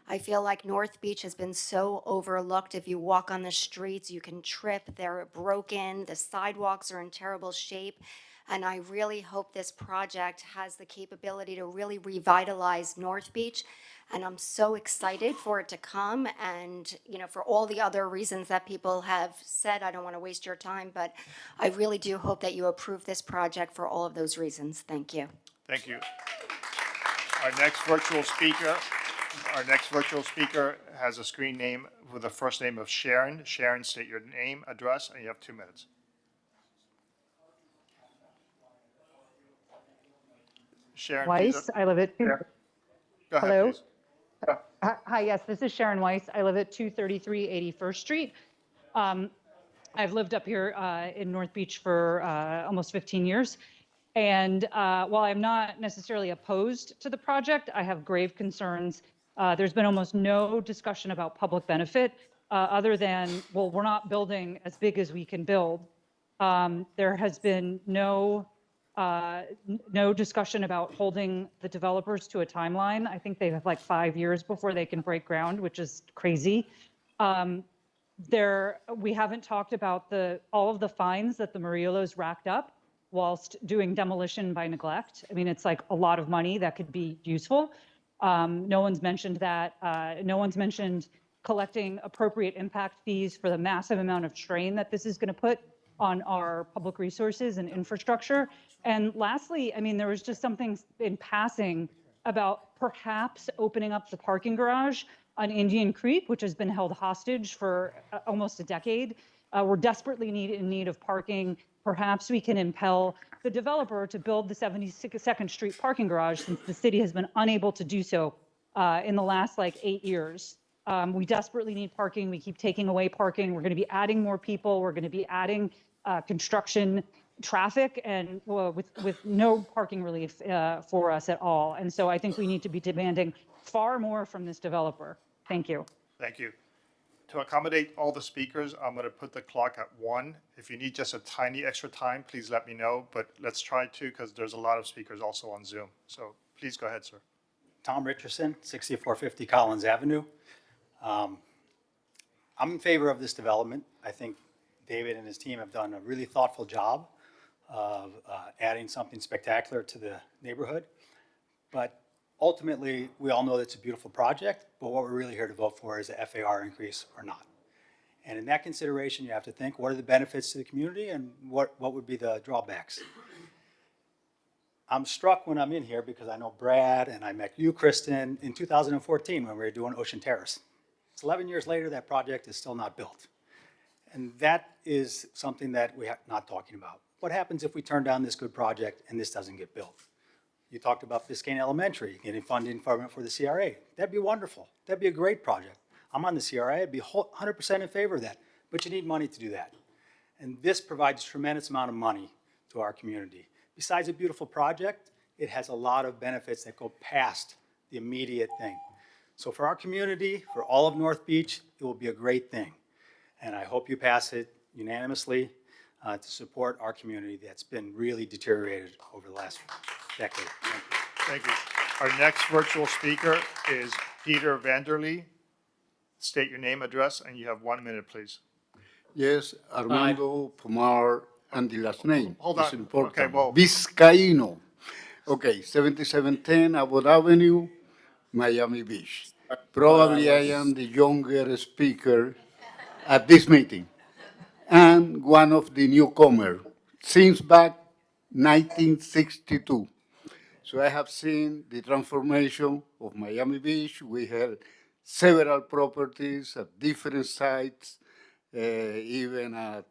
I feel like North Beach has been so overlooked. If you walk on the streets, you can trip. They're broken. The sidewalks are in terrible shape. And I really hope this project has the capability to really revitalize North Beach. And I'm so excited for it to come. And, you know, for all the other reasons that people have said, I don't want to waste your time, but I really do hope that you approve this project for all of those reasons. Thank you. Thank you. Our next virtual speaker has a screen name with the first name of Sharon. Sharon, state your name, address, and you have 2 minutes. Sharon, Weiss, I live at. Go ahead, Hello? please. Hi, yes, this is Sharon Weiss. I live at 233 81st Street. I've lived up here in North Beach for almost 15 years. And while I'm not necessarily opposed to the project, I have grave concerns. There's been almost no discussion about public benefit other than, well, we're not building as big as we can build. There has been no discussion about holding the developers to a timeline. I think they have like 5 years before they can break ground, which is crazy. We haven't talked about all of the fines that the Murillos racked up whilst doing demolition by neglect. I mean, it's like a lot of money that could be useful. No one's mentioned that. No one's mentioned collecting appropriate impact fees for the massive amount of strain that this is going to put on our public resources and infrastructure. And lastly, I mean, there was just something in passing about perhaps opening up the parking garage on Indian Creek, which has been held hostage for almost a decade. We're desperately in need of parking. Perhaps we can impel the developer to build the 72nd Street parking garage, since the city has been unable to do so in the last like 8 years. We desperately need parking. We keep taking away parking. We're going to be adding more people. We're going to be adding construction traffic, and with no parking relief for us at all. And so I think we need to be demanding far more from this developer. Thank you. Thank you. To accommodate all the speakers, I'm going to put the clock at 1. If you need just a tiny extra time, please let me know, but let's try to, because there's a lot of speakers also on Zoom. So please go ahead, sir. Tom Richardson, 6450 Collins Avenue. I'm in favor of this development. I think David and his team have done a really thoughtful job of adding something spectacular to the neighborhood. But ultimately, we all know that it's a beautiful project, but what we're really here to vote for is a FAR increase or not. And in that consideration, you have to think, what are the benefits to the community and what would be the drawbacks? I'm struck when I'm in here because I know Brad and I met you, Kristen, in 2014 when we were doing Ocean Terrace. It's 11 years later, that project is still not built. And that is something that we're not talking about. What happens if we turn down this good project and this doesn't get built? You talked about Biscayne Elementary, getting funding for the CRA. That'd be wonderful. That'd be a great project. I'm on the CRA, I'd be 100% in favor of that, but you need money to do that. And this provides a tremendous amount of money to our community. Besides a beautiful project, it has a lot of benefits that go past the immediate thing. So for our community, for all of North Beach, it will be a great thing. And I hope you pass it unanimously to support our community that's been really deteriorated over the last decade. Thank you. Our next virtual speaker is Peter Vanderlee. State your name, address, and you have 1 minute, please. Yes, Armando Pomar, and the last name. Hold is on. important. Okay, well. Vizcaíno. Okay, 7710 Abbott Avenue, Miami Beach. Probably I am the younger speaker at this meeting and one of the newcomers since back 1962. So I have seen the transformation of Miami Beach. We had several properties at different sites, even at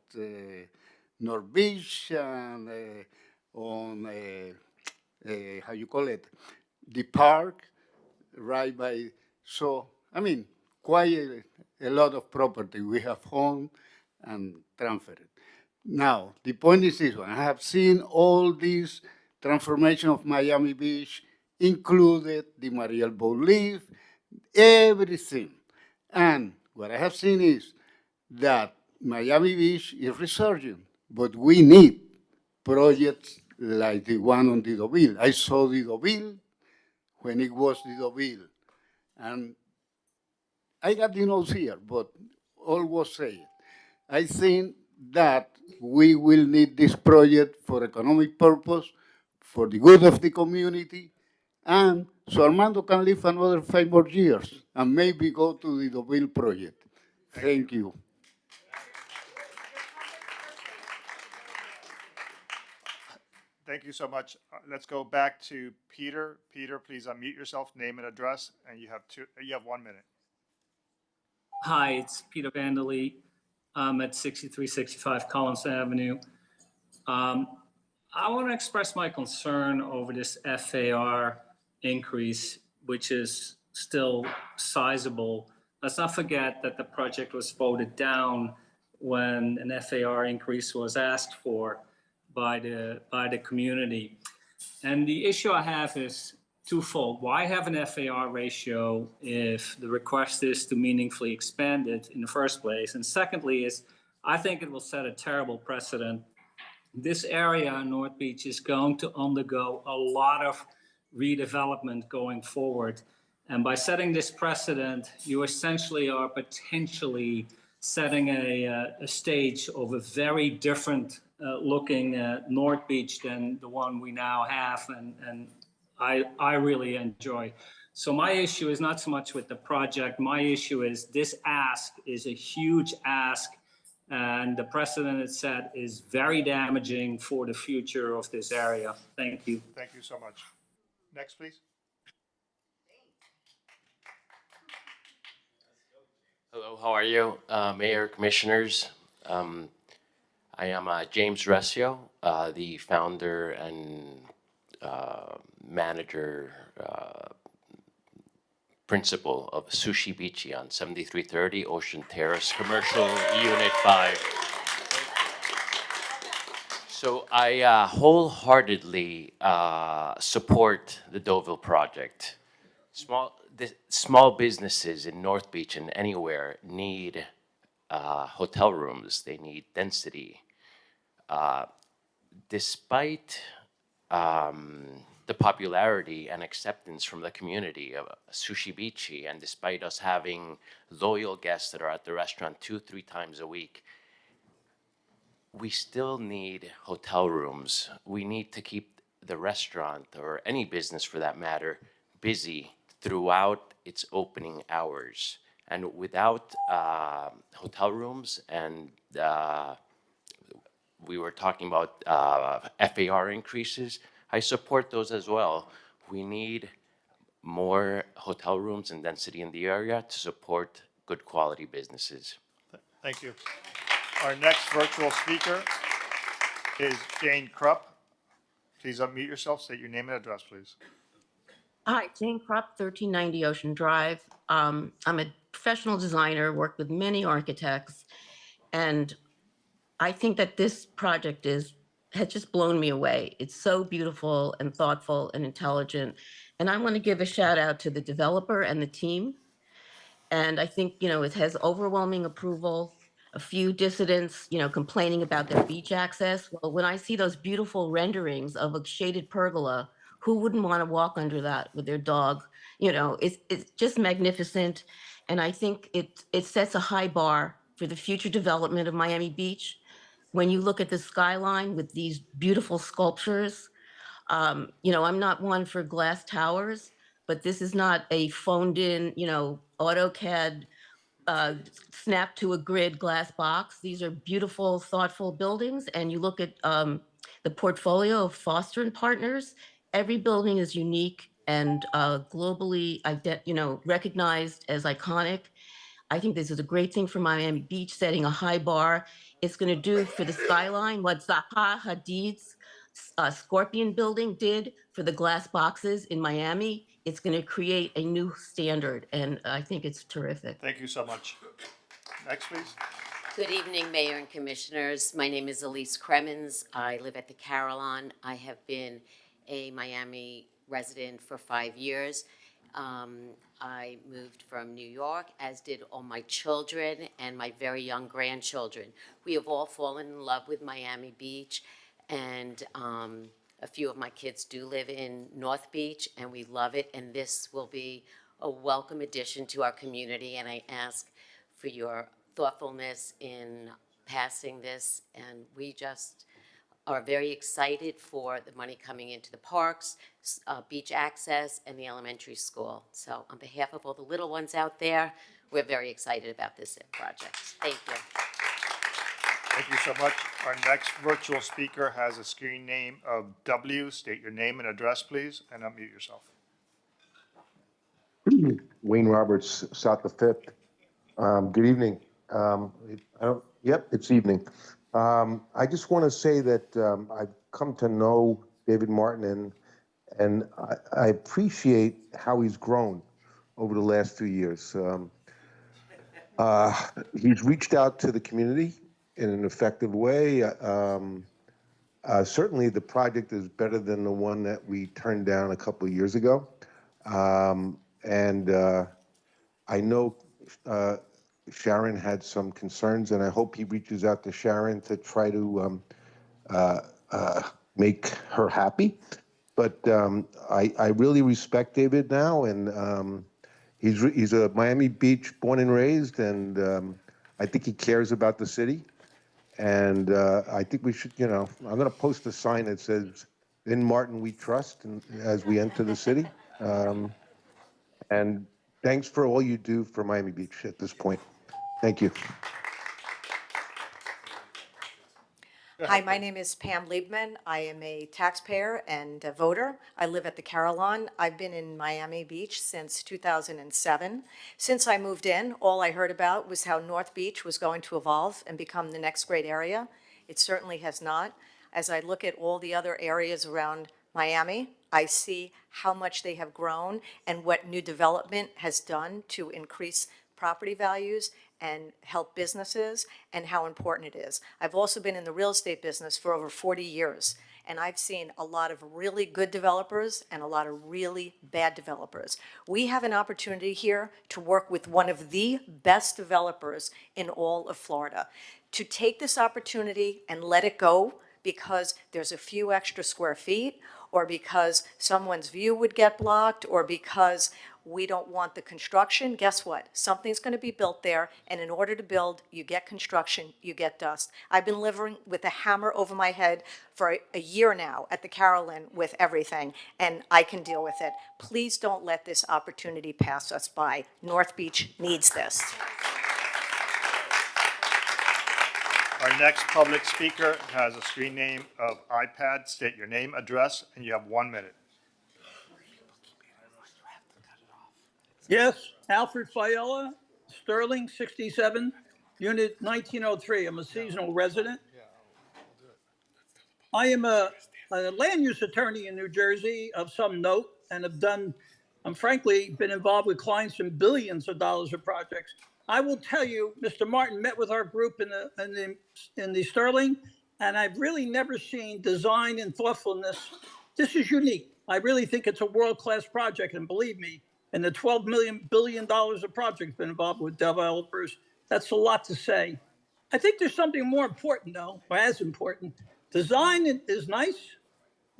North Beach and on, how you call it, the park, right by, so, I mean, quite a lot of property we have owned and transferred. Now, the point is this one. I have seen all these transformation of Miami Beach, included the Mayoral boat lift, everything. And what I have seen is that Miami Beach is resurging, but we need projects like the one on the Deauville. I saw the Deauville when it was the Deauville. And I got the notes here, but all was said. I think that we will need this project for economic purpose, for the good of the community, and so Armando can live another 5 more years and maybe go to the Deauville project. Thank you. Thank you so much. Let's go back to Peter. Peter, please unmute yourself, name and address, and you have 1 minute. Hi, it's Peter Vanderlee. I'm at 6365 Collins Avenue. I want to express my concern over this FAR increase, which is still sizable. Let's not forget that the project was voted down when an FAR increase was asked for by the community. And the issue I have is twofold. Why have an FAR ratio if the request is to meaningfully expand it in the first place? And secondly is, I think it will set a terrible precedent. This area in North Beach is going to undergo a lot of redevelopment going forward. And by setting this precedent, you essentially are potentially setting a stage of a very different looking North Beach than the one we now have, and I really enjoy. So my issue is not so much with the project. My issue is this ask is a huge ask, and the precedent it set is very damaging for the future of this area. Thank you. Thank you so much. Next, please. Hello, how are you? Mayor, Commissioners. I am James Resio, the founder and manager, principal of Sushi Beachy on 7330 Ocean Terrace, Commercial Unit 5. So I wholeheartedly support the Deauville project. Small businesses in North Beach and anywhere need hotel rooms. They need density. Despite the popularity and acceptance from the community of Sushi Beachy, and despite us having loyal guests that are at the restaurant 2-3 times a week, we still need hotel rooms. We need to keep the restaurant, or any business for that matter, busy throughout its opening hours. And without hotel rooms, and we were talking about FAR increases, I support those as well. We need more hotel rooms and density in the area to support good quality businesses. Thank you. Our next virtual speaker is Jane Krupp. Please unmute yourself, state your name and address, please. Hi, Jane Krupp, 1390 Ocean Drive. I'm a professional designer, worked with many architects, and I think that this project has just blown me away. It's so beautiful and thoughtful and intelligent. And I want to give a shout out to the developer and the team. And I think, it has overwhelming approval. A few dissidents, complaining about their beach access. Well, when I see those beautiful renderings of a shaded pergola, who wouldn't want to walk under that with their dog? It's just magnificent. And I think it sets a high bar for the future development of Miami Beach. When you look at the skyline with these beautiful sculptures, I'm not one for glass towers, but this is not a phoned in, AutoCAD snap to a grid glass box. These are beautiful, thoughtful buildings. And you look at the portfolio of Foster and Partners, every building is unique and globally recognized as iconic. I think this is a great thing for Miami Beach, setting a high bar. It's going to do for the skyline what Zaha Hadid's Scorpion building did for the glass boxes in Miami. It's going to create a new standard, and I think it's terrific. Thank you so much. Next, please. Good evening, Mayor and Commissioners. My name is Elise Cremens. I live at the Carillon. I have been a Miami resident for 5 years. I moved from New York, as did all my children and my very young grandchildren. We have all fallen in love with Miami Beach, and a few of my kids do live in North Beach, and we love it, and this will be a welcome addition to our community, and I ask for your thoughtfulness in passing this. And we just are very excited for the money coming into the parks, beach access, and the elementary school. So on behalf of all the little ones out there, we're very excited about this project. Thank you. Thank you so much. Our next virtual speaker has a screen name of W. State your name and address, please, and unmute yourself. Wayne Roberts, South the Fifth. Good evening. Yep, it's evening. I just want to say that I've come to know David Martin, and I appreciate how he's grown over the last few years. He's reached out to the community in an effective way. Certainly, the project is better than the one that we turned down a couple of years ago. I know Sharon had some concerns, and I hope he reaches out to Sharon to try to make her happy. But I really respect David now, and he's a Miami Beach born and raised, and I think he cares about the city. And I think we should, I'm going to post a sign that says, "In Martin we trust," and as we enter the city. And thanks for all you do for Miami Beach at this point. Thank you. Hi, my name is Pam Liebman. I am a taxpayer and a voter. I live at the Carillon. I've been in Miami Beach since 2007. Since I moved in, all I heard about was how North Beach was going to evolve and become the next great area. It certainly has not. As I look at all the other areas around Miami, I see how much they have grown and what new development has done to increase property values and help businesses, and how important it is. I've also been in the real estate business for over 40 years, and I've seen a lot of really good developers and a lot of really bad developers. We have an opportunity here to work with one of the best developers in all of Florida. To take this opportunity and let it go because there's a few extra square feet, or because someone's view would get blocked, or because we don't want the construction, guess what? Something's going to be built there, and in order to build, you get construction, you get dust. I've been living with a hammer over my head for a year now at the Carillon with everything, and I can deal with it. Please don't let this opportunity pass us by. North Beach needs this. Our next public speaker has a screen name of iPad. State your name, address, and you have 1 minute. Yes, Alfred Fiala, Sterling, 67, Unit 1903. I'm a seasonal resident. I am a land use attorney in New Jersey of some note, and have frankly been involved with clients in billions of dollars of projects. I will tell you, Mr. Martin met with our group in the Sterling, and I've really never seen design and thoughtfulness. This is unique. I really think it's a world-class project, and believe me, and the $12 billion of projects been involved with developers, that's a lot to say. I think there's something more important, though, or as important. Design is nice.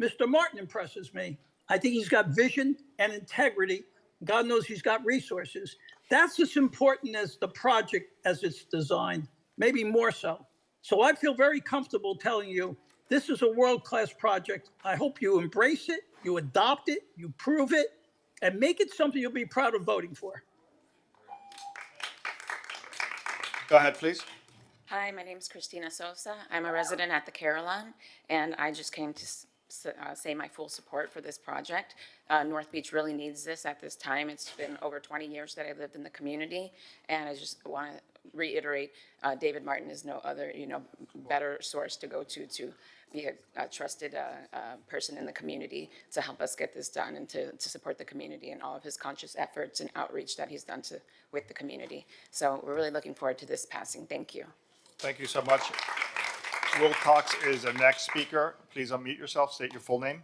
Mr. Martin impresses me. I think he's got vision and integrity. God knows he's got resources. That's as important as the project as it's designed, maybe more so. So I feel very comfortable telling you, this is a world-class project. I hope you embrace it, you adopt it, you prove it, and make it something you'll be proud of voting for. Go ahead, please. Hi, my name is Christina Sosa. I'm a resident at the Carillon, and I just came to say my full support for this project. North Beach really needs this at this time. It's been over 20 years that I've lived in the community, and I just want to reiterate, David Martin is no other, better source to go to be a trusted person in the community to help us get this done and to support the community and all of his conscious efforts and outreach that he's done with the community. So we're really looking forward to this passing. Thank you. Thank you so much. Will Cox is the next speaker. Please unmute yourself, state your full name.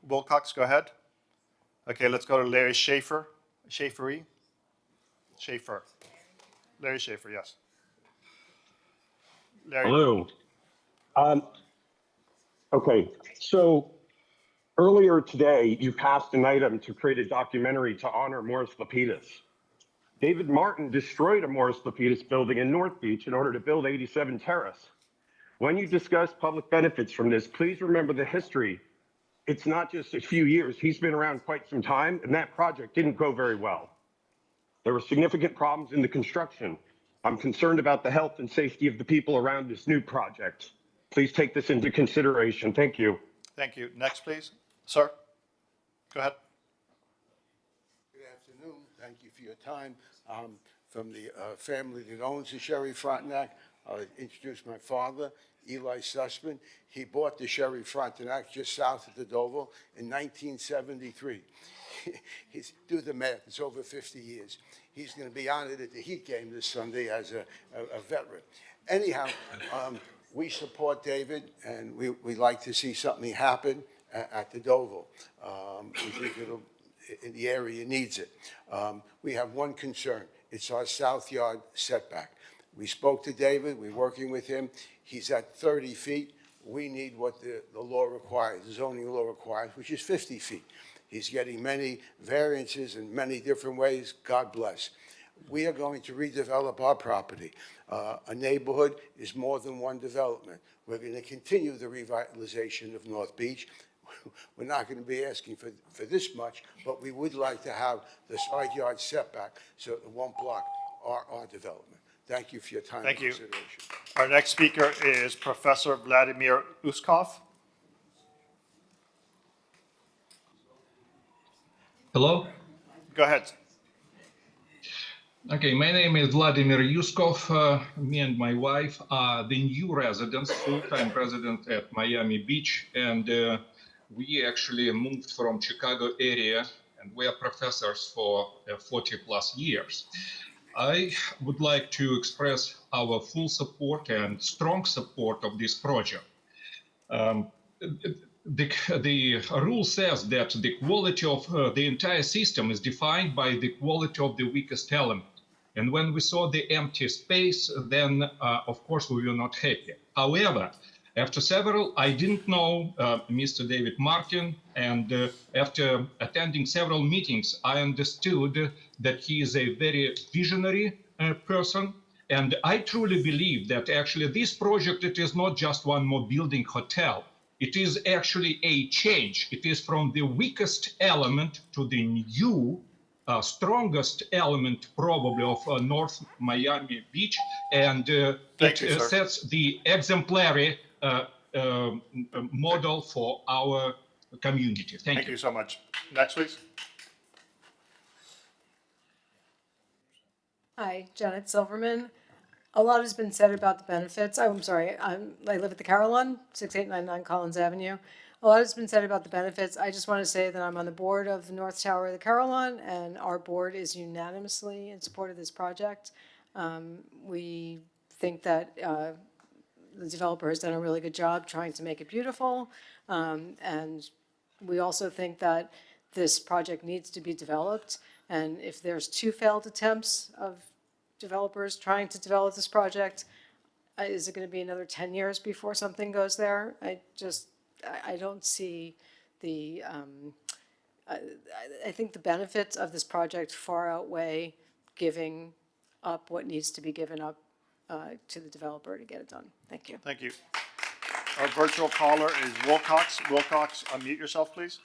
Wilcox, go ahead. Okay, let's go to Larry Schaefer. Schaefer. Larry Schaefer, yes. Larry. Hello. Okay, so Earlier today, you passed an item to create a documentary to honor Morris Lapidus. David Martin destroyed a Morris Lapidus building in North Beach in order to build 87 Terrace. When you discuss public benefits from this, please remember the history. It's not just a few years. He's been around quite some time, and that project didn't go very well. There were significant problems in the construction. I'm concerned about the health and safety of the people around this new project. Please take this into consideration. Thank you. Thank you. Next, please. Sir, go ahead. Good afternoon. Thank you for your time. From the family that owns the Sherry Frontenac. I'll introduce my father, Eli Sussman. He bought the Sherry Frontenac just south of the Deauville in 1973. Do the math, it's over 50 years. He's going to be honored at the Heat game this Sunday as a veteran. Anyhow, we support David, and we like to see something happen at the Deauville. We think the area needs it. We have one concern. It's our south yard setback. We spoke to David. We're working with him. He's at 30 feet. We need what the law requires, the zoning law requires, which is 50 feet. He's getting many variances in many different ways. God bless. We are going to redevelop our property. A neighborhood is more than one development. We're going to continue the revitalization of North Beach. We're not going to be asking for this much, but we would like to have the side yard setback so it won't block our development. Thank you for your time. Thank you. And consideration. Our next speaker is Professor Vladimir Uskov. Hello? Go ahead. Okay, my name is Vladimir Yuskov. Me and my wife are the new residents, full-time resident at Miami Beach, and we actually moved from Chicago area, and we are professors for 40 plus years. I would like to express our full support and strong support of this project. The rule says that the quality of the entire system is defined by the quality of the weakest element. And when we saw the empty space, then of course we were not happy. However, after I didn't know Mr. David Martin, and after attending several meetings, I understood that he is a very visionary person. And I truly believe that actually this project, it is not just one more building hotel. It is actually a change. It is from the weakest element to the new, strongest element probably of North Miami Beach. And it sets the exemplary model for our community. Thank you so much. Next, please. Hi, Janet Silverman. A lot has been said about the benefits. I'm sorry, I live at the Carillon, 6899 Collins Avenue. A lot has been said about the benefits. I just want to say that I'm on the board of the North Tower of the Carillon, and our board is unanimously in support of this project. We think that the developer has done a really good job trying to make it beautiful, and we also think that this project needs to be developed. And if there's 2 failed attempts of developers trying to develop this project, is it going to be another 10 years before something goes there? I don't see the, I think the benefits of this project far outweigh giving up what needs to be given up to the developer to get it done. Thank you. Thank you. Our virtual caller is Wilcox. Wilcox, unmute yourself, please.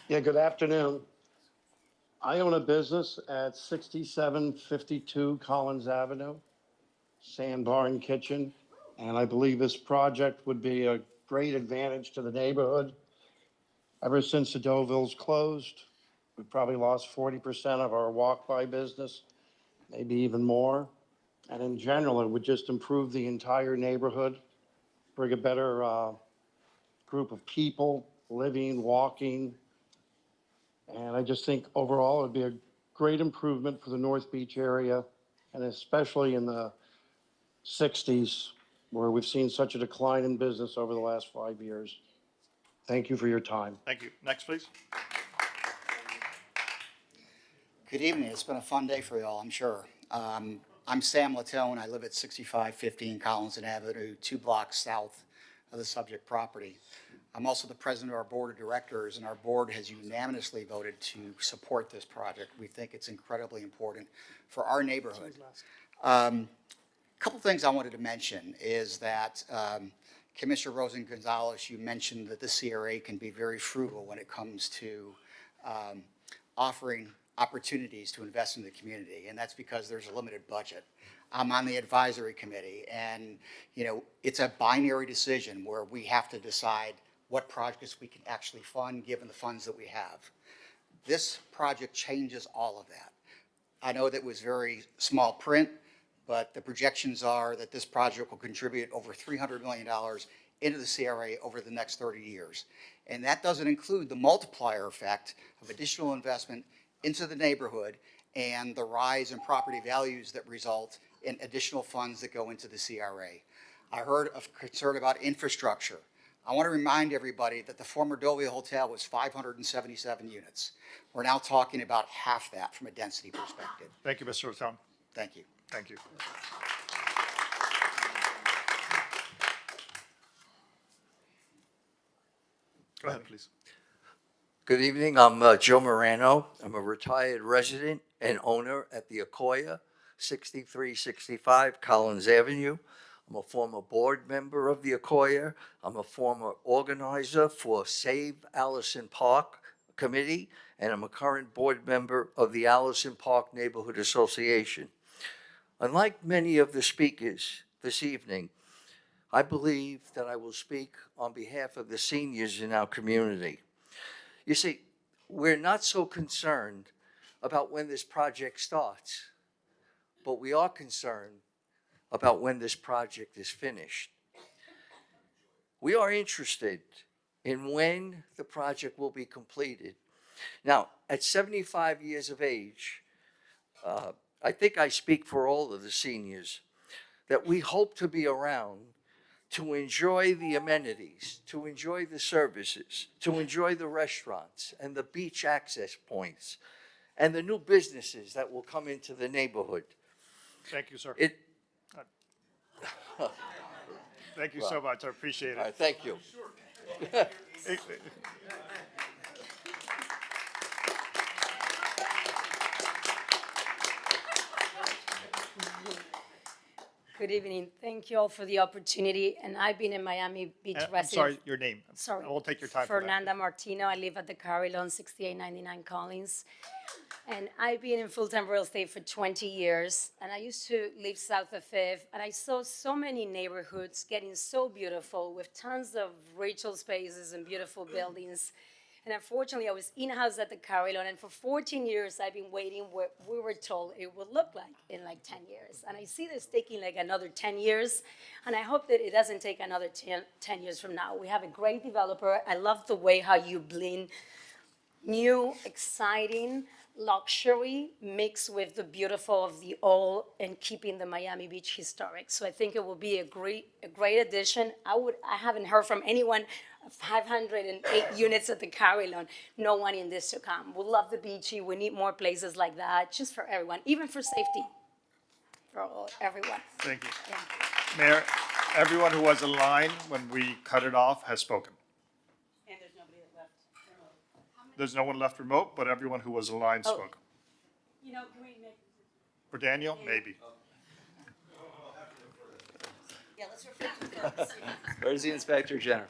Yeah, good afternoon. I own a business at 6752 Collins Avenue, Sandbar and Kitchen, and I believe this project would be a great advantage to the neighborhood. Ever since the Deauville's closed, we've probably lost 40% of our walk-by business, maybe even more. And in general, it would just improve the entire neighborhood, bring a better group of people living, walking. And I just think overall it'd be a great improvement for the North Beach area, and especially in the 60s, where we've seen such a decline in business over the last 5 years. Thank you for your time. Thank you. Next, please. Good evening. It's been a fun day for you all, I'm sure. I'm Sam Latone. I live at 6515 Collins Avenue, 2 blocks south of the subject property. I'm also the president of our board of directors, and our board has unanimously voted to support this project. We think it's incredibly important for our neighborhood. A couple things I wanted to mention is that Commissioner Rosen Gonzalez, you mentioned that the CRA can be very frugal when it comes to offering opportunities to invest in the community, and that's because there's a limited budget. I'm on the advisory committee, and it's a binary decision where we have to decide what projects we can actually fund given the funds that we have. This project changes all of that. I know that was very small print, but the projections are that this project will contribute over $300 million into the CRA over the next 30 years. And that doesn't include the multiplier effect of additional investment into the neighborhood and the rise in property values that result in additional funds that go into the CRA. I heard of concern about infrastructure. I want to remind everybody that the former Dovia Hotel was 577 units. We're now talking about half that from a density perspective. Thank you, Mr. Raton. Thank you. Thank you. Go ahead, please. Good evening. I'm Joe Morano. I'm a retired resident and owner at the Akoya, 6365 Collins Avenue. I'm a former board member of the Akoya. I'm a former organizer for Save Allison Park Committee, and I'm a current board member of the Allison Park Neighborhood Association. Unlike many of the speakers this evening, I believe that I will speak on behalf of the seniors in our community. You see, we're not so concerned about when this project starts, but we are concerned about when this project is finished. We are interested in when the project will be completed. Now, at 75 years of age, I think I speak for all of the seniors that we hope to be around to enjoy the amenities, to enjoy the services, to enjoy the restaurants and the beach access points and the new businesses that will come into the neighborhood. Thank you, sir. Thank you so much. I appreciate it. All right, thank you. Good evening. Thank you all for the opportunity. And I've been in Miami Beach resident. I'm sorry, your name. Sorry. I will take your time for that. Fernanda Martino. I live at the Carillon, 6899 Collins. And I've been in full-time real estate for 20 years. And I used to live south of Fifth. And I saw so many neighborhoods getting so beautiful with tons of retail spaces and beautiful buildings. And unfortunately, I was in-house at the Carillon, and for 14 years, I've been waiting what we were told it would look like in like 10 years. And I see this taking like another 10 years, and I hope that it doesn't take another 10 years from now. We have a great developer. I love the way how you blend new, exciting, luxury mixed with the beautiful of the old and keeping the Miami Beach historic. So I think it will be a great addition. I haven't heard from anyone. 508 units at the Carillon, no one in this to come. We love the beachy. We need more places like that, just for everyone, even for safety, for everyone. Thank you. Yeah. Mayor, everyone who was in line when we cut it off has spoken. And there's nobody left remote. There's no one left remote, but everyone who was in line spoke. You know, can we make... For Daniel, maybe. Yeah, let's refer to first. Where's the Inspector General?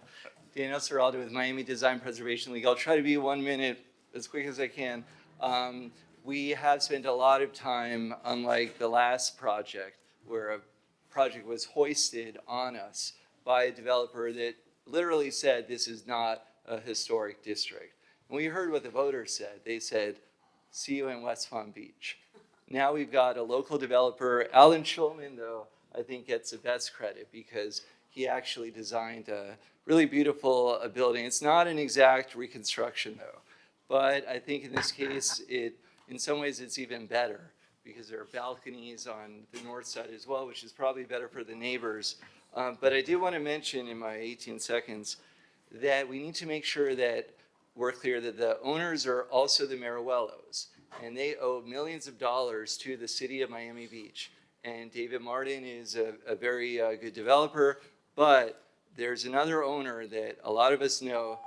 Daniel Serraldo with Miami Design Preservation League. I'll try to be 1 minute as quick as I can. We have spent a lot of time, unlike the last project, where a project was hoisted on us by a developer that literally said this is not a historic district. And we heard what the voters said. They said, see you in West Palm Beach. Now we've got a local developer. Alan Schulman, though, I think gets the best credit because he actually designed a really beautiful building. It's not an exact reconstruction, though. But I think in this case, in some ways, it's even better because there are balconies on the north side as well, which is probably better for the neighbors. But I do want to mention in my 18 seconds that we need to make sure that we're clear that the owners are also the Mayoralos, and they owe millions of dollars to the city of Miami Beach. And David Martin is a very good developer, but there's another owner that a lot of us know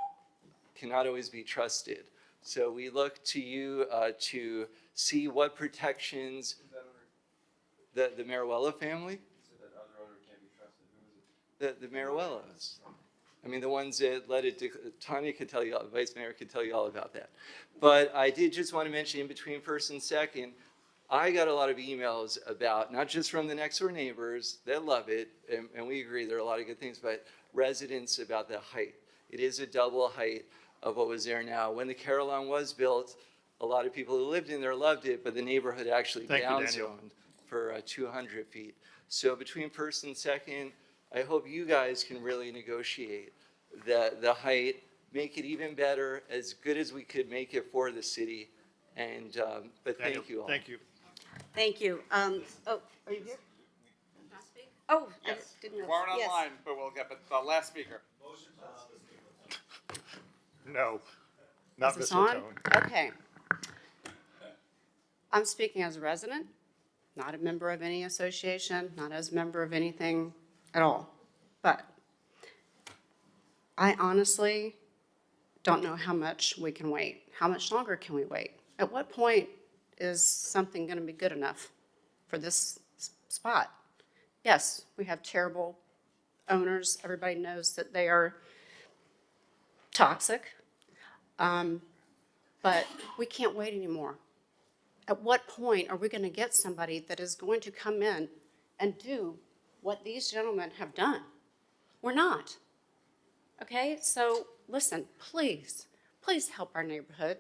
cannot always be trusted. So we look to you to see what protections the Mayoral family, the Mayarellas. I mean, the ones that let it, Tanya could tell you, the Vice Mayor could tell you all about that. But I did just want to mention in between first and second, I got a lot of emails about, not just from the next door neighbors, that love it, and we agree there are a lot of good things, but residents about the height. It is a double height of what was there now. When the Carillon was built, a lot of people who lived in there loved it, but the neighborhood actually downzoned for 200 feet. So between first and second, I hope you guys can really negotiate the height, make it even better, as good as we could make it for the city. And, but thank you all. Thank you. Thank you. Oh, are you here? Oh, I Yes, didn't know. we weren't Yes. online, but we'll get, but the last speaker. No, not Is this Mr. on? Cohen. Okay. I'm speaking as a resident, not a member of any association, not as a member of anything at all. But I honestly don't know how much we can wait. How much longer can we wait? At what point is something going to be good enough for this spot? Yes, we have terrible owners. Everybody knows that they are toxic. But we can't wait anymore. At what point are we going to get somebody that is going to come in and do what these gentlemen have done? We're not. Okay, so listen, please, please help our neighborhood.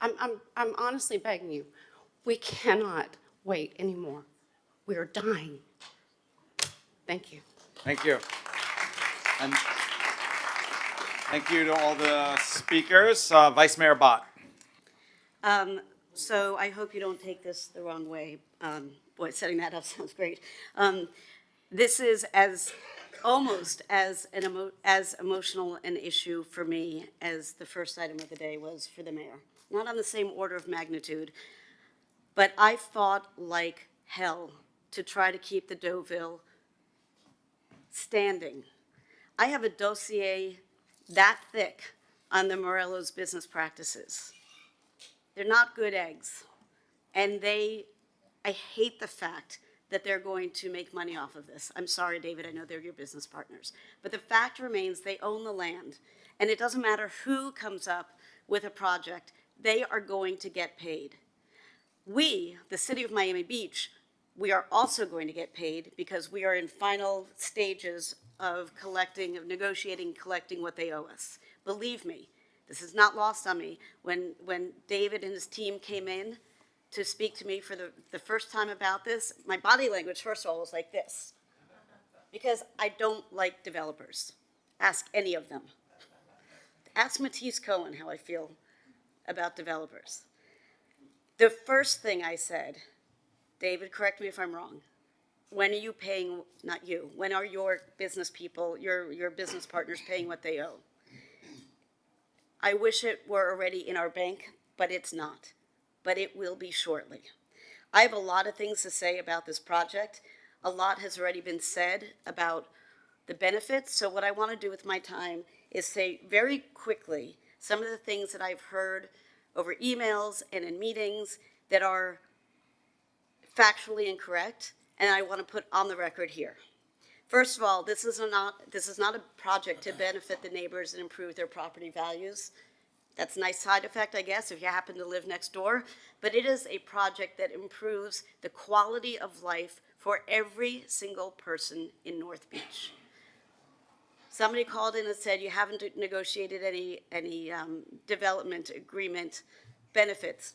I'm honestly begging you. We cannot wait anymore. We are dying. Thank you. Thank you. And thank you to all the speakers. Vice Mayor Bott. So I hope you don't take this the wrong way. Boy, setting that up sounds great. This is almost as emotional an issue for me as the first item of the day was for the mayor. Not on the same order of magnitude, but I fought like hell to try to keep the Deauville standing. I have a dossier that thick on the Morello's business practices. They're not good eggs. And I hate the fact that they're going to make money off of this. I'm sorry, David, I know they're your business partners. But the fact remains they own the land. And it doesn't matter who comes up with a project, they are going to get paid. We, the city of Miami Beach, we are also going to get paid because we are in final stages of negotiating, collecting what they owe us. Believe me, this is not lost on me. When David and his team came in to speak to me for the first time about this, my body language, first of all, was like this. Because I don't like developers. Ask any of them. Ask Matisse Cohen how I feel about developers. The first thing I said, David, correct me if I'm wrong, when are you paying, not you, when are your business people, your business partners paying what they owe? I wish it were already in our bank, but it's not. But it will be shortly. I have a lot of things to say about this project. A lot has already been said about the benefits. So what I want to do with my time is say very quickly some of the things that I've heard over emails and in meetings that are factually incorrect, and I want to put on the record here. First of all, this is not a project to benefit the neighbors and improve their property values. That's a nice side effect, I guess, if you happen to live next door. But it is a project that improves the quality of life for every single person in North Beach. Somebody called in and said you haven't negotiated any development agreement benefits.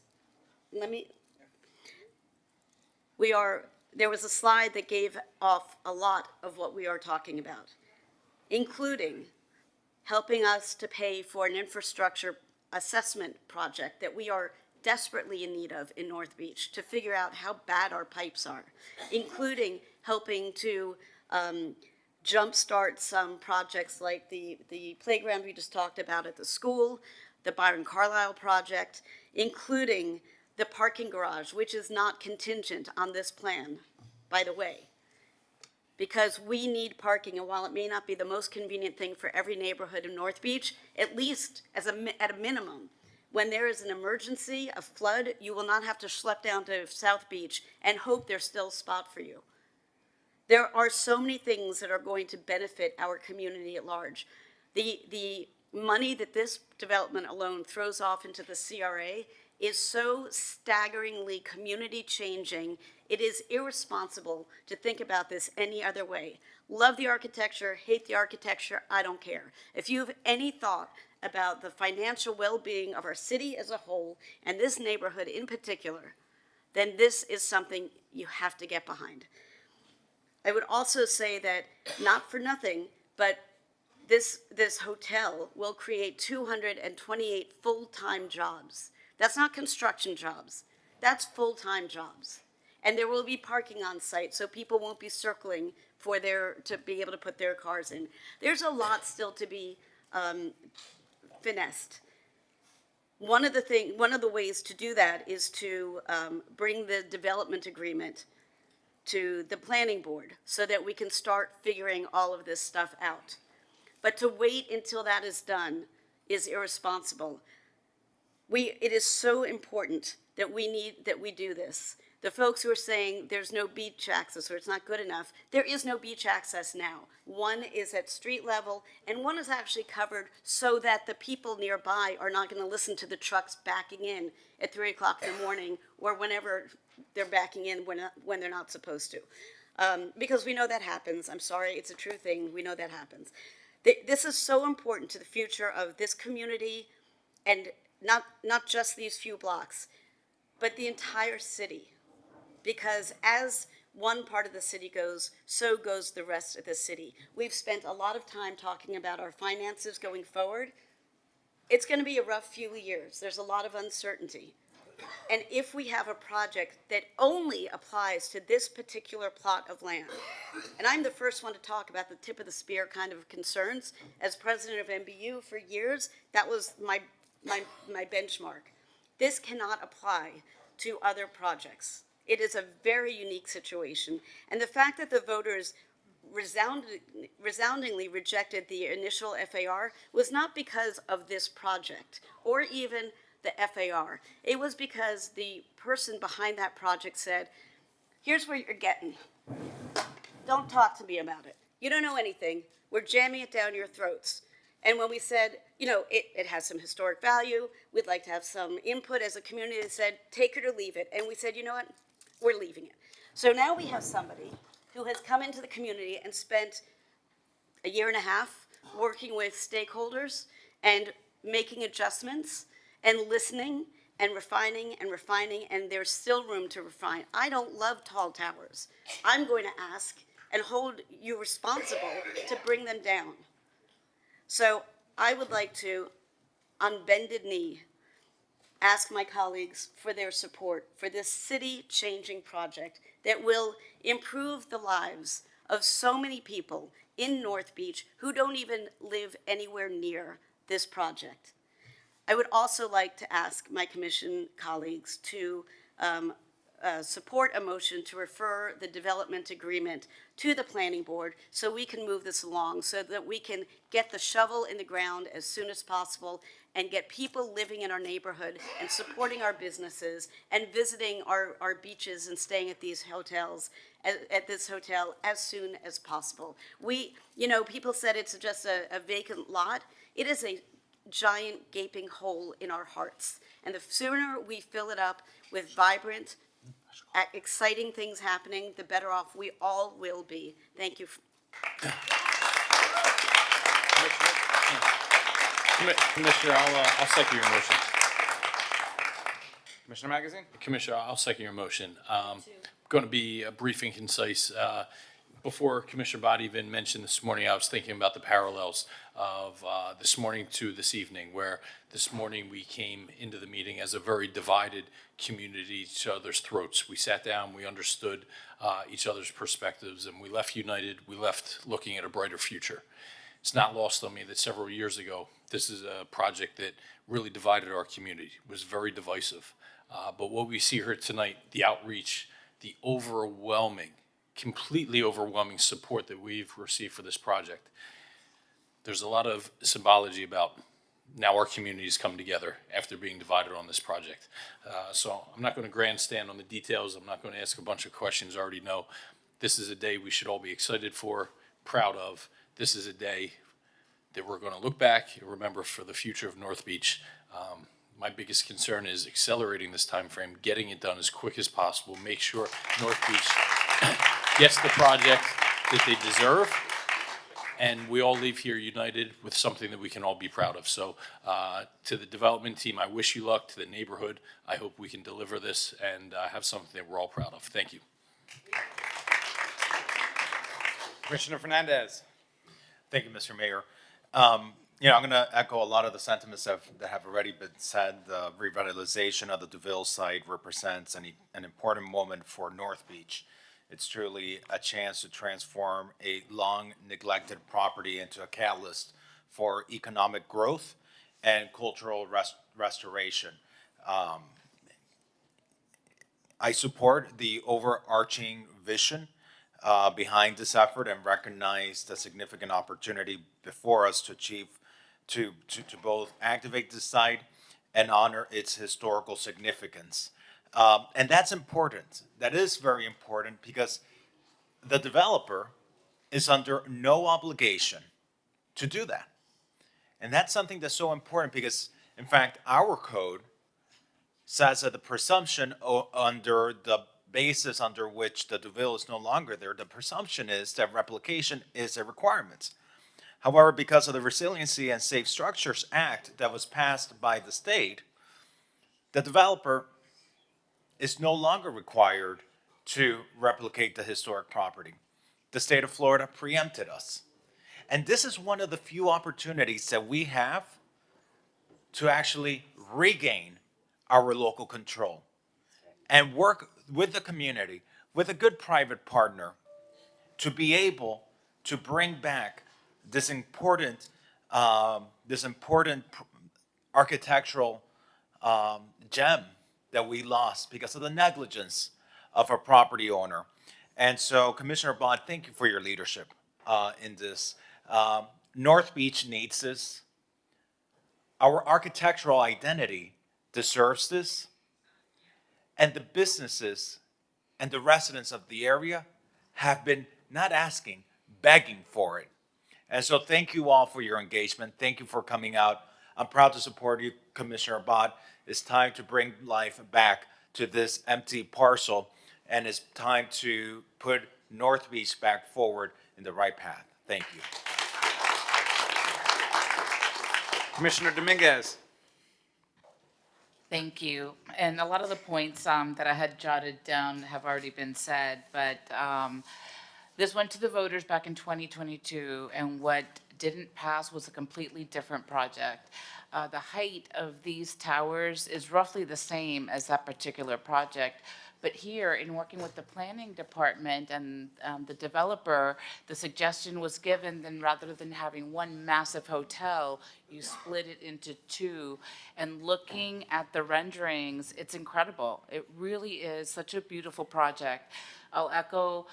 There was a slide that gave off a lot of what we are talking about, including helping us to pay for an infrastructure assessment project that we are desperately in need of in North Beach to figure out how bad our pipes are, including helping to jumpstart some projects like the playground we just talked about at the school, the Byron Carlisle project, including the parking garage, which is not contingent on this plan, by the way. because we need parking. And while it may not be the most convenient thing for every neighborhood in North Beach, at least at a minimum, when there is an emergency, a flood, you will not have to schlep down to South Beach and hope there's still a spot for you. There are so many things that are going to benefit our community at large. The money that this development alone throws off into the CRA is so staggeringly community changing. It is irresponsible to think about this any other way. Love the architecture, hate the architecture, I don't care. If you have any thought about the financial well-being of our city as a whole, and this neighborhood in particular, then this is something you have to get behind. I would also say that, not for nothing, but this hotel will create 228 full-time jobs. That's not construction jobs. That's full-time jobs. And there will be parking on site, so people won't be circling to be able to put their cars in. There's a lot still to be finessed. One of the ways to do that is to bring the development agreement to the planning board so that we can start figuring all of this stuff out. But to wait until that is done is irresponsible. It is so important that we do this. The folks who are saying there's no beach access or it's not good enough, there is no beach access now. One is at street level and one is actually covered so that the people nearby are not going to listen to the trucks backing in at 3 o'clock in the morning or whenever they're backing in when they're not supposed to. Because we know that happens. I'm sorry, it's a true thing. We know that happens. This is so important to the future of this community and not just these few blocks, but the entire city. Because as one part of the city goes, so goes the rest of the city. We've spent a lot of time talking about our finances going forward. It's going to be a rough few years. There's a lot of uncertainty. And if we have a project that only applies to this particular plot of land, and I'm the first one to talk about the tip of the spear kind of concerns. As president of MBU for years, that was my benchmark. This cannot apply to other projects. It is a very unique situation. And the fact that the voters resoundingly rejected the initial FAR was not because of this project or even the FAR. It was because the person behind that project said, here's where you're getting. Don't talk to me about it. You don't know anything. We're jamming it down your throats. And when we said, it has some historic value, we'd like to have some input as a community that said, take it or leave it. And we said, you know what? We're leaving it. So now we have somebody who has come into the community and spent a year and a half working with stakeholders and making adjustments and listening and refining, and there's still room to refine. I don't love tall towers. I'm going to ask and hold you responsible to bring them down. So I would like to, on bended knee, ask my colleagues for their support for this city-changing project that will improve the lives of so many people in North Beach who don't even live anywhere near this project. I would also like to ask my commission colleagues to support a motion to refer the development agreement to the planning board so we can move this along, so that we can get the shovel in the ground as soon as possible and get people living in our neighborhood and supporting our businesses and visiting our beaches and staying at these hotels, at this hotel as soon as possible. People said it's just a vacant lot. It is a giant gaping hole in our hearts. And the sooner we fill it up with vibrant, exciting things happening, the better off we all will be. Thank you. Commissioner, I'll second your motion. Commissioner Magazine? Commissioner, I'll second your motion. Going to be brief and concise. Before Commissioner Bott even mentioned this morning, I was thinking about the parallels of this morning to this evening, where this morning we came into the meeting as a very divided community, each other's throats. We sat down, we understood each other's perspectives, and we left united. We left looking at a brighter future. It's not lost on me that several years ago, this is a project that really divided our community. It was very divisive. But what we see here tonight, the outreach, the overwhelming completely overwhelming support that we've received for this project. There's a lot of symbology about now our communities come together after being divided on this project. So I'm not going to grandstand on the details. I'm not going to ask a bunch of questions. I already know this is a day we should all be excited for, proud of. This is a day that we're going to look back and remember for the future of North Beach. My biggest concern is accelerating this time frame, getting it done as quick as possible, make sure North Beach gets the project that they deserve, and we all leave here united with something that we can all be proud of. So to the development team, I wish you luck. To the neighborhood, I hope we can deliver this and have something that we're all proud of. Thank you. Commissioner Fernandez. Thank you, Mr. Mayor. I'm going to echo a lot of the sentiments that have already been said. The revitalization of the DeVille site represents an important moment for North Beach. It's truly a chance to transform a long neglected property into a catalyst for economic growth and cultural restoration. I support the overarching vision behind this effort and recognize the significant opportunity before us to achieve, to both activate the site and honor its historical significance. And that's important. That is very important because the developer is under no obligation to do that. And that's something that's so important because, in fact, our code says that the presumption under the basis under which the DeVille is no longer there, the presumption is that replication is a requirement. However, because of the Resiliency and Safe Structures Act that was passed by the state, the developer is no longer required to replicate the historic property. The state of Florida preempted us. And this is one of the few opportunities that we have to actually regain our local control and work with the community, with a good private partner, to be able to bring back this important architectural gem that we lost because of the negligence of a property owner. And so, Commissioner Bond, thank you for your leadership in this. North Beach needs this. Our architectural identity deserves this. And the businesses and the residents of the area have been not asking, begging for it. And so thank you all for your engagement. Thank you for coming out. I'm proud to support you, Commissioner Abad. It's time to bring life back to this empty parcel, and it's time to put North Beach back forward in the right path. Thank you. Commissioner Dominguez. Thank you. And a lot of the points that I had jotted down have already been said, but this went to the voters back in 2022, and what didn't pass was a completely different project. The height of these towers is roughly the same as that particular project. But here, in working with the planning department and the developer, the suggestion was given, then rather than having one massive hotel, you split it into two. And looking at the renderings, it's incredible. It really is such a beautiful project. I'll echo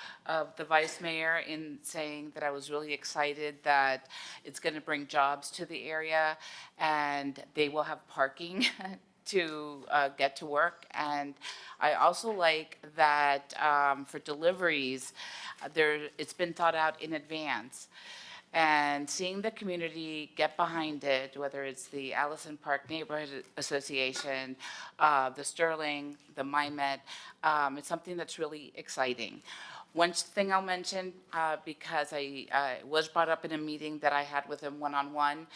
the Vice Mayor in saying that I was really excited that it's going to bring jobs to the area, and they will have parking to get to work. And I also like that for deliveries, it's been thought out in advance. And seeing the community get behind it, whether it's the Allison Park Neighborhood Association, the Sterling, the MyMet, it's something that's really exciting. One thing I'll mention, because I was brought up in a meeting that I had with him one-on-one,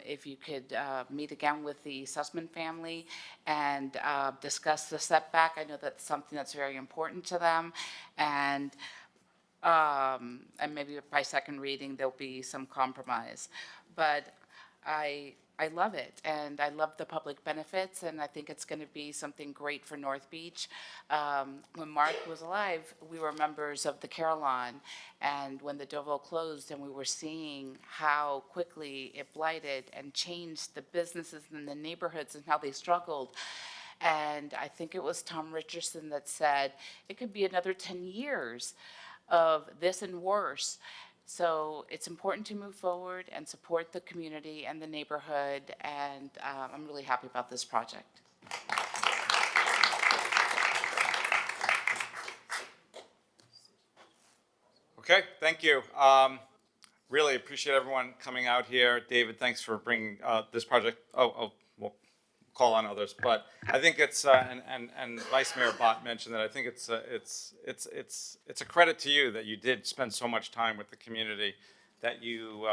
if you could meet again with the Sussman family and discuss the setback. I know that's something that's very important to them. And maybe by second reading, there'll be some compromise. But I love it, and I love the public benefits, and I think it's going to be something great for North Beach. When Mark was alive, we were members of the Carillon, and when the DeVille closed and we were seeing how quickly it blighted and changed the businesses in the neighborhoods and how they struggled, And I think it was Tom Richardson that said it could be another 10 years of this and worse. So it's important to move forward and support the community and the neighborhood, and I'm really happy about this project. Okay, thank you. Really appreciate everyone coming out here. David, thanks for bringing this project. We'll call on others, but I think it's and Vice Mayor Bott mentioned that I think it's a credit to you that you did spend so much time with the community, that you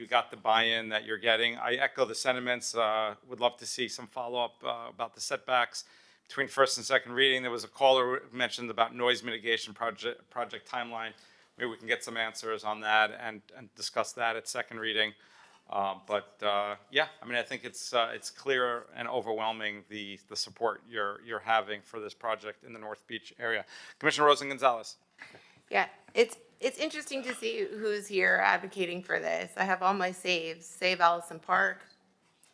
got the buy-in that you're getting. I echo the sentiments. Would love to see some follow-up about the setbacks between first and second reading. There was a caller who mentioned about noise mitigation project timeline. Maybe we can get some answers on that and discuss that at second reading. Yeah, I mean, I think it's clear and overwhelming the support you're having for this project in the North Beach area. Commissioner Rosen Gonzalez. Yeah, it's interesting to see who's here advocating for this. I have all my saves. Save Allison Park.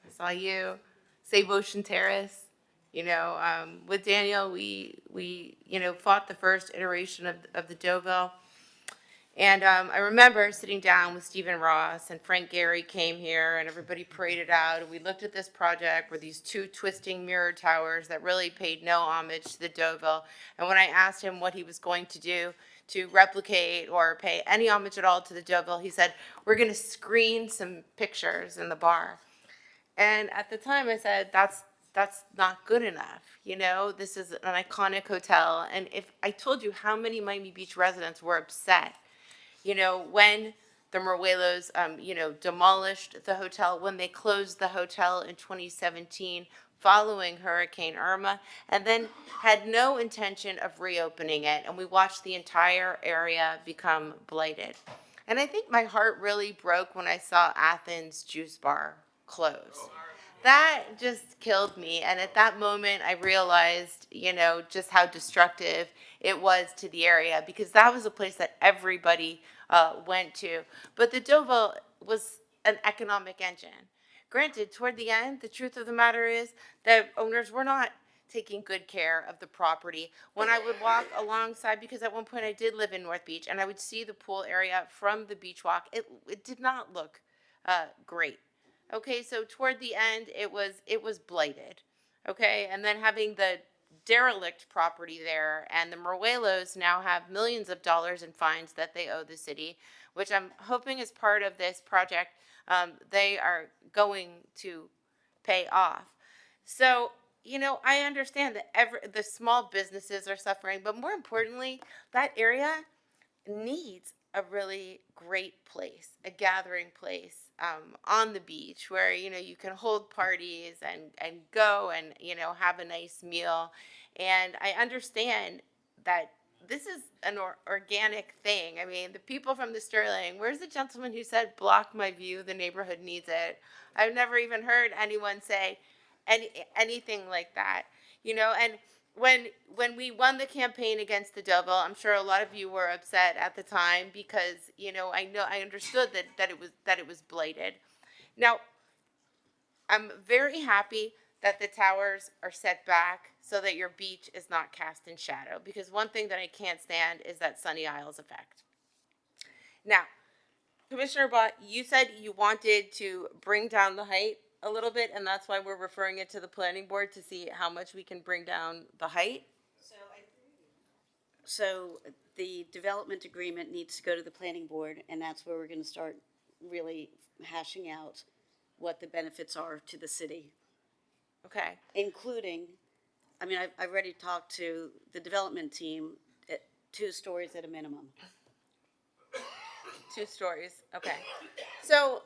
I saw you. Save Ocean Terrace. You know, with Daniel, we fought the first iteration of the Deauville. And I remember sitting down with Stephen Ross, and Frank Gehry came here, and everybody paraded out, and we looked at this project where these two twisting mirror towers that really paid no homage to the Deauville. And when I asked him what he was going to do to replicate or pay any homage at all to the Deauville, he said, "We're going to screen some pictures in the bar." And at the time I said, that's not good enough. You know, this is an iconic hotel. And if I told you how many Miami Beach residents were upset, you know, when the Moruelos, demolished the hotel, when they closed the hotel in 2017 following Hurricane Irma, and then had no intention of reopening it. And we watched the entire area become blighted. And I think my heart really broke when I saw Athens Juice Bar close. That just killed me. And at that moment, I realized, just how destructive it was to the area, because that was a place that everybody went to. But the Deauville was an economic engine. Granted, toward the end, the truth of the matter is that owners were not taking good care of the property. When I would walk alongside, because at one point I did live in North Beach, and I would see the pool area from the beach walk, it did not look great. Okay, so toward the end, it was blighted. Okay, and then having the derelict property there, and the Moruelos now have millions of dollars in fines that they owe the city, which I'm hoping as part of this project, they are going to pay off. So, I understand that the small businesses are suffering, but more importantly, that area needs a really great place, a gathering place on the beach where, you can hold parties and go and, have a nice meal. And I understand that this is an organic thing. I mean, the people from the Sterling, where's the gentleman who said, "Block my view, the neighborhood needs it"? I've never even heard anyone say anything like that, and when we won the campaign against the Deauville, I'm sure a lot of you were upset at the time because, I understood that it was blighted. Now, I'm very happy that the towers are set back so that your beach is not cast in shadow, because one thing that I can't stand is that Sunny Isles effect. Now, Commissioner Bott, you said you wanted to bring down the height a little bit, and that's why we're referring it to the planning board to see how much we can bring down the height. So the development agreement needs to go to the planning board, and that's where we're going to start really hashing out what the benefits are to the city. Okay. Including, I've already talked to the development team at 2 stories at a minimum. 2 stories. Okay. So,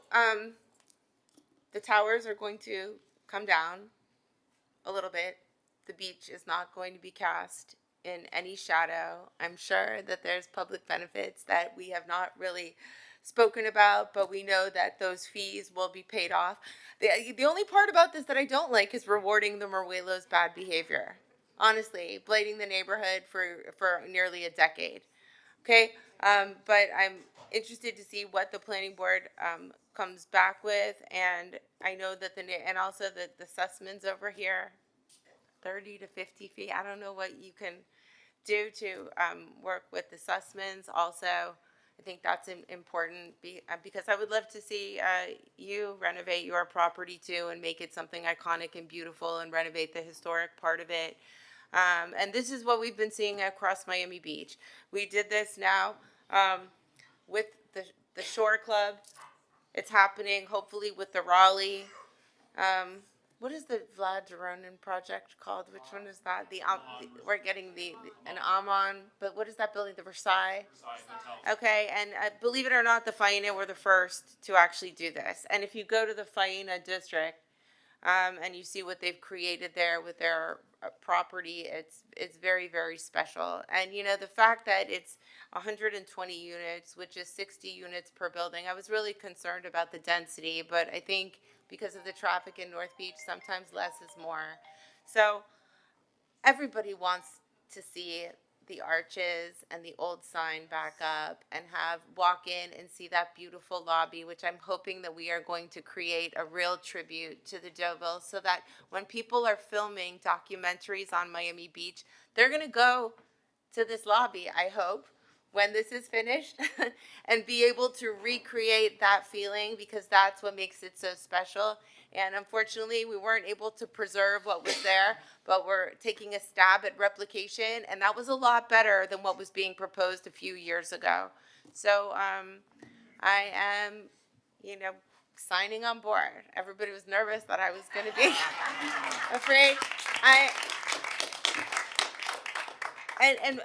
the towers are going to come down a little bit. The beach is not going to be cast in any shadow. I'm sure that there's public benefits that we have not really spoken about, but we know that those fees will be paid off. The only part about this that I don't like is rewarding the Moruelos' bad behavior. Honestly, blighting the neighborhood for nearly a decade. Okay, but I'm interested to see what the planning board comes back with, and I know that and also the Sussmans over here, 30 to 50 feet. I don't know what you can do to work with the Sussmans also. I think that's important because I would love to see you renovate your property too and make it something iconic and beautiful and renovate the historic part of it. And this is what we've been seeing across Miami Beach. We did this now with the Shore Club. It's happening hopefully with the Raleigh. What is the Vlad Jeronin project called? Which one is that? We're getting an Amon, but what is that building? The Versailles? Okay, and believe it or not, the Faena were the first to actually do this. And if you go to the Faena district and you see what they've created there with their property, it's very, very special. And you know, the fact that it's 120 units, which is 60 units per building, I was really concerned about the density, but I think because of the traffic in North Beach, sometimes less is more. So everybody wants to see the arches and the old sign back up and walk in and see that beautiful lobby, which I'm hoping that we are going to create a real tribute to the Deauville, so that when people are filming documentaries on Miami Beach, they're going to go to this lobby, I hope, when this is finished and be able to recreate that feeling, because that's what makes it so special. And unfortunately, we weren't able to preserve what was there, but we're taking a stab at replication, and that was a lot better than what was being proposed a few years ago. So I am, signing on board. Everybody was nervous that I was going to be afraid.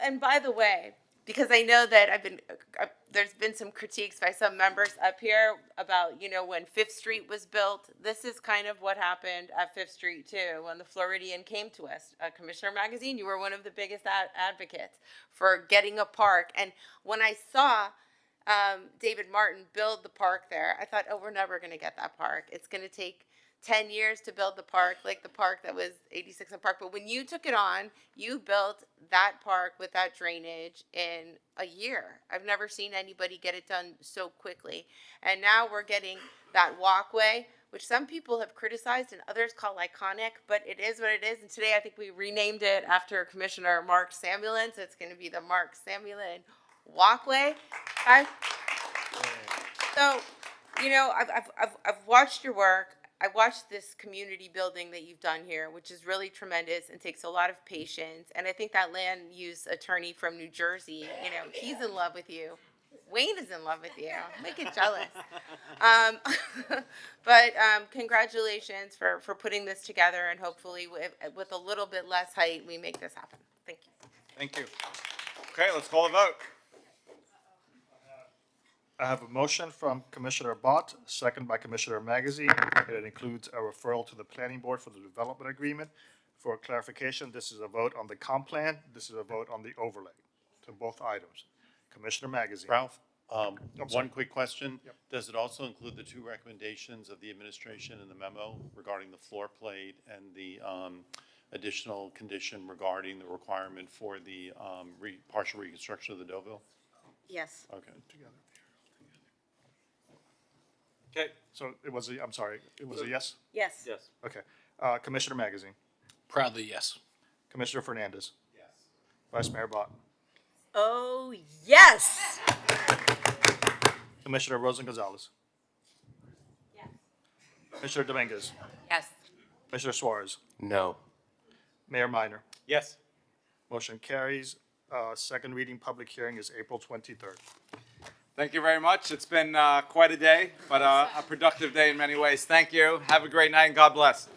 And by the way, because I know that there's been some critiques by some members up here about, when Fifth Street was built. This is kind of what happened at Fifth Street too, when the Floridian came to us. Commissioner Magazine, you were one of the biggest advocates for getting a park. And when I saw David Martin build the park there, I thought, oh, we're never going to get that park. It's going to take 10 years to build the park, like the park that was 86 and Park. But when you took it on, you built that park with that drainage in a year. I've never seen anybody get it done so quickly. And now we're getting that walkway, which some people have criticized and others call iconic, but it is what it is. And today I think we renamed it after Commissioner Mark Samulin, so it's going to be the Mark Samulin Walkway. So, I've watched your work. I watched this community building that you've done here, which is really tremendous and takes a lot of patience. And I think that land use attorney from New Jersey, he's in love with you. Wayne is in love with you. Make it jealous. But congratulations for putting this together, and hopefully with a little bit less height, we make this happen. Thank you. Thank you. Okay, let's call a vote. I have a motion from Commissioner Bott, second by Commissioner Magazine. It includes a referral to the planning board for the development agreement. For clarification, this is a vote on the comp plan. This is a vote on the overlay to both items. Commissioner Magazine. Ralph, sorry. one quick question. Yep. Does it also include the two recommendations of the administration in the memo regarding the floor plate and the additional condition regarding the requirement for the partial reconstruction of the Deauville? Yes. Okay. Together. Okay, so it was a yes? Yes. Yes. Okay. Commissioner Magazine. Proudly, yes. Commissioner Fernandez. Yes. Vice Mayor Bott. Oh, yes. Commissioner Rosen Gonzalez. Yes. Commissioner Dominguez. Yes. Commissioner Suarez. No. Mayor Minor. Yes. Motion carries. Second reading public hearing is April 23rd. Thank you very much. It's been quite a day, but a productive day in many ways. Thank you. Have a great night and God bless.